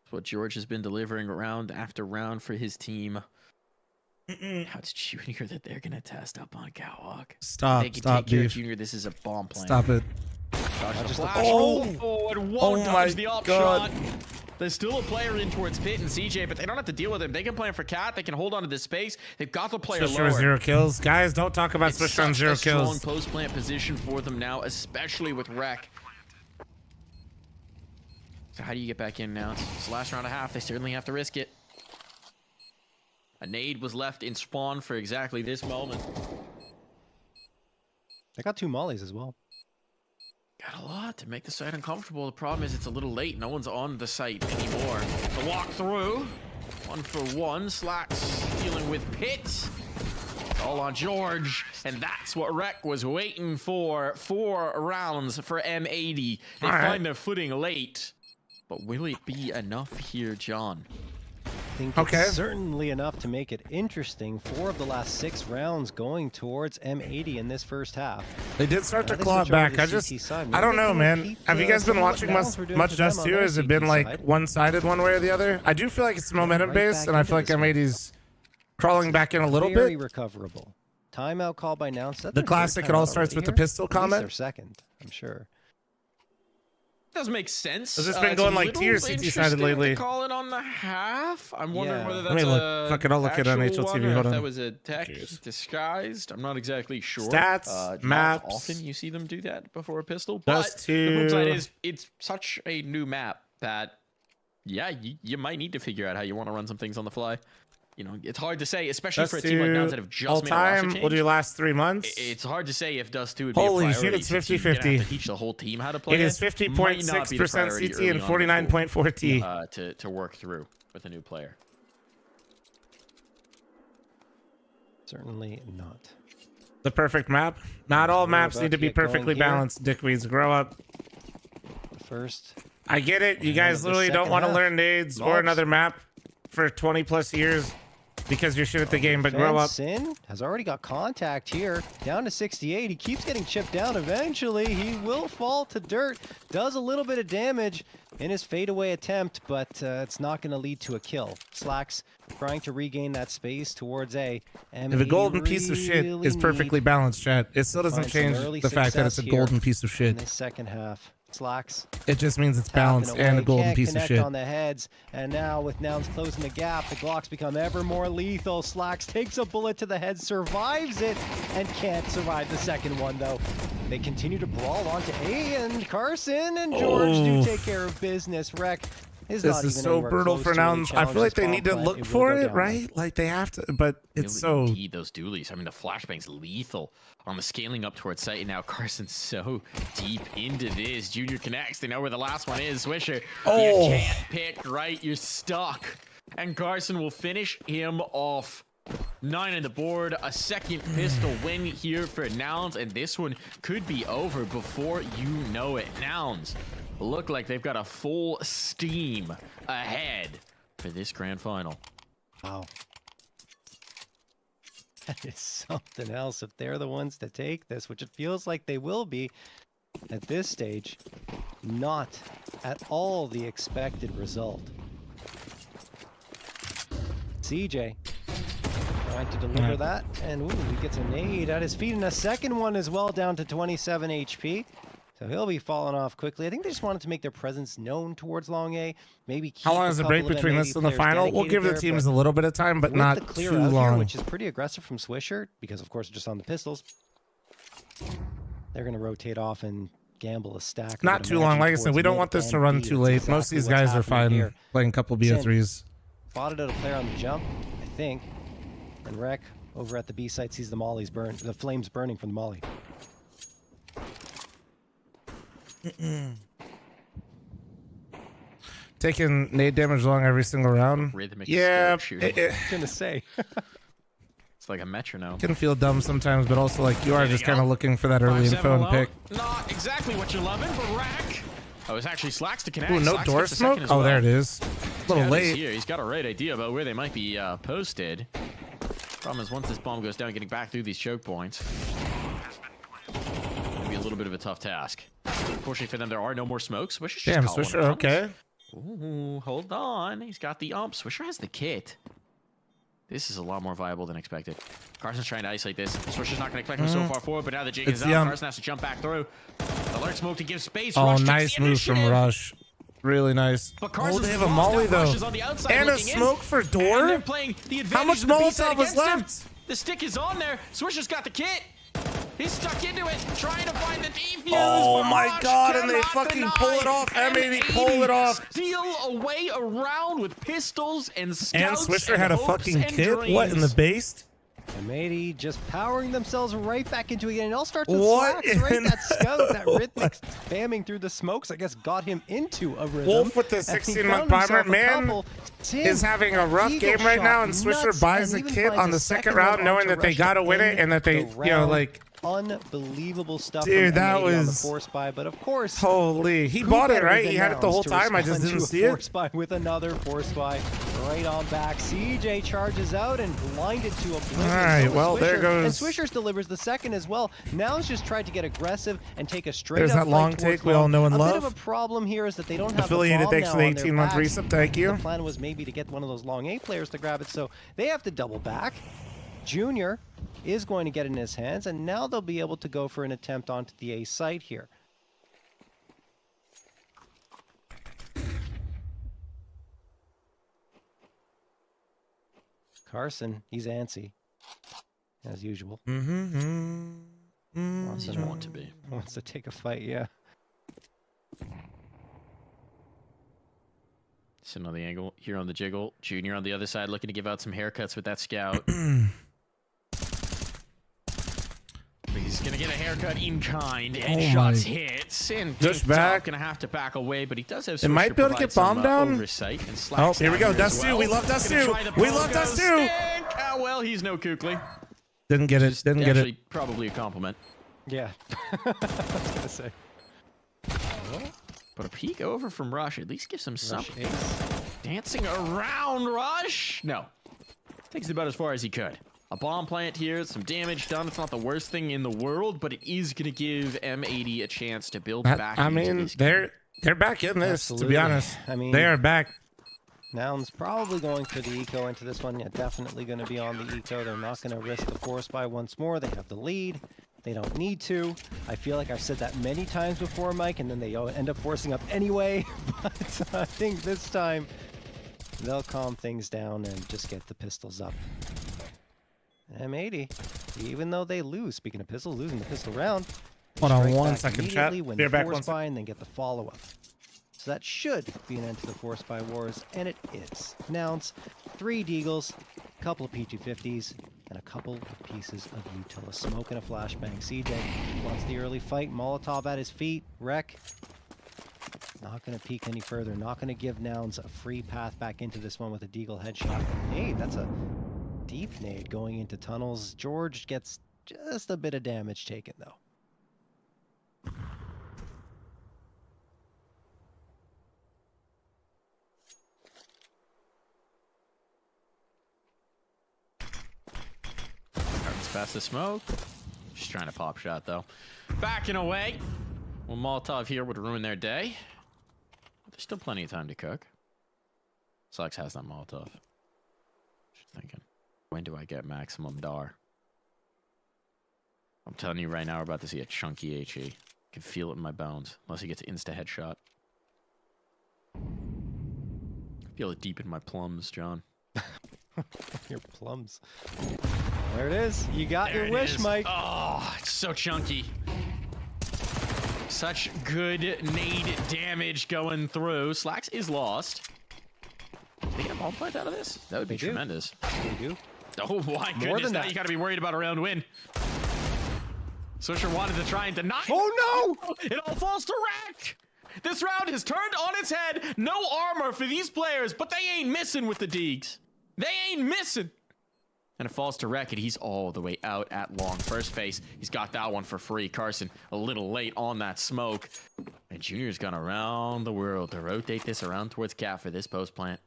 That's what George has been delivering round after round for his team. How did Junior that they're gonna test up on Catwalk? Stop, They can stop, take care of Beef. Junior. This is a bomb plan. Stop it. Dodge the flash. Oh! And Oh won't my dodge the op God. shot. There's still a player in towards Pit and CJ, but they don't have to deal with him. They can plan for Cat. They can hold on to this space. They've got the player Swisher lower. 0 kills. Guys, don't talk about It's Swisher on such 0 a strong kills. post-plant position for them now, especially with Wreck. So how do you get back in now? It's the last round and a half. They certainly have to risk it. A nade was left in spawn for exactly this moment. I got 2 mollies as well. Got a lot to make the site uncomfortable. The problem is it's a little late. No one's on the site anymore. The walk through. 1 for 1. Slacks dealing with Pit. It's all on George. And that's what Rec was waiting for. 4 rounds for M80. They All right. find their footing late. But will it be enough here, John? I think Okay. it's certainly enough to make it interesting. 4 of the last 6 rounds going towards M80 in this first half. They did start to They claw it switch over back. to I the just, CT side. I don't Maybe know, they man. keep, Have you guys been some of what watching Nouns were doing much to them Dust on too? their Has it been CT like side. one-sided one way or the other? I do feel like it's momentum Right based, back and I into feel like this one. M80's crawling back in a little Very bit. recoverable. Timeout call by Nouns. That's The their third classic, it all timeout starts already with the here. pistol At least comment. their second, I'm sure. Does make sense. Has this been It's going a like little tier CT sided interesting lately? to call it on the half. I'm wondering Yeah. whether Let that's me look. a Fuck it, I'll look at it on actual HLTV, one or hold if on. that was a tech disguised. I'm not exactly sure. Stats, not maps. often you see them do that before a pistol. Dust But the flip side 2. is it's such a new map that, yeah, you might need to figure out how you want to run some things on the fly. You know, it's hard to say, especially Dust for a team like 2 Nouns that have just all made a roster time. change. We'll do last 3 months. It's hard to say if Dust 2 would Holy be a shit, priority. it's since you're gonna have 50-50. to teach the whole team how to play It is Might not be the 50.6% priority CT early and on 49.4 T. to work through with a new player. Certainly not. The perfect map. Not all We're maps about need to to be get going perfectly here. balanced. Dickweeds, grow up. The first. I get it. You And guys the literally don't second want to half. learn nades or Mobs. another map for 20 plus years because you're shit at the game, but grow up. Sin has already got contact here. Down to 68. He keeps getting chipped down. Eventually, he will fall to dirt. Does a little bit of damage in his fadeaway attempt, but it's not going to lead to a kill. Slacks trying to regain that space towards A. And If a he golden piece of shit really is perfectly need balanced, chat, it still doesn't find some change early the fact that it's a success here golden piece of in shit. the second half. Slacks. It just means it's tapping balanced away, and a golden can't piece of connect shit. on the heads, and now with Nouns closing the gap, the Glocks become ever more lethal. Slacks takes a bullet to the head, survives it, and can't survive the second one though. They continue to brawl onto A, and Carson and George do take care of business. Wreck is This not is even so anywhere brutal close for to really Nouns. I feel like they challenge need this to bomb look plant. It for will go it, down, right? Like they have to, but it's so. Indeed, those dualies. I mean, the flashbang's lethal on the scaling up towards site, and now Carson's so deep into this. Junior connects. They know where the last one is. Swisher, Oh. you can't pick right. You're stuck, and Carson will finish him off. 9 on the board, a second pistol win here for Nouns, and this one could be over before you know it. Nouns look like they've got a full steam ahead for this grand final. Wow. That is something else if they're the ones to take this, which it feels like they will be at this stage. Not at all the expected result. CJ trying to deliver that, and ooh, he gets a nade at his feet, and a second one as well, down to 27 HP. So he'll be falling off quickly. I think they just wanted to make their presence known towards Long A. Maybe keep How long is the break between this and the final? We'll give the teams a little bit of time, but not too long. Here, which is pretty aggressive from Swisher, because of course it's just on the pistols. They're going to rotate off and gamble a stack. Not too long. Like I said, we don't want this to run too late. Most of these guys are fine playing a couple BO3s. Spotted out a player on the jump, I think. And Rec over at the B site sees the mollies burn, the flames burning from the molly. Taking nade damage long every single round. Rhythmic yeah, scope shooting. I was gonna say. It's like a metronome. Can feel dumb sometimes, but also like you are just kind of looking for that early info and pick. Not exactly what you're loving, but Rack. Oh, it's actually Slacks to connect. Ooh, no Slacks door gets a second smoke? as Oh, well. there it is. A little late. Here. He's got a right idea about where they might be posted. Problem is, once this bomb goes down, getting back through these choke points will be a little bit of a tough task. Unfortunately for them, there are no more smokes. Swisher's Damn, just calling Swisher, it okay. Ooh, hold on. He's got the ump. Swisher has the kit. This is a lot more viable than expected. Carson's trying to isolate this. Swisher's not going to collect him so far forward, but now the jig is out. Carson has to jump back through. Alert smoke to give space. Oh, Rush nice move from Rush. Really nice. But Oh, they have a molly though. And a smoke for door? And they're playing the How much Molotov was left? The stick is on there. Swisher's got the kit. He's stuck into it, trying to find the defuse. Oh but my Rush god, and they cannot fucking deny. pull it off. M80 pull it off. Steal away around with pistols and And scouts Swisher had a hopes fucking and kit? What, in the dreams. base? M80 just powering themselves right back into it again. It all starts with What Slacks, right? in- That scout, that rhythmic spamming through the smokes, I guess got him into a rhythm. Wolf with the And he 16-month found primer. himself a Man couple. Tim, is having a rough eagle game right now, and shot, Swisher nuts, buys and the even kit finds on a the second second round, one knowing onto that they Rush gotta win it in and that they, the you know, round. like, Unbelievable stuff. Dude, from that M80 on the was- force buy, but of course, holy. He who bought it, better right? than He had it the Nouns whole to time. I just respond didn't to a see it. force buy with another force buy right on back. CJ charges out and blinded to oblivion. All right, So well, there Swisher, goes- And Swishers delivers the second as well. Nouns just tried to get aggressive and take a straight There's up that fight long towards take we all long. know and A love. bit of a problem here is that they don't have Affiliated, the bomb thanks now for the on their 18-month backs. resub. Thank you. The plan was maybe to get one of those long A players to grab it, so they have to double back. Junior is going to get it in his hands, and now they'll be able to go for an attempt onto the A site here. Carson, he's antsy, as usual. As you want to be. Wants to take a fight, yeah. Sitting on the angle, here on the jiggle. Junior on the other side looking to give out some haircuts with that scout. But he's going to get a haircut in kind, and Oh shots my- hits. And Just back. going to have to back away, but he does have It might be able to get bombed down. Oversight and Oh, Slacks here we down go. Dust as 2. well. We love Dust Gonna 2. try the We love pogo Dust 2. stick. Oh, well, he's no Kukli. Didn't get it. Didn't get Actually, it. probably a compliment. Yeah, I was gonna say. But a peek over from Rush at least gives him something. Dancing around Rush? No. Takes it about as far as he could. A bomb plant here, some damage done. It's not the worst thing in the world, but it is going to give M80 a chance to build back I into mean, this game. they're back in this, to Absolutely. be honest. I mean, they are back. Nouns probably going for the eco into this one. Yeah, definitely going to be on the eco. They're not going to risk the force buy once more. They have the lead. They don't need to. I feel like I've said that many times before, Mike, and then they end up forcing up anyway. But I think this time they'll calm things down and just get the pistols up. M80, even though they lose, speaking of pistols, losing the pistol round, Hold on 1 second, chat. immediately win Be the back force 1 second. buy and then get the follow-up. So that should be an end to the force buy wars, and it is. Nouns, 3 deagles, a couple of P250s, and a couple of pieces of util. A smoke and a flashbang. CJ wants the early fight. Molotov at his feet. Wreck. Not going to peek any further. Not going to give Nouns a free path back into this one with a deagle headshot. Nade, that's a deep nade going into tunnels. George gets just a bit of damage taken, though. Past the smoke. Just trying to pop shot though. Backing away. Well, Molotov here would ruin their day. There's still plenty of time to cook. Slex has that Molotov. Just thinking, when do I get maximum DAR? I'm telling you right now, we're about to see a chunky HE. I can feel it in my bones. Unless he gets insta headshot. I feel it deep in my plums, John. Your plums. There it is. You got There your it wish, is. Mike. Oh, it's so chunky. Such good nade damage going through. Slacks is lost. Did they get a ball plant out of this? That would be tremendous. They do. Oh my goodness, More than now that. you gotta be worried about a round win. Swisher wanted to try and deny. Oh no! It all falls to Rack! This round has turned on its head. No armor for these players, but they ain't missing with the Deegs. They ain't missing. And it falls to Wreck, and he's all the way out at long. First face, he's got that one for free. Carson a little late on that smoke. And Junior's gone around the world to rotate this around towards Cat for this post plant.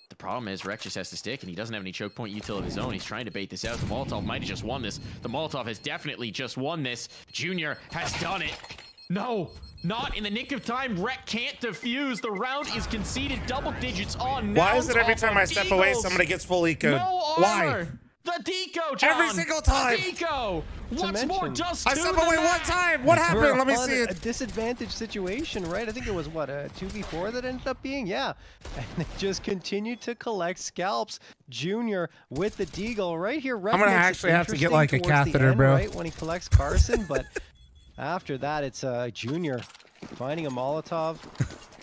The problem is Wreck just has to stick, and he doesn't have any choke point util of his own. He's trying to bait this out. The Molotov might have just won this. The Molotov has definitely just won this. Junior has done it. No, not in the nick of time. Wreck can't defuse. The round is conceded. Double digits on. Why is it every Nouns time off I of step away, Eagles. somebody gets full eco? No Why? armor. The deco, John. Every single time. The deco. What's more dust I to step than away one that? time. What happened? We're Let me on see a it. disadvantaged situation, right? I think it was, what, a 2v4 that ended up being? Yeah. And they just continued to collect scalps. Junior with the deagle right here. I'm gonna actually have to get, like, a Interesting towards the catheter, end, bro. Right, when he collects Carson, but after that, it's Junior finding a Molotov,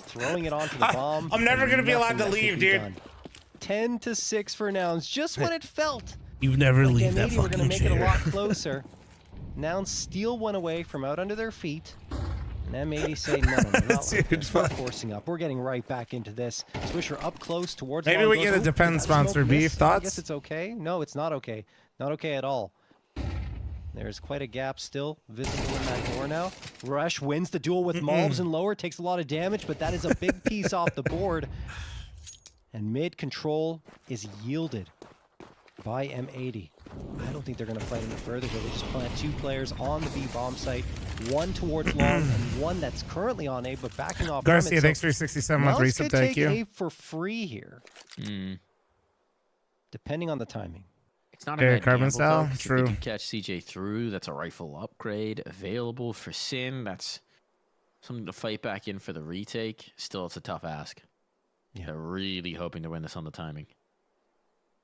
throwing it onto the bomb. I'm never and gonna be allowed nothing to that can leave, be dude. done. 10-6 for Nouns, just when it felt You never like leave that maybe we're gonna fucking make it a chair. lot closer. Nouns steal one away from out under their feet. And M80 say, no, not like this. We're forcing up. We're getting right back into this. Swisher up close towards Maybe long we goes, get a "Oop, Depend that smoke sponsor beef. missed. I Thoughts? guess it's okay. No, it's not okay. Not okay at all. There's quite a gap still visible in that door now. Rush wins the duel with Malves and lower. Takes a lot of damage, but that is a big piece off the board. And mid control is yielded by M80. I don't think they're going to fight any further here. They just plant 2 players on the B bomb site. One towards long and one that's currently on A, but backing off. Garcia, Hermit. thanks for your 67 month Mouse resub. could Thank take you. A for free here. Depending on the timing. It's not Yeah, a bad carbon gamble, style, though, 'cause true. If they do catch CJ through, that's a rifle upgrade available for Sin. That's something to fight back in for the retake. Still, it's a tough ask. Yeah. They're really hoping to win this on the timing.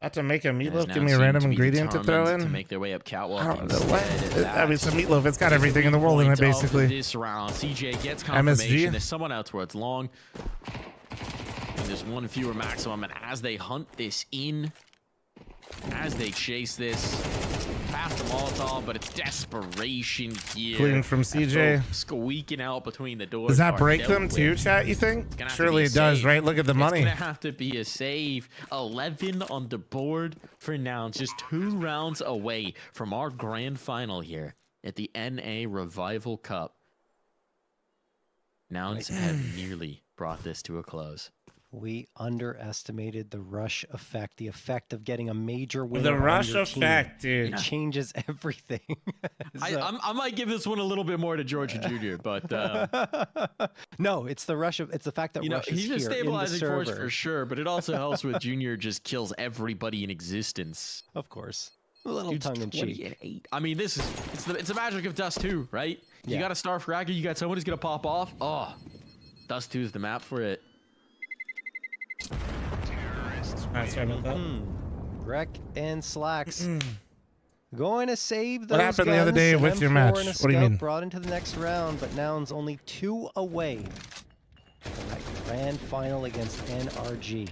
Have to make a And meatloaf. now Give me a seem random to be ingredient to throw determined in. to make their way up catwalk. I don't know what. instead. I mean, it's a That meatloaf. It's got is everything in the world in it, point of basically. This round, CJ gets confirmation. MSG. There's someone out towards long. And there's one fewer maximum. And as they hunt this in, as they chase this, past the Molotov, but it's desperation here. Clean from CJ. And both squeaking out between the doors. Does that are break dealt them too, with. chat, you think? It's gonna have to Surely be it a does, save. right? Look at the money. It's gonna have to be a save. 11 on the board for Nouns. Just 2 rounds away from our grand final here at the NA Revival Cup. Nouns have nearly brought this to a close. We underestimated the rush effect, the effect of getting a major win. The on rush your team. effect, dude. It changes everything. I might give this one a little bit more to Georgia Jr., but no, it's the rush of. It's the fact that you know Rush is he's a here in the stabilizing force server. for sure. But it also helps with Junior just kills everybody in existence. Of course. A little Dude's tongue in 20 cheek. and 8. I mean, this is it's the magic of Dust 2, right? You Yeah. got a Star Fragger, you got someone who's gonna pop off. Oh, Dust 2 is the map for it. Greg and Slacks going to save those What happened the other day guns. with your M4 match? and a What do you scout mean? Brought into the next round, but Noun's only 2 away from that grand final against NRG.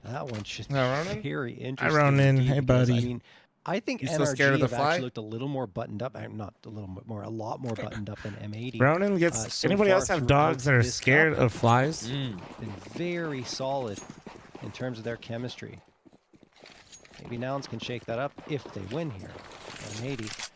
That one should be Ronan? very Hi, interesting. Ronan. indeed, Hey, because, buddy. I mean, I think You NRG still scared of the have fly? actually looked a little more buttoned up. Not a little bit more, a lot more buttoned up than M80. Ronan gets. So Anybody far else have throughout dogs that are this scared cup. of flies? Been very solid in terms of their chemistry. Maybe Nouns can shake that up if they win here. M80.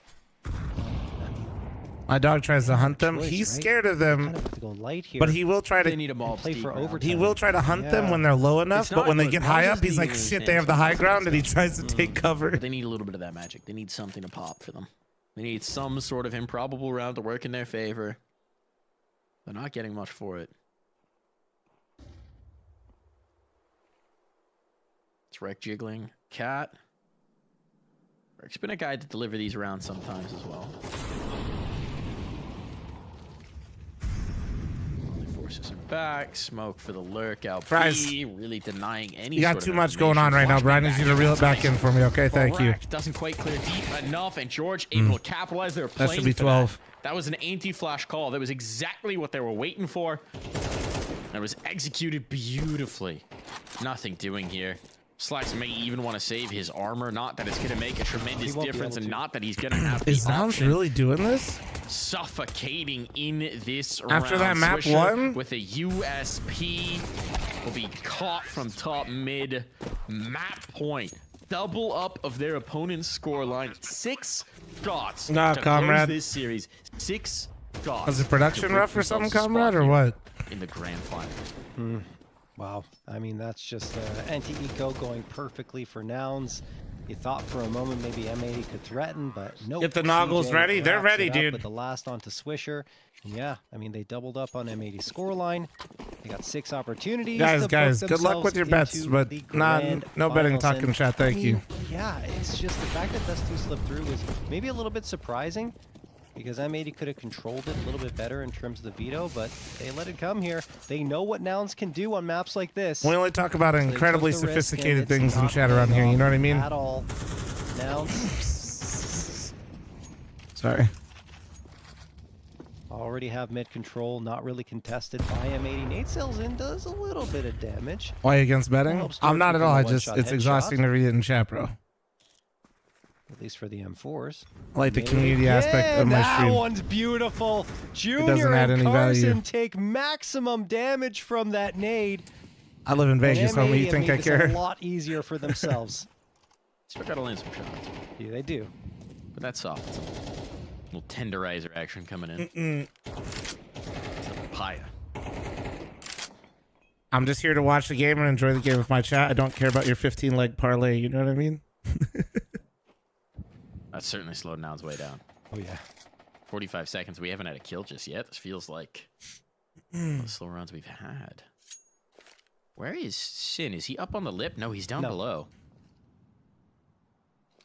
My dog tries to hunt them. choice, He's right? scared of them, Kind of have to go light here. but he will try to. They need a ball play for overtime. He will try to hunt them Yeah. when they're low enough, It's but not when they good. get high Bosses up, he's need like, to shit, understand they have the high something. ground, and he tries to take cover. But they need a little bit of that magic. They need something to pop for them. They need some sort of improbable round to work in their favor. They're not getting much for it. It's Rec jiggling. Cat. Rec's been a guy to deliver these rounds sometimes as well. Only forces him back. Smoke for the lurk out. Fries. B, really denying any You got sort of too much going on information. right now, Watch me Brian. I need you to back. reel it back in for me, okay? Thank you. Correct. Doesn't quite clear deep enough, and George able to capitalize. They were That playing should be for 12. That was an anti-flash call. That was exactly what they were waiting for. And it was executed beautifully. Nothing doing here. Slacks may even want to save his armor. Not that it's going to make a tremendous won't be difference, able and to. not that he's going to have Is the Nouns option. really doing this? Suffocating in this After that round. map Swisher one? with a USP will be caught from top mid. Map point. Double up of their opponent's scoreline. 6 shots Nah, to comrade. close this series. 6 shots. Was it production to rough break or something, themselves a spot comrade, or here what? in the grand final. Wow. I mean, that's just anti-eco going perfectly for Nouns. You thought for a moment maybe M80 could threaten, but nope. Get the noggles CJ ready. They're wraps ready, it up dude. With the last onto Swisher. And yeah, I mean, they doubled up on M80 scoreline. They got 6 opportunities. to book Guys, good luck with your bets, themselves but into the not grand no betting finals. talk in And, chat. Thank I you. mean, yeah, it's just the fact that Dust 2 slipped through was maybe a little bit surprising. Because M80 could have controlled it a little bit better in terms of the veto, but they let it come here. They know what Nouns can do on maps like this. We only talk about So they incredibly took the risk, and sophisticated it's things in not chat around here. paying You know what I off mean? At all. Nouns Sorry. already have mid control, not really contested by M80. Nate sails in, does a little bit of damage. Why against betting? Helps I'm not George at all. become I a just one-shot it's headshot. exhausting to read it in chat, bro. At least for the M4s. I like the Maybe community aspect of my that stream. one's beautiful. Junior doesn't add and any Carson value. take maximum damage from that nade. I live in Vegas, and homie. You M80 think I made this care? a lot easier for themselves. Still gotta land some shots. Yeah, they do. But that's soft. Little tenderizer action coming in. It's the papaya. I'm just here to watch the game and enjoy the game with my chat. I don't care about your 15-leg parlay. You know what I mean? That's certainly slowed Noun's way down. Oh, yeah. 45 seconds. We haven't had a kill just yet. This feels like one of the slow runs we've had. Where is Sin? Is he up on the lip? No, he's down below.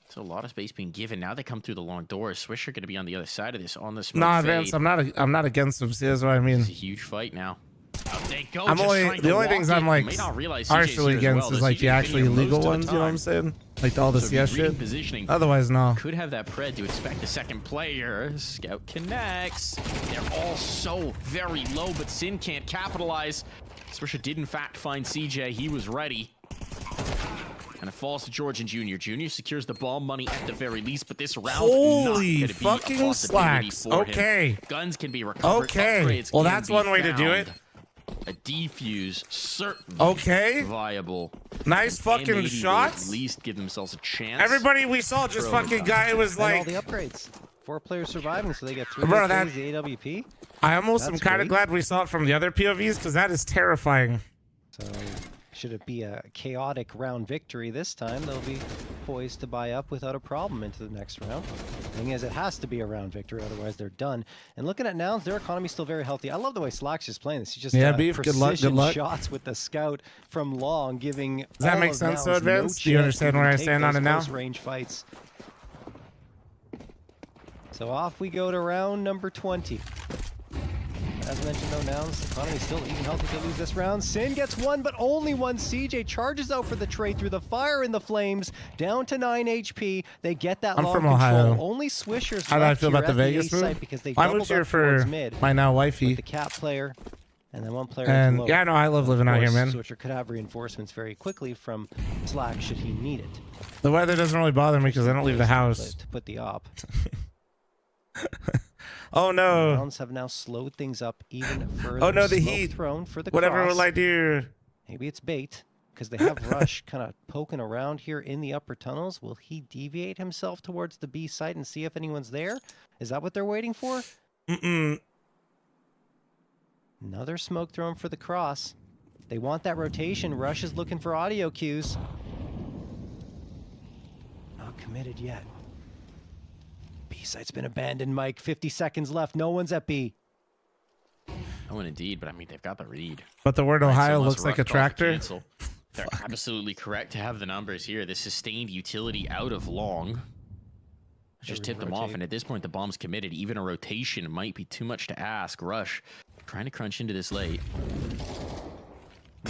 So a lot of space being given. Now they come through the long doors. Swisher going to be on the other side of this on the smoke Nah, fade. Vance. I'm not against them. See, that's what I mean. It's a huge fight now. Out they go. I'm just only trying the to only walk things it. I'm like You may not realize CJ's partially here as against well. is The like the CJ's actually been here illegal most of ones. the You know what time. I'm saying? Like all the So CS reading shit. positioning. Otherwise, no. Could have that pred to expect the second player. Scout connects. They're all so very low, but Sin can't capitalize. Swisher did in fact find CJ. He was ready. And it falls to George and Junior. Junior secures the bomb money at the very least, but this round Holy not gonna be a fucking possibility slacks. for him. Okay. Guns can be recovered. Okay. Upgrades Well, can that's be one way to do found. it. A defuse certainly Okay. viable. Nice fucking M80 will shots. At least give themselves a chance. Everybody we saw just Throw fucking it guy was And like. all the upgrades. 4 players surviving, so they get 3 Bro, upgrades, that- the AWP. I almost am That's kind of great. glad we saw it from the other POVs because that is terrifying. So should it be a chaotic round victory this time, they'll be poised to buy up without a problem into the next round. Thing is, it has to be a round victory, otherwise they're done. And looking at Nouns, their economy's still very healthy. I love the way Slacks is playing this. He just Yeah, Beef, good luck, precision good luck. shots with the scout from long, giving Does that all make of sense, Nouns though, no Advance? Do you chance understand to where I take stand on those it now? close range fights. So off we go to round number 20. As mentioned though, Nouns, economy still even healthy to lose this round. Sin gets one, but only one. CJ charges out for the trade through the fire and the flames, down to 9 HP. They get that I'm long from control. Ohio. Only Swishers How do I left feel here about the at Vegas A move? site because they I doubled moved here up towards for mid. my now wifey. The cat player, and then one player. And low. yeah, no, I love living Of out here, course, man. Switcher could have reinforcements very quickly from Slack should he need it. The weather doesn't really bother me because I don't leave the house. To put the op. Oh no! Rounds have now slowed things up even further. Oh no, the Smoke heat. thrown for the Whatever cross. will I do? Maybe it's bait because they have Rush kind of poking around here in the upper tunnels. Will he deviate himself towards the B site and see if anyone's there? Is that what they're waiting for? Another smoke thrown for the cross. They want that rotation. Rush is looking for audio cues. Not committed yet. B site's been abandoned, Mike. 50 seconds left. No one's at B. No one indeed, but I mean, they've got the read. But the word Right, so Ohio unless looks like a Rush calls a tractor. cancel, they're absolutely correct to have the numbers here. The sustained utility out of long just tipped them off, and at this point, the bomb's committed. Even a rotation might be too much to ask. Rush trying to crunch into this late.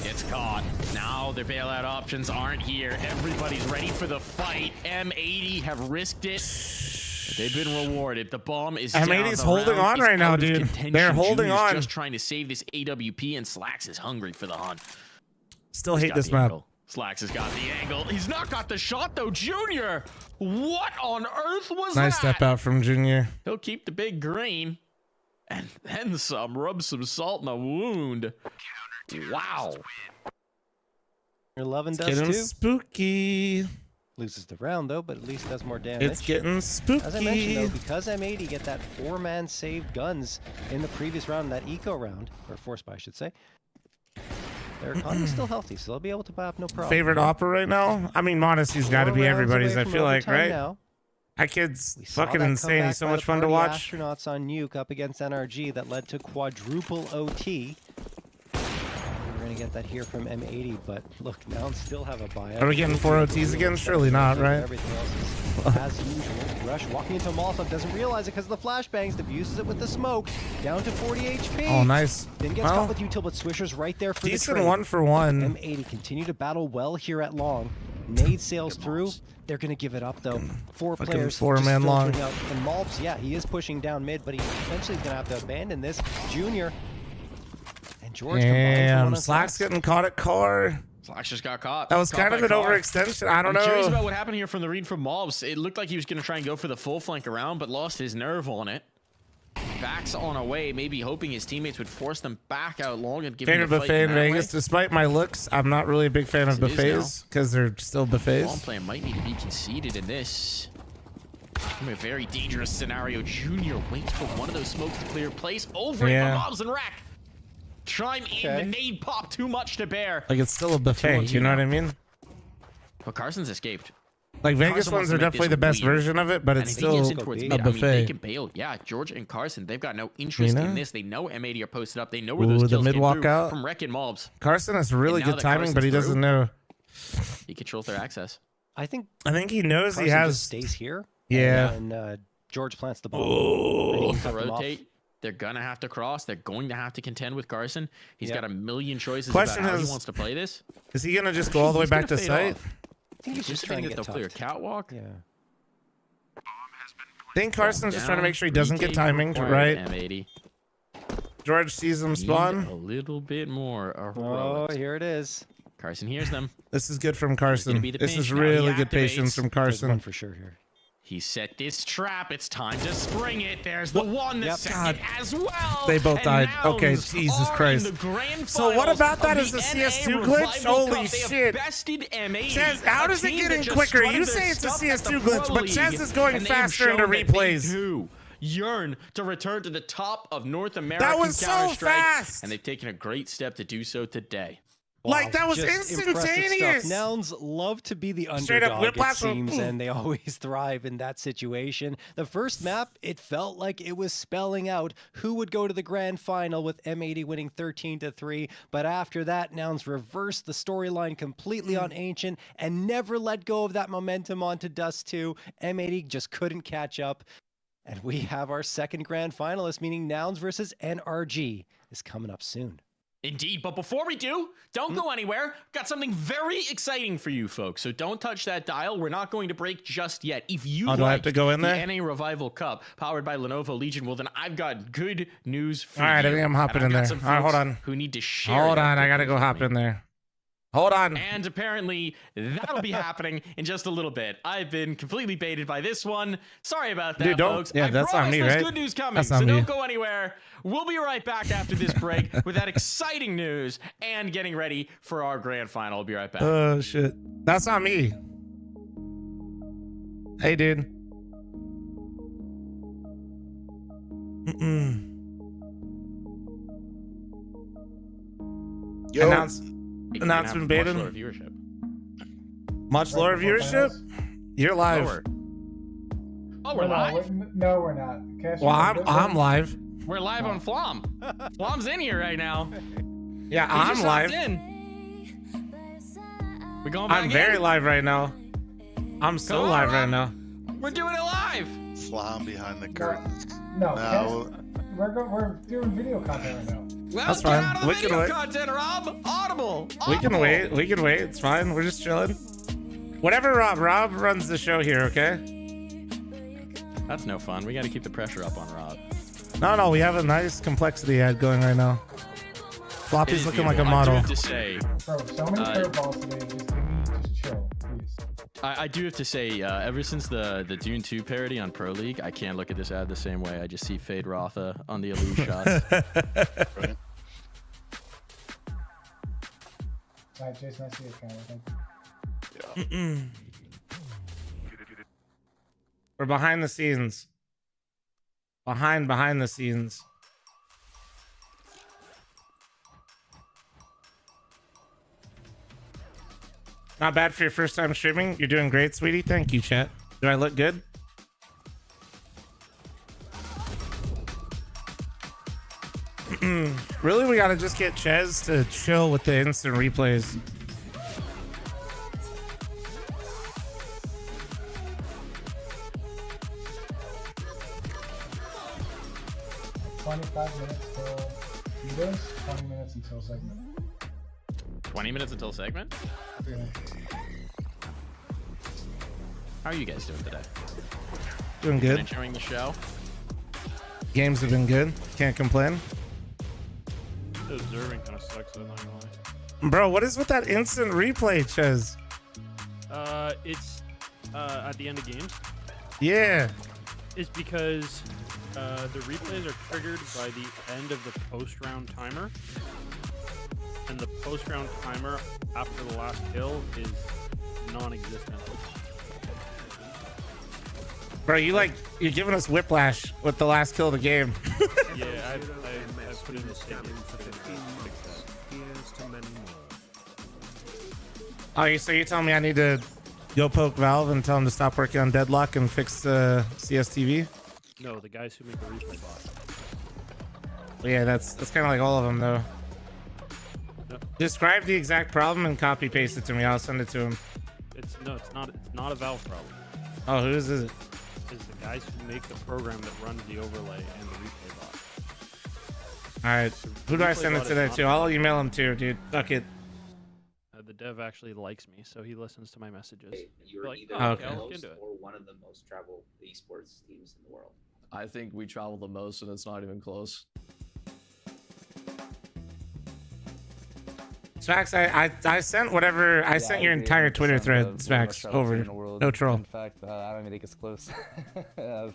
Gets caught. Now their bailout options aren't here. Everybody's ready for the fight. M80 have risked it. But they've been rewarded. The bomb is down. M80's The holding round on is right now, out of dude. contention. They're holding Junior's on. just trying to save this AWP, and Slacks is hungry for the hunt. Still He's hate got this the map. angle. Slacks has got the angle. He's not got the shot, though. Junior! What on earth was Nice that? step out from Junior. He'll keep the big green. And then some. Rub some salt in the wound. Wow. 11 It's does getting too. spooky. Loses the round though, but at least does more damage. It's getting spooky. As I mentioned though, because M80 get that 4-man saved guns in the previous round, that eco round, or force buy I should say, their economy's still healthy, so they'll be able to buy up no problem. Favorite opera right now? I mean, Modesty's got to 4 be rounds everybody's. away I from feel like, overtime right? now. That kid's Saw fucking that insane. comeback He's so by much the fun to party watch. Astronauts on Nuke up against NRG that led to quadruple OT. We're gonna get that here from M80, but look, now still have a buyout. Are we getting 4 OTs again? Surely not, right? Everything else is as usual. Rush walking into Molotov, doesn't realize it because of the flashbangs. Defuses it with the smoke. Down to 40 HP. Oh, nice. Then gets Well, caught with util, but Swisher's right there for the decent trade. 1-for-1. M80 continue to battle well here at long. Nade sails through. They're going to give it up, though. 4 fucking players. 4-man just long. filtering out. And Malbs, yeah, he is pushing down mid, but he eventually is going to have to abandon this. Junior. And George Damn, Slack's getting caught at car. Slacks just got caught. That was Caught kind of by an car. overextension. I don't I'm curious know. about what happened here from the read from Mobs. It looked like he was going to try and go for the full flank around, but lost his nerve on it. Backs on away, maybe hoping his teammates would force them back out long and give him Favorite the fight buffet in that Vegas. way. Despite my looks, I'm not really a big fan of Yes, it is buffets because they're still Long buffets. player might need to be conceded in this. In a very dangerous scenario, Junior waits for one of those smokes to clear place. Over it Yeah. for Mobs and Rack. Chime in, the nade pop too much to bear. Like it's still a buffet. You know what I mean? But Carson's escaped. Like Vegas Carson ones wants to are make definitely this the best weird. version of it, but And it's if he gets still in towards a mid, I mean, they buffet. can bail. Yeah, George and Carson, they've got no interest Mina? in this. They know M80 are posted up. They know where Ooh, those the kills mid came walk through out. from Wrecking Mobs. Carson has really And now good that timing, but he Carson's doesn't through, know. He controls their access. I think he knows Carson he has. just stays here. Yeah. And George plants the bomb. Oh. And he can To cut them off. rotate, they're gonna have to cross. They're going to have to contend with Carson. He's Yep. got a million choices Question about how is, he wants to play this. Is he gonna just go all the way He's back gonna to fade site? off. I think he's just trying to get they'll clear tucked. catwalk. Yeah. I think Carson's just trying to Down, make sure he doesn't get retake timing required, right. M80. George sees him Need spawn. a little bit more. Oh, here it is. Carson hears them. This is good from gonna Carson. be the This pinch. is Now he really good activates. patience from There's Carson. one for sure here. He set this trap. It's time to spring it. There's the one, the Yep. second God. as well. They both And died. Okay, Nouns Jesus are in Christ. the grand So what finals about that of as the a NA CS2 glitch? Revival Holy Cup. They have shit. bested M80, Chaz, how a does it team get that in just quicker? strutted You their say it's a stuff CS2 at the glitch, Pro but League, Chaz is going and they have faster into shown that they replays. do yearn to return to the top of North American That was so Counter-Strike, fast. and they've taken a great step to do so today. Like, that was Just impressive instantaneous. stuff. Nouns love to be the Straight up underdog, it whiplash. seems, and they always thrive in that situation. The first map, it felt like it was spelling out who would go to the grand final with M80 winning 13-3. But after that, Nouns reversed the storyline completely on Ancient and never let go of that momentum onto Dust 2. M80 just couldn't catch up. And we have our second grand finalist, meaning Nouns versus NRG, is coming up soon. Indeed, but before we do, don't go anywhere. Got something very exciting for you folks, so don't touch that dial. We're not going to break just yet. If you do I have to go in there? the NA Revival Cup powered by Lenovo Legion, well then I've got good news for All right, you. I think I'm hopping in there. All right, hold on. Who need to share? Hold that on, I good gotta news go with hop me. in there. Hold on. And apparently that'll be happening in just a little bit. I've been completely baited by this one. Sorry about that, Dude, don't- folks. yeah, I that's on promise me, there's right? good news coming, That's so on me. don't go anywhere. We'll be right back after this break with that exciting news and getting ready for our grand final. We'll be right back. Oh shit. That's on me. Hey, dude. Yo. Announcement baited. Much lower viewership. Much lower viewership? You're live. Lower. Oh, We're we're not. live? No, we're not. Cash Well, I'm live. We're live on Flom. Flom's in here right now. Yeah, He I'm just live. hopped in. We going back I'm very in? live right now. I'm so Come on, live right Rob. now. We're doing it live. Flom behind the curtains. No, No. we're doing video content right now. Well, That's get fine. out of the We can video wait. content, Rob. Audible. We can Audible. wait. We can wait. It's fine. We're just chilling. Whatever, Rob. Rob runs the show here, okay? That's no fun. We got to keep the pressure up on Rob. No, we have a nice complexity ad going right now. It Floppy's is looking like a beautiful. I do model. have to say, Bro, so many curveballs today. Just chill, please. I do have to say, ever since the Dune 2 parody on Pro League, I can't look at this ad the same way. I just see Fade Rotha on the elite shots. Right. Alright, Jason, I see your camera. Thank you. Yeah. We're behind the scenes. Behind the scenes. Not bad for your first time streaming. You're doing great, sweetie. Thank you, chat. Do I look good? Really, we gotta just get Ches to chill with the instant replays. $25 minutes till videos, 20 minutes until segment. 20 minutes until segment? Yeah. How are you guys doing today? Doing good. Enjoying the show? Games have been good. Can't complain. The observing kind of sucks, I'm not gonna lie. Bro, what is with that instant replay, Ches? It's at the end of games. Yeah. It's because the replays are triggered by the end of the post-round timer, and the post-round timer after the last kill is non-existent. Bro, you're giving us whiplash with the last kill of the game. Yeah, I put in the statement for the Oh, so you're telling me I need to go poke Valve and tell them to stop working on Deadlock and fix CSTV? No, the guys who make the replay bot. Well, yeah, that's kind of like all of them, though. Yep. Describe the exact problem and copy paste it to me. I'll send it to him. It's not a Valve problem. Oh, whose is it? It's the guys who make the program that runs the overlay and the replay bot. All right. Who do I replay send it bot to is that not to? a I'll email him too, dude. Fuck it. The dev actually likes me, so he listens to my messages. You're Like, either oh, the okay, I'll look most into it. or one of the most traveled esports teams in the world. I think we travel the most, and it's not even close. Spax, I sent whatever I sent your entire Twitter thread, Spax, over. No troll. In fact, I don't even think it's close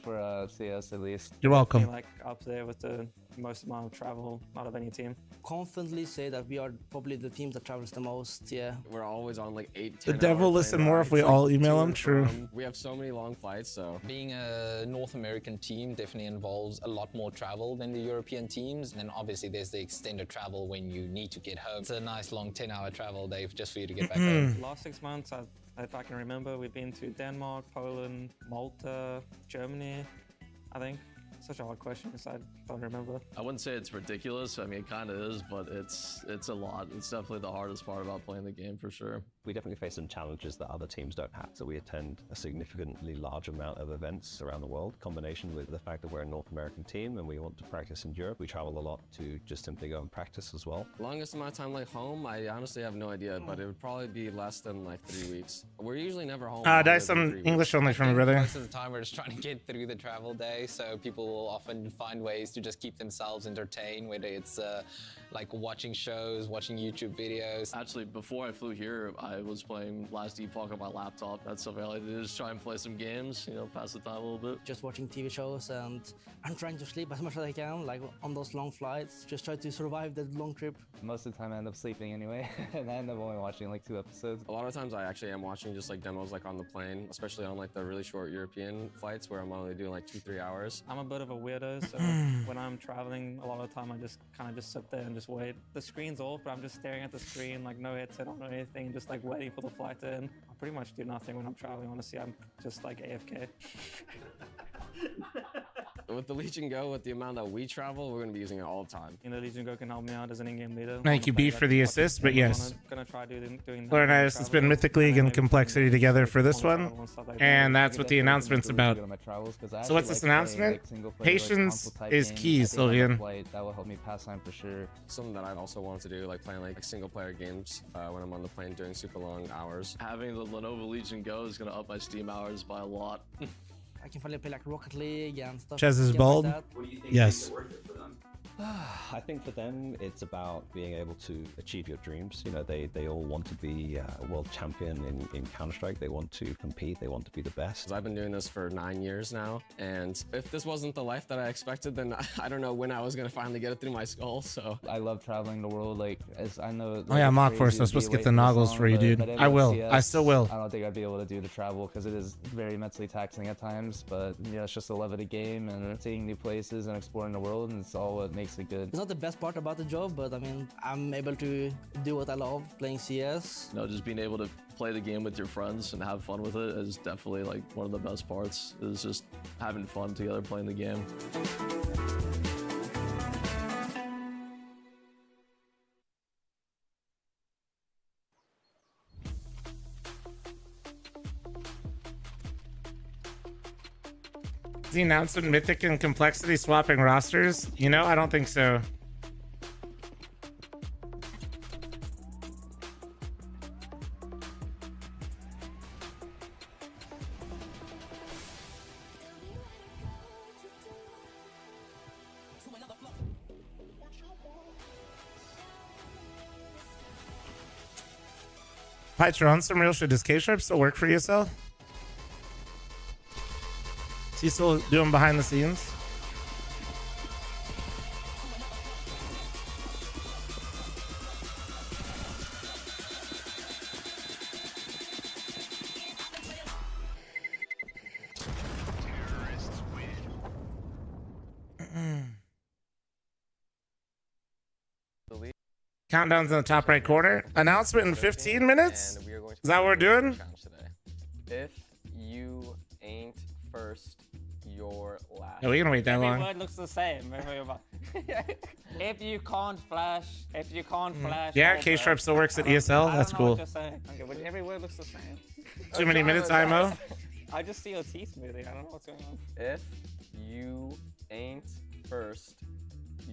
for CS at least. You're welcome. Like up there with the most amount of travel out of any team. Confidently say that we are probably the team that travels the most. Yeah. We're always on like 8, The 10 devil hour listen plane more if we rides, all like, email to him. and True. from. We have so many long flights, so Being a North American team definitely involves a lot more travel than the European teams. And then obviously there's the extended travel when you need to get home. It's a nice long 10-hour travel, Dave, just for you to get back home. Last 6 months, if I can remember, we've been to Denmark, Poland, Malta, Germany, I think. Such a hard question because I don't remember. I wouldn't say it's ridiculous. I mean, it kind of is, but it's a lot. It's definitely the hardest part about playing the game for sure. We definitely face some challenges that other teams don't have. So we attend a significantly large amount of events around the world, combination with the fact that we're a North American team and we want to practice in Europe. We travel a lot to just simply go and practice as well. Longest amount of time like home, I honestly have no idea, but it would probably be less than like 3 weeks. We're usually never home. Dice some English only from me, brother. Most of the time we're just trying to get through the travel day, so people will often find ways to just keep themselves entertained, whether it's like watching shows, watching YouTube videos. Actually, before I flew here, I was playing Last Epoch on my laptop. That's something I like to do, just try and play some games, you know, pass the time a little bit. Just watching TV shows, and I'm trying to sleep as much as I can, like on those long flights. Just try to survive the long trip. Most of the time I end up sleeping anyway, and I end up only watching like 2 episodes. A lot of times I actually am watching just like demos like on the plane, especially on like the really short European flights where I'm only doing like 2-3 hours. I'm a bit of a weirdo, so when I'm traveling, a lot of the time I just kind of just sit there and just wait. The screen's off, but I'm just staring at the screen, like no headset on or anything, just like waiting for the flight to end. I pretty much do nothing when I'm traveling, honestly. I'm just like AFK. With the Legion Go, with the amount that we travel, we're going to be using it all the time. You know, Legion Go can help me out as an in-game leader. Thank you, B, for the assist, but yes. Gonna try doing Leonidas has been Mythicleague and Complexity together for this one, and that's what the announcement's about. So what's this announcement? Patience is key, Sylvian. That will help me pass time for sure. Something that I've also wanted to do, like playing like single-player games when I'm on the plane doing super long hours. Having the Lenovo Legion Go is going to up my Steam hours by a lot. I can finally play like Rocket League and stuff. Chess is bald. What do you think yes. I think for them, it's about being able to achieve your dreams. You know, they all want to be world champion in Counter-Strike. They want to compete. They want to be the best. I've been doing this for 9 years now, and if this wasn't the life that I expected, then I don't know when I was going to finally get it through my skull, so. I love traveling the world, like, as I know... Like, oh yeah, Mock Force, I was supposed to get the Noggles for you, dude. I will. I still will. I don't think I'd be able to do the travel, because it is very mentally taxing at times, but, yeah, it's just the love of the game, and seeing new places and exploring the world, and it's all what makes it good. It's not the best part about the job, but I mean, I'm able to do what I love, playing CS. You know, just being able to play the game with your friends and have fun with it is definitely like one of the best parts, is just having fun together playing the game. Is the announcement Mythic and Complexity swapping rosters? You know, I don't think so. Pytron, some real shit. Does K-Sharp still work for ESL? Is he still doing behind the scenes? Countdown's in the top right corner. Announcement in 15 minutes? Is that what we're doing? If you ain't first, you're last. Yeah, we can wait that long. Every word looks the same. If you can't flash, Yeah, K-Sharp still works at ESL. That's cool. Okay, but every word looks the same. Too many minutes, IMO? I just see your teeth moving. I don't know what's going on. If you ain't first,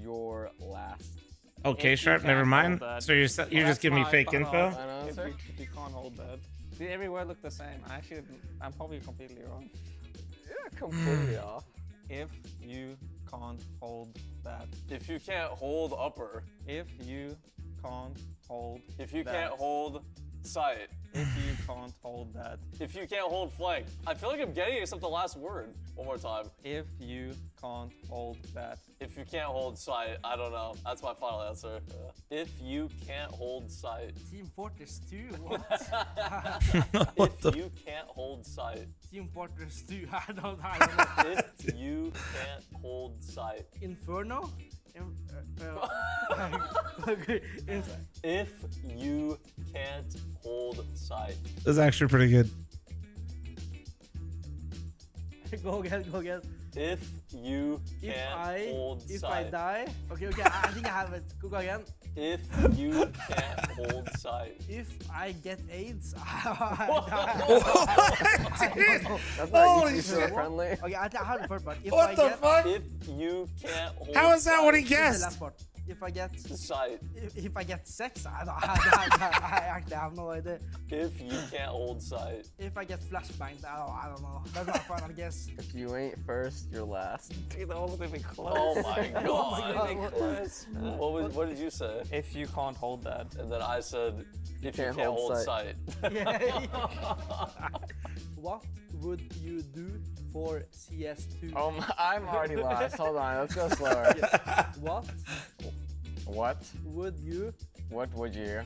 you're last. Oh, K-Sharp, never mind. So you're just giving me fake info? If you can't hold that. Did every word look the same? I'm probably completely wrong. Yeah, completely off. If you can't hold that. If you can't hold upper. If you can't hold If you that. can't hold sight. If you can't hold that. If you can't hold flank. I feel like I'm getting it except the last word. One more time. If you can't hold that. If you can't hold sight, I don't know. That's my final answer. If you can't hold sight. Team Fortress 2? What? If you can't hold sight. Team Fortress 2? I don't know. If you can't hold sight. Inferno? Okay. If you can't hold sight. This is actually pretty good. Go again. If you can't hold If sight. I die. Okay, I think I have it. Go again. If you can't hold sight. If I get AIDS, Holy shit. friendly. Okay, I have the first part. If What I the get, fuck? If you can't hold How is that what he This is guessed? the last part. If I get sight. if I get sex, I actually have no idea. If you can't hold sight. If I get flashbanged, I don't know. That's my final guess. If you ain't first, you're last. Dude, that wasn't even close. Oh my god. Oh my God. Close. What did you say? If you can't hold that. And then I said, if you can't hold sight. What would you do for CS2? I'm already lost. Hold on, let's go slower. What What? would you What would you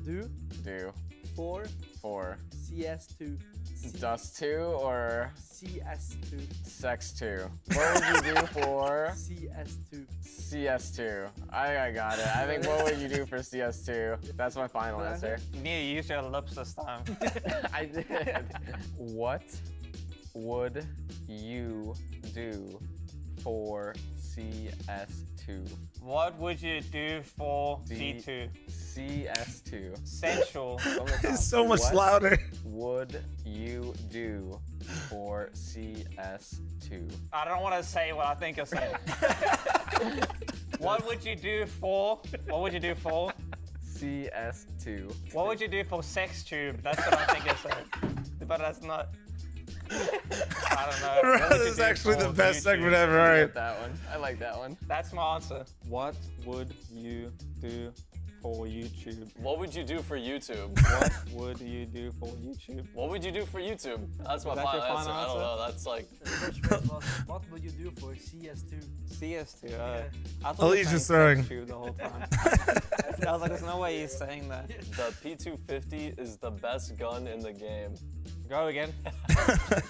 do do for for CS2? Dust 2 or CS2. Sex 2? What would you do for CS2. CS2? I got it. I think what would you do for CS2? That's my final answer. You need to use your lips this time. I did. What would you do for CS2? What would you do for C2? CS2. Sensual. It's so much What louder. would you do for CS2? I don't want to say what I think you're saying. What would you do for? What would you do for? CS2. What would you do for sex tube? That's what I think you're saying. But that's not. I don't know. What would you This is do actually for the best YouTube? segment ever. All right. That one. I like that one. That's my answer. What would you do for YouTube? What would you do for YouTube? What would you do for YouTube? What would you do for YouTube? That's my Is that final your answer. final I don't answer? know. That's like. The first phrase was, what would you do for CS2? CS2. Yeah. I thought Oh, you he's were just saying throwing. sex tube the whole time. I was like, there's no way he's saying that. The P250 is the best gun in the game. Go again.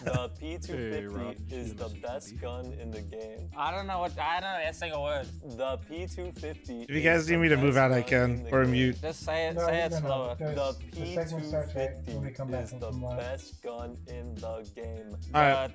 The P250 is the best gun in the game. I don't know a single word. The P250. If you guys need me to move out, I can, or mute. Just say it. No, Say it no, slower. because The the segment starts right when we come P250 back is from the live. best gun in the game. All right.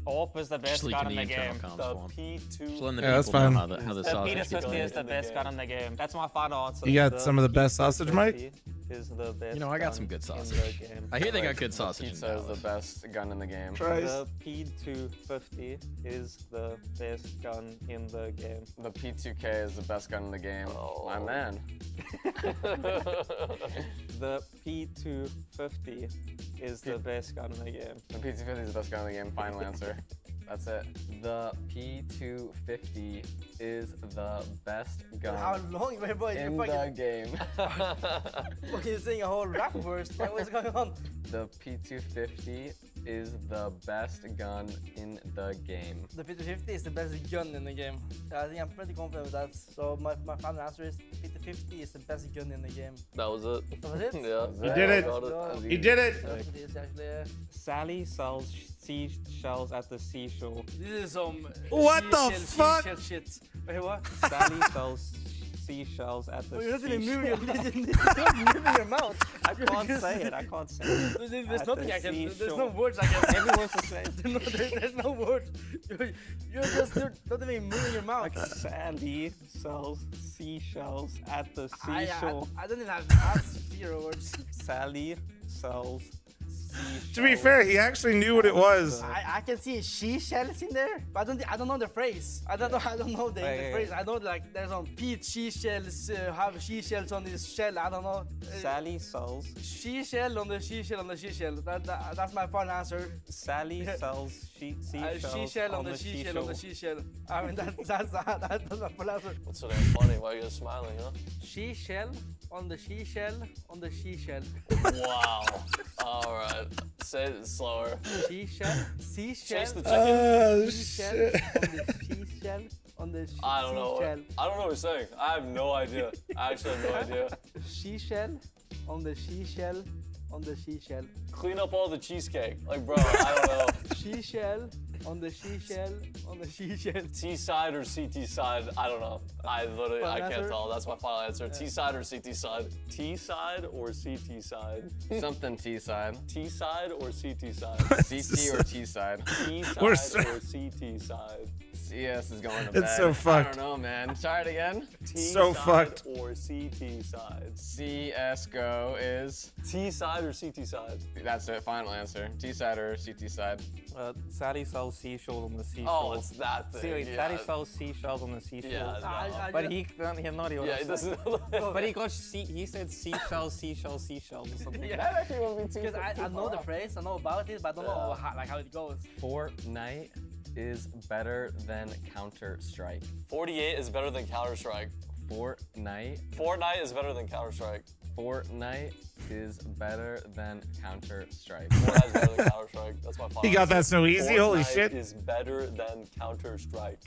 AWP is the best Just gun leaking in the the internal game. comms The one. P2. Just letting the Yeah, that's people know fine. how the The sausage gets P250 made. is the best gun in the game. That's my final answer. You got some of the best sausage, Mike? Is the best You know, I got some good sausage. I hear they got good sausage in Pizza is the Dallas. best gun in the game. The P250 is the best gun in the game. The P2K is the best gun in the game. My man. The P250 is the best gun in the game. The P250 is the best gun in the game. Final answer. That's it. The P250 is the best gun How long, my boy? in You're the fucking. game. Okay, you're saying a whole rap verse. What's going on? The P250 is the best gun in the game. The P250 is the best gun in the game. I think I'm pretty confident with that. So my final answer is P250 is the best gun in the game. That was it. That was it? Yeah. You did it. Got He did it. That's what it is actually. Sally sells seashells at the seashore. This is some. What the seashell fuck? shit. Wait, what? Sally sells seashells at the Oh, you're not even moving seashore. you're moving your mouth. I can't say it. I can't say it. There's At nothing the I can. There's seashore. no words I can. Everyone's the same. There's no words. You're not even moving your mouth. Like Sally sells seashells at the seashore. I don't even have 0 words. Sally sells seashells. To be fair, he actually knew what it was. I can see seashells in there, but I don't know the phrase. I don't know the phrase. I know like there's some Pete seashells have seashells on his shell. I don't know. Sally sells. Seashell on the seashell on the seashell. That's my final answer. Sally sells seashells Seashell on on the the seashell on the seashore. seashell. I mean that's my final answer. What's so damn funny? Why are you guys smiling, huh? Seashell on the seashell on the seashell. Wow. All right. Say it slower. Seashell. Seashell. Chase the chicken. Seashell on the seashell on the seashell. I don't know. I don't know what you're saying. I have no idea. I actually have no idea. Seashell on the seashell on the seashell. Clean up all the cheesecake. Like, bro, I don't know. Seashell On the seashell. On the seashell. T side or CT side? I don't know. I literally Final I can't answer? tell. That's my final answer. T side or CT side? T side or CT side? Something T side. T side or CT side? CT or T side. T We're side or CT side? CS is going to bed. It's so fucked. I don't know, man. Try it again. T So side fucked. or CT side? CSGO is. T side or CT side? That's it. Final answer. T side or CT side. Sadie sells seashells on the seashore. Oh, it's that thing. See, wait, yeah. Sadie sells seashells on the seashore. Yeah, no. But he had no idea what Yeah, I he said. doesn't know that. But he said seashells or something. Yeah. That actually won't be too Because I know the phrase, I know about it, but I don't know how it goes. Fortnite is better than Counter-Strike. 48 is better than Counter-Strike. Fortnite. Fortnite is better than Counter-Strike. Fortnite is better than Counter-Strike. Fortnite is better than Counter-Strike. That's my final He got answer. that so easy. Holy Fortnite shit. is better than Counter-Strike.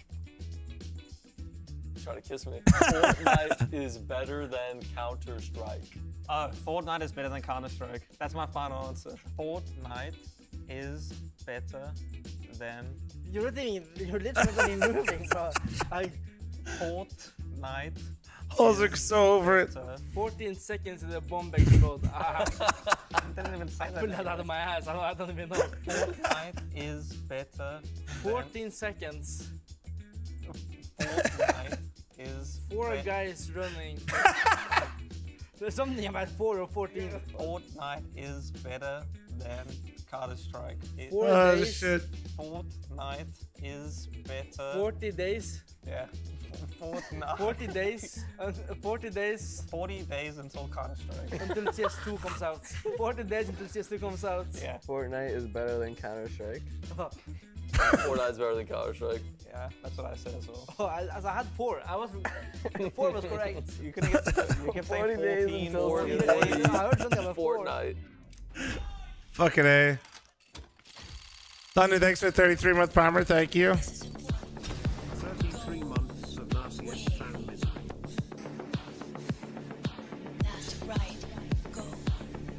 Try to kiss me. Fortnite is better than Counter-Strike. Fortnite is better than Counter-Strike. That's my final answer. Fortnite is better than... You're literally moving, bro. Fortnite. Holes are so over it. 14 seconds and the bomb explode. I didn't even say I that. pulled that out of my ass. I don't even know. Fortnite is better. 14 seconds. Fortnite is 4 guys running. There's something about 4 or 14. Fortnite is better than Counter-Strike. 4 Oh, days. shit. Fortnite is better. 40 days. Yeah. Fortnite. 40 days. 40 days. 40 days until Counter-Strike. Until CS2 comes out. 40 days until CS2 comes out. Yeah. Fortnite is better than Counter-Strike. Fortnite's better than Counter-Strike. Yeah, that's what I said as well. Oh, I had 4. 4 was correct. You could get you can say 40 days 14 until or CS2. I heard something about 4. Fortnite. Fucking A. Thunder, thanks for the 33-month primer. Thank you. 33 months of RCS family. That's right. Go.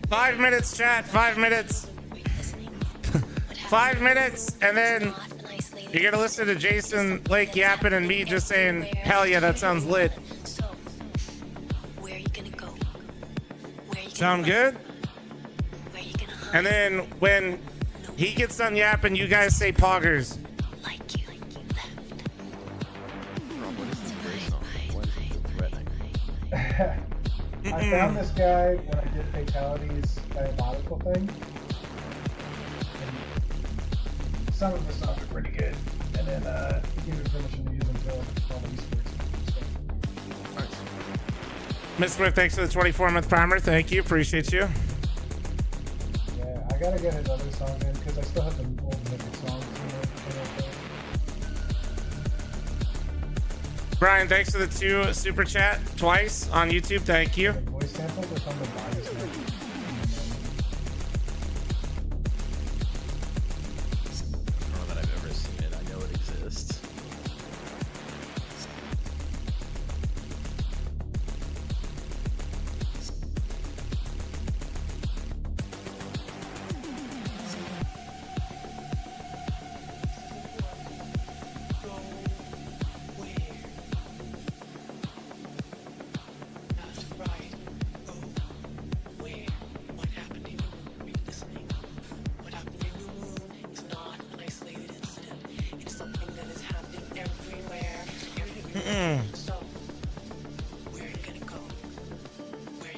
5 minutes, chat. 5 minutes. 5 minutes, and then you're gonna listen to Jason Lake yapping and me just saying, "Hell yeah, that sounds lit." So, where are you gonna go? Where are you Sound good? Where are you gonna hunt? And then when he gets done yapping, you guys say poggers. Like you left. I found this guy when I did Fatality's diabolical thing. And some of the songs are pretty good. And then he gave me permission to use them for all the esports. Miss Swift, thanks for the 24-month primer. Thank you. Appreciate you. Yeah, I gotta get his other songs in because I still have the old Mythic songs. Brian, thanks for the 2 super chat twice on YouTube. Thank you. Voice samples are from the body snap. I don't know that I've ever seen it. I know it exists.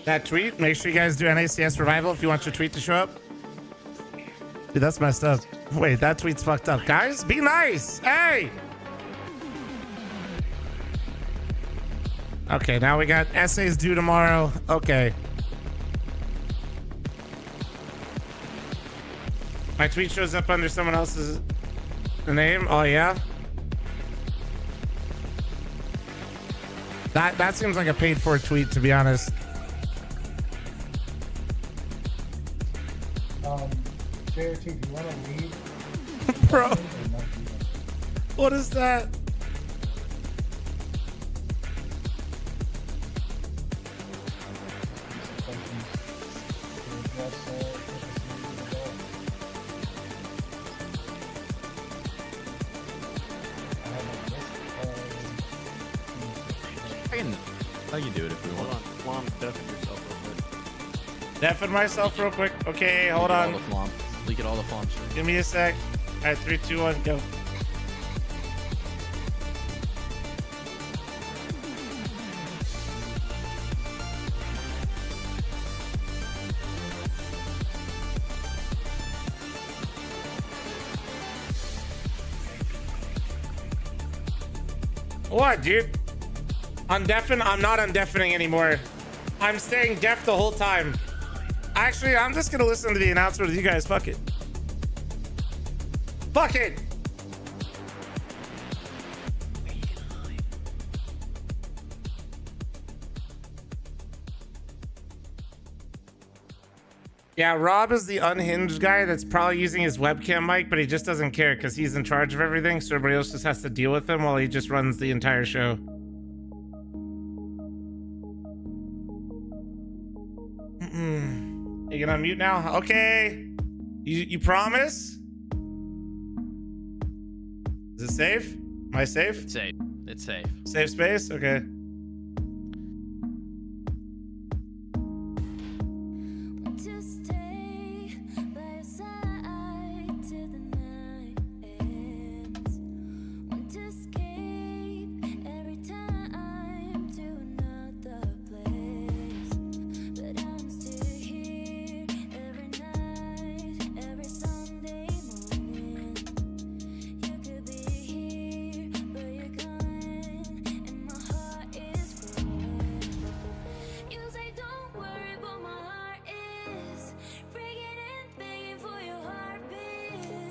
That tweet, make sure you guys do NACS Revival if you want your tweet to show up. Dude, that's messed up. Wait, that tweet's fucked up. Guys, be nice. Hey! Okay, now we got essays due tomorrow. Okay. My tweet shows up under someone else's name. Oh, yeah? That seems like a paid for tweet, to be honest. JRT, do you want to read? Bro. What is that? I can do it if we Hold want. on, Flom, deafen yourself real quick. Deafen myself real quick. Okay, hold Leak it on. all the flom. Leak it all the flom. Give me a sec. All right, 3, 2, 1, go. What, dude? Undeafen? I'm not undeafening anymore. I'm staying deaf the whole time. Actually, I'm just gonna listen to the announcement with you guys. Fuck it. Fuck it! Yeah, Rob is the unhinged guy that's probably using his webcam mic, but he just doesn't care because he's in charge of everything, so everybody else just has to deal with him while he just runs the entire show. You gonna unmute now? Okay. You promise? Is it safe? Am I safe? It's safe. It's safe. Safe space? Okay.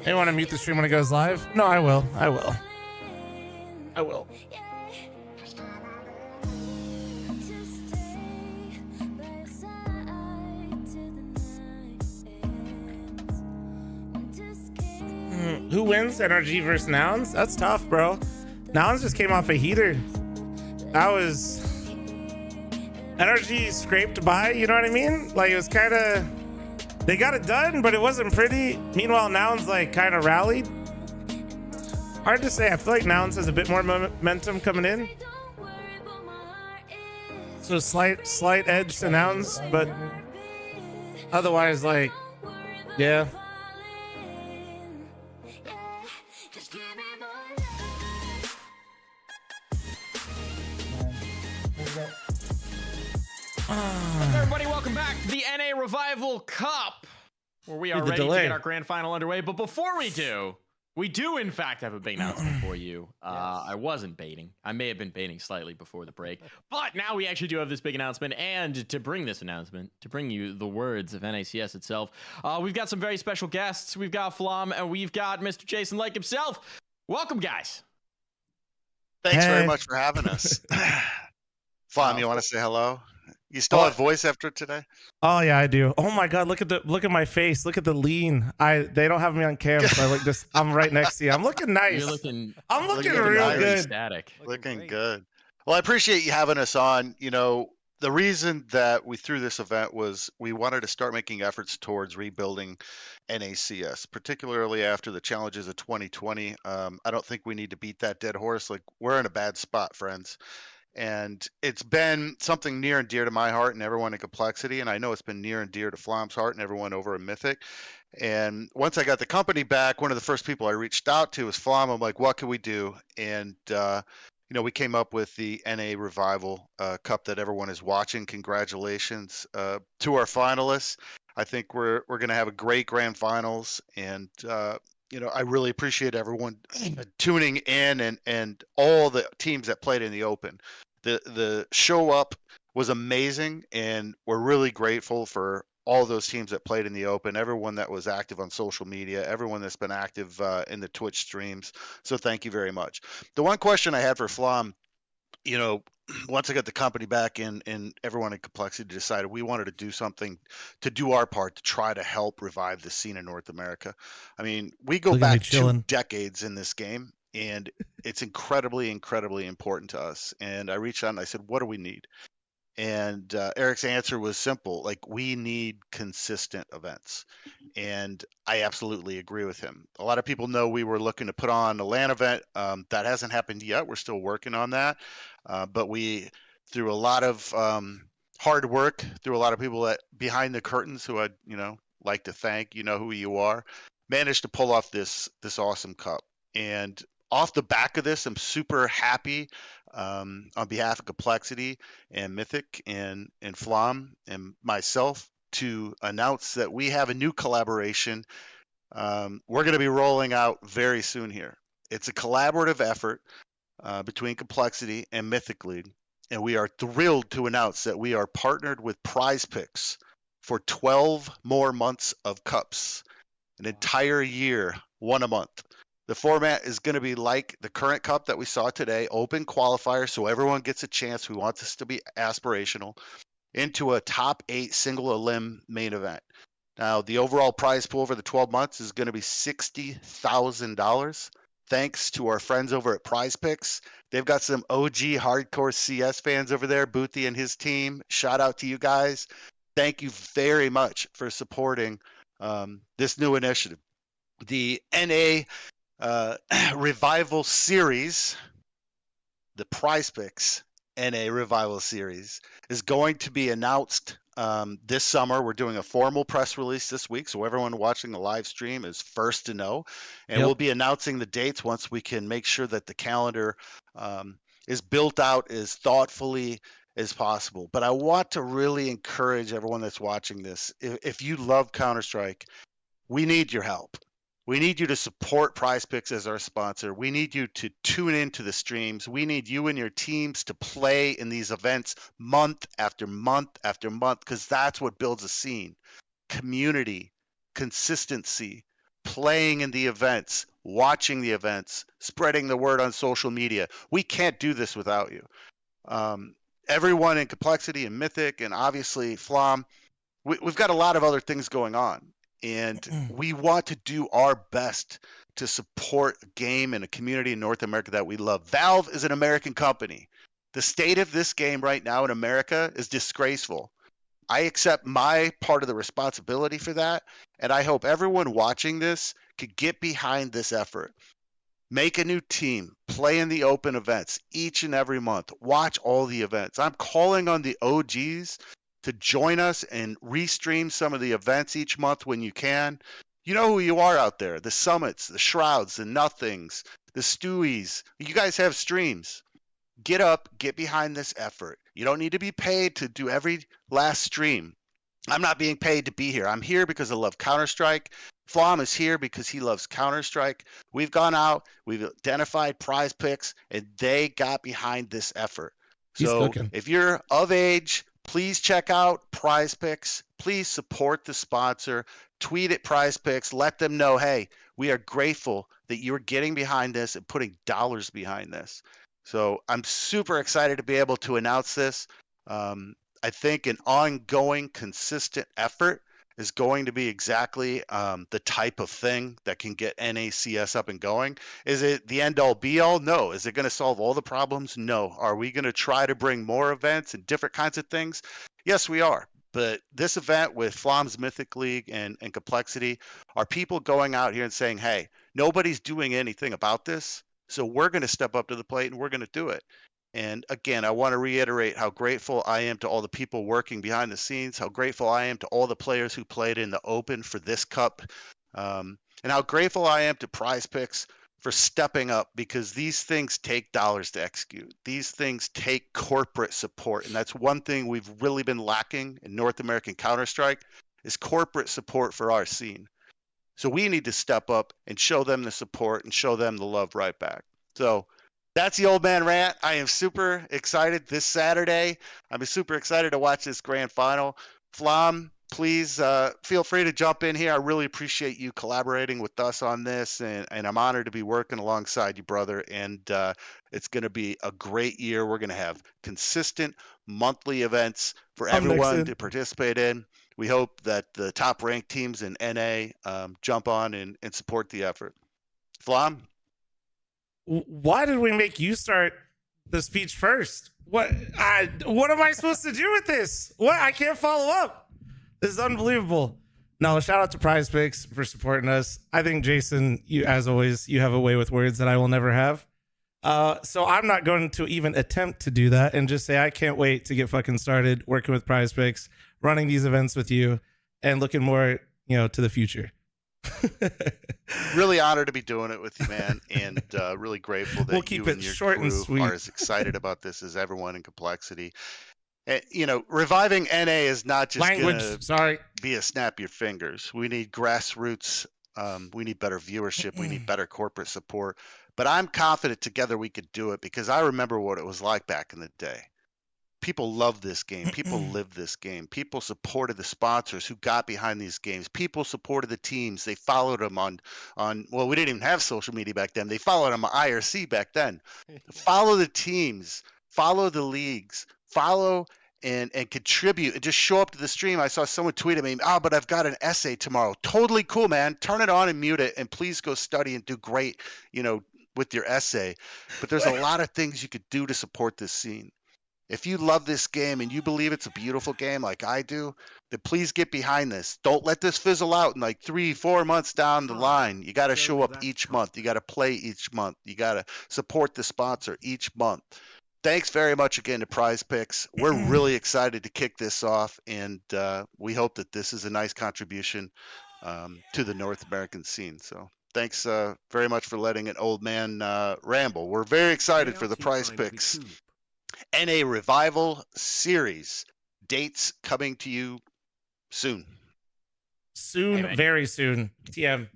Hey, want to mute the stream when it goes live? No, I will. I will. I will. Who wins? NRG versus Nouns? That's tough, bro. Nouns just came off a heater. That was... NRG scraped by, you know what I mean? Like, it was kind of... They got it done, but it wasn't pretty. Meanwhile, Nouns like kind of rallied. Hard to say. I feel like Nouns has a bit more momentum coming in. So slight edge to Nouns, but otherwise, like, yeah. Everybody, welcome back to the NA Revival Cup, where we are ready to get our grand final underway. But before we do in fact have a big announcement for you. I wasn't baiting. I may have been baiting slightly before the break, but now we actually do have this big announcement. And to bring this announcement, to bring you the words of NACS itself, we've got some very special guests. We've got Flom and we've got Mr. Jason Lake himself. Welcome, guys. Thanks very much for having us. Flom, you want to say hello? You still have voice after today? Oh yeah, I do. Oh my god, look at my face. Look at the lean. They don't have me on cam, so I look this. I'm right next to you. I'm looking nice. I'm looking real good. Static. Looking good. Well, I appreciate you having us on. You know, the reason that we threw this event was we wanted to start making efforts towards rebuilding NACS, particularly after the challenges of 2020. I don't think we need to beat that dead horse. Like, we're in a bad spot, friends. And it's been something near and dear to my heart and everyone in Complexity. And I know it's been near and dear to Flom's heart and everyone over in Mythic. And once I got the company back, one of the first people I reached out to was Flom. I'm like, what can we do? And, you know, we came up with the NA Revival Cup that everyone is watching. Congratulations to our finalists. I think we're going to have a great grand finals. And, you know, I really appreciate everyone tuning in and all the teams that played in the Open. The show up was amazing, and we're really grateful for all those teams that played in the Open, everyone that was active on social media, everyone that's been active in the Twitch streams. So thank you very much. The one question I had for Flom, you know, once I got the company back in and everyone in Complexity decided we wanted to do something to do our part to try to help revive the scene in North America. I mean, we go back 2 decades in this game, and it's incredibly, incredibly important to us. And I reached out and I said, what do we need? And Eric's answer was simple. Like, we need consistent events. And I absolutely agree with him. A lot of people know we were looking to put on a LAN event. That hasn't happened yet. We're still working on that. But we through a lot of hard work, through a lot of people that behind the curtains who I'd like to thank. You know who you are. Managed to pull off this awesome cup, and off the back of this, I'm super happy on behalf of Complexity and Mythic and Flam and myself to announce that we have a new collaboration. We're going to be rolling out very soon here. It's a collaborative effort between Complexity and Mythicleague, and we are thrilled to announce that we are partnered with Prize Picks for 12 more months of cups, an entire year, one a month. The format is going to be like the current cup that we saw today, open qualifier, so everyone gets a chance. We want this to be aspirational, into a top 8 single elim main event. Now, the overall prize pool for the 12 months is going to be $60,000. Thanks to our friends over at Prize Picks. They've got some OG hardcore CS fans over there, Boothie and his team. Shout out to you guys. Thank you very much for supporting this new initiative. The NA Revival Series, the Prize Picks NA Revival Series, is going to be announced this summer. We're doing a formal press release this week, so everyone watching the live stream is first to know. And we'll be announcing the dates once we can make sure that the calendar is built out as thoughtfully as possible. But I want to really encourage everyone that's watching this. If you love Counter-Strike, we need your help. We need you to support Prize Picks as our sponsor. We need you to tune into the streams. We need you and your teams to play in these events month after month after month, because that's what builds a scene. Community, consistency, playing in the events, watching the events, spreading the word on social media. We can't do this without you. Everyone in Complexity and Mythic and obviously Flam, we've got a lot of other things going on. And we want to do our best to support a game and a community in North America that we love. Valve is an American company. The state of this game right now in America is disgraceful. I accept my part of the responsibility for that, and I hope everyone watching this could get behind this effort. Make a new team, play in the open events each and every month, watch all the events. I'm calling on the OGs to join us and restream some of the events each month when you can. You know who you are out there. The Summits, the Shrouds, the Nothings, the Stewies. You guys have streams. Get up, get behind this effort. You don't need to be paid to do every last stream. I'm not being paid to be here. I'm here because I love Counter-Strike. Flam is here because he loves Counter-Strike. We've gone out, we've identified Prize Picks, and they got behind this effort. So if you're of age, please check out Prize Picks. Please support the sponsor. Tweet at Prize Picks. Let them know, hey, we are grateful that you're getting behind this and putting dollars behind this. So I'm super excited to be able to announce this. I think an ongoing, consistent effort is going to be exactly the type of thing that can get NACS up and going. Is it the end-all, be-all? No. Is it going to solve all the problems? No. Are we going to try to bring more events and different kinds of things? Yes, we are. But this event with Flam's Mythicleague and Complexity are people going out here and saying, hey, nobody's doing anything about this, so we're going to step up to the plate and we're going to do it. And again, I want to reiterate how grateful I am to all the people working behind the scenes, how grateful I am to all the players who played in the Open for this cup, and how grateful I am to Prize Picks for stepping up, because these things take dollars to execute. These things take corporate support, and that's one thing we've really been lacking in North American Counter-Strike is corporate support for our scene. So we need to step up and show them the support and show them the love right back. So that's the old man rant. I am super excited this Saturday. I'm super excited to watch this grand final. Flam, please feel free to jump in here. I really appreciate you collaborating with us on this, and I'm honored to be working alongside you, brother. And it's going to be a great year. We're going to have consistent monthly events for everyone to participate in. We hope that the top-ranked teams in NA jump on and support the effort. Flam? Why did we make you start the speech first? What am I supposed to do with this? What? I can't follow up. This is unbelievable. No, shout out to Prize Picks for supporting us. I think, Jason, you, as always, you have a way with words that I will never have. So I'm not going to even attempt to do that and just say I can't wait to get fucking started working with Prize Picks, running these events with you, and looking more, to the future. Really honored to be doing it with you, man, and really grateful that We'll keep you it and your short crew and sweet. are as excited about this as everyone in Complexity. Reviving NA is not just gonna be a snap your fingers. We need grassroots. We need better viewership. We need better corporate support. But I'm confident together we could do it because I remember what it was like back in the day. People love this game. People live this game. People supported the sponsors who got behind these games. People supported the teams. They followed them on well, we didn't even have social media back then. They followed them on IRC back then. Follow the teams, follow the leagues, follow and contribute and just show up to the stream. I saw someone tweet at me, but I've got an essay tomorrow. Totally cool, man. Turn it on and mute it, and please go study and do great, with your essay. But there's a lot of things you could do to support this scene. If you love this game and you believe it's a beautiful game like I do, then please get behind this. Don't let this fizzle out in like 3-4 months down the line. You got to show up each month. You got to play each month. You got to support the sponsor each month. Thanks very much again to Prize Picks. We're really excited to kick this off, and we hope that this is a nice contribution to the North American scene. So thanks very much for letting an old man ramble. We're very excited for the Prize Picks NA Revival Series. Dates coming to you soon. Soon, very soon. TM.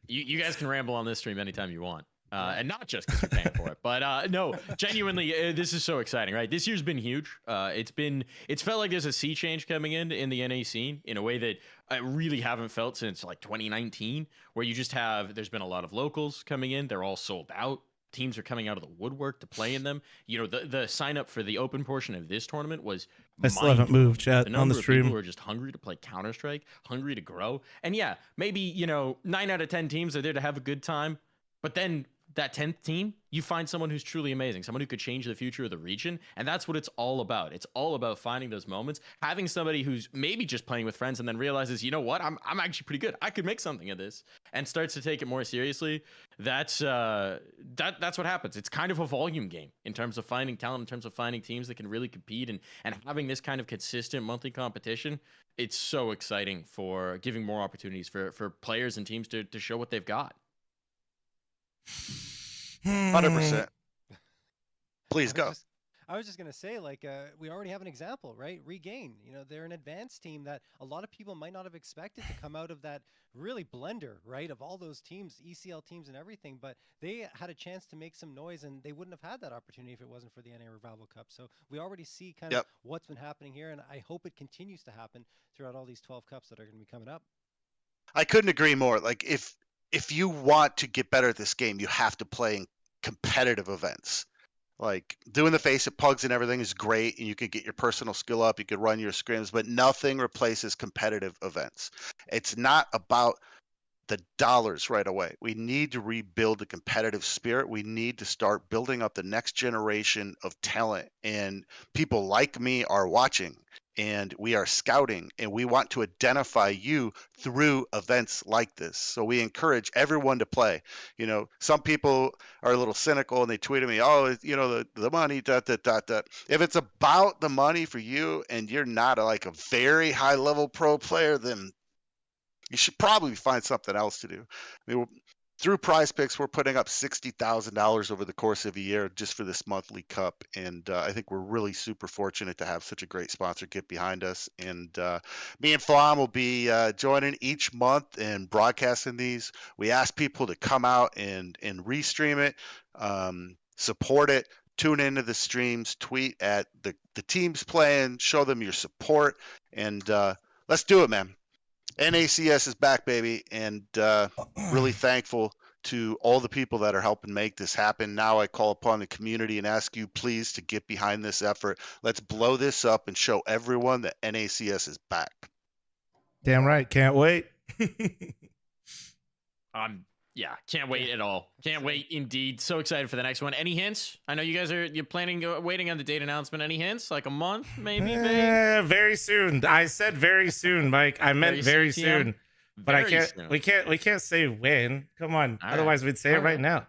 You guys can ramble on this stream anytime you want. And not just because you're paying for it, but no, genuinely, this is so exciting, right? This year's been huge. It's felt like there's a sea change coming in the NA scene in a way that I really haven't felt since like 2019, where you just there's been a lot of locals coming in. They're all sold out. Teams are coming out of the woodwork to play in them. The sign up for the open portion of this tournament was I still haven't moved, chat, the on the number of stream. people who are just hungry to play Counter-Strike, hungry to grow. And yeah, maybe, 9 out of 10 teams are there to have a good time. But then that 10th team, you find someone who's truly amazing, someone who could change the future of the region. And that's what it's all about. It's all about finding those moments, having somebody who's maybe just playing with friends and then realizes, you know what, I'm actually pretty good. I could make something of this, and starts to take it more seriously. That's what happens. It's kind of a volume game in terms of finding talent, in terms of finding teams that can really compete, and having this kind of consistent monthly competition. It's so exciting for giving more opportunities for players and teams to show what they've got. 100%. Please go. I was just going to say, we already have an example, right? Regain. They're an advanced team that a lot of people might not have expected to come out of that really blender, right? Of all those teams, ECL teams and everything, but they had a chance to make some noise, and they wouldn't have had that opportunity if it wasn't for the NA Revival Cup. So we already see kind of what's been happening here, and I hope it continues to happen throughout all these 12 cups that are going to be coming up. I couldn't agree more. If you want to get better at this game, you have to play in competitive events. Like doing the face at pugs and everything is great, and you could get your personal skill up, you could run your scrims, but nothing replaces competitive events. It's not about the dollars right away. We need to rebuild the competitive spirit. We need to start building up the next generation of talent, and people like me are watching, and we are scouting, and we want to identify you through events like this. So we encourage everyone to play. Some people are a little cynical, and they tweet at me, the money, If it's about the money for you, and you're not a very high level pro player, then you should probably find something else to do. Through Prize Picks, we're putting up $60,000 over the course of a year just for this monthly cup, and I think we're really super fortunate to have such a great sponsor get behind us. And me and Flam will be joining each month and broadcasting these. We ask people to come out and restream it, support it, tune into the streams, tweet at the teams playing, show them your support, and let's do it, man. NACS is back, baby, and really thankful to all the people that are helping make this happen. Now I call upon the community and ask you, please, to get behind this effort. Let's blow this up and show everyone that NACS is back. Damn right. Can't wait. Yeah, can't wait at all. Can't wait indeed. So excited for the next one. Any hints? I know you guys you're planning, waiting on the date announcement. Any hints? Like a month, maybe? Very soon. I said very soon, Mike. I meant very soon. But I can't. We can't say when. Come on. Otherwise, we'd say it right now.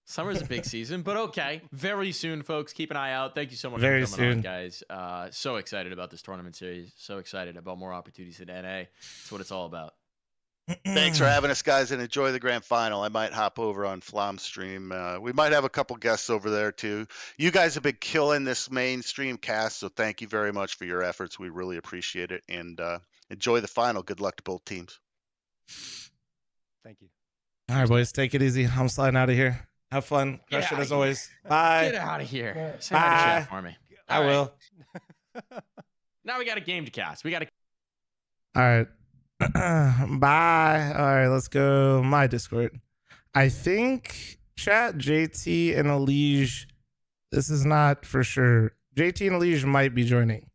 Summer's a big season, but okay. Very soon, folks. Keep an eye out. Thank you so much Very for coming on, soon. guys. So excited about this tournament series. So excited about more opportunities in NA. That's what it's all about. Thanks for having us, guys, and enjoy the grand final. I might hop over on Flom's stream. We might have a couple guests over there too. You guys have been killing this mainstream cast, so thank you very much for your efforts. We really appreciate it, and enjoy the final. Good luck to both teams. Thank you. All right, boys, take it easy. I'm sliding out of here. Have fun. Get Crush it outta as here. always. Bye. Get out of here. Say hi to Bye. chat for me. I All right. will. Now we got a game to cast. We got to. All right. Bye. All right, let's go. My Discord. I think chat JT and Elige. This is not for sure. JT and Elige might be joining.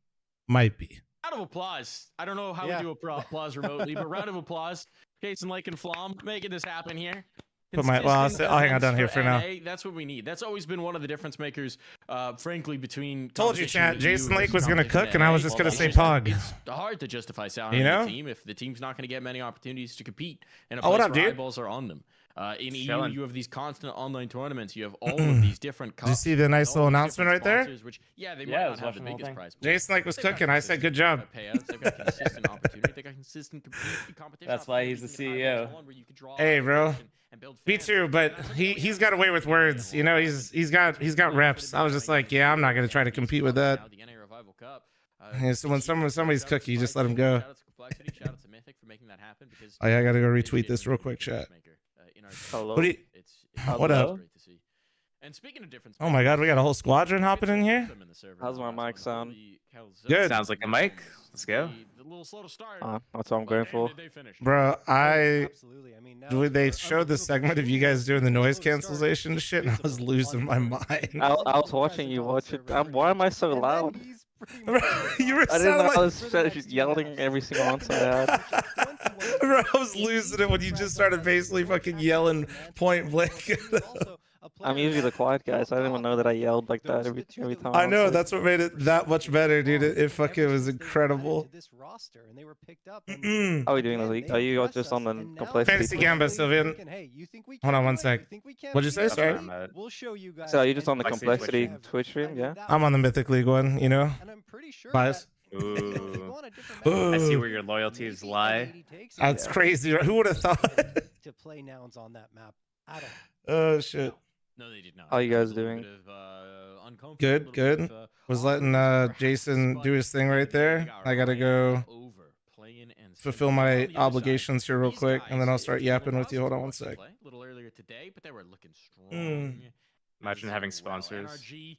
Might be. Round of applause. I don't know how Yeah. we do applause remotely, but round of applause. Jason Lake and Flom making this happen here. Put my- well, Consistent I'll hang out events down here for now. NA, that's what we need. That's always been one of the difference makers, frankly, between. Told you, competition chat, EU Jason Lake versus was gonna competition cook, and I was NA. just gonna It's say just- Pog. It's hard to justify sounding You know? the team if the team's not going to get many opportunities to compete in a Oh, what place up, where dude? eyeballs are on them. In EU, Chilling. you have these constant online tournaments. You have all of these different Did you cups. see the nice all little these announcement different right there? sponsors, Which, yeah, they Yeah, might I not was have the watching the whole biggest thing. prize pool. Jason Lake was They've got cooking. I said, good job. Payouts. They've got consistent opportunity. They got consistent competition. That's why he's the CEO. Hey, bro. Me too, but he's got away with words. You know, he's got reps. I was just like, yeah, I'm not gonna try to compete with that. The NA Revival Cup. Yeah, so when somebody's cookie, you just let him go. Shout out to Complexity. Shout out to Mythic for making that happen. Because Oh yeah, I gotta go retweet this real quick, chat. Hello. What do you? What up? Great to see. And speaking of difference, Oh my God, we got a whole squadron hopping in here. How's my mic sound? Good. Sounds like a mic. Let's go. That's what I'm going for. Bro, Absolutely. I mean, now they showed the segment of you guys doing the noise cancellation shit, and I was losing my mind. I was watching you watch it. Why am I so loud? You were I didn't sounding know I like, was yelling every single answer I had. bro, I was losing it when you just started basically fucking yelling point blank. I'm usually the quiet guy, so I didn't even know that I yelled like that every time. I know answered. that's what made it that much better, dude. It fucking was incredible. this roster, and they were picked up. Mm. How are we doing the league? Are you guys just on the complexity? Fantasy Gamba, Sylvian. Hold on one sec. What'd you say? Sorry. We'll show you guys. So are you just on the Complexity complexity Twitch Twitch stream? Yeah. I'm on the Mythicleague one, you know. And I'm pretty sure Bias. Ooh. I see where your loyalties lie. That's crazy. Who would have thought? to play nouns on that map at all. Oh shit. No, they did not. How are you guys doing? Good, good. Was letting Jason do his thing right there. I gotta go fulfill my obligations here real quick, and then I'll start yapping with you. Hold on one sec. A little earlier today, but they were looking strong. Imagine having sponsors. NRG,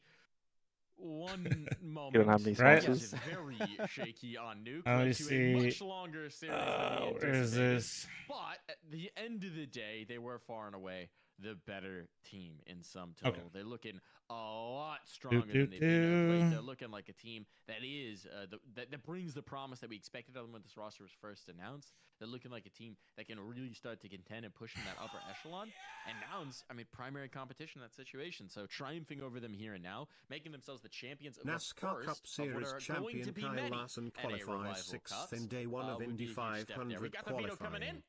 one moment. You don't have any Right? sponsors. Very shaky on Nuke. Let me led to a see. much longer series than we Where is anticipated. this? But at the end of the day, they were far and away the better team in some total. Okay. They're looking a lot stronger than they've been of late. They're looking like a team that is that brings the promise that we expected of them when this roster was first announced. They're looking like a team that can really start to contend and push in that upper echelon. And Nouns, I mean, primary competition in that situation. So triumphing over them here and now, making themselves the champions of NASCAR the Cup first of what Series are going champion to be Kyle many Larson NA Revival qualifies 6th Cups, in day 1 of would be Indy a huge step there. We 500 got the veto coming in. qualifying.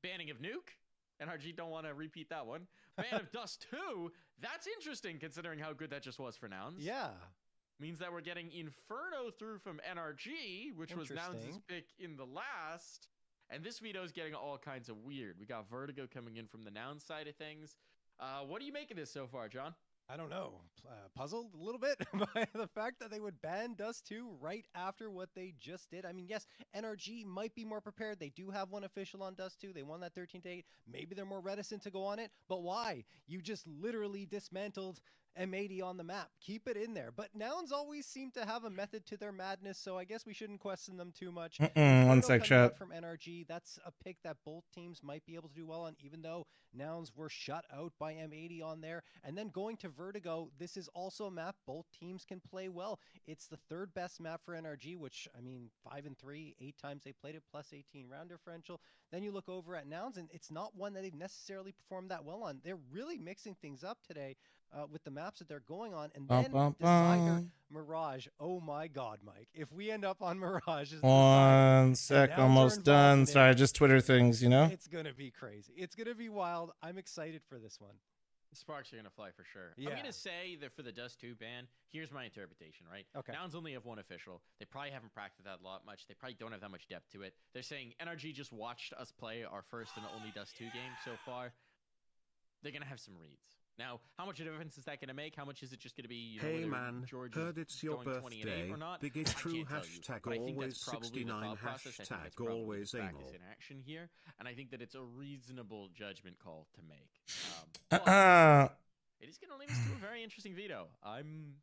Banning of Nuke. NRG don't want to repeat that one. Ban of Dust 2. That's interesting considering how good that just was for Nouns. Yeah. Means that we're getting Inferno through from NRG, which was Nouns' Interesting. pick in the last. And this veto is getting all kinds of weird. We got Vertigo coming in from the Nouns side of things. What do you make of this so far, John? I don't know. Puzzled a little bit by the fact that they would ban Dust 2 right after what they just did. I mean, yes, NRG might be more prepared. They do have one official on Dust 2. They won that 13-8. Maybe they're more reticent to go on it. But why? You just literally dismantled M80 on the map. Keep it in there. But Nouns always seem to have a method to their madness, so I guess we shouldn't question them too much. One Inferno sec, coming out chat. from NRG, that's a pick that both teams might be able to do well on, even though Nouns were shut out by M80 on there. And then going to Vertigo, this is also a map both teams can play well. It's the third best map for NRG, which, I mean, 5-3, 8 times they played it, plus 18 round differential. Then you look over at Nouns, and it's not one that they've necessarily performed that well on. They're really mixing things up today with the maps that they're going on. And then Decider, Mirage. Oh my God, Mike. If we end up on Mirage, is One sec, Nouns are almost involved done. in it. Sorry, just Twitter things, you know? It's going to be crazy. It's going to be wild. I'm excited for this one. Sparks are gonna fly for sure. Yeah. I'm gonna say that for the Dust 2 ban, here's my interpretation, right? Okay. Nouns only have one official. They probably haven't practiced that a lot much. They probably don't have that much depth to it. They're saying NRG just watched us play our first and only Dust 2 game so far. They're gonna have some reads. Now, how much of a difference is that gonna make? How much is it just gonna be? You know, Hey whether man, George heard is it's your going 20 and 8 birthday. or not? Big I is true can't tell you, hashtag but I think always that's probably the 69 thought process. I think that's hashtag probably always the practice anal. in action here, and I think that it's a reasonable judgment call to make. It is gonna lead us to a very interesting veto. I'm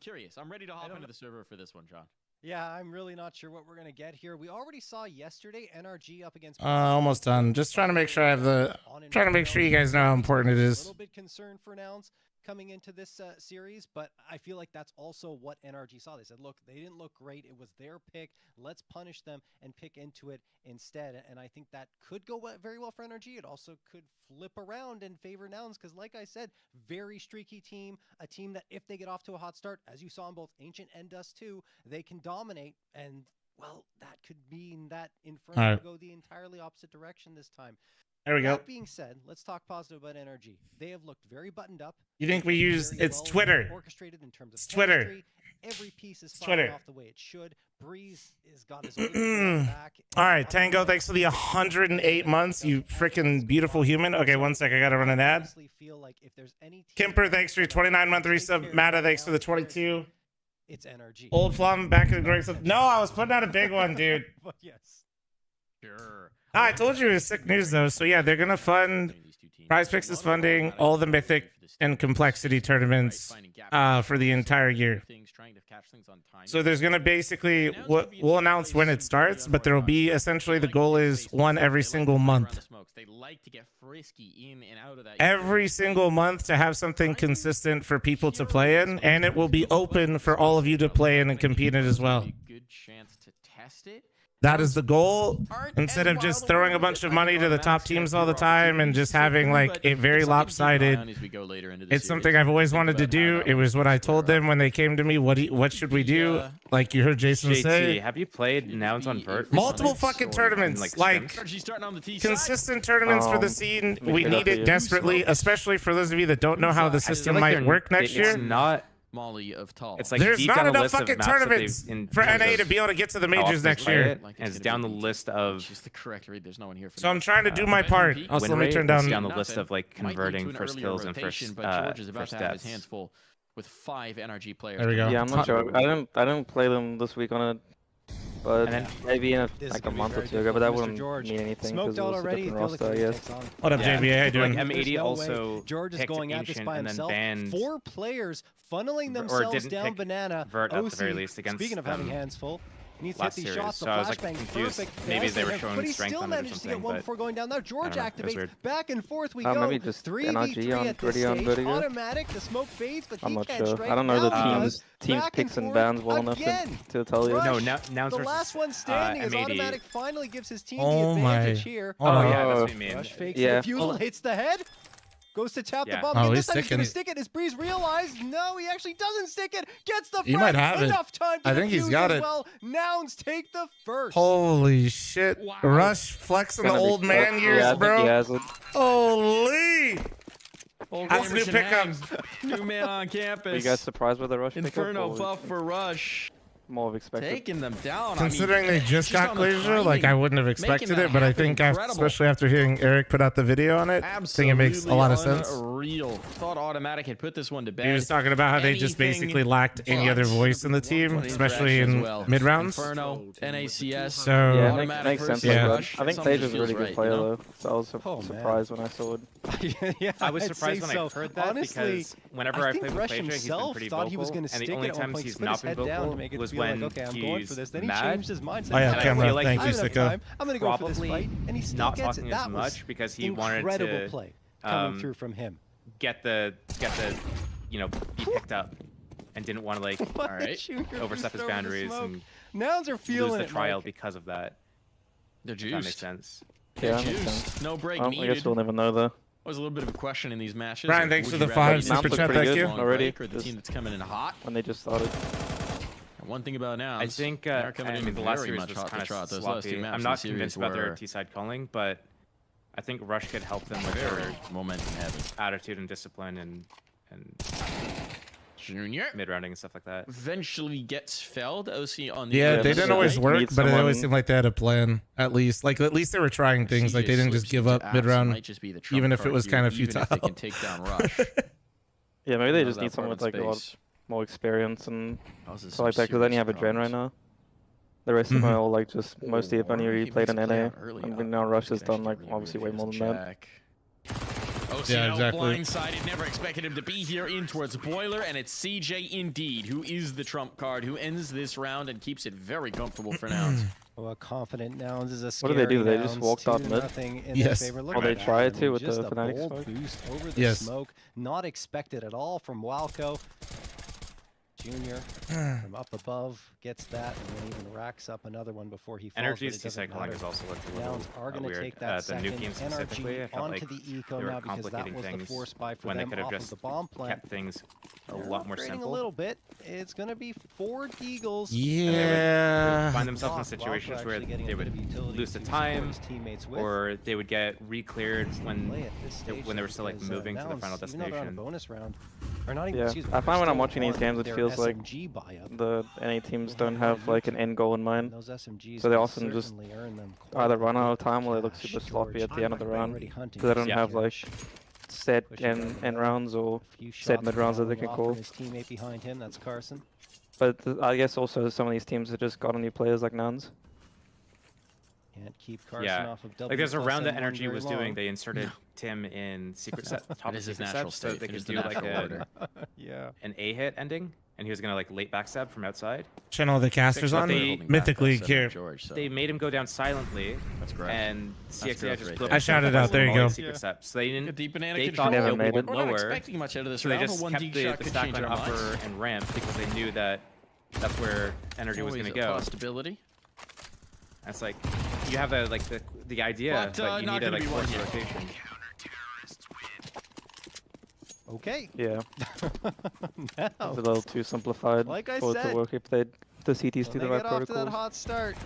curious. I'm ready to hop into the server for this one, John. Yeah, I'm really not sure what we're going to get here. We already saw yesterday NRG up against... Almost done. Just trying to make sure I have the... Trying to make sure you guys know how important it A is. little bit concerned for Nouns coming into this series, but I feel like that's also what NRG saw. They said, look, they didn't look great. It was their pick. Let's punish them and pick into it instead. And I think that could go very well for NRG. It also could flip around and favor Nouns because, like I said, very streaky team, a team that if they get off to a hot start, as you saw in both Ancient and Dust 2, they can dominate. And, well, that could mean that Inferno will go the entirely opposite direction this time. There we go. That being said, let's talk positive about NRG. They have looked very buttoned up. You think we use... It's Twitter. Orchestrated in terms of it's Twitter. chemistry. Every piece is Twitter. firing off the way it should. Breeze has got his way back. All right, Tango, thanks for the 108 months, you freaking beautiful human. Okay, one sec, I gotta run an ad. Kimper, thanks for your 29-month resub. Matta, thanks for the 22. It's NRG. Old Flom, back in the great stuff. No, I was putting out a big one, dude. But yes. Sure. I told you it was sick news, though. So, yeah, they're going to fund... Prize Picks is funding all the Mythic and Complexity tournaments for the entire year. So there's going to basically... We'll announce when it starts, but there will be... Essentially, the goal is one every single month. Every single month to have something consistent for people to play in, and it will be open for all of you to play in and compete in as well. Good chance to test it. That is the goal. Instead of just throwing a bunch of money to the top teams all the time and just having like a very lopsided, it's something I've always wanted to do. It was what I told them when they came to me. What should we do? Like you heard Jason say. Have you played Nouns on Vert? Multiple fucking tournaments, like consistent tournaments for the scene. We need it desperately, especially for those of you that don't know how the system might work next year. It's not Molly of Tall. It's like there's not enough fucking tournaments for NA to be able to get to the majors next year. And it's down the list of. Just the correct read. There's no one here for so I'm trying to do my part. Also, let me turn down the list of like converting first kills and first but George is about first to have his deaths. hands full with 5 NRG players. There we go. Yeah, I'm not sure. I didn't play them this week on it, but maybe in like a month or two ago. But that wouldn't mean anything because it was a different roster, I guess. What up, JBA? How you doing? Like M80 also George is picked going at this Ancient by and then himself. banned 4 players funneling or themselves didn't down pick banana. Vert at the OC, very least against speaking of having hands full, needs to hit last these series. shots. The So I was like flashbang confused. perfect. Maybe they were But showing he strength still on it or managed to get something. one But before going down. Now George I don't know, it was activates. weird. Back and forth we go. Maybe just 3v3 NRG on at this Gritty on stage. Vertigo. Automatic. The smoke fades, but I'm he not can't sure. strike. I don't know the Now he team's does. team's Back picks and forth bans well enough again. to tell you. No, Rush, Nouns the versus last one standing is M80. automatic. Finally gives his team Oh the my. advantage here. Oh yeah, that's what you mean. Rush fakes the refusal, hits the head. Goes to tap the Yeah. bomb. Oh, Again, he's this time he's going to sticking stick it. Is Breeze realized? No, he actually doesn't stick it. Gets the He frag. might have it. Enough time to I think he's defuse got as it. well. Nouns take the first. Holy shit. Rush flexing the old man years, Yeah, I think he bro. has it. Holy. Old That's a new Gamerson pickup. hangs. New man on campus. Were you guys surprised with the rush Inferno pickup? buff for Rush. More of expected. Taking them down. Considering I mean, they just got on the Glacier, like I timing, wouldn't have making expected that it, but I happen, think, incredible. especially after hearing Eric put out the video on it, I think it makes a lot of sense. Unreal. Thought Automatic had put this one to bed. He was talking about how they just basically lacked any other voice in the team, especially in mid rounds. Inferno, NACS. So Yeah, Automatic makes sense. versus Yeah. Rush. I think Something Sage is a feels really good right, player you know? though, so I was surprised when I saw it. Yeah, I was I'd surprised say when so. I heard that Honestly, because whenever I think played with Rush Playdra, he's been himself pretty thought vocal, he was going to and stick the only it at one times point. he's Put not his been head down to vocal make it was feel when like, okay, I'm going for he's this. Then he mad. changed his mindset. Oh, yeah, And I camera. feel like Thank I you, have enough Sicko. time. I'm going to go for this Probably fight, and he still not gets it. talking That as was much because he wanted incredible to play coming through from him. get the be picked up and didn't want to like overstep his boundaries and Nouns are lose feeling the it, trial Mike. because of that. They're If that makes juiced. sense. Yeah, that makes Juiced. sense. No break Well, I needed. guess we'll never know though. Was a little bit of a question in these matches. Brian, Like, thanks would for you the rather 5 be super Mount chat. was Thank pretty you. good already. Or the team that's coming in hot. When they just started. And one thing about now, I think they're coming in the last very series much was hot kind to trot. of Those last two sloppy. maps I'm in not the series convinced about their were- T-side calling, but I think Rush could help them with their momentum, attitude, and discipline, and Junior mid-rounding and stuff like that. eventually gets felled. OC on the Yeah, other they didn't side. always work, but it always seemed like they had a plan. At least they were trying things. Like they didn't just give up mid round, even if it was kind of futile. Even if they can take down Rush. Yeah, maybe they Know just that need someone part with in like a lot space. more experience and Causes stuff like some that. Because then you have a serious gen right now. The rest of them are all like just mostly have only really played in NA, and now Rush has done like obviously way more than that. OC Yeah, now exactly. blindsided, never expected him to be here in towards Boiler, and it's CJ indeed who is the trump card, who ends this round and keeps it very comfortable for Nouns. Well, confident Nouns is a What scary do they do? They just Nouns, walked out 2-0 mid? in Yes. their favor. Look Oh, at they that. tried I to mean, with just the a Fnatic bold smoke? boost over the Yes. smoke. Not expected at all from Walco. Junior from up above gets that and then even racks up another one before he falls. Energy's but it doesn't decycling matter. has also looked a little Nouns are going to weird. take that The Nuke second game specifically, I NRG felt onto like the eco they were now because that complicating was the things force buy for when they them could have off of just the bomb plant. kept things a They're lot more upgrading simple. a little bit. It's going to be 4 Deagles. Yeah. They would find themselves in Walco situations where actually getting they a bit would of utility lose the to time, support his teammates with. or they would get re-cleared when Play at this stage they were still like because, moving to the Nouns, final even though they're on a destination. bonus round, or not even, Yeah, excuse me, I they're find when I'm still watching these on games, it their feels like SMG buy-up. the NA teams don't having have a like an Nuke. end goal in mind. Those SMGs So they will often just certainly earn them quite either a run out of bit time or they look cash. super sloppy at the end of the George round. already hunting Because they don't for have like cash. set Pushing down end the rounds or few set shots mid rounds that they falling can off call. from his teammate behind him, that's Carson. But I guess also some of these teams have just gotten new players like Nuns. Can't keep Carson Yeah, off of W. like there's a round that M1 Energy very was long. doing. They inserted Tim in secret set, top is his secret natural set, so state. they It could is the do like natural order. Yeah. an A hit ending, and he was gonna like late backstab from outside. Channel the casters But on they- Mythicleague here. They made him go down silently. That's great. And That's CXA growth just right blew there. I shouted out. There you go. Secret step. So they didn't. Deep banana They control. thought Never nobody made went it. We're not lower. expecting much out of this So they round, but just one kept deep the shot could stack change on our minds. upper and ramp because they knew that that's where Energy was Always gonna a go. possibility. And it's like you have the idea, but you not need to gonna like be force one the yet. rotation. Okay. Yeah. Now, It's a little too simplified Like I for it said, to work if the CTs do when the they right get off to that protocols. hot start,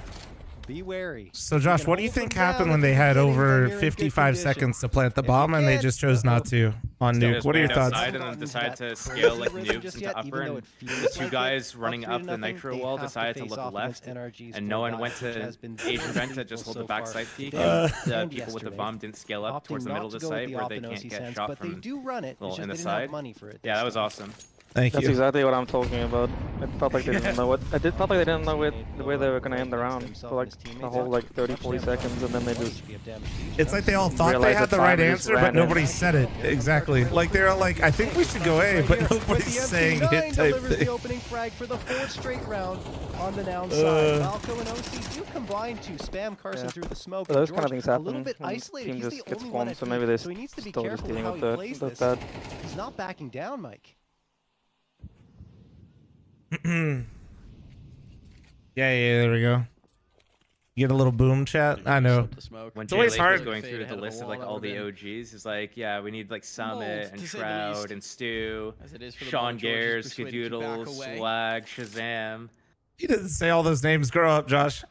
be wary. So You Josh, can what do you hold think them down happened at when the they had beginning, over then you're in good 55 condition. seconds to plant the If bomb you and they can't, just chose not to on They Nuke? just What are your went thoughts? outside and then decided to scale like nukes into upper, and the two guys running up the nitro wall decided to look left, and no one went to Asian vent to just hold the backside peak. And the people with the bomb didn't scale up towards the middle of the site where they can't get shot from in the side. Yeah, that was awesome. Thank That's you. exactly what I'm talking about. It felt like they didn't know what. It felt like they didn't know where they were gonna end the round for like the whole like 30-40 seconds, and then they just. It's like they all thought they realized had the the right time and just answer, but ran in. nobody said it. Exactly. Like they're all like, I think we should go A, but nobody's saying it type delivers the thing. opening frag for the 4th straight round on the Noun side. Falco and OC do combine to spam Carson through the smoke. Those and kind of George things happen. a little bit when isolated. team He's just the gets only one swamped, at so B, maybe they're so he needs to be still just careful dealing how with he plays this. that. He's not backing down, Mike. Yeah, there we go. You get a little boom chat. I know. When It's Jay always Lake was hard. going through the list of like all the OGs, he's like, yeah, we need like Summit and to say the Shroud least. and Stu, As it is for the Sean moment, George is Gares, persuaded to back Skadoodle, away. Swag, Shazam. You didn't say all those names. Grow up, Josh.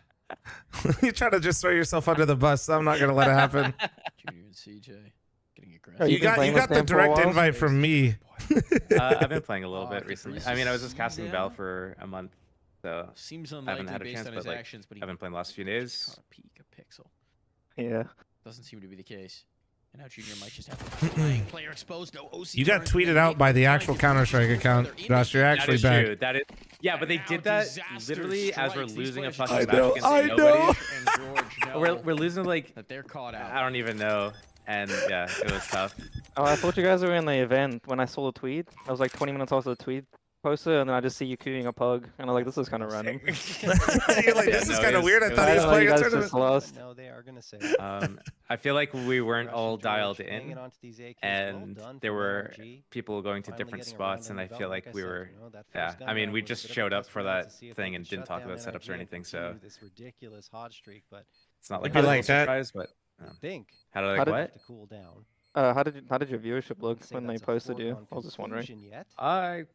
You try to just throw yourself under the bus. So I'm not gonna let it happen. Junior and CJ getting aggressive. Oh, You got the direct invite from me. I've been playing a little bit recently. I mean, I was just casting Bell for a month, so Seems I haven't unlikely had a based chance. on his But like, actions, but he I've been playing the last few days. caught a peek a pixel. Yeah. Doesn't seem to be the case. And now Junior might just have to playing player exposed. No OC. You got turns, tweeted and out by the actual Counter-Strike account, Josh. You're actually that is back. true. That is, yeah, but they did that literally as we're losing a fucking I match know, against I nobody. know. And George, no, We're losing like that they're caught out. I don't even know, and yeah, it was tough. Oh, I thought you guys were in the event when I saw the tweet. I was like 20 minutes after the tweet posted, and then I just see you queuing a pug, and I'm like, this is kind of random. You're like, this is kind of weird. I thought he was you playing a guys tournament. just lost. No, they are gonna say. I feel like we weren't all George dialed hanging in, onto these AKs. and Well done there from were NRG. people going to Finally different getting around spots, in and the I belt, feel like like I we said, were, you know, that yeah. first gun I mean, round we was a just bit of a showed up test for them to that see if they thing could and didn't shut talk down about setups or NRG and anything, so continue this ridiculous hot streak, but it's not like I a like that. surprise, but think how did I How did- what? to cool down. How did your viewership look Say when they that's a posted you? foregone I was just wondering. conclusion yet. I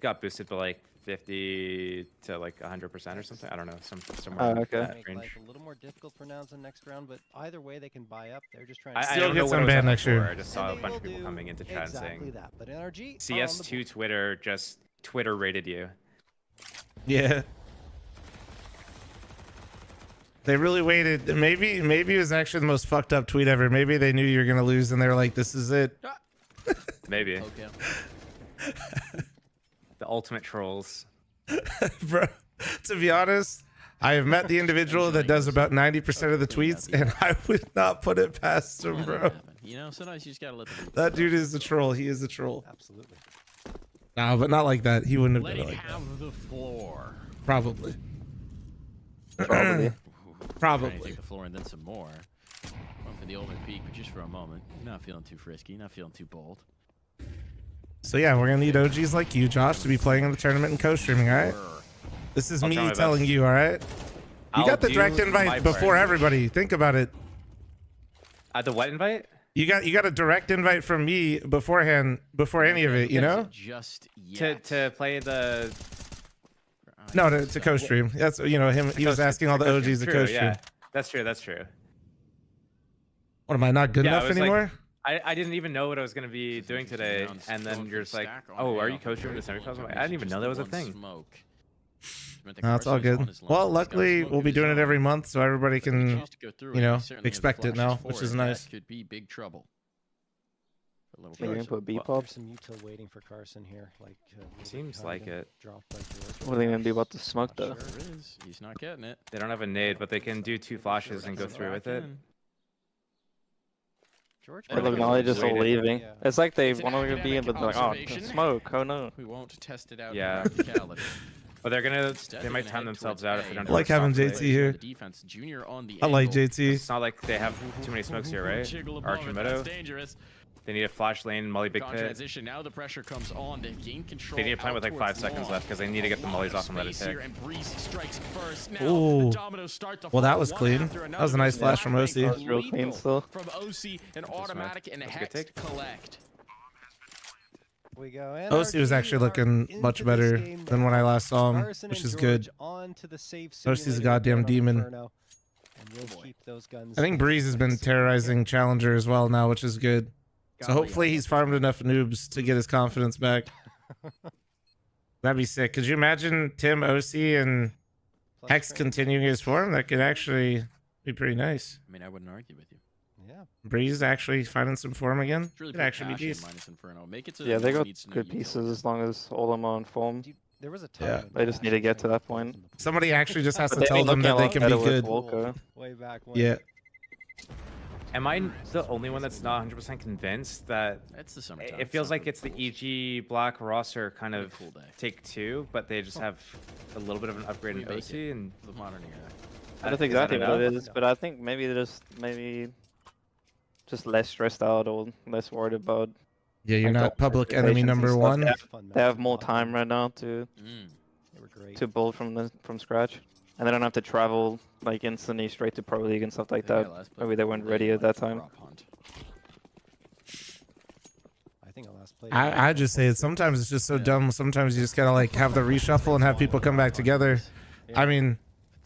got boosted by like 50 to like 100% or something. I don't know, somewhere. Oh, okay. Make life a little more difficult for Nouns in next round, but either way they can buy up. They're just trying I to don't know gets what it was unbanned up next year. for. I just saw a bunch of people coming into chat exactly saying that. But NRG CS2 Twitter just Twitter rated you. Yeah. They really waited. Maybe it was actually the most fucked up tweet ever. Maybe they knew you were gonna lose and they were like, "This is it." Maybe. Okay. The ultimate trolls. Bro, to be honest, I have met the individual that does about 90% of the tweets, and I would not put it past him, bro. You know, sometimes you just gotta let them. That dude is a troll. He is a troll. Absolutely. No, but not like that. He wouldn't have Let done him it like that. have the floor. Probably. Probably. Trying to Probably. take the floor and then some more. Going for the ultimate peak, but just for a moment. Not feeling too frisky. Not feeling too bold. So yeah, we're gonna need OGs like you, Josh, to be playing in the tournament and co-streaming. All right. This is I'll try me my telling best. you. All right. You I'll got the do direct my invite before part. everybody. Think about it. The what invite? You got a direct invite from me beforehand, before any of it. You know. Just yet. To play the. No, to co-stream. That's him. He was asking all the OGs to True, co-stream. yeah. That's true. That's true. What am I not good Yeah, enough I was like- anymore? I didn't even know what I was going to be doing today, and then you're just like, oh, are you co-streaming the semifinals? I'm like, I didn't even know that was a thing. No, it's all good. Well, luckily we'll be doing it every month, so everybody can, expect it now, which is nice. Could be big trouble. A little Can you pressure. put B There's pop? some util waiting for Carson here. Like Seems like it. Dropped by George. What are they gonna do about the smoke though? Sure is. He's not getting it. They don't have a nade, but they can do 2 flashes and go through with it. George. Hey, look, now they're just all Waited. leaving. Yeah. It's like they It's an want to be in, but they're like, oh, observation. smoke. Oh no. We won't test it out. Yeah. In practicality. But they're gonna. Instead, They they're might gonna time head themselves towards out if A. they don't. I like have a having stock JT play. here. The defense, Junior on the I like angle. JT. It's not like they have too many smokes here, right? Jiggle Arch above and it, Meadow. that's dangerous. They need a flash lane, molly big Gone pit. transition. Now the pressure comes on. They gain control. They need to plan out with like towards 5 seconds long. left because they need to get the mollies off and let it Space here, tick. and Breeze strikes first. Now, Ooh. the dominoes start to Well, that fall was one clean. after That was a another. nice flash from OC. That was real clean still. From OC and automatic and That's a good Hex take. collect. We go. OC was actually looking much better than when I last saw him, Carson which and is good. George on to the safe OC's a simulator goddamn down on demon. Inferno, and we'll keep those guns. I think Breeze has been terrorizing Challenger as well now, which is good. So hopefully he's farmed enough noobs to get his confidence back. That'd be sick. Could you imagine Tim, OC, and Hex continuing his form? That could actually be pretty nice. I mean, I wouldn't argue with you. Yeah. Breeze actually finding some form again. It's really Could actually be passion decent. minus Inferno. Make it so Yeah, that they no one got needs to know good you kill pieces them. as long as all of them are on form. There was a time. Yeah. They just need to get to that point. Somebody actually just has But to they've tell been them that looking they a can lot be better with good. Walker. Way back when. Yeah. Am I the only one that's not 100% convinced that It's the summertime. it feels like it's the EG Black roster kind of cool day. take 2, but they just have a little bit of an upgrade in Remake OC it. and The modern era. That's is that exactly what it enough? is, but I think maybe they're just less stressed out or less worried about. Yeah, you're like, not the public expectations enemy and number stuff. one. They have more time right now to They were great. build from scratch, and they don't have to travel like instantly straight to Pro League and stuff like that. Maybe they weren't ready at that time. I think I last played. I just say it. Sometimes it's just so dumb. Sometimes you just gotta like have the reshuffle and have people come back together. I mean,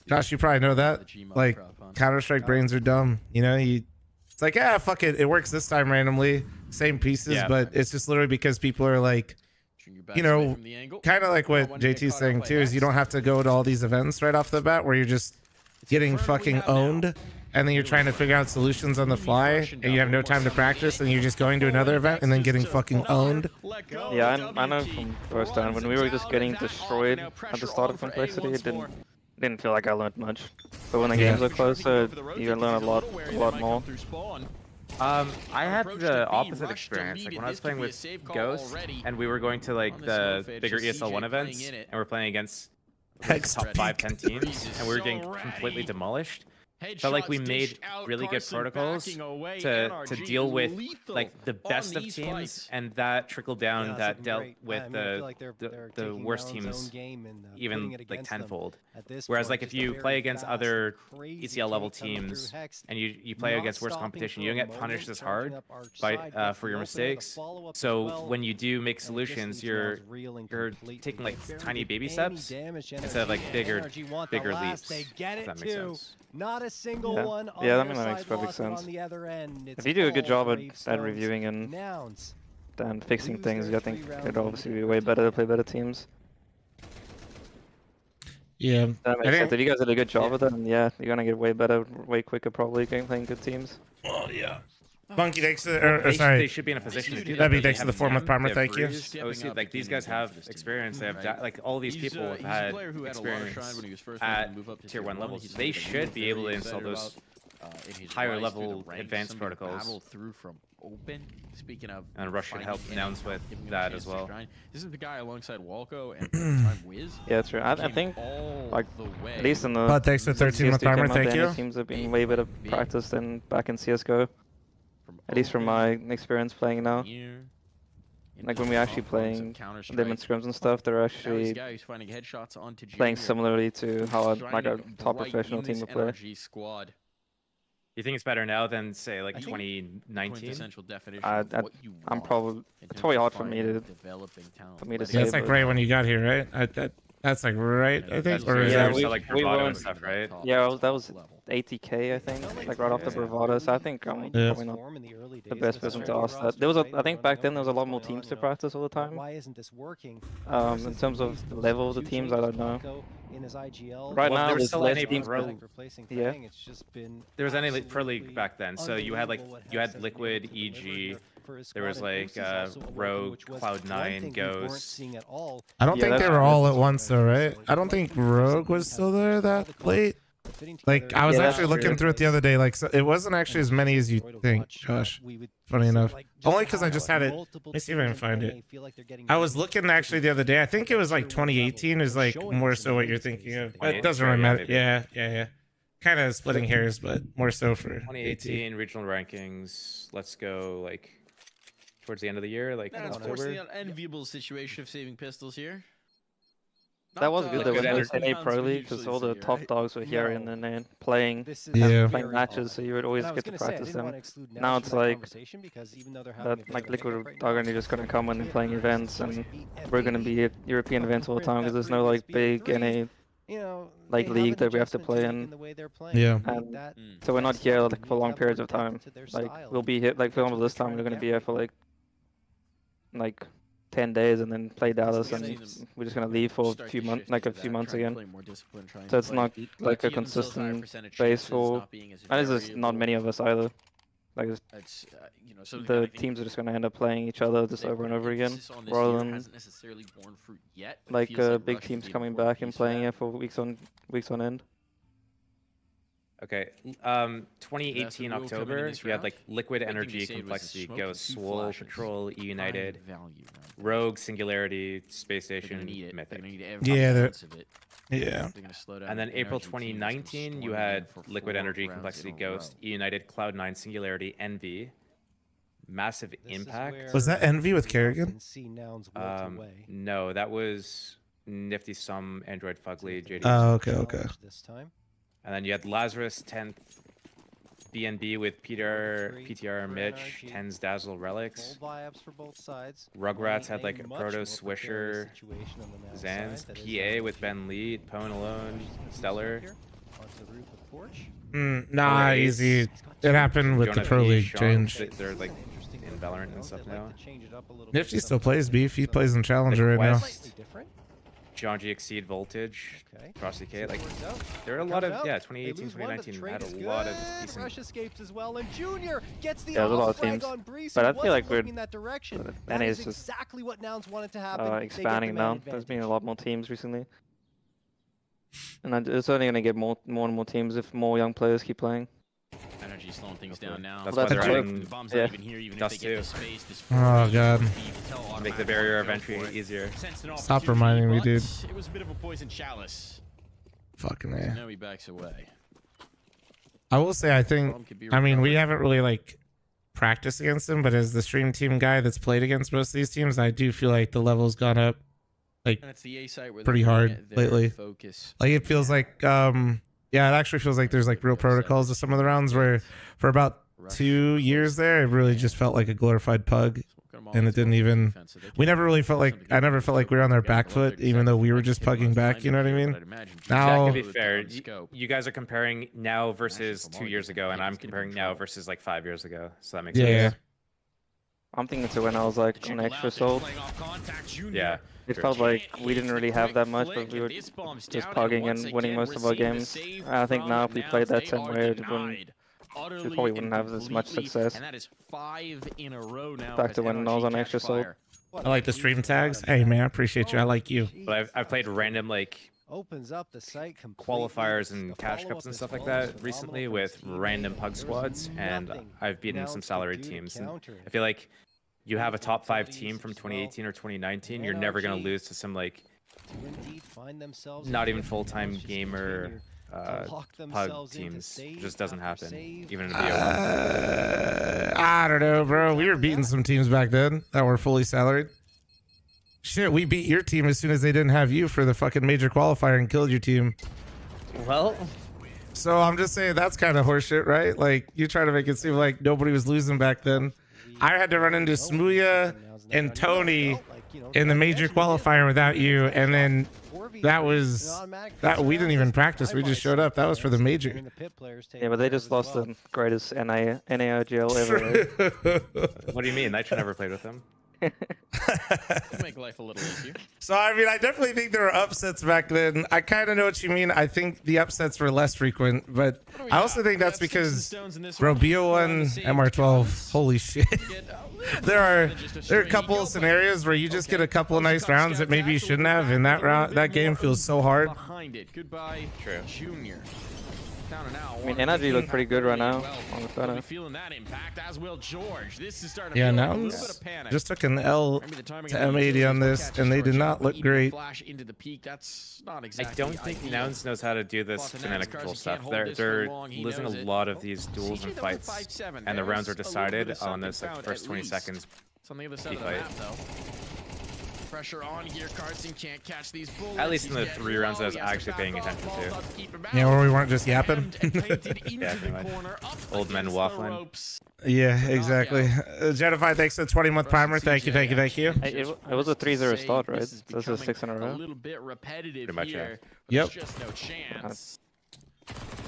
Josh, you probably know that. Like Counter-Strike brains are dumb. It's like, fuck it. It works this time randomly. Same pieces, Yeah. but it's just literally because people are like, kind of like what JT's saying too, is you don't have to go to all these events right off the bat where you're just getting fucking owned. And then you're trying to figure out solutions on the fly, and you have no time to practice, and you're just going to another event and then getting fucking owned. Yeah, I know from first time when we were just getting destroyed at the start of Complexity, it didn't feel like I learned much. But when the games are closer, you can learn a lot more. I had the opposite experience. Like when I was playing with Ghost, and we were going to like the bigger ESL1 events, and we're playing against like, top 5-10 teams, and we were getting completely demolished. felt like we made really good protocols to deal with like the best of teams, and that trickled down, that dealt with the worst teams even like tenfold. Whereas like if you play against other ECL level teams and you play against worse competition, you don't get punished as hard by for your mistakes. So when you do make solutions, you're taking like tiny baby steps instead of like bigger leaps. If that makes sense. Not a single one on yeah, I their mean, that makes side perfect lost, sense. on the other end, If you do a good job at gravestones, reviewing and nouns. fixing things, I think it'd obviously be way better to play better teams. Yeah. That makes sense. If you guys did a good job with it, then yeah, you're gonna get way better, way quicker probably playing good teams. Oh yeah. Bunky, thanks to, They should be in a position to do that. That'd be thanks to the form of Palmer, They have thank you. Breeze, OC, like these guys have experience. They have like all these people have had experience at tier 1 levels. They should be able to install those higher level advanced protocols. Through from open. Speaking of, and Rush should help Nouns with that as well. This is the guy alongside Walco and time Wiz. Yeah, that's true. I think like at least in the But thanks for 13 with Palmer, thank you. Teams have been way better practice than back in CS:GO. At least from my experience playing now. Like when we're actually playing them in scrims and stuff, they're actually playing similarly to how like a top professional team would play. You think it's better now than say like 2019? I'm probably it's probably hard for me to say. That's like right when you got here, right? That's like right, I think. Or is that like bravado and stuff, right? Yeah, that was 80k, I think, like right off the bravado. So I think I'm probably not the best person to ask that. There was I think back then there was a lot more teams to practice all the time. Why isn't this working? In terms of the level of the teams, I don't know. In his IGL. Right now, there's still less NA teams. Pro. Yeah. It's just been There was NA Pro League back then, so you had Liquid, EG. There was like Rogue, Cloud9, Ghost. I don't think they were all at once though, right? I don't think Rogue was still there that late. Like I was actually looking through it the other day. Like so it wasn't actually as many as you think, Josh. Funny enough, only because I just had it. Let me see if I can find it. I was looking actually the other day. I think it was like 2018 is like more so what you're thinking of. But it doesn't really matter. Yeah. Kind of splitting hairs, but more so for 2018 regional rankings. Let's go like towards the end of the year, like October. An enviable situation of saving pistols here. That was good though when there was NA Pro League because all the top dogs were here and then playing matches, so you would always get to practice them. Now it's like that, like Liquid are only just gonna come and playing events, and we're gonna be at European events all the time because there's no like big NA like league that we have to play in. Yeah. And so we're not here like for long periods of time. Like we'll be here, like for example this time we're gonna be here for like 10 days and then play Dallas, and we're just gonna leave for a few months again. So it's not like a consistent base for, and there's not many of us either. Like the teams are just gonna end up playing each other just over and over again, rather than like big teams coming back and playing it for weeks on end. Okay, 2018 October, we had like Liquid, Energy, Complexity, Ghost, Swole, Patrol, E United, Rogue, Singularity, Space Station, Mythic. Yeah. And then April 2019, you had Liquid, Energy, Complexity, Ghost, E United, Cloud9, Singularity, Envy, Massive Impact. Was that Envy with Kerrigan? No, that was Nifty Sum, Android Fugly, JD. Oh, okay. And then you had Lazarus 10th, BNB with PTR, Mitch, Tens, Dazzle, Relics. Rugrats had like a Proto, Swisher, Zans, PA with Ben Lee, Pwn Alone, Stellar. Nah, easy. It happened with the Pro League change. They're like in Valorant and stuff now. Nifty still plays Beef. He plays in Challenger right now. John G Exceed Voltage, Cross DK, like there are a lot of 2018, 2019 had a lot of decent. Rush escapes as well, and Junior gets the there's a lot of teams, but I feel like we're NA is just exactly what Nouns wanted to happen. Expanding now. There's been a lot more teams recently, and it's only going to get more and more teams if more young players keep playing. Energy slowing things down now. That's why they're adding the bomb's not even here, even Dust if they get the space. Oh god. Make the barrier of entry easier. Stop reminding me, dude. It was a bit of a poison chalice. Fucking A. Now he backs away. I will say, I think, I mean, we haven't really like practiced against them, but as the stream team guy that's played against most of these teams, I do feel like the level's gone up like And it's the A site where pretty they're looking hard at their lately. Focus. Like it feels like, yeah, it actually feels like there's like real protocols to some of the rounds where for about 2 years there, it really just felt like a glorified pug. And it didn't even, we never really felt like, I never felt like we were on their back foot, even though we were just pugging back, you know what I mean? Now, to be fair, you guys are comparing now versus 2 years ago, and I'm comparing now versus like 5 years ago. So that makes sense. I'm thinking to when I was like on extra sold. Yeah. It felt like we didn't really have that much, but we were just pugging and winning most of our games. I think now if we played that same way, we probably wouldn't have as much success. And that is 5 in a row now. Back to when I was on extra sold. I like the stream tags. Hey man, I appreciate you. I like you. But I've played random like opens up the site qualifiers and cash cups and stuff like that recently with random pug squads, and I've beaten some salaried teams. And I feel like you have a top 5 team from 2018 or 2019, you're never gonna lose to some like not even full-time gamer pug teams. It just doesn't happen, even in a BO1. I don't know, bro. We were beating some teams back then that were fully salaried. Shit, we beat your team as soon as they didn't have you for the fucking major qualifier and killed your team. Well, so I'm just saying that's kind of horseshit, right? Like you try to make it seem like nobody was losing back then. I had to run into Smooya and Tony in the major qualifier without you, and then that was that we didn't even practice. We just showed up. That was for the major. Yeah, but they just lost the greatest NAIGL ever. Right? What do you mean? Nitro never played with them. Make life a little easier. So I mean, I definitely think there were upsets back then. I kind of know what you mean. I think the upsets were less frequent, but I also think that's because bro, BO1 MR12. Holy shit! there are a couple of scenarios where you just get a couple of nice rounds that maybe you shouldn't have, and that game feels so hard. Behind it. Goodbye, Junior. I mean, energy looked pretty good right now on the photo. Feeling that impact, as will George. This is starting to Yeah, feel now like a little bit of panic. just took an L to M80 on this, and they did not look great. Flash into the peak. That's not I exactly don't think Nouns knows how to do this banana control stuff. They're losing a lot of these duels and fights, and the rounds are decided on this like first 20 seconds. It's on the other side of the map, though. Pressure on here. Carson can't catch these bullets. At least in the 3 rounds I was actually paying attention to. Yeah, where we weren't just yapping. Yeah, pretty much. Old men waffling. Yeah, exactly. Jedify, thanks for the 20-month primer. Thank you, thank you, thank you. Hey, it was a 3-0 start, right? This is 6 in a row. A little bit repetitive Pretty much, here. Yep. There's just no chance.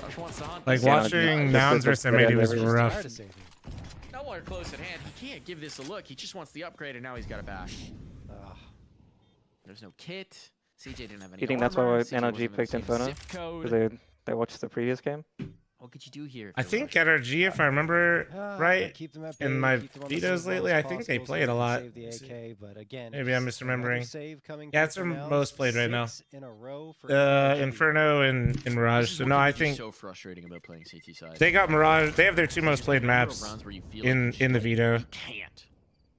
Rush wants to hunt Like this. watching Nouns versus M80 was rough. Nowhere close at hand. He can't give this a look. He just wants the upgrade, and now he's got it back. There's no kit. CJ didn't have any. You think that's why NRG picked Inferno? Because they watched the previous game? What could you do here? I think NRG, if I remember right, in my videos lately, I think they play it a lot. Maybe I'm misremembering. Yeah, it's their most played right now. Inferno and Mirage. So no, I think so frustrating about playing CT side. they got Mirage. They have their 2 most played maps in the veto.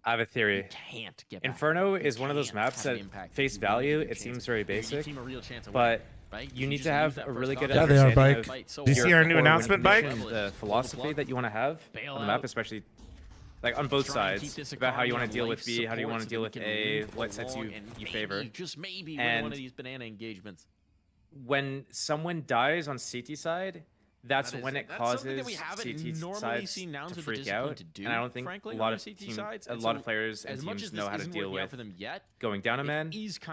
I have a theory. Inferno is one of those maps that, face value, it seems very basic, but you need to have a really good understanding of Do you see our new announcement, Bike? the philosophy that you want to have on the map, especially like on both sides, about how you want to deal with B, how do you want to deal with A, what sets you favor. Just maybe and one of these banana engagements. when someone dies on CT side, that's when it causes CT sides to freak out, and I don't think a lot of players and teams know how to deal with going down a man,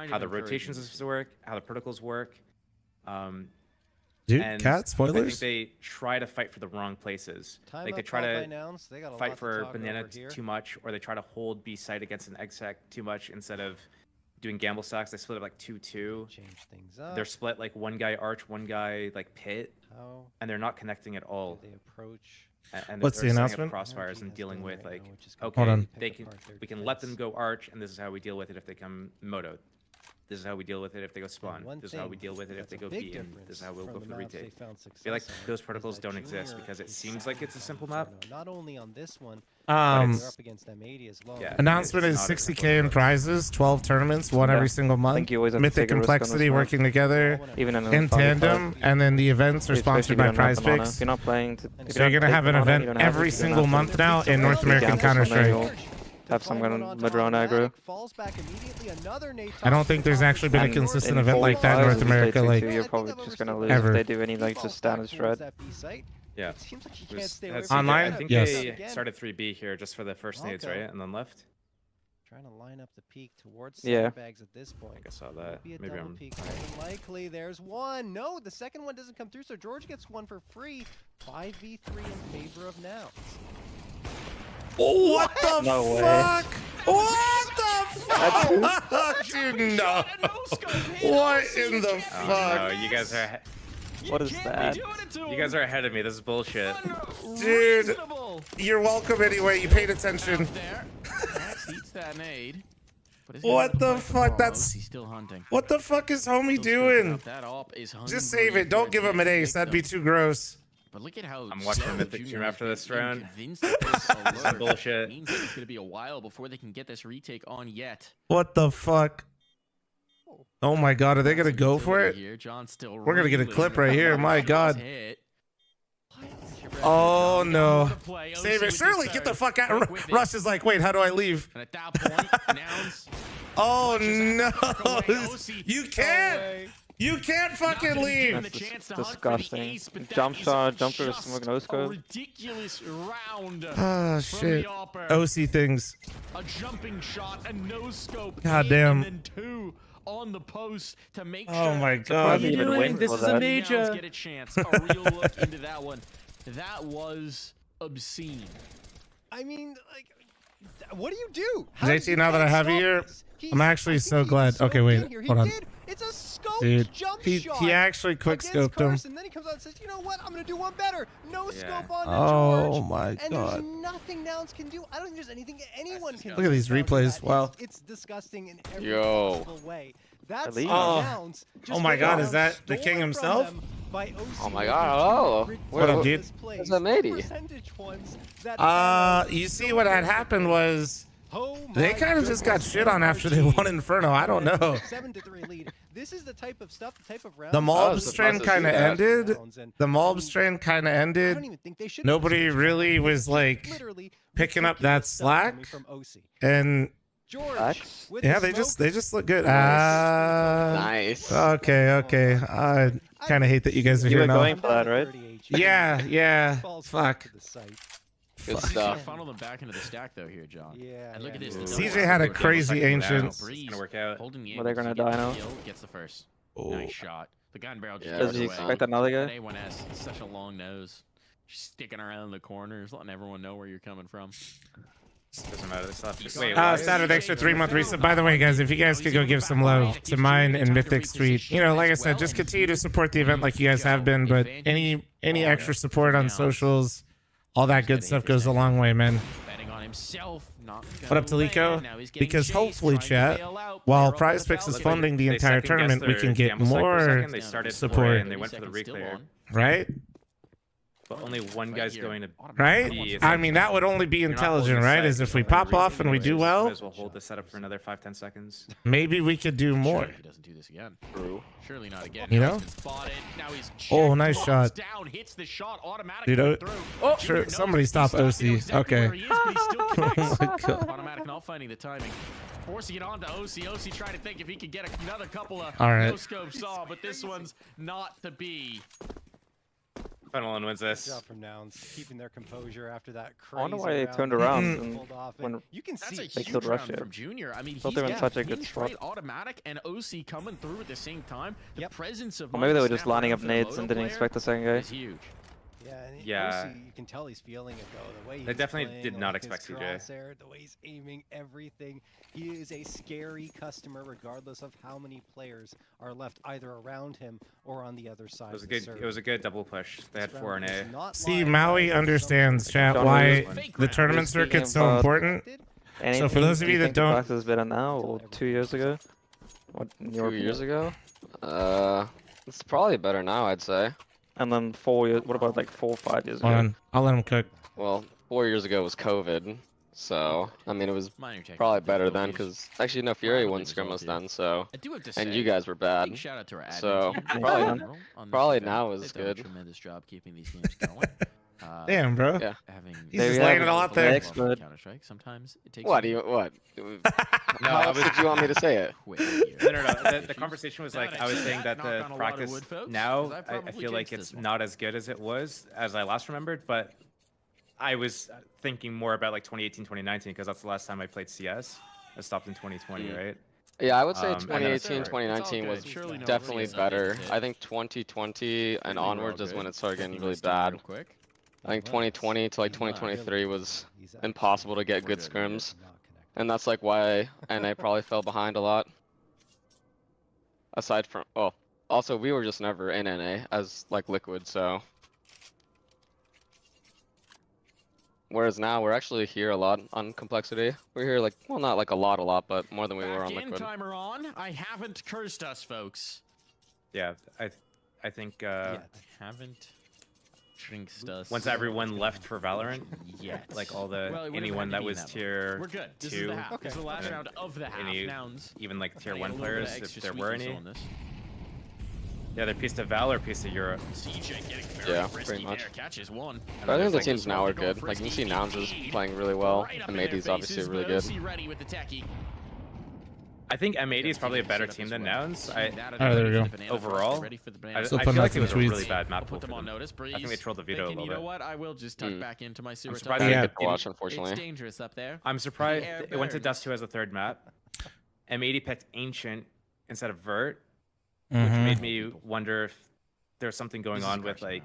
how the rotations are supposed to work, how the protocols work. Dude, and cat I spoilers. think they try to fight for the wrong places. Like they try to fight for banana too much, or they try to hold B side against an egg sack too much instead of doing gamble stacks. They split up like 2-2. Change things up. They're split like one guy arch, one guy like pit, and they're not connecting at all. They approach. And What's the they're setting up announcement? crossfires and dealing with like, Hold on. okay, we can let them go arch, and this is how we deal with it if they come moto. This is how we deal with it if they go spawn. This is how we deal with it if they go B, and this is how we'll go for the retake. I feel like those protocols don't exist because it seems like it's a simple map. Not only on this one, Um, they're up against M80 as well. Yeah. Announcement is 60K in prizes, 12 tournaments, one every single month. Mythic Complexity working together in tandem, and then the events are sponsored by Prize Picks. If you're not playing, So you're gonna have an event every single month now in North American Counter-Strike. Have some kind of mid-round aggro. I don't think there's actually been a consistent event like that in North America, like, you're probably just gonna lose ever. if they do any like just standard shred. Yeah. Online? I think Yes. they started 3B here just for the first nades, right? And then left. Trying to line up the peak towards Yeah. sandbags at this point. I saw that. Be a Maybe double I'm. peak. Likely, there's one. No, the second one doesn't come through, so George gets one for free. 5v3 in favor of Nouns. What the No way. fuck? What the fuck? Dude, no. What in the Oh, fuck? no, you guys are. What is that? You guys are ahead of me. This is bullshit. Dude, you're welcome anyway. You paid attention. Eats that nade. What the fuck? That's He's still hunting. what the fuck is homie doing? That op is Just save it. Don't give him an ace. That'd be too gross. But look at how I'm watching slow Mythic Junior Stream after has this been round. convinced that this This is alert bullshit. means that it's gonna be a while before they can get this retake on yet. What the fuck? Oh my god, are they gonna go for it? Here, John's still We're gonna get a reeling. clip right here. My god. Hit. Oh no. Play. Save OC it. with Shirley, the get the third. fuck out. Quick with it. Rush is like, wait, how do I leave? And at that point, Nouns Oh away. no. OC You can't. You can't fucking leave. That's disgusting. Jump shot, jump through the smoke, no a scope. ridiculous round. Ah, from shit. the Opper. OC things. A jumping shot, a no scope. God hit, damn. And then two on the post to make Oh sure. my god. Surprised he even went This for is that. a major. Get a chance. A real look into that one. That was obscene. I mean, like, what do you do? How does JT, he now that I have you stop here, this? I'm actually so glad. Okay, in wait. here. He Hold on. did. It's a scope Dude, jump he shot actually quick against scoped him. Carson. Then he comes out and says, you know what? I'm going to do one better. No scope on Oh George. my And god. there's nothing Nouns can do. I don't think there's anything anyone can do. Look at these about replays. that. Wow. It's disgusting in every Yo. possible way. That's Elite. Nouns. Oh my god, is that the king himself? Oh my god, oh. What up, dude? Where's that matey? You see what had happened was they kind of just got shit on after they won Inferno. I don't know. 7-3 lead. This is the type of stuff, the type of round. The Malbs train kind of ended. The Malbs train kind of ended. Nobody really was like picking up that slack. And yeah, they just look good. Nice. Okay. I kind of hate that you guys are You here were now. going for that, right? Yeah. Fuck. Good Fuck. stuff. Funnel them back into the stack though here, John. Yeah. And look at this. CJ had a crazy ancient. It's gonna work out. Holding the Well, they're angle gonna to get die the now. kill, gets the first. Oh. Nice shot. The gun barrel just Yeah, goes Does he away. expect another That guy? A1 has such a long nose. Just sticking around the corners, letting everyone know where you're coming from. Doesn't matter. This left. Wait, Started extra 3-month reset. By the way, guys, if you guys could go give some love to mine and Mythic Street, you know, like I said, just continue to support the event like you guys have been. But any extra support on socials, all that good stuff goes a long way, man. Betting on himself, not What up, Taliko? Because hopefully, chat, while Prize Picks is funding the entire tournament, we can get more They started support, and they went for the reclear. right? But only one guy's going to Right? It's I like, mean, that would only be you're not intelligent, holding right? the Is site, if we you're holding pop the off and we do anyways. well, Might as well hold this setup for another 5-10 seconds. maybe we could do more. He doesn't do this again. Surely not again. You Now know? he's been spotted. Now he's Oh, checked, nice drops shot. Down, hits the shot automatically Dude, through. oh, Junior sure. knows Somebody he's stop stuck. He knows OC. exactly Okay. where he is, but he still connects. Oh my God. Automatic not finding the timing. Forcing it on to OC. OC trying to think if he could get another couple of All right. no-scopes off, but this one's not to be. Final one wins Good this. job from Nouns, keeping their composure after that I crazy wonder why they round turned that around they and pulled off. when And you can That's see a they huge killed round Russia. from Junior. I mean, Thought he's they were in got such a him good straight spot. automatic and OC coming through at the same time. The presence of Or maybe they were Mike just lining up snapping around nades for and the didn't Lodo expect the second player guy. is huge. Yeah, and Yeah. OC, you can tell he's feeling it though. The way he's They definitely playing, did not like, his expect CJ. crosshair, the way he's aiming everything. He is a scary customer, regardless of how many players are left either around him or on the other side. It was a of the good. circle. It was a good double push. They had 4 and A. See, Maui understands, chat, why the tournament circuit's so important. So for those of you that don't, Is better now or 2 years ago? What, 2 years ago? It's probably better now, I'd say. And then 4 years. What about like 4 or 5 years Hold ago? on, I'll let him cook. Well, 4 years ago was COVID, so I mean it was probably better then because actually no Fury won Scrimless then, so and you guys were bad, Shout out to our admin so team. probably now is They've done a good. tremendous job keeping these games going. Damn, bro. Yeah. He's just laying it all out there. Counter-Strike. Sometimes it takes. What do you what? No, How else did you want me to say it? No. The conversation was like I was saying that the practice now I feel like it's not as good as it was as I last remembered, but I was thinking more about like 2018, 2019 because that's the last time I played CS. I stopped in 2020, right? Yeah, I would say And then 2018, 2019 was definitely better. I think 2020 and onwards is when it started getting really bad. I think 2020 to like 2023 was impossible to get good scrims, and that's like why NA probably fell behind a lot. Aside from, oh, also we were just never in NA as like Liquid, so. Whereas now we're actually here a lot on Complexity. We're here like, well, not like a lot, but more than we were on Liquid. Timer on. I haven't cursed us, folks. Yeah, I think haven't jinxed us. once everyone left for Valorant, Yet. like all the Well, it would've anyone had to that be was that tier We're good. This is 2, the half. This is the last and round of the half. any, Nouns. even like tier Gotta 1 get a little bit of players, if extra there were sweetness any. on this. Yeah, they're piece of Val or piece of Europe. CJ getting very Yeah, frisky pretty much. there. Catches one. But I think the teams now are good. Like you can see Nouns is playing really well, and Matey's obviously really good. Ready with the techie. I think M80 is probably a better team than Nouns. Alright, there we go. Overall, I Still feel putting out like it some was a tweets. really bad map Put pool them for on them. notice. I think they trolled the veto a Thinking, little you know bit. what? I will just tuck back into my sewer. surprised I they didn't didn't get to watch, unfortunately. It's dangerous up there. I'm surprised air it went to burns. Dust 2 as a third map. M80 picked Ancient instead of Vert, Mhm. which made me wonder if there's something going on with like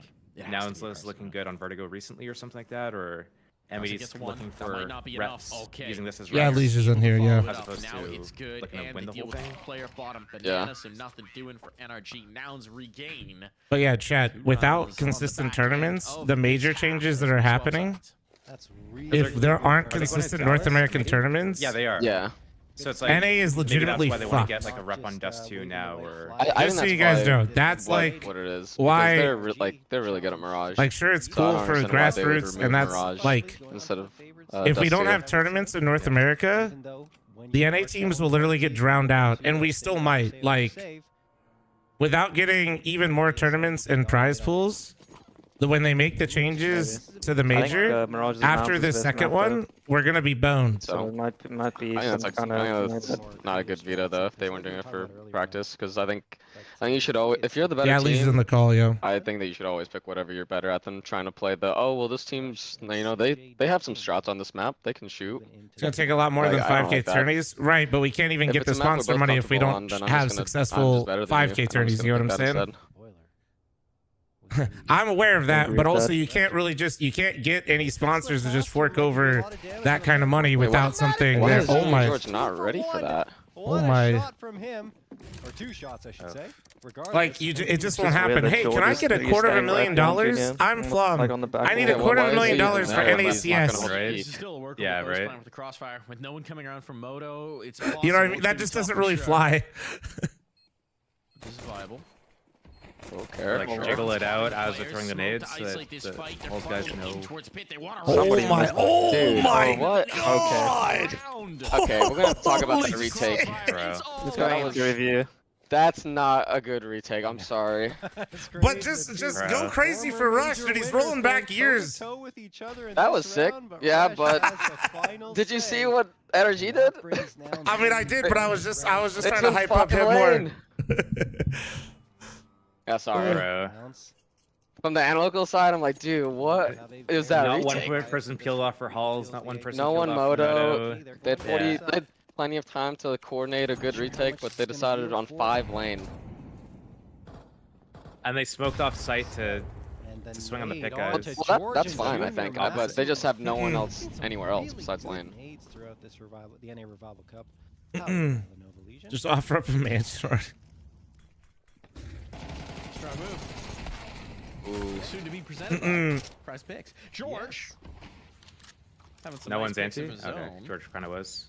Nouns is looking good on Vertigo recently or something like that, or M80's gets one. looking That for might not be enough. reps, Okay. using this as Yeah, reps. Leash is in here, yeah. As opposed Now to it's good, looking to and win the the whole deal thing. with player bottom Yeah. banana, so nothing doing for NRG. Nouns regain. But yeah, chat, without consistent tournaments, the major changes that are happening, if there aren't consistent North American tournaments, Yeah, they are. Yeah. So it's like NA is legitimately maybe that's why they want to fucked. get like a rep on Dust 2 now, or I Just think so that's you guys why- know, that's like what it is. why- Because they're really good at Mirage. Like, sure, it's So I cool don't for understand why they would grassroots, remove and that's Mirage like, instead of if we Dust don't 2. have tournaments in North America, the NA teams will literally get drowned out, and we still might. Like, without getting even more tournaments and prize pools, when they make the changes to the major, Mirage's after mount the is best second mount, one, we're gonna be boned. So it might be I think some that's kind that's not a good veto though if they weren't doing it for practice, because I think you should always, if you're the better Yeah, team, Lee's in the call, yo. I think that you should always pick whatever you're better at than trying to play the, oh well, this team's, you know, they have some strats on this map, they can shoot. It's gonna take a lot more Like, than I don't 5K like that. tourneys, right? But we can't even If get it's the a map we're sponsor both money if we comfortable don't on, then I'm have just gonna- I'm successful just better than you. 5K I'm tourneys. just You know what gonna I'm pick that saying? I'm aware of that, but also you can't really you can't get any sponsors to just fork over that kind of money without something Why that, is oh my, George not ready for that? oh my. Shot from him, or 2 shots, I should say. Regardless, Like, it just won't just happen. weird that Hey, can George I is get a really $250,000? I'm Flum. like on the back I need a wall. $250,000 for He's not NACS. gonna hold Right? the This is still a workable Yeah, post right. plan with the crossfire, with no one coming around from Moto. It's You know what I mean? possible. That It's just gonna be doesn't tough really for sure. fly. This is viable. Okay. like jiggle it out as they're throwing the nades. Isolate this fight. They're All guys funneling know. in towards pit. They want Oh to my, oh Dude, my what? God. Okay, we're gonna talk about Holy the retake, Bro. Let's That go was- into review. That's not a good retake. I'm sorry. But just go Bro. crazy for Rush, dude. He's rolling back years. That was sick. Yeah, but did you see what NRG did? I mean, I did, but I was just It's trying to in hype up fucking him more. lane. Yeah, sorry. Bro. From the analytical side, I'm like, dude, what is that Not retake? one person peeled off for Halls, not one person No peeled one off for moto. Moto. They had 40. Yeah. They had plenty of time to coordinate a good retake, but they decided on 5 lane. And they smoked off site to swing on the pick guys. Well, that's fine, I think. But they just have no one else anywhere else besides lane. throughout this revival, the NA Revival Cup. Just offer up a Manchester. Strong move. Ooh. Soon to be presented by Prize Picks. George. Having some No nice one's picks anti? of his Okay, own. George kind of was.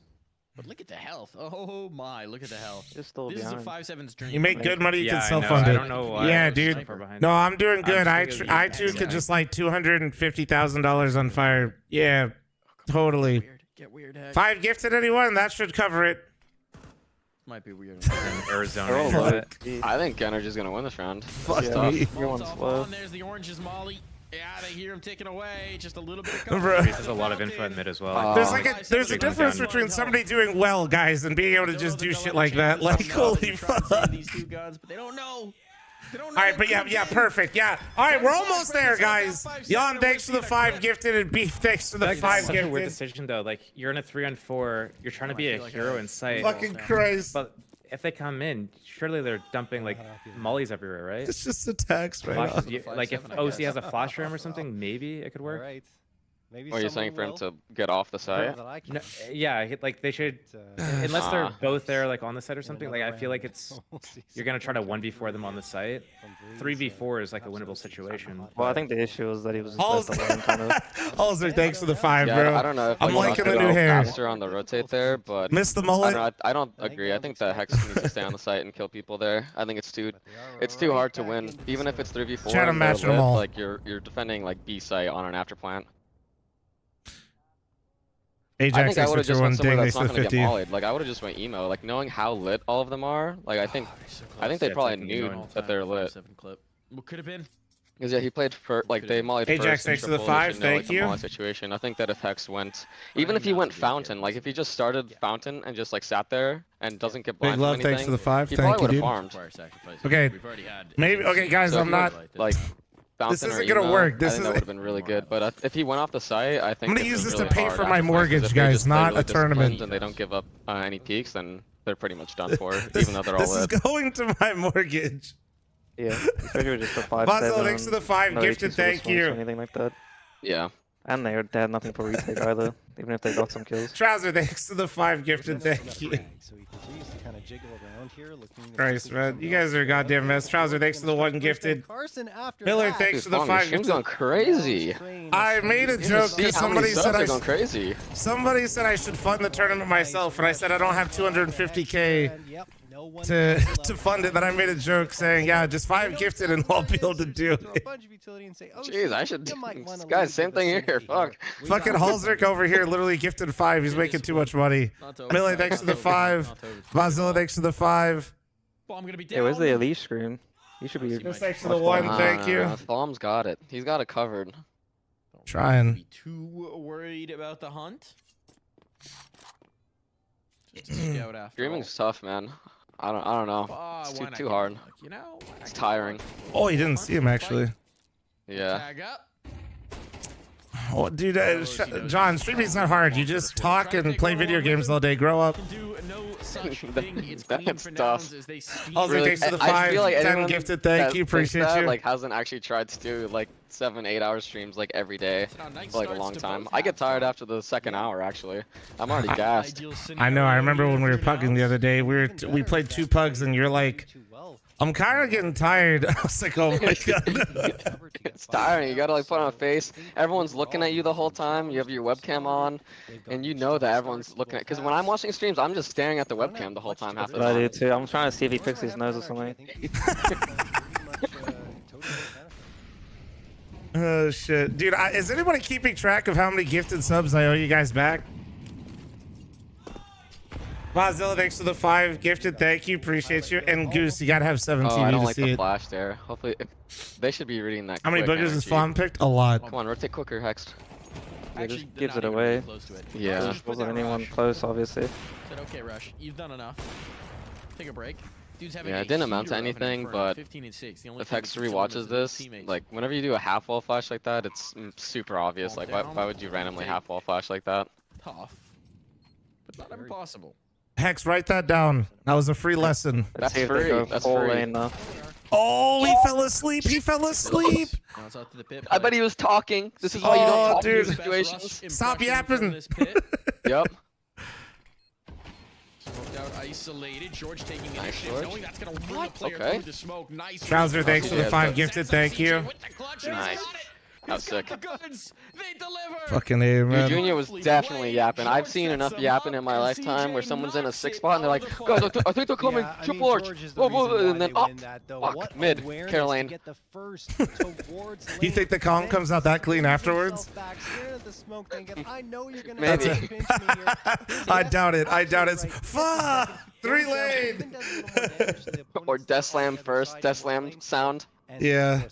But look at the health. Oh my, look at the health. Just still This is a behind. 5-7's dream. You make good money, you Yeah, can I self-fund know. it. I don't know why Yeah, I was dude. so far behind. No, I'm doing good. I figured too you- could just light $250,000 on fire. Yeah, totally. Get weird, Hex. 5 gifted anyone? That should cover it. Might be weird. Arizona. I think Energy's gonna win this round. Fuck It's tough. me. There's the oranges, Molly. Yeah, they hear him taking away. Just a little bit of Bro. There's a lot of info in mid as well. There's a difference between somebody doing well, guys, and being able to just do shit like that. Like, holy fuck. These 2 guns, but they don't know. All right, but yeah, perfect. Yeah. All right, we're almost there, guys. Jan, thanks for the 5 gifted, and Beef, thanks for the 5 That's such gifted. a weird decision though. Like you're in a 3-on-4. You're trying to be a hero in sight. Fucking Christ. But if they come in, surely they're dumping like mollies everywhere, right? It's just attacks right Flashes, now. like if OC has a flash ram or something, maybe it could work. Right. Maybe What are you saying for him to get off the site? No, yeah, like they should, unless they're both there, like on the site or something. Like I feel like it's you're gonna try to 1v4 them on the site. 3v4 is like a winnable situation. Well, I think the issue is that he was just left alone, kind of. Halzer, thanks for the 5, bro. I don't know if I'm like, liking Josh the could new go hair. faster on the rotate there, but Miss the mullet? I don't agree. I think that Hex needs to stay on the site and kill people there. I think it's too hard to win, even if it's 3v4. Try to and they're match them lit, all. Like you're defending like B site on an after plant. Ajax, I think I thanks would for have just one went somewhere ding, that's thanks not for gonna 50. get mollied. Like I would have just went emo. Like knowing how lit all of them are, like I think they probably knew that they're lit. What could have been? Because yeah, he played for like they mollied Ajax, first. in thanks for the triple, 5, they should know, like, thank the you. molly situation. I think that if Hex went, even if he went Fountain, like if he just started Fountain and just like sat there and doesn't get blind Big love, from thanks anything, for the 5, he thank probably you, would have dude. farmed. Okay, maybe, okay, guys, So I'm if not, he, like Fountain this isn't or gonna emo, work. I This think that is, would have been really good. But if he went off the site, I think I'm gonna this use is this to really pay hard for after my that, 'cause mortgage, if they guys, just play not really a tournament. disciplined and they don't give up any peaks, then they're pretty much done for, even though they're all This is lit. going to my mortgage. Yeah, especially with just a 5-7. Basil, thanks for the 5 no gifted, HQ sort of thank smokes or you. Anything like that. Yeah. And they had nothing for retake either, even if they got some kills. Trouser, thanks for the 5 gifted, thank you. So he continues to kind of jiggle around here, looking. Christ, man, you guys are a goddamn mess. Trouser, thanks for the 1 gifted. Carson after Miller, that. thanks for the Dude, 5 Stream's gifted. going crazy. I made a joke because somebody said I said I should fund the tournament myself, and I said I don't have 250K to fund it. Then I made a joke saying, yeah, just 5 gifted and I'll be able to do it. Jeez, I should. Guys, same thing here. Fuck. Fucking Halzrick over here literally gifted 5. He's making too much money. Millie, thanks for the 5. Vazilla, thanks for the 5. Hey, where's the Elise screen? You should be. Thanks for the 1, thank you. Thalm's got it. He's got it covered. Trying. Too worried about the hunt? Just to scout after Streaming's tough, man. I don't know. It's too hard. You know, It's tiring. Oh, you didn't see him actually. Yeah. Tag up. Oh, dude, John, streaming's not hard. You just talk and play video games all day. Grow up. That's tough. Also, thanks for the 5, 10 gifted. Thank you, appreciate you. Like hasn't actually tried to do like 7-8 hour streams like every day for like a long time. I get tired after the second hour. Actually, I'm already gassed. I know. I remember when we were pugging the other day. We played 2 pugs, and you're like, I'm kind of getting tired. I was like, oh my god. It's tiring. You gotta like put on a face. Everyone's looking at you the whole time. You have your webcam on, and you know that everyone's looking at. Because when I'm watching streams, I'm just staring at the webcam the whole time. Half the I do time. too. I'm trying to see if he picks his nose or something. Oh shit, dude! Is anybody keeping track of how many gifted subs I owe you guys back? Mozilla, thanks for the 5 gifted. Thank you, appreciate you. And Goose, you gotta have 7 TV I don't to like see the it. flash there. Hopefully, they should be reading that. How many quick boogers has energy. Fawn picked? A lot. Come on, rotate quicker, Hex. He just gives it away. Yeah. There wasn't anyone close, obviously. Said, okay, Rush, you've done enough. Take a break. Dude's having Yeah, a it didn't amount to heater of an anything, Inferno, but 15 and 6. The only if thing Hex that concerns him rewatches is his this, teammates. like whenever you do a half wall flash like that, it's super obvious. Like why would you randomly half wall flash like that? Tough, but not impossible. Hex, write that down. That was a free lesson. That's free. That's free. Oh, he fell asleep. He fell asleep. I bet he was talking. This is why you don't talk dude. in situations. Stop yapping. Yep. Smoked out, isolated. George taking Nice, initiative, George. knowing that's gonna bring the player Okay. through the smoke. Nice. Trouser, thanks for the Yeah, 5 but- gifted. Thank you. Nice. That was sick. Fucking A, man. Junior was definitely yapping. I've seen enough yapping in my lifetime where someone's in a 6 spot and they're like, guys, I think they're coming. Triple arch. And then fuck, mid. Caroline. You think the calm comes out that clean afterwards? Maybe. I doubt it. I doubt it. Fuck! 3 lane! Or Death Slam first. Death Slam sound. Yeah.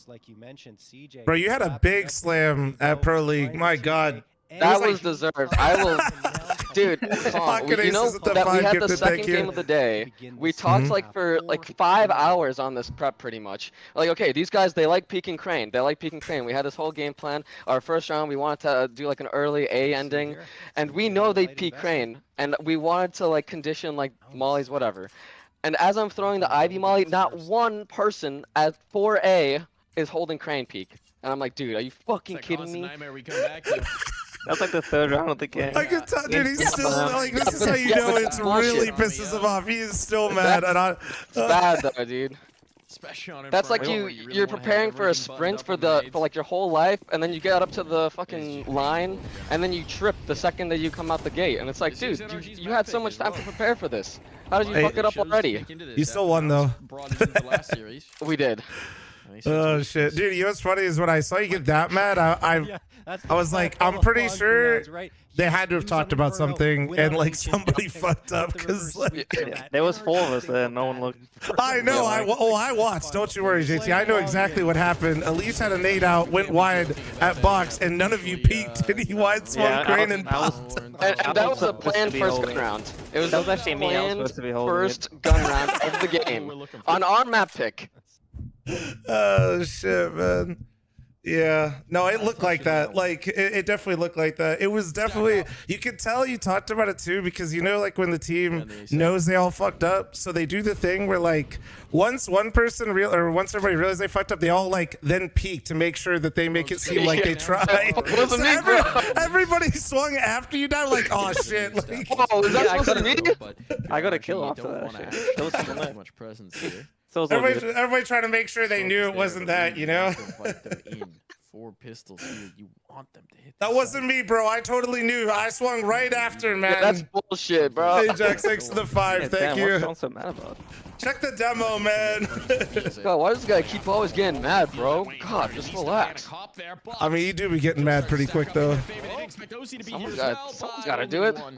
Bro, you had a big slam at Pro League. My God. That was deserved. I will, dude. You know that we had the second game of the day. We talked like for like 5 hours on this prep, pretty much. Like, okay, these guys, they like peeking crane. They like peeking crane. We had this whole game plan. Our first round, we wanted to do like an early A ending, and we know they peek crane, and we wanted to like condition like mollies, whatever. And as I'm throwing the Ivy molly, not one person at 4A is holding crane peak. And I'm like, dude, are you fucking kidding me? That's like the 3rd round of the game. I can tell, dude, he's still like, this is how you know it's really pisses him off. He is still mad. It's bad though, dude. That's like you're preparing for a sprint for like your whole life, and then you get up to the fucking line, and then you trip the second that you come out the gate, and it's like, dude, you had so much time to prepare for this. How did you fuck it up already? You still won though. We did. Oh shit, dude! You know what's funny is when I saw you get that mad, I was like, I'm pretty sure they had to have talked about something, and like somebody fucked up because like there was 4 of us there. No one looked. I know. I watched. Don't you worry, JT. I know exactly what happened. Elise had a nade out, went wide at box, and none of you peeked. And he wide swung crane and popped. And that was a planned first gun round. It was actually a planned first gun round of the game on our map pick. Oh shit, man. Yeah, no, it looked like that. Like it definitely looked like that. It was definitely, you could tell you talked about it too, because you know, like when the team knows they all fucked up, so they do the thing where like once one person once everybody realizes they fucked up, they all like then peek to make sure that they make it seem like they tried. So everybody swung after you died, like, oh shit. Like, oh, is that supposed to be? I got a kill off of that shit. There was too much presence here. Everybody trying to make sure they knew it wasn't that, you know? 4 pistols here. You want them to hit. That wasn't me, bro. I totally knew. I swung right after, man. Yeah, that's bullshit, bro. Hey, Jack, thanks to the 5. Thank you. What's so mad about? Check the demo, man. God, why does this guy keep always getting mad, bro? God, just relax. I mean, you do be getting mad pretty quick, though. Someone's got to do it. Am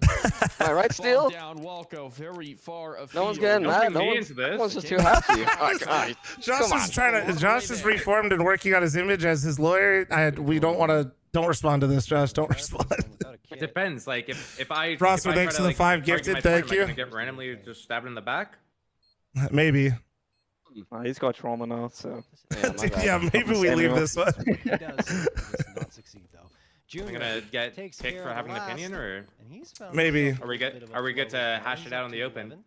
I right, Steel? No one's getting mad. No one's just too happy. Oh, God. Josh is reformed and working on his image as his lawyer. We don't want to. Don't respond to this, Josh. Don't respond. It depends. Like if I. Prosper, thanks to the 5 gifted. Thank you. Am I gonna get randomly just stabbed in the back? Maybe. He's got trauma now, so. Yeah, maybe we leave this one. I'm gonna get picked for having an opinion, or maybe. Are we good to hash it out in the open?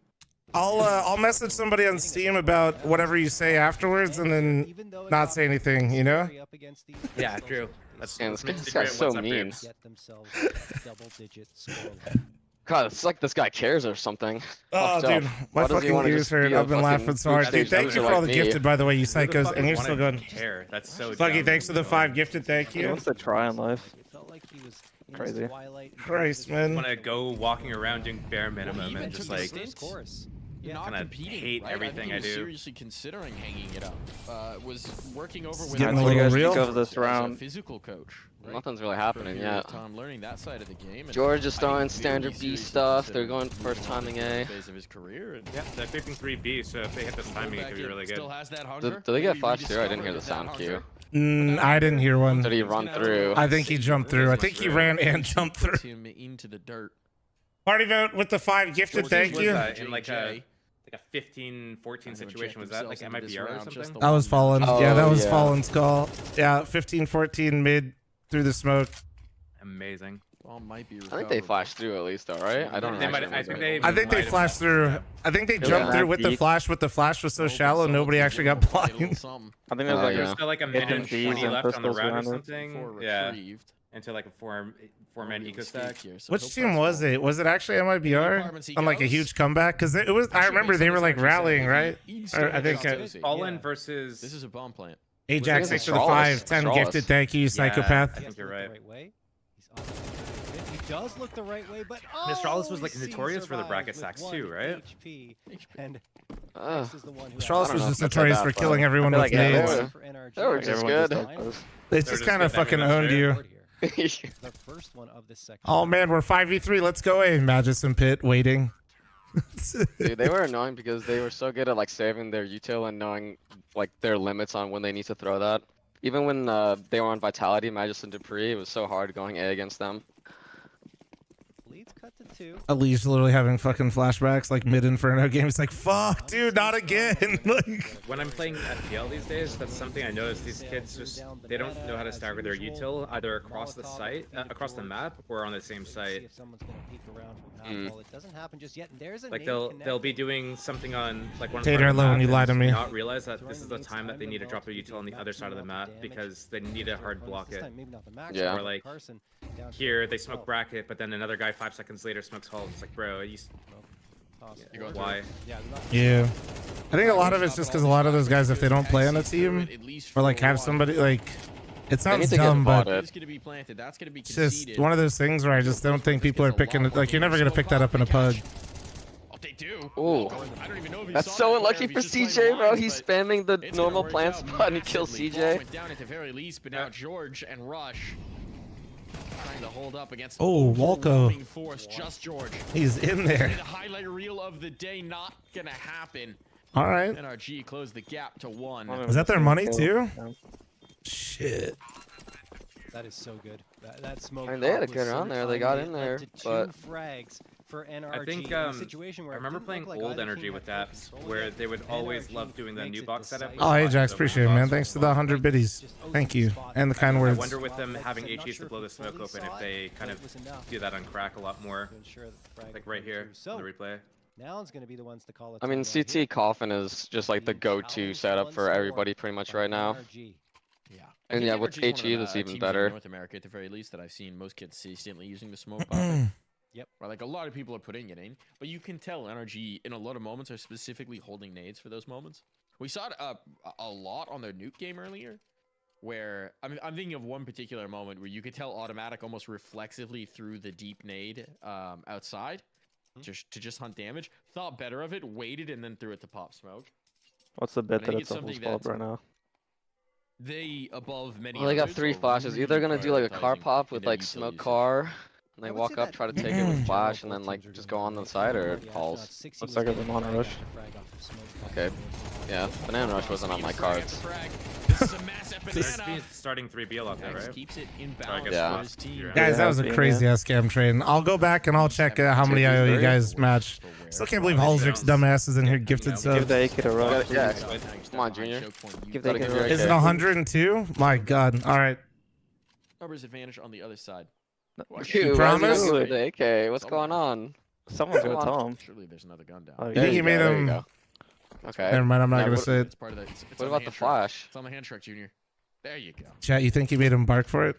I'll message somebody on Steam about whatever you say afterwards, and then not say anything. You know? Yeah, true. This guy's so mean. God, it's like this guy cares or something. Oh, dude, my fucking ears hurt. I've been laughing so hard. Dude, thank you for all the gifted, by the way, you psychos. And you're still going. That's so Fucky, thanks for the 5 gifted. Thank you. He wants to try in life. Crazy. Christ, man. I want to go walking around doing bare minimum and just like kind of hate everything I do. Seriously considering hanging it up. Was working over with getting a little real. Of this round. Physical coach. Right? Nothing's really happening yet. Time learning that side of the game. George is throwing standard B stuff. They're going first timing A. Phase of his career. And yeah, they're picking 3B, so if they hit this timing, it could be really good. Do they get flash through? I didn't hear the sound cue. I didn't hear one. Did he run through? I think he jumped through. I think he ran and jumped through. Him into the dirt. Party vote with the 5 gifted. Thank you. In like a 15-14 situation, was that like MIBR or something? That was Fallen. Yeah, that was Fallen's call. Yeah, 15-14 mid through the smoke. Amazing. Might be I think they flashed through at least, though, right? I don't know. I think they flashed through. I think they jumped through with the flash, but the flash was so shallow, nobody actually got blind. I think there's still like a minute and 20 left on the round or something. Yeah. Into like a four-man eco stack. Which team was it? Was it actually MIBR on like a huge comeback? Because it was. I remember they were like rallying, right? Or I think Fallen versus. This is a bomb plant. Ajax, thanks for the 5, 10 gifted. Thank you, psychopath. I think you're right. He does look the right way, but Astralis was like notorious for the bracket sacks too, right? And Astralis was just notorious for killing everyone with nades. They were just good. They just kind of fucking owned you. The first one of this section. Oh man, we're 5v3. Let's go, Magician Pit waiting. Dude, they were annoying because they were so good at like saving their util and knowing like their limits on when they need to throw that. Even when they were on Vitality, Magician Dupree, it was so hard going A against them. Leads cut to 2. Ali's literally having fucking flashbacks like mid Inferno game. It's like, fuck, dude, not again. Like, when I'm playing FPL these days, that's something I notice. These kids just they don't know how to stagger their util either across the site, across the map, or on the same site. It doesn't happen just yet. And there's a Like they'll be doing something on like one Tater part of the alone, map you and lied to me. not realize that this is the time that they need to drop a util on the other side of the map because they need to hard block it. Yeah. Or like here they smoke bracket, but then another guy 5 seconds later smokes hull. It's like, bro, why? yeah. I think a lot of it's just because a lot of those guys, if they don't play on a team or like have somebody like, it sounds dumb, but it's just one of those things where I just don't think people are picking it. Like, you're never gonna pick that up in a pug. Ooh. That's so unlucky for CJ, bro. He's spamming the normal plant spot and he kills CJ. Went down at the very least, but now George and Rush trying to hold up against Walko. force. Just George. He's in there. The highlight reel of the day, not gonna happen. All right. NRG closed the gap to 1. Is that their money too? Shit. That is so good. That smoke. I mean, they had a good run there. They got in there, but frags for NRG. I think in a situation where I remember playing old energy with that, where they would always love doing the new box setup. Oh, Ajax, appreciate it, man. Thanks to the 100 biddies. Thank you. And the kind I words. wonder with them having HEs to blow the smoke open if they kind of do that on crack a lot more. Like right here on the replay. Now's going to be the ones to call it. I mean, CT Coffin is just like the go-to setup for everybody pretty much right now. Yeah. And yeah, with HE, that's even better. North America, at the very least, that I've seen most kids consistently using the smoke bomb. Yep. Or like a lot of people are putting it in, but you can tell NRG in a lot of moments are specifically holding nades for those moments. We saw it a lot on their Nuke game earlier, where I'm thinking of one particular moment where you could tell Automatic almost reflexively threw the deep nade outside to just hunt damage. Thought better of it, waited, and then threw it to pop smoke. What's the bet that it's a full spot right now? They above many. Well, they got others 3 are flashes. really Either gonna do like a car prioritizing pop with their like smoke utilities. car, and they walk up, try to take it with flash, and then like just go on the side, or it falls. Looks like a banana rush. Okay. Yeah, banana rush wasn't on my cards. There's starting 3 BL out there, right? Keeps it in So I guess Yeah. last year. Guys, that was a crazy ass scam train. I'll go back and I'll check how many IO you guys matched. Still can't believe Halzrick's dumbasses in here gifted subs. Give the AK to Rush. Yeah, come on, Junior. Give the AK to your Rush. Is it 102? My God. All right. Numbers advantage on the other side. Dude, promise? why is he with the AK? What's going on? Someone's gonna tell him. Surely there's another gun down. Oh, I think he made There you him. go. Okay. Never mind, I'm not Now, gonna what- say it. It's part of the, it's What on about hand the truck. flash? It's on the hand truck, Junior. There you go. Chat, you think he made him bark for it?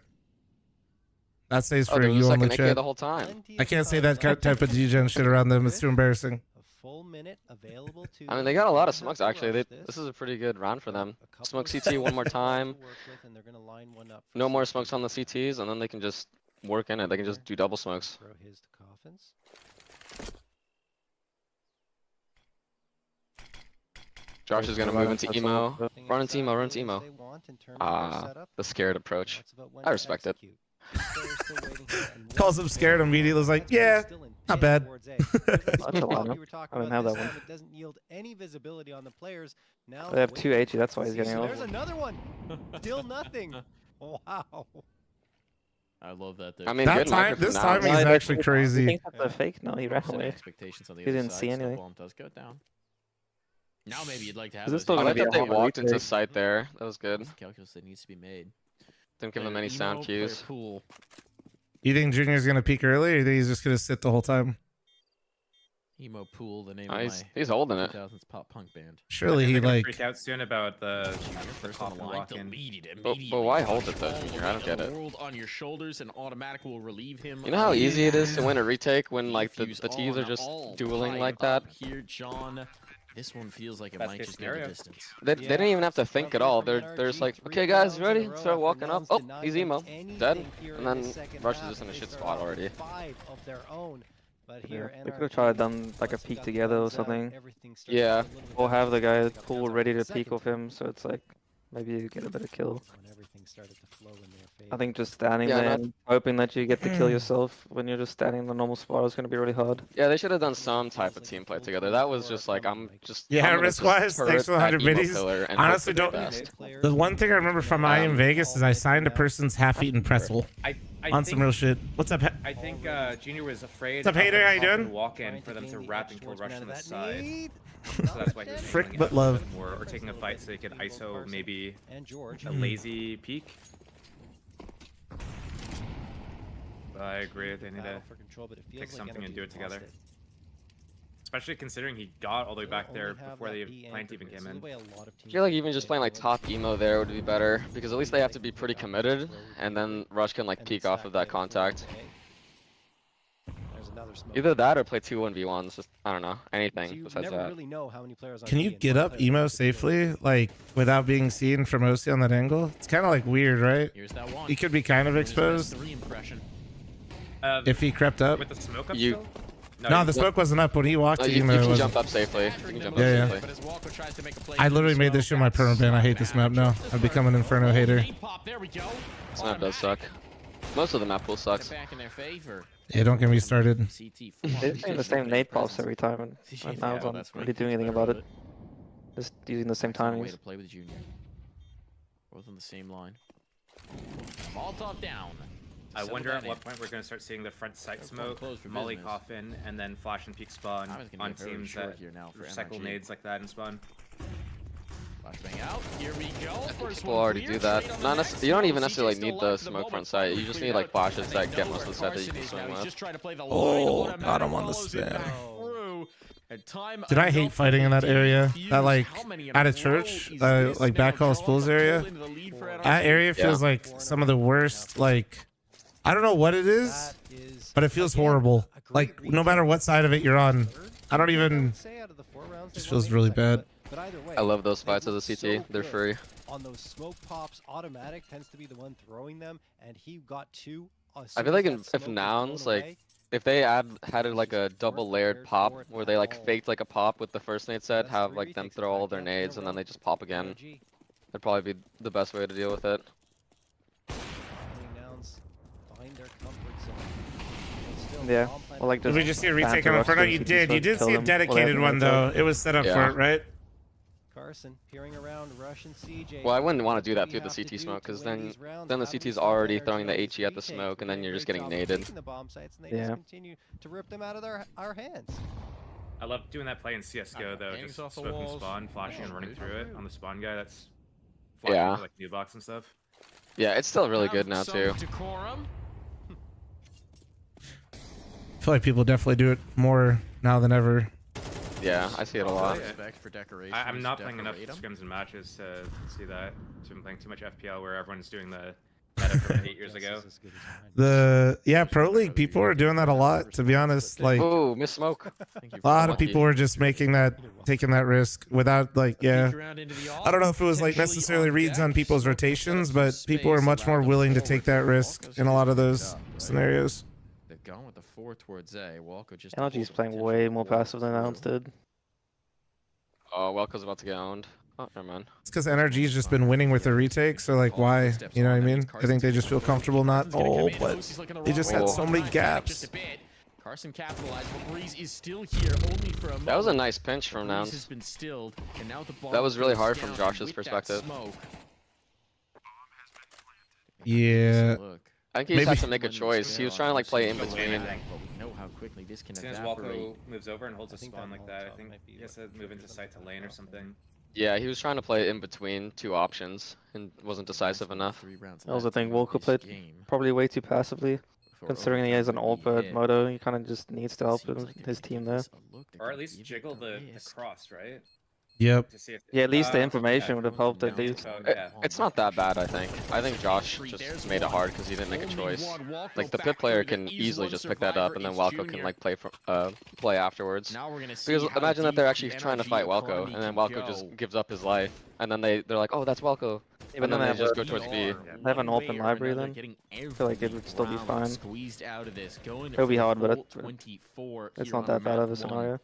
That stays Oh, for there was you like only an AK chat. the whole time. I can't say that type of degen shit around them. It's too embarrassing. Full minute available to I mean, they got a lot of smokes actually. This is a pretty good round for them. Smoke CT one more time. No more smokes on the CTs, and then they can just work in it. They can just do double smokes. Throw his to Coffins. Josh is gonna move into emo. Run into emo. Run into emo. The scared approach. I respect it. Calls him scared immediately. Was like, yeah, not bad. That's a lineup. I don't have that one. It doesn't yield any visibility on the players. Now They have 2 HE, that's why he's getting There's off. another one. Still nothing. Wow. I love that. I mean, That good time, microphone this now. timing is actually You crazy. think that's a fake? No, he ran Set away. expectations on the He other didn't side, see so anything. bomb does go down. Now maybe you'd like to have. Is this those still I gonna like be a that they hard walked retake? into sight there. That was good. calculus that needs to be made. Didn't give them Player any sound emo, player cues. Pool. You think Junior's gonna peak early, or you think he's just gonna sit the whole time? Emo Pool, the name Oh, of he's my holding it. 2000s pop punk band. Surely he They're gonna like. freak out soon about the First on coffin the line, walk-in. deleted But immediately. why hold it though, Junior? I don't get it. World on your shoulders, and Automatic will relieve him. You know how easy it is to of win a retake when like the Defuse T's are on just all dueling tied like that? up here, John. This one feels like it Best might case just go the scenario. distance. They didn't even have to think at all. They're just like, okay, guys, ready? Start walking up. Oh, he's emo, dead, and then Rush is just in a shit spot already. Yeah, they could have tried done like a peek together or something. Yeah. Or have the guy pull ready to peek with him, so it's like maybe you get a better kill. I think just standing Yeah, there and hoping that you get the kill yourself when you're just standing in the normal spot is going to be really hard. Yeah, they should have done some type of team play together. That was just like, I'm Yeah, gonna risk just wise, thanks for the turret 100 that emo biddies. pillar and Honestly, hope for don't. the best. The one thing I remember from I in Vegas is I signed a person's half-eaten pretzel I on some think- real shit. What's up? I think Junior was afraid. What's up, Hater? of How you an doing? Walk in for them to wrap and kill Rush on the side. So that's why he was Frick making but it love. more, or taking a fight so he could ISO maybe a lazy peek. But I agree. They need to pick something and do it together. Especially considering he got all the way back there before the plant even came in. I feel like even just playing like top emo there would be better, because at least they have to be pretty committed, and then Rush can like peek off of that contact. Either that or play 2 1v1s, just, I don't know, anything besides that. Can you get up emo safely, like without being seen from OC on that angle? It's kind of like weird, right? Here's that one. He could be kind of exposed if he crept up. With the smoke up You- still? No, the smoke wasn't up when he walked. No, to you emo. can it wasn't. jump up safely. You can jump Yeah, up yeah. safely. I literally made this shit my permaban. I hate this map now. I've become an Inferno hater. This map does suck. Most of the map pool sucks. Back in their favor. Yeah, don't get me started. They're saying the same nade pops every time, and now Yeah, I'm that's not really doing anything about it. Just using the same Way timings. to play with Junior. Both on the same line. Molotov down. I Settle wonder that at what in. point we're going to start seeing the front sight They're smoke, closed for molly business. coffin, and then flash and peek spawn Time is gonna on get very teams short that here now for recycle NRG. nades like that and spawn. Flashbang out. Here we go. First People one already clear. do that. Straight on Not the next. you don't even CJ necessarily still need alive the for smoke moment. front sight. You just need like flashes that get most of the set that you can swing with. Just trying to play the Oh, line. God, I'm on the Follows it spam. back through. And time Did I hate enough fighting in that to area? defuse. That like How many in at a a row church, is like this now? Backhall Schools Joel area. into the lead for NRG. That area feels Yeah. like some of the worst. Like, I don't know what it is, but it feels horrible. Like, no matter what side of it you're on, I don't even. Just feels really bad. I love those fights as a CT. They're free. On those smoke pops, automatic tends to be the one throwing them, and he got 2. I feel like if nouns like if they had like a double layered pop where they like faked like a pop with the first nade set, have like them throw all their nades and then they just pop again. That'd probably be the best way to deal with it. Yeah, well, like Did we just see a retake banter on rush Inferno? to You CT did. You so did kill see a them, dedicated whatever one they though. do. It was set up for Yeah. it, right? Carson peering around, Russian CJ. Well, I wouldn't want to do that through the CT smoke because then the CT's already throwing the HE at the smoke and then you're just getting naded. The bomb sites, and they Yeah. just continue to rip them out of our hands. I love doing that play in CSGO though, Hangs just off the smoking walls. spawn, flashing and running through it on the spawn guy. That's flashing Yeah. for, like new box and stuff. Yeah, it's still really good now Have too. some decorum. I feel like people definitely do it more now than ever. Yeah, I see it a lot. Respect for decoration. I'm is not playing enough decorate 'em. scrims and matches to see that. So I'm playing too much FPL where everyone's doing the meta from 8 years ago. Yeah, Pro League people are doing that a lot. To be honest, like a Oh, miss smoke. lot of people were just taking that risk without like yeah. I don't know if it was like necessarily reads on people's rotations, but people are much more willing to take that risk in a lot of those scenarios. They've gone with the 4 towards A. Walker just. NRG's playing way more passive than Nouns did. Oh, Welco's about to get owned. Oh, never mind. It's because NRG's just been winning with their retakes, so like why? You know what I mean? I think they just feel comfortable not. Oh, but they just had so many gaps. Carson capitalized, but Breeze is still here only for a moment. That was a nice pinch from Breeze has Nouns. been stilled, and now the That was really hard down, from Josh's with that perspective. smoke. Yeah. I think he just had to make a choice. He was trying to like play in But between. we know how quickly this can As soon as evaporate. Walko moves over and holds a spawn like that, I think he has to move into sight to lane or something. Yeah, he was trying to play in between 2 options and wasn't decisive enough. That was the thing. Walker played probably way too passively. Considering he has an ult bird moto, he kind of just needs to help his team there. Or at least jiggle the cross, right? Yep. To see if, Yeah, at least the information would have helped at yeah, least. so, yeah. It's not that bad, I think. I think Josh just made it hard because he didn't make a choice. Like the pit player can easily just pick that up, and then Welko can like play afterwards. Because imagine that they're actually trying to fight Welko, and then Welko just gives up his life, and then they're like, oh, that's Welko, and then they just go towards B. They have an open library then. I feel like it would still be fine. It'll be hard, but it's not that bad of a scenario.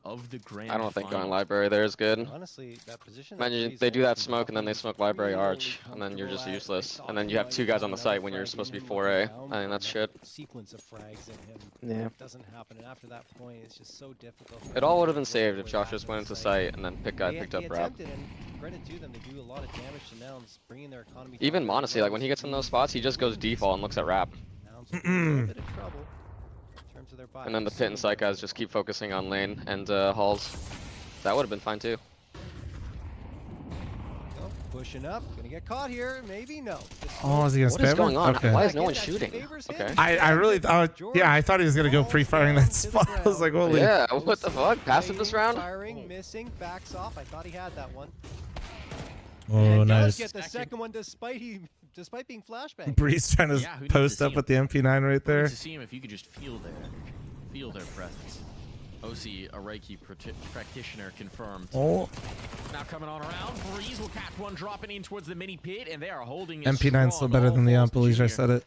I don't think going library there is good. Honestly, that position. Imagine they do that smoke and then they smoke library arch, and then you're just useless. And then you have 2 guys on the site when you're supposed to be 4A. I think that's shit. Sequence of frags in him. Yeah. It doesn't happen, and after that point, it's just so difficult. It all would have been saved if Josh just went into site and then picked up Rap. Credit to them, they do a lot of damage to Nouns, bringing their economy. Even Monacy, like when he gets in those spots, he just goes default and looks at Rap. And then the pit and site guys just keep focusing on lane and halls. That would have been fine too. Oh, pushing up, gonna get caught here. Maybe no. Oh, is he gonna spam? What is going on? Okay. Why is no one shooting? Okay. I really thought, yeah, I thought he was gonna go pre-firing that spot. I was like, holy. Yeah, what the fuck? Passive this round? Firing, missing, backs off. I thought he had that one. Oh, And nice. does get the second one despite being flashbang. Breeze trying to post up with the MP9 right there. To see him if you could just feel their presence. OC, a Reiki practitioner confirmed. Oh. Now coming on around, Breeze will catch one dropping in towards the mini pit, and they are holding MP9's still better than the Ump, I said it.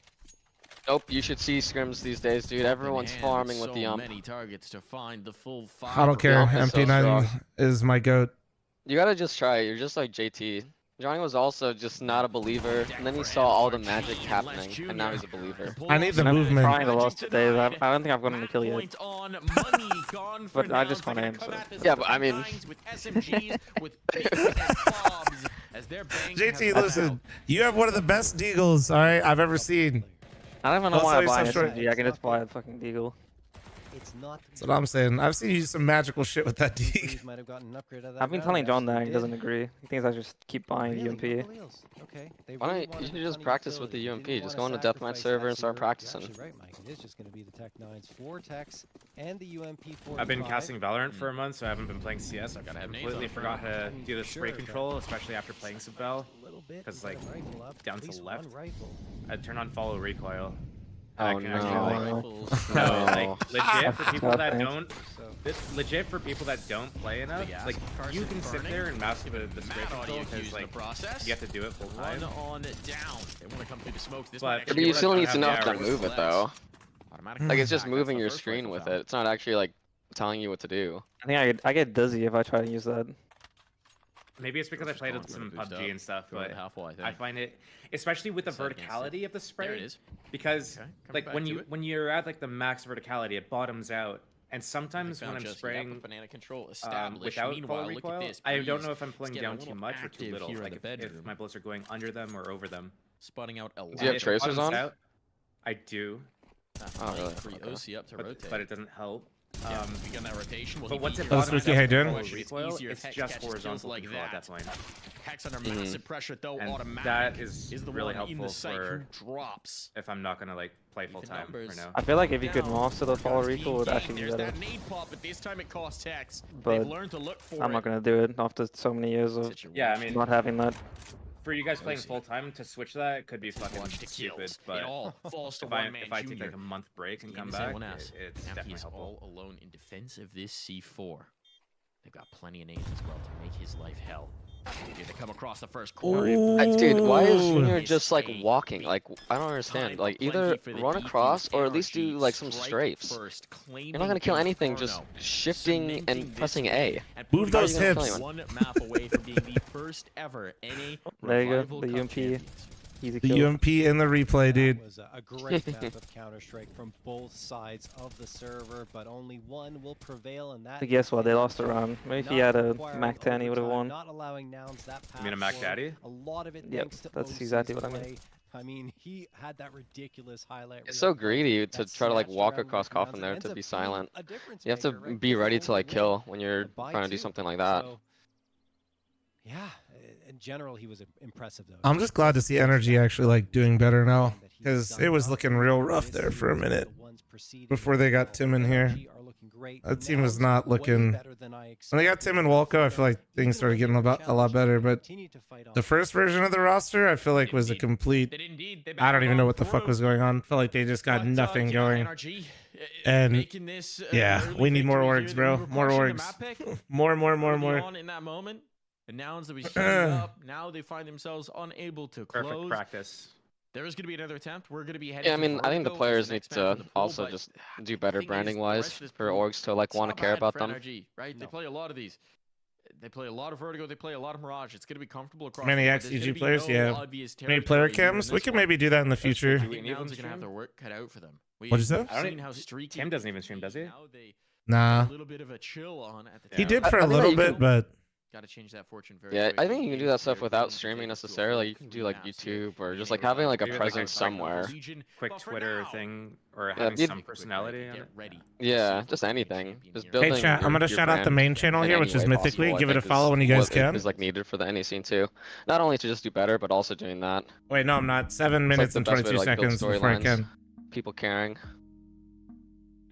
Nope, you should see scrims these days, dude. Everyone's farming with the Ump. Many targets to find the full I don't care. MP9 is my goat. You gotta just try it. You're just like JT. Johnny was also just not a believer, and then he saw all the magic happening, and now he's a believer. I need the movement. I'm trying the last 2 days. I don't think I've gotten a kill yet. But I just want to aim, so. Yeah, but I mean... JT, listen, you have one of the best deagles, alright, I've ever seen. I don't even know why I buy SMG. I can just buy a fucking deagle. That's what I'm saying. I've seen you do some magical shit with that deagle. I've been telling John that he doesn't agree. He thinks I just keep buying UMP. Why don't you just practice with the UMP? Just go on the deathmatch server and start practicing. I've been casting Valorant for a month, so I haven't been playing CS. I completely forgot how to do the spray control, especially after playing some Val. Because like down to the left, I turn on follow recoil. Oh no! Like legit for people that don't. Legit for people that don't play enough. Like you can sit there and master the spray control because like you have to do it full time. But you still need to know how to move it though. Like it's just moving your screen with it. It's not actually like telling you what to do. I think I get dizzy if I try to use that. Maybe it's because I played some PUBG and stuff, but I find it, especially with the verticality of the spray, because like when you're at like the max verticality, it bottoms out, and sometimes when I'm spraying without follow recoil, I don't know if I'm pulling down too much or too little. Like if my bullets are going under them or over them. Spotting out a lot. Do you have tracers on? I do. Oh, really? But it doesn't help. We got that rotation. But once it bottoms out recoil, it's just horizontal like control at that point. Hex under massive pressure though, and automatic. That is the really one in helpful the site for who drops. if I'm not gonna like play full time right now. I feel like if you could master the follow recoil, it would actually be better. But this time it costs Hex. But They've learned to look for I'm not gonna do it after so many years of not having that. For you guys playing full time to switch that, it could be fucking stupid. But if I take like a month break and come back, it's definitely helpful. All alone in defense of this C4. They've got plenty of nades as well to make his life hell. Here they come across the first corner. Dude, why is Junior just like walking? Like I don't understand. Like either run across or at least do like some strafes. You're not gonna kill anything just shifting and pressing A. Move those hips. One map away from being the first ever NA There you go, the UMP. Easy The kill. UMP in the replay, dude. Was a great map of Counter-Strike from both sides of the server, but only one will prevail, and that. But guess what? They lost the round. Maybe if he had a Mac 10, he would have won. Not allowing Nouns that path. You mean a Mac Daddy? A lot of it Yep, thanks to that's OC's exactly what I mean. play. I mean, he had that ridiculous highlight. It's so greedy to try to like walk across coffin there to be silent. You have to be ready to like kill when you're trying to do something like that. Yeah, in general, he was impressive though. I'm just glad to see Energy actually like doing better now, because it was looking real rough there for a minute before they got Tim in here. That team was not looking. When they got Tim and Walco, I feel like things started getting a lot better. But the first version of the roster, I feel like was a complete. I don't even know what the fuck was going on. I feel like they just got nothing going. And yeah, we need more orgs, bro. More orgs. More. In that moment, and now as we heat up, now they find themselves unable to close. Perfect practice. There is going to be another attempt. We're going to be heading. Yeah, I mean, I think the players need to also just do better branding wise for orgs to like want to care about them. Right? They play a lot of these. They play a lot of Vertigo. They play a lot of Mirage. It's going to be comfortable across. Many XEG players, yeah. Many player cams. We can maybe do that in the future. Now they're going to have their work cut out for them. What'd you say? Tim doesn't even stream, does he? Nah. A little bit of a chill on at the He did for a little bit, but. Got to change that fortune very. Yeah, I think you can do that stuff without streaming necessarily. You can do like YouTube or just like having like a presence somewhere. Quick Twitter thing or having some personality on it. Yeah, just anything. Just building. Hey chat, I'm gonna shout out the main channel here, which is Mythicleague. Give it a follow when you guys can. Is like needed for the NA scene too. Not only to just do better, but also doing that. Wait, no, I'm not. 7 minutes and 22 seconds before I can. People caring.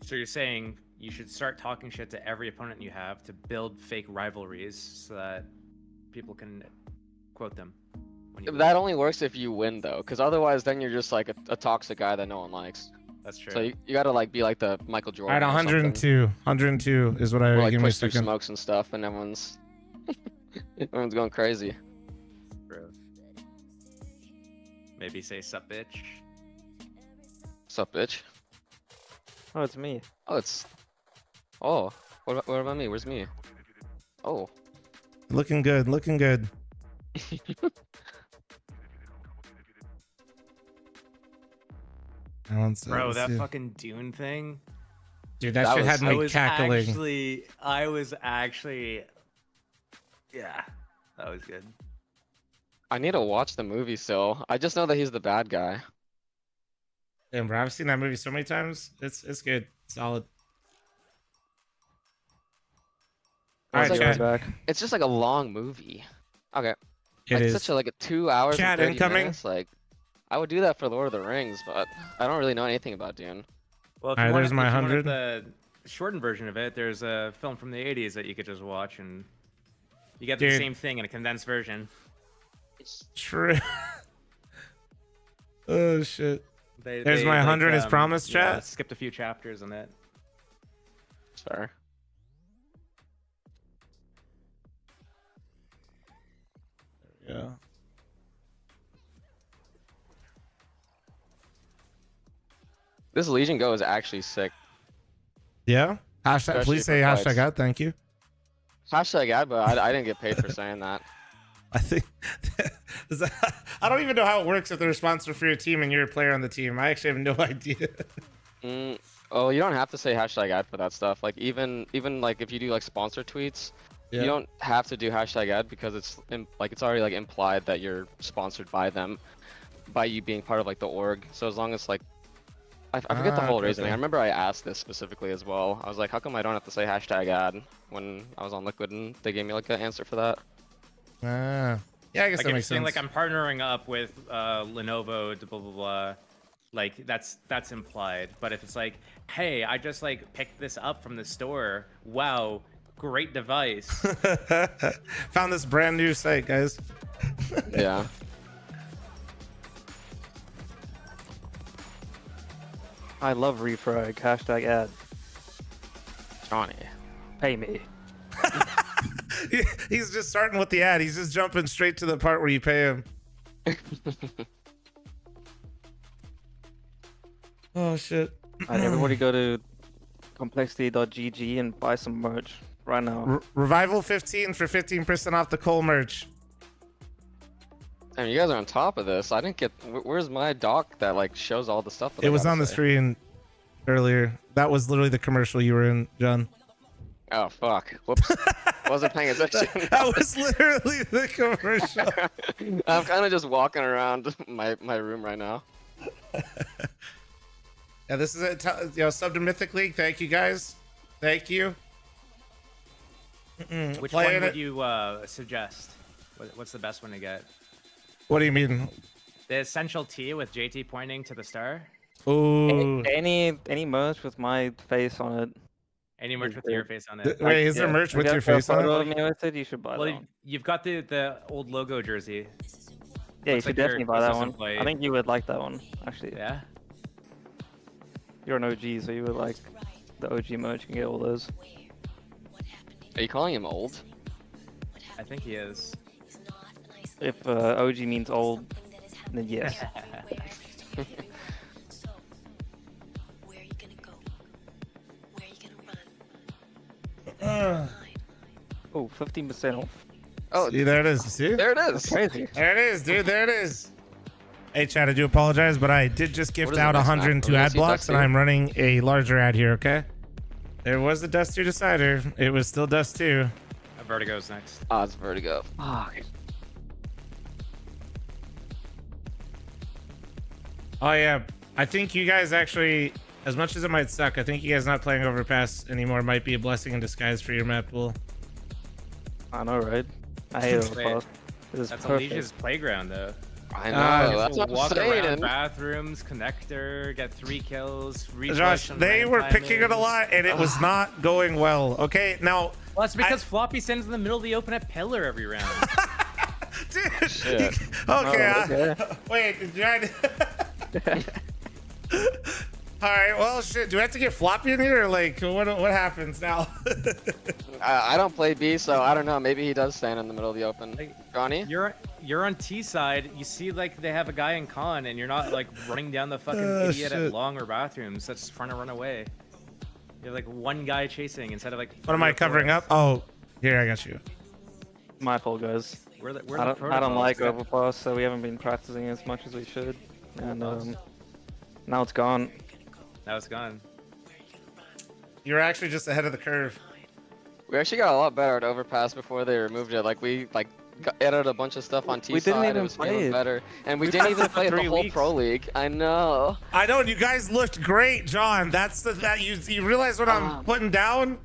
So you're saying you should start talking shit to every opponent you have to build fake rivalries so that people can quote them. That only works if you win though, because otherwise then you're just like a toxic guy that no one likes. That's true. So you gotta like be like the Michael Jordan. All right, 102. 102 is what I like give me a push through second. smokes and stuff, and everyone's going crazy. Bro. Maybe say sup bitch. Sup bitch. Oh, it's me. Oh, it's. Oh, what about me? Where's me? Oh. Looking good. Looking good. Bro, that fucking Dune thing. Dude, that shit had me cackling. I was actually. Yeah, that was good. I need to watch the movie still. I just know that he's the bad guy. Damn, bro, I've seen that movie so many times. It's good. Solid. Alright, chat. It's just like a long movie. Okay. It is. Such a like a 2 hours. Chat and 30 incoming. Minutes. Like, I would do that for Lord of the Rings, but I don't really know anything about Dune. Well, if Alright, there's my 100. The shortened version of it, there's a film from the 80s that you could just watch, and you get Dude. the same thing in a condensed version. True. Oh shit. There's They, my 100 like, as promised, yeah, chat. skipped a few chapters on it. Fair. Yeah. This Legion Go is actually sick. Yeah. Hashtag. Especially Please say for hashtag fights. ad. Thank you. Hashtag ad, but I didn't get paid for saying that. I think I don't even know how it works if they're a sponsor for your team and you're a player on the team. I actually have no idea. Oh, you don't have to say hashtag ad for that stuff. Like even like if you do like sponsor tweets, Yeah. you don't have to do hashtag ad because it's it's already like implied that you're sponsored by them, by you being part of like the org. So as long as like I forget the whole reasoning. I remember I asked this specifically as well. I was like, how come I don't have to say hashtag ad when I was on Liquid, and they gave me like an answer for that. Yeah, I guess Like that if makes you're saying sense. like I'm partnering up with Lenovo, blah blah blah, like that's implied. But if it's like, hey, I just like picked this up from the store. Wow, great device. Found this brand new site, guys. Yeah. I love refrag. Hashtag ad. Johnny. Pay me. He's just starting with the ad. He's just jumping straight to the part where you pay him. Oh shit. Alright, everybody go to complexity.gg and buy some merch right now. Revival 15 for 15% off the Cole merch. I mean, you guys are on top of this. I didn't get. Where's my doc that like shows all the stuff? That It I was gotta on the say? screen earlier. That was literally the commercial you were in, John. Oh fuck! Whoops. Wasn't paying attention. That was literally the commercial. I'm kind of just walking around my room right now. Yeah, this is it. Sub to Mythicleague. Thank you guys. Thank you. Which Playing one would it. you suggest? What's the best one to get? What do you mean? The essential T with JT pointing to the star. Ooh. Any merch with my face on it. Any merch with your face on it. Wait, is there merch with your face on photo it? of me with it, you should buy that one. You've got the old logo jersey. Yeah, you Looks should like you're definitely buy that Christmas one. employee. I think you would like that one, actually. Yeah? You're an OG, so you would like the OG merch. You can get all those. Are you calling him old? I think he is. If OG means old, then yes. Oh, 15% off. Oh, see, there it is. See? There it is. That's crazy. There it is, dude. There it is. Hey, Chad, I do apologize, but I did just gift is out the next 102 map? ad Dusty? blocks, and I'm running a larger ad here, okay? There was the Dust 2 decider. It was still Dust 2. Vertigo's next. Oh, it's Vertigo. Fuck. Oh, yeah. I think you guys actually, as much as it might suck, I think you guys not playing Overpass anymore might be a blessing in disguise for your map pool. I know, right? I hate Overpass. That's Alicia's playground, though. I know. That's what I'm walk saying. around bathrooms, connector, get 3 kills. Josh, they were picking it a lot, and it was not going well. Okay, now... Well, it's because Floppy stands in the middle of the open at pillar every round. Dude. Shit. Okay. Wait, did you... All right, well, shit. Do we have to get Floppy in here, or like, what happens now? I don't play B, so I don't know. Maybe he does stand in the middle of the open. Johnny? You're on T side. You see, like, they have a guy in con, and you're not, like, running down the fucking idiot at long or bathrooms that's trying to run away. You have, like, one guy chasing instead of, like... What am I covering up? Oh, here, I got you. My fault, guys. I I don't like Overpass, so we haven't been practicing as much as we should. And now it's gone. Now it's gone. You're actually just ahead of the curve. We actually got a lot better at Overpass before they removed it. Like, we, added a bunch of stuff on T side. didn't even it was play feeling it. better. And we didn't even play the whole weeks. Pro League. I know. I know, and you guys looked great, John. That's you realize what I'm putting down?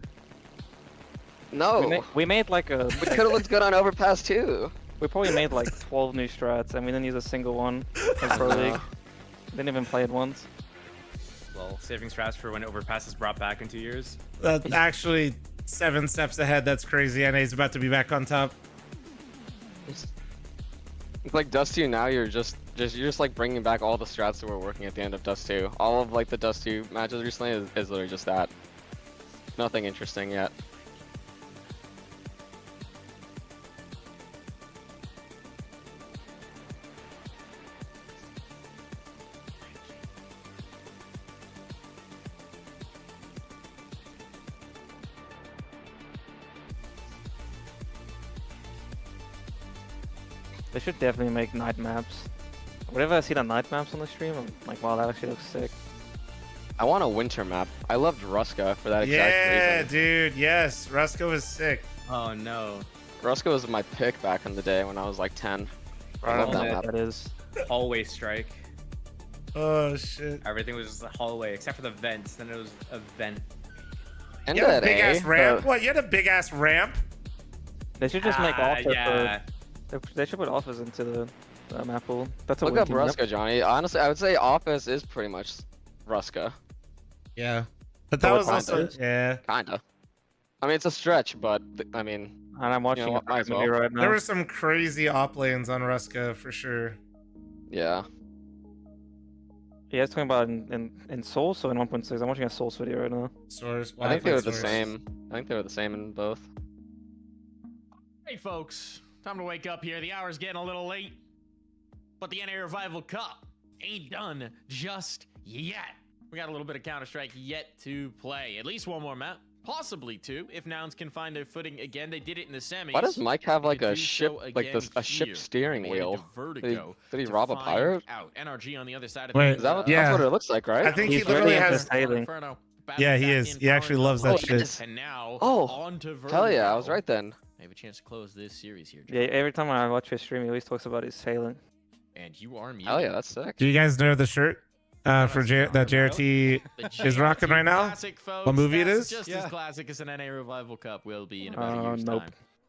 No. We made like a... We could have looked good on Overpass, too. We probably made like 12 new strats, and we didn't use a single one in Pro League. Didn't even play it once. Well, saving strats for when Overpass is brought back in 2 years. That's actually 7 steps ahead. That's crazy. NA's about to be back on top. It's like Dust 2 now, you're just like bringing back all the strats that were working at the end of Dust 2. All of like the Dust 2 matches recently is literally just that. Nothing interesting yet. They should definitely make night maps. Whenever I see the night maps on the stream, I'm like, wow, that actually looks sick. I want a winter map. I loved Ruska for that exact Yeah, reason. dude. Yes, Rusko was sick. Oh no. Ruska was my pick back in the day when I was like 10. I love that map. That is. Hallway strike. Oh shit. Everything was just a hallway except for the vents. Then it was a vent. And You had a that big ass A, ramp? but- What? You had a big ass ramp? They should just make offers. Yeah. They should put offers into the map pool. That's a Look up win team. Ruska, Johnny. Honestly, I would say Office is pretty much Ruska. Yeah. But that Oh, was kinda. also yeah. Kinda. I mean, it's a stretch, but I mean. And I'm watching it might as well. right now. There were some crazy op lanes on Ruska for sure. Yeah. Yeah, it's talking about in Soul, so in 1.6. I'm watching a Souls video right now. Source. I think they were the same. I think they were the same in both. Hey folks, time to wake up here. The hour's getting a little late, but the NA Revival Cup ain't done just yet. We got a little bit of Counter-Strike yet to play. At least one more map, possibly two, if Nouns can find their footing again. They did it in the semis. Why does Mike have like They a do ship, so like again a ship here. steering They made it wheel? to Vertigo Did he to rob a find pirate? out. NRG on the other side of Wait, Is that what, yeah. that's what it looks like, right? I think he He's literally really has. into sailing. Yeah, he is. He actually loves that shit. And now, Oh, on to Vertigo. hell yeah, I was right then. They have a chance to close this series here. Yeah, every time I watch his stream, he always talks about his sailing. And you are muted. Hell yeah, that's sick. Do you guys know the shirt for that JRT is rocking right now? Classic, folks. What movie it That's is? Just as classic as an NA Revival Cup will be in about a year's Nope. time.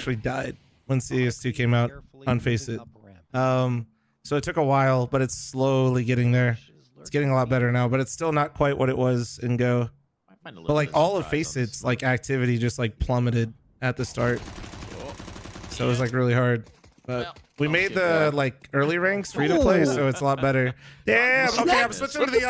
actually died when CS2 came out on Face It. So it took a while, but it's slowly getting there. It's getting a lot better now, but it's still not quite what it was in Go. But like all of Face It's like activity just like plummeted at the start. So it was like really hard. But We made the like early ranks free to play, so it's a lot better. Damn. Okay, I'm switching to the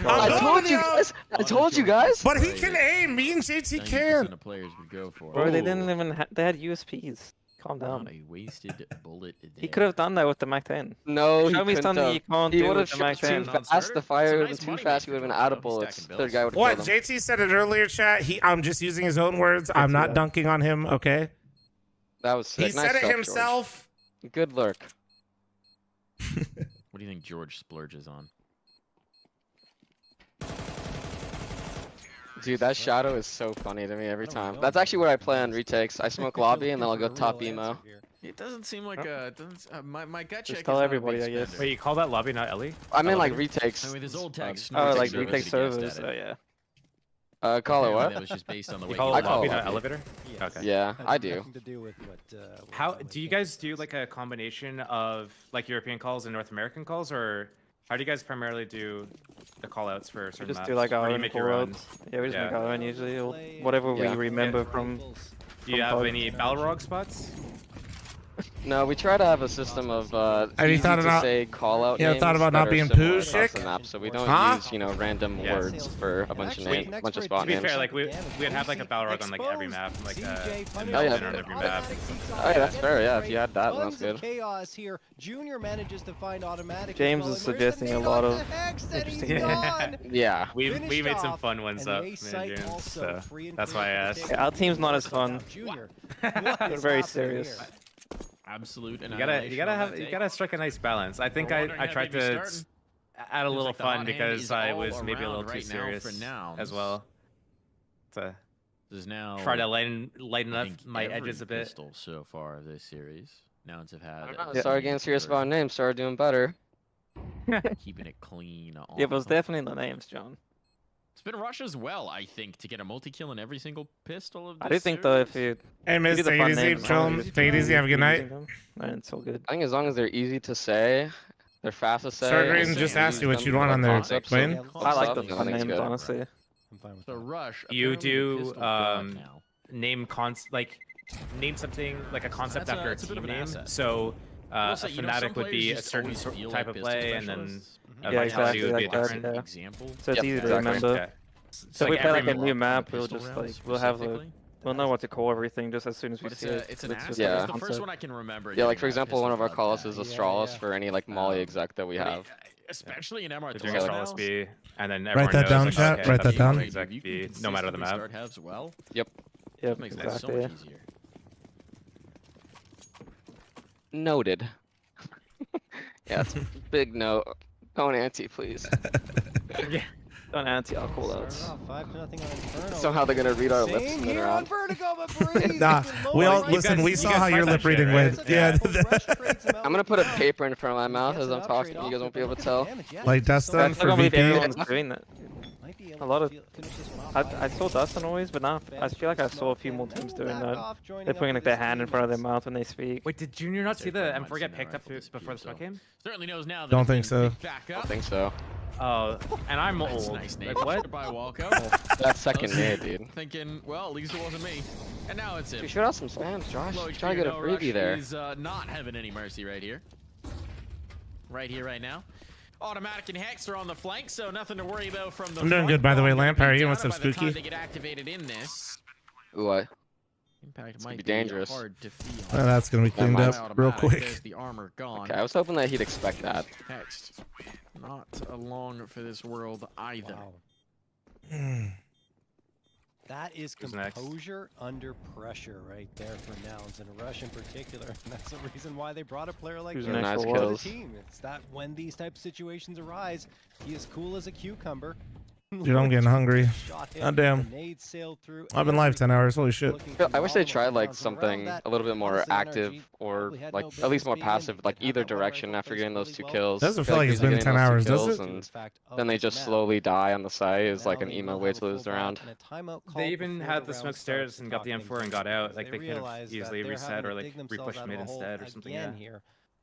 I told you guys. I told you guys. But he can aim. Me and JT can. The players would go for. Bro, they didn't even. They had USPs. Calm down. Not a wasted bullet. He could have done that with the Mac 10. No, Show he me couldn't something have. you can't He do would with have the Mac shot 10. too fast. The fire would have been too fast. He would have been out of bullets. Third guy would have What? killed him. JT said it earlier, chat. I'm just using his own words. I'm not dunking on him. Okay. That was sick. He Nice said it job, himself. George. Good lurk. What do you think George splurges on? Dude, that shadow is so funny to me every time. That's actually what I play on retakes. I smoke lobby and then I'll go top emo. It doesn't seem like a. My gut check. Just tell everybody, I guess. Wait, you call that lobby, not Ellie? I mean like retakes. I mean, there's old text. Oh, like retake servers. Oh yeah. Call it what? That was just based on the way You call I it call lobby, it not lobby. elevator? Okay. Yeah, I do. Nothing to do with what, How do you guys do like a combination of like European calls and North American calls, or how do you guys primarily do the call outs for We certain just maps? do like Or our do you own make your own? callouts. Yeah, we just make our own usually. Or whatever we remember from. Do you have any Balrog spots? No, we try to have a system of Have you easy thought to about- say call out you ever names thought about that not are being similar poo across chick? the map, so we don't Huh? use random words for a bunch of names, a bunch of spot To be names. fair, like we'd have like a Balrog on like every map, like Oh, on yeah. every map. Oh yeah, that's fair. Yeah, if you had that, then that's good. chaos here. Junior manages to find automatic. James is suggesting a lot of interesting things. Yeah, we made some fun ones up, man, James, so that's why I asked. Yeah, our team's not as fun. Junior. We're very serious. Absolute. You gotta strike a nice balance. I think I tried to add a little fun because I was maybe a little too serious as well. To There's now try to lighten I up think my every edges a bit. pistol so far this series. Nouns have had. Started getting serious about names. Started doing better. Keeping it clean. Yeah, but it's definitely the names, John. It's been rush as well, I think, to get a multi-kill in every single pistol of this I do think though, if you Hey, Miss, you do the take fun it easy, names, chill. Take it easy. Have a good night. And it's all good. I think as long as they're easy to say, they're fast to say. Sir Green and just you asked use you what them you'd for want the on their concepts plane. of I like stuff, the I fun think it's names, good. honestly. So rush. You apparently the do pistol god now. name something like a concept That's after a it's a bit team of an name. asset. So I will a say, you know, fanatic some would be players a just certain always feel type like of play, pistol and then specialists. a Yeah, vitality exactly would be like that, different. yeah. Example. So it's Yep, easy to exactly. remember. Yeah. So if we like play like a every new map, pistol we'll just rounds like we'll have specifically. we'll know what to call everything just as soon as we But see it. it's an It's asset. just Yeah. It's the first concept. one I can remember. Yeah, like getting for that example, one of our pistol call god is tag. Astralis for any like Molly exec that we But have. especially in MR12 They're doing Astralis B, and then Write everyone that knows, down, like, chat. okay, Write that that's down. Exec You B, can no matter the consistently map. start halves well. Yep. Yep, Makes life so exactly. much easier. Noted. Yeah, it's a big note. Don't anti, please. Yeah. Don't anti-all callouts. 5-0 on Inferno. Somehow they're gonna read our lips Same and then here on around. Vertigo, but Breeze. Nah, we all Low listen. right. We you saw guys how fight your that lip shit, reading right? went. Yeah. I'm gonna put a paper in front of my mouth as I'm talking. You guys won't be able to tell. Like Dustin I for can't believe VP. everyone's doing that. A lot of I saw Dustin always, but now I feel like I saw a few more teams doing that. They're putting like their hand in front of their mouth when they speak. Wait, did Junior not see the very M4 much get seen picked that up rifle before the smoke dispute, came? Certainly knows now. That Don't it think can so. pick back I up. think so. Oh, and I'm That's old. a nice name. Like, what? By Walco. That's second mid, dude. Thinking, well, at least it wasn't me. And now it's him. You shoot out some spams, Josh. Low Try to get a HP, freebie there. He's not having any mercy right here. Right here, right now. Automatic and Hex are on the flank, so nothing to worry about from the I'm doing front. good, by the way, Bomb Lamp. gonna How are be you? down, What's and up, by the time Spooky? they get activated in this, It's impact gonna might be dangerous. hard to feel. Well, that's gonna be cleaned mine's up real quick. There's the armor gone. Okay, I was hoping that he'd expect that. Hex, not along for this world either. That is Who's next? composure under pressure right there for Nouns and Rush in particular. And that's the reason why they brought a player like Who's him next Nice to for the kills. team. It's that when these type of situations arise, he is cool as a cucumber. Dude, I'm getting hungry. Shot him, God damn. grenade sailed through, I've been live 10 hours. Holy shit. looking I wish they phenomenal tried like rounds, and something around a little bit more honestly, active NRG or probably had like no at least more business being in. passive, You like can have either that one direction rifle after plays getting those really two well. kills. Doesn't I feel like it's usually been getting 10 those two hours, does kills it? and then they just slowly die on the site is like an emo way to lose the round. They even had the smoke stairs and got the M4 and got out. Like they could have easily reset or like repushed mid instead or something. Yeah. here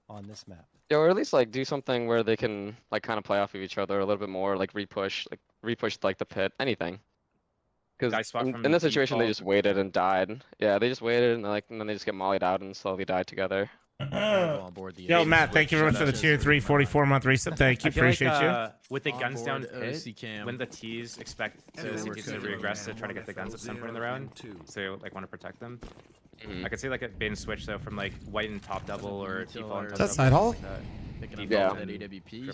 on this map. Yeah, or at least like do something where they can like kind of play off of each other a little bit more, like repush like the pit, anything. Guy Because spot from in this deep situation they call. just waited and died. Yeah, they just waited and then they just get mollied out and slowly died together. on board the Yo, Matt, thank you very much for the tier 3 44-month resub. Thank you. I feel Appreciate like, you. with the guns down Onboard pit, cam. when the T's expect to regress to try to get the guns at some point in the round, so they like want to protect them. I could see like a bin switch though from like white and top double or default. Is that side hall? Yeah.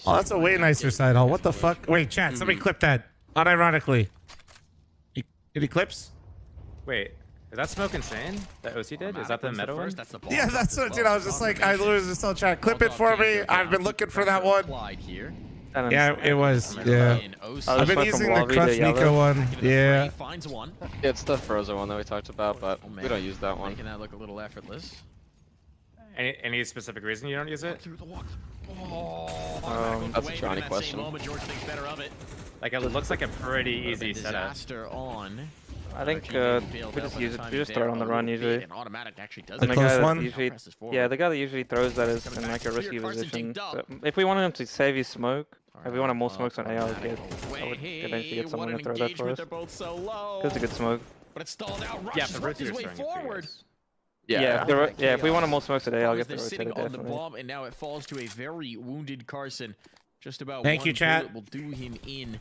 Oh, that's a way nicer side hall. What the fuck? Wait, chat. Somebody clip that. Unironically. Any clips? Wait, is that Smoke Insane that OC did? Is that the meta one? Yeah, that's what, dude. I was just like, I literally just told chat, clip it for me. I've been looking for that one. Yeah, it was. Yeah. I've been using the Crutch Nico one. Yeah. It's the Frozen one that we talked about, but we don't use that one. Making that look a little effortless. Any specific reason you don't use it? That's a Johnny question. Like it looks like a pretty easy setup. I think we just use it. We just throw it on the run usually. The close one? Yeah, the guy that usually throws that is in like a risky position. So if we wanted him to save his smoke, if we wanted more smokes on AR, I would eventually get someone to throw that for us. Because it's a good smoke. But it's stalled out. Yeah, the rotator's throwing forward. Yeah, if we wanted more smokes today, I'll get the rotator definitely. The bomb, and now it falls to a very wounded Carson. Just about Thank you, chat. Will do him in.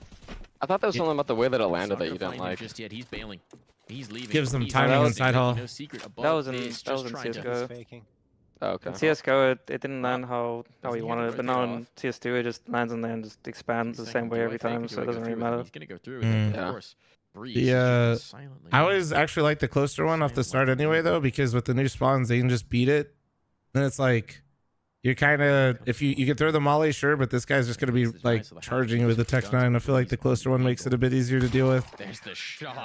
I thought there was something about the way that it landed that you didn't like. Just yet, he's bailing. He's leaving. Gives them timing inside hall. No secret That was in CS:GO. Oh, okay. In CS:GO, it didn't land how we wanted it, but now in CS2, it just lands in there and just expands the same way every time, so it doesn't really matter. He's gonna go through with it, of course. I always actually like the closer one off the start anyway, though, because with the new spawns, they can just beat it. Then it's like, you're kind of, if you can throw the molly, sure, but this guy's just going to be like charging with the Tech 9. I feel like the closer one makes it a bit easier to deal with.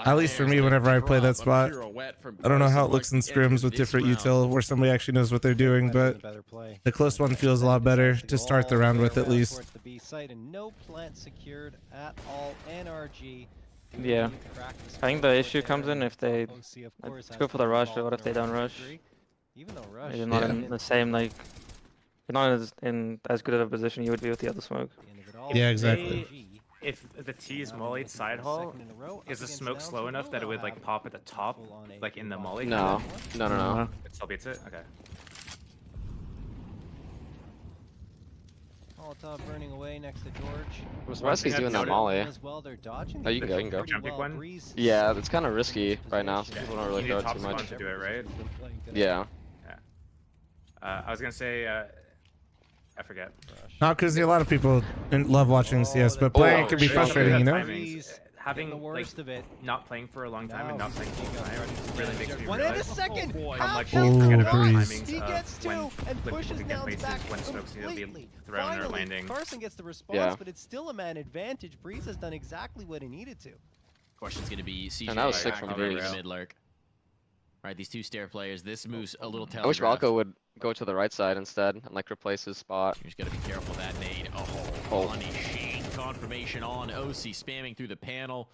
At least for me, whenever I play that spot. I don't know how it looks in scrims with different util where somebody actually knows what they're doing, but the close one feels a lot better to start the round with at least. Yeah, I think the issue comes in if they go for the rush, but what if they don't rush? You're not in the same, like, you're not in as good of a position you would be with the other smoke. Yeah, exactly. If the T is mollied side hall, is the smoke slow enough that it would like pop at the top, like in the molly? No. It still beats it? Okay. Molotov burning away next to George. Resky's doing that molly. Oh, you can go. Jump one? Yeah, it's kind of risky right now, so people don't really throw it too much. To do it, right? Yeah. I was gonna say, I forget. Not because a lot of people love watching CS, but playing can be frustrating, you know? Having like not playing for a long time and not playing full time really makes me One in a realize second. how much How you forget about Breeze. timings He gets of when two and flipping pushes to get Nouns places, back when smokes need to be completely. thrown or Finally, landing. Carson gets the response, Yeah. but it's still a man advantage. Breeze has done exactly what he needed to. Question's gonna be CJ And that was sick from activating Breeze. the mid lurk. Right, these two stair players. This moves a little I wish telegraphed. Ralco would go to the right side instead and like replace his spot. You just gotta be careful of that nade. Oh. Punishing confirmation on OC, spamming through the panel.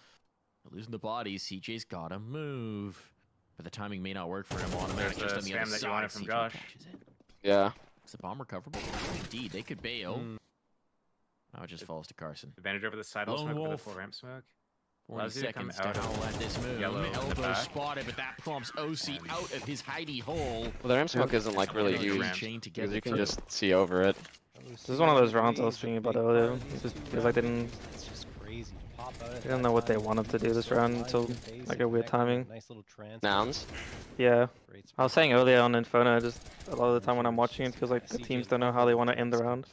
Losing the bodies, CJ's gotta move. But the timing may not work for him. Automatic There's just a on the other spam that you side. wanted from CJ Josh. catches it. Yeah. Is the bomb recoverable? Indeed, they could bail. Now it just falls to Carson. Advantage over the side Lone smoke for the Wolf. full ramp smoke. 40 Allows you to come seconds to out howl at this move. yellow in the Elbow back. spotted, but that prompts OC out of his hidey hole. Well, the ramp smoke isn't like really Chain huge together because you can through. just see over it. This is one of those rounds I was speaking about earlier. It just feels like they didn't know what they wanted to do this round until like a weird timing. Nouns. Yeah. I was saying earlier on Inferno, just a lot of the time when I'm watching, it feels like the teams don't know how they want to end the round.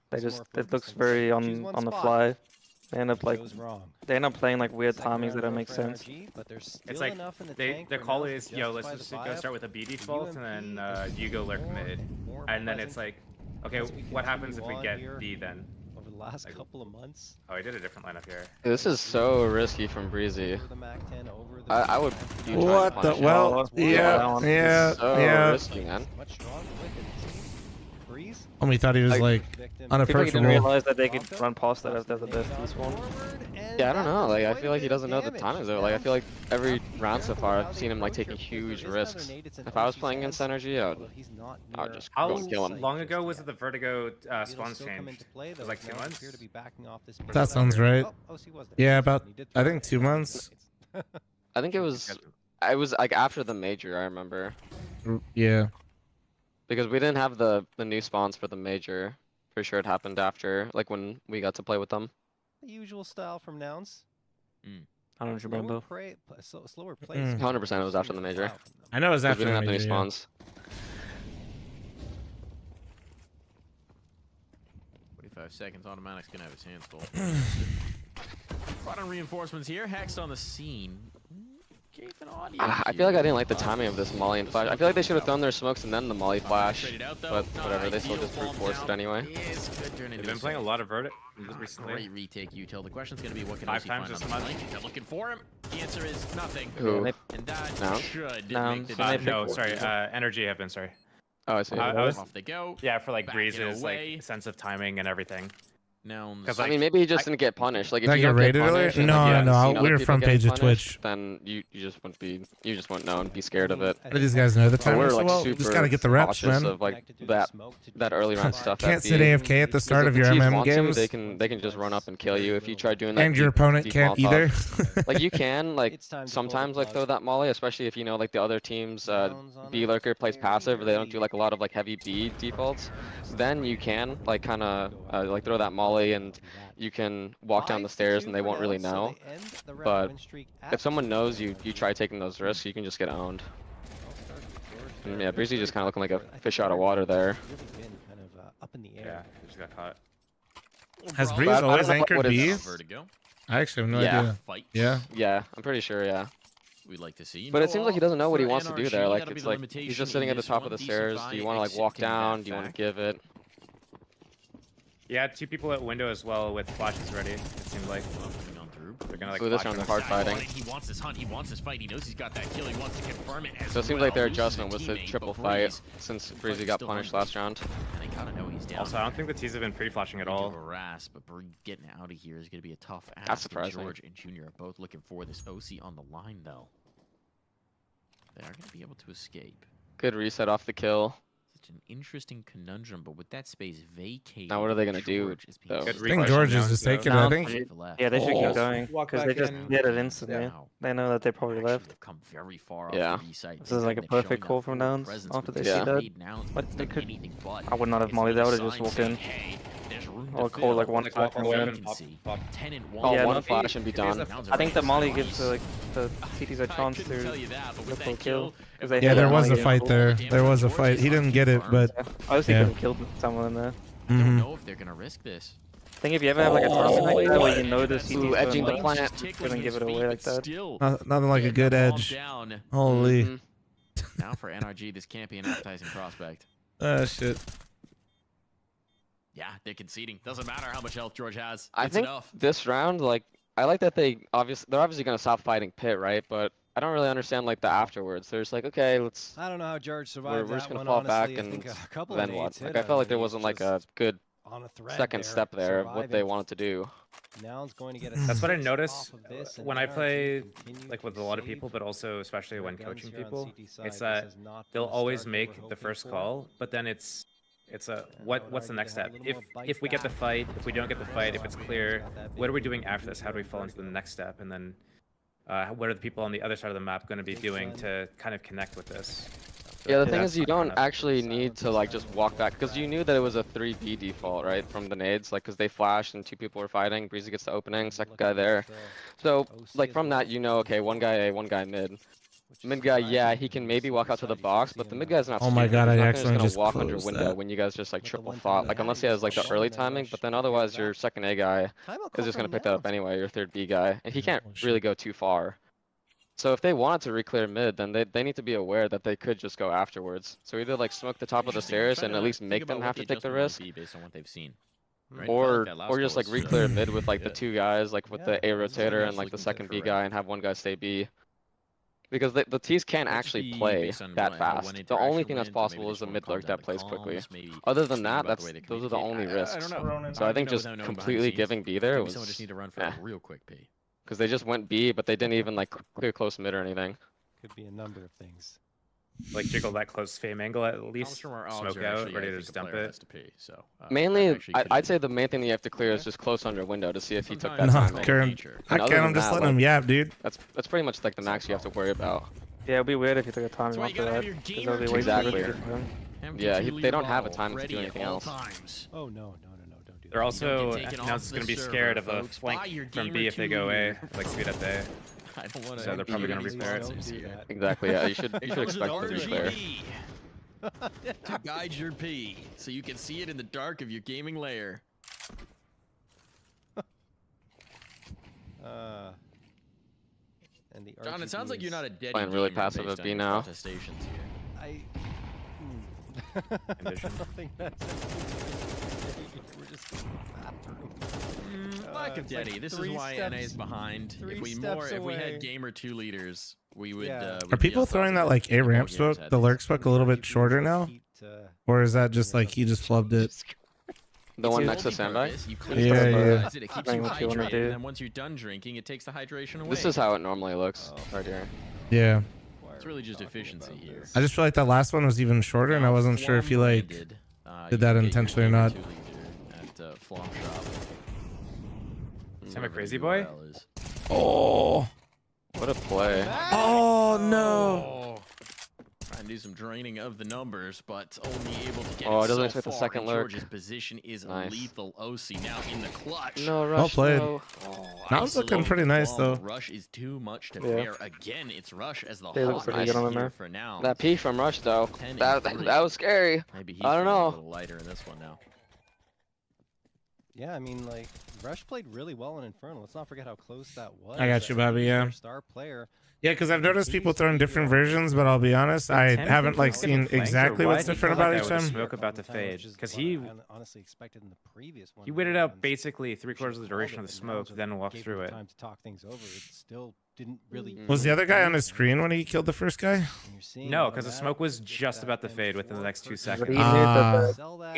They just, it looks very on the fly. They end up playing like weird timings that don't make sense. It's like their call is, yo, let's just go start with a B default and then you go lurk mid, and then it's like, okay, what happens if we get B then? Over the last couple of months. Oh, I did a different lineup here. This is so risky from Breezy. I would. What the? Well, yeah. So risky, man. Homie thought he was like People unapproachable. didn't realize that they could run past that as they're the best T-spawn. Yeah, I don't know. Like, I feel like he doesn't know the timings though. Like, I feel like every round so far, I've seen him like taking huge risks. If I was playing against Energy, I would just How go and kill him. long ago was it the Vertigo spawns changed? It was like 2 months? That sounds right. Yeah, about I think 2 months. I think it was like after the major. I remember. Yeah. Because we didn't have the new spawns for the major. Pretty sure it happened after, like when we got to play with them. The usual style from Nouns. I don't remember. Slower plays. 100% it was after the major. I know it was 'Cause after we didn't the have major, any yeah. spawns. 45 seconds. Automatic's gonna have his hands full. Brought on reinforcements here. Hex on the scene. Gave an audience I feel like I didn't like the timing of this molly and flash. I feel like they should have thrown their smokes and then the molly flash. But whatever, they still just brute forced it anyway. They've been playing a lot of Verdict recently. Great retake, Util. The question's gonna be what can 5 OC times find this on the month. flank? They're looking for him. The answer is nothing. Who? And that No? should No. make the No, decision. No, sorry. Energy have been, sorry. Oh, I see. I was, Off they go. Yeah, for like Backing Breeze's away. like sense of timing and everything. Now, I mean, maybe he just didn't get punished. Like, if Did I you get don't get raided earlier? punished, and, No, like, you haven't no, seen we other were people front getting page of punished, Twitch. Then you just wouldn't know and be scared of it. How do these guys know the But timer we're so like well? super Just gotta get the reps, cautious man. of like that early round stuff. Can't at sit B. AFK at the start Because of if your the T's MM want to, games. they can just run up and kill you if you try doing that. And your opponent can't either. Like you can like sometimes like throw that molly, especially if you know like the other team's B lurker plays passive or they don't do like a lot of like heavy B defaults. Then you can like kind of like throw that molly and you can walk down the stairs and they won't really know. But if someone knows you try taking those risks, you can just get owned. And yeah, Breezy just kind of looking like a fish out of water there. Yeah, he just got caught. Has Breeze But I don't always know anchored what B? is- I actually have no Yeah. idea. Yeah. Yeah, I'm pretty sure, yeah. We'd like to see. But it seems like he doesn't know what he wants to do NRG, there. Like that'll be it's the like limitation he's just in sitting at the this top one. of the Decent stairs. Do you want to like walk accepting that down? Do you want to fact. give it? Yeah, 2 people at window as well with flashes ready. It seemed like they're gonna like. Ooh, this flash round him. is hard fighting. He wants this hunt. He wants this fight. He knows he's got that kill. He wants to confirm it. So it seems like their adjustment was to triple fight since Breezy got punished last round. And they gotta know he's down. Also, I don't think the T's have been pre-flashing at all. Harass, but getting out of here is gonna be a tough ask. That's surprising. George and Junior are both looking for this OC on the line, though. They are gonna be able to escape. Good reset off the kill. Such an interesting conundrum, but with that space vacated. Now what are they gonna do, George is being though? I think George is just taking it, I think. Yeah, they should Oh. keep going because they just did it instantly. They know that they probably left. Come very far Yeah. off the B site. This is like a perfect call from Nouns after they see that. But they could. I would not have mollied. I would have just walked in. Or call like 1 o'clock and win. 10 and 1. Oh, Yeah, one no, flash and be done. I think the molly gives like the CTs a chance to look for a kill. Yeah, there was a fight there. There was a fight. He didn't get it, but Obviously, yeah. could have killed someone in there. Don't Mhm. know if they're gonna risk this. I think if you ever have like a tournament like that where you know the CT's Ooh, edging the going plant. just couldn't give it away like that. Nothing like a good edge. Holy. Mhm. Now for NRG, this can't be an appetizing prospect. Shit. Yeah, they're conceding. Doesn't matter how much health George has. I It's think enough. this round, like, I like that they're obviously gonna stop fighting Pit, right? But I don't really understand like the afterwards. They're just like, okay, let's. I don't know how George survived We're just that gonna one, fall honestly. back I think and a couple then of what? nades Like hit I felt like him, there and wasn't he's like a just good on a thread second there, step there of what they surviving. wanted to do. Now's going to get a That's what I six notice off of this, and when I NRG play continue like to with a lot of save people, but also especially when guns coaching here on people. CT side. It's This that has not they'll been the always start we make were the hoping first for. call, but then it's a what's the next argue step? they have a little more If we get the bite fight, if we don't get the fight, if it's clear, what are we doing after this? How do we fall into the next step? And then what are the people on the other side of the map going to be doing to kind of connect with this? Yeah, the thing That's is you not don't enough. actually need to like just walk back because you knew that it was a 3B default, right? From the nades, like because they flashed and 2 people were fighting. Breezy gets the opening, second guy there. So like from that you know, okay, 1 guy A, 1 guy mid. Mid guy, yeah, he can maybe walk out to the box, but the mid guy's not. Oh my stupid. God, He's I not accidentally gonna just walk under closed window that. when you guys just like triple fought. Like unless he has like the early timing, but then otherwise your second A guy is just gonna pick that up anyway. Your third B guy, and he can't really go too far. So if they wanted to re-clear mid, then they need to be aware that they could just go afterwards. So either like smoke the top of the stairs and at least make them have to take the risk, based on what they've seen. Right? or Felt like that or just last like goal was, re-clear mid with like the yeah. 2 guys, like with the A rotator and like the looking second good B for guy, Red. and have 1 guy stay B. Because the T's can't Let's actually be play based on that how fast. one The only interaction thing that's went, or maybe possible they is the just mid wanna lurk calm that down plays the quickly. comms, maybe Other than think that, about the way they those are the only communicate. risks. I don't know. So I think just Without knowing behind the completely scenes. giving B there Maybe was someone just need to run for a real quick P. because they just went B, but they didn't even like clear close mid or anything. Could be a number of things. Like jiggle that close fame angle at least. From our Smoke observer, out, actually, ready I to think just a dump player it. has to P, so, Mainly, that actually could I'd be- say the main thing that you have to clear is just close under window to see if he took that No, timing. Karen. And I other can't. than I'm just that, letting him like, yap, dude. That's pretty much like the max you have to worry about. Yeah, it'd be weird if you took a time That's why you after gotta that. have your Because gamer that'll be too. way Exactly. too risky for him. Yeah, they don't have a time to do anything else. Oh no. Don't do that. They're also announced going to be scared of a flank from B if they go A, like speed up A. I don't want to. So they're probably going to repair it. Exactly. Yeah, you should expect them to repair. To guide your P, so you can see it in the dark of your gaming lair. And the John, it sounds like you're not a dead. Playing really passive at B now. Protestations here. I Condition. don't think that's we're just in the bathroom. Lack of Deddy. This is why NA is behind. If we had gamer 2 leaders, we would. Are people throwing that like A ramp smoke, the lurk smoke, a little bit shorter now, or is that just like he just flubbed it? The one next to Sandbag? Yeah. It keeps you hydrated, and then once you're done drinking, it takes the hydration away. This is how it normally looks right here. Yeah. It's really just efficiency here. I just feel like that last one was even shorter, and I wasn't sure if he like did that intentionally or not. At Flom Shop. I'm a crazy boy. Oh. What a play. Oh no. Trying to do some draining of the numbers, but only able to get it doesn't so expect the far, second and lurk. George's position is Nice. lethal. OC now in the clutch. No rush. Well played. No. That was looking pretty nice though. Rush is too much to Yeah. bear. Again, it's Rush as the They look hawk pretty is good on the here map. for now. That P from Rush though. 10 That and 3. was scary. Maybe he's I don't feeling know. a little lighter in this one now. Yeah, I mean, like, Rush played really well in Inferno. Let's not forget how close that was. I got you, Bobby. Yeah. Star player. Yeah, because I've noticed people throwing different versions, but I'll be honest, I haven't like seen exactly what's different about each time. Smoke about to fade because he honestly expected in the previous one. he waited out basically 3/4 of the duration of the smoke, then walked Gave through him it. Time to talk things over. It still didn't really. Was the other guy on his screen when he killed the first guy? No, because the smoke was just about to fade within the next 2 But seconds. he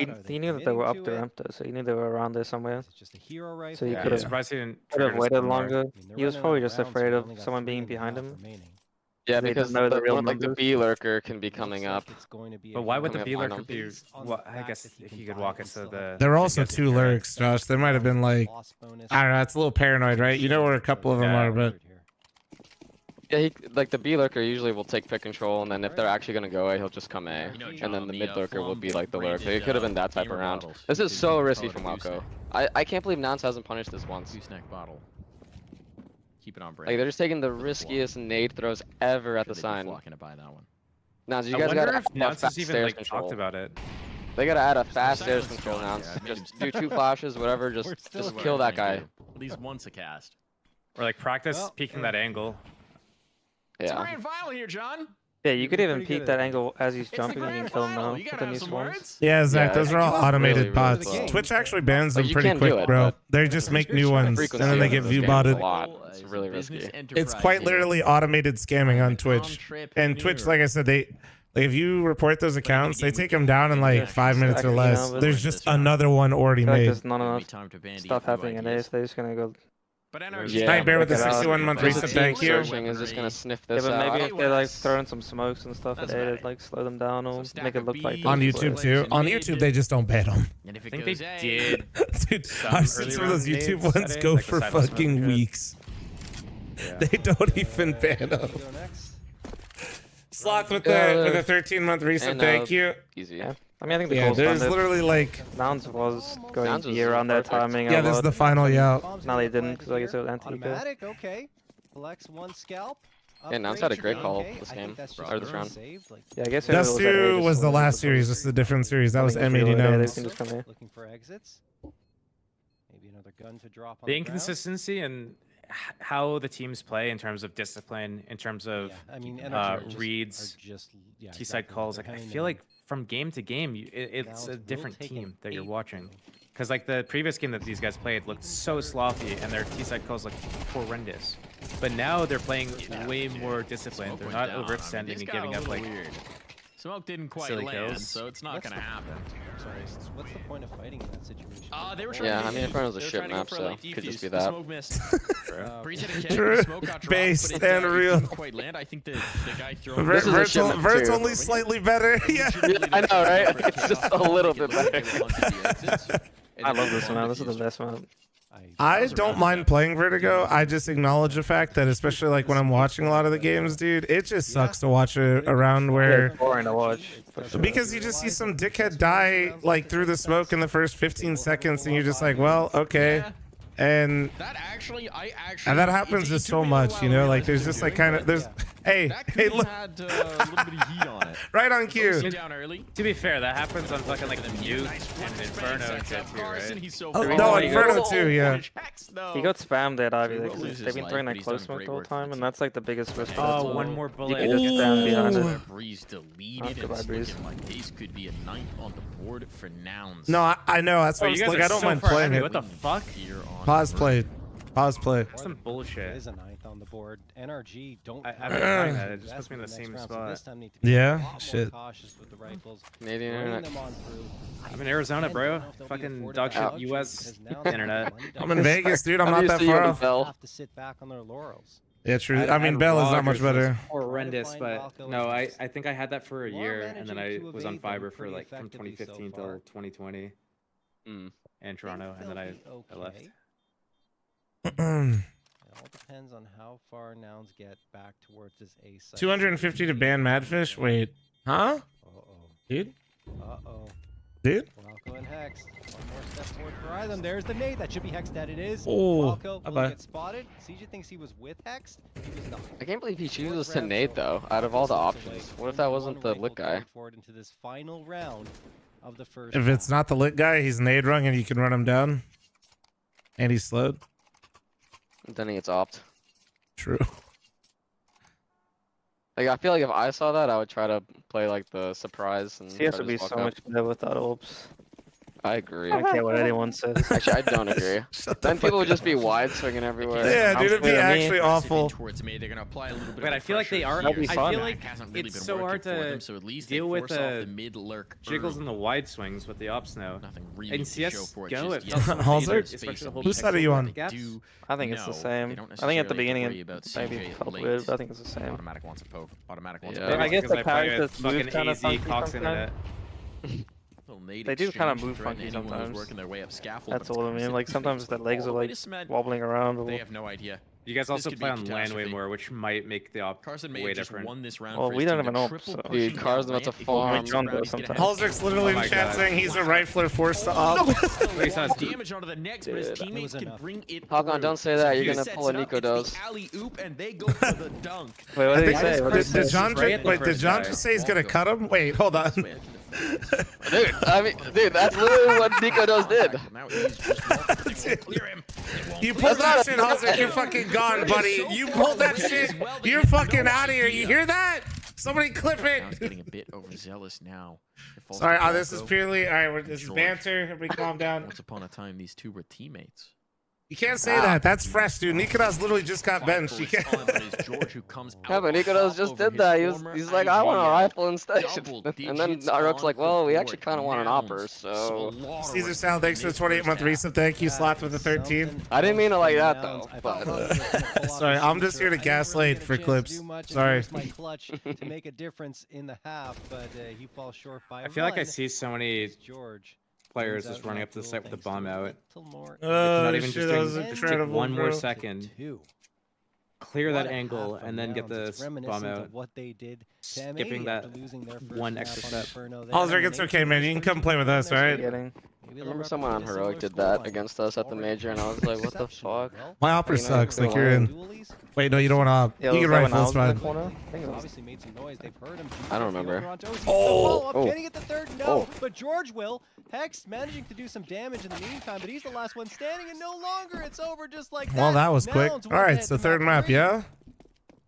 knew he knew that they were up there, though, so he knew they were around there somewhere. Just a hero right So he Yeah, could I'm have surprised he didn't could have trigger waited some more. longer. He was probably just afraid of someone being behind him. Yeah, They because didn't know the real like the numbers. B lurker can be coming up. But why would the Coming B up lurker behind be? him. Well, I guess if he could walk us to the. There were also 2 lurks, Josh. They might have been like, I don't know. It's a little paranoid, right? You know where a couple of them are, but Yeah, like the B lurker usually will take pick control, and then if they're actually gonna go A, he'll just come A, and then the mid lurker will be like the lurk. It could have been that type of round. This is so risky from Walco. I can't believe Nance hasn't punished this once. Gooseneck bottle. Keep it on brand. Like they're just taking the riskiest nade throws ever at the sign. Walking to buy that one. Nance, you I guys wonder gotta if add Nance fast has even stairs like control. talked about it. They gotta add a fast stairs control now. Just do 2 flashes, whatever. Just kill that guy. At least once a cast. Or like practice peeking that angle. It's Yeah. grand final here, John. Yeah, you could even peek that angle as he's jumping and you can kill him now You with gotta the have new some swarms. words. yeah, Zach, Yeah, those are all automated really, really bots. slow. Twitch actually bans Like, them you pretty can do quick, it, bro. but They just make new ones, and then they get Frequency view of those games is botted. a lot. It's really risky. It's quite literally automated scamming on Twitch. And Twitch, like I said, like if you report those accounts, they take them down in like 5 minutes or less. There's just another one already Like made. there's not enough stuff happening in A, so they're just gonna go. Yeah. Nightmare with the Look at 61-month There's a reset, team thank you. searching is just gonna sniff Yeah, this but out. maybe if they're like throwing some smokes and stuff at A to like slow them down or make it look like On those YouTube players. too. On YouTube, they just don't ban them. And if I it think goes they A, did. Dude, some I've seen early some of those round YouTube games ones setting, go like the for side by side fucking shit. weeks. Yeah. They don't even ban them. Sloth with the 13-month reset, And, thank you. Easy. Yeah. I mean, I think the Yeah, gold there's standard literally like Nouns was going Nouns to was be around their perfect. timing. yeah, a this is lot. the final, yeah. Now they didn't because I guess it was anti. Automatic, okay. Collects 1 scalp. Yeah, Nance had a great Upgrade, call okay. this I game, think that's or just this round. saved, like, Yeah, I guess it was at A, Dustu just was the so- last series. This is a different series. That was I think it's M80 really late, Nouns. they can just come here. looking for exits. Maybe another gun to drop on The the ground. inconsistency and how the teams play in terms of discipline, in terms of Yeah, I mean, NRG reads, are just yeah, T-side exactly. calls. They're Like I coming feel in like from game to game, it's Balance a will different take team an that you're 8, watching. though. Because like the previous game that these guys played looked so sloppy, and their T-side calls looked horrendous. But now they're playing way more disciplined. They're not overextending and giving up like weird. Smoke didn't quite silly land, kills. so it's not gonna happen. Sorry, what's the point of fighting in that situation? They were trying Yeah, to I mean, defuse. Inferno's a They were shit trying to go map, for a so light could just defuse. be The that. smoke missed. Breeze hit a kick, True. the smoke got dropped, Based but it, and it real. didn't quite land. I think the guy throwing This is a Vert's shit map, Vert's too. only slightly better. Yeah. I know, right? It's just a little bit better. I love this map. This is the best map. I don't mind playing Vertigo. I just acknowledge the fact that, especially like when I'm watching a lot of the games, dude, it just sucks to watch it around where. It's boring to watch. Because you just see some dickhead die like through the smoke in the first 15 seconds, and you're just like, well, okay. And that actually, and that happens just so much, you know. Like there's just like kind of there's. Hey, look. Had a little bit of heat on it. Right on cue. To be fair, that happens on fucking like the Nuke and Inferno and shit too, right? Oh, no, Inferno too, yeah. He got spammed at Ivy. Like, they've been throwing that close smoke the whole time, and that's like the biggest risk. Oh, one more bullet. You can just stand behind it. Breeze deleted, and it's looking like this could be a ninth on the board for Nouns. No, I know. That's what I'm like. I don't mind playing it. What the fuck? Pause play. Pause play. Some bullshit. It is a ninth on the board. NRG don't. I've been trying that. It just puts me in the same spot. Yeah, shit. Canadian internet. I'm in Arizona, bro. Fucking dog shit US internet. I'm in Vegas, dude. I'm not that far off. Have to sit back on their laurels. Yeah, true. I mean, Bell is not much better. Horrendous, but no, I think I had that for a year, and then I was on fiber for like from 2015 till 2020 in Toronto, and then I left. It all depends on how far Nouns get back towards this A site. 250 to ban Madfish. Wait, huh? Dude. Dude. Walco and Hex. One more step forward for either. There's the nade. That should be Hex dead. It is. Oh, Walco will get spotted. CJ thinks he was with Hex. He was not. I can't believe he chooses to nade though. Out of all the options, what if that wasn't the lit guy? Forward into this final round of the first. If it's not the lit guy, he's nade rung and you can run him down. And he's slowed. Then he gets opt. True. Like I feel like if I saw that, I would try to play like the surprise. And He has to be so much better without ults. I agree. I don't care what anyone says. Actually, I don't agree. Then people would just be wide swinging everywhere. Yeah, dude, it'd be actually awful. Towards me, they're gonna apply a little bit. But I feel like they are. That'd be I fun. feel like it's so hard to so at least deal with the mid lurk jiggles and the wide swings with the ops now. Nothing really In to show CS for it. Go, Just it felt so Halsey? weird, especially the whole Whose side are you on? I think it's the same. I think at the beginning it maybe felt weird, but I think it's the same. Automatic wants a poke. Automatic wants Yeah. a poke. I guess the characters fucking move kind of AZ funky Cox internet. sometimes. They do kind of move funky sometimes. Working their way up scaffold, That's all I mean. Like sometimes the legs are like wobbling around. They have no idea. You guys also could play be a on land way catastrophe. more, which might make the op Carson may way have just different. won this round. Well, for we his don't team. have an They're op, triple so- pushing Dude, Car's down about to ramp. If he farm. wins John the round, does he's gonna sometimes. have Halzer's literally Oh in my chat God. saying he's a rifler forced to op. Wait, so it's damage onto the next, but his Dude. teammates can bring it. Hakan, through. don't say that. You're He gonna sets pull a it up, Nico it's does. the alley oop, and they go for the dunk. Wait, what did he I say? think- What did he Did say? John Spray at the wait? Did first John guy. just say he's gonna cut him? Wait, hold on. Dude, I mean, dude, that's literally what Nico does did. Now he's just walking, they won't clear him. They won't You clear pulled him. that shit, Halzer. You're fucking gone, buddy. You pulled that shit. You're fucking out of here. You hear that? Somebody clip Now he's it. getting a bit overzealous now. If all Sorry, the this is Walco purely all right. This is George. banter. Everybody, calm down. Once upon a time, these two were teammates. You can't say that. That's fresh, dude. Nikolas literally just got benched. You can't. Yeah, but Nicolas just did that. He's like, I want a rifle instead. And then Narok's like, well, we actually kind of want an opper, so. Caesar Sound, thanks for the 28-month resub. Thank you, Sloth, with the 13. I didn't mean it like that though. But Sorry, I'm just here to gaslight for clips. Sorry. My clutch to make a difference in the half, but he falls short by. I feel like I see so many George. players just running up to the site with the bomb out. Oh, Not even shit, just that doing was just take incredible, one more bro. second. Two. Clear What that a angle half and then get from the Nouns. It's bomb reminiscent out. of what they did to Skipping M80 that after losing their first one map extra on step. Inferno. They Halzer, had it's an okay, man. You can come play with us, all right? I remember someone on Heroic did that against us at the major, and I was like, what the fuck? My opera You know, sucks. go Like you're on. in. Wait, no, you don't want to op. Yeah, You was can that when rifle. I It's was in the fine. corner? I think it was. Obviously made some noise. They've heard him. I don't remember. Oh, Oh. can he get the third? No, Oh. but George will. Hex managing to do some damage in the meantime, but he's the last one standing, and no longer it's over just like that. Well, that was quick. Nouns All will right, get so to third map, three. yeah?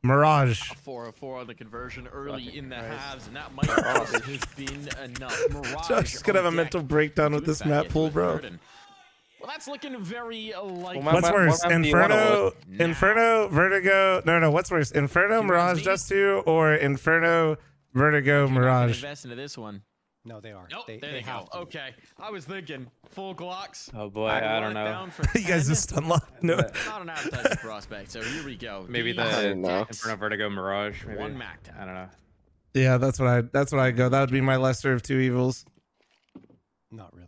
Mirage. 404 on the conversion early in the halves, and that might have been enough. Mirage Josh is gonna have a on mental deck. breakdown with this Back map into pool, a bro. third, and- Well, that's looking very like. What's worse, what map do you wanna Inferno, look? Inferno, Vertigo? No, what's worse, Inferno, Mirage, Dust 2, or Inferno, Vertigo, Mirage? Invest into this one. No, they are. Nope, They there they go. have to. Okay, I was thinking full Glocks. Oh boy, I don't know. You guys just unlocked. No. Not an appetizing prospect. So here we go. Maybe The the know. Inferno Vertigo Mirage. Maybe. One Mac time. I don't know. Yeah, that's what I go. That would be my lesser of two evils. Not really.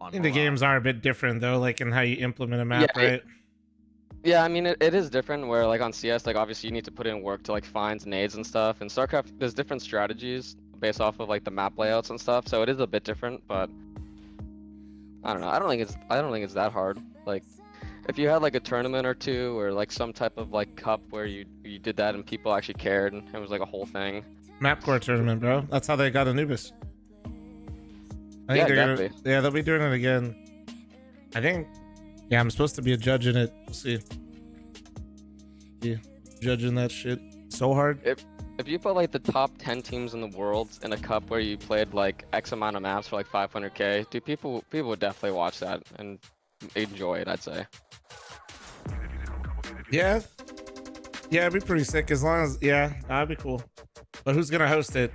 I think the games are a bit different though, like in how you implement a map, Yeah, right? Yeah, I mean, it is different where, like, on CS, like, obviously you need to put in work to, like, find nades and stuff. In StarCraft, there's different strategies based off of, like, the map layouts and stuff, so it is a bit different, but I don't know. I don't think it's that hard. Like, if you had, like, a tournament or two or, like, some type of, like, cup where you did that and people actually cared and it was, like, a whole thing. Mapcore tournament, bro. That's how they got Anubis. I Yeah, think they're exactly. gonna, they'll be doing it again. I think. Yeah, I'm supposed to be a judge in it. We'll see. Yeah, judging that shit so hard. If you put like the top 10 teams in the world in a cup where you played like X amount of maps for like 500k, dude, people would definitely watch that and enjoy it, I'd say. Yeah. Yeah, it'd be pretty sick as long as, yeah, that'd be cool. But who's gonna host it?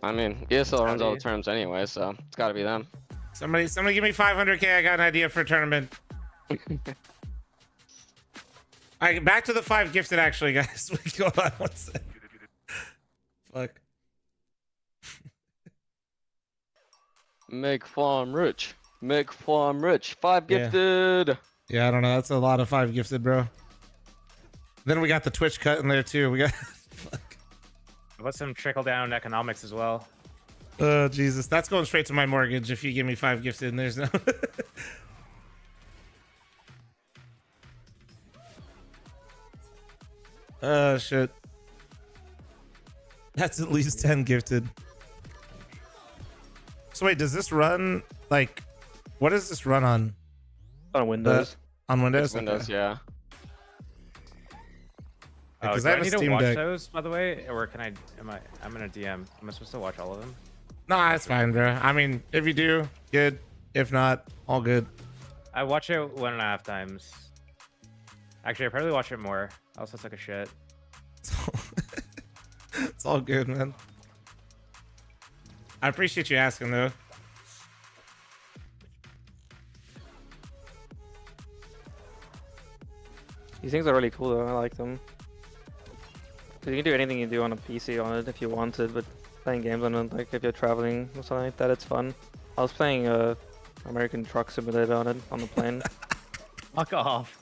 I mean, ESL runs all the terms anyway, so it's gotta be them. Somebody give me 500k. I got an idea for a tournament. All right, back to the 5 gifted actually, guys. Go on, one sec. Fuck. Make farm rich. Make farm rich. 5 gifted. Yeah, I don't know. That's a lot of 5 gifted, bro. Then we got the Twitch cut in there too. We got About some trickle down economics as well. oh Jesus, that's going straight to my mortgage if you give me 5 gifted and there's no oh shit. That's at least 10 gifted. So wait, does this run like what does this run on? On Windows. On Windows? It's Windows, yeah. Because Do I I have a need to Steam watch Deck. those, by the way, or can I? I'm in a DM. Am I supposed to watch all of them? Nah, it's fine, bro. I mean, if you do, good. If not, all good. I watch it 1.5 times. Actually, I probably watch it more. I also took a shit. It's all good, man. I appreciate you asking, though. These things are really cool though, I like them. 'Cause you can do anything you do on a PC on it if you wanted, but playing games on it, like if you're traveling or something like that, it's fun. I was playing American Truck Simulator on it, on the plane. Fuck off.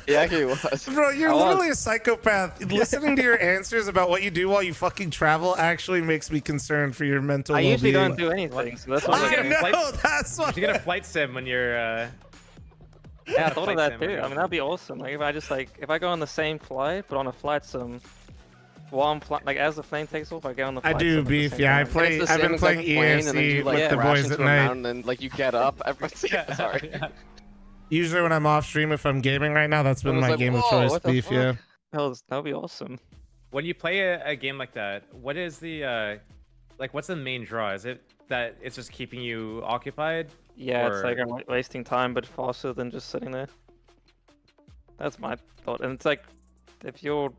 Yeah, he was. Bro, you're literally a psychopath. Listening to your answers about what you do while you fucking travel actually makes me concerned for your mental I well-being. usually don't do anything, so that's why I know, that's why. You should get a flight sim when you're. Yeah, I thought of flight that sim too. when you're I mean, that'd be awesome. Like if I go on the same flight, but on a flight sim, while I'm like as the plane takes off, I get on the I flight do, sim at the Beef. same Yeah, time. It's the I've been same playing exact plane, and then EAC you, like, with the crash boys into at a night. mountain, and like you get up. Everyone's sorry. Usually when I'm off stream, if I'm gaming right now, that's been was my like, game of "Whoa, choice, what the Beef. fuck?" Yeah. Hell, that'd be awesome. When you play a game like that, what is the like? What's the main draw? Is it that it's just keeping you occupied? Yeah, it's or- like I'm wasting time, but faster than just sitting there. That's my thought, and it's like if you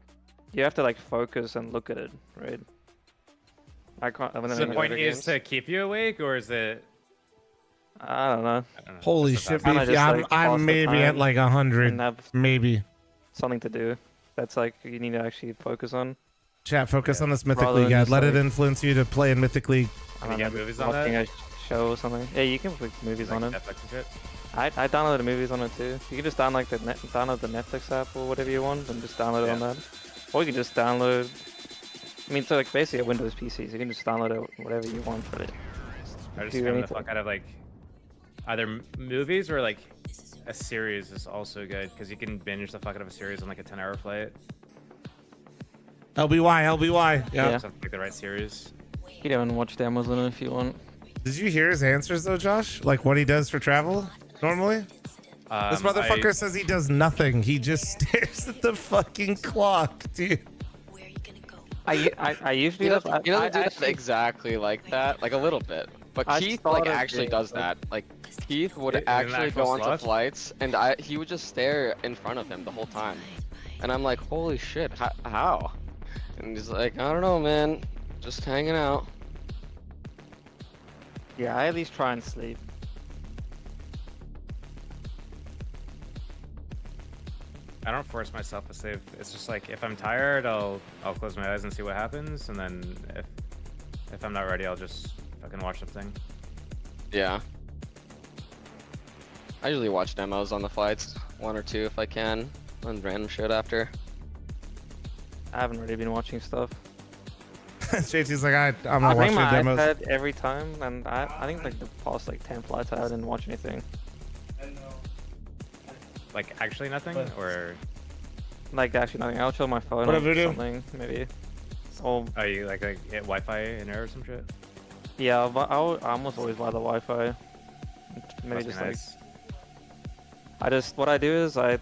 have to like focus and look at it, right? I can't. I mean, So the point is to keep you awake, or is it? I don't know. Holy That's shit, kinda Beef. just, Yeah, like, pass I'm the maybe time at like 100. and have Maybe. something to do. That's like you need to actually focus on. Chat, focus on this Mythic Rather League than ad. just, Let it like- influence you to play in Mythic League. I Can you don't get know, movies on watching that? a show or something. Yeah, you can put movies Like on it. Netflix and shit? I downloaded movies on it too. You can just download the Netflix app or whatever you want and just download it on that. Or you can just download. I mean, so like basically a Windows PC, so you can just download it whatever you want for it. I just Do spam the anything. fuck out of like either movies or like a series is also good because you can binge the fuck out of a series on like a 10-hour flight. LBY. Yeah. So pick the right series. You can even watch demos on it if you want. Did you hear his answers though, Josh? Like what he does for travel normally? This motherfucker says he does nothing. He just stares at the fucking clock, dude. I usually He doesn't, I do that actually- exactly like that, like a little bit. But I Keith thought like of actually it, does but- that. Like Keith would In an actually actual go onto slot? flights, and he would just stare in front of him the whole time. And I'm like, holy shit, how? And he's like, I don't know, man, just hanging out. Yeah, I at least try and sleep. I don't force myself to sleep. It's just like if I'm tired, I'll close my eyes and see what happens, and then if I'm not ready, I'll just fucking watch something. Yeah. I usually watch demos on the flights, 1 or 2 if I can, and random shit after. I haven't really been watching stuff. JT's like, I'm I not bring watching my demos. iPad every time, and I think like the past like 10 flights I didn't watch anything. Like actually nothing, or Like actually nothing. I'll chill my phone What or up, Voodoo? something maybe. Or are you like get Wi-Fi in there or some shit? yeah, but I almost always buy the Wi-Fi. Maybe Must be just nice. what I do is I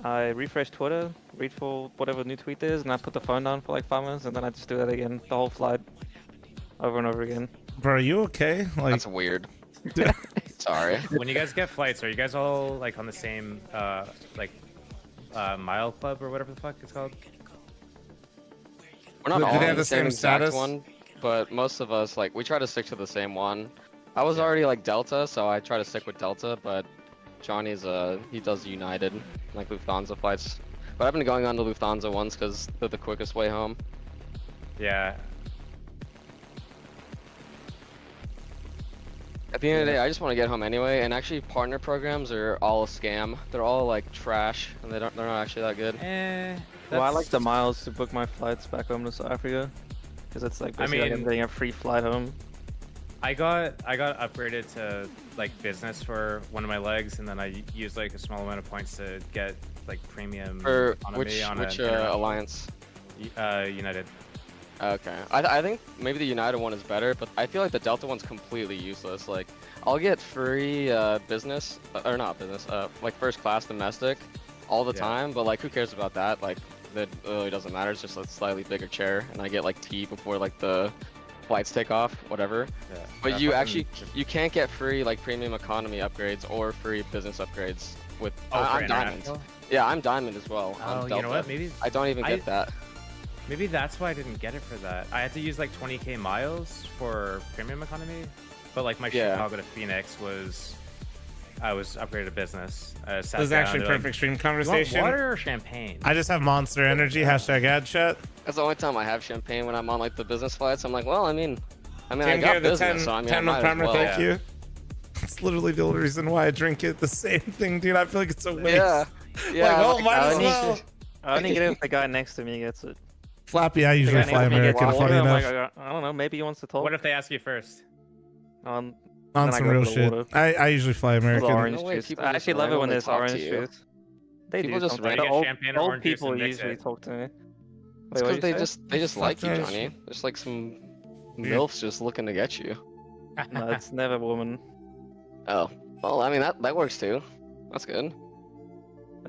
I refresh Twitter, read for whatever new tweet is, and I put the phone down for like 5 minutes, and then I just do that again, the whole flight, over and over again. Bro, are you okay? Like, That's weird. Sorry. When you guys get flights, are you guys all like on the same mile club or whatever the fuck it's called? We're not all they on have the the same same exact status? one, but most of us we try to stick to the same one. I was already like Delta, so I try to stick with Delta, but Johnny's he does United, like Lufthansa flights. But I've been going on the Lufthansa ones because they're the quickest way home. Yeah. At the end of the day, I just want to get home anyway, and actually partner programs are all a scam. They're all like trash, and they're not actually that good. Well, I like the miles to book my flights back home to South Africa, because it's like basically like I'm getting a free flight home. I got upgraded to like business for one of my legs, and then I used like a small amount of points to get like premium For economy on which an alliance? United. Okay, I think maybe the United one is better, but I feel like the Delta one's completely useless. Like, I'll get free business, or not business, like first class domestic all the time, but like who cares about that? Like, that really doesn't matter. It's just a slightly bigger chair, and I get like tea before like the flights take off, whatever. Yeah, but you can't get free like premium economy upgrades or free business upgrades with. I'm diamond. Yeah, I'm diamond as well. Oh, you know what? Maybe I don't even get that. Maybe that's why I didn't get it for that. I had to use like 20k miles for premium economy, but like my Chicago to Phoenix I was upgraded to business. This is actually perfect stream conversation. You want water or champagne? I just have Monster Energy. #ad chat. That's the only time I have champagne when I'm on like the business flights. I'm like, well, I mean, I Team got Gear, the business, 10, so I mean, 10 I might primer, as well. thank you. It's literally the only reason why I drink it. The same thing, dude. I feel like it's a waste. Yeah. Like, well, might as well. I only get it if the guy next to me gets it. Flappy, I usually fly American, funny enough. I don't know, maybe he wants to talk. What if they ask you first? On some real shit. I usually fly American. Orange juice. I actually love it when there's orange juice. They people do just old people usually talk to me. It's because they just like you, Johnny. There's like some MILFs just looking to get you. No, it's never a woman. Oh, well, I mean that works too. That's good.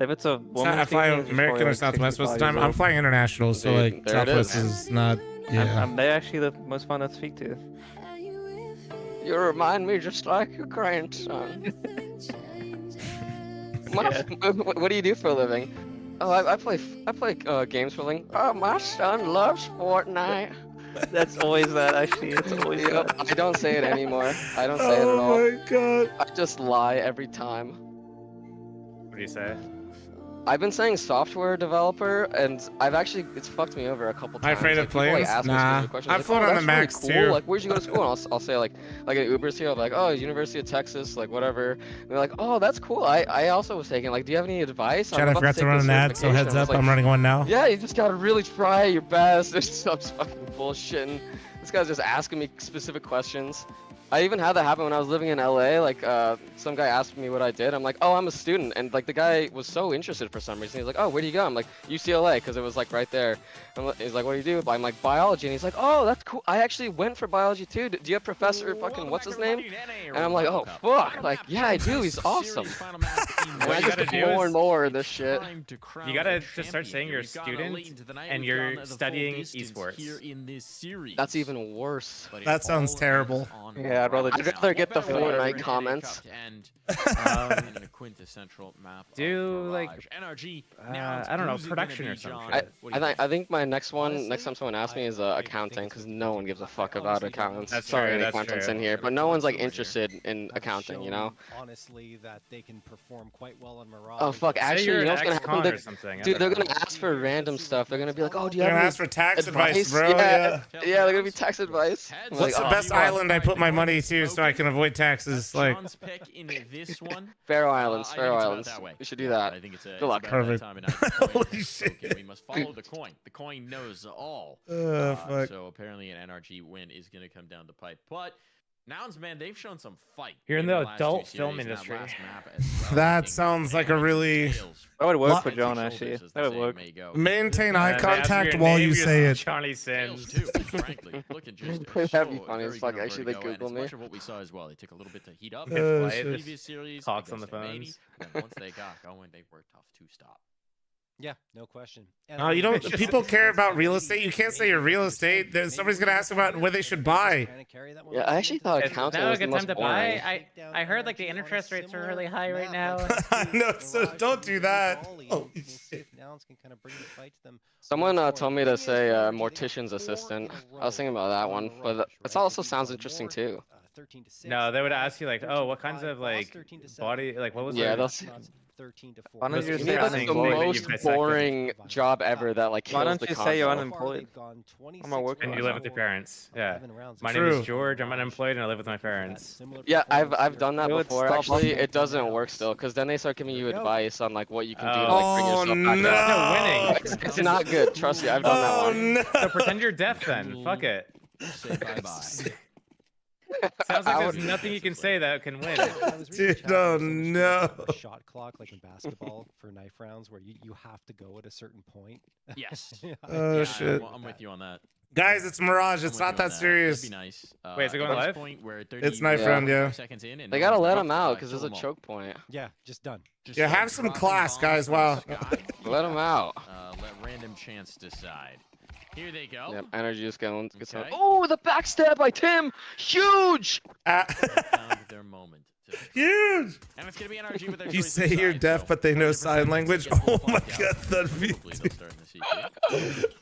If it's a woman, I fly American or Southwest most of the time. I'm flying international, so like Southwest is not. Yeah. They're actually the most fun to speak to. You remind me just like your grandson. What do you do for a living? Oh, I play games for a living. Oh, my son loves Fortnite. That's always that, actually. It's always that. I don't say it anymore. I don't say it at all. Oh my god. I just lie every time. What do you say? I've been saying software developer, and it's fucked me over a couple times. Afraid of planes? Nah. I've flown on the Max really cool. too. Like, where'd you go to school? And I'll say like at Uber's here, I'll be like, oh, University of Texas, like whatever. And they're like, oh, that's cool. I also was taking like, do you have any advice? Chad, I forgot to run an ad, so heads up, I'm running one now. Yeah, you just gotta really try your best. There's some fucking bullshitting. This guy's just asking me specific questions. I even had that happen when I was living in LA. Like, some guy asked me what I did. I'm like, oh, I'm a student. And like the guy was so interested for some reason. He's like, oh, where do you go? I'm like, UCLA, because it was like right there. He's like, what do you do? I'm like, biology. And he's like, oh, that's cool. I actually went for biology too. Do you have Professor fucking what's his name? And I'm like, oh fuck. Like, yeah, I do. He's awesome. And I just get more and more of this shit. You gotta just start saying you're a student and you're studying esports. That's even worse. That sounds terrible. Yeah, I'd rather get the Fortnite comments. In a quintessential map. Do like NRG. I don't know, production or something. I think my next time someone asks me is accounting, because no one gives a fuck about accountants. Sorry, any accountants in here, but no one's like interested in accounting, you know. Honestly, that they can perform quite well on Mirage. Oh fuck! Actually, you know what's gonna happen? Dude, they're gonna ask for random stuff. They're gonna be like, oh, do you have? They're gonna ask for tax advice, bro. Yeah. Yeah, they're gonna be tax advice. What's the best island I put my money to so I can avoid taxes? Like. This one. Faroe Islands. Faroe Islands. We should do that. I think it's good luck. Perfect. Holy shit. We must follow the coin. The coin knows all. Fuck. So apparently an NRG win is going to come down the pipe. But Nouns, man, they've shown some fight. You're in the adult film industry. That sounds like a really. That would work for John, actually. That would work. Maintain eye contact while you say it. Johnny Sins. Frankly, looking just that'd be funny as fuck. Actually, they Google me. Much of what we saw as well. They took a little bit to heat up. Previous series, Previous series, talks on the phones. And once they got going, they were tough to stop. Yeah, no question. Oh, you don't. People care about real estate. You can't say you're real estate. Somebody's gonna ask about where they should buy. Yeah, I actually thought Is accounting now a was the good time most to boring. buy? I heard like the interest rates are really high right now. No, so don't do that. Oh, shit. Someone told me to say mortician's assistant. I was thinking about that one, but it also sounds interesting too. No, they would ask you like, oh, what kinds of like body, like what was Yeah, the that's. Why don't you You say need like the unemployed? most boring job ever that like Why kills don't the you say you're concept. unemployed? I'm a worker. And you live with your parents. Yeah. My name True. is George. I'm unemployed and I live with my parents. Yeah, I've done that They would before. stop Actually, us. it doesn't work still because then they start giving you advice on like what you can do to Oh. like bring yourself back no. up. No winning. It's not good. Trust me, I've done that Oh one. no. So pretend you're deaf then. Fuck it. Say bye-bye. Sounds like there's nothing you can say that can win. Dude, oh no. A shot clock like in basketball for knife rounds where you have to go at a certain point. Yes. Oh Yeah, shit. I'm with you on that. Guys, it's Mirage. It's not that serious. That'd be nice. Wait, is it going at this live? Point where It's knife round, yeah. Seconds in and They no gotta one's let dropped, them out because kill there's a them all. choke point. Yeah, just done. Just Yeah, start have some dropping class, bombs guys. from Wow. the sky. Let them out. Let random chance decide. Here they go. Yep, energy just gets Okay. Oh, the backstab by Tim! Huge! Found their moment. Huge. And it's gonna be NRG with their You choice say you're inside, deaf, so but they know 100% sign language. chance to Oh get my the fuck god, out. that'd be. Hopefully they'll start in the CQ.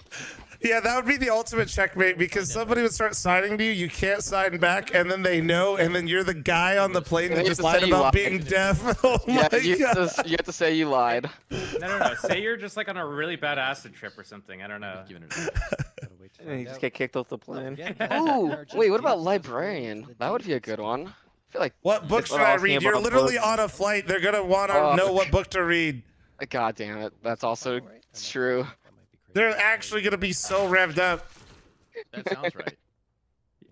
Yeah, that would be the ultimate checkmate because somebody would start signing to you, you can't sign back, and then they know, and then you're the guy on the plane And that you just have to lied say you about lied. being deaf. Oh Yeah, my you god. have to say you lied. No. Say you're just like on a really bad acid trip or something. I don't know. And you just get kicked off the plane. Ooh, wait, what about librarian? That would be a good one. I feel like. What book should I read? You're literally on a flight. They're gonna want to know what book to read. God damn it, that's also true. They're actually gonna be so revved up. That sounds right.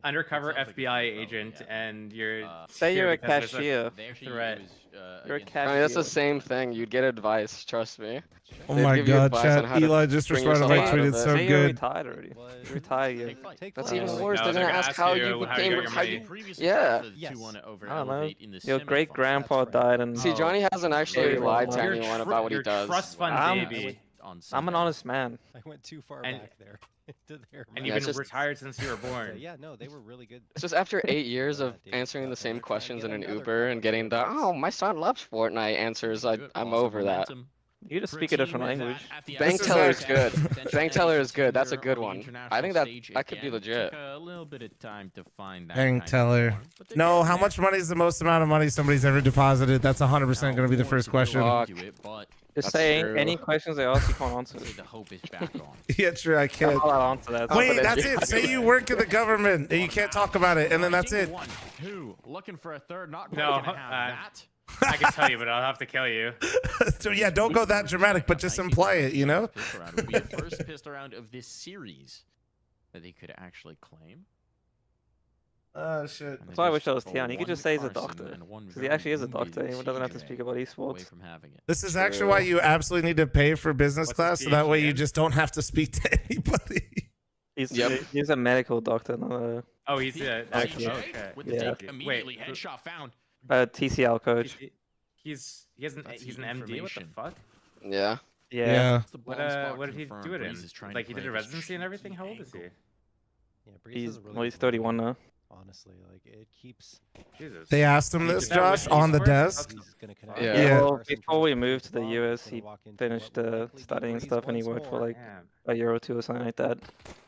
Undercover FBI agent and you're. Say here you're a because there's cashier. threat. You're a I cashier. mean, that's the same thing. You'd get advice, trust me. Oh They'd my give you god, advice chat. on how to Eli just bring responded to yourself my out tweet. of It's it. so Say you're good. retired already. You're retired. That's even worse. No, They're gonna ask how you became. your How money. you? Yeah. I don't know. Your great grandpa died and. See, Johnny hasn't actually Very lied to well. anyone about what he Your does. trust fund I'm- baby. I'm an honest man. I went too far And- back there. To their And Yeah, you've it's been just- retired since you were born. Yeah, no, they were really good. It's just after 8 years of answering the same questions in an Uber and getting the "Oh, my son loves Fortnite" answers, I'm over that. You just speak a different language. Bank teller is good. Bank teller is good. That's a good one. I think that could be legit. A little bit of time to find that. Bank teller. No, how much money is the most amount of money somebody's ever deposited? That's 100% going to be the first question. Fuck. Just That's saying, true. any questions they ask, you can't answer. The hope is back on. Yeah, true. I I'm can't. not allowed to answer that. Wait, that's it. Say you work in the government and you can't talk about it, and then that's it. 1, 2, looking for a third. Not No, gonna have that. I can tell you, but I'll have to kill you. So yeah, don't go that dramatic, but just imply it, you know? Pistol round would be the first pistol round of this series that they could actually claim. Oh shit. And That's they why I just wish I was for Tian. He could one just say he's a arson doctor. and one Because he actually is a very doctor. He wounded doesn't have to CJ speak about away esports. from having it. This is actually why you absolutely need to pay for business What's class, his so that way you PhD? just don't have to speak to anybody. He's a medical doctor, not a Oh, he's a. Actually. Okay. With the Yeah. take immediately Wait, headshot found. TCL coach. He's an That's he's the an MD. What the information. fuck? Yeah. Yeah. The What bomb spot what did he confirmed. do it in? Breeze is trying to Like he did play a this residency and everything. How old is he? angle. Yeah, Breeze is a really He's good 31 player, now. Honestly, like it keeps. Jesus. They asked him He this, did that with Josh, on the esports? desk. He's gonna connect Yeah. with Yeah. one Well, person, before we tries moved to the bomb, US, gonna he walk into finished what will likely be studying Breeze stuff and he once worked for more. like Damn. a year or two or something like that.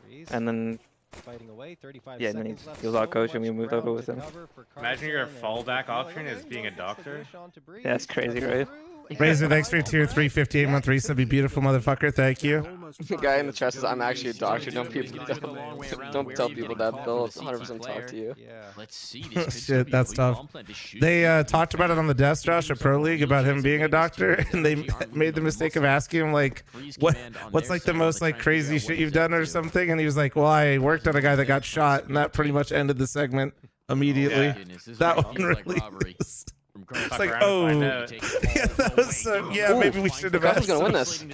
Breeze And then fighting away, 35 yeah, and then seconds left, he was our so coach and we much moved ground over to with him. cover for Imagine your Carlson, and fallback you're like, option okay, is being a well, gets the doctor. dish onto Breeze, Yeah, it's crazy, right? through, Razor, thanks for your tier 3 58-month resub. Be beautiful, motherfucker. Thank you. The guy in the chest says, "I'm actually a doctor." Don't tell people that. They'll 100% talk to you. Yeah. Let's see. This could Shit, be that's a tough. bomb plan. This should They be talked about it on the desk, Josh, at Pro League, about him being a doctor, and they made the mistake of asking him, like, what's like the most like crazy shit you've done or something? And he was like, well, I worked on a guy that got shot, and that pretty much ended the segment immediately. Goodness, this is That what one feels like really robbery. was. From Grant. It's Fuck like, around and oh, find out. yeah, that was so, yeah, Ooh, maybe we should have Who's asked gonna him. win this?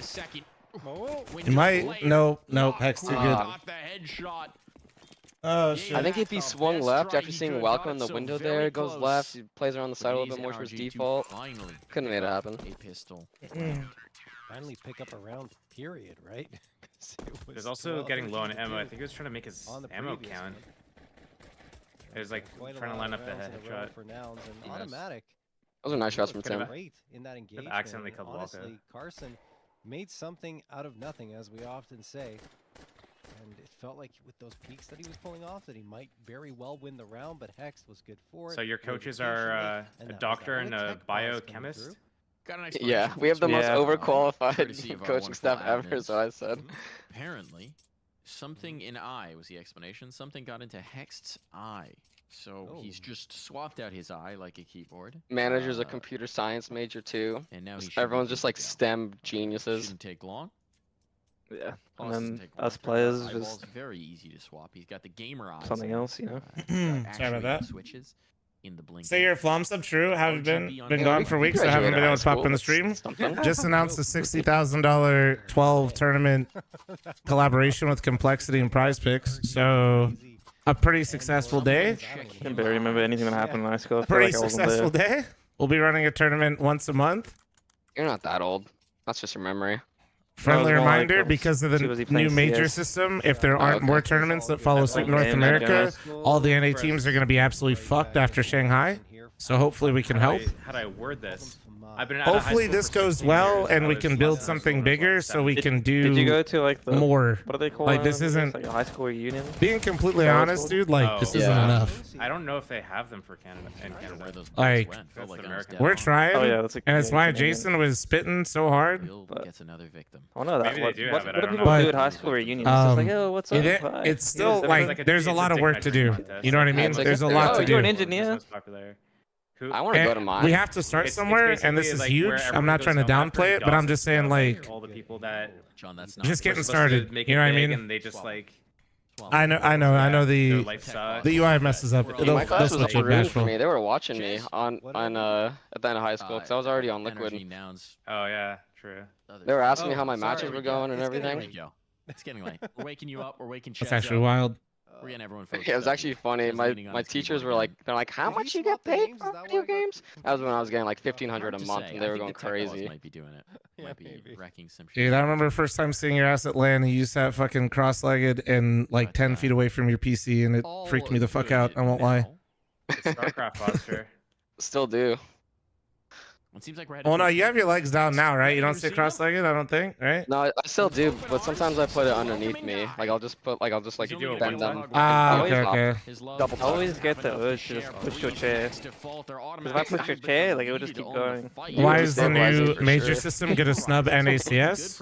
You might. No, Hex too good. Got the headshot. Oh, shit. I think if he swung left after seeing Welcome in the window there, goes left, he plays around the side a little bit more towards default. Finally Couldn't have made it happen. a pistol. finally pick up a round, period, right? There's also getting low on ammo. I think he was trying to make his ammo count. It was like trying to line up the headshot. For nouns and automatic. Those are nice shots from Tim. Great in that engagement. Accidentally cut Honestly, Carson made something out of nothing, as we often say. And it felt like with those peaks that he was pulling off that he might very well win the round, but Hex was good for it. So your coaches are a doctor and a biochemist? Yeah, we have the most overqualified coaching staff ever, so I said. Apparently, something in eye was the explanation. Something got into Hex's eye. So he's just swapped out his eye like a keyboard. Manager's a computer science major too. And now everyone's just like STEM geniuses. Shouldn't take long. Yeah, Plus, and then take us long. players Eyeball's just very easy to swap. He's got the gamer eyes. something else, you know. Sorry about that. Switches in the blink. Say your flom sub true. Have been gone for weeks. I haven't been able to pop in the stream. Just announced a $60,000 12 tournament collaboration with Complexity and Prize Picks. So a pretty successful day. I can barely remember anything that happened in high school. I feel Pretty like I wasn't successful there. day. We'll be running a tournament once a month. You're not that old. That's just your memory. Friendly No, reminder, like, because of the too busy new playing major CS. system, if there aren't more tournaments that follow suit North America, all the NA teams are going to be absolutely fucked after Shanghai. So hopefully we can help. How do I word this? I've been out of high Hopefully school this for goes 16 well years. and I we was can less build in high something school when I was bigger like so we 17. can do Did you go to like the more. What do they call Like it? this isn't like a high school reunion? being completely High honest, school? dude. Like this isn't enough. I don't know if they have them for Canada. In Canada. Like That's the American. we're trying, Oh, yeah, that's a and it's why Canadian. Jason was spitting so hard. Gets another victim. I don't know that. Maybe What, they do what, have it, what I do don't people know. do at high school reunions? It's just like, oh, what's up? Hi. It's still Yeah, like there's a lot of work to do. You know what I mean? It's like There's a a- lot oh, to you're an do. engineer. I want to go to And mine. we have to start somewhere, and this is like huge. where I'm not trying to everyone goes downplay it, but I'm just saying like all the people that John, that's not just getting were supposed to started. make You it know what I big mean? And they just like I know their life sucks. the UI messes up. Dude, They'll my class was switch it ruined for Bashful. me. They were watching me on at the end of high school because I was already on Liquid. Energy nouns. Oh yeah, true. They were asking me Oh, how my sorry, matches were we going and It's getting everything. late, Joe. It's getting late. We're waking you up. We're waking That's Chaz actually up. wild. We're getting everyone focused. Yeah, it was up. actually funny. Chaz leaning on My his teachers keyboard were like, again. they're like, how much you get paid for video games? That was when I was getting like 1,500 a Hard to month, say. and they I were think going the tech laws crazy. Might be doing it. Might be wrecking some shit. Dude, I remember the first time seeing your ass at LAN, you sat fucking cross-legged and like 10 feet away from your PC, and it freaked me the fuck out. I won't lie. StarCraft Foster. Still do. It seems like we're headed Oh no, towards you have your legs down now, right? You don't sit Receiver? cross-legged, I don't think, right? No, I still do, but sometimes I put it underneath me. Like I'll just like You do a bend one-time. them. Ah, and okay, top. okay. His love Double for tap. always get the urge to just push your chair. Because if I push your chair, like it would just keep going. Why is the Stabilize it new for major sure. system gonna snub NACS?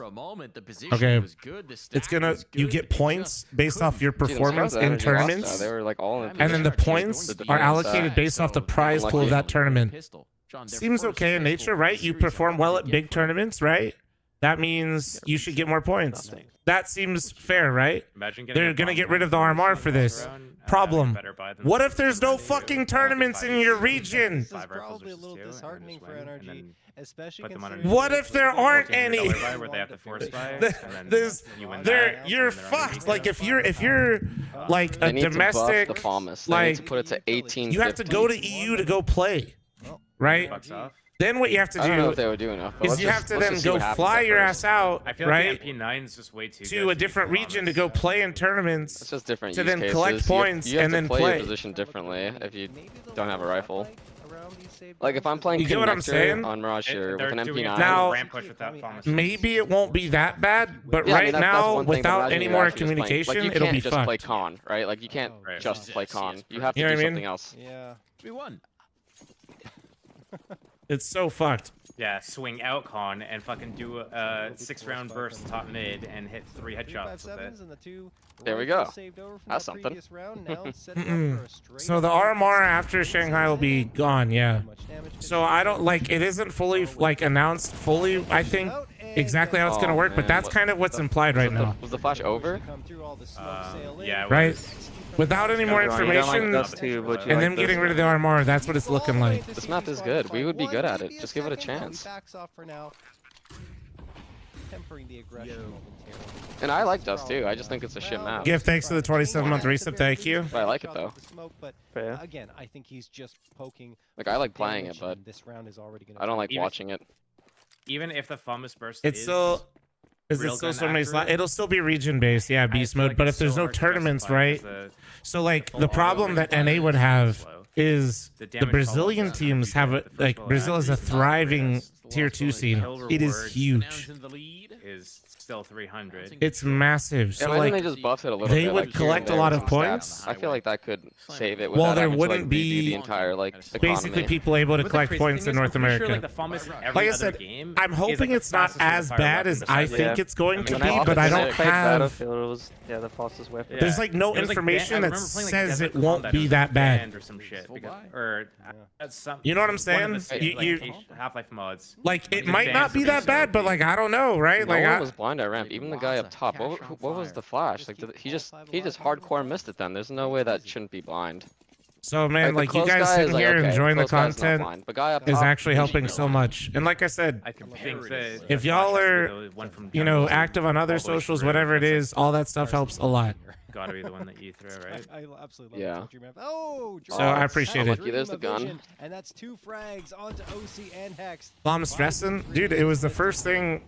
Okay, it's gonna you get points based off your Dude, I'm performance surprised in Energy lost that. tournaments, They were like all in. and then the points are allocated based off the prize pool of that tournament. Seems okay in nature, right? You perform well at big tournaments, right? That means you should get more points. That seems fair, right? Imagine getting They're a gonna bomb get rid of the round RMR for this. round, and Problem. better buy than What if there's no fucking tournaments in your region? This is probably a little disheartening for NRG, especially considering. What if there aren't any? Where they have to force buy, and then There's, you win there, that, you're and then they're fucked. Like if you're like They a need to buff domestic, the promise. They need like to put it to 18. you have to go to EU to go play, right? Bucks off. Then what you have to I don't know if do they would do enough. but is let's you just- have to let's then just see go what happens fly at your first. ass out, I feel right, like the MP9 is just way too to a different region to go play in tournaments, It's just different to use then cases. collect points you have and to then play play. your position differently if you don't have a rifle. Like if I'm playing You get what I'm connector saying? on Mirage here They're with an doing a MP9. Now- ramp push without promise. Maybe it won't be that bad, but Yeah, I mean, right that's now, one thing, but without imagine any you're more actually just playing- communication, like, you it'll can't be just play fucked. con, right? Like you can't Right. just play con. You have to You know do what I mean? something else. Yeah. 3-1. It's so fucked. Yeah, swing out con and fucking do a 6-round burst top mid and hit 3 headshots with it. And the two There we go. rifles saved over from That's that something. previous round, now setting up for a straight So the RMR after Shanghai will be gone, yeah. much damage. So I don't like it isn't fully like announced fully. I think exactly how it's gonna Oh, work, but man. that's What- kind of what's implied right now, Was the flash over? Come through all the smoke, sail in. Yeah, it right? was. Without any more You don't like information us too, but you and like them this. getting rid of the RMR, that's what it's looking like. This map is good. We would be good at it. Just give it a chance. Backs off for now. Tempering the aggression momentarily. And I like Dust too. I just think it's a shit map. Gift thanks to the 27-month reset, thank you. But I like it though. But Fair. again, I think he's just poking. Like I like playing it, damage, but and this round is already gonna I don't like Even- watching it. even if the Famous Burst It's is still. Is it still so many slots? It'll still be region based, yeah, beast mode. But if there's no tournaments, right? So like the problem that NA would have is the Brazilian teams have a, like Brazil is a thriving tier 2 scene. It is huge. Is still 300. It's massive. So yeah, like they just buffed it a little they bit, would like, collect a lot of points. I feel like that could save it. Well, there having to, wouldn't like, be redo the entire like basically economy. people able to But the collect crazy points thing in is, North I'm pretty America. sure, like, the Famous every Like I other said, game I'm is, hoping like, the it's not fastest as player bad weapon as besides, I like, think it's going to When be, I but I don't played have. Battlefield, it was the fastest weapon. There's like no It was, like, information ban- I that remember playing, like, says Desert it won't Combat, be was that bad. banned or some shit, or some. You know what I'm one of the saying? state, like, Half-Life mods. Like it Like, might banned not be from that bad, but like I don't know, right? No Like one I, was blind at ramp. Even the guy up top. What was the flash? Like he just hardcore missed it. Then there's no way that shouldn't be blind. So man, the like you close guys guy sitting is like, here okay, enjoying the close guy's not content blind, but guy up is top, actually he helping should so know. much. And like I said, I think that if y'all are, the one from you know, Jungle active on other all the way socials, through, whatever it that's, like, is, all that stuff helps a lot. Gotta be the one that you throw, right? I absolutely love Yeah. the Dream Map. Oh, So I appreciate it. Lucky there's the gun. Vision, and that's 2 frags onto OC and Hex. Well, I'm stressing, dude. It was the first thing.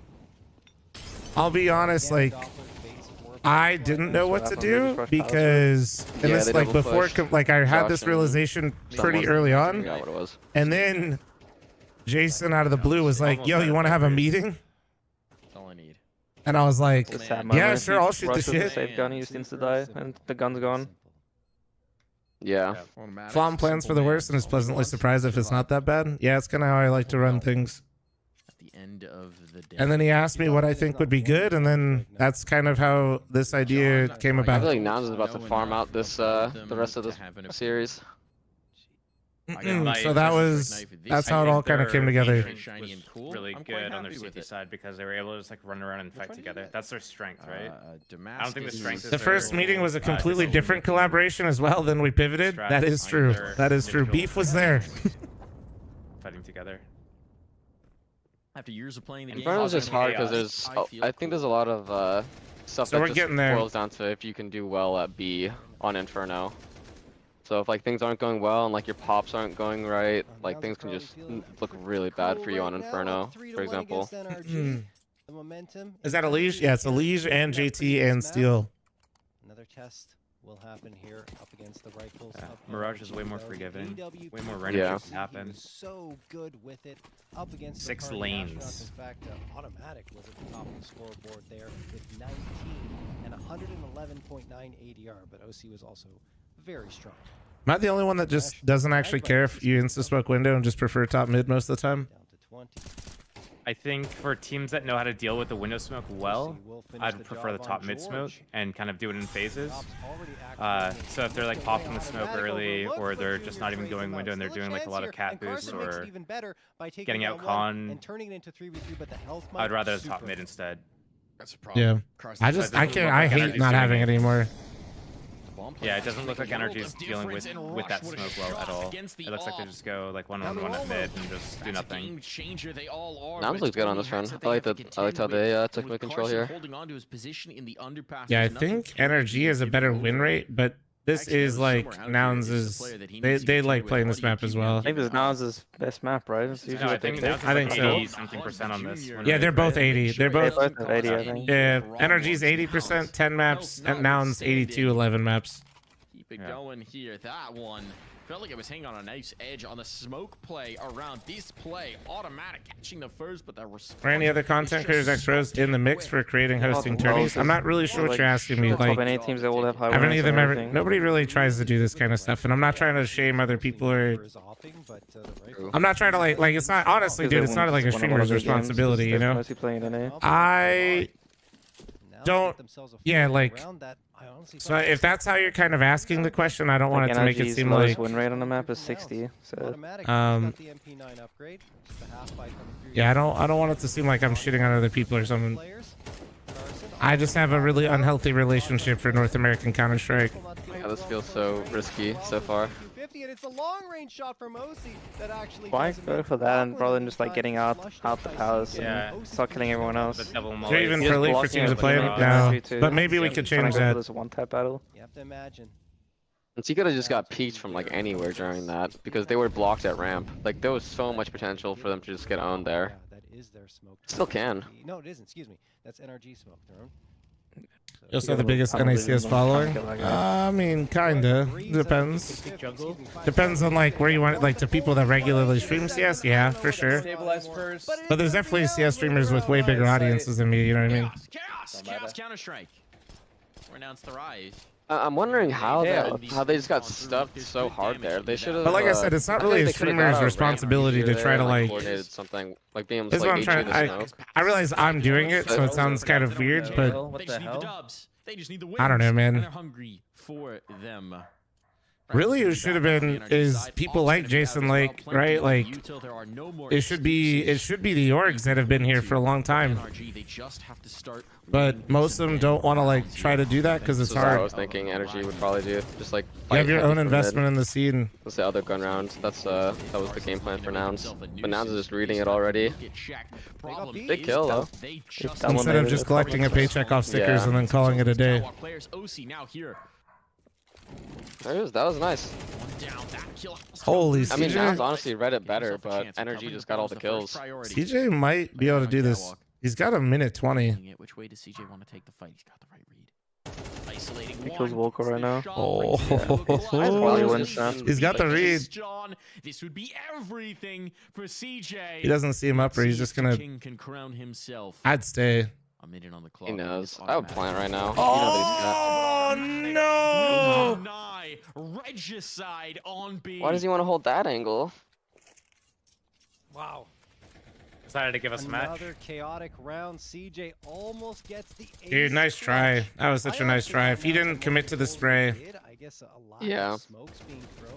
I'll be honest, like I didn't know what to do because, and Yeah, this they like double before, pushed. like I had Josh this and realization pretty someone. early I on, forgot what it was. and then Jason out of the blue was like, "Yo, you want to have a meeting?" That's all I need. And I was like, It's a sad "Yeah, moment. sure, I'll shoot the Rushes shit." safe gun, he just needs to die, and the gun's gone. Yeah. Flom plans for the worst and is pleasantly surprised if it's not that bad. Yeah, it's kind of how I like to run things. At the end of the day. And then he asked me what I think would be good, and then that's kind of how this idea came I about. feel like Nouns is about to farm out this the rest of this series. So that's how it all kind of came together. Really good on their CT side because they were able to just like run around and fight together. That's their strength, right? I don't think the strength is The first their, meeting was a completely different collaboration as well. Then we pivoted. That is true. That is true. Beef was there. fighting together. After years of playing the game, Inferno's just hard because there's. I think there's a lot of stuff So we're that just getting there. boils down to if you can do well at B on Inferno. So if like things aren't going well and like your pops aren't going right, like things can just look really bad for you on Inferno, for example. The momentum. Is that a Liege? Yeah, it's a Liege and JT and Steel. Another test will happen here up against the rifles. Mirage is way more forgiving, way more random Yeah. shit happen. So good with it up against 6 the lanes. In fact, Automatic was at the top of the scoreboard there with 19 and 111.9 ADR, but OC was also very strong. Am I the only one that just doesn't actually care if you insta-smoke window and just prefer top mid most of the time? I think for teams that know how to deal with the window smoke well, I'd prefer the top mid smoke and kind of do it in phases. So if they're like popping the smoke early, or they're just not even going window and they're doing like a lot of cat boosts or getting out con, I'd rather the top mid instead. That's a problem. Yeah. I can't. I hate not having it anymore. Yeah, it doesn't look like Energy is dealing with that smoke well at all. It looks like they just go like one-on-one at mid and just do nothing. Nouns looks good on this run. I liked how they took the control here. Yeah, I think Energy has a better win rate, but this is like Nouns is they like playing this map as well. I think this is Nouns' best map, right? It's usually No, I what they think pick. Nouns is I think like so. 80-something% on this. Yeah, they're both 80. They're both. They both have 80, I think. Yeah, Energy's 80%, 10 maps, and Nouns 82, 11 maps. Keep it going here. That one felt like it was hanging on a nice edge on the smoke play around this play. Automatic catching the first, but that response. Are any other content creators X-Pros in the mix for creating hosting tourneys? I'm not really sure what you're asking me. Like, top NA teams that will have high have any ranks of them and ever? everything. Nobody really tries to do this kind of stuff, and I'm not trying to shame other people or. I'm not trying to like it's not honestly, dude. It's not like a streamer's responsibility, you know. Mostly playing NA. I don't. Yeah, like. So if that's how you're kind of asking the question, I don't want it to make it seem like. Win rate on the map is 60. So. Yeah, I don't want it to seem like I'm shitting on other people or something. I just have a really unhealthy relationship for North American Counter-Strike. Yeah, this feels so risky so far. And it's a long-range shot from OC that actually Why go for that rather than just like getting out the palace Yeah. and start killing everyone else? They're even for league for teams to play it now, but maybe we could change that. This one-tap battle. You have to imagine. And he could have just got peeked from like anywhere during that because they were blocked at ramp. Like there was so much potential for them to just get owned there. is there smoke? Still can. No, it isn't. Excuse me. That's NRG smoke. Theron. You also have the biggest NACS following. I mean, kinda depends. Depends on like where you want it. Like to people that regularly stream CS, yeah, for sure. Stabilize first. But there's definitely CS streamers with way bigger audiences than me. You know what I mean? Chaos Counter Strike. Renounce the rise. I'm wondering how they just got stuffed so hard there. They should have. But like I said, it's not really a streamer's responsibility to try to like. Coordinated something like being able This to is like what I'm trying. I realize I'm doing it, so it sounds kind of weird, but They just need the dubs. They just need the wins. I don't know, man. And they're hungry for them. Really, it should have been is people like Jason Lake, right? Like it should be the orgs that have been here for a long time. But most of them don't want to like try to do that because it's hard. I was thinking Energy would probably do just like. You have your own investment in the scene. That's the other gun round. That was the game plan for Nouns. But Nouns is just reading it already. Big kill though. Instead of just collecting a paycheck off stickers and then calling it a day. That was nice. Holy I mean, CJ. Nouns honestly read it better, but Energy just got all the kills. CJ might be able to do this. He's got a minute 20. Which way does CJ want to take the fight? He's got the right read. Isolating He kills Volko right now. Oh, he's got the read. This would be everything for CJ. He doesn't see him up, or he's just gonna. King can crown himself. I'd stay. A minute on the clock. He knows. I would plant right now. Oh no! Regicide on B. Why does he want to hold that angle? Wow. Decided to give us a match. Another chaotic round. CJ almost gets the ace. Dude, nice try. That was such a nice try. If he didn't commit to the spray. Yeah. I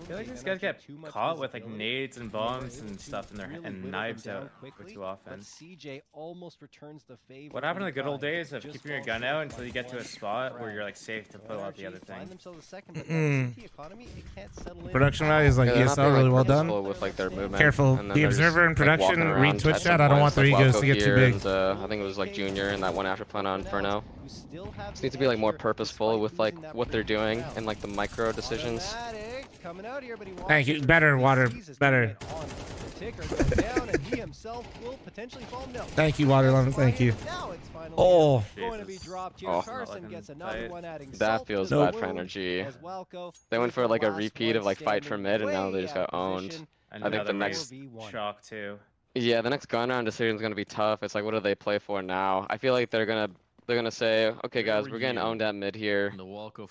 feel like these guys get caught with like nades and bombs and stuff in their and knives out way too often. CJ almost returns the favor. What happened to the good old days of keeping your gun out until you get to a spot where you're like safe to pull out the other thing? Production value is like ESL, really well done. With, like, their movement, Careful. and then The they're observer in just, like, production, walking read around Twitch at chat. some I don't points, want their like egos to Wacko get too here big. and, I think it was like Junior and that one after plant on Inferno. Just need to be like more purposeful with like what they're doing and like the micro decisions. Thank you. Better, Water. Better. Thank you, Water Lemon. Thank you. Oh. That feels bad for Energy. They went for like a repeat of like fight for mid and now they just got owned. I think the next shock too. Yeah, the next gun round decision is gonna be tough. It's like, what do they play for now? I feel like they're gonna say, okay, guys, we're getting owned at mid here.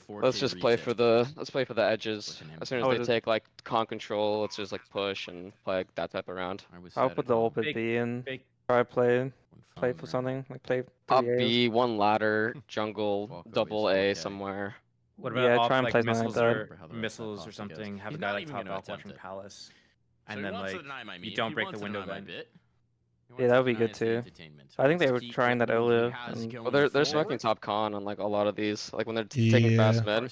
Let's just play for the edges. As soon as they take like con control, let's just like push and play like, that type of round. I'll put the open B in. Try play for something like play. Up B, one ladder, jungle, double A somewhere. What about try and play missiles or something? Have a guy like top off watching Palace, and then like you don't break the window then. Yeah, that would be good too. I think they were trying that earlier. Well, they're smoking top con on like a lot of these, like when they're taking fast mid.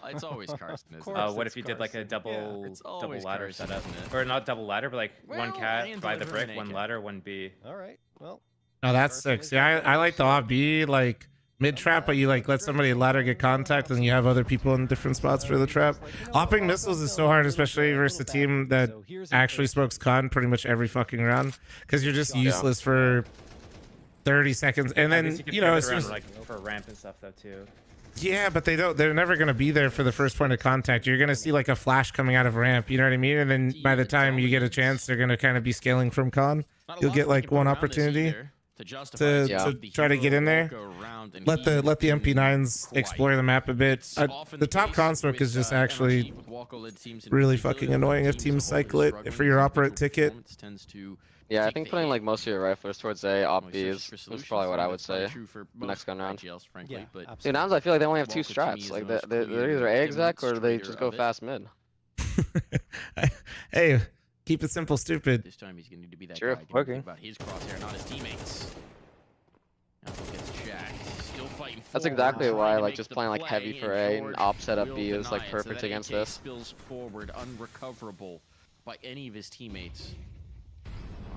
It's always Karsten. What if you did like a double ladder setup, or not double ladder, but like one cat by the brick, one ladder, one B. All right, well. Oh, that's sick. See, I like the off B like mid trap, but you like let somebody ladder get contact, and you have other people in different spots for the trap. Opping missiles is so hard, especially versus a team that actually smokes con pretty much every fucking round, because you're just useless for 30 seconds, and then you know as soon as, like for ramp and stuff though too. Yeah, but they're never gonna be there for the first point of contact. You're gonna see like a flash coming out of ramp, you know what I mean? And then by the time you get a chance, they're gonna kind of be scaling from con. You'll get like one opportunity to try to get in there. Let the MP9s explore the map a bit. The top con smoke is just actually really fucking annoying if teams cycle it for your operate ticket. Yeah, I think putting like most of your riflers towards A, op B is probably what I would say next gun round. Dude, Nouns, I feel like they only have two strats. Like they're either A exec or they just go fast mid. Hey, keep it simple, stupid. This time he's gonna need to be that True. guy. Working. About his crosshair, not his teammates. Gets jacked. Still fighting. That's exactly why like just playing like heavy for A and op set up B is like perfect against this. Spills forward, unrecoverable by any of his teammates.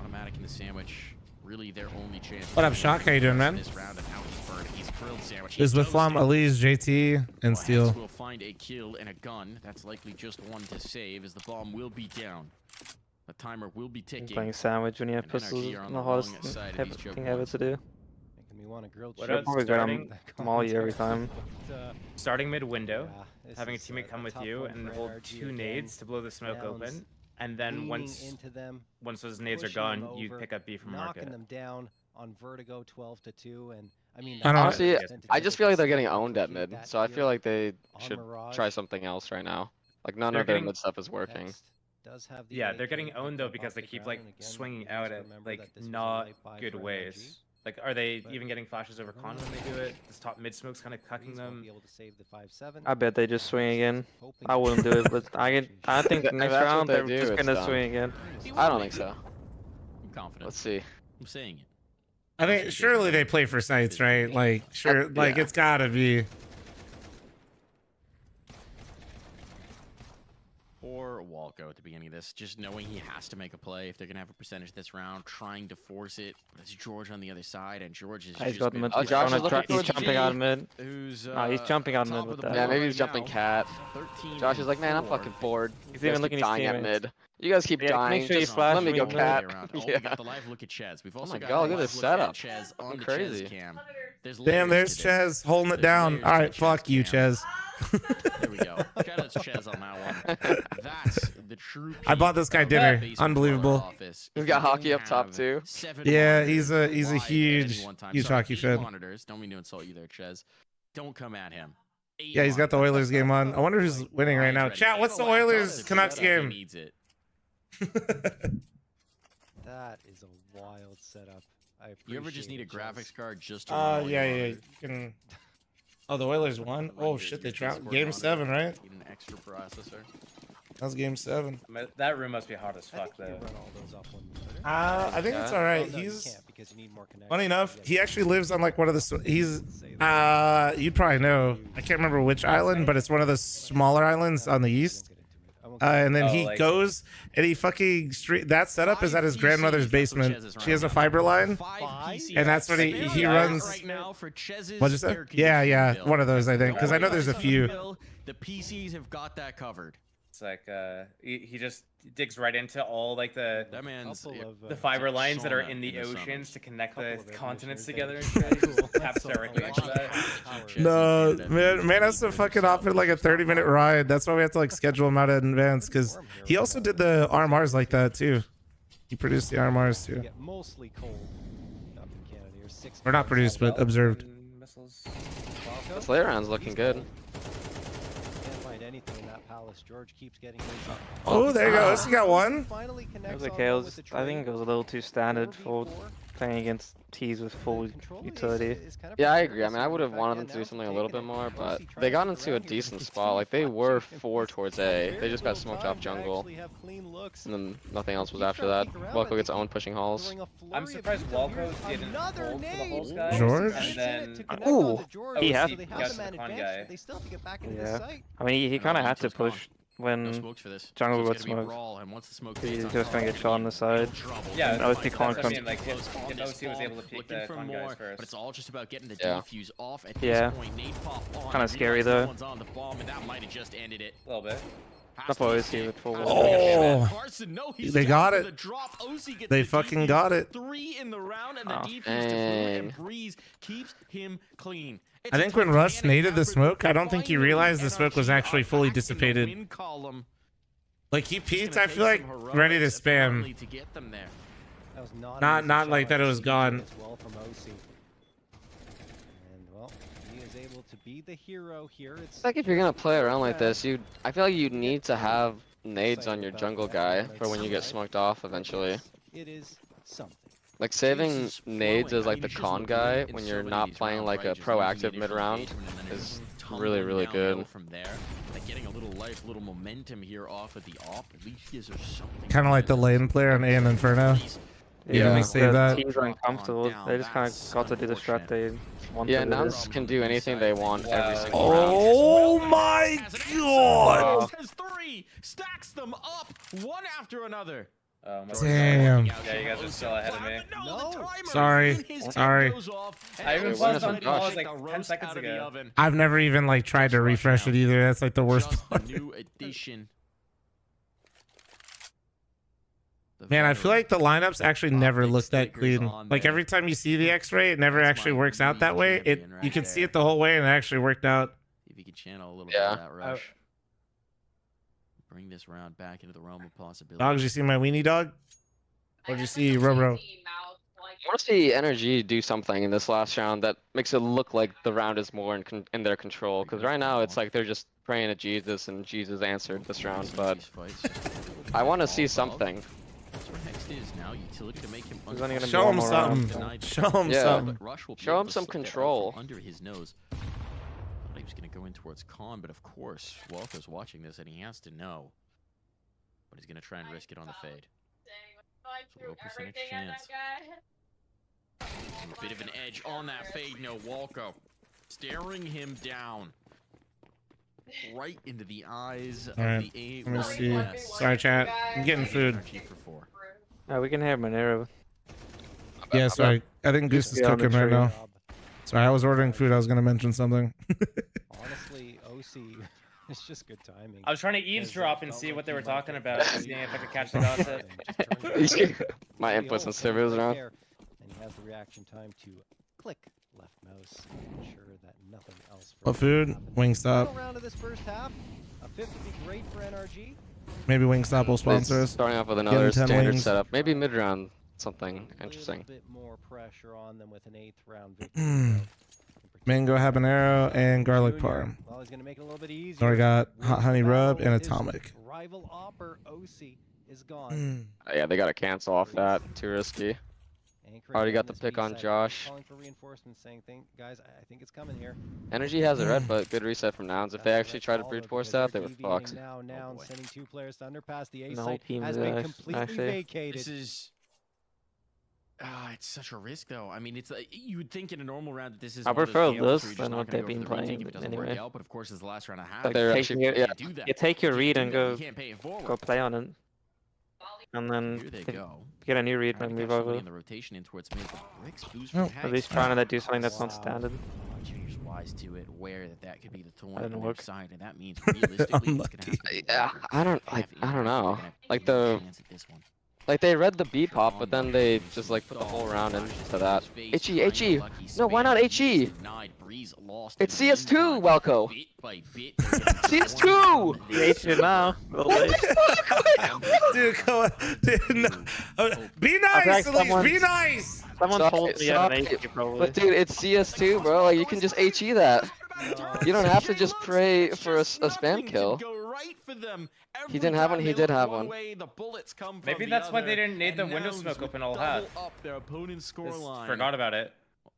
Automatic in the sandwich, really their only chance. What up, Shock? How you doing, man? This round and how he's burned. He's grilled sandwich. Is with Flom, Elise, JT, and Steel. Will find a kill and a gun. That's likely just one to save, as the bomb will be down. The timer will be ticking. Playing sandwich when you have and pistols NRG are on the the hardest wrong side of these choke thing ever points. to do. Making me want a grilled What cheese. about Probably starting, maul you every time. starting mid window, this having a is, teammate come a with tough you one and for hold NRG 2 again. nades to blow the smoke Downs open, and then leaning once into them, those nades are pushing them gone, you over, pick up B from knocking market. them down on vertigo 12-2, and I mean I don't- Honestly, that's I just feel like they're getting typically owned at complete mid, that so I feel here like they on should Mirage. try something else right now. Like none They're of their getting- mid stuff is working. Text does have the Yeah, they're AK getting owned though up because off they the keep ground, like and again, swinging you guys out at remember like that this was a not light buy good for ways. NRG. Like, are they But even getting flashes over con when they do it? This top mid smoke's kind of cucking them. Be able to save the 5-7. I bet they just swing again. I wouldn't do it, but I think If next that's what round they they're do, just it's gonna done. swing again. I don't think so. I'm confident. Let's see. I'm saying it. I think surely they play for sites, right? Like sure, like Yeah. it's gotta be. Or Walco at the beginning of this, just knowing he has to make a play if they're gonna have a percentage this round, trying to force it. But it's George on the other side, and George is He's just got been mid. Oh, He's, Josh trying is to looking he's towards jumping G. out of mid. Who's No, he's jumping out of top mid of with the that. Yeah, board maybe right he's jumping now. cat. 13 Josh is like, man, I'm 4. fucking bored. He's You guys even looking keep at his dying at teammates. mid. You guys keep Yeah, dying. make sure you Just flash let me when go, you cat. Around. Oh, we Yeah. got the live look at Chez. We've also my got God, a look at live this look at setup. Chez on the Crazy. Chez cam. There's Damn, layers there's to this. Chez holding it There's down. layers All to right, the fuck Chez you, cam. Chez. There we go. Shout out to Chez on that one. That's the true. I bought this guy peak dinner. of baseball Unbelievable. office. We've If got you hockey didn't up top have too. 7 Yeah, monitors he's a live at huge any one time. huge Sorry, hockey 8 fan. monitors. Don't mean to insult you there, Chez. Don't come at him. 8 Yeah, he's got the monitors. Oilers game on. I wonder who's winning right now. Chat, what's the Oilers Canucks If he game? needs it. That is a wild setup. I You ever just need a appreciate it, graphics Chaz. card just to run all your Yeah. monitors? You can. Oh, the Oilers won. Oh shit, they dropped game 7, right? Need an extra processor. That was game 7. That room must be hot as I fuck think you though. can run all those off one monitor. I think it's all right. Well, no, you He's can't because you need more connection. funny enough. He actually lives on like one of the. He's you'd probably know. I can't remember which island, but it's one of the smaller islands on the east. And then he goes and he fucking that setup is at his grandmother's basement. She has a fiber line, and that's what he runs. Right now for Chez's What'd you say? air Yeah, conditioning bill. one of those I think, because I know there's a few. The PCs have got that covered. It's like he just digs right into all like the That man's the fiber lines that are in the oceans to connect the continents together. And shit. He just taps directly into that. No, man has to fucking offer like a 30-minute ride. That's why we have to like schedule him out in advance, because he also did the RMRs like that too. He produced the RMRs too. Get mostly cold up in Canada. You're 6 Or not produced, but observed. This late round's looking good. Can't find anything in that palace. George keeps getting his. Oh, there you go. So you got one. Finally It connects was on okay. one with the I think it was a little too standard for playing against tees with full utility. Yeah, I agree. I mean, I would have wanted them to do something a little bit more, but they got into a decent spot. Like, they were 4 towards A. They just got smoked off jungle. And then nothing else was after that. Walco gets owned pushing halls. I'm surprised Walco didn't hold for the holes guy. George? And then Ooh, he had. got to the con guy. Yeah. I mean, he kind of had to push No when smokes for this. jungle So got it's gonna be smoked. brawl, and once the smoke He's fades on just gonna top, get shot on the side. Yeah, And that's OC what can't I come. mean. Like, Close on if this OC was ball, able to peek looking the for con more, guys but first. it's all just about getting the Yeah. defuse off at Yeah. this point. Nade pop on. Kinda I scary, realize though. someone's on the bomb, and that might have just ended it. A little bit. Not for OC with full. Oh, Carson, no, he's they down got for it. the drop. OC gets They the fucking defuse. got it. 3 in the round, and the Oh, defuse to Blue, and dang. Breeze keeps him clean. I think when Rush naded the smoke, I don't think he realized the smoke was actually fully dissipated. Like he peeked, I feel like ready to spam. To get them there. That was not Not like that it was gone. As well from OC. And well, he is able to be the hero here. It's Like, if you're gonna play around like this, I feel like you need to have nades on your jungle guy for when you get smoked off eventually. It is something. Like, saving nades as like the con guy when you're not playing like a proactive mid round is really, really good. From there, like getting a little life, a little momentum here off of the op. At least gives her something. Kind of like the lane player on A and Inferno. Yeah, me save that. Teams are uncomfortable. They just kind of got to do the strat they want Yeah, to do. Nouns can do anything they want every single Oh my god! Has 3, stacks them up one after another. Damn. Yeah, you guys are still ahead of me. Sorry. Sorry. I even Hey, paused what on is call it? like 10 seconds ago. I've never even like tried to refresh it either. That's like the worst Just part. a new addition. Man, I feel like the lineups actually never look that clean. Like every time you see the X-ray, it never actually works out that way. You can see it the whole way, and it actually worked out. If you could channel a little bit of that rush. Bring this round back into the realm of possibility. Dogs, you see my weenie dog? What did you see, Robro? I want to see NRG do something in this last round that makes it look like the round is more in their control. Because right now it's like they're just praying to Jesus and Jesus answered this round. But I want to see something. Next is now utility to make him Show him something. Show him something. Show him some control. Under his nose. He was going to go in towards Khan, but of course, Walker's watching this and he has to know. But he's going to try and risk it on the fade. So low percentage chance. A bit of an edge on that fade. No, Walko staring him down. Right into the eyes of Alright, the let me see. Sorry, chat. I'm getting food. We can have Monero. Yeah, sorry. I think Goose is cooking right now. Sorry, I was ordering food. I was going to mention something. Honestly, OC, it's just good timing. I was trying to eavesdrop and see what they were talking about, seeing if I could catch the gossip. My inputs and servers around. And he has the reaction time to click left mouse, ensure that nothing else. What food? Wingstop. Round of this first half, a fifth would be great for NRG. Maybe Wingstop will sponsor us. Starting off with Getting another 10 standard wings. setup. Maybe mid-round something interesting. A bit more pressure on them with an 8th round victory. Mango habanero and garlic parm. Well, he's gonna make it a little bit easier. So I got hot honey rub and atomic. Rival Opper OC is gone. Yeah, they got to cancel off that. Too risky. Already got the pick on Josh. Calling for reinforcements, saying, guys, I think it's coming here. Energy has a red, but good reset from Nouns. If they actually try to brute force that, they were fucked. Now, sending 2 players to underpass. The A The whole site team has is, been completely actually- vacated. This is. It's such a risk, though. I mean, it's like you would think in a normal round that this is. I one of those prefer gambles where this you're just than not what gonna they've go been for the retake playing if it doesn't anyway. work out, but of course, it's the last round and a half. But they're actually, yeah. You take your read and go You can't pay it forward. go play on it, and then Here they get- go. get a new read and move over. In the rotation in towards mid, but Bricks boost Oh, from at least trying to do something that's not standard. Junior's wise to it, aware that that could be the thorn That on didn't their work. side, and that means realistically it's gonna have to be Yeah, I don't know. Like this one. like they read the B pop, but then they just like put the whole round into that. HE. No, why not HE? It's CS2, Welko. CS2. You now. Dude, come on. Dude, no. Be nice, at least. Be nice. Someone told me Sorry, an HE probably. But dude, it's CS2, bro. Like you can just HE that. You don't have to just pray for a spam kill. He didn't have one. He did have one. Maybe that's why they didn't need the window smoke open all half. Their opponent's score line. Forgot about it.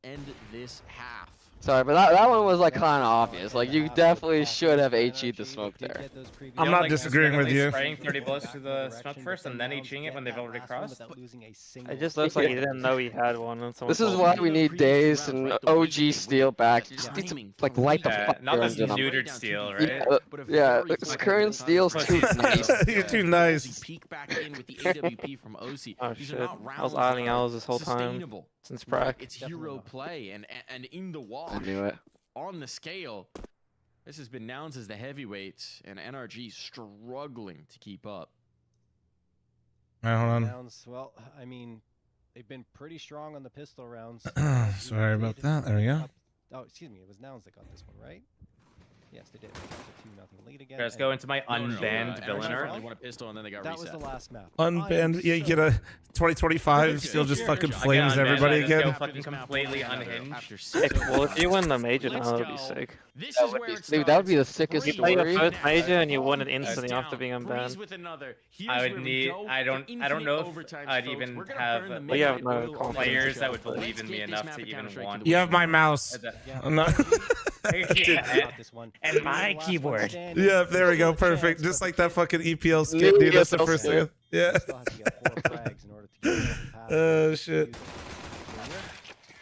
End this half. Sorry, but that one was like kind of obvious. Like you definitely should have HE'd the smoke there. I'm not disagreeing with you. Spraying 30 bullets through the smoke first and then HEing it when they've already crossed. It just looks like he didn't know he had one. And This is why we need Daze and OG Steel back. You just need to like light the fuck not this engine up. neutered Steel, right? Yeah, this current Steel's too nice. You're too nice. Peek back in with the AWP from OC. Oh These shit! are not I was rounds eyeing that are ours this whole time sustainable. since Right? prac. It's hero play and in the wash. I knew it. On the scale, this has been Nouns as the heavyweight, and NRG struggling to keep up. All right, hold on. Rounds, well, I mean, they've been pretty strong on the pistol rounds. Sorry about that. There we go. Oh, excuse me. It was Nouns that got this one, right? Yes, they did. They got the 2-0 lead again. Guys, go into my unbanned NRG villainer. finally won a pistol, and then they got That reset. was the last map. Unbanned. Yeah, you get a 2025 still just fucking flames everybody Just go again. fucking completely unhinged. Sick. Well, if you win the major now, that would be sick. This That is would where be, it dude, that would be the sickest You play your story. first major and you win it instantly after being unbanned. I would need. I don't know if I'd even have Well, you have no confidence. players that would believe in me enough to even want. You have my mouse. I'm not. And my keyboard. Yeah, there we go. Perfect. Just like that fucking EPL skit, dude. That's the first thing. Yeah. Oh shit.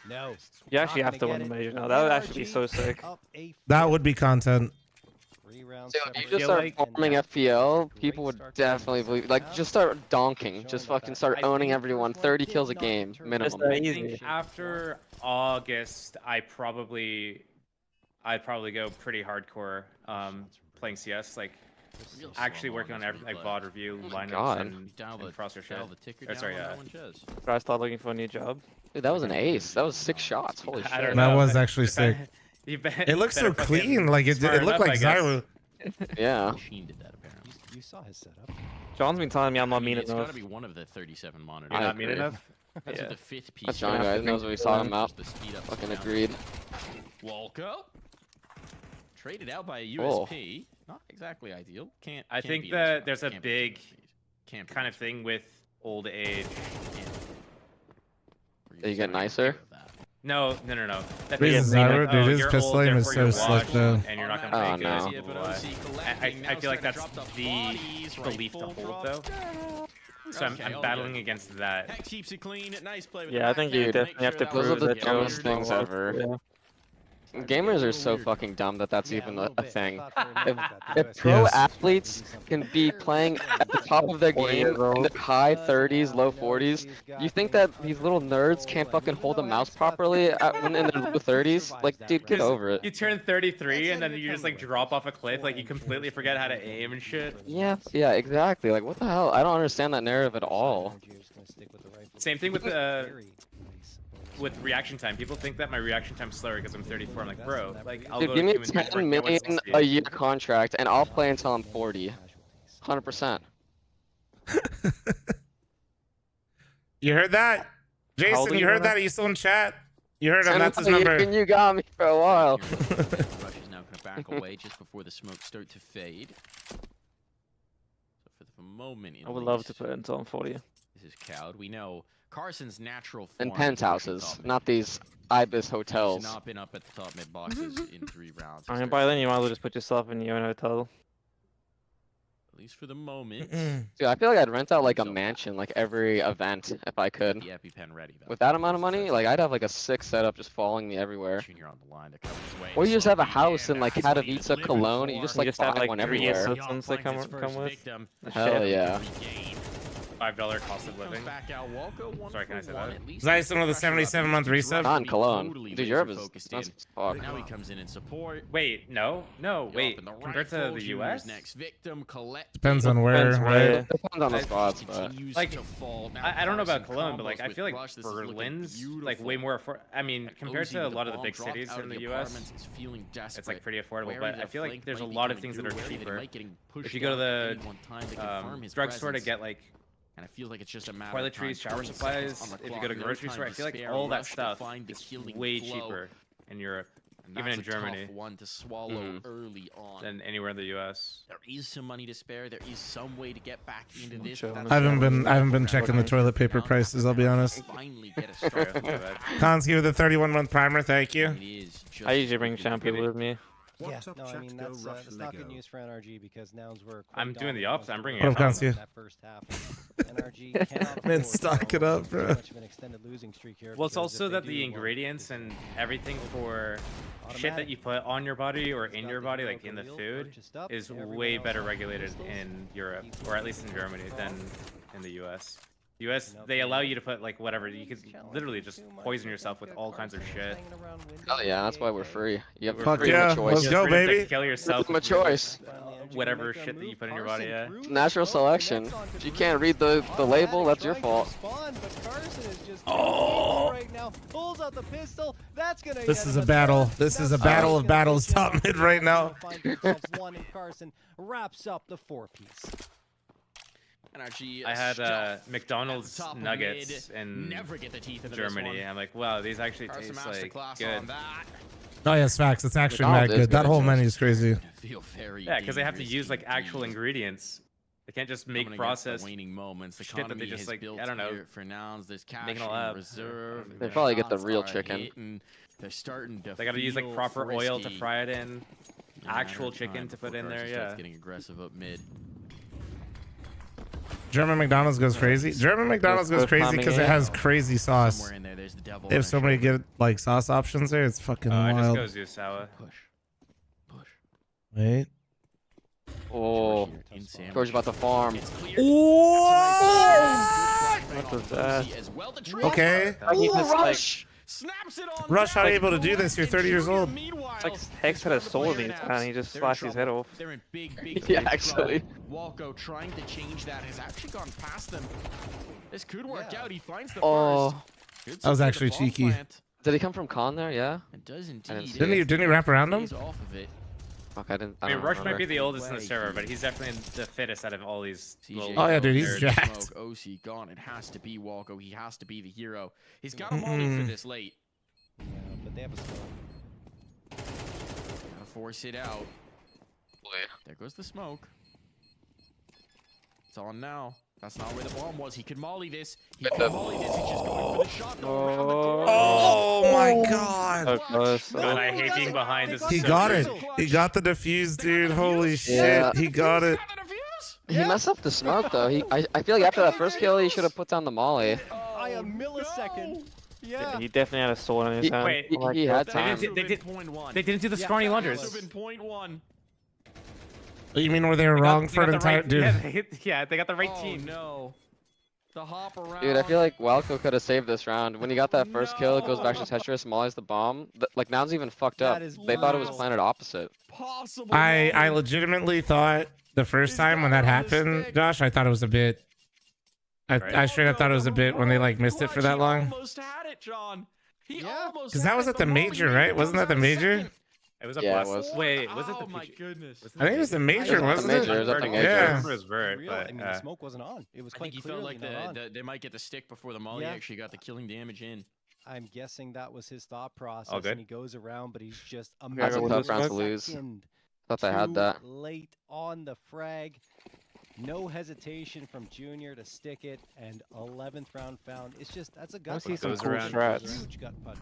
No. You actually have to win the major now. That would actually be so sick. That would be content. Dude, if you just start farming FPL, people would definitely believe. Like, just start donking. Just fucking start owning everyone. 30 kills a game, minimum. I think after August, I'd probably go pretty hardcore playing CS. Like, actually working on everything like VOD review, lineups, God. and roster shit. Or, sorry, Should I start looking for a new job? Dude, that was an ace. That was 6 shots. Holy shit. I don't That know, was but actually sick. It looks so clean. Like it looked like Zyro. Yeah. Machine did that apparently. You saw his setup. John's been telling me I'm not mean It's enough. gotta be one of the 37 monitors. You're not mean enough? That's Yeah. the 5th piece. That John guy knows what he's talking about. The speed up Fucking down. agreed. Walko. Traded out by a Oh. USP. Not exactly ideal. Can't. I can't think be that this there's a can't be big Can't be kind of thing with old age. Did you get nicer? No. That Reason doesn't mean, Zyro, like, dude, oh, his you're pistol old, aim is therefore so you're slick washed, though. and you're not Oh, gonna make no. it. I feel like that's the belief to hold though. So I'm battling against that. Hex keeps it clean. Nice play with Yeah, I think you definitely have to Those are prove the that dumbest you're things ever. Yeah. Gamers are so fucking dumb that that's even a thing. If pro Yes. athletes can be playing at the top of their game in the high 30s, low 40s, you think that these little nerds can't fucking hold a mouse properly when in their low 30s? Like, dude, get over it. You turn 33 and then you just like drop off a cliff, like you completely forget how to aim and shit. Yeah, exactly. Like, what the hell? I don't understand that narrative at all. Same thing with reaction time. People think that my reaction time's slower because I'm 34. I'm like, bro, like I'll Dude, go give to me human benchmark, 10 get million 160. a year contract and I'll play until I'm 40. 100%. You heard that, Jason? You heard that? Are you still in chat? You heard him. That's his number. And you got me for a while. Rush is now going to back away just before the smoke start to fade. So for the moment, I would love to put it until I'm 40. This is Cowd. We know Carson's natural form. In penthouses, not these Ibis He's hotels. not been up at the top mid boxes in 3 rounds. I mean, by then you might as well just put yourself in your own hotel. At least for the moment. Dude, I feel like I'd rent out like a mansion like every event if I could. The EpiPen ready though. With that amount of money, like I'd have like a sick setup just following me everywhere. Junior on the line to come his way. Or you just have a house in like Katowice, Cologne, and you just like have buy like one 3 everywhere. assistants they come with. Hell yeah. $5 cost of living. Back out Walko, Sorry, can I say that? Zyson with a 77-month resub. Not in Cologne. Dude, Europe is focused that's in. fuck. Now he comes in and support. Wait, no, wait. In the Compared to rifle, the Junior's US, next victim, collect. Depends on where, right? Depends on the spots, but Continues like, to fall. Now I don't know about Carson Cologne, but combos like I with feel like Rush. This is looking Berlin's like beautiful. way more. I mean, And compared Ozzy to a with the lot of the bomb big dropped cities out in of the the US, apartments is feeling it's like desperate. pretty affordable. Wary But I that feel like flank there's a might be lot of coming things that are your way, that he cheaper. might getting pushed If you go to down the any one time to confirm his drugstore to presence. get like And I feel like it's just a matter of toiletries, time, shower 20 supplies. seconds on the If you clock, go to no grocery time store, I to feel like spare. all that Rush to stuff find the is killing way flow. cheaper in Europe, And even that's in a tough Germany, one to swallow early on. than anywhere in the US. There is some money to spare. There is some way to get back into this. I haven't been checking the toilet paper prices. I'll be honest. Finally get a start. Konski with a 31-month primer. Thank you. I usually bring shampoo with me. Yeah, no, I mean that's not good news for NRG because Nouns were. I'm doing the opposite. I'm bringing What it up, home. Konski? That first half. NRG cannot Man, afford stock to it go up, on bro. much of an extended losing streak here Well, it's because if also they that do, the well, ingredients and everything for shit that you put on your body or in your body, like in the food, is way better regulated in Europe, or at least in Germany, than in the US. US, they allow you to put like whatever. You could literally just poison yourself with all kinds of shit. Oh yeah, that's why we're free. You have Fuck freedom yeah, of choice. let's go, Freedom to baby. kill yourself. Freedom of choice. Whatever shit that you put in your body, yeah. Natural selection. If you can't read the label, that's your fault. Oh! Right now, pulls out the pistol. That's gonna This is a battle. This is a battle of battles top mid right now. One and Carson wraps up the 4-piece. NRG I had stuff McDonald's at the top of nuggets mid. in Never get the teeth into Germany. this one. I'm like, wow, these actually Carson taste like masterclass good. on that. Oh yes, facts. It's actually McDonald's mad is good. That good. whole menu is crazy. Feel very Yeah, because they have to dangerous use like actual indeed. ingredients. They can't just make Coming against the processed waning moments. The shit that they economy just has like, built I don't know, here for Nouns. There's cash making all in up. reserve. They probably get the Shots real are chicken. hitting. They're starting to They gotta use like feel proper oil to frisky. fry it in. Yeah, Actual matter of chicken time to put before in there, Carson starts yeah. Getting aggressive up mid. German McDonald's goes crazy. German McDonald's goes crazy because it has crazy sauce. Somewhere in there, there's the devil. They have so many good like sauce options there. It's fucking I just wild. go Zusawa. Wait. Oh, George about to farm. What was that? Okay. I need this like Snaps it on Rush, how are down. you able to do this? You're 30 years old. It's like Hex had a soul in it, and he just slashed his head off. They're in big Yeah, trouble. actually. Walko trying to change that has actually gone past them. This could work out. He finds the Oh. first. Good That was secure actually the bomb cheeky. plant. Did he come from Con there? Yeah. It does I didn't indeed. see Didn't he wrap around him? Stays off of it. Fuck, I didn't. I I mean, don't Rush might remember. be the oldest in the server, but he's definitely the fittest out of all these. CJ Oh, yeah, dude, he's Nerds, jacked. Smoke, OC gone. It has to be Walko. He has to be the hero. He's got a molly for this late. Yeah, but they have a smoke. Gotta force it out. There goes the smoke. It's on now. That's not where the bomb was. He could molly this. He could molly this. He's just going for the shot. Oh my god. So close. God, I hate being behind this. He is so got it. crucial. He got the defuse, dude. Holy shit. Yeah. He got it. He messed up the smoke though. I feel like after that first kill, he should have put down the molly. By a millisecond. Yeah. He definitely had a sword in his hand. Wait, He had time. They didn't do the scrawny lunders. You mean where they were wrong for an entire dude? Yeah, they got the right team. No. The hop around. Dude, I feel like Walko could have saved this round. When he got that first kill, it goes back to Tetris, mollies the bomb. Like, Noun's even fucked up. They thought it was planted opposite. I legitimately thought the first time when that happened, Josh, I thought it was a bit. I straight up thought it was a bit when they like missed it for that long. Almost had it, John. He almost Because that was at the major, right? Wasn't that the major? It was a Yeah, it plus. was. Wait, was it the Oh my PG? goodness. I think it was the major, wasn't Major, it? it was at the major. Yeah. It was Vert, Real, but I mean, the smoke wasn't on. It was I quite think he felt clearly like not on. they might get the stick before the molly Yeah. actually got the killing damage in. I'm guessing that was his thought process. All good. And he goes around, but he's just a That's a tough round to millisecond lose. Thought they had too that. late on the frag. No hesitation from Junior to stick it, and 11th round found. It's just, that's a gut see punch. some Goes cool around. strats. Huge gut punch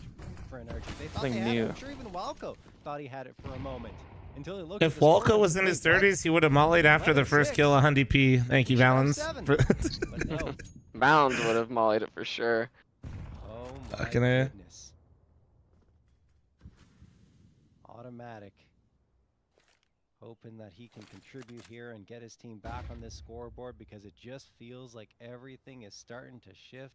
for Energy. They thought Something they had it. new. I'm sure even Walko thought he had it for a moment. Until he looked If at the score Walko and was in wait, his what? 30s, he would have mollied after the first kill of Hundy P. Thank you, He shot Valens. 7. For- But no. Mounds would have mollied it for sure. Oh my Fucking A. goodness. Automatic. Hoping that he can contribute here and get his team back on this scoreboard, because it just feels like everything is starting to shift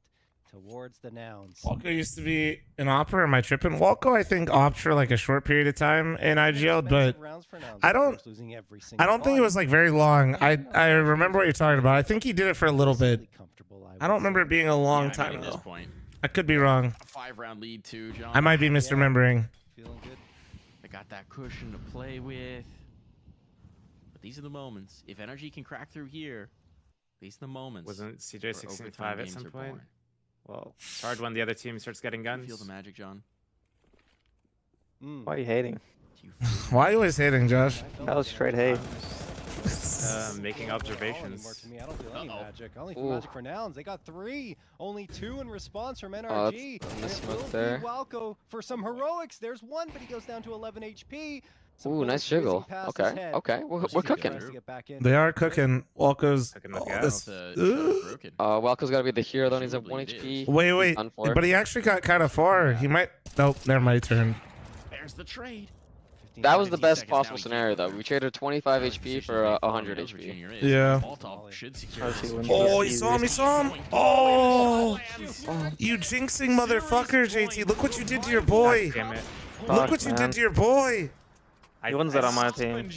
towards the Nouns. Walko used to be an opera. Am I tripping? Walko, I think, opt for like a short period of time in IGL, but I don't think it was like very long. I remember what you're talking about. I think he did it for a little bit. I don't remember it being a long time At this though. point, I could be wrong. a 5-round lead too, John. I might be misremembering. Feeling good. They got that cushion to play with. But these are the moments. If Energy can crack through here, these are the moments. Wasn't CJ where 65 overtime at games some are point? born. Well, it's hard when the other team starts getting Do you guns. feel the magic, John? Why are you hating? Do you feel Why are you always hating, Josh? That was straight hate. Making Anymore observations. to me. I don't feel any magic. Only Ooh. magic for Nouns. They got 3, only 2 in response from NRG. Oh, that's and nice it smoke will be there. Walko for some heroics. There's 1, but he goes down to 11 HP. Some Ooh, bullets nice whizzing jiggle. past his Okay, head. okay, we're cooking. Tries to get back in. They are cooking. Walko's. Cooking with Oh, gas. this- broken? Walko's got to be the hero though. He's at Presumably 1 it HP. is. Wait, He's done for. but he actually got kind of far. He might. Nope, never mind. Turn. There's the trade. That was the 15 best seconds now, possible he scenario though. We traded 25 HP for 100 HP. Yeah. Should secure How's he this. win? Oh, he saw him. He saw him. Oh, you jinxing motherfucker, JT. Look what you did to your boy. Damn it. Look what you did to your boy. He wins that on my team.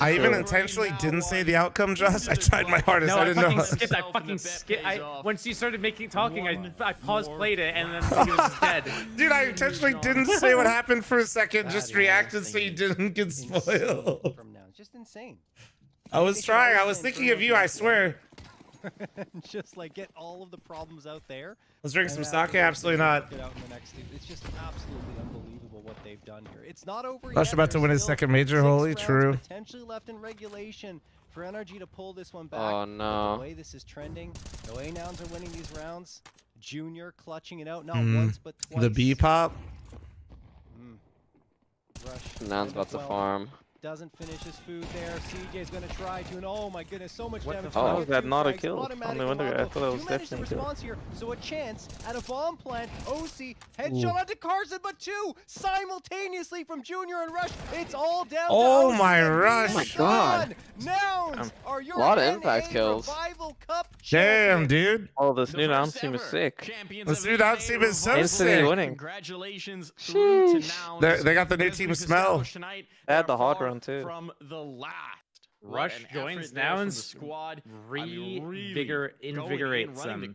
I even intentionally didn't say the outcome, Josh. I tried my hardest. No, I I didn't fucking know. skipped. I fucking skipped. Once you started talking, I paused, played it, and then he was just dead. Dude, I intentionally didn't say what happened for a second. Just reacted so you didn't get spoiled. From Nouns. Just insane. I was trying. I was thinking of you. I swear. Just like get all of the problems out there. Let's drink some and sake. after Absolutely not. get out in the next two. It's just absolutely unbelievable what they've done here. It's not over Lush yet. about to There's win his still second major. 6 Holy rounds true. Potentially left in regulation for NRG to pull this one back. Oh, But no. the way this is trending, the way Nouns are winning these rounds, Junior clutching it out not once but twice. The B pop. Rush. Noun's about to farm. doesn't finish his food there. CJ's going to try to, and oh my goodness, so much damage. Oh, that not a kill on the window guy. I thought that was definitely a kill. Here, so a chance at a bomb plant. OC headshot onto Carson, but two simultaneously from Junior and Rush. It's all down to Oh OC my and Rush. Beast. Oh my God. Nouns are your A lot of NA impact kills. Revival Cup Damn, dude. Oh, this new Nouns team is sick. This new Nouns team is so Instantly sick. winning. Congratulations through to Nouns. They got the new team smell. Tonight, They had the are hard far run too. From the last. Rush joins Nouns. Squad. Invigorates them.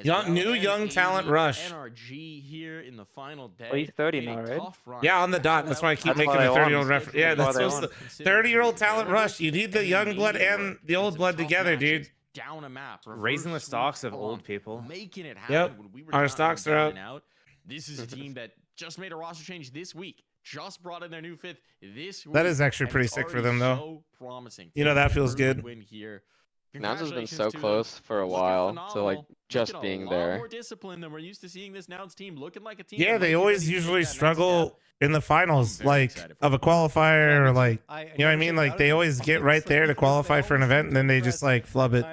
Young talent Rush. NRG here in the final day. Oh, he's 30 now, right? Yeah, on the dot. That's why I keep That's making why a they 30-year-old won. reference. Yeah, that's That's why supposed they to. 30-year-old talent Rush. You need the young blood and the old blood together, dude. Down a map. Raising the stocks of old people. Making it happen. Yep. When we were Our counting stocks are down up. and out. This is a team that just made a roster change this week. Just brought in their new fifth this week. That is actually and pretty it's sick for already them, though. So promising. You know, that feels good. Win here. Nouns has been so Congratulations to close them. for a Looking while to phenomenal. like just Looking being a lot there. more discipline than we're used to seeing this Nouns team looking like a team. Yeah, that they might be always ready to usually take that next struggle step. in the finals, very like excited of a qualifier or like, you know what I mean? Like they always get right there to qualify for an event and then they just like flub it.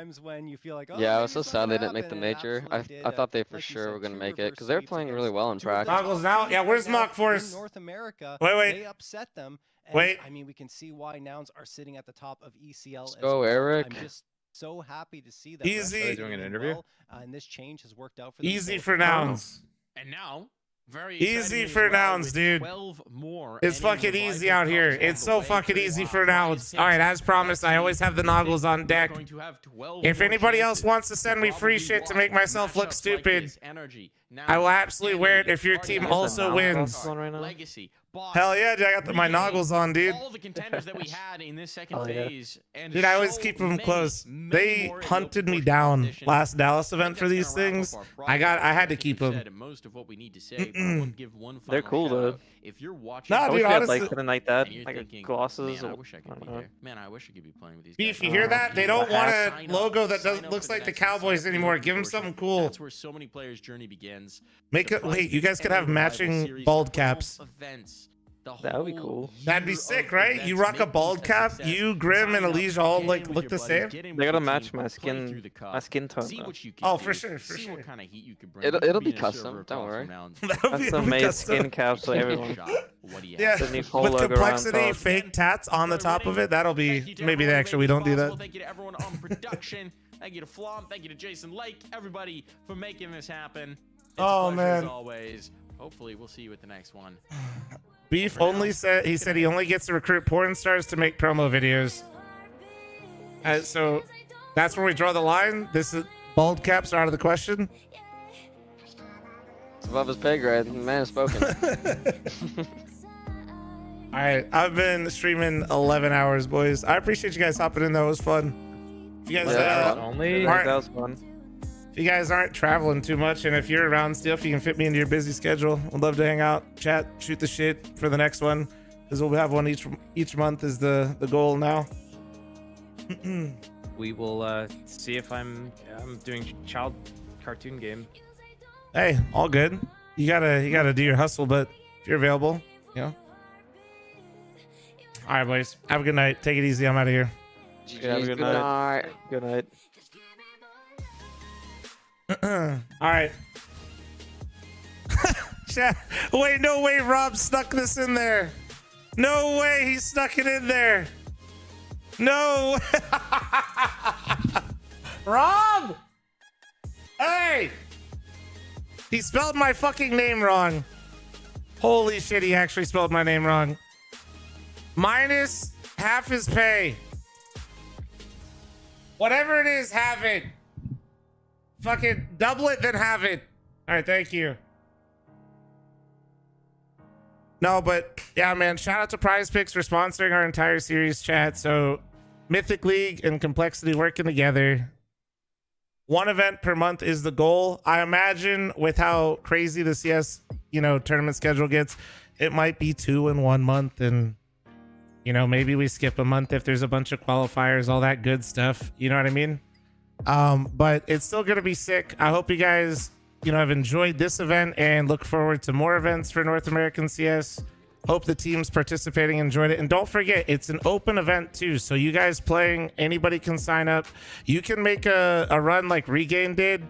Yeah, I was so sad they didn't make the major. I thought they for sure were gonna make it because they were playing really well in practice. Goggles now. Yeah, where's Mock Force? North America, Wait. they upset them. And, Wait. I mean, we can see why Nouns are sitting at the top of ECL. Let's as go, well. Eric. I'm just so happy to see that. Easy. Rush Are they is doing an doing interview? well, and this change has worked out for them. Easy both. for Nouns. And now, very Easy exciting for as well, Nouns, with dude. 12 more It's NA fucking Revival easy out here. Cups on It's the so way. fucking easy for Prize Nouns. picks. All right, as promised, I always have the Noggles on deck. Going to have 12 If more anybody else chances wants to send me free probably shit to watch make myself look matchups like stupid, this. Energy. I will Nouns, absolutely wear it if your Party team House, also Nouns wins. on right now. Legacy, Boss, Hell yeah, dude, I got my Renegade, Noggles on, dude. all the contenders that we had in this second Oh, yeah. phase. And Dude, I always so keep them many, close. many They more in the hunted me portion down competition. last Dallas I event think for that's these gonna wrap things. up our I had progress. to I think keep we've them. said most of what we need to say, but I want to give one They're final cool, shout though. out. If you're watching, Nah, I dude, wish we had like honestly- something like that, and you're like thinking, glosses. man, I or, wish I could be don't know. there. Man, I wish I could be playing with these Beef, guys. you hear that? They don't want a Sign up. logo that Sign doesn't up looks for the like the next one. Cowboys Sign up anymore. for the Give them portion. something cool. That's where so many players' journey begins. Make The it. Wait, prizes you guys could and have the matching Revival series, bald 12 caps. events, the That would be whole cool. That'd be year sick, of right? You events. rock a Make bald these a cap. success. You, Grim, and Sign up, Elijah all get like in with look your the buddies, same. get in They with gotta your match team, my play through the cup, skin tone. see though. what you can Oh, do, for sure, for see sure. what kind of heat you could bring. It'll You could be in a custom, server don't across worry. from Nouns. That'll be Custom made custom. skin caps for everyone. Shot. What do you Yeah, have? The new with whole logo around complexity, top. fake tats on the top of it. That'll be Thank you to maybe everyone actually who we made don't this do possible. that. Thank you to everyone on production. Thank you to Flom. Thank you to Jason Lake. Everybody for making this happen. It's Oh, a pleasure as man. always. Hopefully, we'll see you at the next one. Beef only said he only gets to recruit porn stars to make promo videos. So that's where we draw the line. This is bald caps are out of the question. It's above his pay grade. The man has spoken. All right, I've been streaming 11 hours, boys. I appreciate you guys hopping in. That was fun. If you guys Only aren't- that was fun. if you guys aren't traveling too much, and if you're around still, if you can fit me into your busy schedule, I'd love to hang out, chat, shoot the shit for the next one, because we'll have one each month is the goal now. We will see if I'm doing child cartoon game. Hey, all good. You gotta do your hustle, but if you're available, you know. All right, boys. Have a good night. Take it easy. I'm out of here. Yeah, good night. Good night. All right. Chat. Wait, no way Rob snuck this in there. No way he snuck it in there. No. Rob! Hey! He spelled my fucking name wrong. Holy shit, he actually spelled my name wrong. Minus half his pay. Whatever it is, have it. Fucking double it, then have it. All right, thank you. No, but yeah, man, shout out to Prize Picks for sponsoring our entire series, chat. So Mythicleague and Complexity working together. One event per month is the goal. I imagine with how crazy the CS, tournament schedule gets, it might be 2 in 1 month, and maybe we skip a month if there's a bunch of qualifiers, all that good stuff. You know what I mean? But it's still gonna be sick. I hope you guys, have enjoyed this event and look forward to more events for North American CS. Hope the teams participating enjoyed it. And don't forget, it's an open event too. So you guys playing, anybody can sign up. You can make a run like Regain did.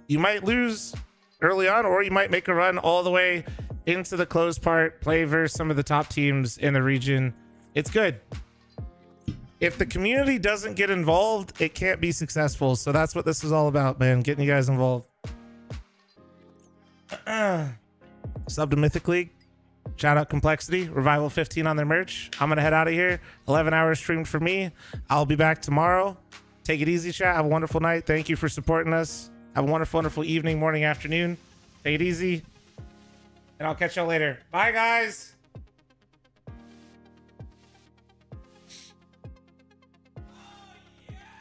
You might lose early on, or you might make a run all the way into the closed part, play versus some of the top teams in the region. It's good. If the community doesn't get involved, it can't be successful. So that's what this is all about, man. Getting you guys involved. Sub to Mythicleague. Shout out Complexity. Revival 15 on their merch. I'm going to head out of here. 11 hours streamed for me. I'll be back tomorrow. Take it easy, chat. Have a wonderful night. Thank you for supporting us. Have a wonderful, wonderful evening, morning, afternoon. Take it easy. And I'll catch y'all later. Bye, guys.